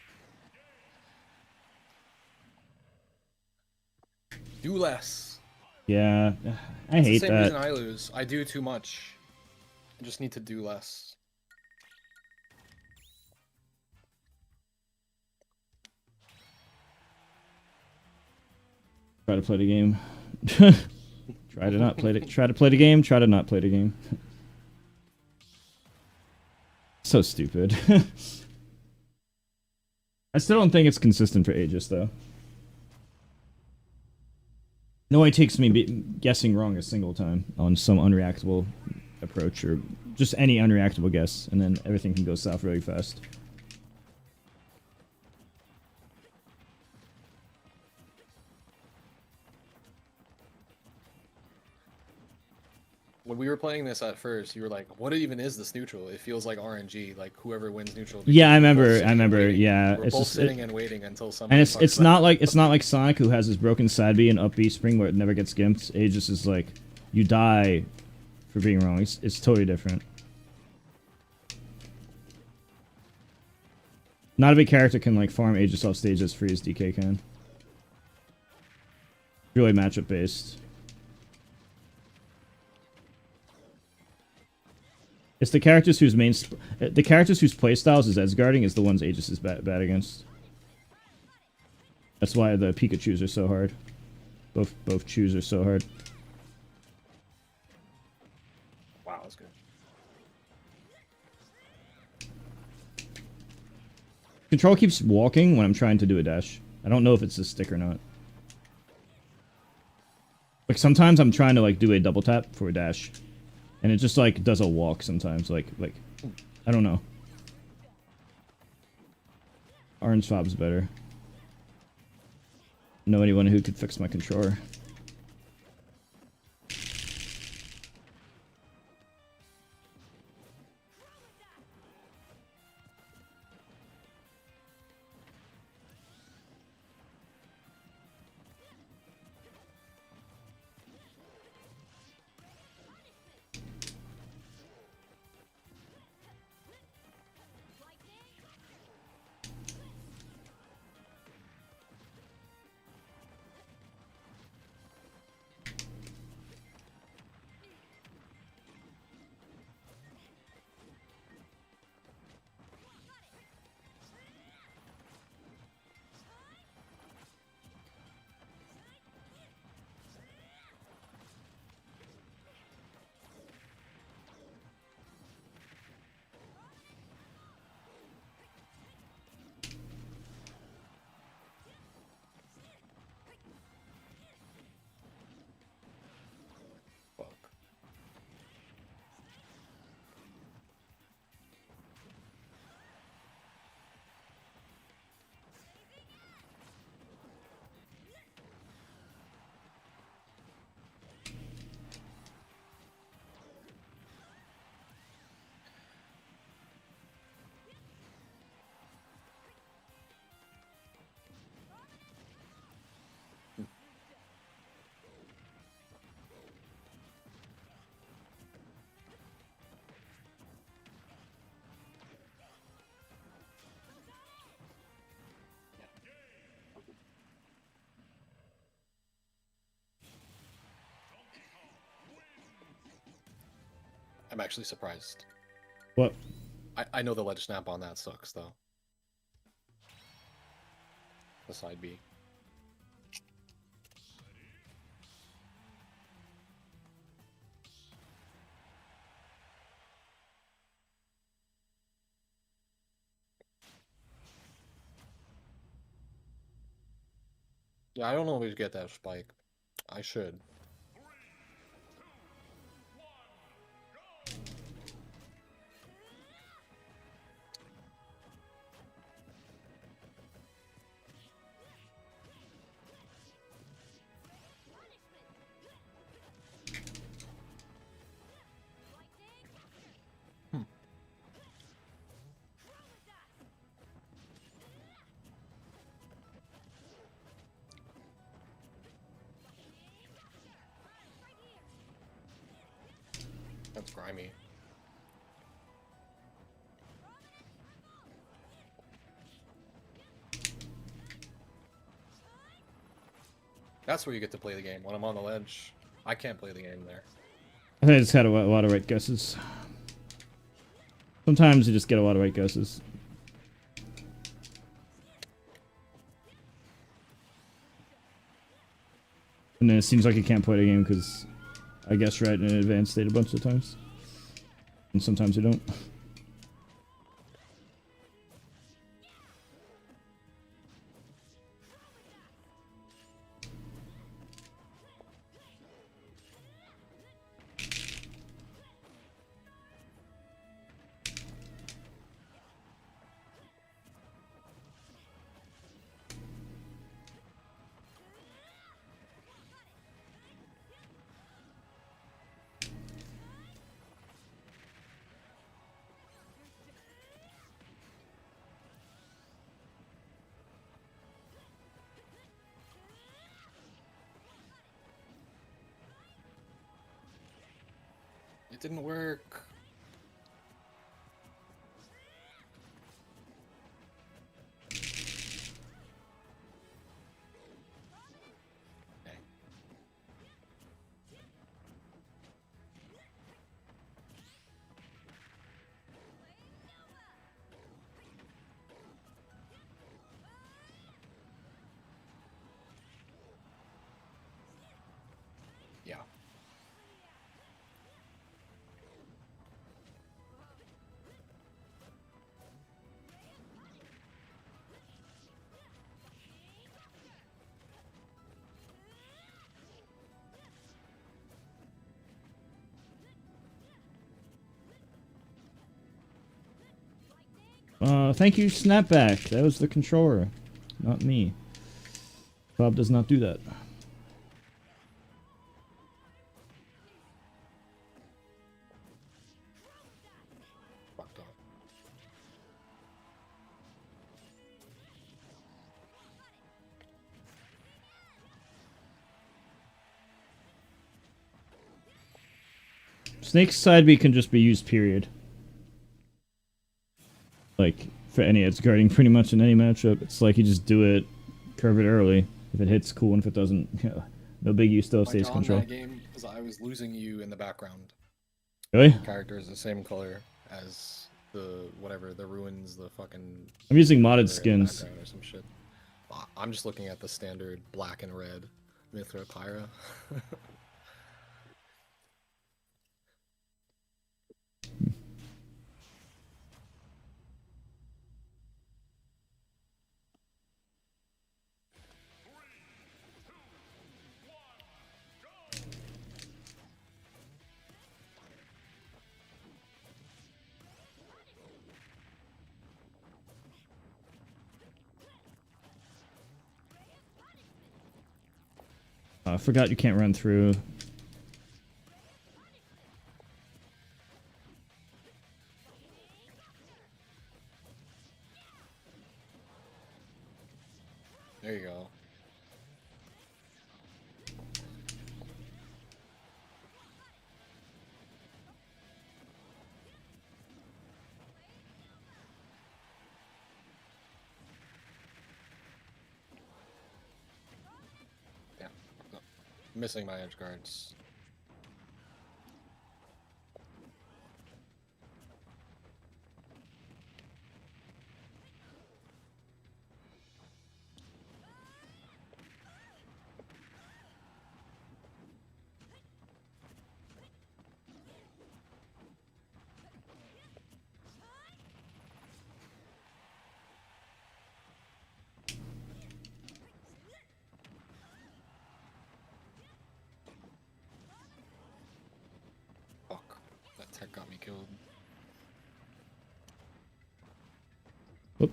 Speaker 2: Do less.
Speaker 1: Yeah, I
Speaker 2: It's
Speaker 1: hate
Speaker 2: the same reason
Speaker 1: that.
Speaker 2: I lose. I do too much. I just need to do less.
Speaker 1: Try to play the game. Try to not play the. Try to play the game. Try to not play the game. So stupid. I still don't think it's consistent for Aegis though. It only takes me guessing wrong a single time on some unreactable approach or just any unreactable guess, and then everything can go south really fast.
Speaker 2: When we were playing this at first, you were like, "What even is this neutral? It feels like RNG. Like whoever wins neutral."
Speaker 1: Yeah, I
Speaker 2: we're both
Speaker 1: remember.
Speaker 2: sitting
Speaker 1: I
Speaker 2: and
Speaker 1: remember.
Speaker 2: waiting.
Speaker 1: Yeah,
Speaker 2: We're
Speaker 1: it's
Speaker 2: both
Speaker 1: just
Speaker 2: sitting and waiting until
Speaker 1: and
Speaker 2: somebody.
Speaker 1: it's not like Sonic who has his broken side B and up B spring where it never gets gimped. Aegis is like you die for being wrong. It's totally different. Not every character can like farm Aegis off stage as free as DK can. Really matchup based. It's the characters whose playstyles is edge guarding is the ones Aegis is bad against. That's why the Pikachus are so hard. Both chews are so hard.
Speaker 2: Wow, that's good.
Speaker 1: Control keeps walking when I'm trying to do a dash. I don't know if it's a stick or not. Like sometimes I'm trying to like do a double tap for a dash. And it just like does a walk sometimes, like I don't know. Orange fob's better. Know anyone who could fix my controller?
Speaker 2: Fuck. I'm actually surprised.
Speaker 1: What?
Speaker 2: I know the ledge snap on that sucks though. The side B. Yeah, I don't always get that spike. I should. That's grimy. That's where you get to play the game. When I'm on the ledge, I can't play the game there.
Speaker 1: I think I just had a lot of right guesses. Sometimes you just get a lot of right guesses. And then it seems like you can't play the game because I guess right in an advanced state a bunch of times. And sometimes you don't.
Speaker 2: It didn't work. Okay. Yeah.
Speaker 1: Thank you, Snapback. That was the controller, not me. Bob does not do that.
Speaker 2: Fucked up.
Speaker 1: Snake's side B can just be used, period. Like, for any edge guarding pretty much in any matchup. It's like you just do it, curve it early. If it hits, cool, and if it doesn't, yeah, no big, you still have
Speaker 2: My
Speaker 1: stays
Speaker 2: jaw in
Speaker 1: control.
Speaker 2: that game is I was losing you in the background.
Speaker 1: Really?
Speaker 2: Character is the same color as the whatever, the ruins, the fucking.
Speaker 1: I'm using modded
Speaker 2: in the
Speaker 1: skins.
Speaker 2: background or some shit. I'm just looking at the standard black and red Mithra Pyra.
Speaker 1: I forgot you can't run through.
Speaker 2: There you go. Yeah. No. Missing my edge guards. Fuck. That tech got me killed.
Speaker 1: Whoop.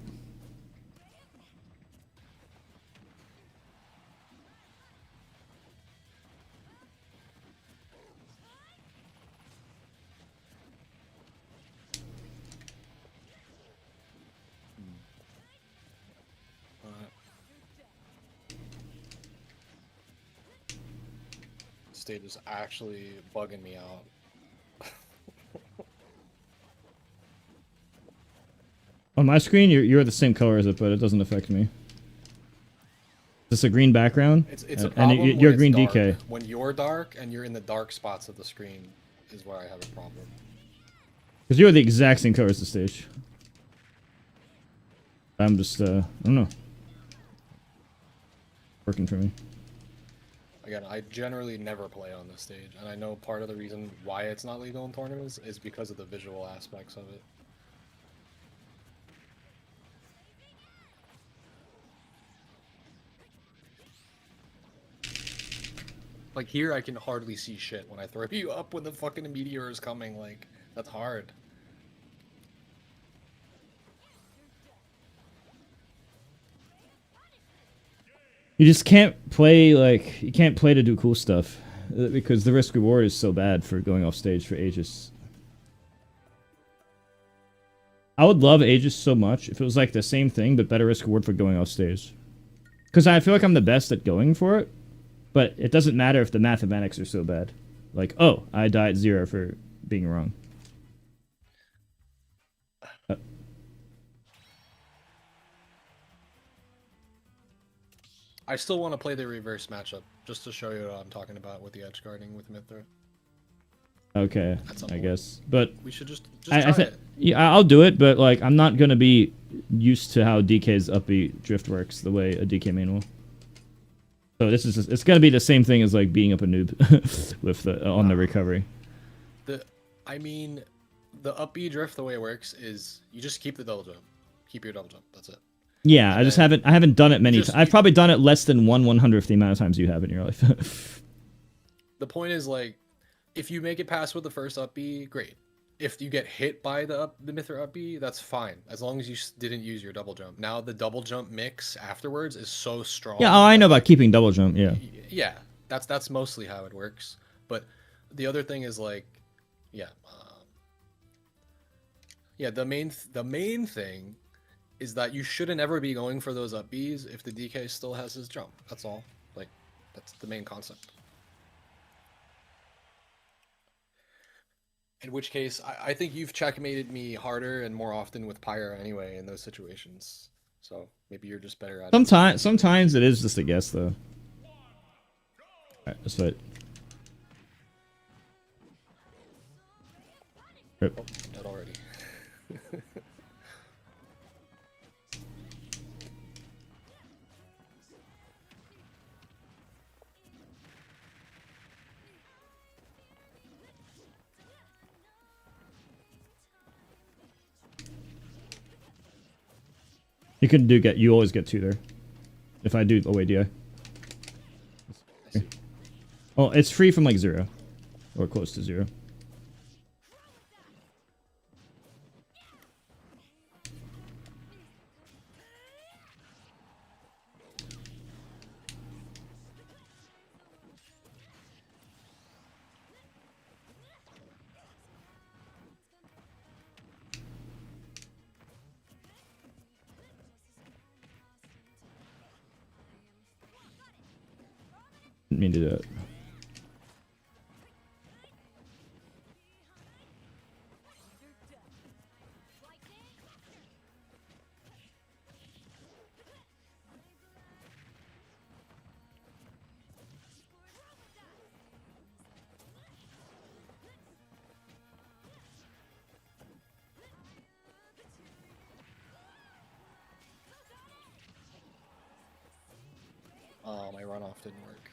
Speaker 2: State is actually bugging me out.
Speaker 1: On my screen, you're the same color as it, but it doesn't affect me. It's a green background.
Speaker 2: It's a
Speaker 1: and
Speaker 2: problem
Speaker 1: you're
Speaker 2: when
Speaker 1: green
Speaker 2: it's
Speaker 1: DK.
Speaker 2: dark. When you're dark and you're in the dark spots of the screen is where I have a problem.
Speaker 1: Because you're the exact same color as the stage. I'm just, I don't know. Working for me.
Speaker 2: Again, I generally never play on this stage, and I know part of the reason why it's not legal in tournaments is because of the visual aspects of it. Like here, I can hardly see shit when I throw you up when the fucking meteor is coming. Like, that's hard.
Speaker 1: You just can't play, like, you can't play to do cool stuff. Because the risk reward is so bad for going off stage for Aegis. I would love Aegis so much if it was like the same thing, but better risk reward for going off stage. Because I feel like I'm the best at going for it. But it doesn't matter if the mathematics are so bad. Like, oh, I died 0 for being wrong.
Speaker 2: I still want to play the reverse matchup, just to show you what I'm talking about with the edge guarding with Mithra.
Speaker 1: Okay, I guess. But
Speaker 2: We should just
Speaker 1: I
Speaker 2: try
Speaker 1: think,
Speaker 2: it.
Speaker 1: yeah, I'll do it, but like I'm not gonna be used to how DK's upbeat drift works the way a DK main will. So this is it's gonna be the same thing as like being up a noob with the on the recovery.
Speaker 2: I mean, the up B drift, the way it works is you just keep the double jump. Keep your double jump. That's it.
Speaker 1: Yeah, I haven't done it many times. I've
Speaker 2: you-
Speaker 1: probably done it less than 1/100th the amount of times you have in your life.
Speaker 2: The point is, like, if you make it past with the first up B, great. If you get hit by the Mithra up B, that's fine, as long as you didn't use your double jump. Now the double jump mix afterwards is so strong.
Speaker 1: Yeah, oh, I know about keeping double jump. Yeah.
Speaker 2: Yeah, that's mostly how it works. But the other thing is like, yeah, the main thing is that you shouldn't ever be going for those up Bs if the DK still has his jump. That's all. Like, that's the main concept. In which case, I think you've checkmated me harder and more often with Pyre anyway in those situations. So maybe you're just better at it.
Speaker 1: Sometimes it is just a guess though. Alright, let's fight. Rip.
Speaker 2: Oh, dead already.
Speaker 1: You can you always get 2 there. If I do away DI. Okay. Oh, it's free from like 0. Or close to 0. Didn't mean to do it.
Speaker 2: My runoff didn't work.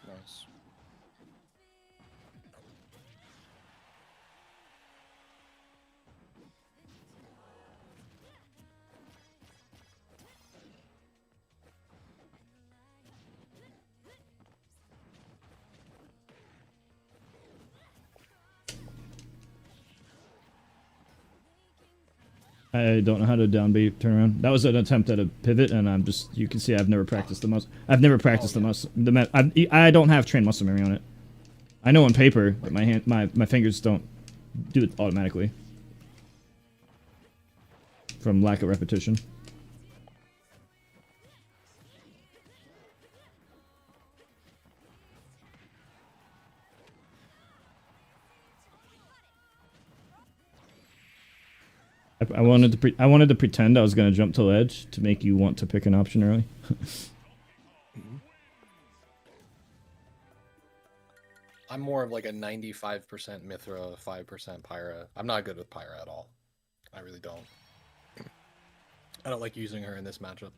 Speaker 2: Nice.
Speaker 1: I don't know how to down B turn around. That was an attempt at a pivot, and I'm just, you can see I've never practiced the most. I've never practiced I don't have trained muscle memory on it. I know on paper, but my fingers don't do it automatically. From lack of repetition. I wanted to pretend I was gonna jump to ledge to make you want to pick an option early.
Speaker 2: I'm more of like a 95% Mithra, 5% Pyra. I'm not good with Pyra at all. I really don't. I don't like using her in this matchup.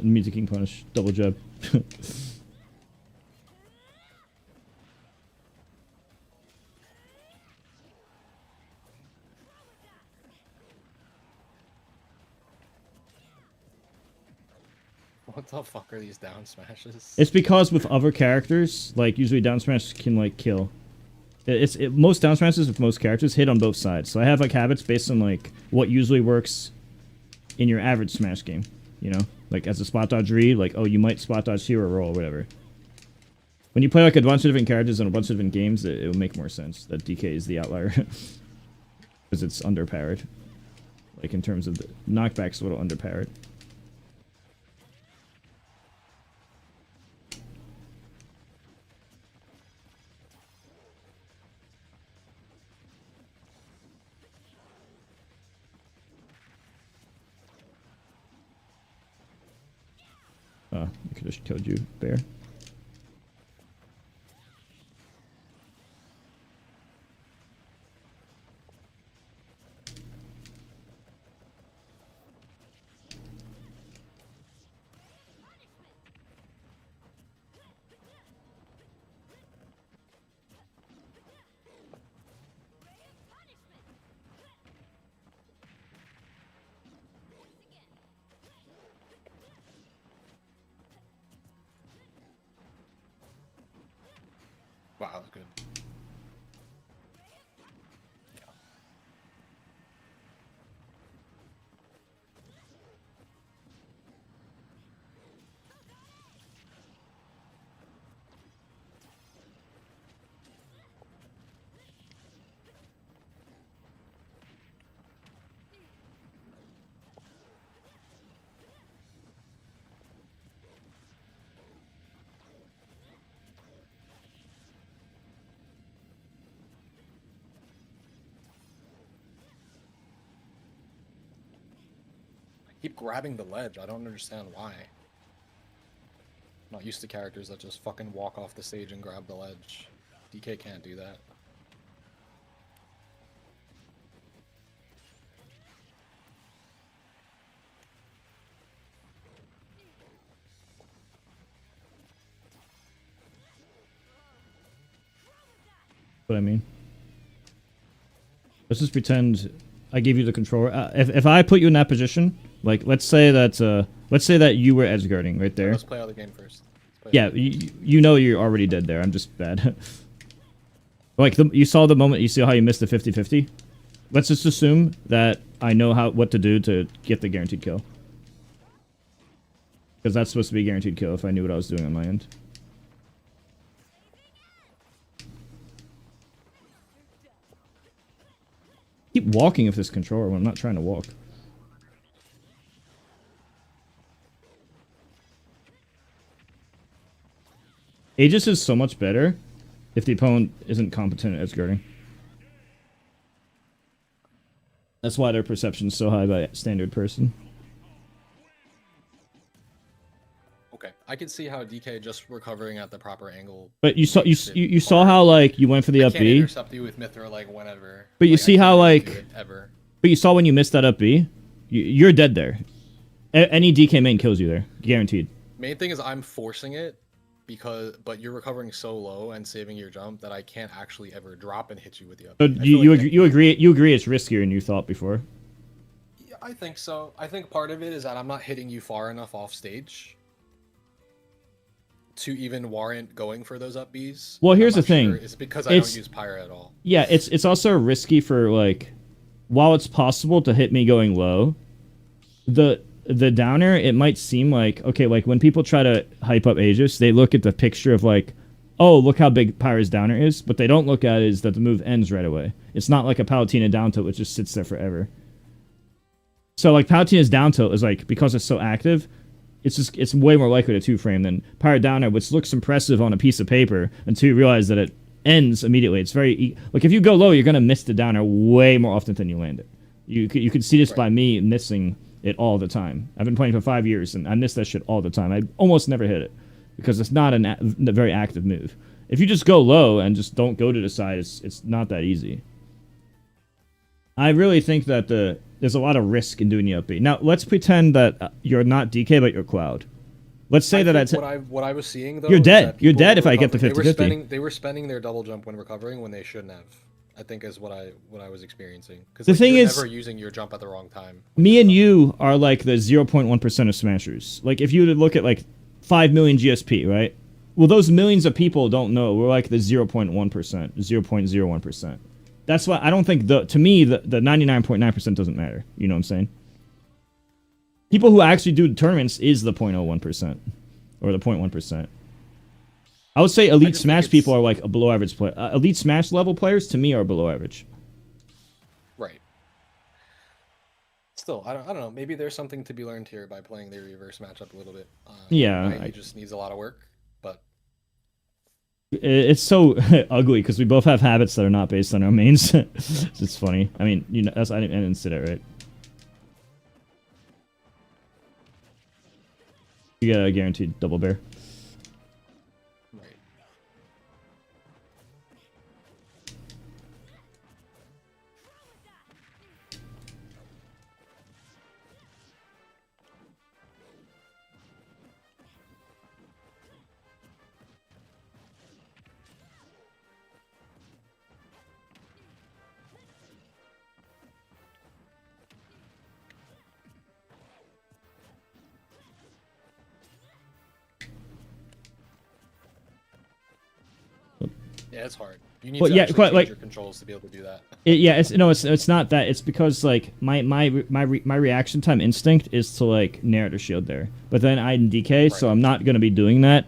Speaker 1: Music King punish, double jab.
Speaker 2: What the fuck are these down smashes?
Speaker 1: It's because with other characters, like usually down smash can like kill. Most down smashes with most characters hit on both sides. So I have like habits based on like what usually works in your average smash game. You know, like as a spot dodge read, like oh you might spot dodge here or roll or whatever. When you play like a bunch of different characters in a bunch of different games, it will make more sense that DK is the outlier because it's underpowered. Like in terms of the knockback's a little underpowered. Oh, I could have killed you, bear.
Speaker 2: Wow, that was good. Keep grabbing the ledge. I don't understand why. I'm not used to characters that just fucking walk off the stage and grab the ledge. DK can't do that.
Speaker 1: What I mean. Let's just pretend I gave you the controller. If I put you in that position, like let's say that you were edge guarding right there.
Speaker 2: Let's play out the game first.
Speaker 1: Yeah, you know you're already dead there. I'm just bad. Like you saw the moment you see how you missed the 50-50. Let's just assume that I know what to do to get the guaranteed kill. Because that's supposed to be a guaranteed kill if I knew what I was doing on my end. Keep walking with this controller when I'm not trying to walk. Aegis is so much better if the opponent isn't competent at edge guarding. That's why their perception is so high by a standard person.
Speaker 2: I could see how DK just recovering at the proper angle.
Speaker 1: But you saw
Speaker 2: makes it
Speaker 1: you saw
Speaker 2: hard.
Speaker 1: how like you went for the
Speaker 2: I
Speaker 1: up
Speaker 2: can't
Speaker 1: B.
Speaker 2: intercept you with Mithra like whenever.
Speaker 1: But you
Speaker 2: Like, I
Speaker 1: see
Speaker 2: can't
Speaker 1: how,
Speaker 2: really
Speaker 1: like-
Speaker 2: do it ever.
Speaker 1: But you saw when you missed that up B, you're dead there. Any DK main kills you there, guaranteed.
Speaker 2: Main thing is I'm forcing it but you're recovering so low and saving your jump that I can't actually ever drop and hit you with the up.
Speaker 1: So
Speaker 2: I feel
Speaker 1: you
Speaker 2: like
Speaker 1: agree you agree it's riskier than you thought before.
Speaker 2: Yeah, I think so. I think part of it is that I'm not hitting you far enough off stage to even warrant going for those up Bs.
Speaker 1: Well, here's
Speaker 2: I'm
Speaker 1: the thing.
Speaker 2: Sure it's because I
Speaker 1: It's-
Speaker 2: don't use Pyre at all.
Speaker 1: Yeah, it's also risky for like, while it's possible to hit me going low, the downer, it might seem like, okay, like when people try to hype up Aegis, they look at the picture of like, oh, look how big Pyre's downer is. What they don't look at is that the move ends right away. It's not like a Palutena down tilt which just sits there forever. So like Palutena's down tilt is like, because it's so active, it's way more likely to two-frame than Pyre downer, which looks impressive on a piece of paper until you realize that it ends immediately. It's very like if you go low, you're gonna miss the downer way more often than you land it. You could see this by me missing it all the time. I've been playing for 5 years and I miss that shit all the time. I almost never hit it because it's not a very active move. If you just go low and just don't go to the side, it's not that easy. I really think that there's a lot of risk in doing the up B. Now let's pretend that you're not DK but you're Cloud. Let's say that
Speaker 2: what I was seeing though.
Speaker 1: You're
Speaker 2: is
Speaker 1: dead.
Speaker 2: that
Speaker 1: You're
Speaker 2: people
Speaker 1: dead
Speaker 2: were
Speaker 1: if I get the
Speaker 2: recovering-
Speaker 1: 50-50.
Speaker 2: They were spending their double jump when recovering when they shouldn't have. I think is what I was experiencing. Because
Speaker 1: The thing
Speaker 2: you're
Speaker 1: is-
Speaker 2: never using your jump at the wrong time.
Speaker 1: Me and you are like the 0.1% of smashers. Like if you would look at like 5 million GSP, right? Well, those millions of people don't know. We're like the 0.1%, 0.01%. That's why I don't think to me the 99.9% doesn't matter. You know what I'm saying? People who actually do tournaments is the 0.01% or the 0.1%. I would say elite
Speaker 2: just
Speaker 1: smash
Speaker 2: think
Speaker 1: people are like a below average player. Elite smash level players to me are below average.
Speaker 2: Right. Still, I don't know. Maybe there's something to be learned here by playing the reverse matchup a little bit.
Speaker 1: Yeah,
Speaker 2: He just needs a lot of work, but
Speaker 1: It's so ugly because we both have habits that are not based on our mains. It's funny. I mean, you know, I didn't say that right. You got a guaranteed double bear.
Speaker 2: right. Yeah, it's hard. You need
Speaker 1: Well,
Speaker 2: to
Speaker 1: yeah,
Speaker 2: actually
Speaker 1: quite,
Speaker 2: change
Speaker 1: like-
Speaker 2: your controls to be able to do that.
Speaker 1: It's not that. It's because like my reaction time instinct is to like narrative shield there, but then I'm DK, so
Speaker 2: Right.
Speaker 1: I'm not gonna be doing that.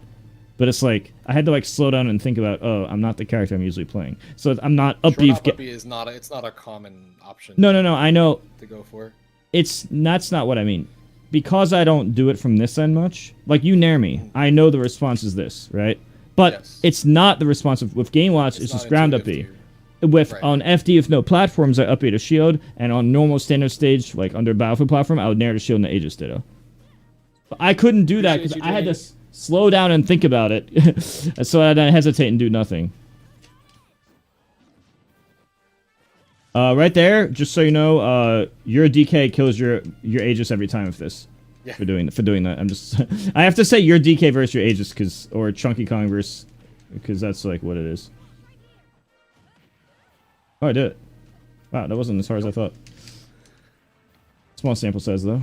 Speaker 1: But it's like I had to like slow down and think about, oh, I'm not the character I'm usually playing, so I'm not up
Speaker 2: Short
Speaker 1: B.
Speaker 2: hop up B is not it's not a common option.
Speaker 1: No, I know.
Speaker 2: To go for.
Speaker 1: That's not what I mean. Because I don't do it from this end much, like you nair me, I know the response is this, right? But
Speaker 2: Yes.
Speaker 1: it's not the response with Game Watch, it's
Speaker 2: not
Speaker 1: just ground up
Speaker 2: intuitive
Speaker 1: B.
Speaker 2: to you.
Speaker 1: With
Speaker 2: Right.
Speaker 1: on FD with no platforms, I up B to shield, and on normal standard stage, like under Battlefield platform, I would nair to shield in the Aegis Ditto. But I couldn't do that because
Speaker 2: Appreciate you
Speaker 1: I had to
Speaker 2: doing
Speaker 1: slow down and think about it, so I didn't hesitate and do nothing. Right there, just so you know, your DK kills your Aegis every time with this.
Speaker 2: Yeah.
Speaker 1: For doing that, I'm just I have to say your DK versus your Aegis or Chunky Kong versus because that's like what it is. Oh, I did it. Wow, that wasn't as hard as I thought. Small sample size though.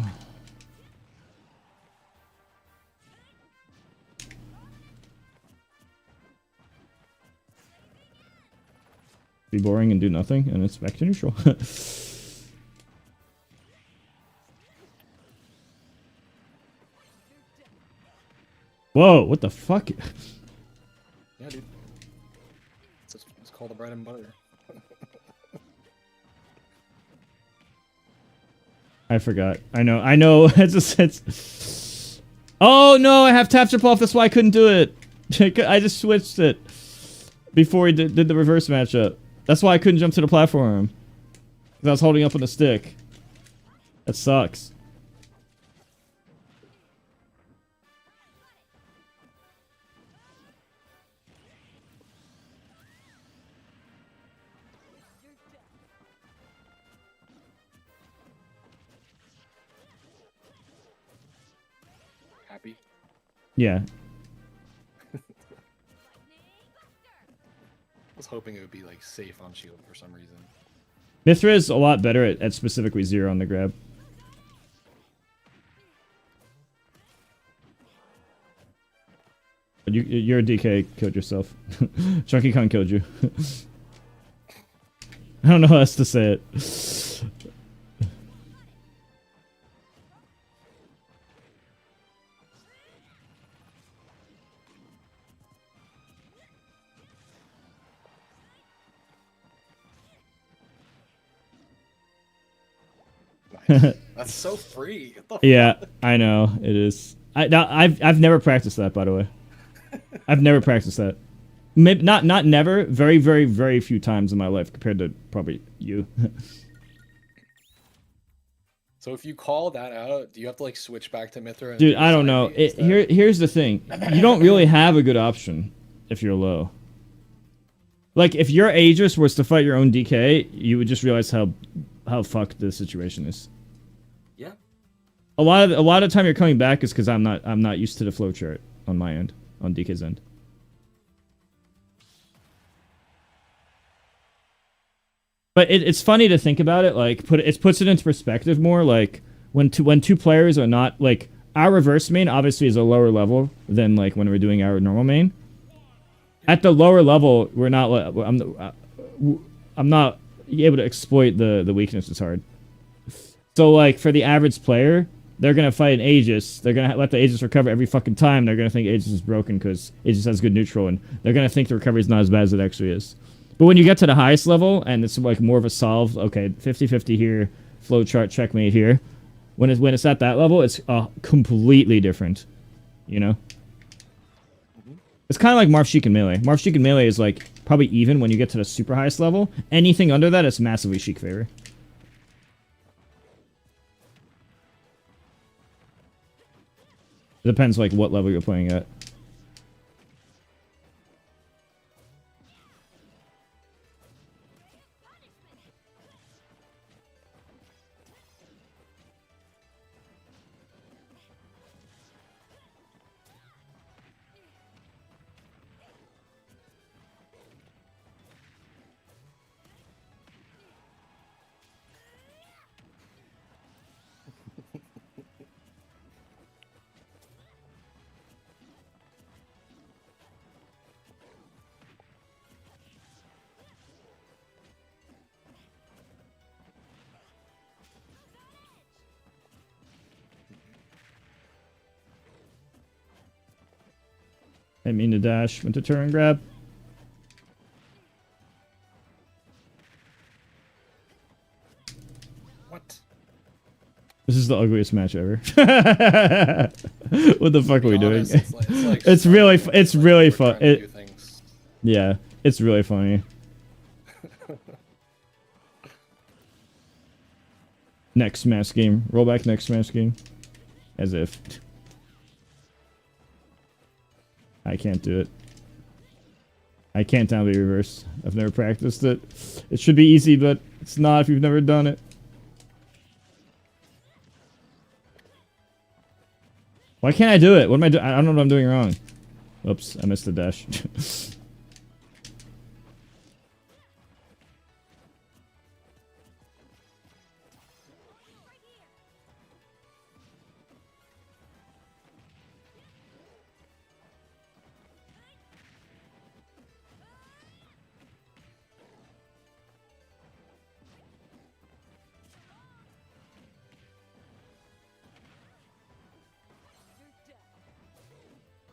Speaker 1: Be boring and do nothing, and it's back to neutral. Whoa, what the fuck?
Speaker 2: Yeah, dude. It's called the bread and butter.
Speaker 1: I forgot. I know. it's. Oh no, I have tap trip off. That's why I couldn't do it. I just switched it before he did the reverse matchup. That's why I couldn't jump to the platform. 'Cause I was holding up on the stick. That sucks.
Speaker 2: happy.
Speaker 1: Yeah.
Speaker 2: I was hoping it would be like safe on shield for some reason.
Speaker 1: Mithra is a lot better at specifically 0 on the grab. But your DK killed yourself. Chunky Kong killed you. I don't know how else to say it.
Speaker 2: Nice. That's so free. What the
Speaker 1: Yeah,
Speaker 2: fuck?
Speaker 1: I know it is. I've never practiced that, by the way. I've never practiced that. Maybe not never. Very, very, very few times in my life compared to probably you.
Speaker 2: So if you call that out, do you have to like switch back to Mithra? And
Speaker 1: Dude,
Speaker 2: do
Speaker 1: I don't
Speaker 2: side
Speaker 1: know.
Speaker 2: beat instead?
Speaker 1: Here's the thing. You don't really have a good option if you're low. Like, if your Aegis was to fight your own DK, you would just realize how fucked the situation is.
Speaker 6: Yeah.
Speaker 1: A lot of the time you're coming back is because I'm not used to the flow chart on my end, on DK's end. But it's funny to think about it. Like, puts it into perspective more. Like, when two players are not like, our reverse main obviously is a lower level than like when we're doing our normal main. At the lower level, we're not. I'm not able to exploit the weakness as hard. So like for the average player, they're gonna fight an Aegis. They're gonna let the Aegis recover every fucking time. They're gonna think Aegis is broken because Aegis has good neutral, and they're gonna think the recovery is not as bad as it actually is. But when you get to the highest level and it's like more of a solve, okay, 50-50 here, flowchart checkmate here. When it's at that level, it's completely different. You know. It's kind of like Marth Sheik and Melee. Marth Sheik and Melee is like probably even when you get to the super highest level. Anything under that is massively Sheik favor. It depends like what level you're playing at. I mean to dash, went to turn grab.
Speaker 2: What?
Speaker 1: This is the ugliest match ever. What the fuck are we doing?
Speaker 2: Honest, it's like
Speaker 1: It's really it's
Speaker 2: like
Speaker 1: really
Speaker 2: we're
Speaker 1: fun.
Speaker 2: trying to do things.
Speaker 1: Yeah, it's really funny. Next Smash game. Roll back next Smash game. As if. I can't do it. I can't down B reverse. I've never practiced it. It should be easy, but it's not if you've never done it. Why can't I do it? What am I doing? I don't know what I'm doing wrong. Oops, I missed the dash.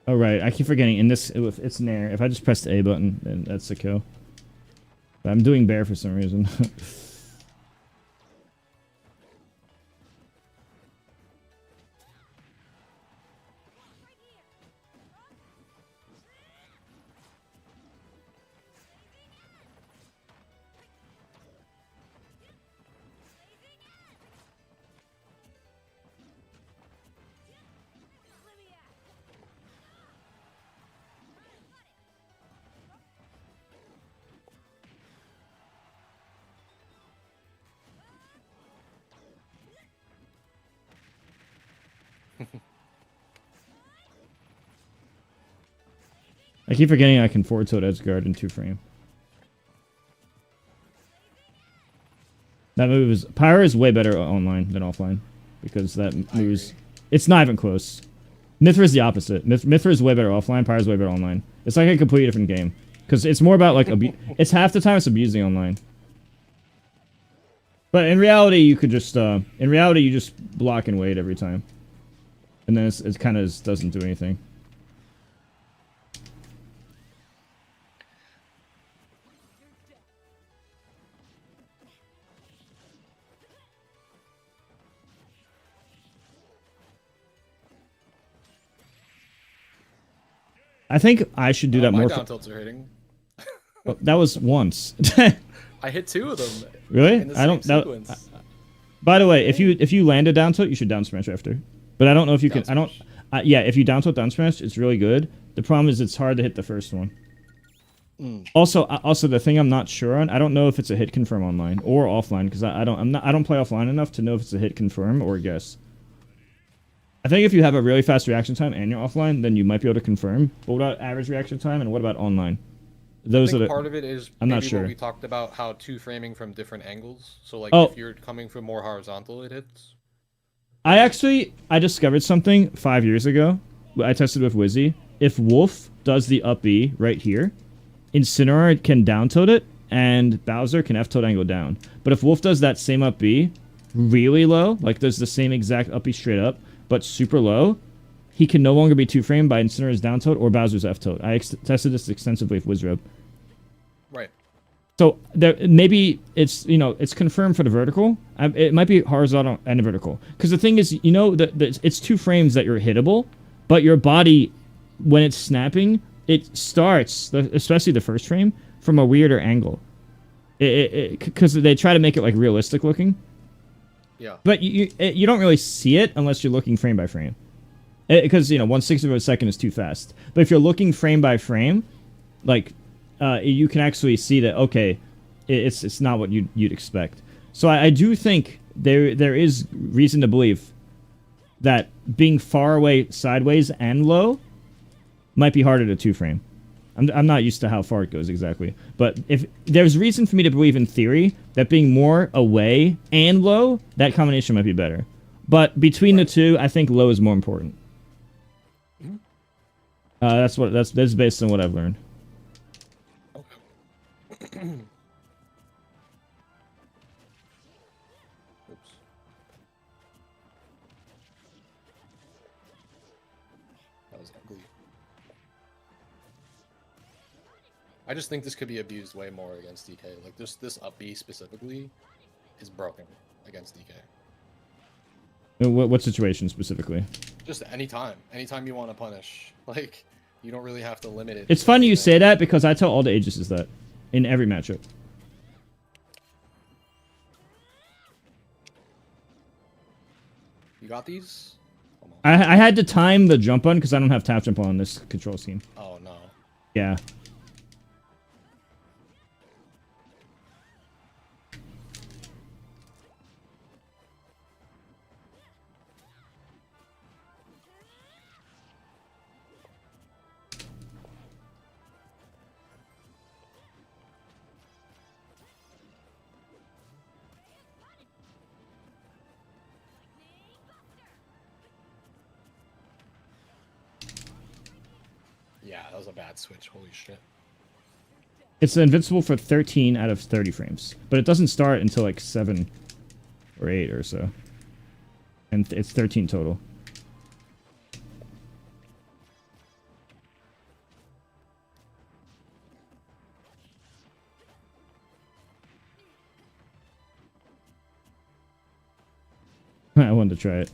Speaker 1: Oh right, I keep forgetting. In this, it's Nair. If I just press the A button, then that's the kill. But I'm doing bear for some reason. I keep forgetting I can forward tilt edge guard in 2 frame. That move is... Pyra is way better online than offline. Because that moves... It's not even close. Mithra is the opposite. Mithra is way better offline, Pyra is way better online. It's like a completely different game. Because it's more about like... it's half the time it's abusing online. But in reality, you could just... in reality, you just block and wait every time. And then it kind of doesn't do anything. I think I should do that
Speaker 2: my
Speaker 1: more.
Speaker 2: down tilts are hitting.
Speaker 1: Oh, that was once.
Speaker 2: I hit 2 of them.
Speaker 1: Really?
Speaker 2: In the
Speaker 1: I don't.
Speaker 2: same sequence.
Speaker 1: By the way, if you land a down tilt, you should down smash after. But I don't know if you can.
Speaker 2: Down
Speaker 1: I don't. Yeah, if you down tilt down smash, it's really good. The problem is it's hard to hit the first one. Also, the thing I'm not sure on, I don't know if it's a hit confirm online or offline because I don't play offline enough to know if it's a hit confirm or a guess. I think if you have a really fast reaction time and you're offline, then you might be able to confirm. But what about average reaction time and what about online? Those
Speaker 2: I
Speaker 1: are
Speaker 2: think
Speaker 1: the,
Speaker 2: part of it is
Speaker 1: I'm not
Speaker 2: maybe
Speaker 1: sure.
Speaker 2: what we talked about, how 2 framing from different angles. So like
Speaker 1: Oh.
Speaker 2: if you're coming from more horizontal, it hits.
Speaker 1: I discovered something 5 years ago. I tested with Wizzy. If Wolf does the up B right here, Incineroar can down tilt it, and Bowser can F tilt angle down. But if Wolf does that same up B really low, like does the same exact up B straight up, but super low, he can no longer be 2 framed by Incineroar's down tilt or Bowser's F tilt. I tested this extensively with Wizrobe.
Speaker 2: Right.
Speaker 1: So there, maybe it's it's confirmed for the vertical. It might be horizontal and vertical. Because the thing is, it's 2 frames that you're hittable, but your body, when it's snapping, it starts, especially the first frame, from a weirder angle. Because they try to make it like realistic looking.
Speaker 2: Yeah.
Speaker 1: But you don't really see it unless you're looking frame by frame. Because 1/60 of a second is too fast. But if you're looking frame by frame, like you can actually see that okay, it's not what you'd expect. So I do think there is reason to believe that being far away sideways and low might be harder to 2 frame. I'm not used to how far it goes exactly, but if there's reason for me to believe in theory that being more away and low, that combination might be better. But between the two, I think low is more important. That's based on what I've learned.
Speaker 2: Oops. That was ugly. I just think this could be abused way more against DK. Like this up B specifically is broken against DK.
Speaker 1: What situation specifically?
Speaker 2: Just anytime you want to punish, like you don't really have to limit it.
Speaker 1: It's
Speaker 2: to
Speaker 1: funny you
Speaker 2: anything.
Speaker 1: say that because I tell all the Aegis that in every matchup.
Speaker 2: You got these? Come on.
Speaker 1: I had to time the jump on because I don't have tap jump on this control scheme.
Speaker 2: Oh no.
Speaker 1: Yeah.
Speaker 2: Yeah, that was a bad switch. Holy shit.
Speaker 1: It's invincible for 13 out of 30 frames, but it doesn't start until like 7 or 8 or so. And it's 13 total. I wanted to try it.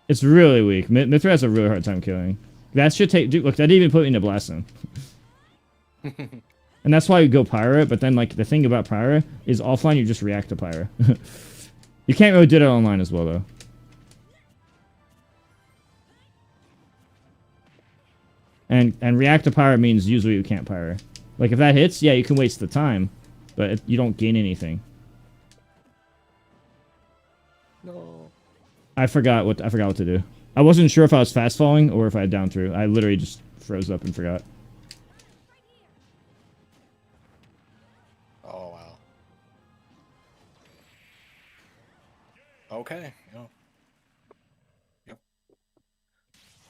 Speaker 1: It's really weak. Mithra has a really hard time killing. That should take... Dude, look, that didn't even put me into Blast Zone. And that's why you go Pyra, but then, like, the thing about Pyra is offline you just react to Pyra. You can't really do that online as well, though. And react to Pyra means usually you can't Pyra. Like, if that hits, yeah, you can waste the time, but you don't gain anything.
Speaker 2: No.
Speaker 1: I forgot what to do. I wasn't sure if I was fast falling or if I had down through. I literally just froze up and forgot.
Speaker 2: Oh wow. Okay. Yeah.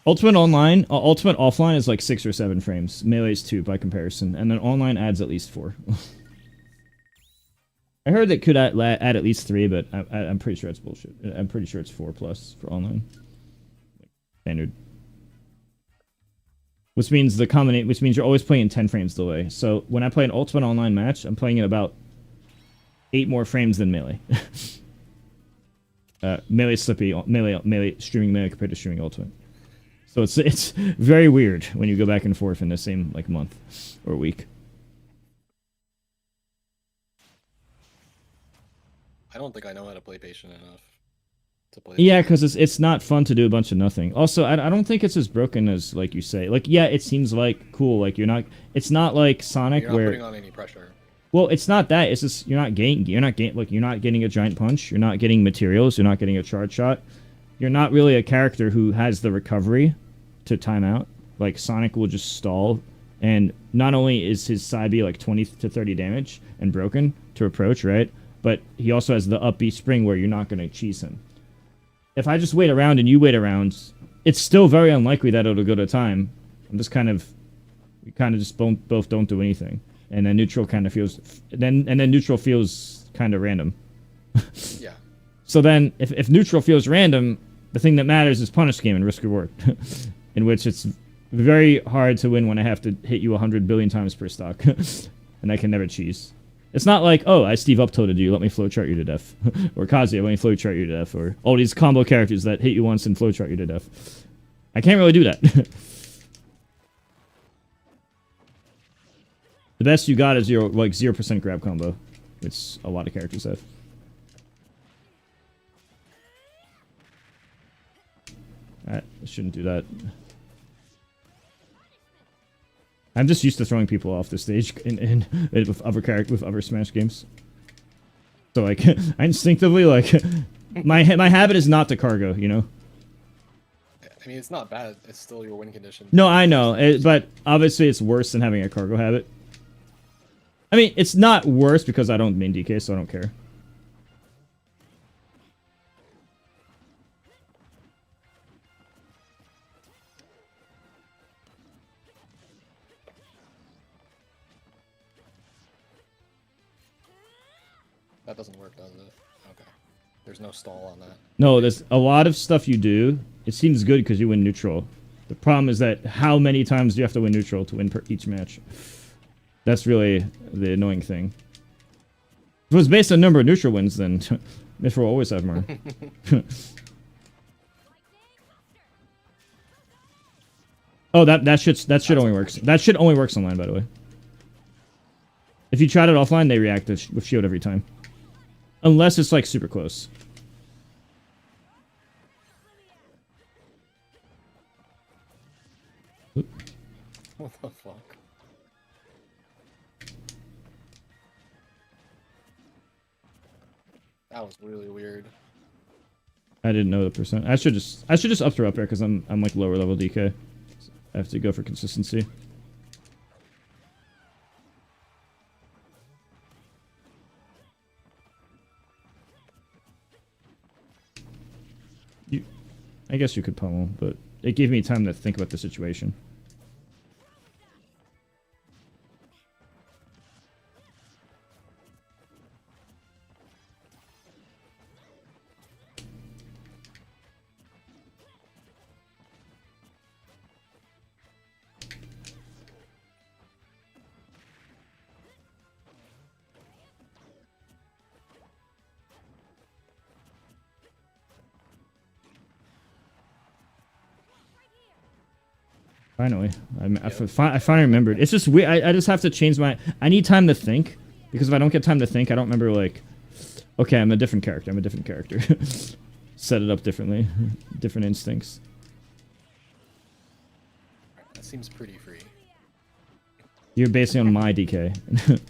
Speaker 1: Ultimate online, ultimate offline is like 6 or 7 frames. Melee's 2 by comparison, and then online adds at least 4. I heard it could add at least 3, but I'm pretty sure it's bullshit. I'm pretty sure it's 4 plus for online. Standard. Which means you're always playing in 10 frames delay. So when I play an ultimate online match, I'm playing in about 8 more frames than Melee. Melee slippy, Melee streaming Melee compared to streaming ultimate. So it's very weird when you go back and forth in the same like month or week.
Speaker 2: I don't think I know how to play patient enough to play.
Speaker 1: Yeah, because it's not fun to do a bunch of nothing. Also, I don't think it's as broken as like you say. Like, yeah, it seems like cool. Like it's not like Sonic
Speaker 2: You're not
Speaker 1: where
Speaker 2: putting on any pressure.
Speaker 1: Well, it's not that. It's just you're not getting a giant punch. You're not getting materials. You're not getting a charge shot. You're not really a character who has the recovery to time out. Like Sonic will just stall, and not only is his side B like 20 to 30 damage and broken to approach, right? But he also has the up B spring where you're not going to cheese him. If I just wait around and you wait around, it's still very unlikely that it'll go to time. We kind of just both don't do anything, and then neutral kind of feels neutral feels kind of random.
Speaker 2: Yeah.
Speaker 1: So then, if neutral feels random, the thing that matters is punish game and risk reward, in which it's very hard to win when I have to hit you 100 billion times per stock, and I can never cheese. It's not like, oh, I Steve up-tilted you, let me flowchart you to death, or Kazuya, let me flowchart you to death, or all these combo characters that hit you once and flowchart you to death. I can't really do that. The best you got is your 0% grab combo, which a lot of characters have. I shouldn't do that. I'm just used to throwing people off the stage with other Smash games. So like, I instinctively like my habit is not to cargo, you know.
Speaker 2: I mean, it's not bad. It's still your win condition.
Speaker 1: No, I know, but obviously it's worse than having a cargo habit. I mean, it's not worse because I don't main DK, so I don't care.
Speaker 2: That doesn't work, does it? Okay. There's no stall on that.
Speaker 1: No, there's a lot of stuff you do. It seems good because you win neutral. The problem is that how many times do you have to win neutral to win each match? That's really the annoying thing. If it was based on number of neutral wins, then Myth will always have more. Oh, that shit only works. That shit only works online, by the way. If you tried it offline, they react with shield every time. Unless it's like super close.
Speaker 2: What the fuck? That was really weird.
Speaker 1: I didn't know the percent. I should just up throw up air because I'm like lower level DK. I have to go for consistency. I guess you could pummel, but it gave me time to think about the situation. Finally, I finally remembered. It's just weird. I just have to change my. I need time to think because if I don't get time to think, I don't remember. Like, okay, I'm a different character. I'm a different character. Set it up differently, different instincts.
Speaker 2: That seems pretty free.
Speaker 1: You're basing on my DK.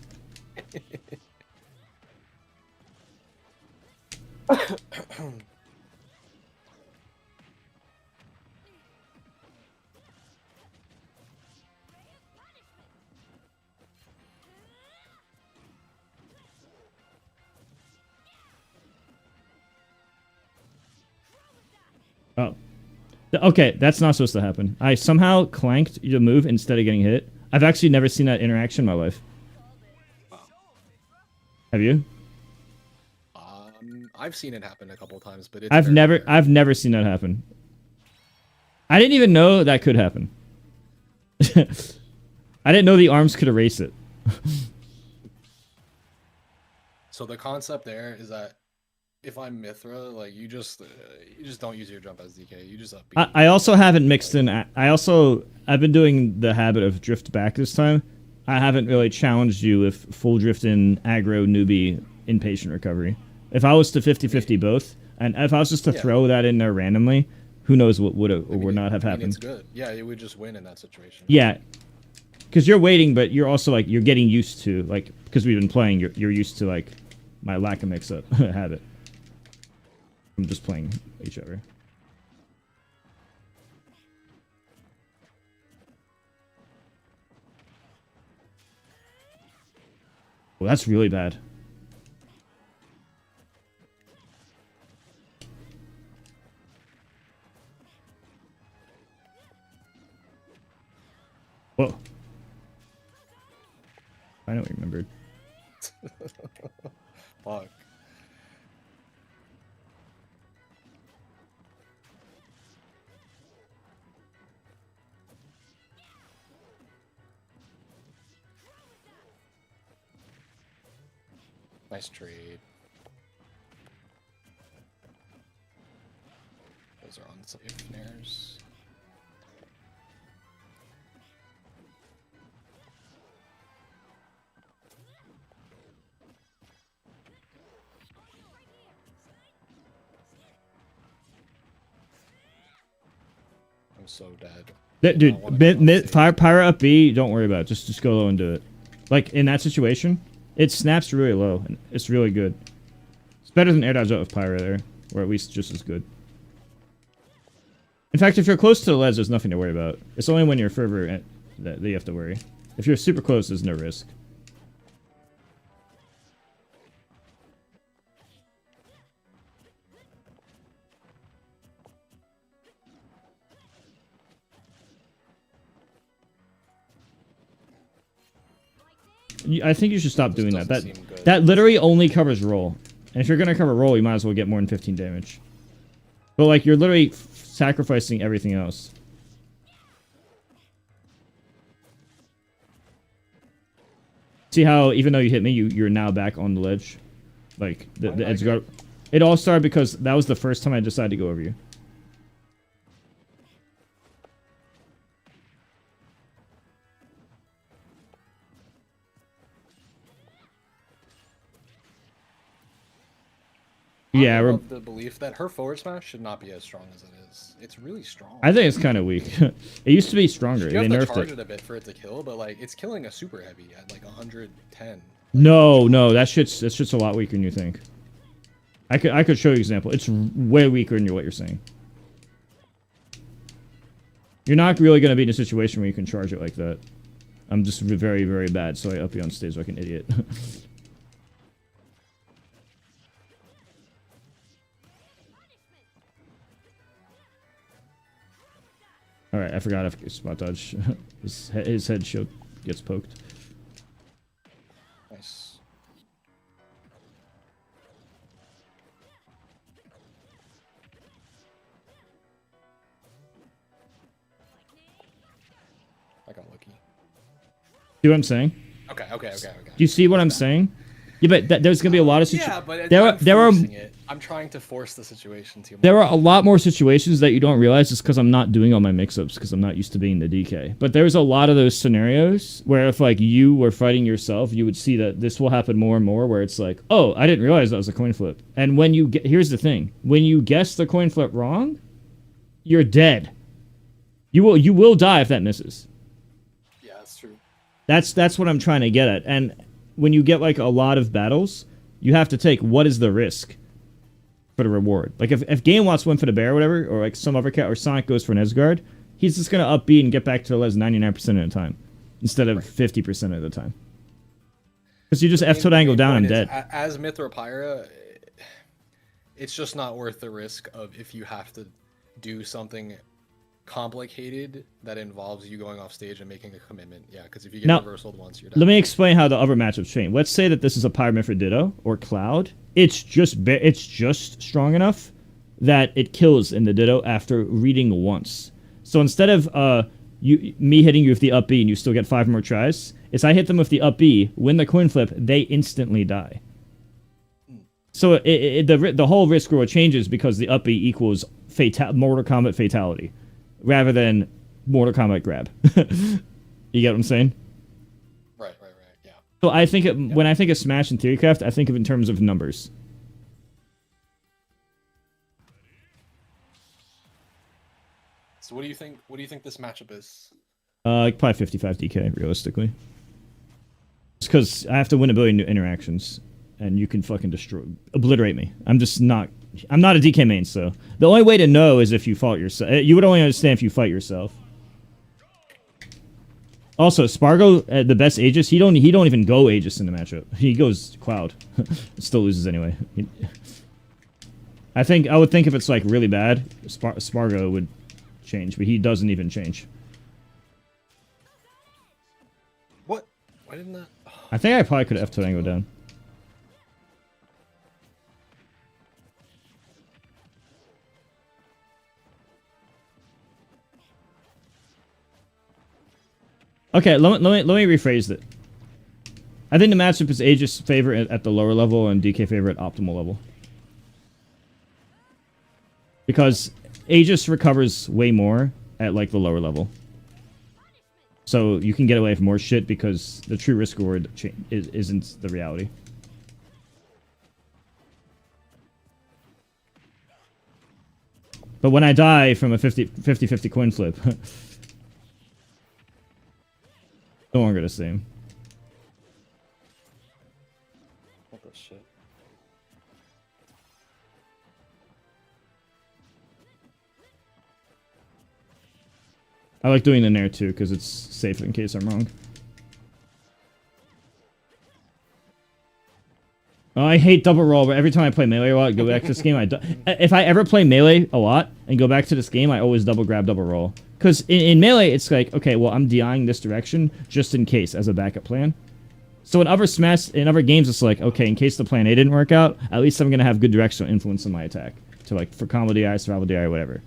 Speaker 1: Oh. Okay, that's not supposed to happen. I somehow clanked the move instead of getting hit. I've actually never seen that interaction in my life. Have you?
Speaker 2: I've seen it happen a couple times, but it's
Speaker 1: I've
Speaker 2: very
Speaker 1: never
Speaker 2: rare.
Speaker 1: I've never seen that happen. I didn't even know that could happen. I didn't know the arms could erase it.
Speaker 2: So the concept there is that if I'm Mithra, like you just don't use your jump as DK. You just up B.
Speaker 1: I also haven't mixed in. I've been doing the habit of drift back this time. I haven't really challenged you with full drift in aggro newbie inpatient recovery. If I was to 50-50 both, and if I was just to throw that in there randomly, who knows what would or would not have happened.
Speaker 2: It's good. Yeah, it would just win in that situation.
Speaker 1: Yeah, because you're waiting, but you're also like you're getting used to like because we've been playing. You're used to like my lack of mix-up habit. I'm just playing each other. Well, that's really bad. Whoa. I know, remembered.
Speaker 2: Fuck. Nice trade. Those are unsafe snares. I'm so dead.
Speaker 1: Dude, fire pyro up B, don't worry about it. Just go low and do it. Like, in that situation, it snaps really low, and it's really good. It's better than air dodge out with pyro there, or at least just as good. In fact, if you're close to the ledge, there's nothing to worry about. It's only when you're further that you have to worry. If you're super close, there's no risk. I think you should stop doing that. That literally only covers roll. And if you're going to cover roll, you might as well get more than 15 damage. But, like, you're literally sacrificing everything else. See how, even though you hit me, you're now back on the ledge? Like, the edge guard. It all started because that was the first time I decided to go over you. Yeah,
Speaker 2: I love the belief that her forward smash should not be as strong as it is. It's really strong.
Speaker 1: I think it's kind of weak. It used to be stronger.
Speaker 2: You have
Speaker 1: They
Speaker 2: to
Speaker 1: nerfed
Speaker 2: charge
Speaker 1: it.
Speaker 2: it a bit for it to kill, but like it's killing a super heavy at like 110.
Speaker 1: No, that shit's a lot weaker than you think. I could show you an example. It's way weaker than what you're saying. You're not really gonna be in a situation where you can charge it like that. I'm just very, very bad, so I up you on stage like an idiot. Alright, I forgot if spot dodge. His head shield gets poked.
Speaker 2: Nice. I got lucky.
Speaker 1: See what I'm saying?
Speaker 2: Okay.
Speaker 1: Do you see what I'm saying? Yeah, but there's gonna be a lot of
Speaker 2: Yeah, but
Speaker 1: there are
Speaker 2: I'm trying to force the situation too much.
Speaker 1: There are a lot more situations that you don't realize just because I'm not doing all my mix-ups because I'm not used to being the DK. But there's a lot of those scenarios where if like you were fighting yourself, you would see that this will happen more and more where it's like, oh, I didn't realize that was a coin flip. And when you get, here's the thing, when you guess the coin flip wrong, you're dead. You will die if that misses.
Speaker 2: Yeah, that's true.
Speaker 1: That's what I'm trying to get at. And when you get like a lot of battles, you have to take what is the risk for the reward. Like if Game wants win for the bear or whatever, or like some other cat, or Sonic goes for an Esguard, he's just gonna up B and get back to the les 99% of the time instead of 50% of the time. Because you just F-tilt angle down and dead.
Speaker 2: As Mithra Pyra, it's just not worth the risk of if you have to do something complicated that involves you going off stage and making a commitment. Yeah, because if you get
Speaker 1: Now,
Speaker 2: reversaled once, you're done.
Speaker 1: Let me explain how the other matchups change. Let's say that this is a Pyramithra Ditto or Cloud. It's just strong enough that it kills in the Ditto after reading once. So instead of me hitting you with the up B and you still get 5 more tries, is I hit them with the up B, win the coin flip, they instantly die. So the whole risk reward changes because the up B equals Mortal Kombat fatality, rather than Mortal Kombat grab. You get what I'm saying?
Speaker 2: Right, yeah.
Speaker 1: So I think when I think of Smash and Theorycraft, I think of it in terms of numbers.
Speaker 2: So what do you think? What do you think this matchup is?
Speaker 1: Probably 55 DK realistically. It's because I have to win a billion new interactions, and you can fucking obliterate me. I'm not a DK main, so the only way to know is if you fight yourself. You would only understand if you fight yourself. Also, Spargo, the best Aegis, he don't even go Aegis in the matchup. He goes Cloud. Still loses anyway. I would think if it's like really bad, Spargo would change, but he doesn't even change.
Speaker 2: What? Why didn't that?
Speaker 1: I think I probably could have F2 angle down. Okay, let me rephrase it. I think the matchup is Aegis favorite at the lower level and DK favorite at optimal level. Because Aegis recovers way more at like the lower level. So you can get away with more shit because the true risk reward isn't the reality. But when I die from a 50-50 coin flip, no longer the same.
Speaker 2: What the shit?
Speaker 1: I like doing the Nair too, because it's safe in case I'm wrong. Oh, I hate double roll, but every time I play Melee a lot, go back to this game, if I ever play Melee a lot and go back to this game, I always double grab, double roll. Because in Melee, it's like, okay, well, I'm DIing this direction just in case as a backup plan. So in other games, it's like, okay, in case the plan A didn't work out, at least I'm going to have good directional influence on my attack. To like, for combo DI, survival DI, or whatever.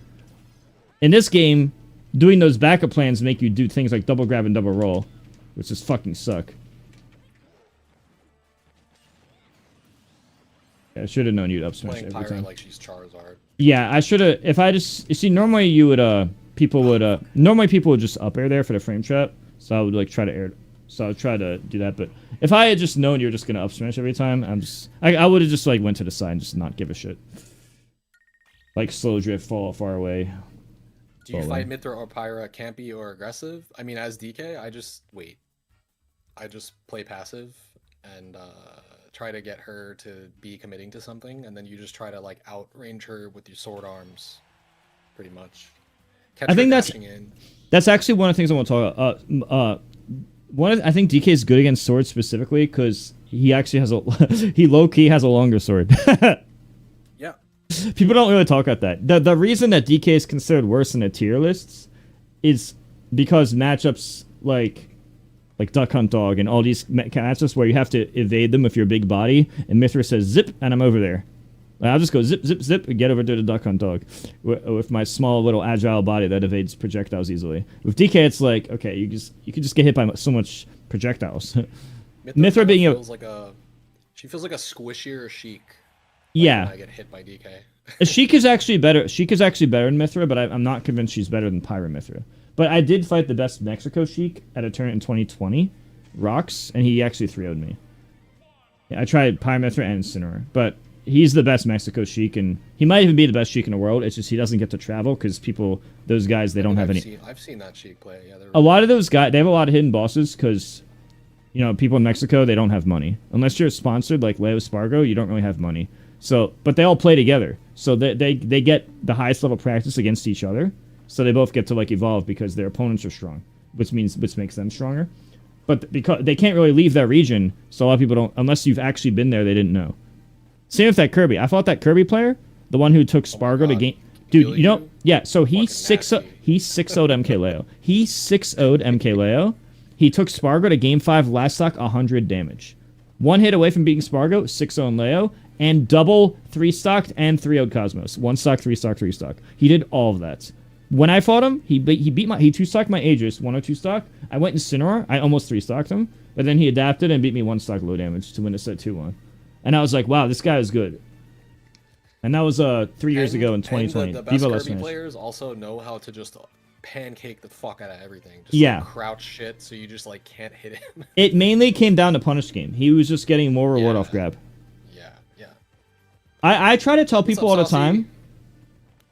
Speaker 1: In this game, doing those backup plans make you do things like double grab and double roll, which just fucking suck. Yeah, I should have known you'd up smash every time.
Speaker 2: Like she's Charizard.
Speaker 1: Yeah, I should have. If I just, you see, normally you would normally people would just up air there for the frame trap, so I would like try to air. So I would try to do that, but if I had just known you were just gonna up smash every time, I would have just like went to the side and just not give a shit. Like slow drift, fall far away.
Speaker 2: Do you fight Mithra or Pyra campy or aggressive? I mean, as DK, I just wait. I just play passive and try to get her to be committing to something, and then you just try to like outrange her with your sword arms, pretty much. Catch
Speaker 1: I think that's actually one of the things I want to talk about. I think DK is good against swords specifically because he actually has he low key has a longer sword.
Speaker 2: Yeah.
Speaker 1: People don't really talk about that. The reason that DK is considered worse in the tier lists is because matchups like Duck Hunt Dog and all these matchups where you have to evade them with your big body, and Mithra says zip, and I'm over there. I'll just go zip, zip, zip, and get over to the Duck Hunt Dog with my small little agile body that evades projectiles easily. With DK, it's like, okay, you can just get hit by so much projectiles. Mithra being
Speaker 2: she feels like a squishier Sheik.
Speaker 1: Yeah.
Speaker 2: When I get hit by DK.
Speaker 1: Sheik is actually better. Sheik is actually better than Mithra, but I'm not convinced she's better than Pyra Mithra. But I did fight the best Mexico Sheik at a tournament in 2020, Rocks, and he actually 3-0'd me. Yeah, I tried Pyra Mithra and Incineroar, but he's the best Mexico Sheik, and he might even be the best Sheik in the world. It's just he doesn't get to travel because those guys, they don't have any.
Speaker 2: I've seen that Sheik play. Yeah,
Speaker 1: a lot of those guys, they have a lot of hidden bosses because, you know, people in Mexico, they don't have money. Unless you're sponsored like Leo Spargo, you don't really have money. So, but they all play together, so they get the highest level practice against each other. So they both get to like evolve because their opponents are strong, which makes them stronger. But because they can't really leave that region, so a lot of people don't, unless you've actually been there, they didn't know. Same with that Kirby. I fought that Kirby player, the one who took Spargo to game. Dude,
Speaker 2: Feel
Speaker 1: you know,
Speaker 2: you?
Speaker 1: yeah, so he
Speaker 2: Fucking
Speaker 1: 6
Speaker 2: nasty.
Speaker 1: he 6-0'd MK Leo. He 6-0'd MK Leo. He took Spargo to game 5 last stock 100 damage. One hit away from beating Spargo, 6-0 Leo, and double 3-stocked and 3-0'd Cosmos. 1 stock, 3 stock, 3 stock. He did all of that. When I fought him, he 2-stocked my Aegis, 102 stock. I went in Incineroar, I almost 3-stocked him, but then he adapted and beat me 1 stock low damage to win a set 2-1. And I was like, wow, this guy is good. And that was 3 years ago in 2020.
Speaker 2: And the best
Speaker 1: Viva Las
Speaker 2: Kirby
Speaker 1: Vegas.
Speaker 2: players also know how to just pancake the fuck out of everything. Just
Speaker 1: Yeah.
Speaker 2: like, crouch shit so you just like can't hit him.
Speaker 1: It mainly came down to punish game. He was just getting more reward
Speaker 2: Yeah.
Speaker 1: off grab.
Speaker 2: Yeah, yeah.
Speaker 1: I try to tell people all the
Speaker 2: up, Saucy?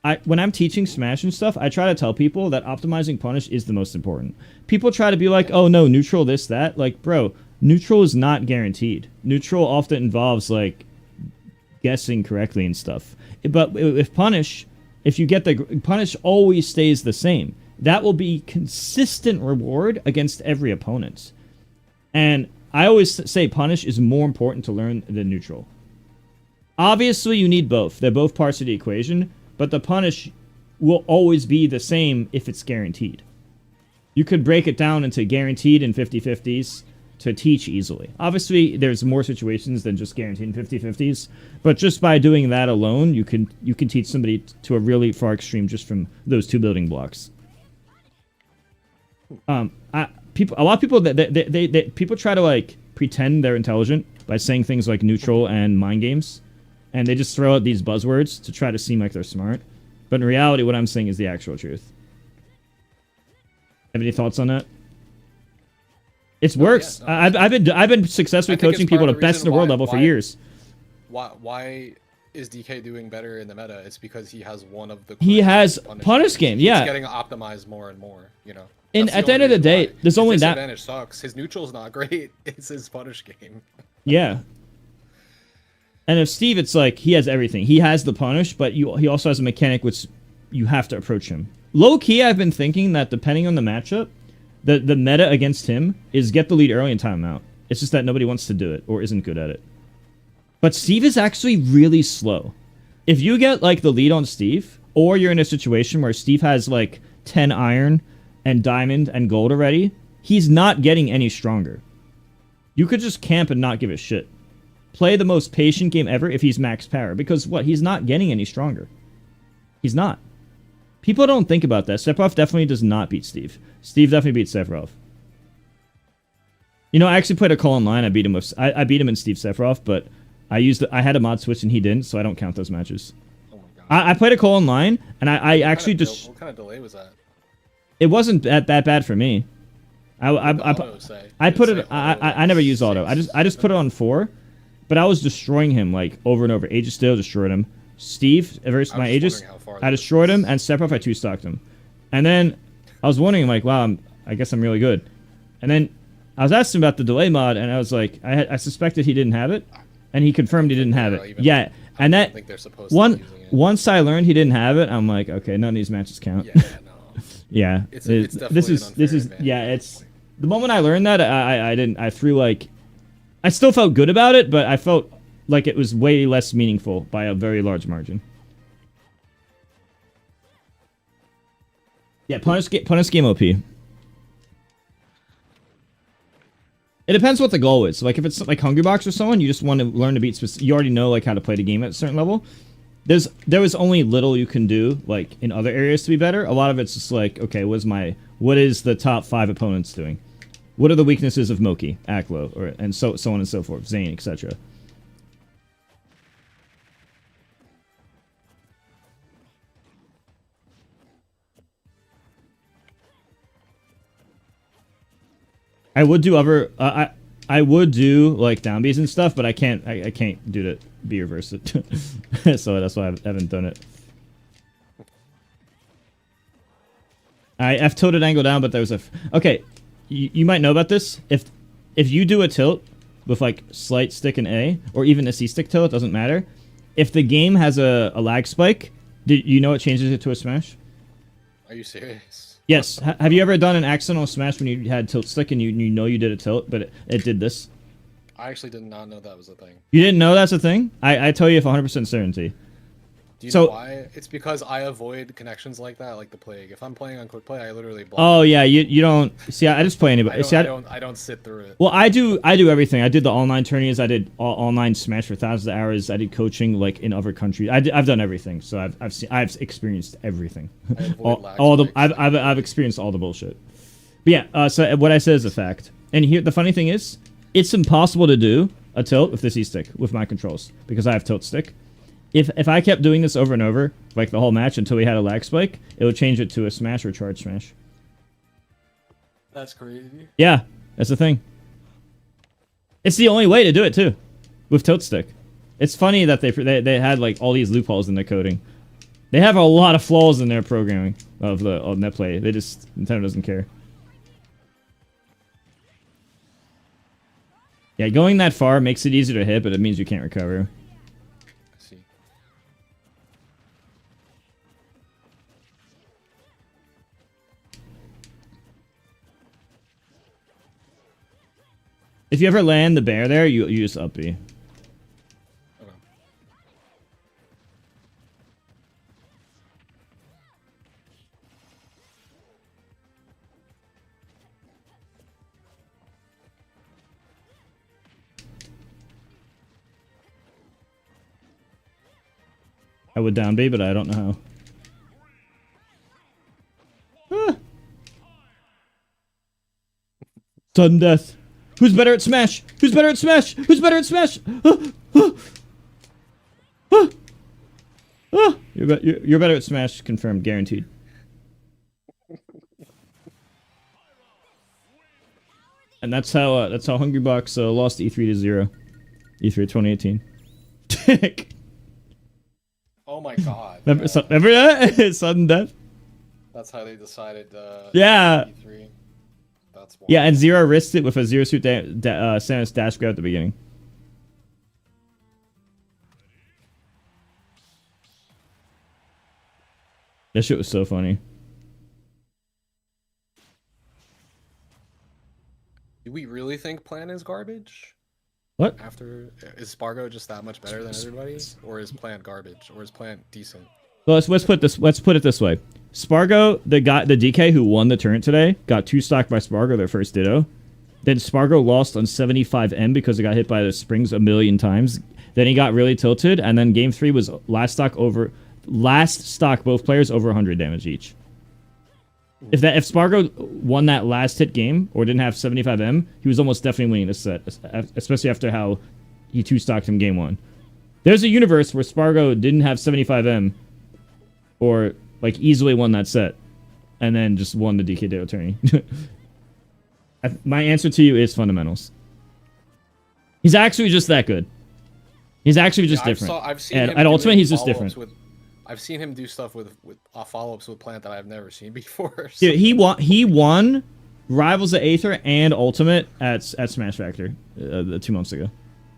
Speaker 1: time. When I'm teaching Smash and stuff, I try to tell people that optimizing punish is the most important. People try to be like, oh no, neutral this, that. Like, bro, neutral is not guaranteed. Neutral often involves like guessing correctly and stuff. But if punish, if you get the punish always stays the same. That will be consistent reward against every opponent. And I always say punish is more important to learn than neutral. Obviously, you need both. They're both parts of the equation, but the punish will always be the same if it's guaranteed. You could break it down into guaranteed and 50-50s to teach easily. Obviously, there's more situations than just guaranteed 50-50s, but just by doing that alone, you can teach somebody to a really far extreme just from those 2 building blocks. A lot of people that people try to like pretend they're intelligent by saying things like neutral and mind games, and they just throw out these buzzwords to try to seem like they're smart. But in reality, what I'm saying is the actual truth. Have any thoughts on that? It works.
Speaker 2: Yeah, no,
Speaker 1: I've been successfully
Speaker 2: I think it's
Speaker 1: coaching
Speaker 2: part
Speaker 1: people
Speaker 2: of
Speaker 1: to
Speaker 2: the
Speaker 1: best in the
Speaker 2: reason
Speaker 1: world
Speaker 2: why-
Speaker 1: level for
Speaker 2: why-
Speaker 1: years.
Speaker 2: Why is DK doing better in the meta? It's because he has one of the.
Speaker 1: He
Speaker 2: correct
Speaker 1: has punish
Speaker 2: games.
Speaker 1: game,
Speaker 2: He's
Speaker 1: yeah.
Speaker 2: getting optimized more and more. You know.
Speaker 1: And
Speaker 2: That's
Speaker 1: at the end
Speaker 2: only
Speaker 1: of the
Speaker 2: reason
Speaker 1: day,
Speaker 2: why.
Speaker 1: there's
Speaker 2: His
Speaker 1: only that.
Speaker 2: disadvantage sucks. His neutral's not great. It's his punish game.
Speaker 1: Yeah. And if Steve, it's like he has everything. He has the punish, but he also has a mechanic which you have to approach him. Low key, I've been thinking that depending on the matchup, the meta against him is get the lead early and time him out. It's just that nobody wants to do it or isn't good at it. But Steve is actually really slow. If you get like the lead on Steve, or you're in a situation where Steve has like 10 iron and diamond and gold already, he's not getting any stronger. You could just camp and not give a shit. Play the most patient game ever if he's max power. Because what? He's not getting any stronger. He's not. People don't think about that. Sephiroth definitely does not beat Steve. Steve definitely beats Sephiroth. You know, I actually played a call online. I beat him with I beat him in Steve Sephiroth, but I had a mod switch and he didn't, so I don't count those matches.
Speaker 2: Oh my god.
Speaker 1: I played a call online and I actually just
Speaker 2: What kind of delay was that?
Speaker 1: it wasn't that bad for me. I put it. I never used auto. I just put it on 4, but I was destroying him like over and over. Aegis still destroyed him. Steve versus my Aegis, I destroyed him, and Sephiroth I 2-stocked him. And then I was wondering like, wow, I guess I'm really good. And then I was asking about the delay mod, and I was like, I suspected he didn't have it, and he confirmed he didn't have it. Yeah, and that once I learned he didn't have it, I'm like, okay, none of these matches count.
Speaker 2: Yeah, no.
Speaker 1: Yeah,
Speaker 2: It's definitely
Speaker 1: this is yeah. It's the moment I learned that I threw like I still felt good about it, but I felt like it was way less meaningful by a very large margin. Yeah, punish game OP. It depends what the goal is. Like if it's like Hungry Box or someone, you just want to learn to beat. You already know like how to play the game at a certain level. There was only little you can do like in other areas to be better. A lot of it's just like, okay, what is the top 5 opponents doing? What are the weaknesses of Moki, Aklo, and so on and so forth, Zane, etc. I would do other I would do like down Bs and stuff, but I can't do the B reverse it. So that's why I haven't done it. I F tilted angle down, but there was okay. You might know about this. If you do a tilt with like slight stick and A, or even a C stick tilt, it doesn't matter. If the game has a lag spike, you know it changes it to a smash?
Speaker 2: Are you serious?
Speaker 1: Yes. Have you ever done an accidental smash when you had tilt stick and you know you did a tilt, but it did this?
Speaker 2: I actually did not know that was a thing.
Speaker 1: You didn't know that's a thing? I tell you with 100% certainty.
Speaker 2: Do you
Speaker 1: So-
Speaker 2: know why? It's because I avoid connections like that, like the plague. If I'm playing on quick play, I literally block.
Speaker 1: Oh yeah, you don't see. I just play anybody.
Speaker 2: I don't sit through it.
Speaker 1: Well, I do everything. I did the online tourneys. I did online Smash for thousands of hours. I did coaching like in other countries. I've done everything. So I've experienced everything.
Speaker 2: I avoid lag
Speaker 1: all the
Speaker 2: spikes.
Speaker 1: I've experienced all the bullshit. But yeah, so what I said is a fact. And here the funny thing is, it's impossible to do a tilt with the C stick with my controls because I have tilt stick. If I kept doing this over and over, like the whole match until we had a lag spike, it would change it to a smash or charge smash.
Speaker 2: That's crazy.
Speaker 1: Yeah, that's the thing. It's the only way to do it too, with tilt stick. It's funny that they had like all these loopholes in their coding. They have a lot of flaws in their programming of net play. Nintendo doesn't care. Yeah, going that far makes it easier to hit, but it means you can't recover.
Speaker 2: I see.
Speaker 1: If you ever land the bear there, you just up B.
Speaker 2: Okay.
Speaker 1: I would down B, but I don't know how. Ah. Sudden death. Who's better at Smash? Who's better at Smash? Who's better at Smash? You're better at Smash, confirmed, guaranteed. And that's how Hungrybox lost E3 to 0. E3 2018.
Speaker 2: Oh my god.
Speaker 1: Remember that? Sudden death?
Speaker 2: That's how they decided.
Speaker 1: Yeah.
Speaker 2: E3. That's wild.
Speaker 1: Yeah, and Zero risked it with a Zero Suit Samus dash grab at the beginning. That shit was so funny.
Speaker 2: Do we really think Plan is garbage?
Speaker 1: What?
Speaker 2: Is Spargo just that much better than everybody, or is Plan garbage, or is Plan decent?
Speaker 1: Well, let's put it this way. Spargo, the DK who won the turn today, got 2-stocked by Spargo, their first ditto. Then Spargo lost on 75M because it got hit by the springs a million times. Then he got really tilted, and then game 3 was last stock both players over 100 damage each. If Spargo won that last hit game or didn't have 75M, he was almost definitely winning this set, especially after how he 2-stocked him game 1. There's a universe where Spargo didn't have 75M or like easily won that set and then just won the DK Ditto tourney. My answer to you is fundamentals. He's actually just that good. He's actually just different.
Speaker 2: I've seen
Speaker 1: and
Speaker 2: him
Speaker 1: at Ultimate,
Speaker 2: doing
Speaker 1: he's just
Speaker 2: follow-ups
Speaker 1: different.
Speaker 2: I've seen him do stuff with follow-ups with Plant that I've never seen before. So.
Speaker 1: Dude, he won Rivals of Aether and Ultimate at Smash Factor 2 months ago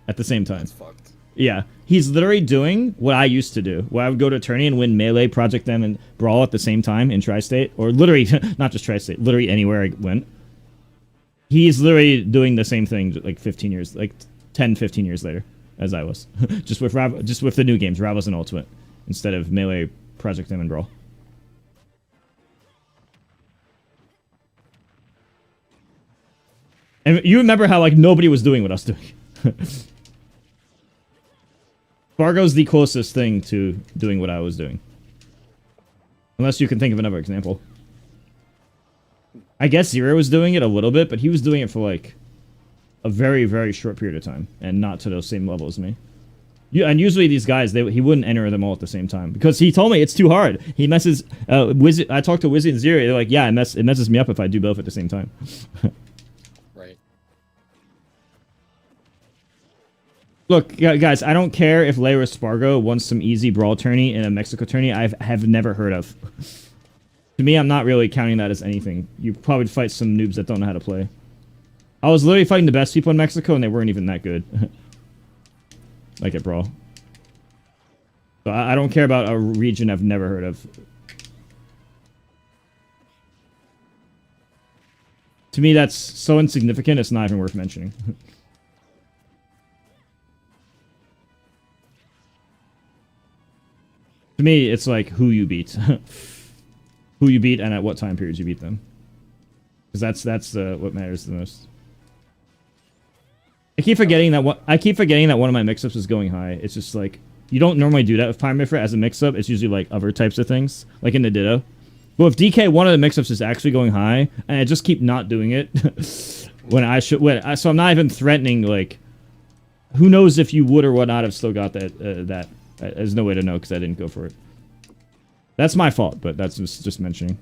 Speaker 1: at the same time.
Speaker 2: That's fucked.
Speaker 1: Yeah, he's literally doing what I used to do, where I would go to a tourney and win Melee, Project Them, and Brawl at the same time in Tri-State, or literally, not just Tri-State, literally anywhere I went. He's literally doing the same thing like 15 years, like 10, 15 years later, as I was. just with the new games, Rivals and Ultimate, instead of Melee, Project Them, and Brawl. And you remember how like nobody was doing what I was doing. Fargo's the closest thing to doing what I was doing. Unless you can think of another example. I guess Zero was doing it a little bit, but he was doing it for like a very, very short period of time. And not to those same levels as me. Yeah, and usually these guys, he wouldn't enter them all at the same time. Because he told me it's too hard. He messes... I talked to Wizzy and Zero, they're like, yeah, it messes me up if I do both at the same time.
Speaker 2: Right.
Speaker 1: Look, guys, I don't care if Layra Spargo won some easy brawl tourney in a Mexico tourney I have never heard of. To me, I'm not really counting that as anything. You probably fight some noobs that don't know how to play. I was literally fighting the best people in Mexico, and they weren't even that good. Like at Brawl. So I don't care about a region I've never heard of. To me, that's so insignificant, it's not even worth mentioning. To me, it's like who you beat. Who you beat and at what time periods you beat them. Because that's what matters the most. I keep forgetting that one of my mix-ups is going high. It's just like you don't normally do that with Pyramifra as a mix-up. It's usually like other types of things, like in the Ditto. But with DK, one of the mix-ups is actually going high, and I just keep not doing it when I should. So I'm not even threatening. Like, who knows if you would or would not have still got that? There's no way to know because I didn't go for it. That's my fault, but that's just mentioning.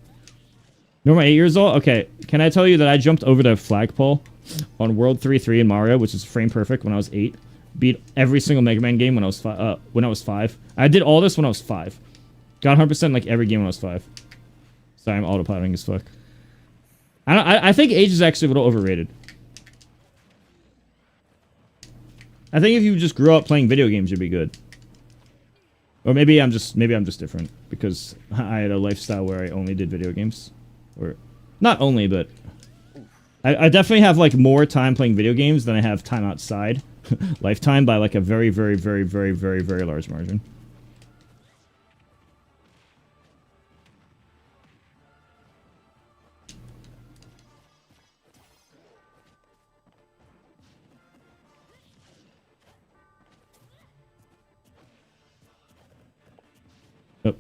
Speaker 1: Normal 8 years old? Okay, can I tell you that I jumped over the flagpole on World 3-3 in Mario, which is frame perfect when I was 8. Beat every single Mega Man game when I was 5. I did all this when I was 5. Got 100% like every game when I was 5. Sorry, I'm autopiloting as fuck. I think age is actually a little overrated. I think if you just grew up playing video games, you'd be good. Or maybe I'm just different because I had a lifestyle where I only did video games. Or not only, but I definitely have like more time playing video games than I have time outside lifetime by like a very, very, very, very, very, very large margin. Yep.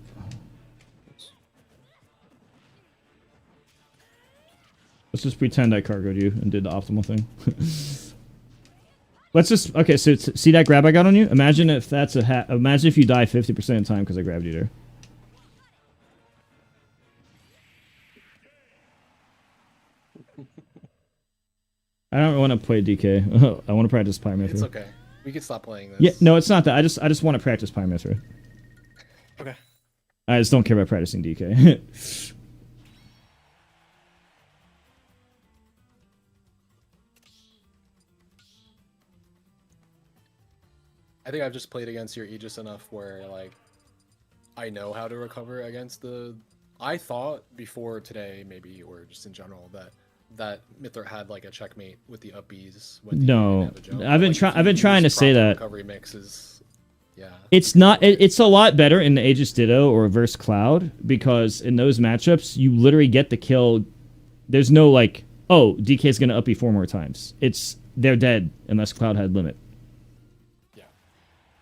Speaker 1: Let's just pretend I cargoed you and did the optimal thing. Let's just... Okay, so see that grab I got on you? Imagine if that's a imagine if you die 50% of the time because I grabbed you there. I don't want to play DK. I want to practice Pyramithra.
Speaker 2: It's okay. We can stop playing this.
Speaker 1: Yeah, no, it's not that. I just want to practice Pyramithra.
Speaker 2: Okay.
Speaker 1: I just don't care about practicing DK.
Speaker 2: I think I've just played against your Aegis enough where, like, I know how to recover against the... I thought before today, maybe, or just in general, that Mithra had, like, a checkmate with the up Bs.
Speaker 1: No. I've been trying to say that.
Speaker 2: Recovery mixes, yeah.
Speaker 1: It's not... It's a lot better in the Aegis Ditto or Reverse Cloud, because in those matchups, you literally get the kill. There's no, like, oh, DK's gonna up B 4 more times. It's... They're dead, unless Cloud had limit.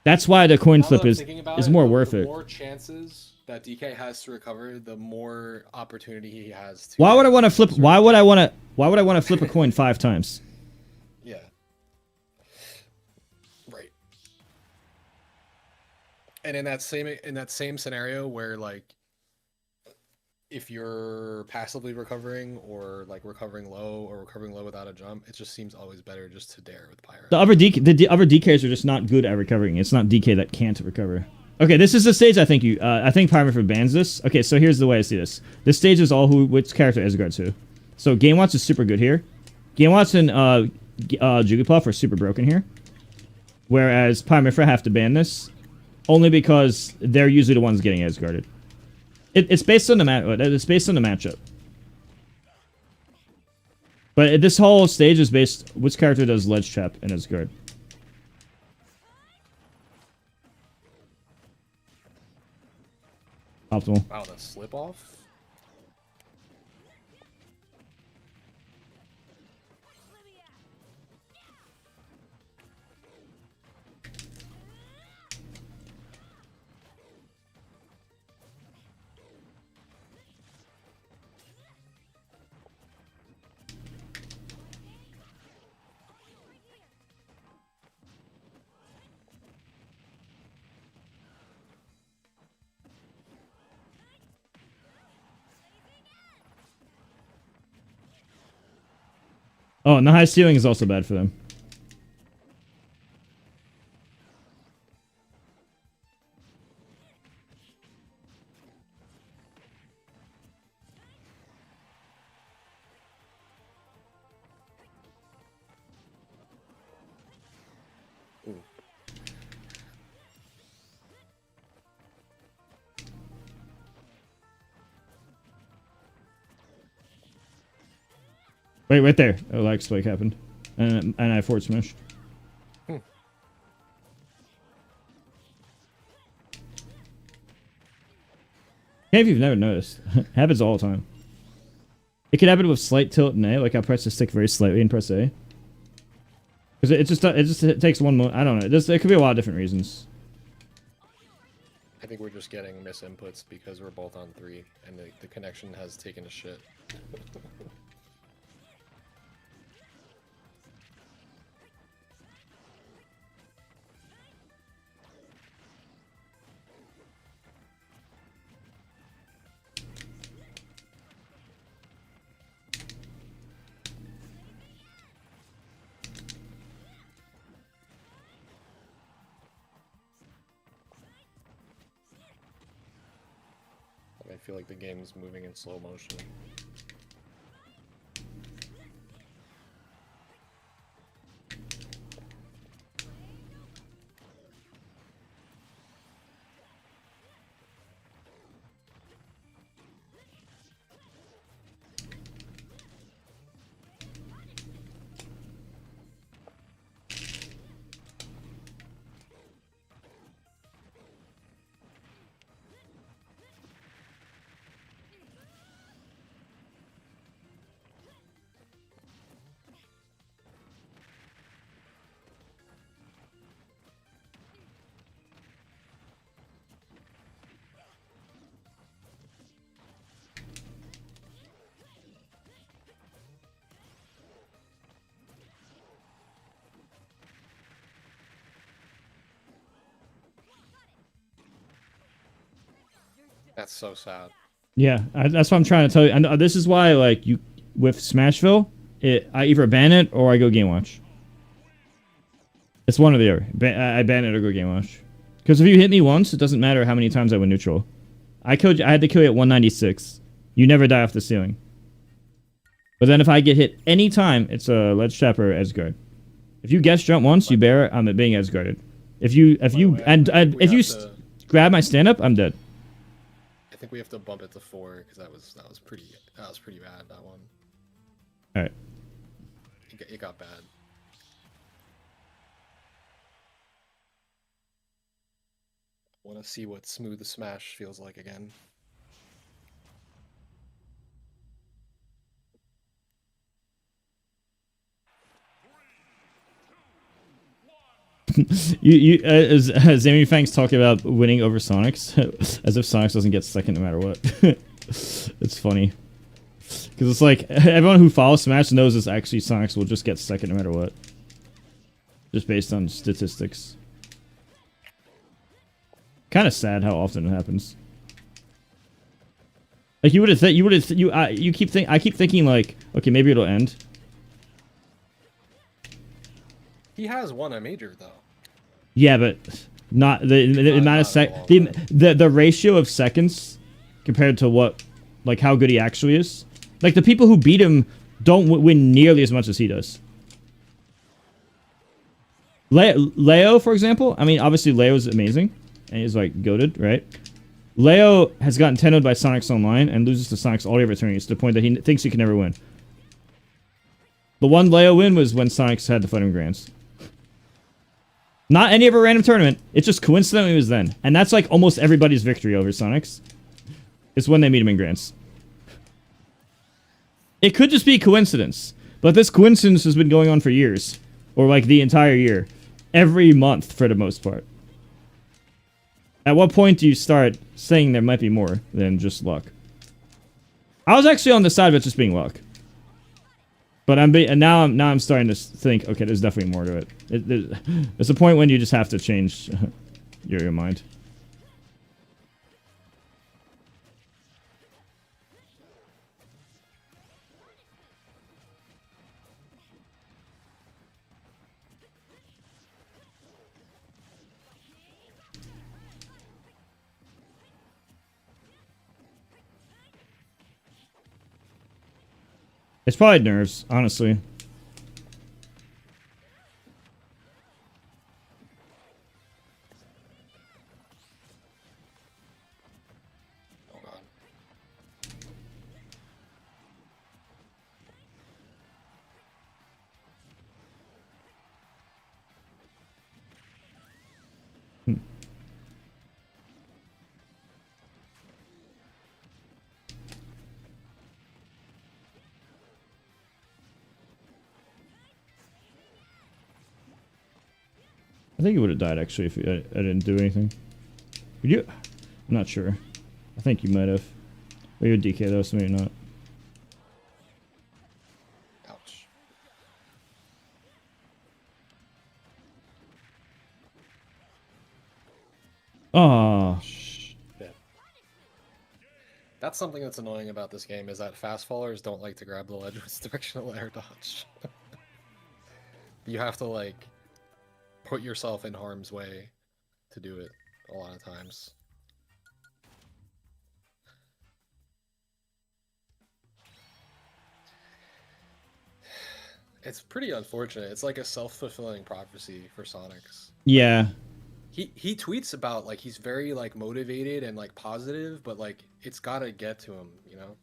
Speaker 1: That's why the coin flip is more worth it.
Speaker 2: The more chances that DK has to recover, the more opportunity he has to...
Speaker 1: Why would I want to flip... Why would I want to flip a coin 5 times?
Speaker 2: Yeah. Right. And in that same scenario where, like, if you're passively recovering or like recovering low without a jump, it just seems always better just to dare with Pyro.
Speaker 1: The other DKs are just not good at recovering. It's not DK that can't recover. Okay, this is the stage I think I think Pyramifra bans this. Okay, so here's the way I see this. This stage is all which character Asgard to. So Game Watch is super good here. Game Watch and Jigglypuff are super broken here. Whereas Pyramifra have to ban this only because they're usually the ones getting Asgarded. It's based on the matchup. But this whole stage is based... Which character does Ledge Trap in Asgard? Optimal.
Speaker 2: Wow, the slip off?
Speaker 1: Oh, and the high ceiling is also bad for them. Wait, right there. A lag spike happened. And I forward smash. If you've never noticed, happens all the time. It could happen with slight tilt and A, like I press the stick very slightly and press A. Because it takes one moment. I don't know. It could be a lot of different reasons.
Speaker 2: I think we're just getting misinputs because we're both on 3 and the connection has taken a shit. I feel like the game's moving in slow motion. That's so sad.
Speaker 1: Yeah, that's what I'm trying to tell you. And this is why, like, you with Smashville, I either ban it or I go game watch. It's one or the other. I ban it or go game watch. Because if you hit me once, it doesn't matter how many times I win neutral. I had to kill you at 196. You never die off the ceiling. But then if I get hit any time, it's a ledge trap or edgeguard. If you guess jump once, you bear it. I'm being edgeguarded. If you grab my stand up, I'm dead.
Speaker 2: I think we have to bump it to 4 because that was pretty bad, that one.
Speaker 1: All right.
Speaker 2: It got bad. I want to see what smooth smash feels like again.
Speaker 1: As Amy Fang's talking about winning over Sonics, as if Sonics doesn't get second no matter what. It's funny. Because it's like, everyone who follows Smash knows this actually Sonics will just get second no matter what. Just based on statistics. Kind of sad how often it happens. Like you would have I keep thinking like, okay, maybe it'll end.
Speaker 2: He has won a major though.
Speaker 1: Yeah, but not the amount of the ratio of seconds compared to what, like how good he actually is. Like the people who beat him don't win nearly as much as he does. Leo, for example. I mean, obviously Leo's amazing and he's like goated, right? Leo has gotten 10-0'd by Sonics Online and loses to Sonics all the opportunities to the point that he thinks he can never win. The one Leo win was when Sonics had the Fighting Grands. Not any of a random tournament. It just coincidentally was then. And that's like almost everybody's victory over Sonics. It's when they meet him in Grants. It could just be coincidence. But this coincidence has been going on for years. Or like the entire year. Every month for the most part. At what point do you start saying there might be more than just luck? I was actually on the side of it just being luck. But now I'm starting to think, okay, there's definitely more to it. There's a point when you just have to change your mind. It's probably nerves, honestly.
Speaker 2: Oh god.
Speaker 1: think he would have died actually if I didn't do anything. Would you? I'm not sure. I think you might have. Or you would DK though, so maybe not.
Speaker 2: Ouch.
Speaker 1: Oh.
Speaker 2: Shit. That's something that's annoying about this game is that fast fallers don't like to grab the ledge with directional air dodge. You have to like put yourself in harm's way to do it a lot of times. It's pretty unfortunate. It's like a self-fulfilling prophecy for Sonics.
Speaker 1: Yeah.
Speaker 2: He tweets about like he's very like motivated and like positive, but like it's gotta get to him, you know.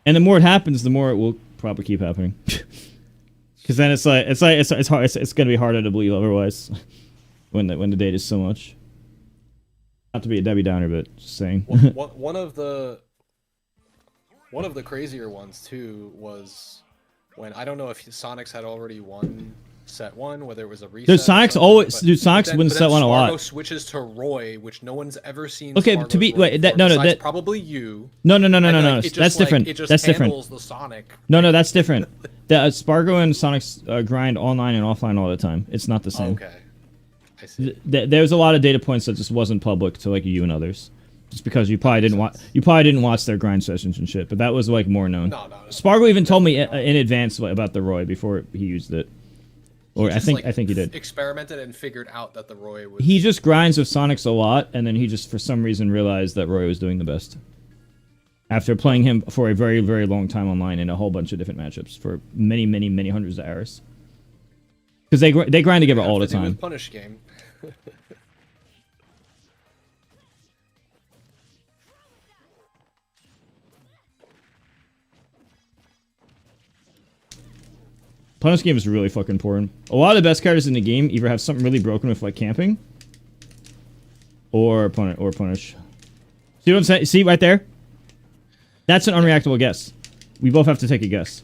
Speaker 1: And the more it happens, the more it will probably keep happening. Because then it's hard. It's gonna be harder to believe otherwise. when the data is so much. Not to be a Debbie Downer, but just saying.
Speaker 2: one of the crazier ones too was when I don't know if Sonics had already won set one, whether it was a reset.
Speaker 1: Dude, Sonics wins set one a lot.
Speaker 2: Spargo switches to Roy, which no one's ever seen.
Speaker 1: Okay,
Speaker 2: Spargo's
Speaker 1: to be
Speaker 2: Roy
Speaker 1: wait,
Speaker 2: before,
Speaker 1: that
Speaker 2: probably you.
Speaker 1: No.
Speaker 2: Like,
Speaker 1: That's different.
Speaker 2: It just
Speaker 1: that's different.
Speaker 2: handles the Sonic.
Speaker 1: No, that's different. The Spargo and Sonic's grind online and offline all the time. It's not the same.
Speaker 2: Okay, I see.
Speaker 1: There's a lot of data points that just wasn't public to like you and others, just because you probably didn't watch their grind sessions and shit. But that was like more known.
Speaker 2: No.
Speaker 1: Spargo even told me in advance about the Roy before he used it. Or I think he did.
Speaker 2: Experimented and figured out that the Roy was.
Speaker 1: He just grinds with Sonics a lot, and then he just for some reason realized that Roy was doing the best. After playing him for a very, very long time online in a whole bunch of different matchups for many, many, many hundreds of hours. Because they grind together all the time.
Speaker 2: Punish game.
Speaker 1: Punish game is really fucking important. A lot of the best characters in the game either have something really broken with like camping, or punish. See what I'm saying? See right there? That's an unreactable guess. We both have to take a guess.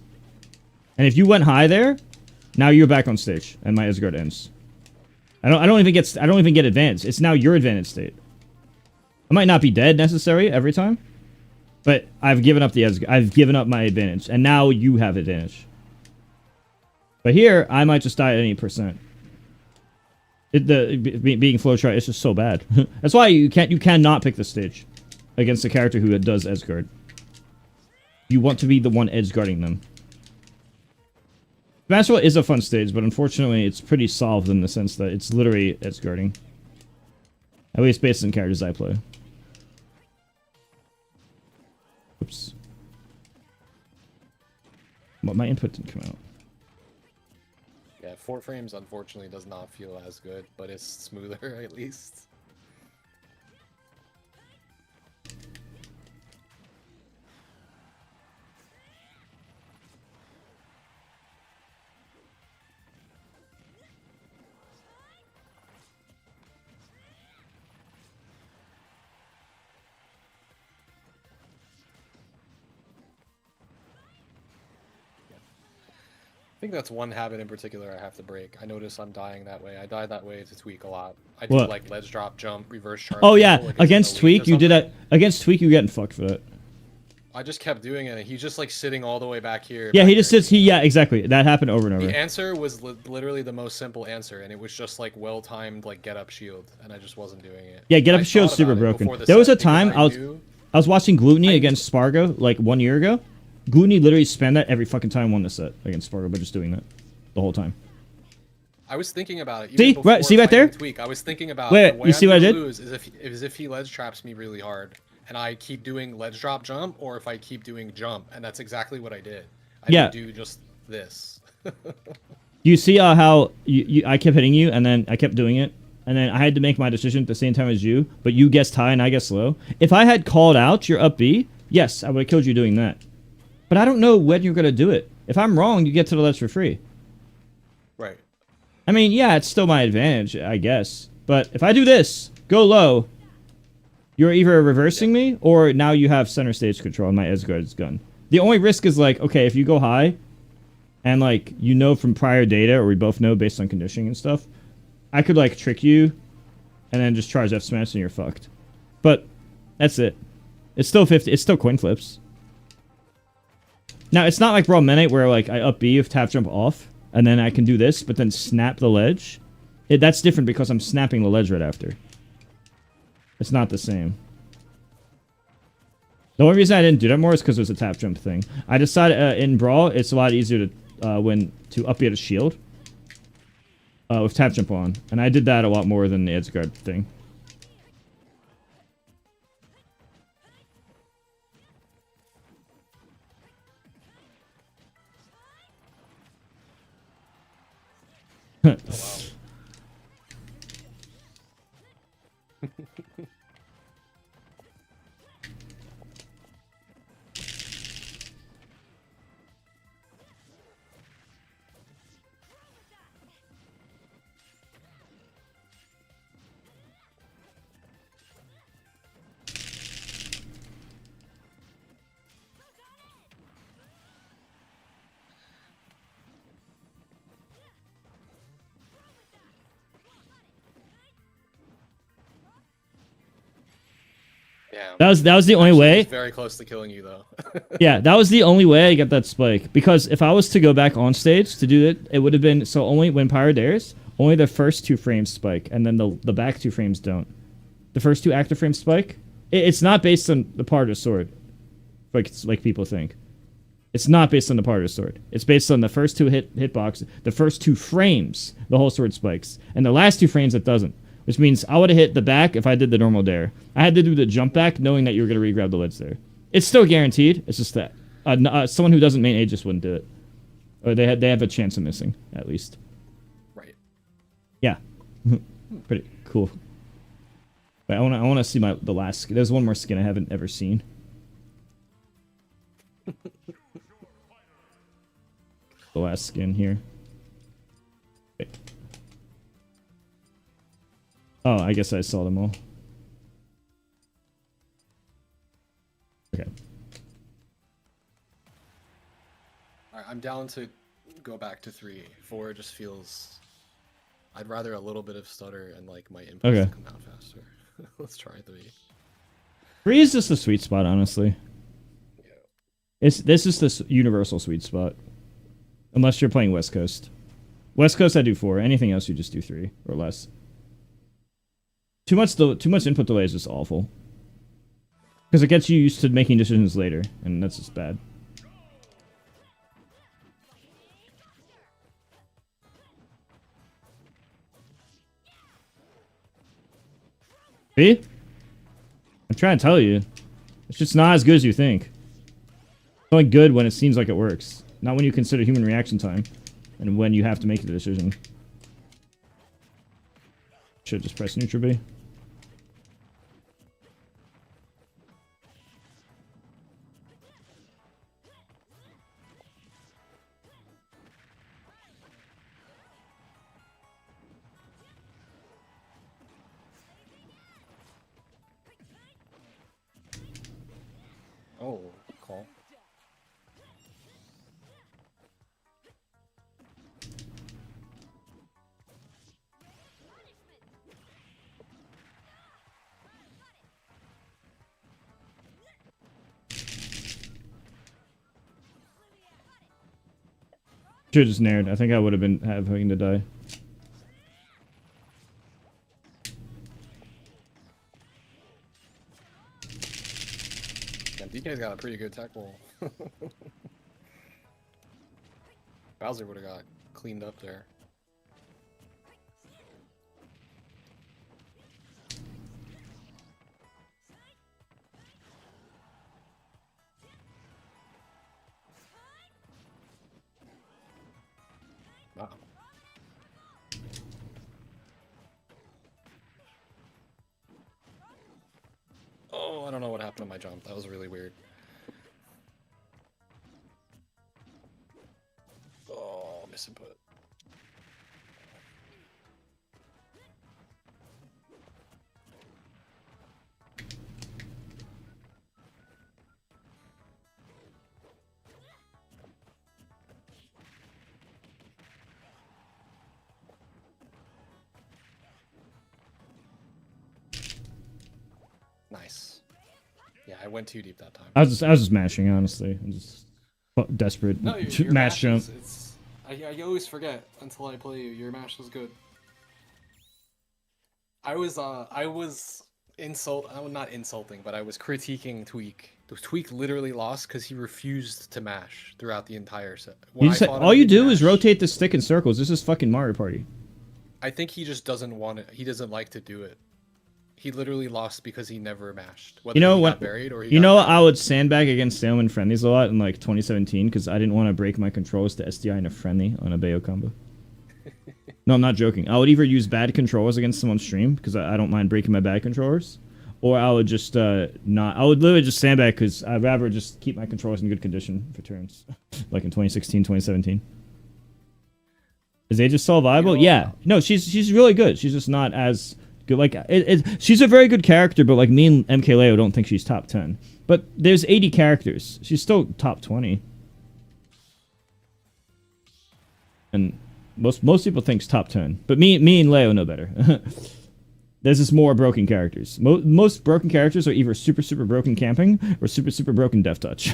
Speaker 1: And if you went high there, now you're back on stage, and my Isgard ends. I don't even get advanced. It's now your advantage state. I might not be dead necessarily every time, but I've given up I've given up my advantage, and now you have advantage. But here, I might just die at any percent. Being Flowchart is just so bad. That's why you cannot pick the stage against a character who does edgeguard. You want to be the one edgeguarding them. Smashville is a fun stage, but unfortunately, it's pretty solved in the sense that it's literally edgeguarding. At least based on characters I play. Oops. Well, my input didn't come out.
Speaker 2: Yeah, 4 frames unfortunately does not feel as good, but it's smoother at least. I think that's one habit in particular I have to break. I notice I'm dying that way. I die that way to Tweak a lot. I do like ledge drop, jump, reverse charge.
Speaker 1: Oh yeah, against Tweak you did that. Against Tweak you getting fucked for that.
Speaker 2: I just kept doing it. He's just like sitting all the way back here.
Speaker 1: Yeah, he just sits. Yeah, exactly. That happened over and over.
Speaker 2: The answer was literally the most simple answer, and it was just like well timed, like get up shield, and I just wasn't doing it.
Speaker 1: Yeah, get up shield super broken. There was a time I was watching Glutony against Spargo like 1 year ago. Glutony literally spammed that every fucking time won the set against Spargo, but just doing that the whole time.
Speaker 2: I was thinking about it.
Speaker 1: See, right there.
Speaker 2: Tweak. I was thinking about.
Speaker 1: Wait, you see what I did?
Speaker 2: Lose is if he ledge traps me really hard, and I keep doing ledge drop jump, or if I keep doing jump, and that's exactly what I did. I didn't do just this.
Speaker 1: You see how I kept hitting you, and then I kept doing it, and then I had to make my decision at the same time as you, but you guessed high and I guessed low. If I had called out your up B, yes, I would have killed you doing that. But I don't know when you're going to do it. If I'm wrong, you get to the ledge for free.
Speaker 2: Right.
Speaker 1: I mean, yeah, it's still my advantage, I guess. But if I do this, go low, you're either reversing me, or now you have center stage control and my Edgeguard's gun. The only risk is, like, okay, if you go high, and, like, you know from prior data, or we both know based on conditioning and stuff, I could like trick you, and then just charge F smash and you're fucked. But that's it. It's still 50. It's still coin flips. Now it's not like Brawl Menate where like I up B with tap jump off, and then I can do this, but then snap the ledge. That's different because I'm snapping the ledge right after. It's not the same. The only reason I didn't do that more is because it was a tap jump thing. I decided in Brawl, it's a lot easier to up B at a shield with tap jump on. And I did that a lot more than the edge guard thing.
Speaker 2: Oh, wow. Yeah.
Speaker 1: That was the only way.
Speaker 2: Very close to killing you though.
Speaker 1: Yeah, that was the only way I got that spike. Because if I was to go back on stage to do it, it would have been so only when Pyro dares, only the first 2 frames spike, and then the back 2 frames don't. The first 2 active frames spike. It's not based on the part of the sword, like people think. It's not based on the part of the sword. It's based on the first 2 hitbox, the first 2 frames, the whole sword spikes, and the last 2 frames it doesn't. Which means I would have hit the back if I did the normal dare. I had to do the jump back knowing that you were going to re-grab the ledge there. It's still guaranteed. It's just that someone who doesn't main Aegis wouldn't do it. Or they have a chance of missing, at least.
Speaker 2: Right.
Speaker 1: Yeah. Pretty cool. But I want to see the last skin. There's one more skin I haven't ever seen. The last skin here. Wait. Oh, I guess I saw them all. Okay.
Speaker 2: Alright, I'm down to go back to 3. 4 just feels... I'd rather a little bit of stutter and like my inputs
Speaker 1: Okay.
Speaker 2: come out faster. Let's try 3.
Speaker 1: 3 is just the sweet spot, honestly.
Speaker 2: Yeah.
Speaker 1: This is the universal sweet spot. Unless you're playing West Coast. West Coast I do 4. Anything else you just do 3 or less. Too much input delay is just awful. Because it gets you used to making decisions later, and that's just bad. See? I'm trying to tell you. It's just not as good as you think. It's only good when it seems like it works. Not when you consider human reaction time. And when you have to make the decision. Should just press neutral B.
Speaker 2: Oh, call.
Speaker 1: Should've just nared. I think I would have been having to die.
Speaker 2: Yeah, DK's got a pretty good tech roll. Bowser would have got cleaned up there. Wow. Oh, I don't know what happened to my jump. That was really weird. Oh, misinput. Nice. Yeah, I went too deep that time.
Speaker 1: I was just mashing, honestly. I'm just desperate.
Speaker 2: No, your
Speaker 1: Mash jump.
Speaker 2: I always forget until I play you. Your mash was good. I was not insulting, but I was critiquing Tweak. Tweak literally lost because he refused to mash throughout the entire set.
Speaker 1: All you do is rotate the stick in circles. This is fucking Mario Party.
Speaker 2: I think he just doesn't want it. He doesn't like to do it. He literally lost because he never mashed. Whether
Speaker 1: You know
Speaker 2: he
Speaker 1: what?
Speaker 2: got buried or he
Speaker 1: You
Speaker 2: got
Speaker 1: know
Speaker 2: buried.
Speaker 1: I would sandbag against Salem and Friendlies a lot in like 2017 because I didn't want to break my controls to SDI in a friendly on a Bayo combo. No, I'm not joking. I would either use bad controllers against someone's stream because I don't mind breaking my bad controllers, or I would just not. I would literally just sandbag because I'd rather just keep my controllers in good condition for turns, like in 2016, 2017. Is Aegis still viable? Yeah. No, she's really good. She's just not as good. Like she's a very good character, but like me and MK Leo don't think she's top 10. But there's 80 characters. She's still top 20. And most people think top 10, but me and Leo know better. There's just more broken characters. Most broken characters are either super broken camping or super broken death touch.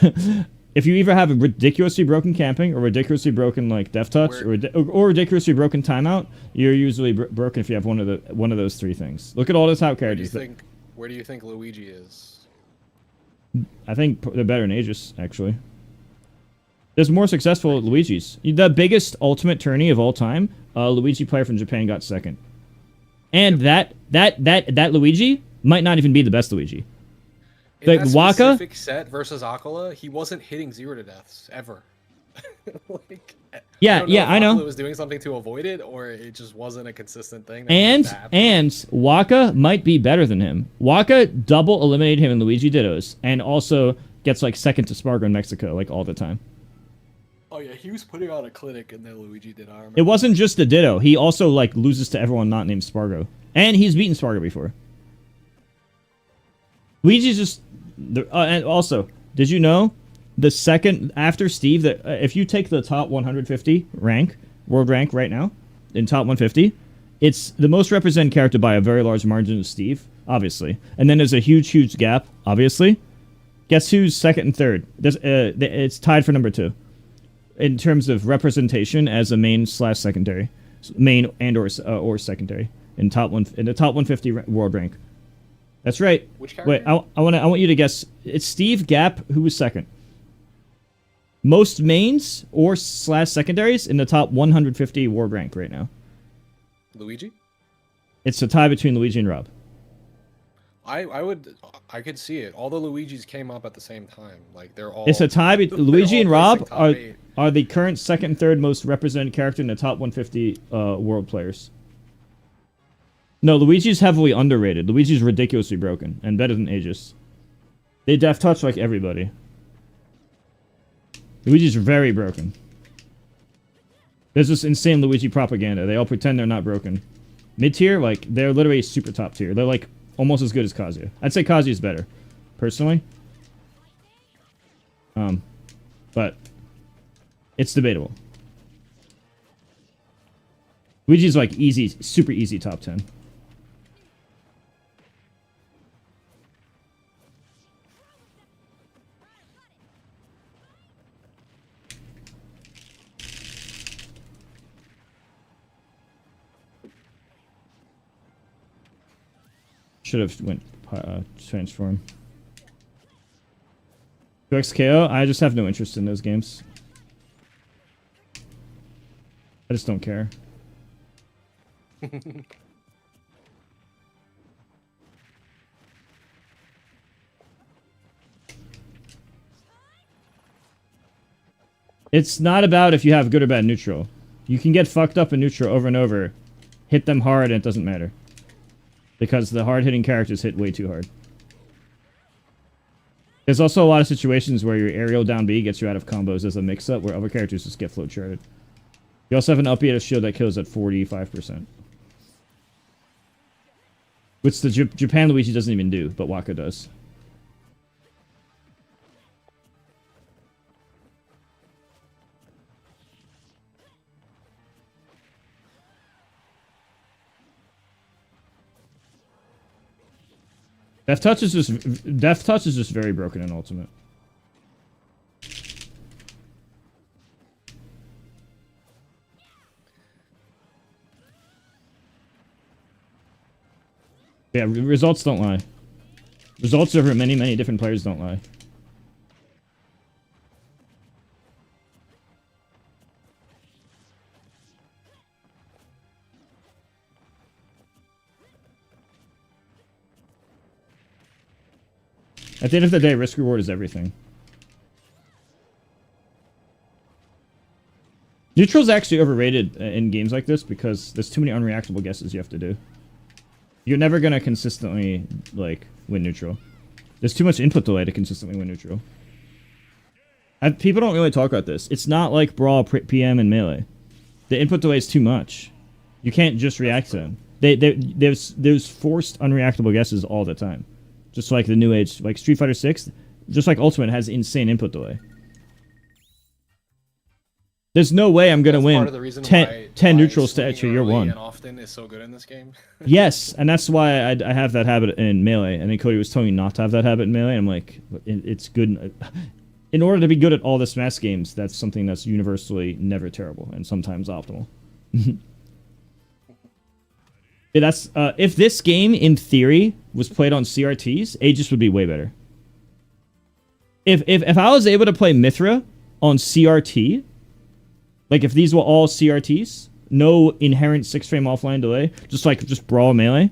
Speaker 1: If you either have a ridiculously broken camping or ridiculously broken like death touch or ridiculously broken timeout, you're usually broken if you have one of those three things. Look at all the top characters.
Speaker 2: Where do you think Luigi is?
Speaker 1: I think they're better than Aegis, actually. There's more successful Luigis. The biggest ultimate tourney of all time, Luigi player from Japan got second. And that Luigi might not even be the best Luigi.
Speaker 2: In
Speaker 1: Like
Speaker 2: that
Speaker 1: Waka
Speaker 2: specific set versus Aquila, he wasn't hitting 0 to deaths ever. Like,
Speaker 1: Yeah,
Speaker 2: I
Speaker 1: yeah, I know.
Speaker 2: Aquila was doing something to avoid it, or it just wasn't a consistent thing.
Speaker 1: And Waka might be better than him. Waka double eliminated him in Luigi Dittos, and also gets like second to Spargo in Mexico like all the time.
Speaker 2: Oh yeah, he was putting on a clinic, and then Luigi did. I remember.
Speaker 1: It wasn't just the Ditto. He also like loses to everyone not named Spargo, and he's beaten Spargo before. Luigi's just, and also, did you know the second after Steve that if you take the top 150 world rank right now in top 150, it's the most represented character by a very large margin of Steve, obviously, and then there's a huge gap, obviously. Guess who's second and third? It's tied for number 2. In terms of representation as a main/secondary, main and or secondary in the top 150 world rank. That's right.
Speaker 2: Which character?
Speaker 1: Wait, I want you to guess. It's Steve Gap who was second. Most mains or /secondaries in the top 150 world rank right now.
Speaker 2: Luigi?
Speaker 1: It's a tie between Luigi and Rob.
Speaker 2: I could see it. All the Luigis came up at the same time. Like they're all.
Speaker 1: It's a tie. Luigi
Speaker 2: all
Speaker 1: and Rob
Speaker 2: placing top 8.
Speaker 1: are the current second and third most represented character in the top 150 world players. No, Luigi's heavily underrated. Luigi's ridiculously broken and better than Aegis. They def touch like everybody. Luigi's very broken. There's this insane Luigi propaganda. They all pretend they're not broken. Mid tier, like they're literally super top tier. They're like almost as good as Kazuya. I'd say Kazuya's better, personally. But it's debatable. Luigi's like easy, super easy top 10. Should have went transform. 2xKO? I just have no interest in those games. I just don't care. It's not about if you have good or bad neutral. You can get fucked up in neutral over and over. Hit them hard and it doesn't matter. Because the hard-hitting characters hit way too hard. There's also a lot of situations where your aerial down B gets you out of combos as a mix-up, where other characters just get float charted. You also have an up B at a shield that kills at 45%. Which the Japan Luigi doesn't even do, but Waka does. Death touch is just very broken in Ultimate. Yeah, results don't lie. Results over many, many different players don't lie. At the end of the day, risk reward is everything. Neutral's actually overrated in games like this because there's too many unreactable guesses you have to do. You're never gonna consistently, like, win neutral. There's too much input delay to consistently win neutral. People don't really talk about this. It's not like Brawl, PM, and Melee. The input delay is too much. You can't just react to them. There's forced unreactable guesses all the time. Just like the new age, like Street Fighter 6, just like Ultimate has insane input delay. There's no way I'm gonna win 10 neutrals to enter year 1.
Speaker 2: And often is so good in this game.
Speaker 1: Yes, and that's why I have that habit in Melee. And then Cody was telling me not to have that habit in Melee. I'm like, it's good. In order to be good at all the Smash games, that's something that's universally never terrible and sometimes optimal. If this game, in theory, was played on CRTs, Aegis would be way better. If I was able to play Mithra on CRT, like if these were all CRTs, no inherent 6-frame offline delay, just Brawl Melee,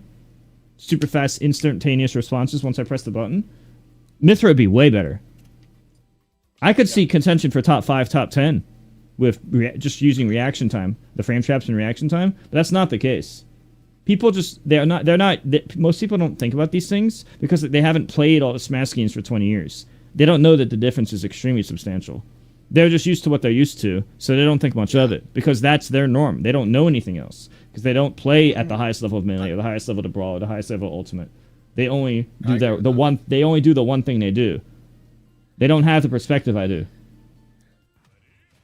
Speaker 1: super fast instantaneous responses once I press the button, Mithra would be way better. I could see contention for top 5, top 10 with just using reaction time, the frame traps and reaction time, but that's not the case. People just, most people don't think about these things because they haven't played all the Smash games for 20 years. They don't know that the difference is extremely substantial. They're just used to what they're used to, so they don't think much of it because that's their norm. They don't know anything else because they don't play at the highest level of Melee or the highest level of Brawl or the highest level of Ultimate. They only do They only do the one thing they do. They don't have the perspective I do.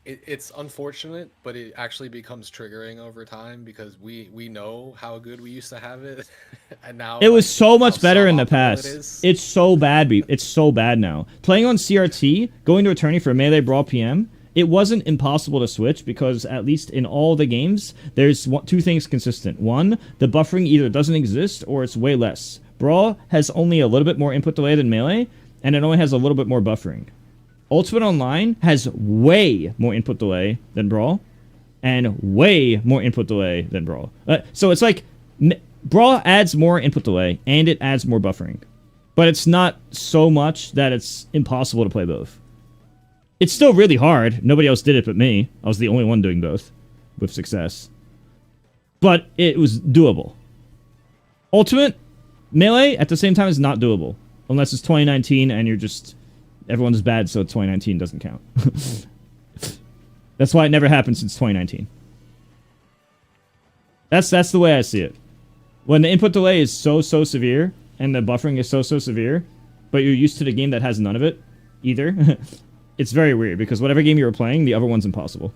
Speaker 2: It's unfortunate, but it actually becomes triggering over time because we know how good we used to have it, and now
Speaker 1: it was so much better in the past. It's so bad. It's so bad now. Playing on CRT, going to a tourney for Melee, Brawl, PM, it wasn't impossible to switch because at least in all the games, there's two things consistent. One, the buffering either doesn't exist or it's way less. Brawl has only a little bit more input delay than Melee, and it only has a little bit more buffering. Ultimate Online has way more input delay than Brawl, and way more input delay than Brawl. So it's like, Brawl adds more input delay, and it adds more buffering. But it's not so much that it's impossible to play both. It's still really hard. Nobody else did it but me. I was the only one doing both, with success. But it was doable. Ultimate, Melee, at the same time, is not doable. Unless it's 2019 and you're just... Everyone's bad, so 2019 doesn't count. That's why it never happened since 2019. That's the way I see it. When the input delay is so severe, and the buffering is so severe, but you're used to the game that has none of it, either, it's very weird, because whatever game you were playing, the other one's impossible.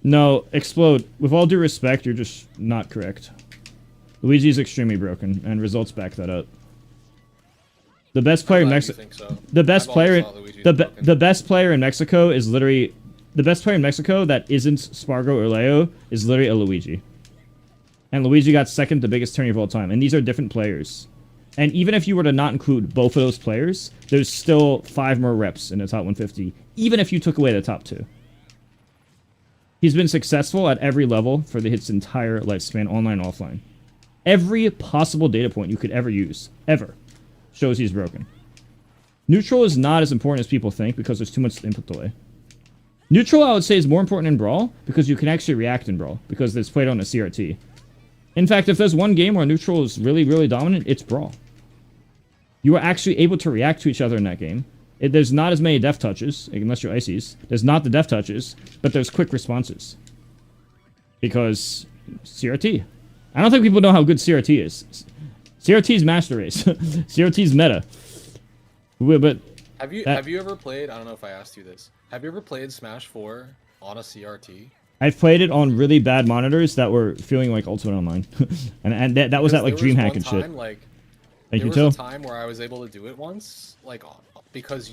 Speaker 1: No, Explode, with all due respect, you're just not correct. Luigi's extremely broken, and results back that up. The best player in Mexico. So. The best player. The best player in Mexico is literally the best player in Mexico that isn't Spargo or Leo is literally a Luigi. And Luigi got second the biggest tourney of all time. And these are different players. And even if you were to not include both of those players, there's still 5 more reps in the top 150, even if you took away the top 2. He's been successful at every level for his entire lifespan, online, offline. Every possible data point you could ever use, ever, shows he's broken. Neutral is not as important as people think because there's too much input delay. Neutral, I would say, is more important in Brawl because you can actually react in Brawl because it's played on a CRT. In fact, if there's one game where Neutral is really, really dominant, it's Brawl. You are actually able to react to each other in that game. There's not as many def touches, unless you're Ices. There's not the def touches, but there's quick responses. Because CRT. I don't think people know how good CRT is. CRT's master race. CRT's meta. But
Speaker 2: have you ever played? I don't know if I asked you this. Have you ever played Smash 4 on a CRT?
Speaker 1: I've played it on really bad monitors that were feeling like Ultimate Online, and that was at like
Speaker 2: Because there
Speaker 1: DreamHack
Speaker 2: was
Speaker 1: and
Speaker 2: one
Speaker 1: shit.
Speaker 2: time, like,
Speaker 1: Thank
Speaker 2: there
Speaker 1: you,
Speaker 2: was
Speaker 1: Till.
Speaker 2: a time where I was able to do it once, like, because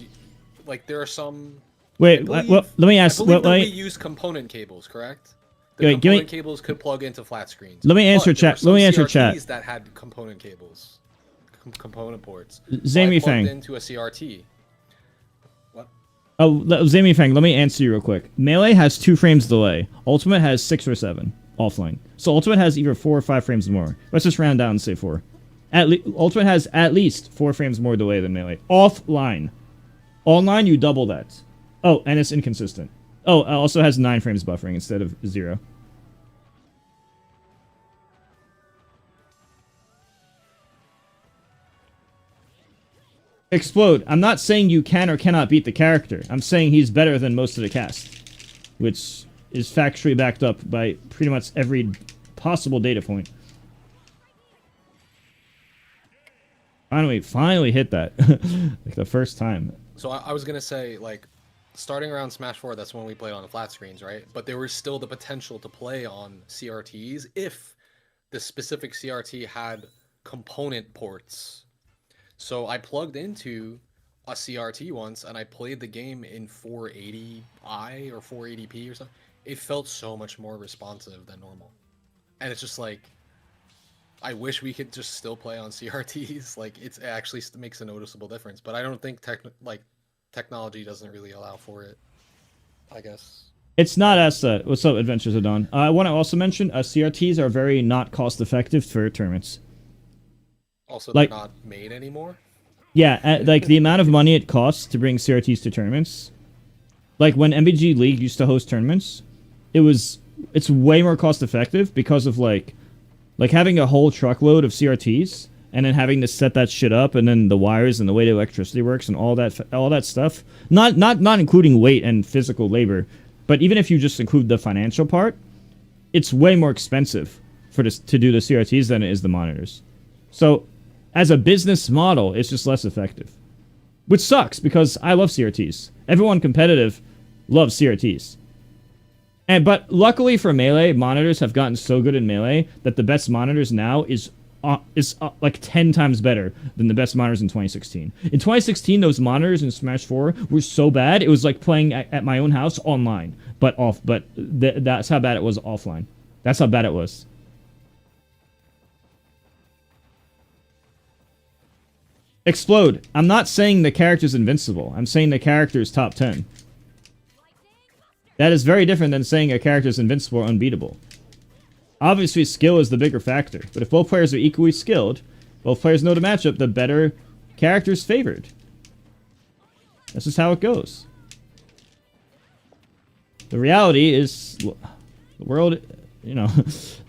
Speaker 2: like there are some.
Speaker 1: Wait,
Speaker 2: I believe,
Speaker 1: let me
Speaker 2: I
Speaker 1: ask.
Speaker 2: believe that
Speaker 1: Let
Speaker 2: we
Speaker 1: me
Speaker 2: use component cables, correct? The
Speaker 1: Wait, give me-
Speaker 2: component cables could plug into flat screens.
Speaker 1: Let me answer
Speaker 2: But there were
Speaker 1: chat. Let me
Speaker 2: some
Speaker 1: answer chat.
Speaker 2: CRTs that had component cables, component ports.
Speaker 1: Zamy
Speaker 2: I plugged
Speaker 1: Fang.
Speaker 2: into a CRT. What?
Speaker 1: Oh, Zamy Fang, let me answer you real quick. Melee has 2 frames delay. Ultimate has 6 or 7 offline. So Ultimate has either 4 or 5 frames more. Let's just round down and say 4. Ultimate has at least 4 frames more delay than Melee. Offline. Online, you double that. Oh, and it's inconsistent. Oh, it also has 9 frames buffering instead of 0. Explode. I'm not saying you can or cannot beat the character. I'm saying he's better than most of the cast. Which is factually backed up by pretty much every possible data point. Finally hit that. Like the first time.
Speaker 2: So I was gonna say, like, starting around Smash 4, that's when we played on the flat screens, right? But there was still the potential to play on CRTs if the specific CRT had component ports. So I plugged into a CRT once and I played the game in 480i or 480p or something. It felt so much more responsive than normal. And it's just like, I wish we could just still play on CRTs. Like, it actually makes a noticeable difference. But I don't think technology doesn't really allow for it, I guess.
Speaker 1: It's not as what's up, Adventures of Dawn? I want to also mention CRTs are very not cost effective for tournaments.
Speaker 2: Also,
Speaker 1: Like-
Speaker 2: they're not made anymore.
Speaker 1: Yeah, like the amount of money it costs to bring CRTs to tournaments. Like when MBG League used to host tournaments, it's way more cost effective because of like having a whole truckload of CRTs and then having to set that shit up and then the wires and the way the electricity works and all that stuff. Not including weight and physical labor, but even if you just include the financial part, it's way more expensive to do the CRTs than it is the monitors. So, as a business model, it's just less effective. Which sucks, because I love CRTs. Everyone competitive loves CRTs. But luckily for Melee, monitors have gotten so good in Melee that the best monitors now is like 10 times better than the best monitors in 2016. In 2016, those monitors in Smash 4 were so bad, it was like playing at my own house online. That's how bad it was offline. That's how bad it was. Explode. I'm not saying the character's invincible. I'm saying the character's top 10. That is very different than saying a character's invincible or unbeatable. Obviously, skill is the bigger factor, but if both players are equally skilled, both players know the matchup, the better character's favored. This is how it goes. The reality is, the world, you know,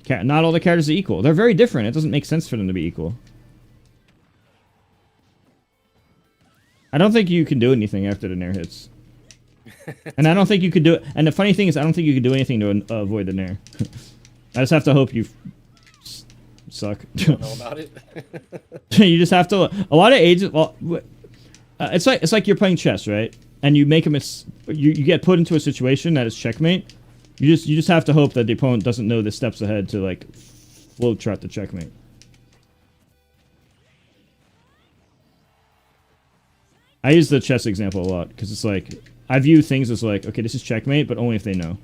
Speaker 1: not all the characters are equal. They're very different. It doesn't make sense for them to be equal. I don't think you can do anything after the nair hits. And I don't think you could do it. And the funny thing is, I don't think you could do anything to avoid the nair. I just have to hope you suck.
Speaker 2: You don't know about it.
Speaker 1: You just have to. A lot of agents. Well, it's like you're playing chess, right? And you make you get put into a situation that is checkmate. You just have to hope that the opponent doesn't know the steps ahead to like flow chart the checkmate. I use the chess example a lot, because it's like, I view things as like, okay, this is checkmate, but only if they know.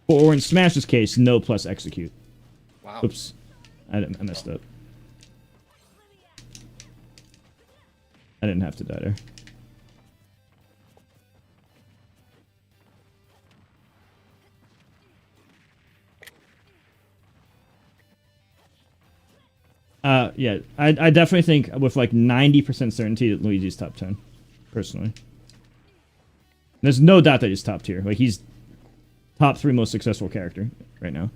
Speaker 1: Or in Smash's case, no plus execute.
Speaker 2: Wow.
Speaker 1: Oops. I messed up. I didn't have to die there. Yeah, I definitely think with like 90% certainty that Luigi's top 10, personally. There's no doubt that he's top tier. Like, he's top 3 most successful character right now.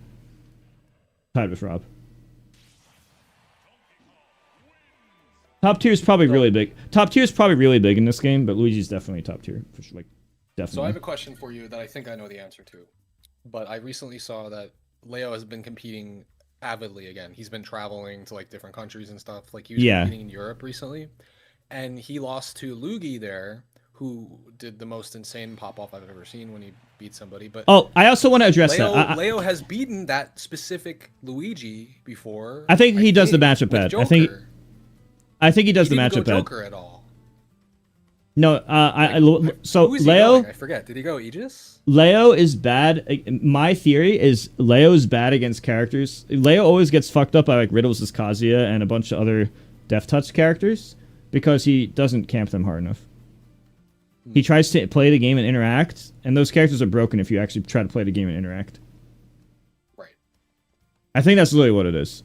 Speaker 1: Tied with Rob. Top tier is probably really big. Top tier is probably really big in this game, but Luigi's definitely top tier. For sure. Like, definitely.
Speaker 2: So I have a question for you that I think I know the answer to. But I recently saw that Leo has been competing avidly again. He's been traveling to like different countries and stuff. Like he was competing in Europe recently, and he lost to Luigi there, who did the most insane pop-off I've ever seen when he beat somebody. But
Speaker 1: Oh, I also want to address that.
Speaker 2: Leo has beaten that specific Luigi before.
Speaker 1: I think he does the matchup
Speaker 2: with
Speaker 1: bad. I think he does
Speaker 2: he
Speaker 1: the
Speaker 2: didn't
Speaker 1: matchup
Speaker 2: go
Speaker 1: bad.
Speaker 2: Joker at all.
Speaker 1: No, so
Speaker 2: Who is he
Speaker 1: Leo.
Speaker 2: going? I forget. Did he go Aegis?
Speaker 1: Leo is bad. My theory is Leo is bad against characters. Leo always gets fucked up by like Riddles' Kazuya and a bunch of other Death Touch characters because he doesn't camp them hard enough. He tries to play the game and interact, and those characters are broken if you actually try to play the game and interact.
Speaker 2: Right.
Speaker 1: I think that's really what it is.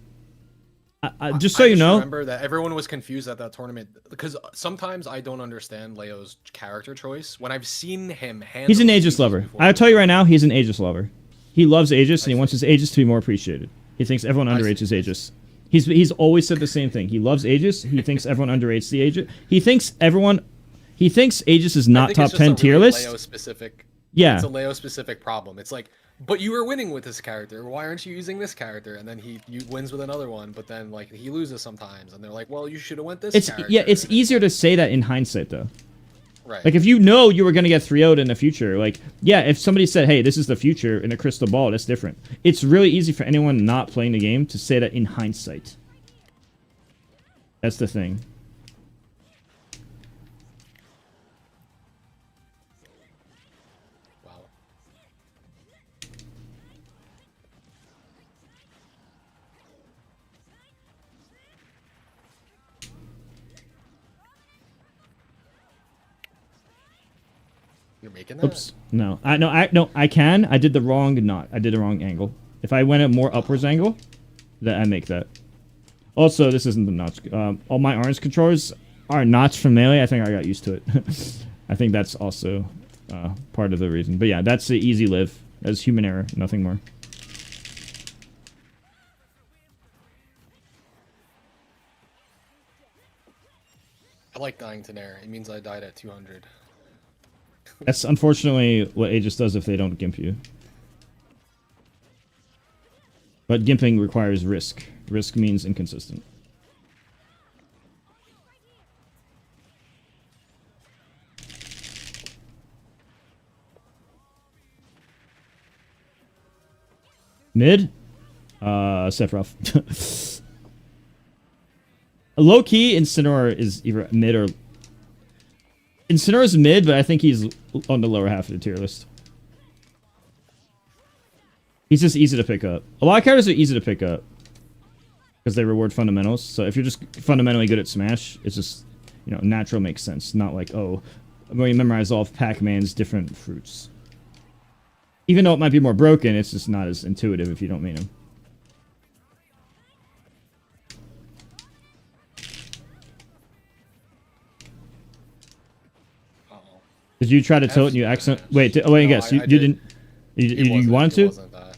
Speaker 1: Just so
Speaker 2: I
Speaker 1: you know,
Speaker 2: remember that everyone was confused at that tournament because sometimes I don't understand Leo's character choice. When I've seen him handle
Speaker 1: he's an Aegis
Speaker 2: Luigi's
Speaker 1: lover.
Speaker 2: before,
Speaker 1: I'll tell you right now, he's an Aegis lover. He loves Aegis, and he wants his Aegis to be more appreciated. He thinks everyone underrates his Aegis. He's always said the same thing. He loves Aegis. He thinks everyone underrates the Aegis. He thinks Aegis is not top 10 tier list.
Speaker 2: Leo specific.
Speaker 1: Yeah.
Speaker 2: It's a Leo specific problem. It's like, but you were winning with this character. Why aren't you using this character? And then he wins with another one, but then like he loses sometimes, and they're like, well, you should have went this. Character.
Speaker 1: It's easier to say that in hindsight though.
Speaker 2: Right.
Speaker 1: Like if you know you were gonna get 3-0'd in the future, like yeah, if somebody said, hey, this is the future in a crystal ball, that's different. It's really easy for anyone not playing the game to say that in hindsight. That's the thing.
Speaker 2: Wow. You're making that?
Speaker 1: Oops. No. I can. I did the wrong knot. I did the wrong angle. If I went a more upwards angle, then I make that. Also, this isn't the notch. All my orange controllers are notch from Melee. I think I got used to it. I think that's also part of the reason. But yeah, that's the easy live. That's human error, nothing more.
Speaker 2: I like dying to Nair. It means I died at 200.
Speaker 1: That's unfortunately what Aegis does if they don't gimp you. But gimping requires risk. Risk means inconsistent. Mid? Sephiroth. Low key, Incineroar is either mid or... Incineroar's mid, but I think he's on the lower half of the tier list. He's just easy to pick up. A lot of characters are easy to pick up because they reward fundamentals. So if you're just fundamentally good at Smash, it's just, you know, natural makes sense. Not like, oh, I'm going to memorize all of Pac-Man's different fruits. Even though it might be more broken, it's just not as intuitive if you don't mean him. Did you try to tilt and you accident? Wait, wait, guess you didn't. You wanted to?
Speaker 2: It wasn't that.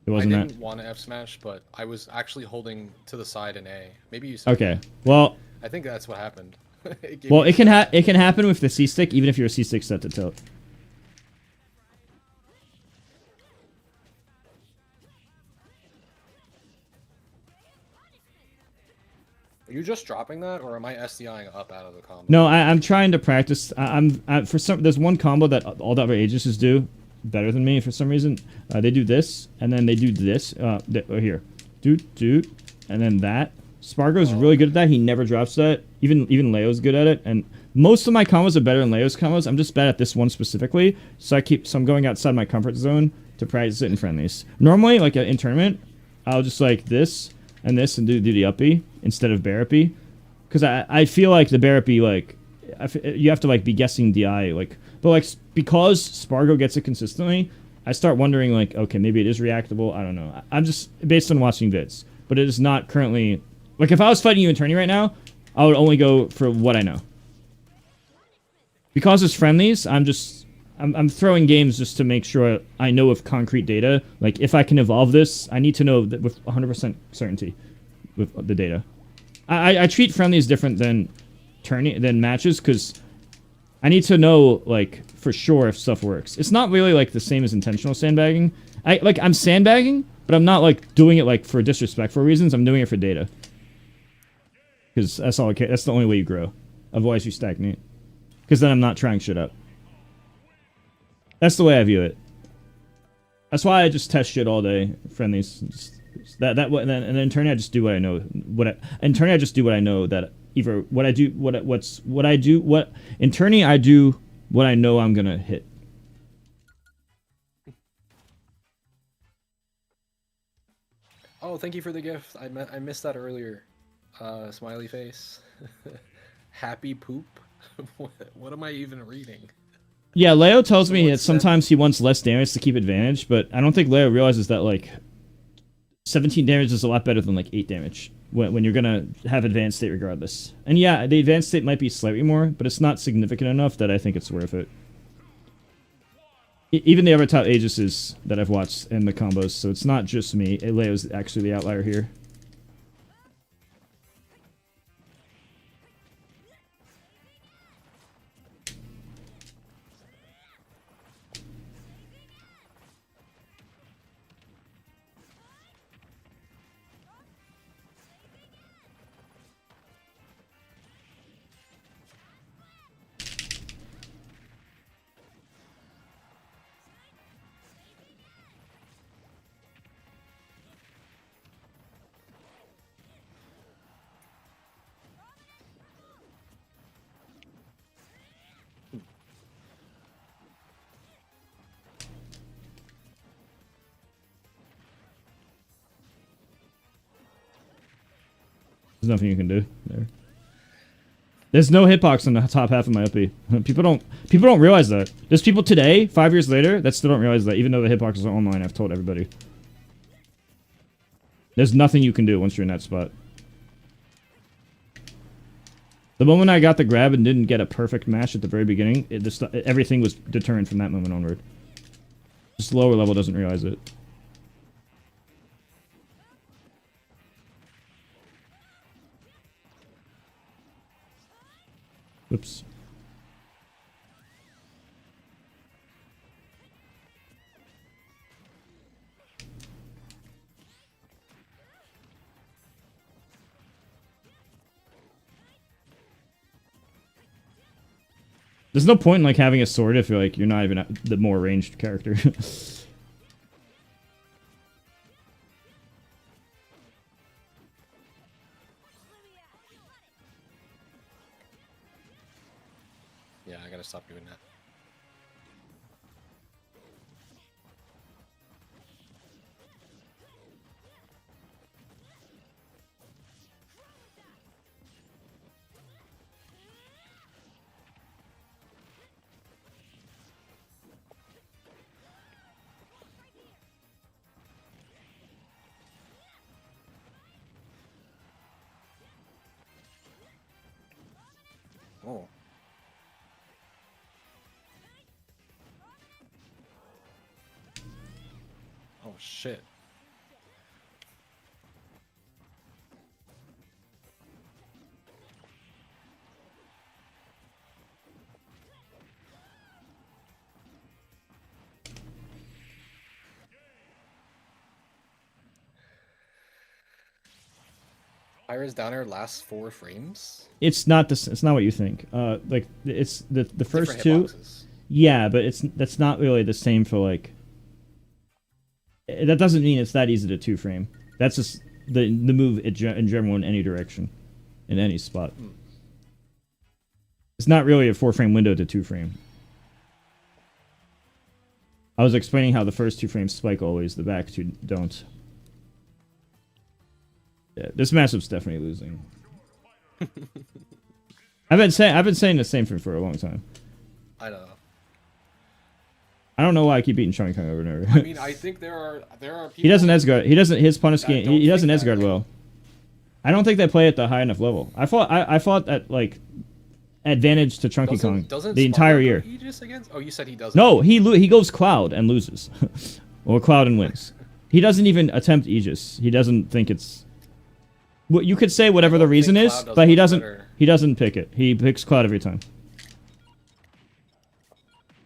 Speaker 1: It wasn't
Speaker 2: I
Speaker 1: that.
Speaker 2: didn't want to F smash, but I was actually holding to the side in A. Maybe you.
Speaker 1: Okay. Well.
Speaker 2: I think that's what happened.
Speaker 1: It can happen with the C stick, even if you're a C stick set to tilt.
Speaker 2: Are you just dropping that, or am I SDIing up out of the combo?
Speaker 1: No, I'm trying to practice. There's one combo that all the other Aegises do better than me for some reason. They do this, and then they do this. Here, doot, and then that. Spargo's really good at that. He never drops that. Even Leo's good at it. And most of my combos are better than Leo's combos. I'm just bad at this one specifically. So I'm going outside my comfort zone to practice it in friendlies. Normally, like in tournament, I'll just like this and this and do the uppy instead of bear uppy. Because I feel like the bear uppy, like, you have to like be guessing DI, like, but like because Spargo gets it consistently, I start wondering like, okay, maybe it is reactable. I don't know. I'm just based on watching vids, but it is not currently. Like, if I was fighting you in tourney right now, I would only go for what I know. Because it's friendlies, I'm throwing games just to make sure I know with concrete data. Like, if I can evolve this, I need to know that with 100% certainty with the data. I treat friendlies different than matches, because I need to know, like, for sure if stuff works. It's not really, like, the same as intentional sandbagging. I'm sandbagging, but I'm not, like, doing it, like, for disrespectful reasons. I'm doing it for data. Because that's all. That's the only way you grow. Otherwise, you stagnate. Because then I'm not trying shit up. That's the way I view it. That's why I just test shit all day. Friendlies. And then in tourney I just do what I know. In tourney I just do what I know that either what I do in tourney I do what I know I'm gonna hit.
Speaker 2: Oh, thank you for the gift. I missed that earlier. Smiley face. Happy poop. What am I even reading?
Speaker 1: Yeah, Leo tells me that
Speaker 2: What's
Speaker 1: sometimes he wants less damage to keep advantage, but I don't think Leo realizes that like 17 damage is a lot better than like 8 damage when you're gonna have advanced state regardless. And yeah, the advanced state might be slightly more, but it's not significant enough that I think it's worth it. Even the other top Aegises that I've watched in the combos, so it's not just me. Leo's actually the outlier here. There's nothing you can do there. There's no hitbox on the top half of my uppy. People don't realize that. There's people today, 5 years later, that still don't realize that, even though the hitboxes are online. I've told everybody. There's nothing you can do once you're in that spot. The moment I got the grab and didn't get a perfect match at the very beginning, everything was determined from that moment onward. Just lower level doesn't realize it. Oops. There's no point in like having a sword if you're not even the more ranged character.
Speaker 2: Yeah, I gotta stop doing that. Oh. Oh shit. Iris Downer lasts 4 frames?
Speaker 1: It's not this. It's not what you think. Like it's the first
Speaker 2: Different
Speaker 1: two.
Speaker 2: hitboxes.
Speaker 1: Yeah, but that's not really the same for like. That doesn't mean it's that easy to 2-frame. That's just the move in general in any direction, in any spot. It's not really a 4-frame window to 2-frame. I was explaining how the first 2 frames spike always, the back 2 don't. Yeah, this matchup's definitely losing. I've been saying the same thing for a long time.
Speaker 2: I know.
Speaker 1: I don't know why I keep beating Chunky Kong over and over.
Speaker 2: I mean, I think there are people.
Speaker 1: He doesn't Esguard. He doesn't. His punish game. He doesn't
Speaker 2: think that
Speaker 1: Esguard well. I don't think they play at the high enough level. I fought at like advantage to Chunky Kong
Speaker 2: Doesn't
Speaker 1: the entire
Speaker 2: Sparta
Speaker 1: year.
Speaker 2: go Aegis against? Oh, you said he doesn't.
Speaker 1: No, he goes Cloud and loses, or Cloud and wins. He doesn't even attempt Aegis. He doesn't think it's. Well, you could say whatever the reason is,
Speaker 2: Cloud does
Speaker 1: but he
Speaker 2: much
Speaker 1: doesn't.
Speaker 2: better.
Speaker 1: He doesn't pick it. He picks Cloud every time.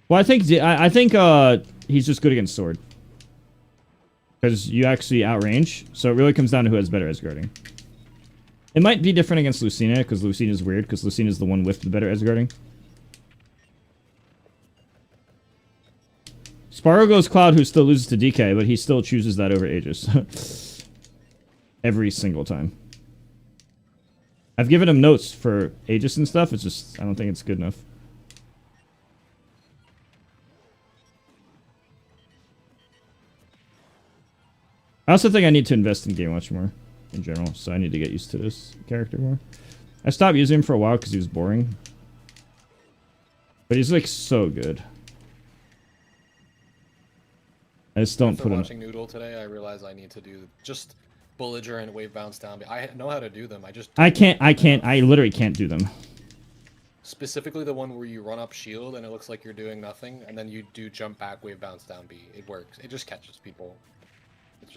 Speaker 1: Well, I think he's just good against sword. Because you actually outrange, so it really comes down to who has better Esguarding. It might be different against Lucina, because Lucina's weird, because Lucina's the one with the better Esguarding. Sparrow goes Cloud, who still loses to DK, but he still chooses that over Aegis. Every single time. I've given him notes for Aegis and stuff. It's just, I don't think it's good enough. I also think I need to invest in Game Watch more in general, so I need to get used to this character more. I stopped using him for a while because he was boring. But he's like so good. I just don't put him.
Speaker 2: Watching Noodle today, I realized I need to do just belligerent wave bounce down. I know how to do them. I can't.
Speaker 1: I literally can't do them.
Speaker 2: Specifically the one where you run up shield and it looks like you're doing nothing, and then you do jump back wave bounce down B. It works. It just catches people.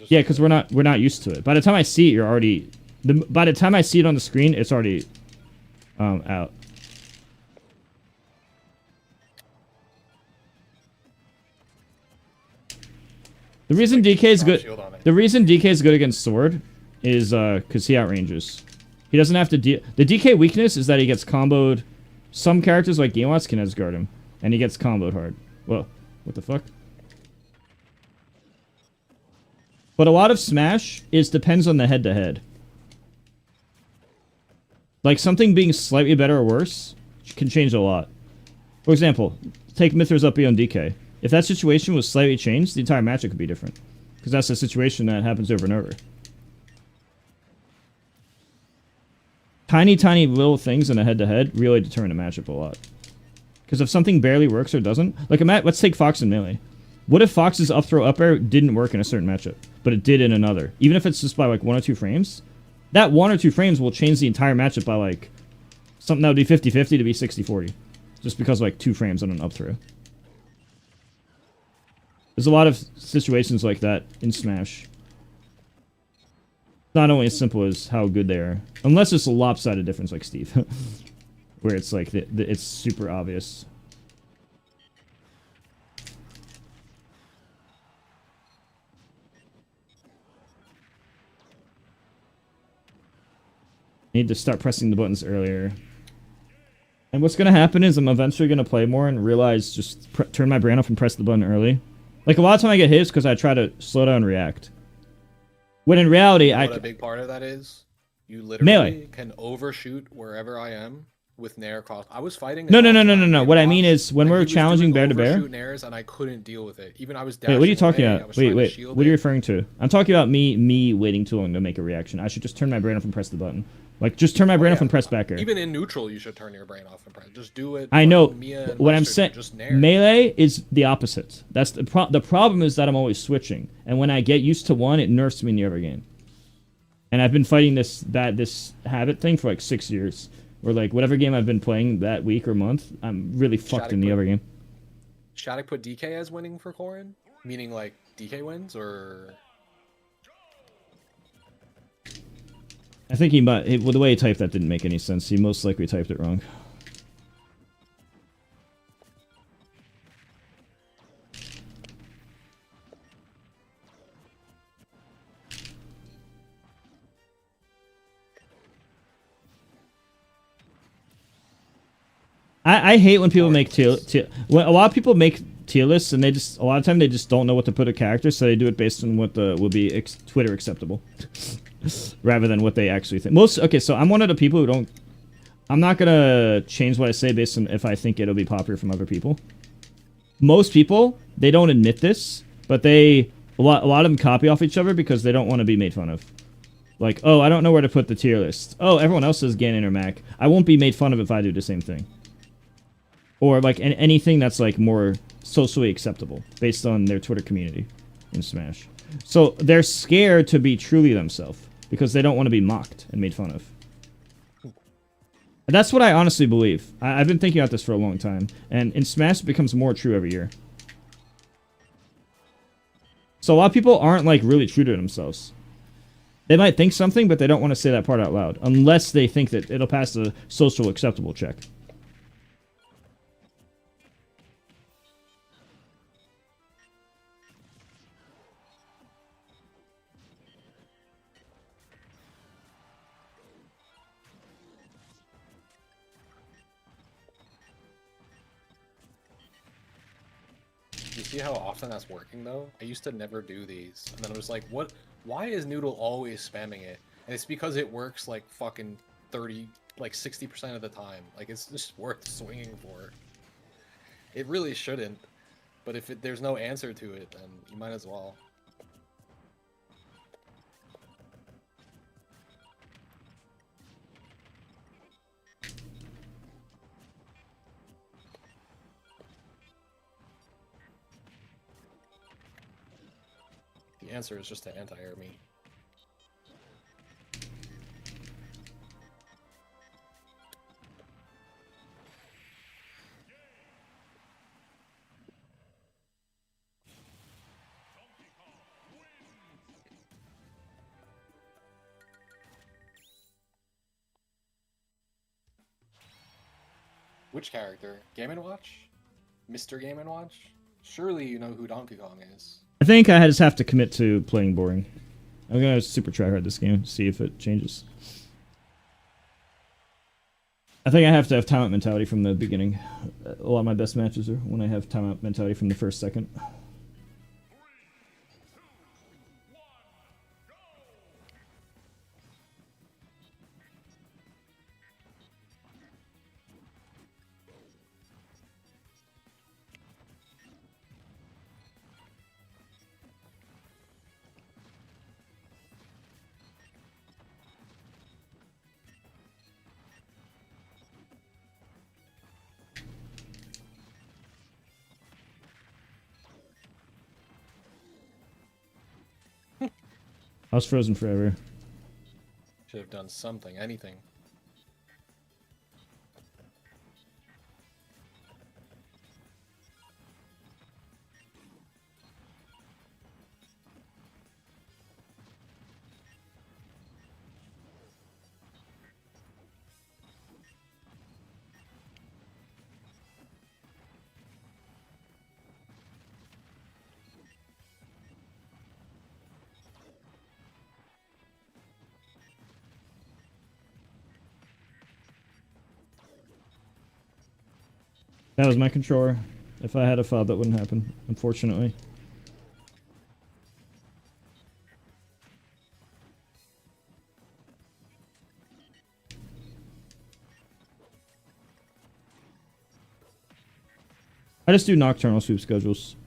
Speaker 1: Yeah, because we're not used to it. By the time I see it, you're already. By the time I see it on the screen, it's already out. The reason DK is good. The reason DK is good against Sword is because he outranges. He doesn't have to deal. The DK weakness is that he gets comboed. Some characters like Game Watch can edgeguard him, and he gets comboed hard. Whoa, what the fuck? But a lot of Smash depends on the head-to-head. Like something being slightly better or worse can change a lot. For example, take Mythra's up B on DK. If that situation was slightly changed, the entire matchup could be different. Because that's a situation that happens over and over. Tiny, tiny little things in a head-to-head really determine a matchup a lot. Because if something barely works or doesn't... Like, let's take Fox and Melee. What if Fox's up throw up air didn't work in a certain matchup, but it did in another? Even if it's just by like 1 or 2 frames, that 1 or 2 frames will change the entire matchup by like something that would be 50-50 to be 60-40. Just because of like 2 frames on an up throw. There's a lot of situations like that in Smash. It's not only as simple as how good they are. Unless it's a lopsided difference like Steve. Where it's like, it's super obvious. Need to start pressing the buttons earlier. And what's going to happen is I'm eventually going to play more and realize just turn my brain off and press the button early. Like a lot of time I get hits because I try to slow down and react. When in reality,
Speaker 2: what a big part of that is, you literally
Speaker 1: Melee
Speaker 2: can overshoot wherever I am with Nair cross. I was fighting.
Speaker 1: No. What I mean is when we're challenging bear to bear.
Speaker 2: Nairs and I couldn't deal with it. Even I was.
Speaker 1: Wait, what are you talking about? Wait. What are you referring to? I'm talking about me waiting too long to make a reaction. I should just turn my brain off and press the button. Like, just turn my brain off and press back air.
Speaker 2: Even in neutral, you should turn your brain off and press. Just do it.
Speaker 1: I know. What I'm saying, Melee is the opposite. That's the problem is that I'm always switching, and when I get used to one, it nerfs me in the other game. And I've been fighting this habit thing for like 6 years. Where like whatever game I've been playing that week or month, I'm really fucked in the other game.
Speaker 2: Shattuck put DK as winning for Corrin, meaning like DK wins, or
Speaker 1: I think he might. Well, the way he typed that didn't make any sense. He most likely typed it wrong. I hate when people make when a lot of people make tier lists and a lot of time they just don't know what to put a character, so they do it based on what will be Twitter acceptable. Rather than what they actually think. Okay, so I'm one of the people who don't... I'm not going to change what I say based on if I think it'll be popular from other people. Most people, they don't admit this, but a lot of them copy off each other because they don't want to be made fun of. Like, oh, I don't know where to put the tier list. Oh, everyone else says Ganon or Mac. I won't be made fun of if I do the same thing. Or like anything that's like more socially acceptable based on their Twitter community in Smash. So they're scared to be truly themselves because they don't want to be mocked and made fun of. And that's what I honestly believe. I've been thinking about this for a long time. And in Smash, it becomes more true every year. So a lot of people aren't like really true to themselves. They might think something, but they don't want to say that part out loud. Unless they think that it'll pass the social acceptable check.
Speaker 2: see how often that's working though? I used to never do these, and then I was like, what? Why is Noodle always spamming it? And it's because it works like fucking 30, like 60% of the time. Like it's just worth swinging for. It really shouldn't, but if there's no answer to it, then you might as well. The answer is just to anti-air me. Which character? Game & Watch? Mr. Game & Watch? Surely you know who Donkey Kong is.
Speaker 1: I think I just have to commit to playing boring. I'm gonna super try hard this game, see if it changes. I think I have to have timeout mentality from the beginning. A lot of my best matches are when I have timeout mentality from the first second. I was frozen forever.
Speaker 2: Should have done something, anything.
Speaker 1: That was my controller. If I had a fob, that wouldn't happen, unfortunately. I just do nocturnal sweep schedules.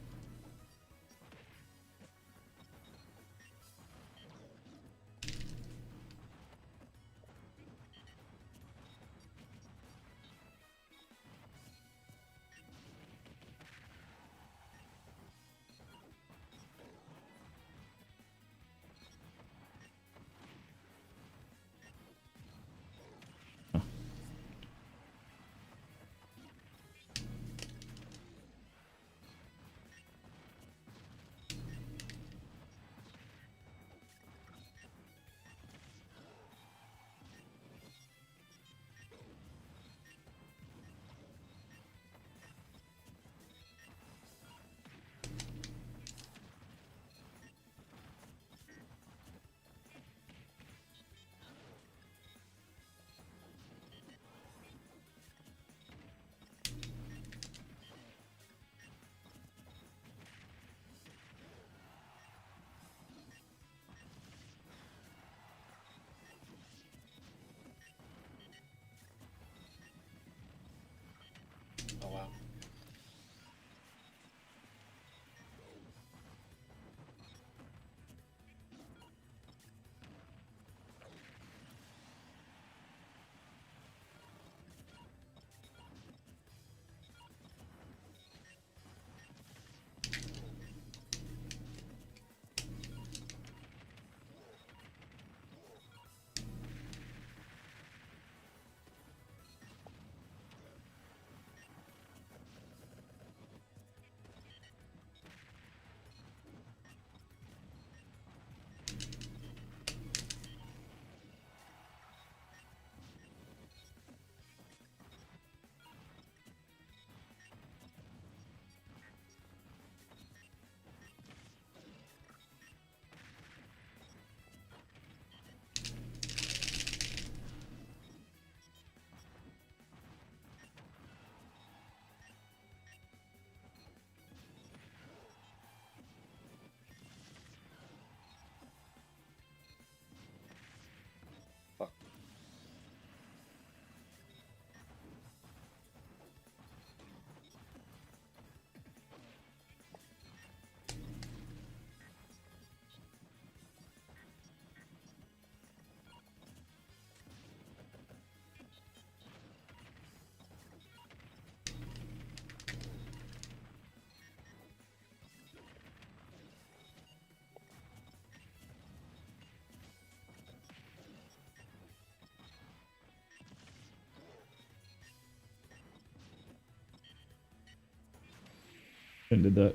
Speaker 1: And did that.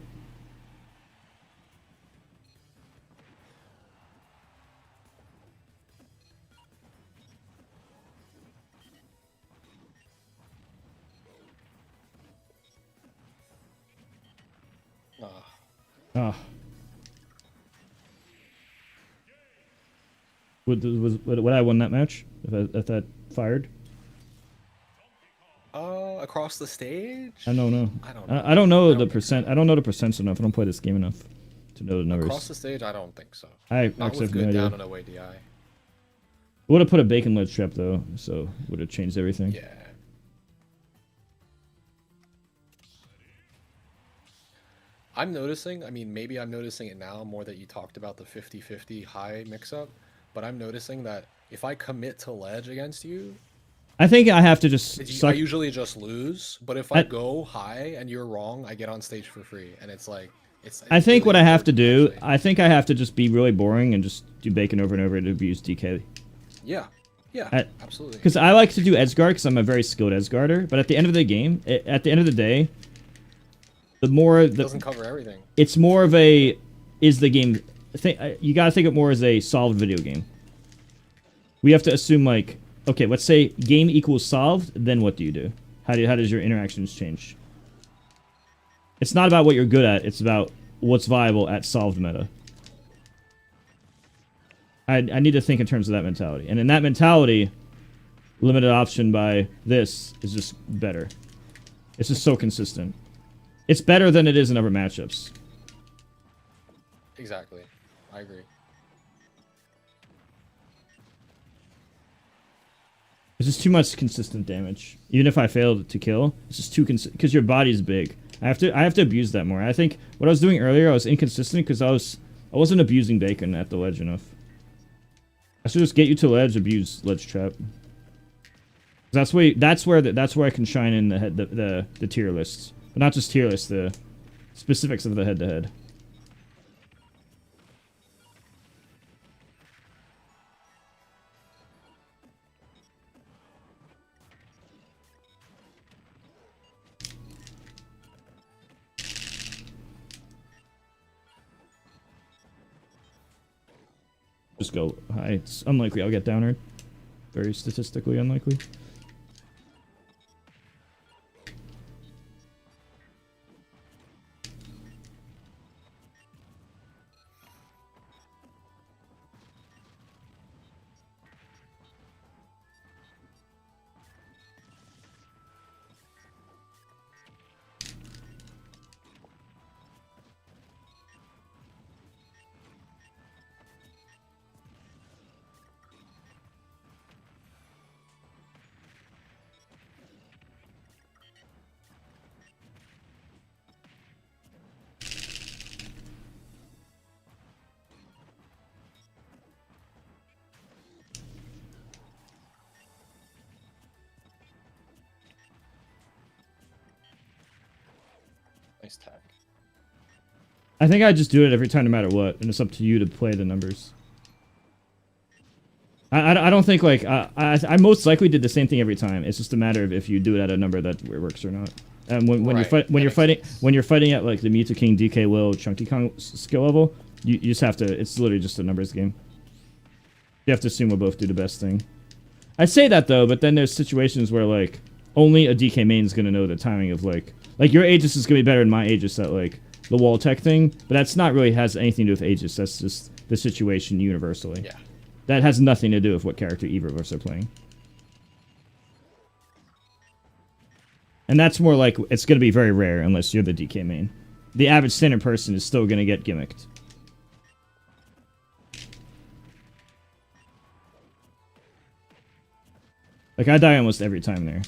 Speaker 1: Ah. Would I won that match if that fired?
Speaker 2: Across the stage?
Speaker 1: I don't know.
Speaker 2: I don't know.
Speaker 1: I don't know
Speaker 2: I
Speaker 1: the
Speaker 2: don't think
Speaker 1: percent.
Speaker 2: so.
Speaker 1: I don't know the percents enough. I don't play this game enough to know the numbers.
Speaker 2: Across the stage, I don't think so.
Speaker 1: I
Speaker 2: Not
Speaker 1: actually
Speaker 2: with
Speaker 1: have no
Speaker 2: good
Speaker 1: idea.
Speaker 2: down and away DI.
Speaker 1: Would have put a bacon ledge trap though, so would have changed everything.
Speaker 2: Yeah. I'm noticing, I mean, maybe I'm noticing it now more that you talked about the 50-50 high mix-up, but I'm noticing that if I commit to ledge against you,
Speaker 1: I think I have to just
Speaker 2: I
Speaker 1: suck.
Speaker 2: usually just lose, but if I go high and you're wrong, I get on stage for free, and it's like,
Speaker 1: I think
Speaker 2: really
Speaker 1: what I have to do,
Speaker 2: important, actually.
Speaker 1: I think I have to just be really boring and just do bacon over and over to abuse DK.
Speaker 2: Yeah, absolutely.
Speaker 1: Because I like to do Edgeguard because I'm a very skilled Edgeguarder, but at the end of the game, at the end of the day, the more
Speaker 2: It doesn't cover everything.
Speaker 1: it's more of a is the game. You gotta think of it more as a solved video game. We have to assume like, okay, let's say game equals solved. Then what do you do? How does your interactions change? It's not about what you're good at. It's about what's viable at solved meta. I need to think in terms of that mentality, and in that mentality, limited option by this is just better. It's just so consistent. It's better than it is in other matchups.
Speaker 2: Exactly. I agree.
Speaker 1: It's just too much consistent damage. Even if I failed to kill, it's just too because your body's big. I have to abuse that more. I think what I was doing earlier, I was inconsistent because I wasn't abusing bacon at the ledge enough. I should just get you to ledge, abuse ledge trap. That's where I can shine in the tier lists. But not just tier lists, the specifics of the head-to-head. Just go high. It's unlikely I'll get downer. Very statistically unlikely.
Speaker 2: Nice tag.
Speaker 1: I think I just do it every time no matter what, and it's up to you to play the numbers. I don't think like I most likely did the same thing every time. It's just a matter of if you do it at a number that works or not. And when you're fighting at like the Mewtwo King, DK Will, Chunky Kong skill level, you just have to. It's literally just a numbers game. You have to assume we'll both do the best thing. I say that though, but then there's situations where like only a DK main is gonna know the timing of like your Aegis is gonna be better than my Aegis at like the wall tech thing, but that's not really has anything to do with Aegis. That's just the situation universally.
Speaker 2: Yeah.
Speaker 1: That has nothing to do with what character either of us are playing. And that's more like, it's going to be very rare unless you're the DK main. The average standard person is still going to get gimmicked. Like, I die almost every time there.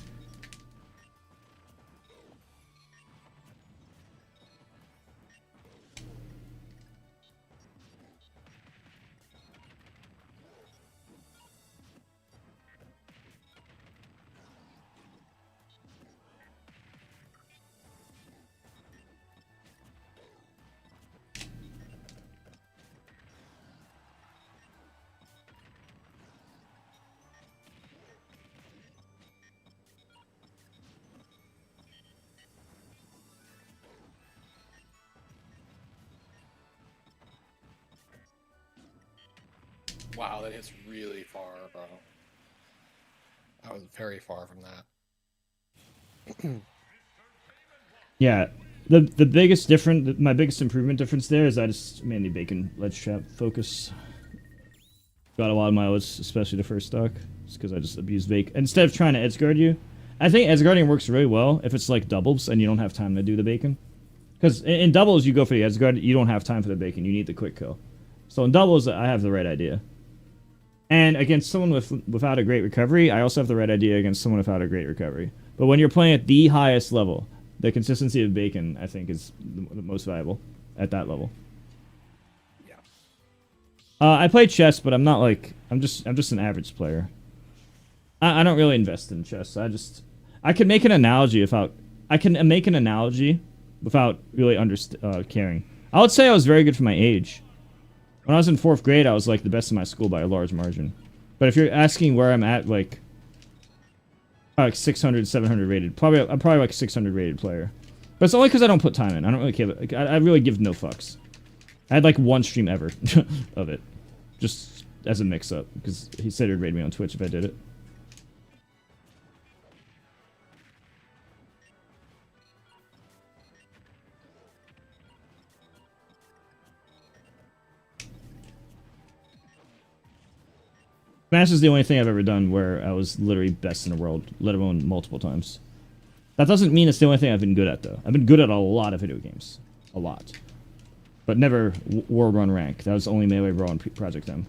Speaker 2: Wow, that hits really far, bro. I was very far from that.
Speaker 1: Yeah, the biggest difference, my biggest improvement difference there is I just mainly bacon ledge trap focus. Got a lot of mileage, especially the first stock, just because I just abuse bacon. Instead of trying to edge guard you, I think edge guarding works really well if it's like doubles and you don't have time to do the bacon. Because in doubles you go for the edge guard, you don't have time for the bacon, you need the quick kill. So in doubles I have the right idea. And against someone without a great recovery, I also have the right idea against someone without a great recovery. But when you're playing at the highest level, the consistency of bacon, I think, is the most valuable at that level.
Speaker 2: Yeah.
Speaker 1: I play chess, but I'm not like I'm just an average player. I don't really invest in chess. I can make an analogy without really caring. I would say I was very good for my age. When I was in 4th grade, I was like the best in my school by a large margin. But if you're asking where I'm at, like 600, 700 rated, I'm probably like a 600 rated player. But it's only because I don't put time in. I don't really care. Like, I really give no fucks. I had like 1 stream ever of it, just as a mix-up, because he said he'd raid me on Twitch if I did it. Smash is the only thing I've ever done where I was literally best in the world, let alone multiple times. That doesn't mean it's the only thing I've been good at, though. I've been good at a lot of video games. A lot. But never World Run rank. That was only Melee Brawl and Project M.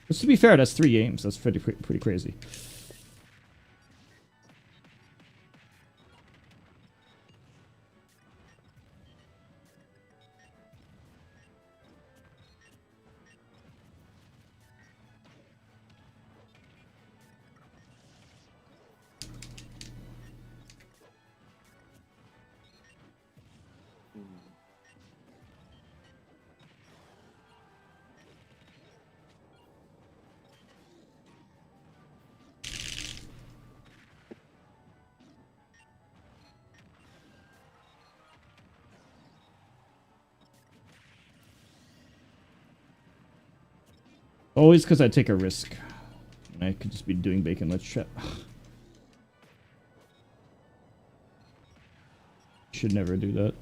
Speaker 1: But to be fair, that's 3 games. That's pretty crazy. Always because I take a risk. And I could just be doing bacon. Let's check. Should never do that.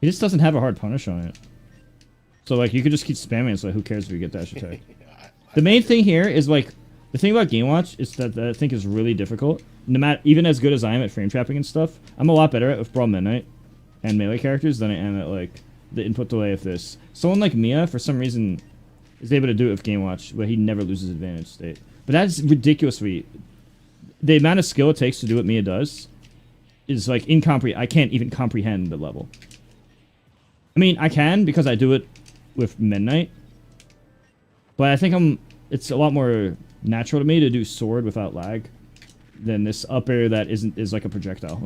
Speaker 1: He just doesn't have a hard punish on it. So, like, you could just keep spamming it, so who cares if you get dash attack. The main thing here is, like, the thing about Game Watch is that I think is really difficult. No matter, even as good as I am at frame trapping and stuff, I'm a lot better at with Brawl Midnight and melee characters than I am at, like, the input delay of this. Someone like Mia, for some reason, is able to do it with Game Watch, but he never loses advantage state. But that's ridiculous for you. The amount of skill it takes to do what Mia does is, like, I can't even comprehend the level. I mean, I can, because I do it with Midnight, but I think it's a lot more natural to me to do sword without lag than this up air that is like a projectile.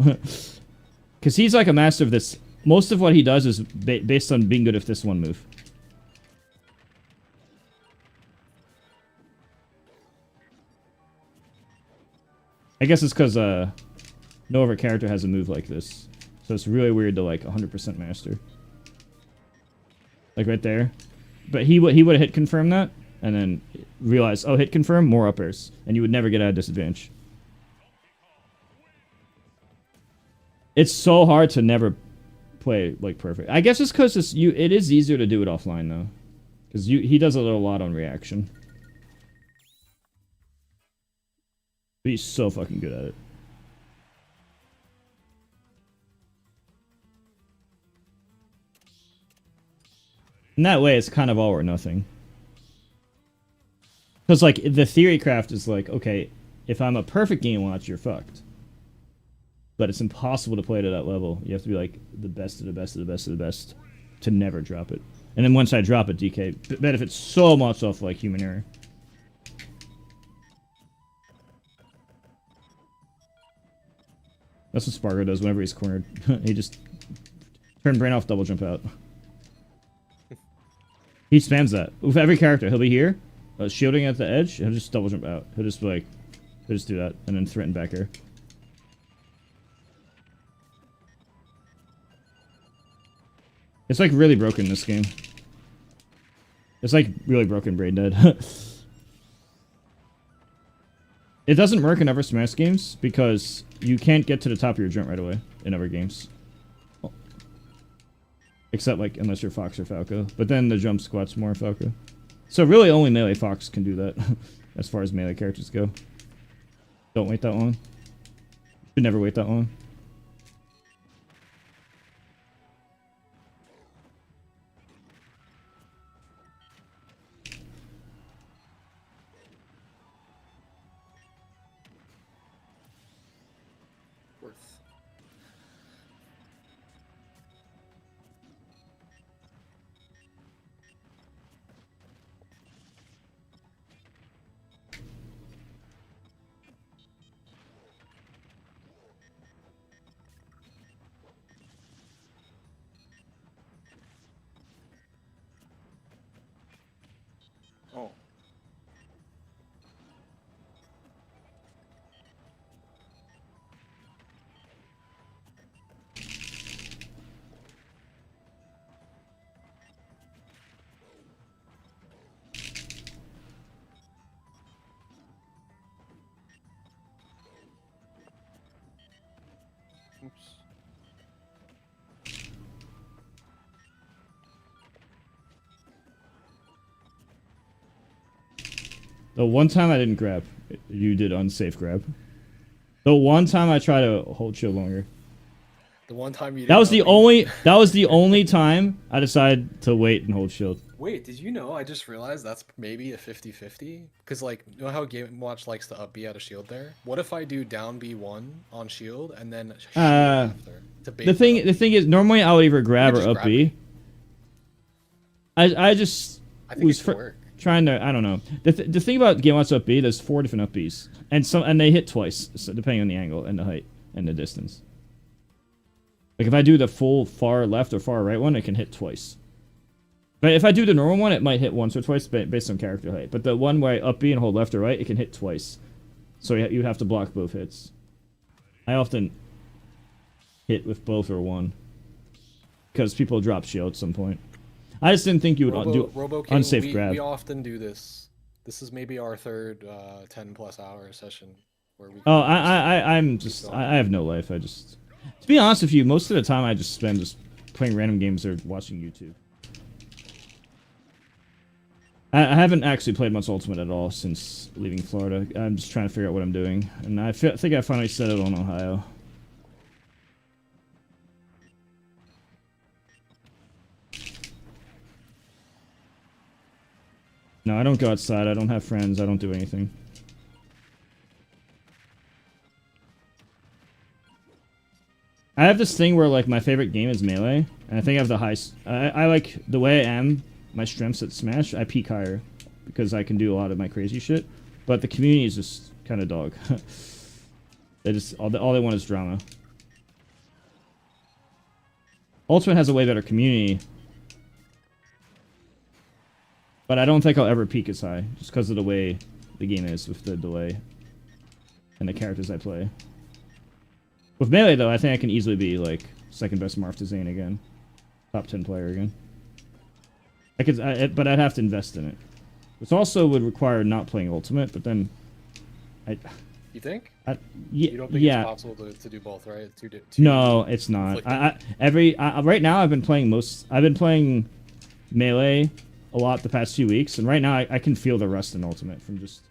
Speaker 1: Because he's like a master of this. Most of what he does is based on being good at this one move. I guess it's because no other character has a move like this, so it's really weird to like 100% master. Like right there. But he would have hit confirm that, and then realize, oh, hit confirm, more up airs, and you would never get at a disadvantage. It's so hard to never play like perfect. I guess it's because it is easier to do it offline though, because he does a lot on reaction. But he's so fucking good at it. In that way, it's kind of all or nothing. Because, like, the theory craft is like, okay, if I'm a perfect Game Watch, you're fucked. But it's impossible to play to that level. You have to be, like, the best of the best of the best of the best to never drop it. And then once I drop it, DK benefits so much off, like, human error. That's what Spargo does whenever he's cornered. He just turn brain off, double jump out. He spams that. With every character, he'll be here, shielding at the edge, he'll just double jump out. He'll just be like, he'll just do that, and then threaten back here. It's like really broken this game. It's like really broken brain dead. It doesn't work in other Smash games because you can't get to the top of your jump right away in other games. Except like unless you're Fox or Falco. But then the jump squat's more Falco. So really only melee Fox can do that as far as melee characters go. Don't wait that long. You should never wait that long.
Speaker 2: Worth. Oh. Oops.
Speaker 1: The one time I didn't grab, you did unsafe grab. The one time I tried to hold shield longer.
Speaker 2: The one time you.
Speaker 1: That was
Speaker 2: didn't
Speaker 1: the
Speaker 2: know me-
Speaker 1: only. That was the only time I decided to wait and hold shield.
Speaker 2: Wait, did you know? I just realized that's maybe a 50-50. Because, like, you know how Game Watch likes to up B out of shield there? What if I do down B1 on shield and then shield after? To bait
Speaker 1: The thing is, normally I would either grab
Speaker 2: just
Speaker 1: or up
Speaker 2: grab
Speaker 1: B. I just
Speaker 2: I think
Speaker 1: was
Speaker 2: it could work.
Speaker 1: trying to. I don't know. The thing about Game Watch up B, there's 4 different up Bs, and they hit twice, so depending on the angle and the height and the distance. Like if I do the full far left or far right one, it can hit twice. But if I do the normal one, it might hit once or twice based on character height. But the one where I up B and hold left or right, it can hit twice. So you have to block both hits. I often hit with both or one. Because people drop shield at some point. I just didn't think you would do
Speaker 2: Robo King,
Speaker 1: unsafe grab.
Speaker 2: We often do this. This is maybe our third 10+ hour session. Where we
Speaker 1: Oh, I'm just... I have no life. I just... To be honest with you, most of the time I just spend just playing random games or watching YouTube. I haven't actually played much Ultimate at all since leaving Florida. I'm just trying to figure out what I'm doing. And I think I finally settled on Ohio. No, I don't go outside. I don't have friends. I don't do anything. I have this thing where, like, my favorite game is Melee. And I think I have the highest... I like the way I am... My strengths at Smash, I peak higher because I can do a lot of my crazy shit. But the community is just kind of dog. They just all they want is drama. Ultimate has a way better community, but I don't think I'll ever peak as high just because of the way the game is with the delay and the characters I play. With Melee though, I think I can easily be like second best Marth to Zane again, top 10 player again. But I'd have to invest in it. Which also would require not playing Ultimate, but then...
Speaker 2: You think?
Speaker 1: You
Speaker 2: don't think it's possible to do both, right?
Speaker 1: No, it's not. Right now I've been playing Melee a lot the past few weeks, and right now I can feel the rust in Ultimate from just...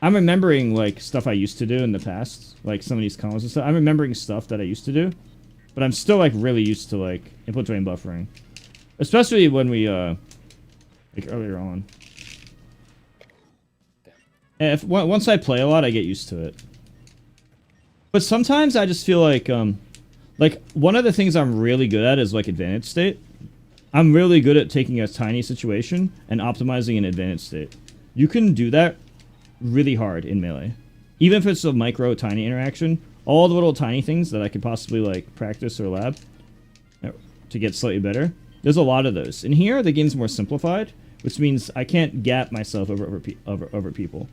Speaker 1: I'm remembering, like, stuff I used to do in the past, like some of these combos and stuff. I'm remembering stuff that I used to do, but I'm still, like, really used to, like, input drain buffering. Especially when we, like, earlier on. And once I play a lot, I get used to it. But sometimes I just feel like one of the things I'm really good at is, like, advantage state. I'm really good at taking a tiny situation and optimizing an advantage state. You can do that really hard in Melee. Even if it's a micro, tiny interaction, all the little tiny things that I could possibly, like, practice or lab to get slightly better, There's a lot of those. In here, the game's more simplified, which means I can't gap myself over people.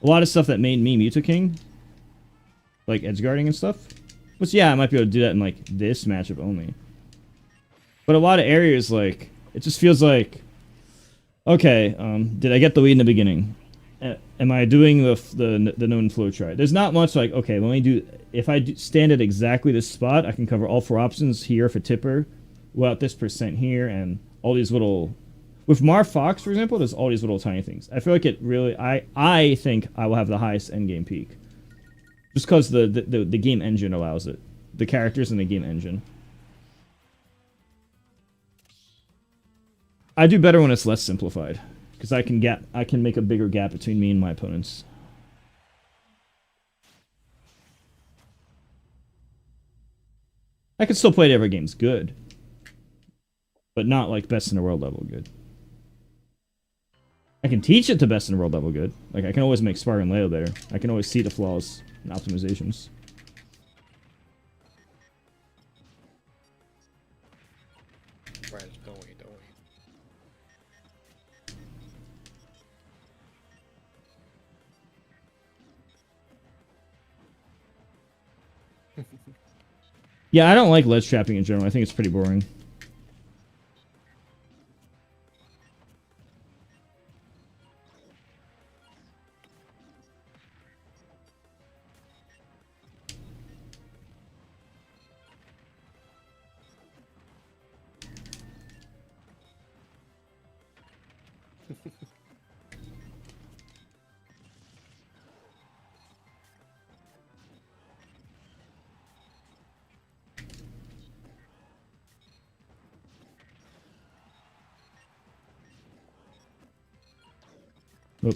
Speaker 1: A lot of stuff that made me Mewtwo King, like edge guarding and stuff, which yeah, I might be able to do that in like this matchup only. But a lot of areas, like, it just feels like, okay, did I get the lead in the beginning? Am I doing the known flow chart? There's not much like, okay, let me do, if I stand at exactly this spot, I can cover all 4 options here for tipper, without this percent here, and all these little, with Mar Fox, for example, there's all these little tiny things. I feel like it really, I think I will have the highest endgame peak. Just because the game engine allows it. The characters in the game engine. I do better when it's less simplified. Because I can make a bigger gap between me and my opponents. I can still play it every game's good. But not like best in the world level good. I can teach it to best in the world level good. Like I can always make Spark and Leo better. I can always see the flaws and optimizations.
Speaker 2: Right, don't wait.
Speaker 1: Yeah, I don't like ledge trapping in general. I think it's pretty boring. Oh,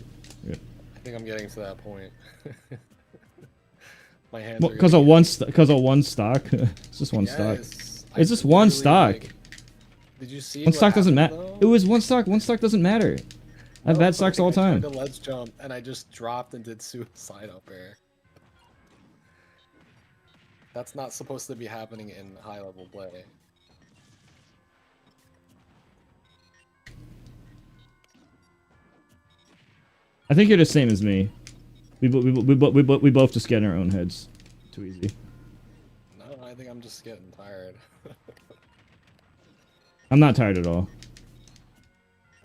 Speaker 1: yeah.
Speaker 2: I think I'm getting to that point. My hands
Speaker 1: Well,
Speaker 2: are
Speaker 1: because of one stock. It's just one stock. It's just one stock.
Speaker 2: Did you see
Speaker 1: One
Speaker 2: what
Speaker 1: stock doesn't
Speaker 2: happened,
Speaker 1: matter.
Speaker 2: though?
Speaker 1: It was one stock. One stock doesn't matter. I have
Speaker 2: No,
Speaker 1: bad stocks all the
Speaker 2: I
Speaker 1: time.
Speaker 2: tried to ledge jump and I just dropped and did suicide up air. That's not supposed to be happening in high level play.
Speaker 1: I think you're the same as me. We both just get in our own heads. Too easy.
Speaker 2: No, I think I'm just getting tired.
Speaker 1: I'm not tired at all.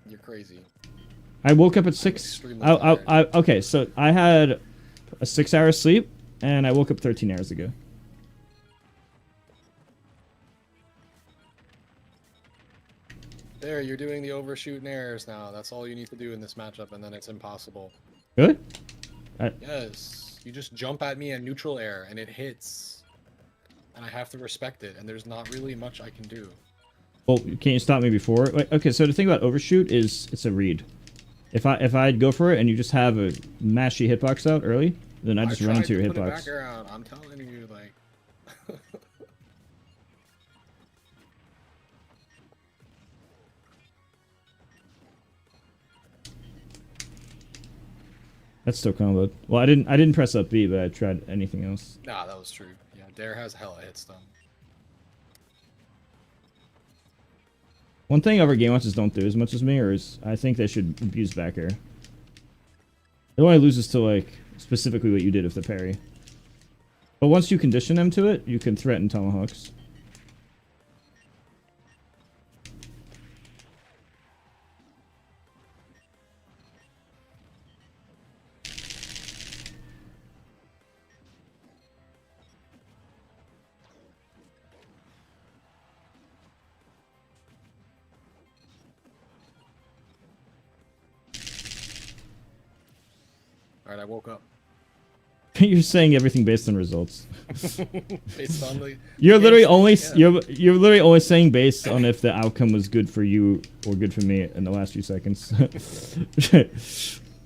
Speaker 2: You're crazy.
Speaker 1: I woke up at 6.
Speaker 2: extremely tired.
Speaker 1: Okay, so I had a 6-hour sleep, and I woke up 13 hours ago.
Speaker 2: There, you're doing the overshoot and errors now. That's all you need to do in this matchup, and then it's impossible.
Speaker 1: Good?
Speaker 2: Yes, you just jump at me and neutral air, and it hits. And I have to respect it, and there's not really much I can do.
Speaker 1: Well, can't you stop me before? Wait, okay, so the thing about overshoot is it's a read. If I'd go for it and you just have a mashy hitbox out early, then I just run into your
Speaker 2: Put it
Speaker 1: hitbox.
Speaker 2: back around. I'm telling you, like.
Speaker 1: That's still comboed. Well, I didn't press up B, but I tried anything else.
Speaker 2: Nah, that was true. Yeah, Dare has hella hit stun.
Speaker 1: One thing other game watchers don't do as much as me, or is I think they should abuse back air. It only loses to like specifically what you did with the parry. But once you condition them to it, you can threaten tomahawks.
Speaker 2: Alright, I woke up.
Speaker 1: You're saying everything based on results.
Speaker 2: Based on the.
Speaker 1: You're literally only
Speaker 2: Yeah.
Speaker 1: you're literally only saying based on if the outcome was good for you or good for me in the last few seconds.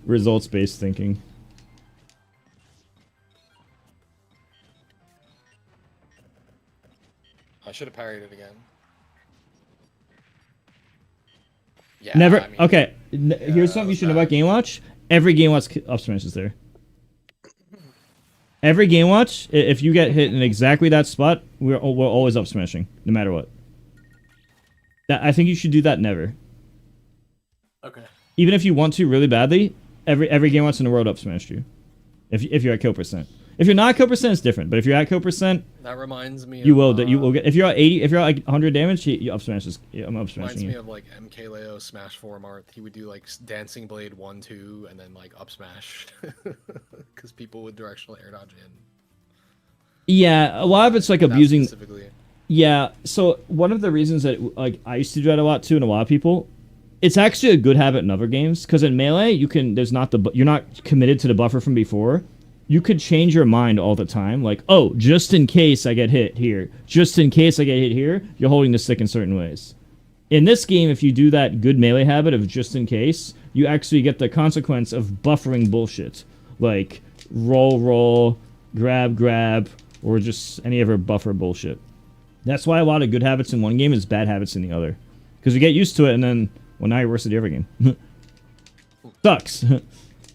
Speaker 1: Results based thinking.
Speaker 2: I should have parried it again. Yeah.
Speaker 1: Never.
Speaker 2: I mean,
Speaker 1: Okay. Here's something you should know about Game Watch. Every Game Watch up smash is there. Every Game Watch, if you get hit in exactly that spot, we're always up smashing, no matter what. I think you should do that never.
Speaker 2: Okay.
Speaker 1: Even if you want to really badly, every game once in the world up smashed you. If you're at kill percent. If you're not at kill percent, it's different. But if you're at kill percent,
Speaker 2: That reminds me.
Speaker 1: you
Speaker 2: of,
Speaker 1: will get. If you're at 80, if you're at like 100 damage, you up smashes. I'm up smashing
Speaker 2: Reminds me
Speaker 1: you.
Speaker 2: of like MK Leo Smash 4 Mart. He would do like Dancing Blade 1, 2, and then like up smash, because people would directional air dodge in.
Speaker 1: Yeah, a lot of it's like
Speaker 2: That
Speaker 1: abusing.
Speaker 2: specifically.
Speaker 1: Yeah, so one of the reasons that like I used to do that a lot too, and a lot of people, it's actually a good habit in other games because in melee you're not committed to the buffer from before. You could change your mind all the time, like, oh, just in case I get hit here, just in case I get hit here, you're holding the stick in certain ways. In this game, if you do that good melee habit of just in case, you actually get the consequence of buffering bullshit, like roll, grab, or just any other buffer bullshit. That's why a lot of good habits in one game is bad habits in the other. Because you get used to it, and then, well, now you're worse at the other game. Sucks.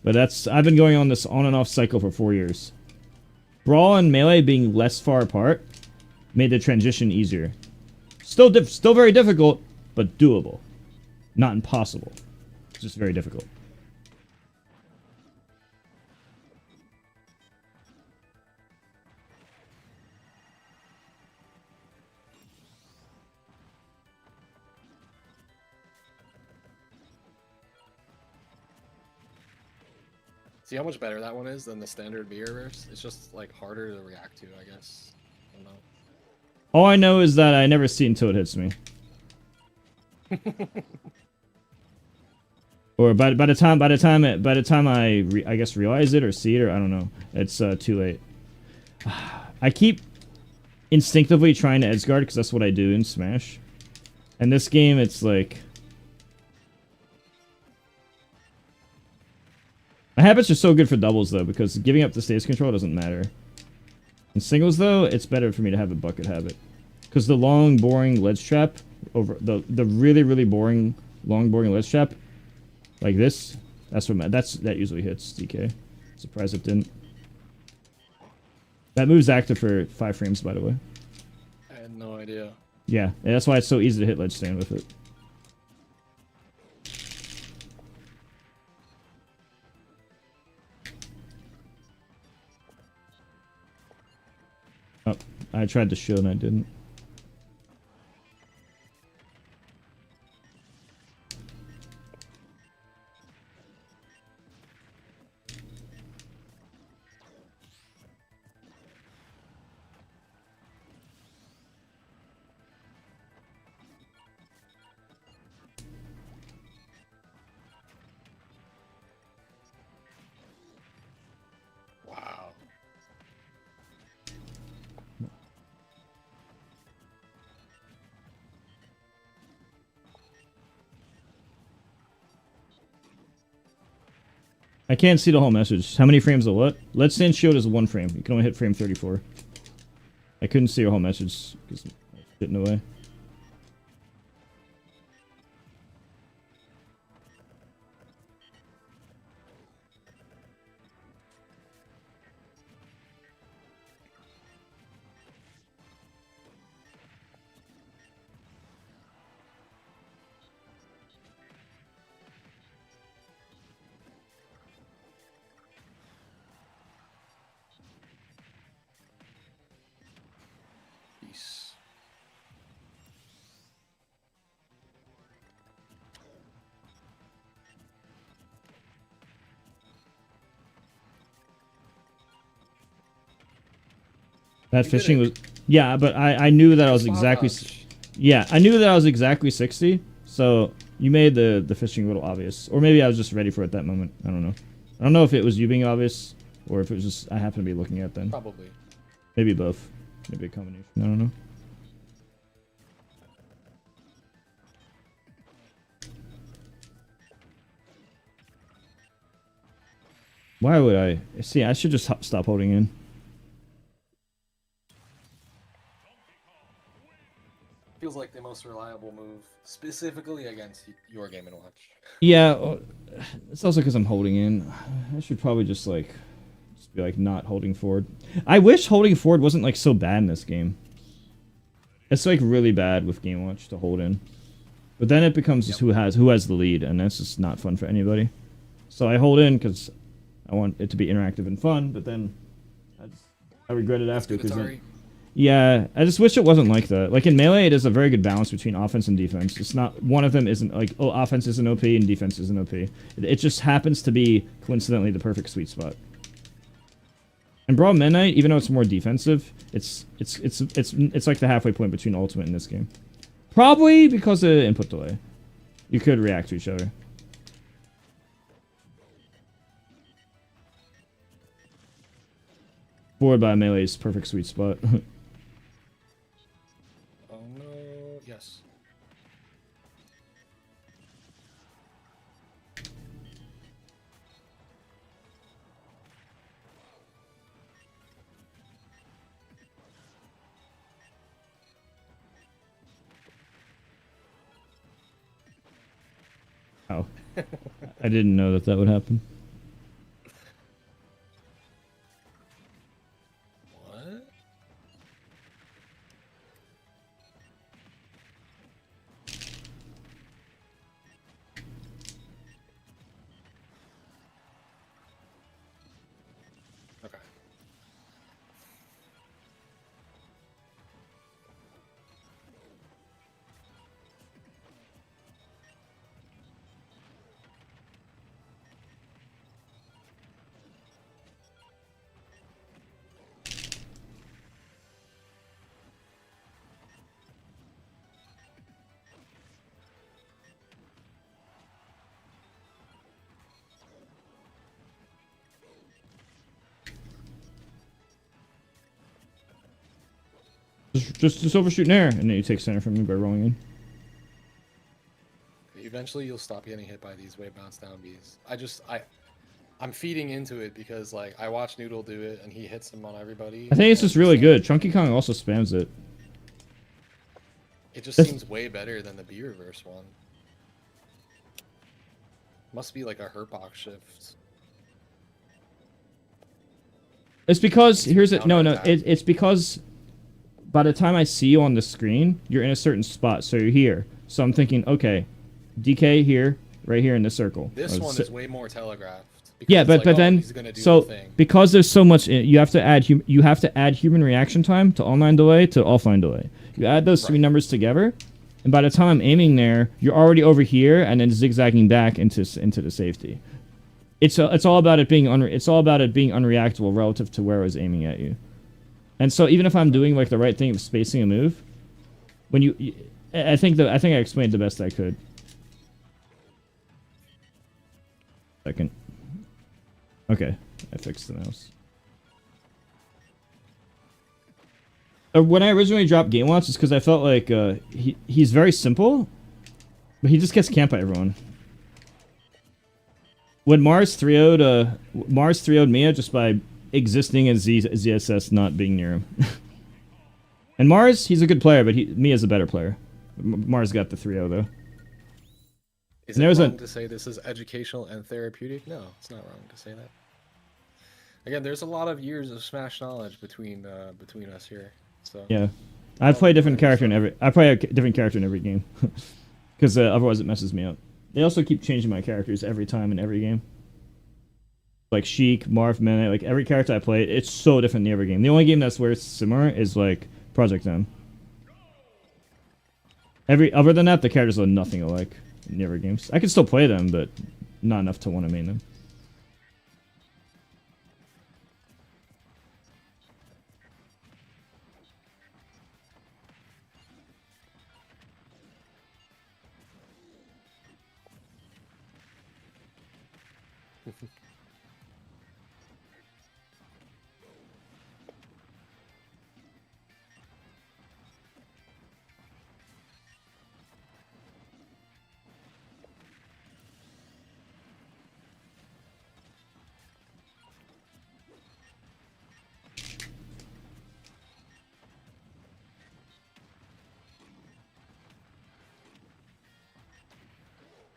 Speaker 1: But I've been going on this on and off cycle for 4 years. Brawl and Melee being less far apart made the transition easier. Still very difficult, but doable. Not impossible. It's just very difficult.
Speaker 2: See how much better that one is than the standard Mirrorverse? It's just like harder to react to, I guess. I don't know.
Speaker 1: All I know is that I never see it until it hits me. Or by the time I guess realize it or see it, or I don't know, it's too late. I keep instinctively trying to edge guard because that's what I do in Smash. And this game, it's like my habits are so good for doubles though, because giving up the stage control doesn't matter. In singles though, it's better for me to have a bucket habit, because the long, boring ledge trap over the really boring, long, boring ledge trap. Like this, that usually hits DK. Surprised it didn't. That move's active for 5 frames, by the way.
Speaker 2: I had no idea.
Speaker 1: Yeah, that's why it's so easy to hit ledge stand with it. Oh, I tried to shield and I didn't.
Speaker 2: Wow.
Speaker 1: I can't see the whole message. How many frames of what? Let's stand shield is 1 frame. You can only hit frame 34. I couldn't see your whole message because I was in the way.
Speaker 2: Peace.
Speaker 1: That
Speaker 2: You did
Speaker 1: fishing
Speaker 2: it.
Speaker 1: was... Yeah, but I knew that I was exactly... Yeah, I knew that I was exactly 60, so you made the fishing a little obvious. Or maybe I was just ready for it at that moment. I don't know. I don't know if it was you being obvious, or if it was just I happened to be looking at it then.
Speaker 2: Probably.
Speaker 1: Maybe both. Maybe a combination. I don't know. Why would I? See, I should just stop holding in.
Speaker 2: Feels like the most reliable move, specifically against your Game & Watch.
Speaker 1: Yeah, it's also because I'm holding in. I should probably just be like not holding forward. I wish holding forward wasn't like so bad in this game. It's like really bad with Game Watch to hold in. But then it becomes just who has the lead, and that's just not fun for anybody. So I hold in because I want it to be interactive and fun, but then I regret it after. Yeah, I just wish it wasn't like that. Like in Melee, it is a very good balance between offense and defense. It's not, one of them isn't like, oh, offense isn't OP and defense isn't OP. It just happens to be, coincidentally, the perfect sweet spot. And Brawl Midnight, even though it's more defensive, it's like the halfway point between Ultimate and this game. Probably because of input delay. You could react to each other. Forward by Melee's perfect sweet spot.
Speaker 2: Oh no, yes.
Speaker 1: Oh. I didn't know that would happen.
Speaker 2: What? Okay.
Speaker 1: Just overshoot an air, and then you take center from me by rolling in.
Speaker 2: Eventually, you'll stop getting hit by these way bounce down bees. I'm feeding into it because like I watch Noodle do it, and he hits them on everybody.
Speaker 1: I think it's just really good. Chunky Kong also spams it.
Speaker 2: It just seems way better than the B reverse one. Must be like a Herpok shift.
Speaker 1: It's because here's it. No, it's because by the time I see you on the screen, you're in a certain spot, so you're here. So I'm thinking, okay, DK here, right here in this circle.
Speaker 2: This one is way more telegraphed.
Speaker 1: Yeah, but then so because there's so much, you have to add human reaction time to online delay to offline delay. You add those three numbers together, and by the time I'm aiming there, you're already over here and then zigzagging back into the safety. It's all about it being unreactable relative to where I was aiming at you. And so even if I'm doing like the right thing of spacing a move, when I think I explained the best I could. Second. Okay, I fixed the mouse. When I originally dropped Game Watch, it's because I felt like he's very simple, but he just gets camped by everyone. When Mars 3-0'd Mia just by existing as ZSS not being near him. And Mars, he's a good player, but Mia's a better player. Mars got the 3-0 though.
Speaker 2: Is it wrong to say this is educational and therapeutic? No, it's not wrong to say that. Again, there's a lot of years of Smash knowledge between us here. So
Speaker 1: yeah, I play a different character in every game, because otherwise it messes me up. They also keep changing my characters every time in every game. Like Sheik, Marth, Mene, like every character I play, it's so different in every game. The only game that's where it's similar is like Project M. Other than that, the characters are nothing alike in the other games. I can still play them, but not enough to want to main them.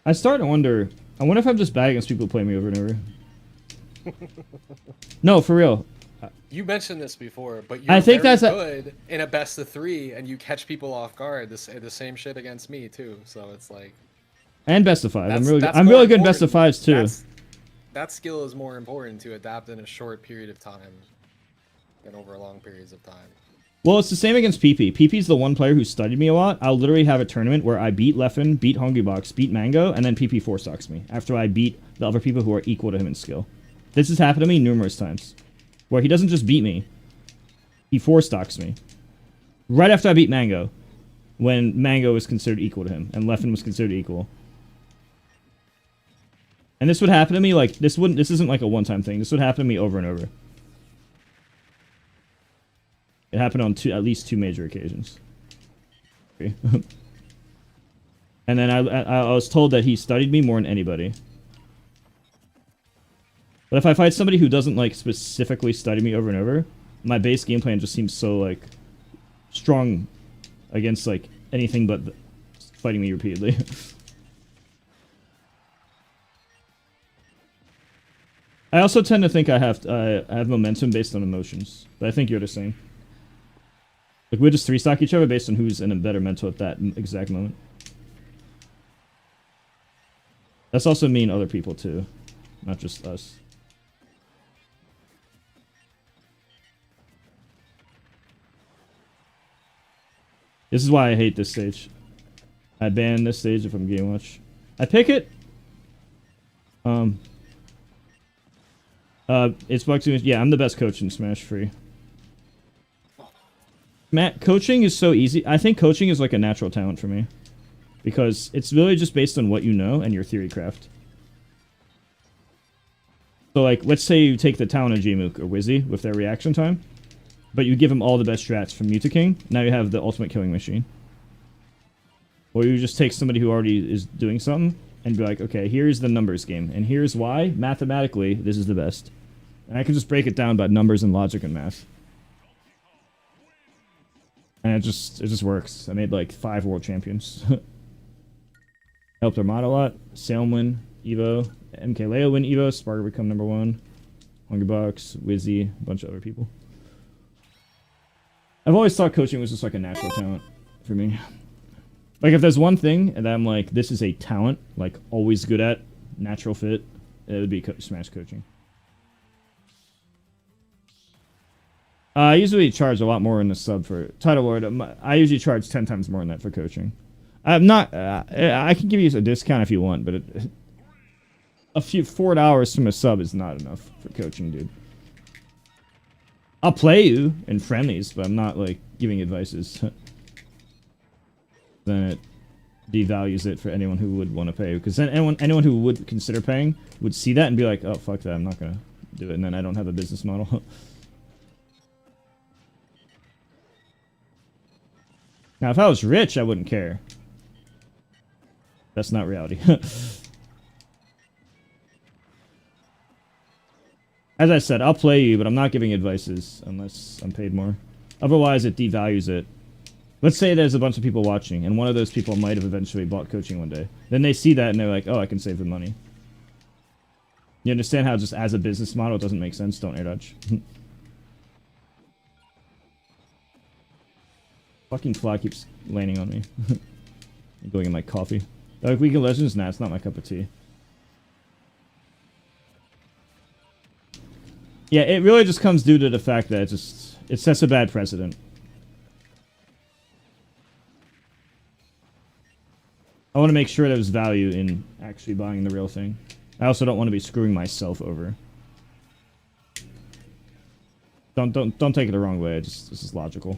Speaker 1: I start to wonder. I wonder if I'm just bad against people who play me over and over. No, for real.
Speaker 2: You mentioned this before, but
Speaker 1: I
Speaker 2: you're
Speaker 1: think
Speaker 2: very
Speaker 1: that's a-
Speaker 2: good in a best of 3, and you catch people off guard. The same shit against me too. So it's like
Speaker 1: And best of 5. I'm really
Speaker 2: that's
Speaker 1: I'm
Speaker 2: more
Speaker 1: really good in best of
Speaker 2: important.
Speaker 1: 5s too.
Speaker 2: That skill is more important to adapt in a short period of time than over long periods of time.
Speaker 1: Well, it's the same against PP. PP's the one player who studied me a lot. I'll literally have a tournament where I beat Leffen, beat Hungrybox, beat Mango, and then PP 4-stocks me after I beat the other people who are equal to him in skill. This has happened to me numerous times. Where he doesn't just beat me, he 4-stocks me. Right after I beat Mango, when Mango was considered equal to him, and Leffen was considered equal. And this would happen to me, like, this isn't like a one-time thing. This would happen to me over and over. It happened on at least 2 major occasions. Okay. And then I was told that he studied me more than anybody. But if I fight somebody who doesn't, like, specifically study me over and over, my base game plan just seems so, like, strong against, like, anything but fighting me repeatedly. I also tend to think I have momentum based on emotions, but I think you're the same. Like, we just 3-stock each other based on who's in a better mental at that exact moment. That's also mean other people too, not just us. This is why I hate this stage. I ban this stage if I'm game watch. I pick it. It's Bugsy. Yeah, I'm the best coach in Smash Free. Matt, coaching is so easy. I think coaching is like a natural talent for me. Because it's really just based on what you know and your theory craft. So, like, let's say you take the talent of Gmook or Wizzy with their reaction time, but you give them all the best strats from Muta King. Now you have the ultimate killing machine. Or you just take somebody who already is doing something and be like, okay, here's the numbers game, and here's why, mathematically, this is the best. And I can just break it down by numbers and logic and math. And it just works. I made like 5 world champions. Helped Armada a lot. Salem win Evo. MK Leo win Evo. Sparker become #1. Hungrybox, Wizzy, a bunch of other people. I've always thought coaching was just like a natural talent for me. Like, if there's one thing that I'm like, this is a talent, like, always good at, natural fit, it would be Smash coaching. I usually charge a lot more in the sub for Title Lord. I usually charge 10 times more than that for coaching. I'm not. I can give you a discount if you want, but a few $4 from a sub is not enough for coaching, dude. I'll play you in friendlies, but I'm not like giving advices. Then it devalues it for anyone who would want to pay, because then anyone who would consider paying would see that and be like, oh fuck that, I'm not gonna do it, and then I don't have a business model. Now, if I was rich, I wouldn't care. That's not reality. As I said, I'll play you, but I'm not giving advices unless I'm paid more. Otherwise, it devalues it. Let's say there's a bunch of people watching, and one of those people might have eventually bought coaching one day. Then they see that, and they're like, oh, I can save the money. You understand how just as a business model, it doesn't make sense? Don't air dodge. Fucking fly keeps landing on me. Going in my coffee. Like, League of Legends? Nah, it's not my cup of tea. Yeah, it really just comes due to the fact that it sets a bad precedent. I want to make sure there's value in actually buying the real thing. I also don't want to be screwing myself over. Don't take it the wrong way. This is logical.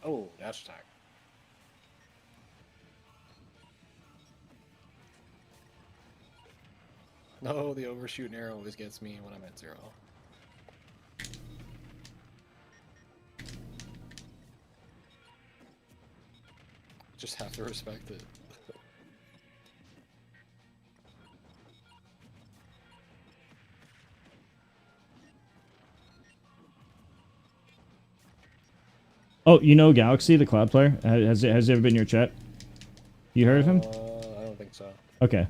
Speaker 2: Oh, dash attack. No, the overshooting arrow always gets me when I'm at 0. Just have to respect it.
Speaker 1: Oh, you know Galaxy, the cloud player? Has it ever been in your chat? You heard of him?
Speaker 2: I don't think so.
Speaker 1: Okay.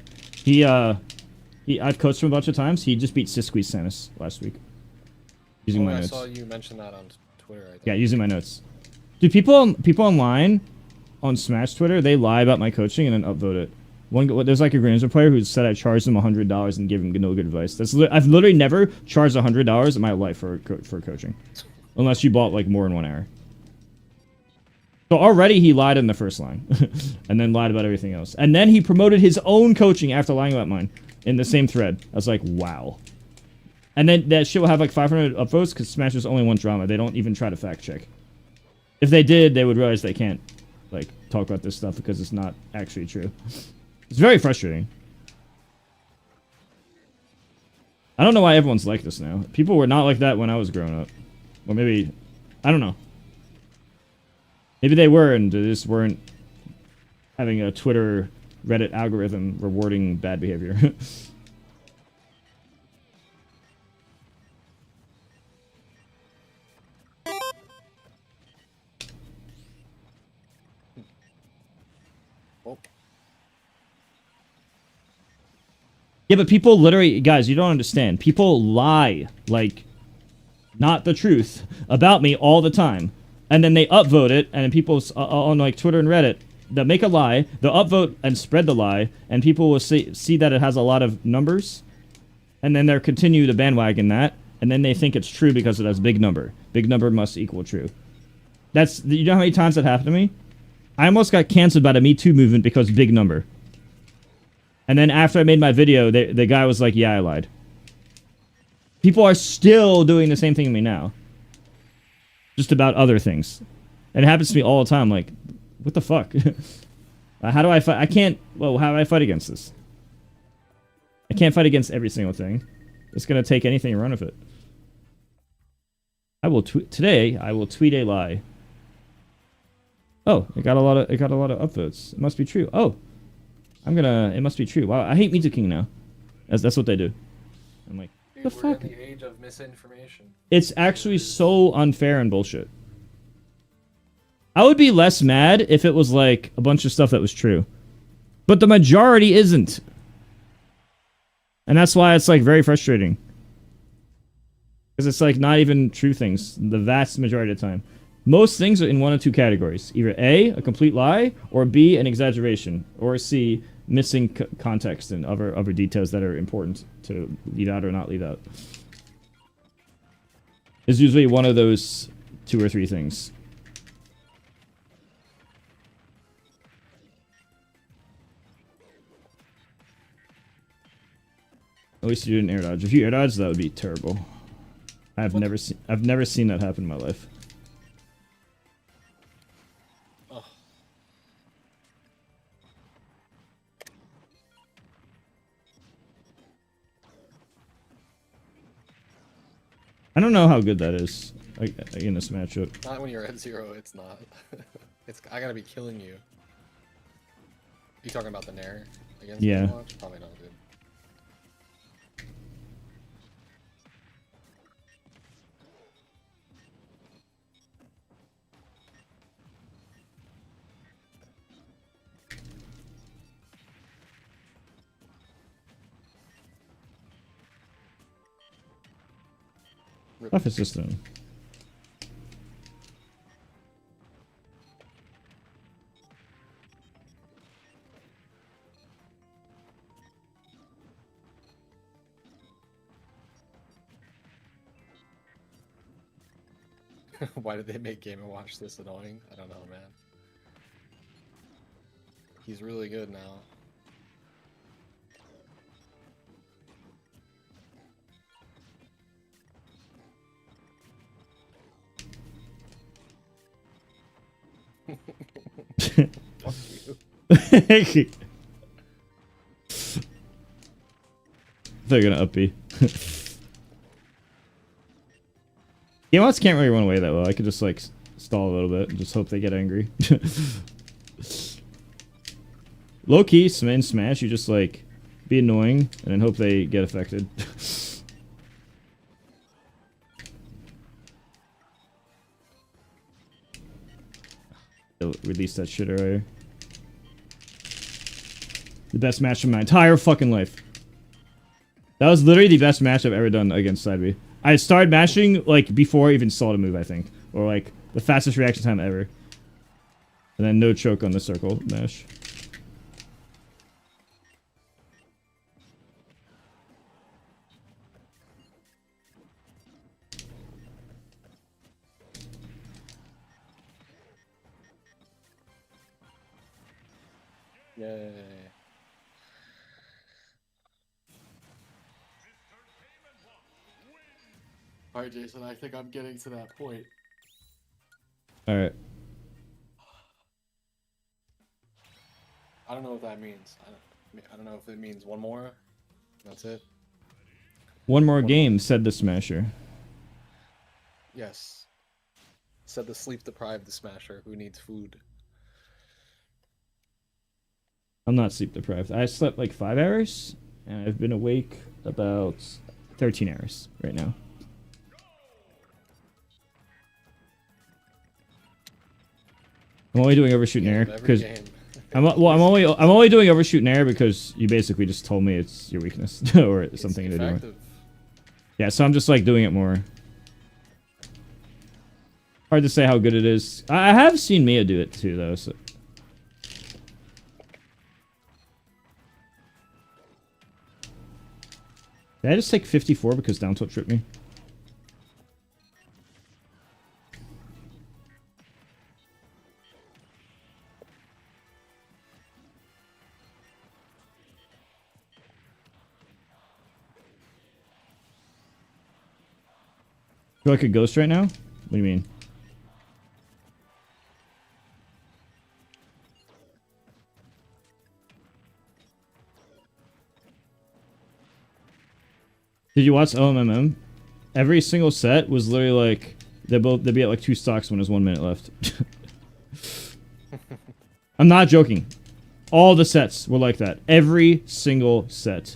Speaker 1: I've coached him a bunch of times. He just beat Sisqueeze Sanis last week. Using my
Speaker 2: I
Speaker 1: notes.
Speaker 2: saw you mention that on Twitter, I think.
Speaker 1: Yeah, using my notes. Dude, people online on Smash Twitter, they lie about my coaching and then upvote it. There's like a Granger player who said I charged him $100 and gave him no good advice. I've literally never charged $100 in my life for coaching, unless you bought like more than 1 hour. So already he lied in the first line, and then lied about everything else, and then he promoted his own coaching after lying about mine in the same thread. I was like, wow. And then that shit will have like 500 upvotes because Smash is only one drama. They don't even try to fact check. If they did, they would realize they can't like talk about this stuff because it's not actually true. It's very frustrating. I don't know why everyone's like this now. People were not like that when I was growing up. Or maybe, I don't know. Maybe they were and they just weren't having a Twitter, Reddit algorithm rewarding bad behavior.
Speaker 2: Oh,
Speaker 1: Yeah, but people literally, guys, you don't understand. People lie, like, not the truth, about me all the time. And then they upvote it, and then people on, like, Twitter and Reddit, they'll make a lie, they'll upvote and spread the lie, and people will see that it has a lot of numbers, and then they'll continue to bandwagon that, and then they think it's true because it has big number. Big number must equal true. You know how many times that happened to me? I almost got canceled by the Me Too movement because big number. And then after I made my video, the guy was like, yeah, I lied. People are still doing the same thing to me now. Just about other things. And it happens to me all the time. Like, what the fuck? How do I fight? I can't... Well, how do I fight against this? I can't fight against every single thing. It's gonna take anything and run with it. Today, I will tweet a lie. Oh, it got a lot of upvotes. It must be true. Oh. It must be true. Wow, I hate Music King now. That's what they do. I'm like,
Speaker 2: dude,
Speaker 1: the
Speaker 2: we're
Speaker 1: fuck?
Speaker 2: in the age of misinformation.
Speaker 1: It's actually so unfair and bullshit. I would be less mad if it was like a bunch of stuff that was true. But the majority isn't. And that's why it's like very frustrating. Because it's like not even true things the vast majority of the time. Most things are in one of two categories. Either A, a complete lie, or B, an exaggeration, or C, missing context and other details that are important to lead out or not lead out. It's usually one of those 2 or 3 things. At least you didn't air dodge. If you air dodge, that would be terrible. I've never seen that happen in my life.
Speaker 2: Oh.
Speaker 1: I don't know how good that is in this matchup.
Speaker 2: Not when you're at 0, it's not. I gotta be killing you. You talking about the Nair against
Speaker 1: Yeah.
Speaker 2: Overwatch? Probably not good.
Speaker 1: Tough system.
Speaker 2: Why did they make Game & Watch this annoying? I don't know, man. He's really good now. Fuck you.
Speaker 1: They're gonna up B. Game-Watch can't really run away that well. I could just like stall a little bit and just hope they get angry. Low key, in Smash, you just like be annoying and then hope they get affected. They'll release that shit earlier. The best match of my entire fucking life. That was literally the best match I've ever done against side B. I started mashing, like, before I even saw the move, I think. Or, like, the fastest reaction time ever. And then no choke on the circle mash.
Speaker 2: Yay. Alright, Jason, I think I'm getting to that point.
Speaker 1: Alright.
Speaker 2: I don't know what that means. I don't know if it means one more. That's it.
Speaker 1: One more game, said the Smasher.
Speaker 2: Yes. Said the sleep-deprived Smasher who needs food.
Speaker 1: I'm not sleep deprived. I slept like 5 hours, and I've been awake about 13 hours right now. I'm only doing overshoot in air because I'm only doing overshoot in air because you basically just told me it's your weakness or something to do with. Yeah, so I'm just like doing it more. Hard to say how good it is. I have seen Mia do it too though. So. Did I just take 54 because down tilt tripped me? Feel like a ghost right now? What do you mean? Did you watch OMMM? Every single set was literally like they'd be at like 2 stocks when there's 1 minute left. I'm not joking. All the sets were like that. Every single set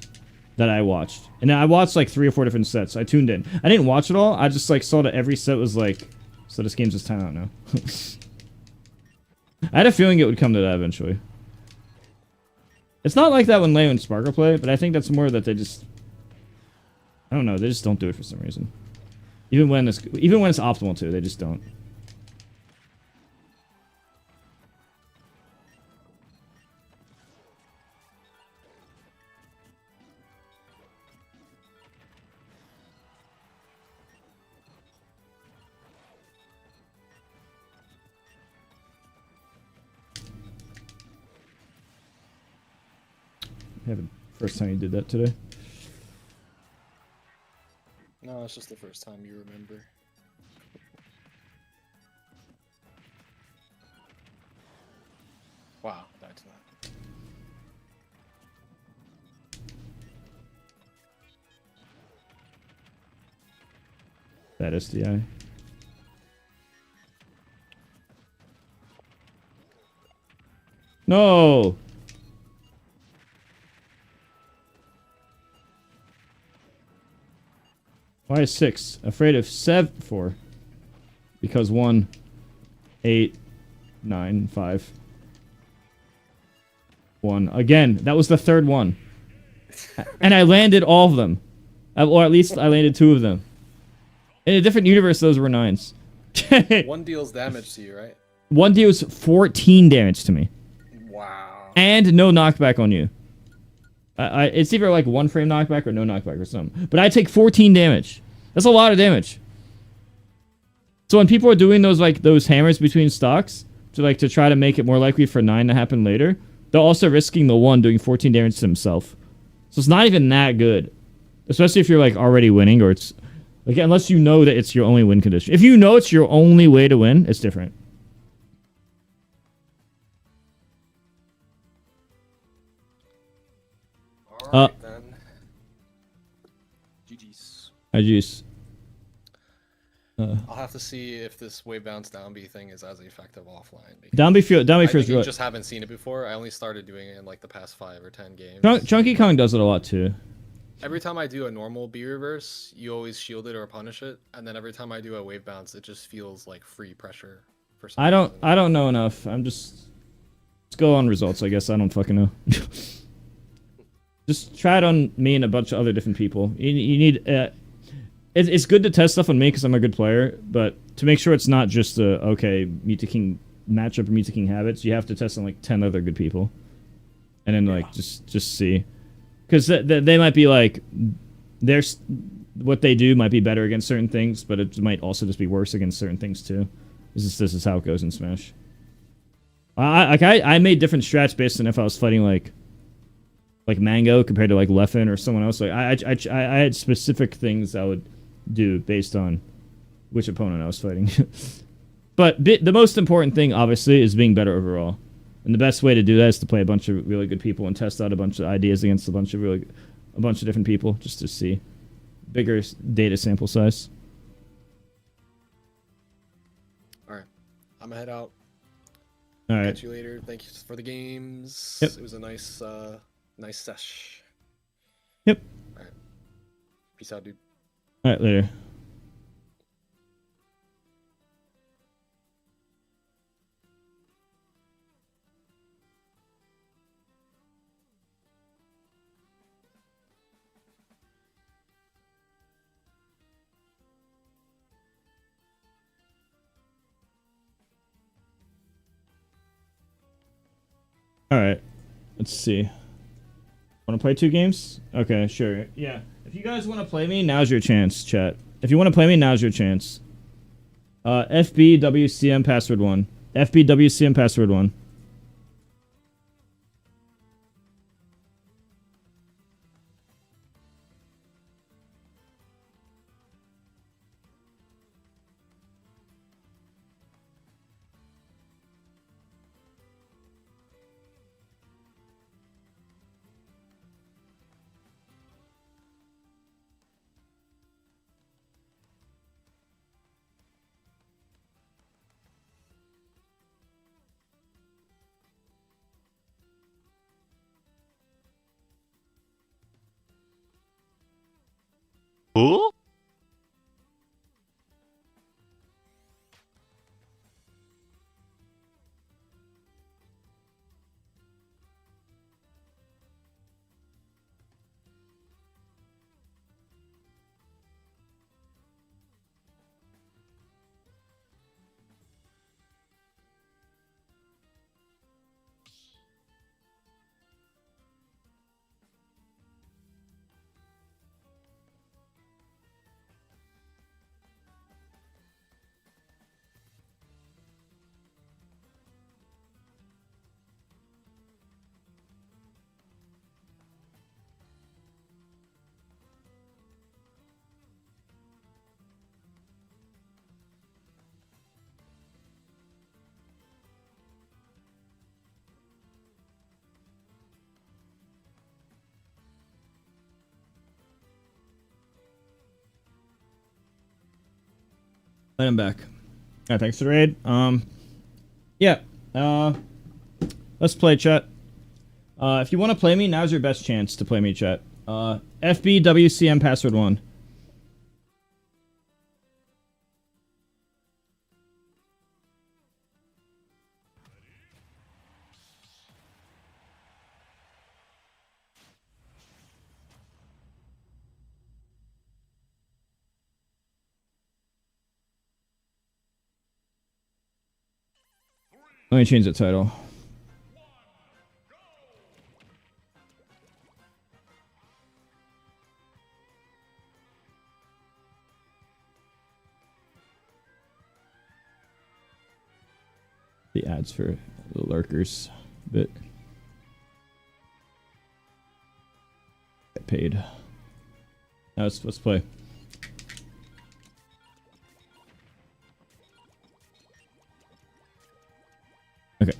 Speaker 1: that I watched. And I watched like 3 or 4 different sets. I tuned in. I didn't watch it all. I just like saw that every set was like, so this game's just time out now. I had a feeling it would come to that eventually. It's not like that when Leo and Sparkle play, but I think that's more that they just, I don't know, they just don't do it for some reason. Even when it's optimal too, they just don't. Haven't. First time you did that today.
Speaker 2: No, it's just the first time you remember. Wow, that's that.
Speaker 1: That SDI. No! Why is 6? Afraid of 4. Because 1, 8, 9, 5. 1. Again, that was the third one. And I landed all of them. Or at least I landed 2 of them. In a different universe, those were 9s.
Speaker 2: 1 deals damage to you, right?
Speaker 1: 1 deals 14 damage to me.
Speaker 2: Wow.
Speaker 1: And no knockback on you. It's either like 1 frame knockback or no knockback or something. But I take 14 damage. That's a lot of damage. So when people are doing those hammers between stocks to try to make it more likely for 9 to happen later, they're also risking the 1 doing 14 damage to himself. So it's not even that good. Especially if you're like already winning or it's like unless you know that it's your only win condition. If you know it's your only way to win, it's different.
Speaker 2: Alright then. GG's.
Speaker 1: GG's.
Speaker 2: I'll have to see if this wave bounce down B thing is as effective offline.
Speaker 1: Down B feels
Speaker 2: You
Speaker 1: really.
Speaker 2: just haven't seen it before. I only started doing it in like the past 5 or 10 games.
Speaker 1: Chunky Kong does it a lot too.
Speaker 2: Every time I do a normal B reverse, you always shield it or punish it, and then every time I do a wave bounce, it just feels like free pressure for some reason.
Speaker 1: I don't know enough. Let's go on results, I guess. I don't fucking know. Just try it on me and a bunch of other different people. You need. It's good to test stuff on me because I'm a good player, but to make sure it's not just a okay Muta King matchup or Muta King habits, you have to test on like 10 other good people, and then like just see, because they might be like there's what they do might be better against certain things, but it might also just be worse against certain things too. This is how it goes in Smash. I made different strats based on if I was fighting like Mango compared to like Leffen or someone else. Like I had specific things I would do based on which opponent I was fighting. But the most important thing, obviously, is being better overall. And the best way to do that is to play a bunch of really good people and test out a bunch of ideas against a bunch of different people, just to see bigger data sample size.
Speaker 2: All right, I'm gonna head out.
Speaker 1: All right.
Speaker 2: Catch you later. Thank you for the games.
Speaker 1: Yep.
Speaker 2: It was a nice sesh.
Speaker 1: Yep.
Speaker 2: All right. Peace out, dude.
Speaker 1: All right, later. All right, let's see. Want to play 2 games? Okay, sure. Yeah. If you guys want to play me, now's your chance, chat. If you want to play me, now's your chance. FBWCM password 1. FBWCM password 1.
Speaker 7: Huh?
Speaker 1: I'm back. Alright, thanks for the raid. Yeah. Let's play, chat. If you want to play me, now's your best chance to play me, chat. FBWCM password 1. Let me change the title. The ads for the lurkers a bit. Get paid. Now let's play. Okay.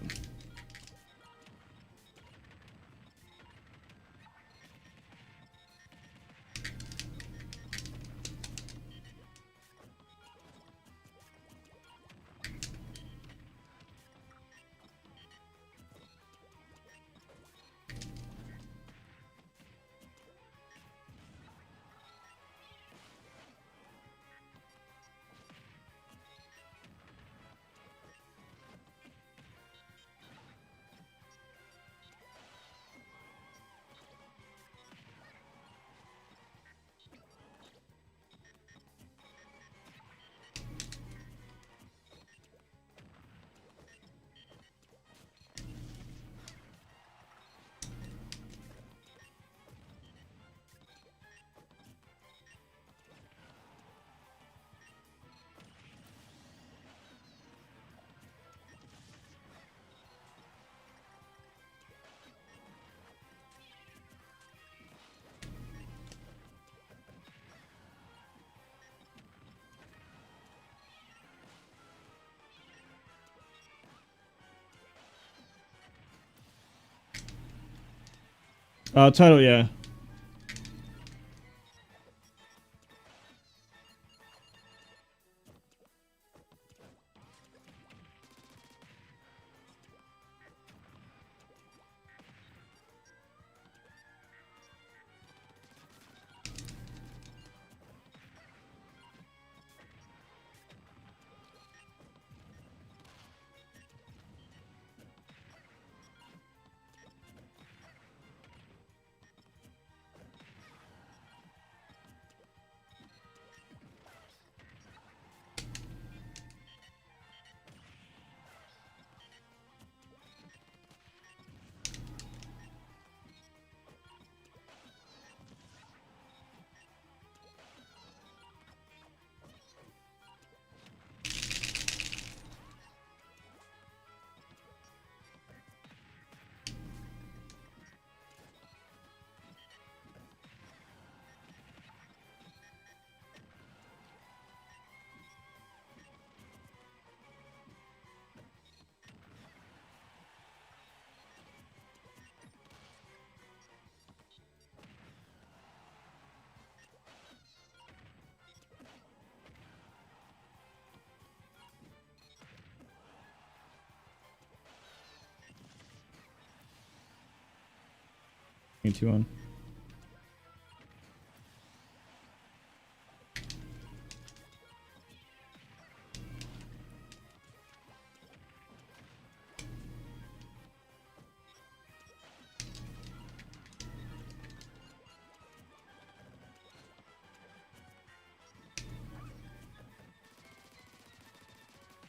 Speaker 1: Title, yeah. Me too on.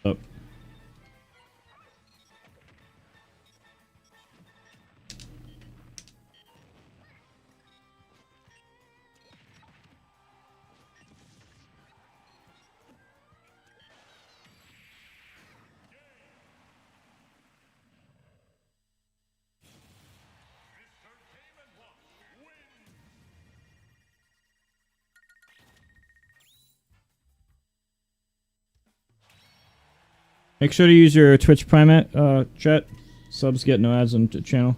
Speaker 1: Up. Make sure to use your Twitch Prime chat. Subs get no ads on the channel.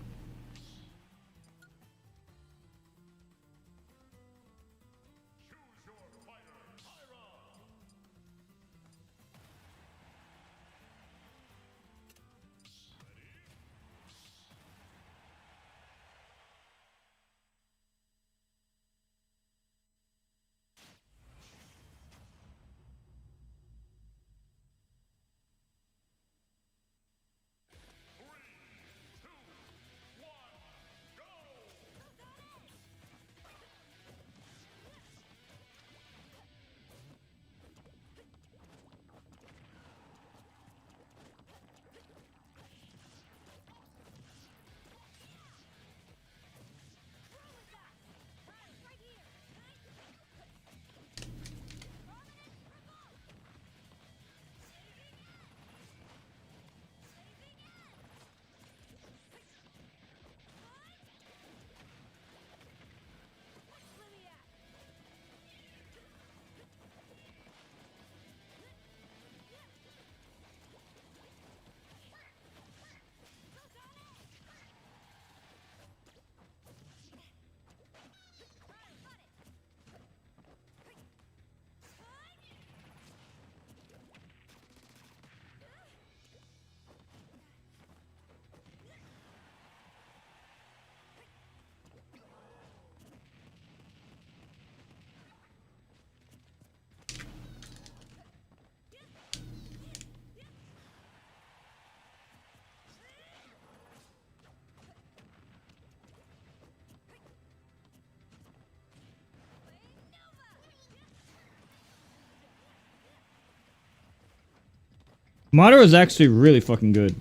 Speaker 1: Madara is actually really fucking good.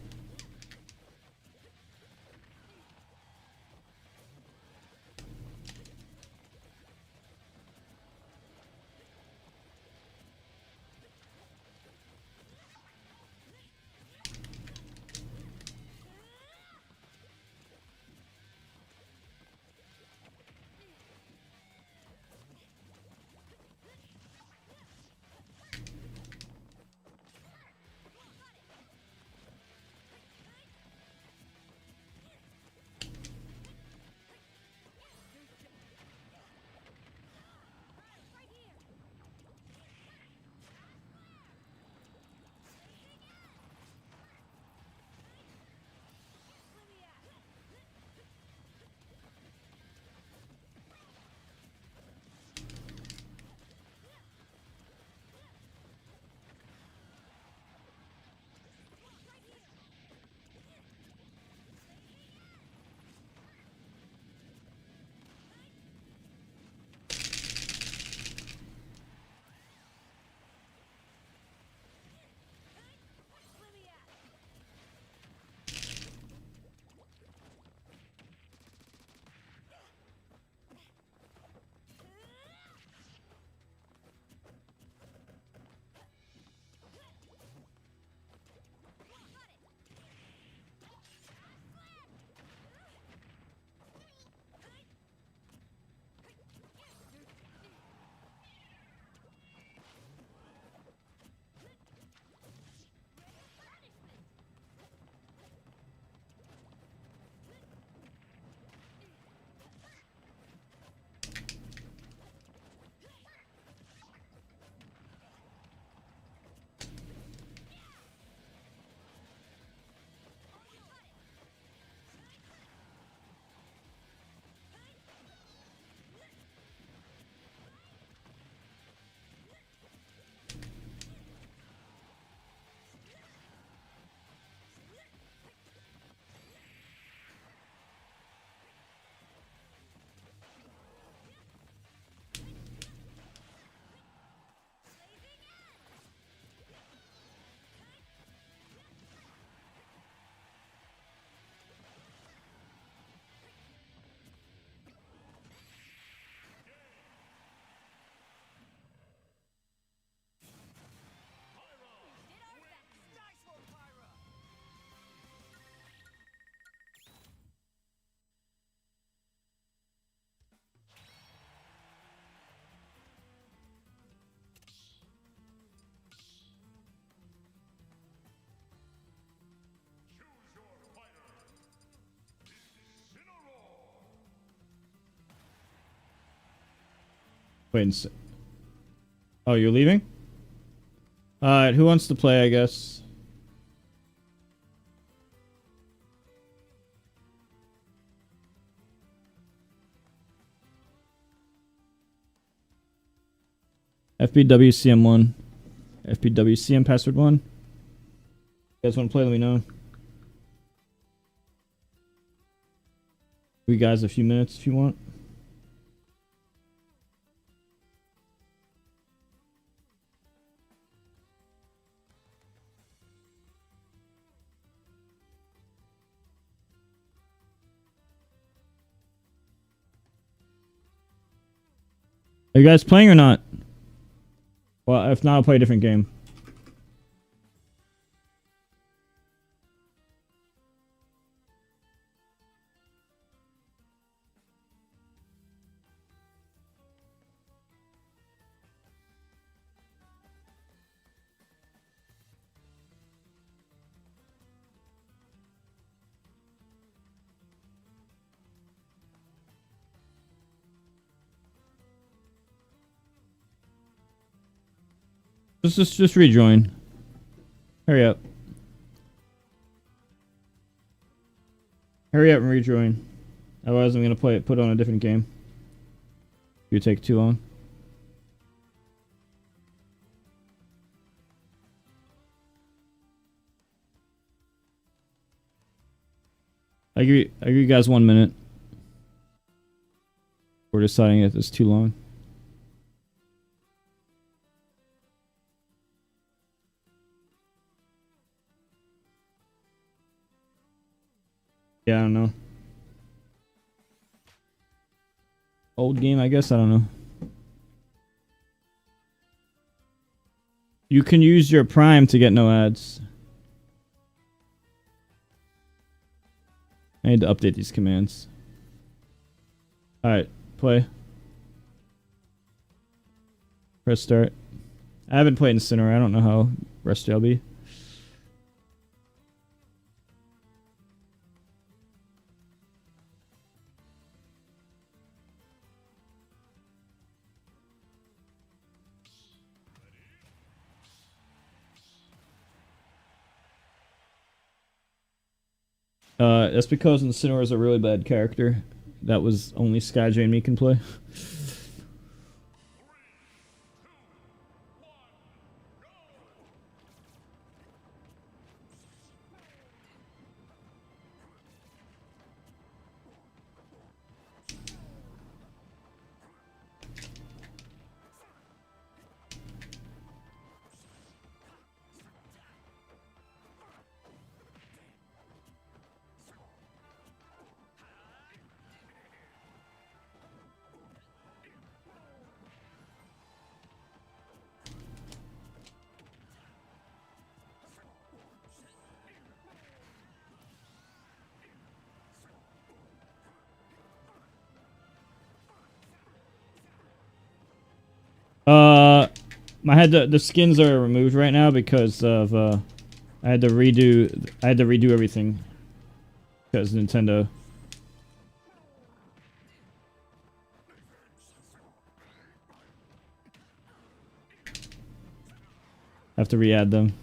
Speaker 1: Wait and see. Oh, you're leaving? Alright, who wants to play, I guess? FBWCM1. FBWCM password 1. You guys want to play? Let me know. You guys a few minutes if you want. Are you guys playing or not? Well, if not, I'll play a different game. Just rejoin. Hurry up. Hurry up and rejoin. Otherwise I'm gonna put on a different game. You take too long. I give you guys 1 minute. We're deciding if it's too long. Yeah, I don't know. Old game, I guess. I don't know. You can use your Prime to get no ads. I need to update these commands. Alright, play. Press start. I haven't played in Sinner. I don't know how rusty I'll be. That's because Incineroar is a really bad character. That was only Skyjay and me can play. The skins are removed right now because of I had to redo everything because Nintendo. Have to re-add them.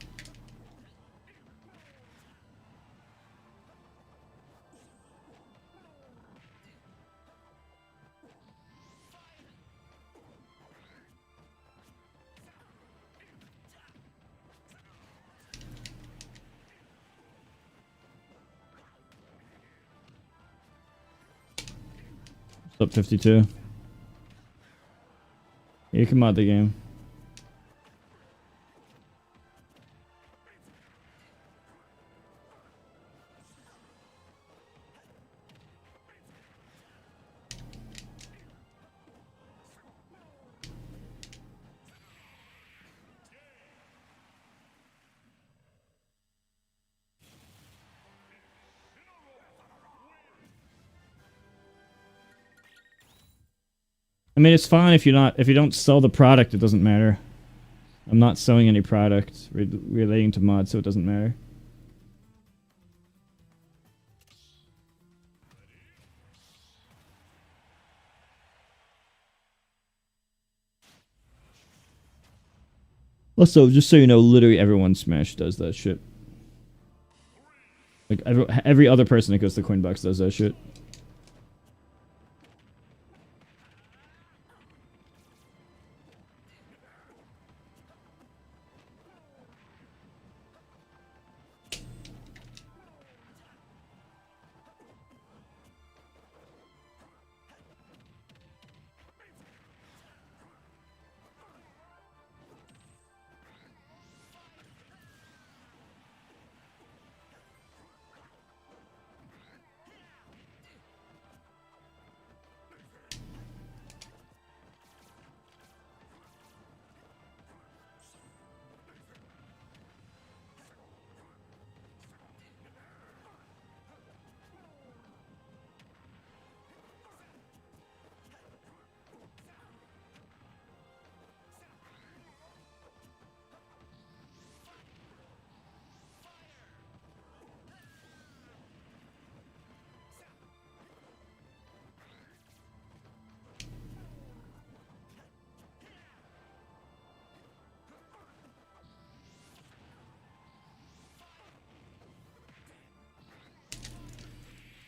Speaker 1: Up 52. You can mod the game. I mean, it's fine if you don't sell the product, it doesn't matter. I'm not selling any product relating to mods, so it doesn't matter. Also, just so you know, literally everyone Smash does that shit. Like every other person that goes to Coinbox does that shit.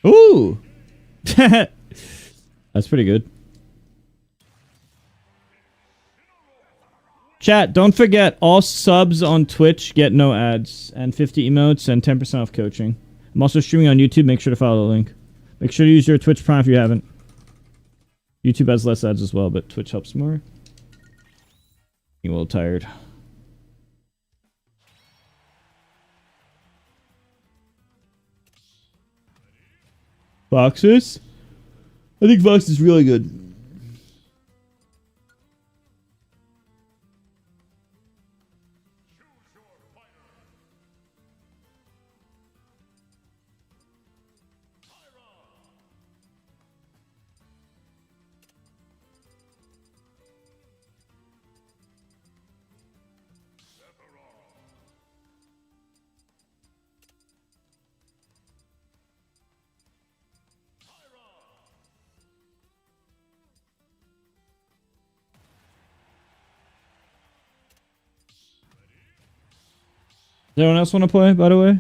Speaker 1: Ooh! That's pretty good. Chat, don't forget, all subs on Twitch get no ads, and 50 emotes, and 10% off coaching. I'm also streaming on YouTube, make sure to follow the link. Make sure to use your Twitch Prime if you haven't. YouTube has less ads as well, but Twitch helps more. I'm a little tired. Foxes? I think Fox is really good. Does anyone else want to play, by the way?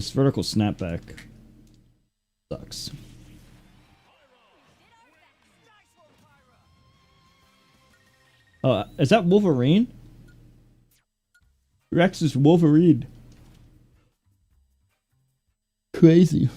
Speaker 1: This vertical snapback sucks. Is that Wolverine? Rex is Wolverine. Crazy.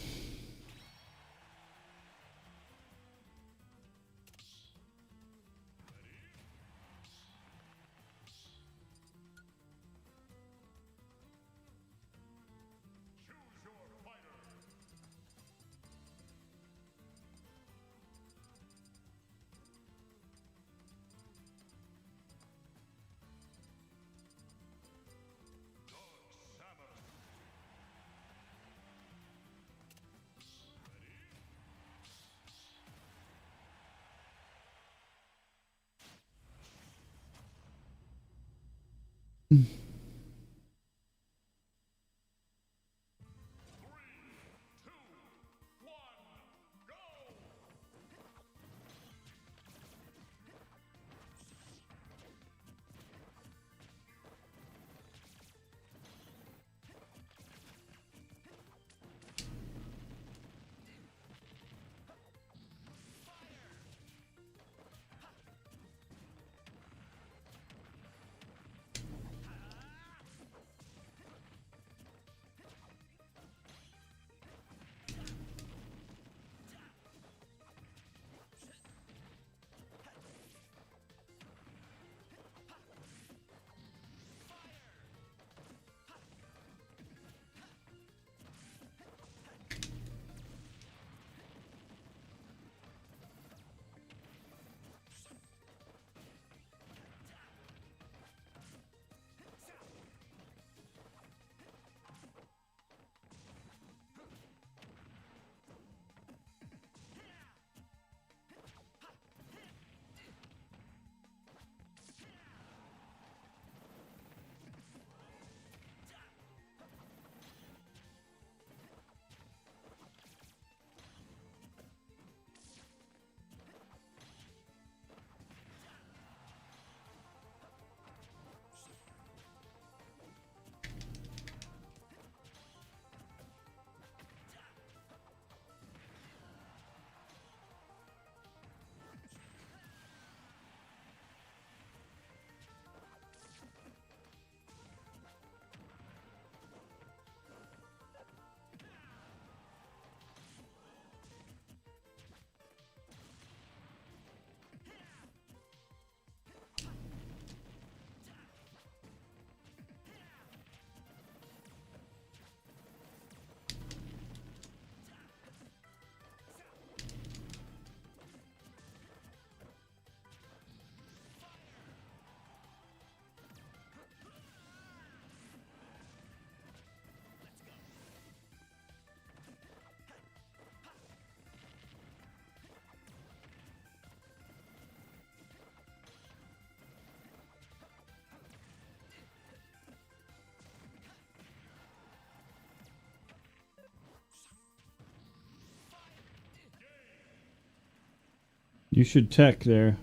Speaker 1: You should tech there.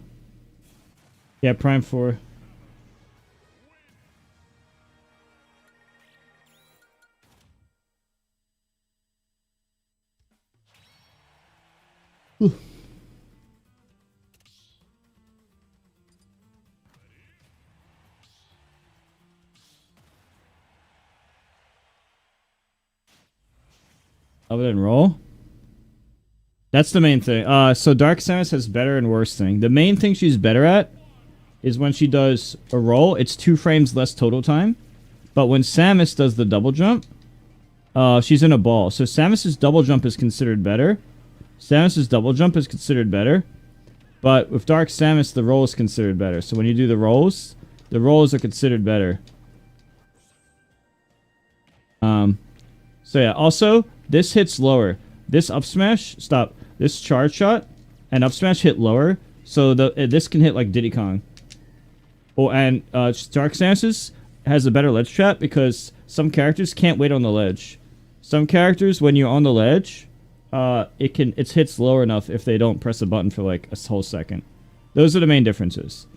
Speaker 1: Yeah, Prime 4. Whew. Other than roll? That's the main thing. So Dark Samus has better and worse thing. The main thing she's better at is when she does a roll, it's 2 frames less total time. But when Samus does the double jump, she's in a ball. So Samus's double jump is considered better. Samus's double jump is considered better. But with Dark Samus, the roll is considered better. So when you do the rolls are considered better. So yeah, also, this hits lower. This up smash, stop. This charge shot and up smash hit lower. So this can hit like Diddy Kong. Oh, and Dark Samus's has a better ledge trap because some characters can't wait on the ledge. Some characters, when you're on the ledge, it hits lower enough if they don't press a button for like a whole second. Those are the main differences.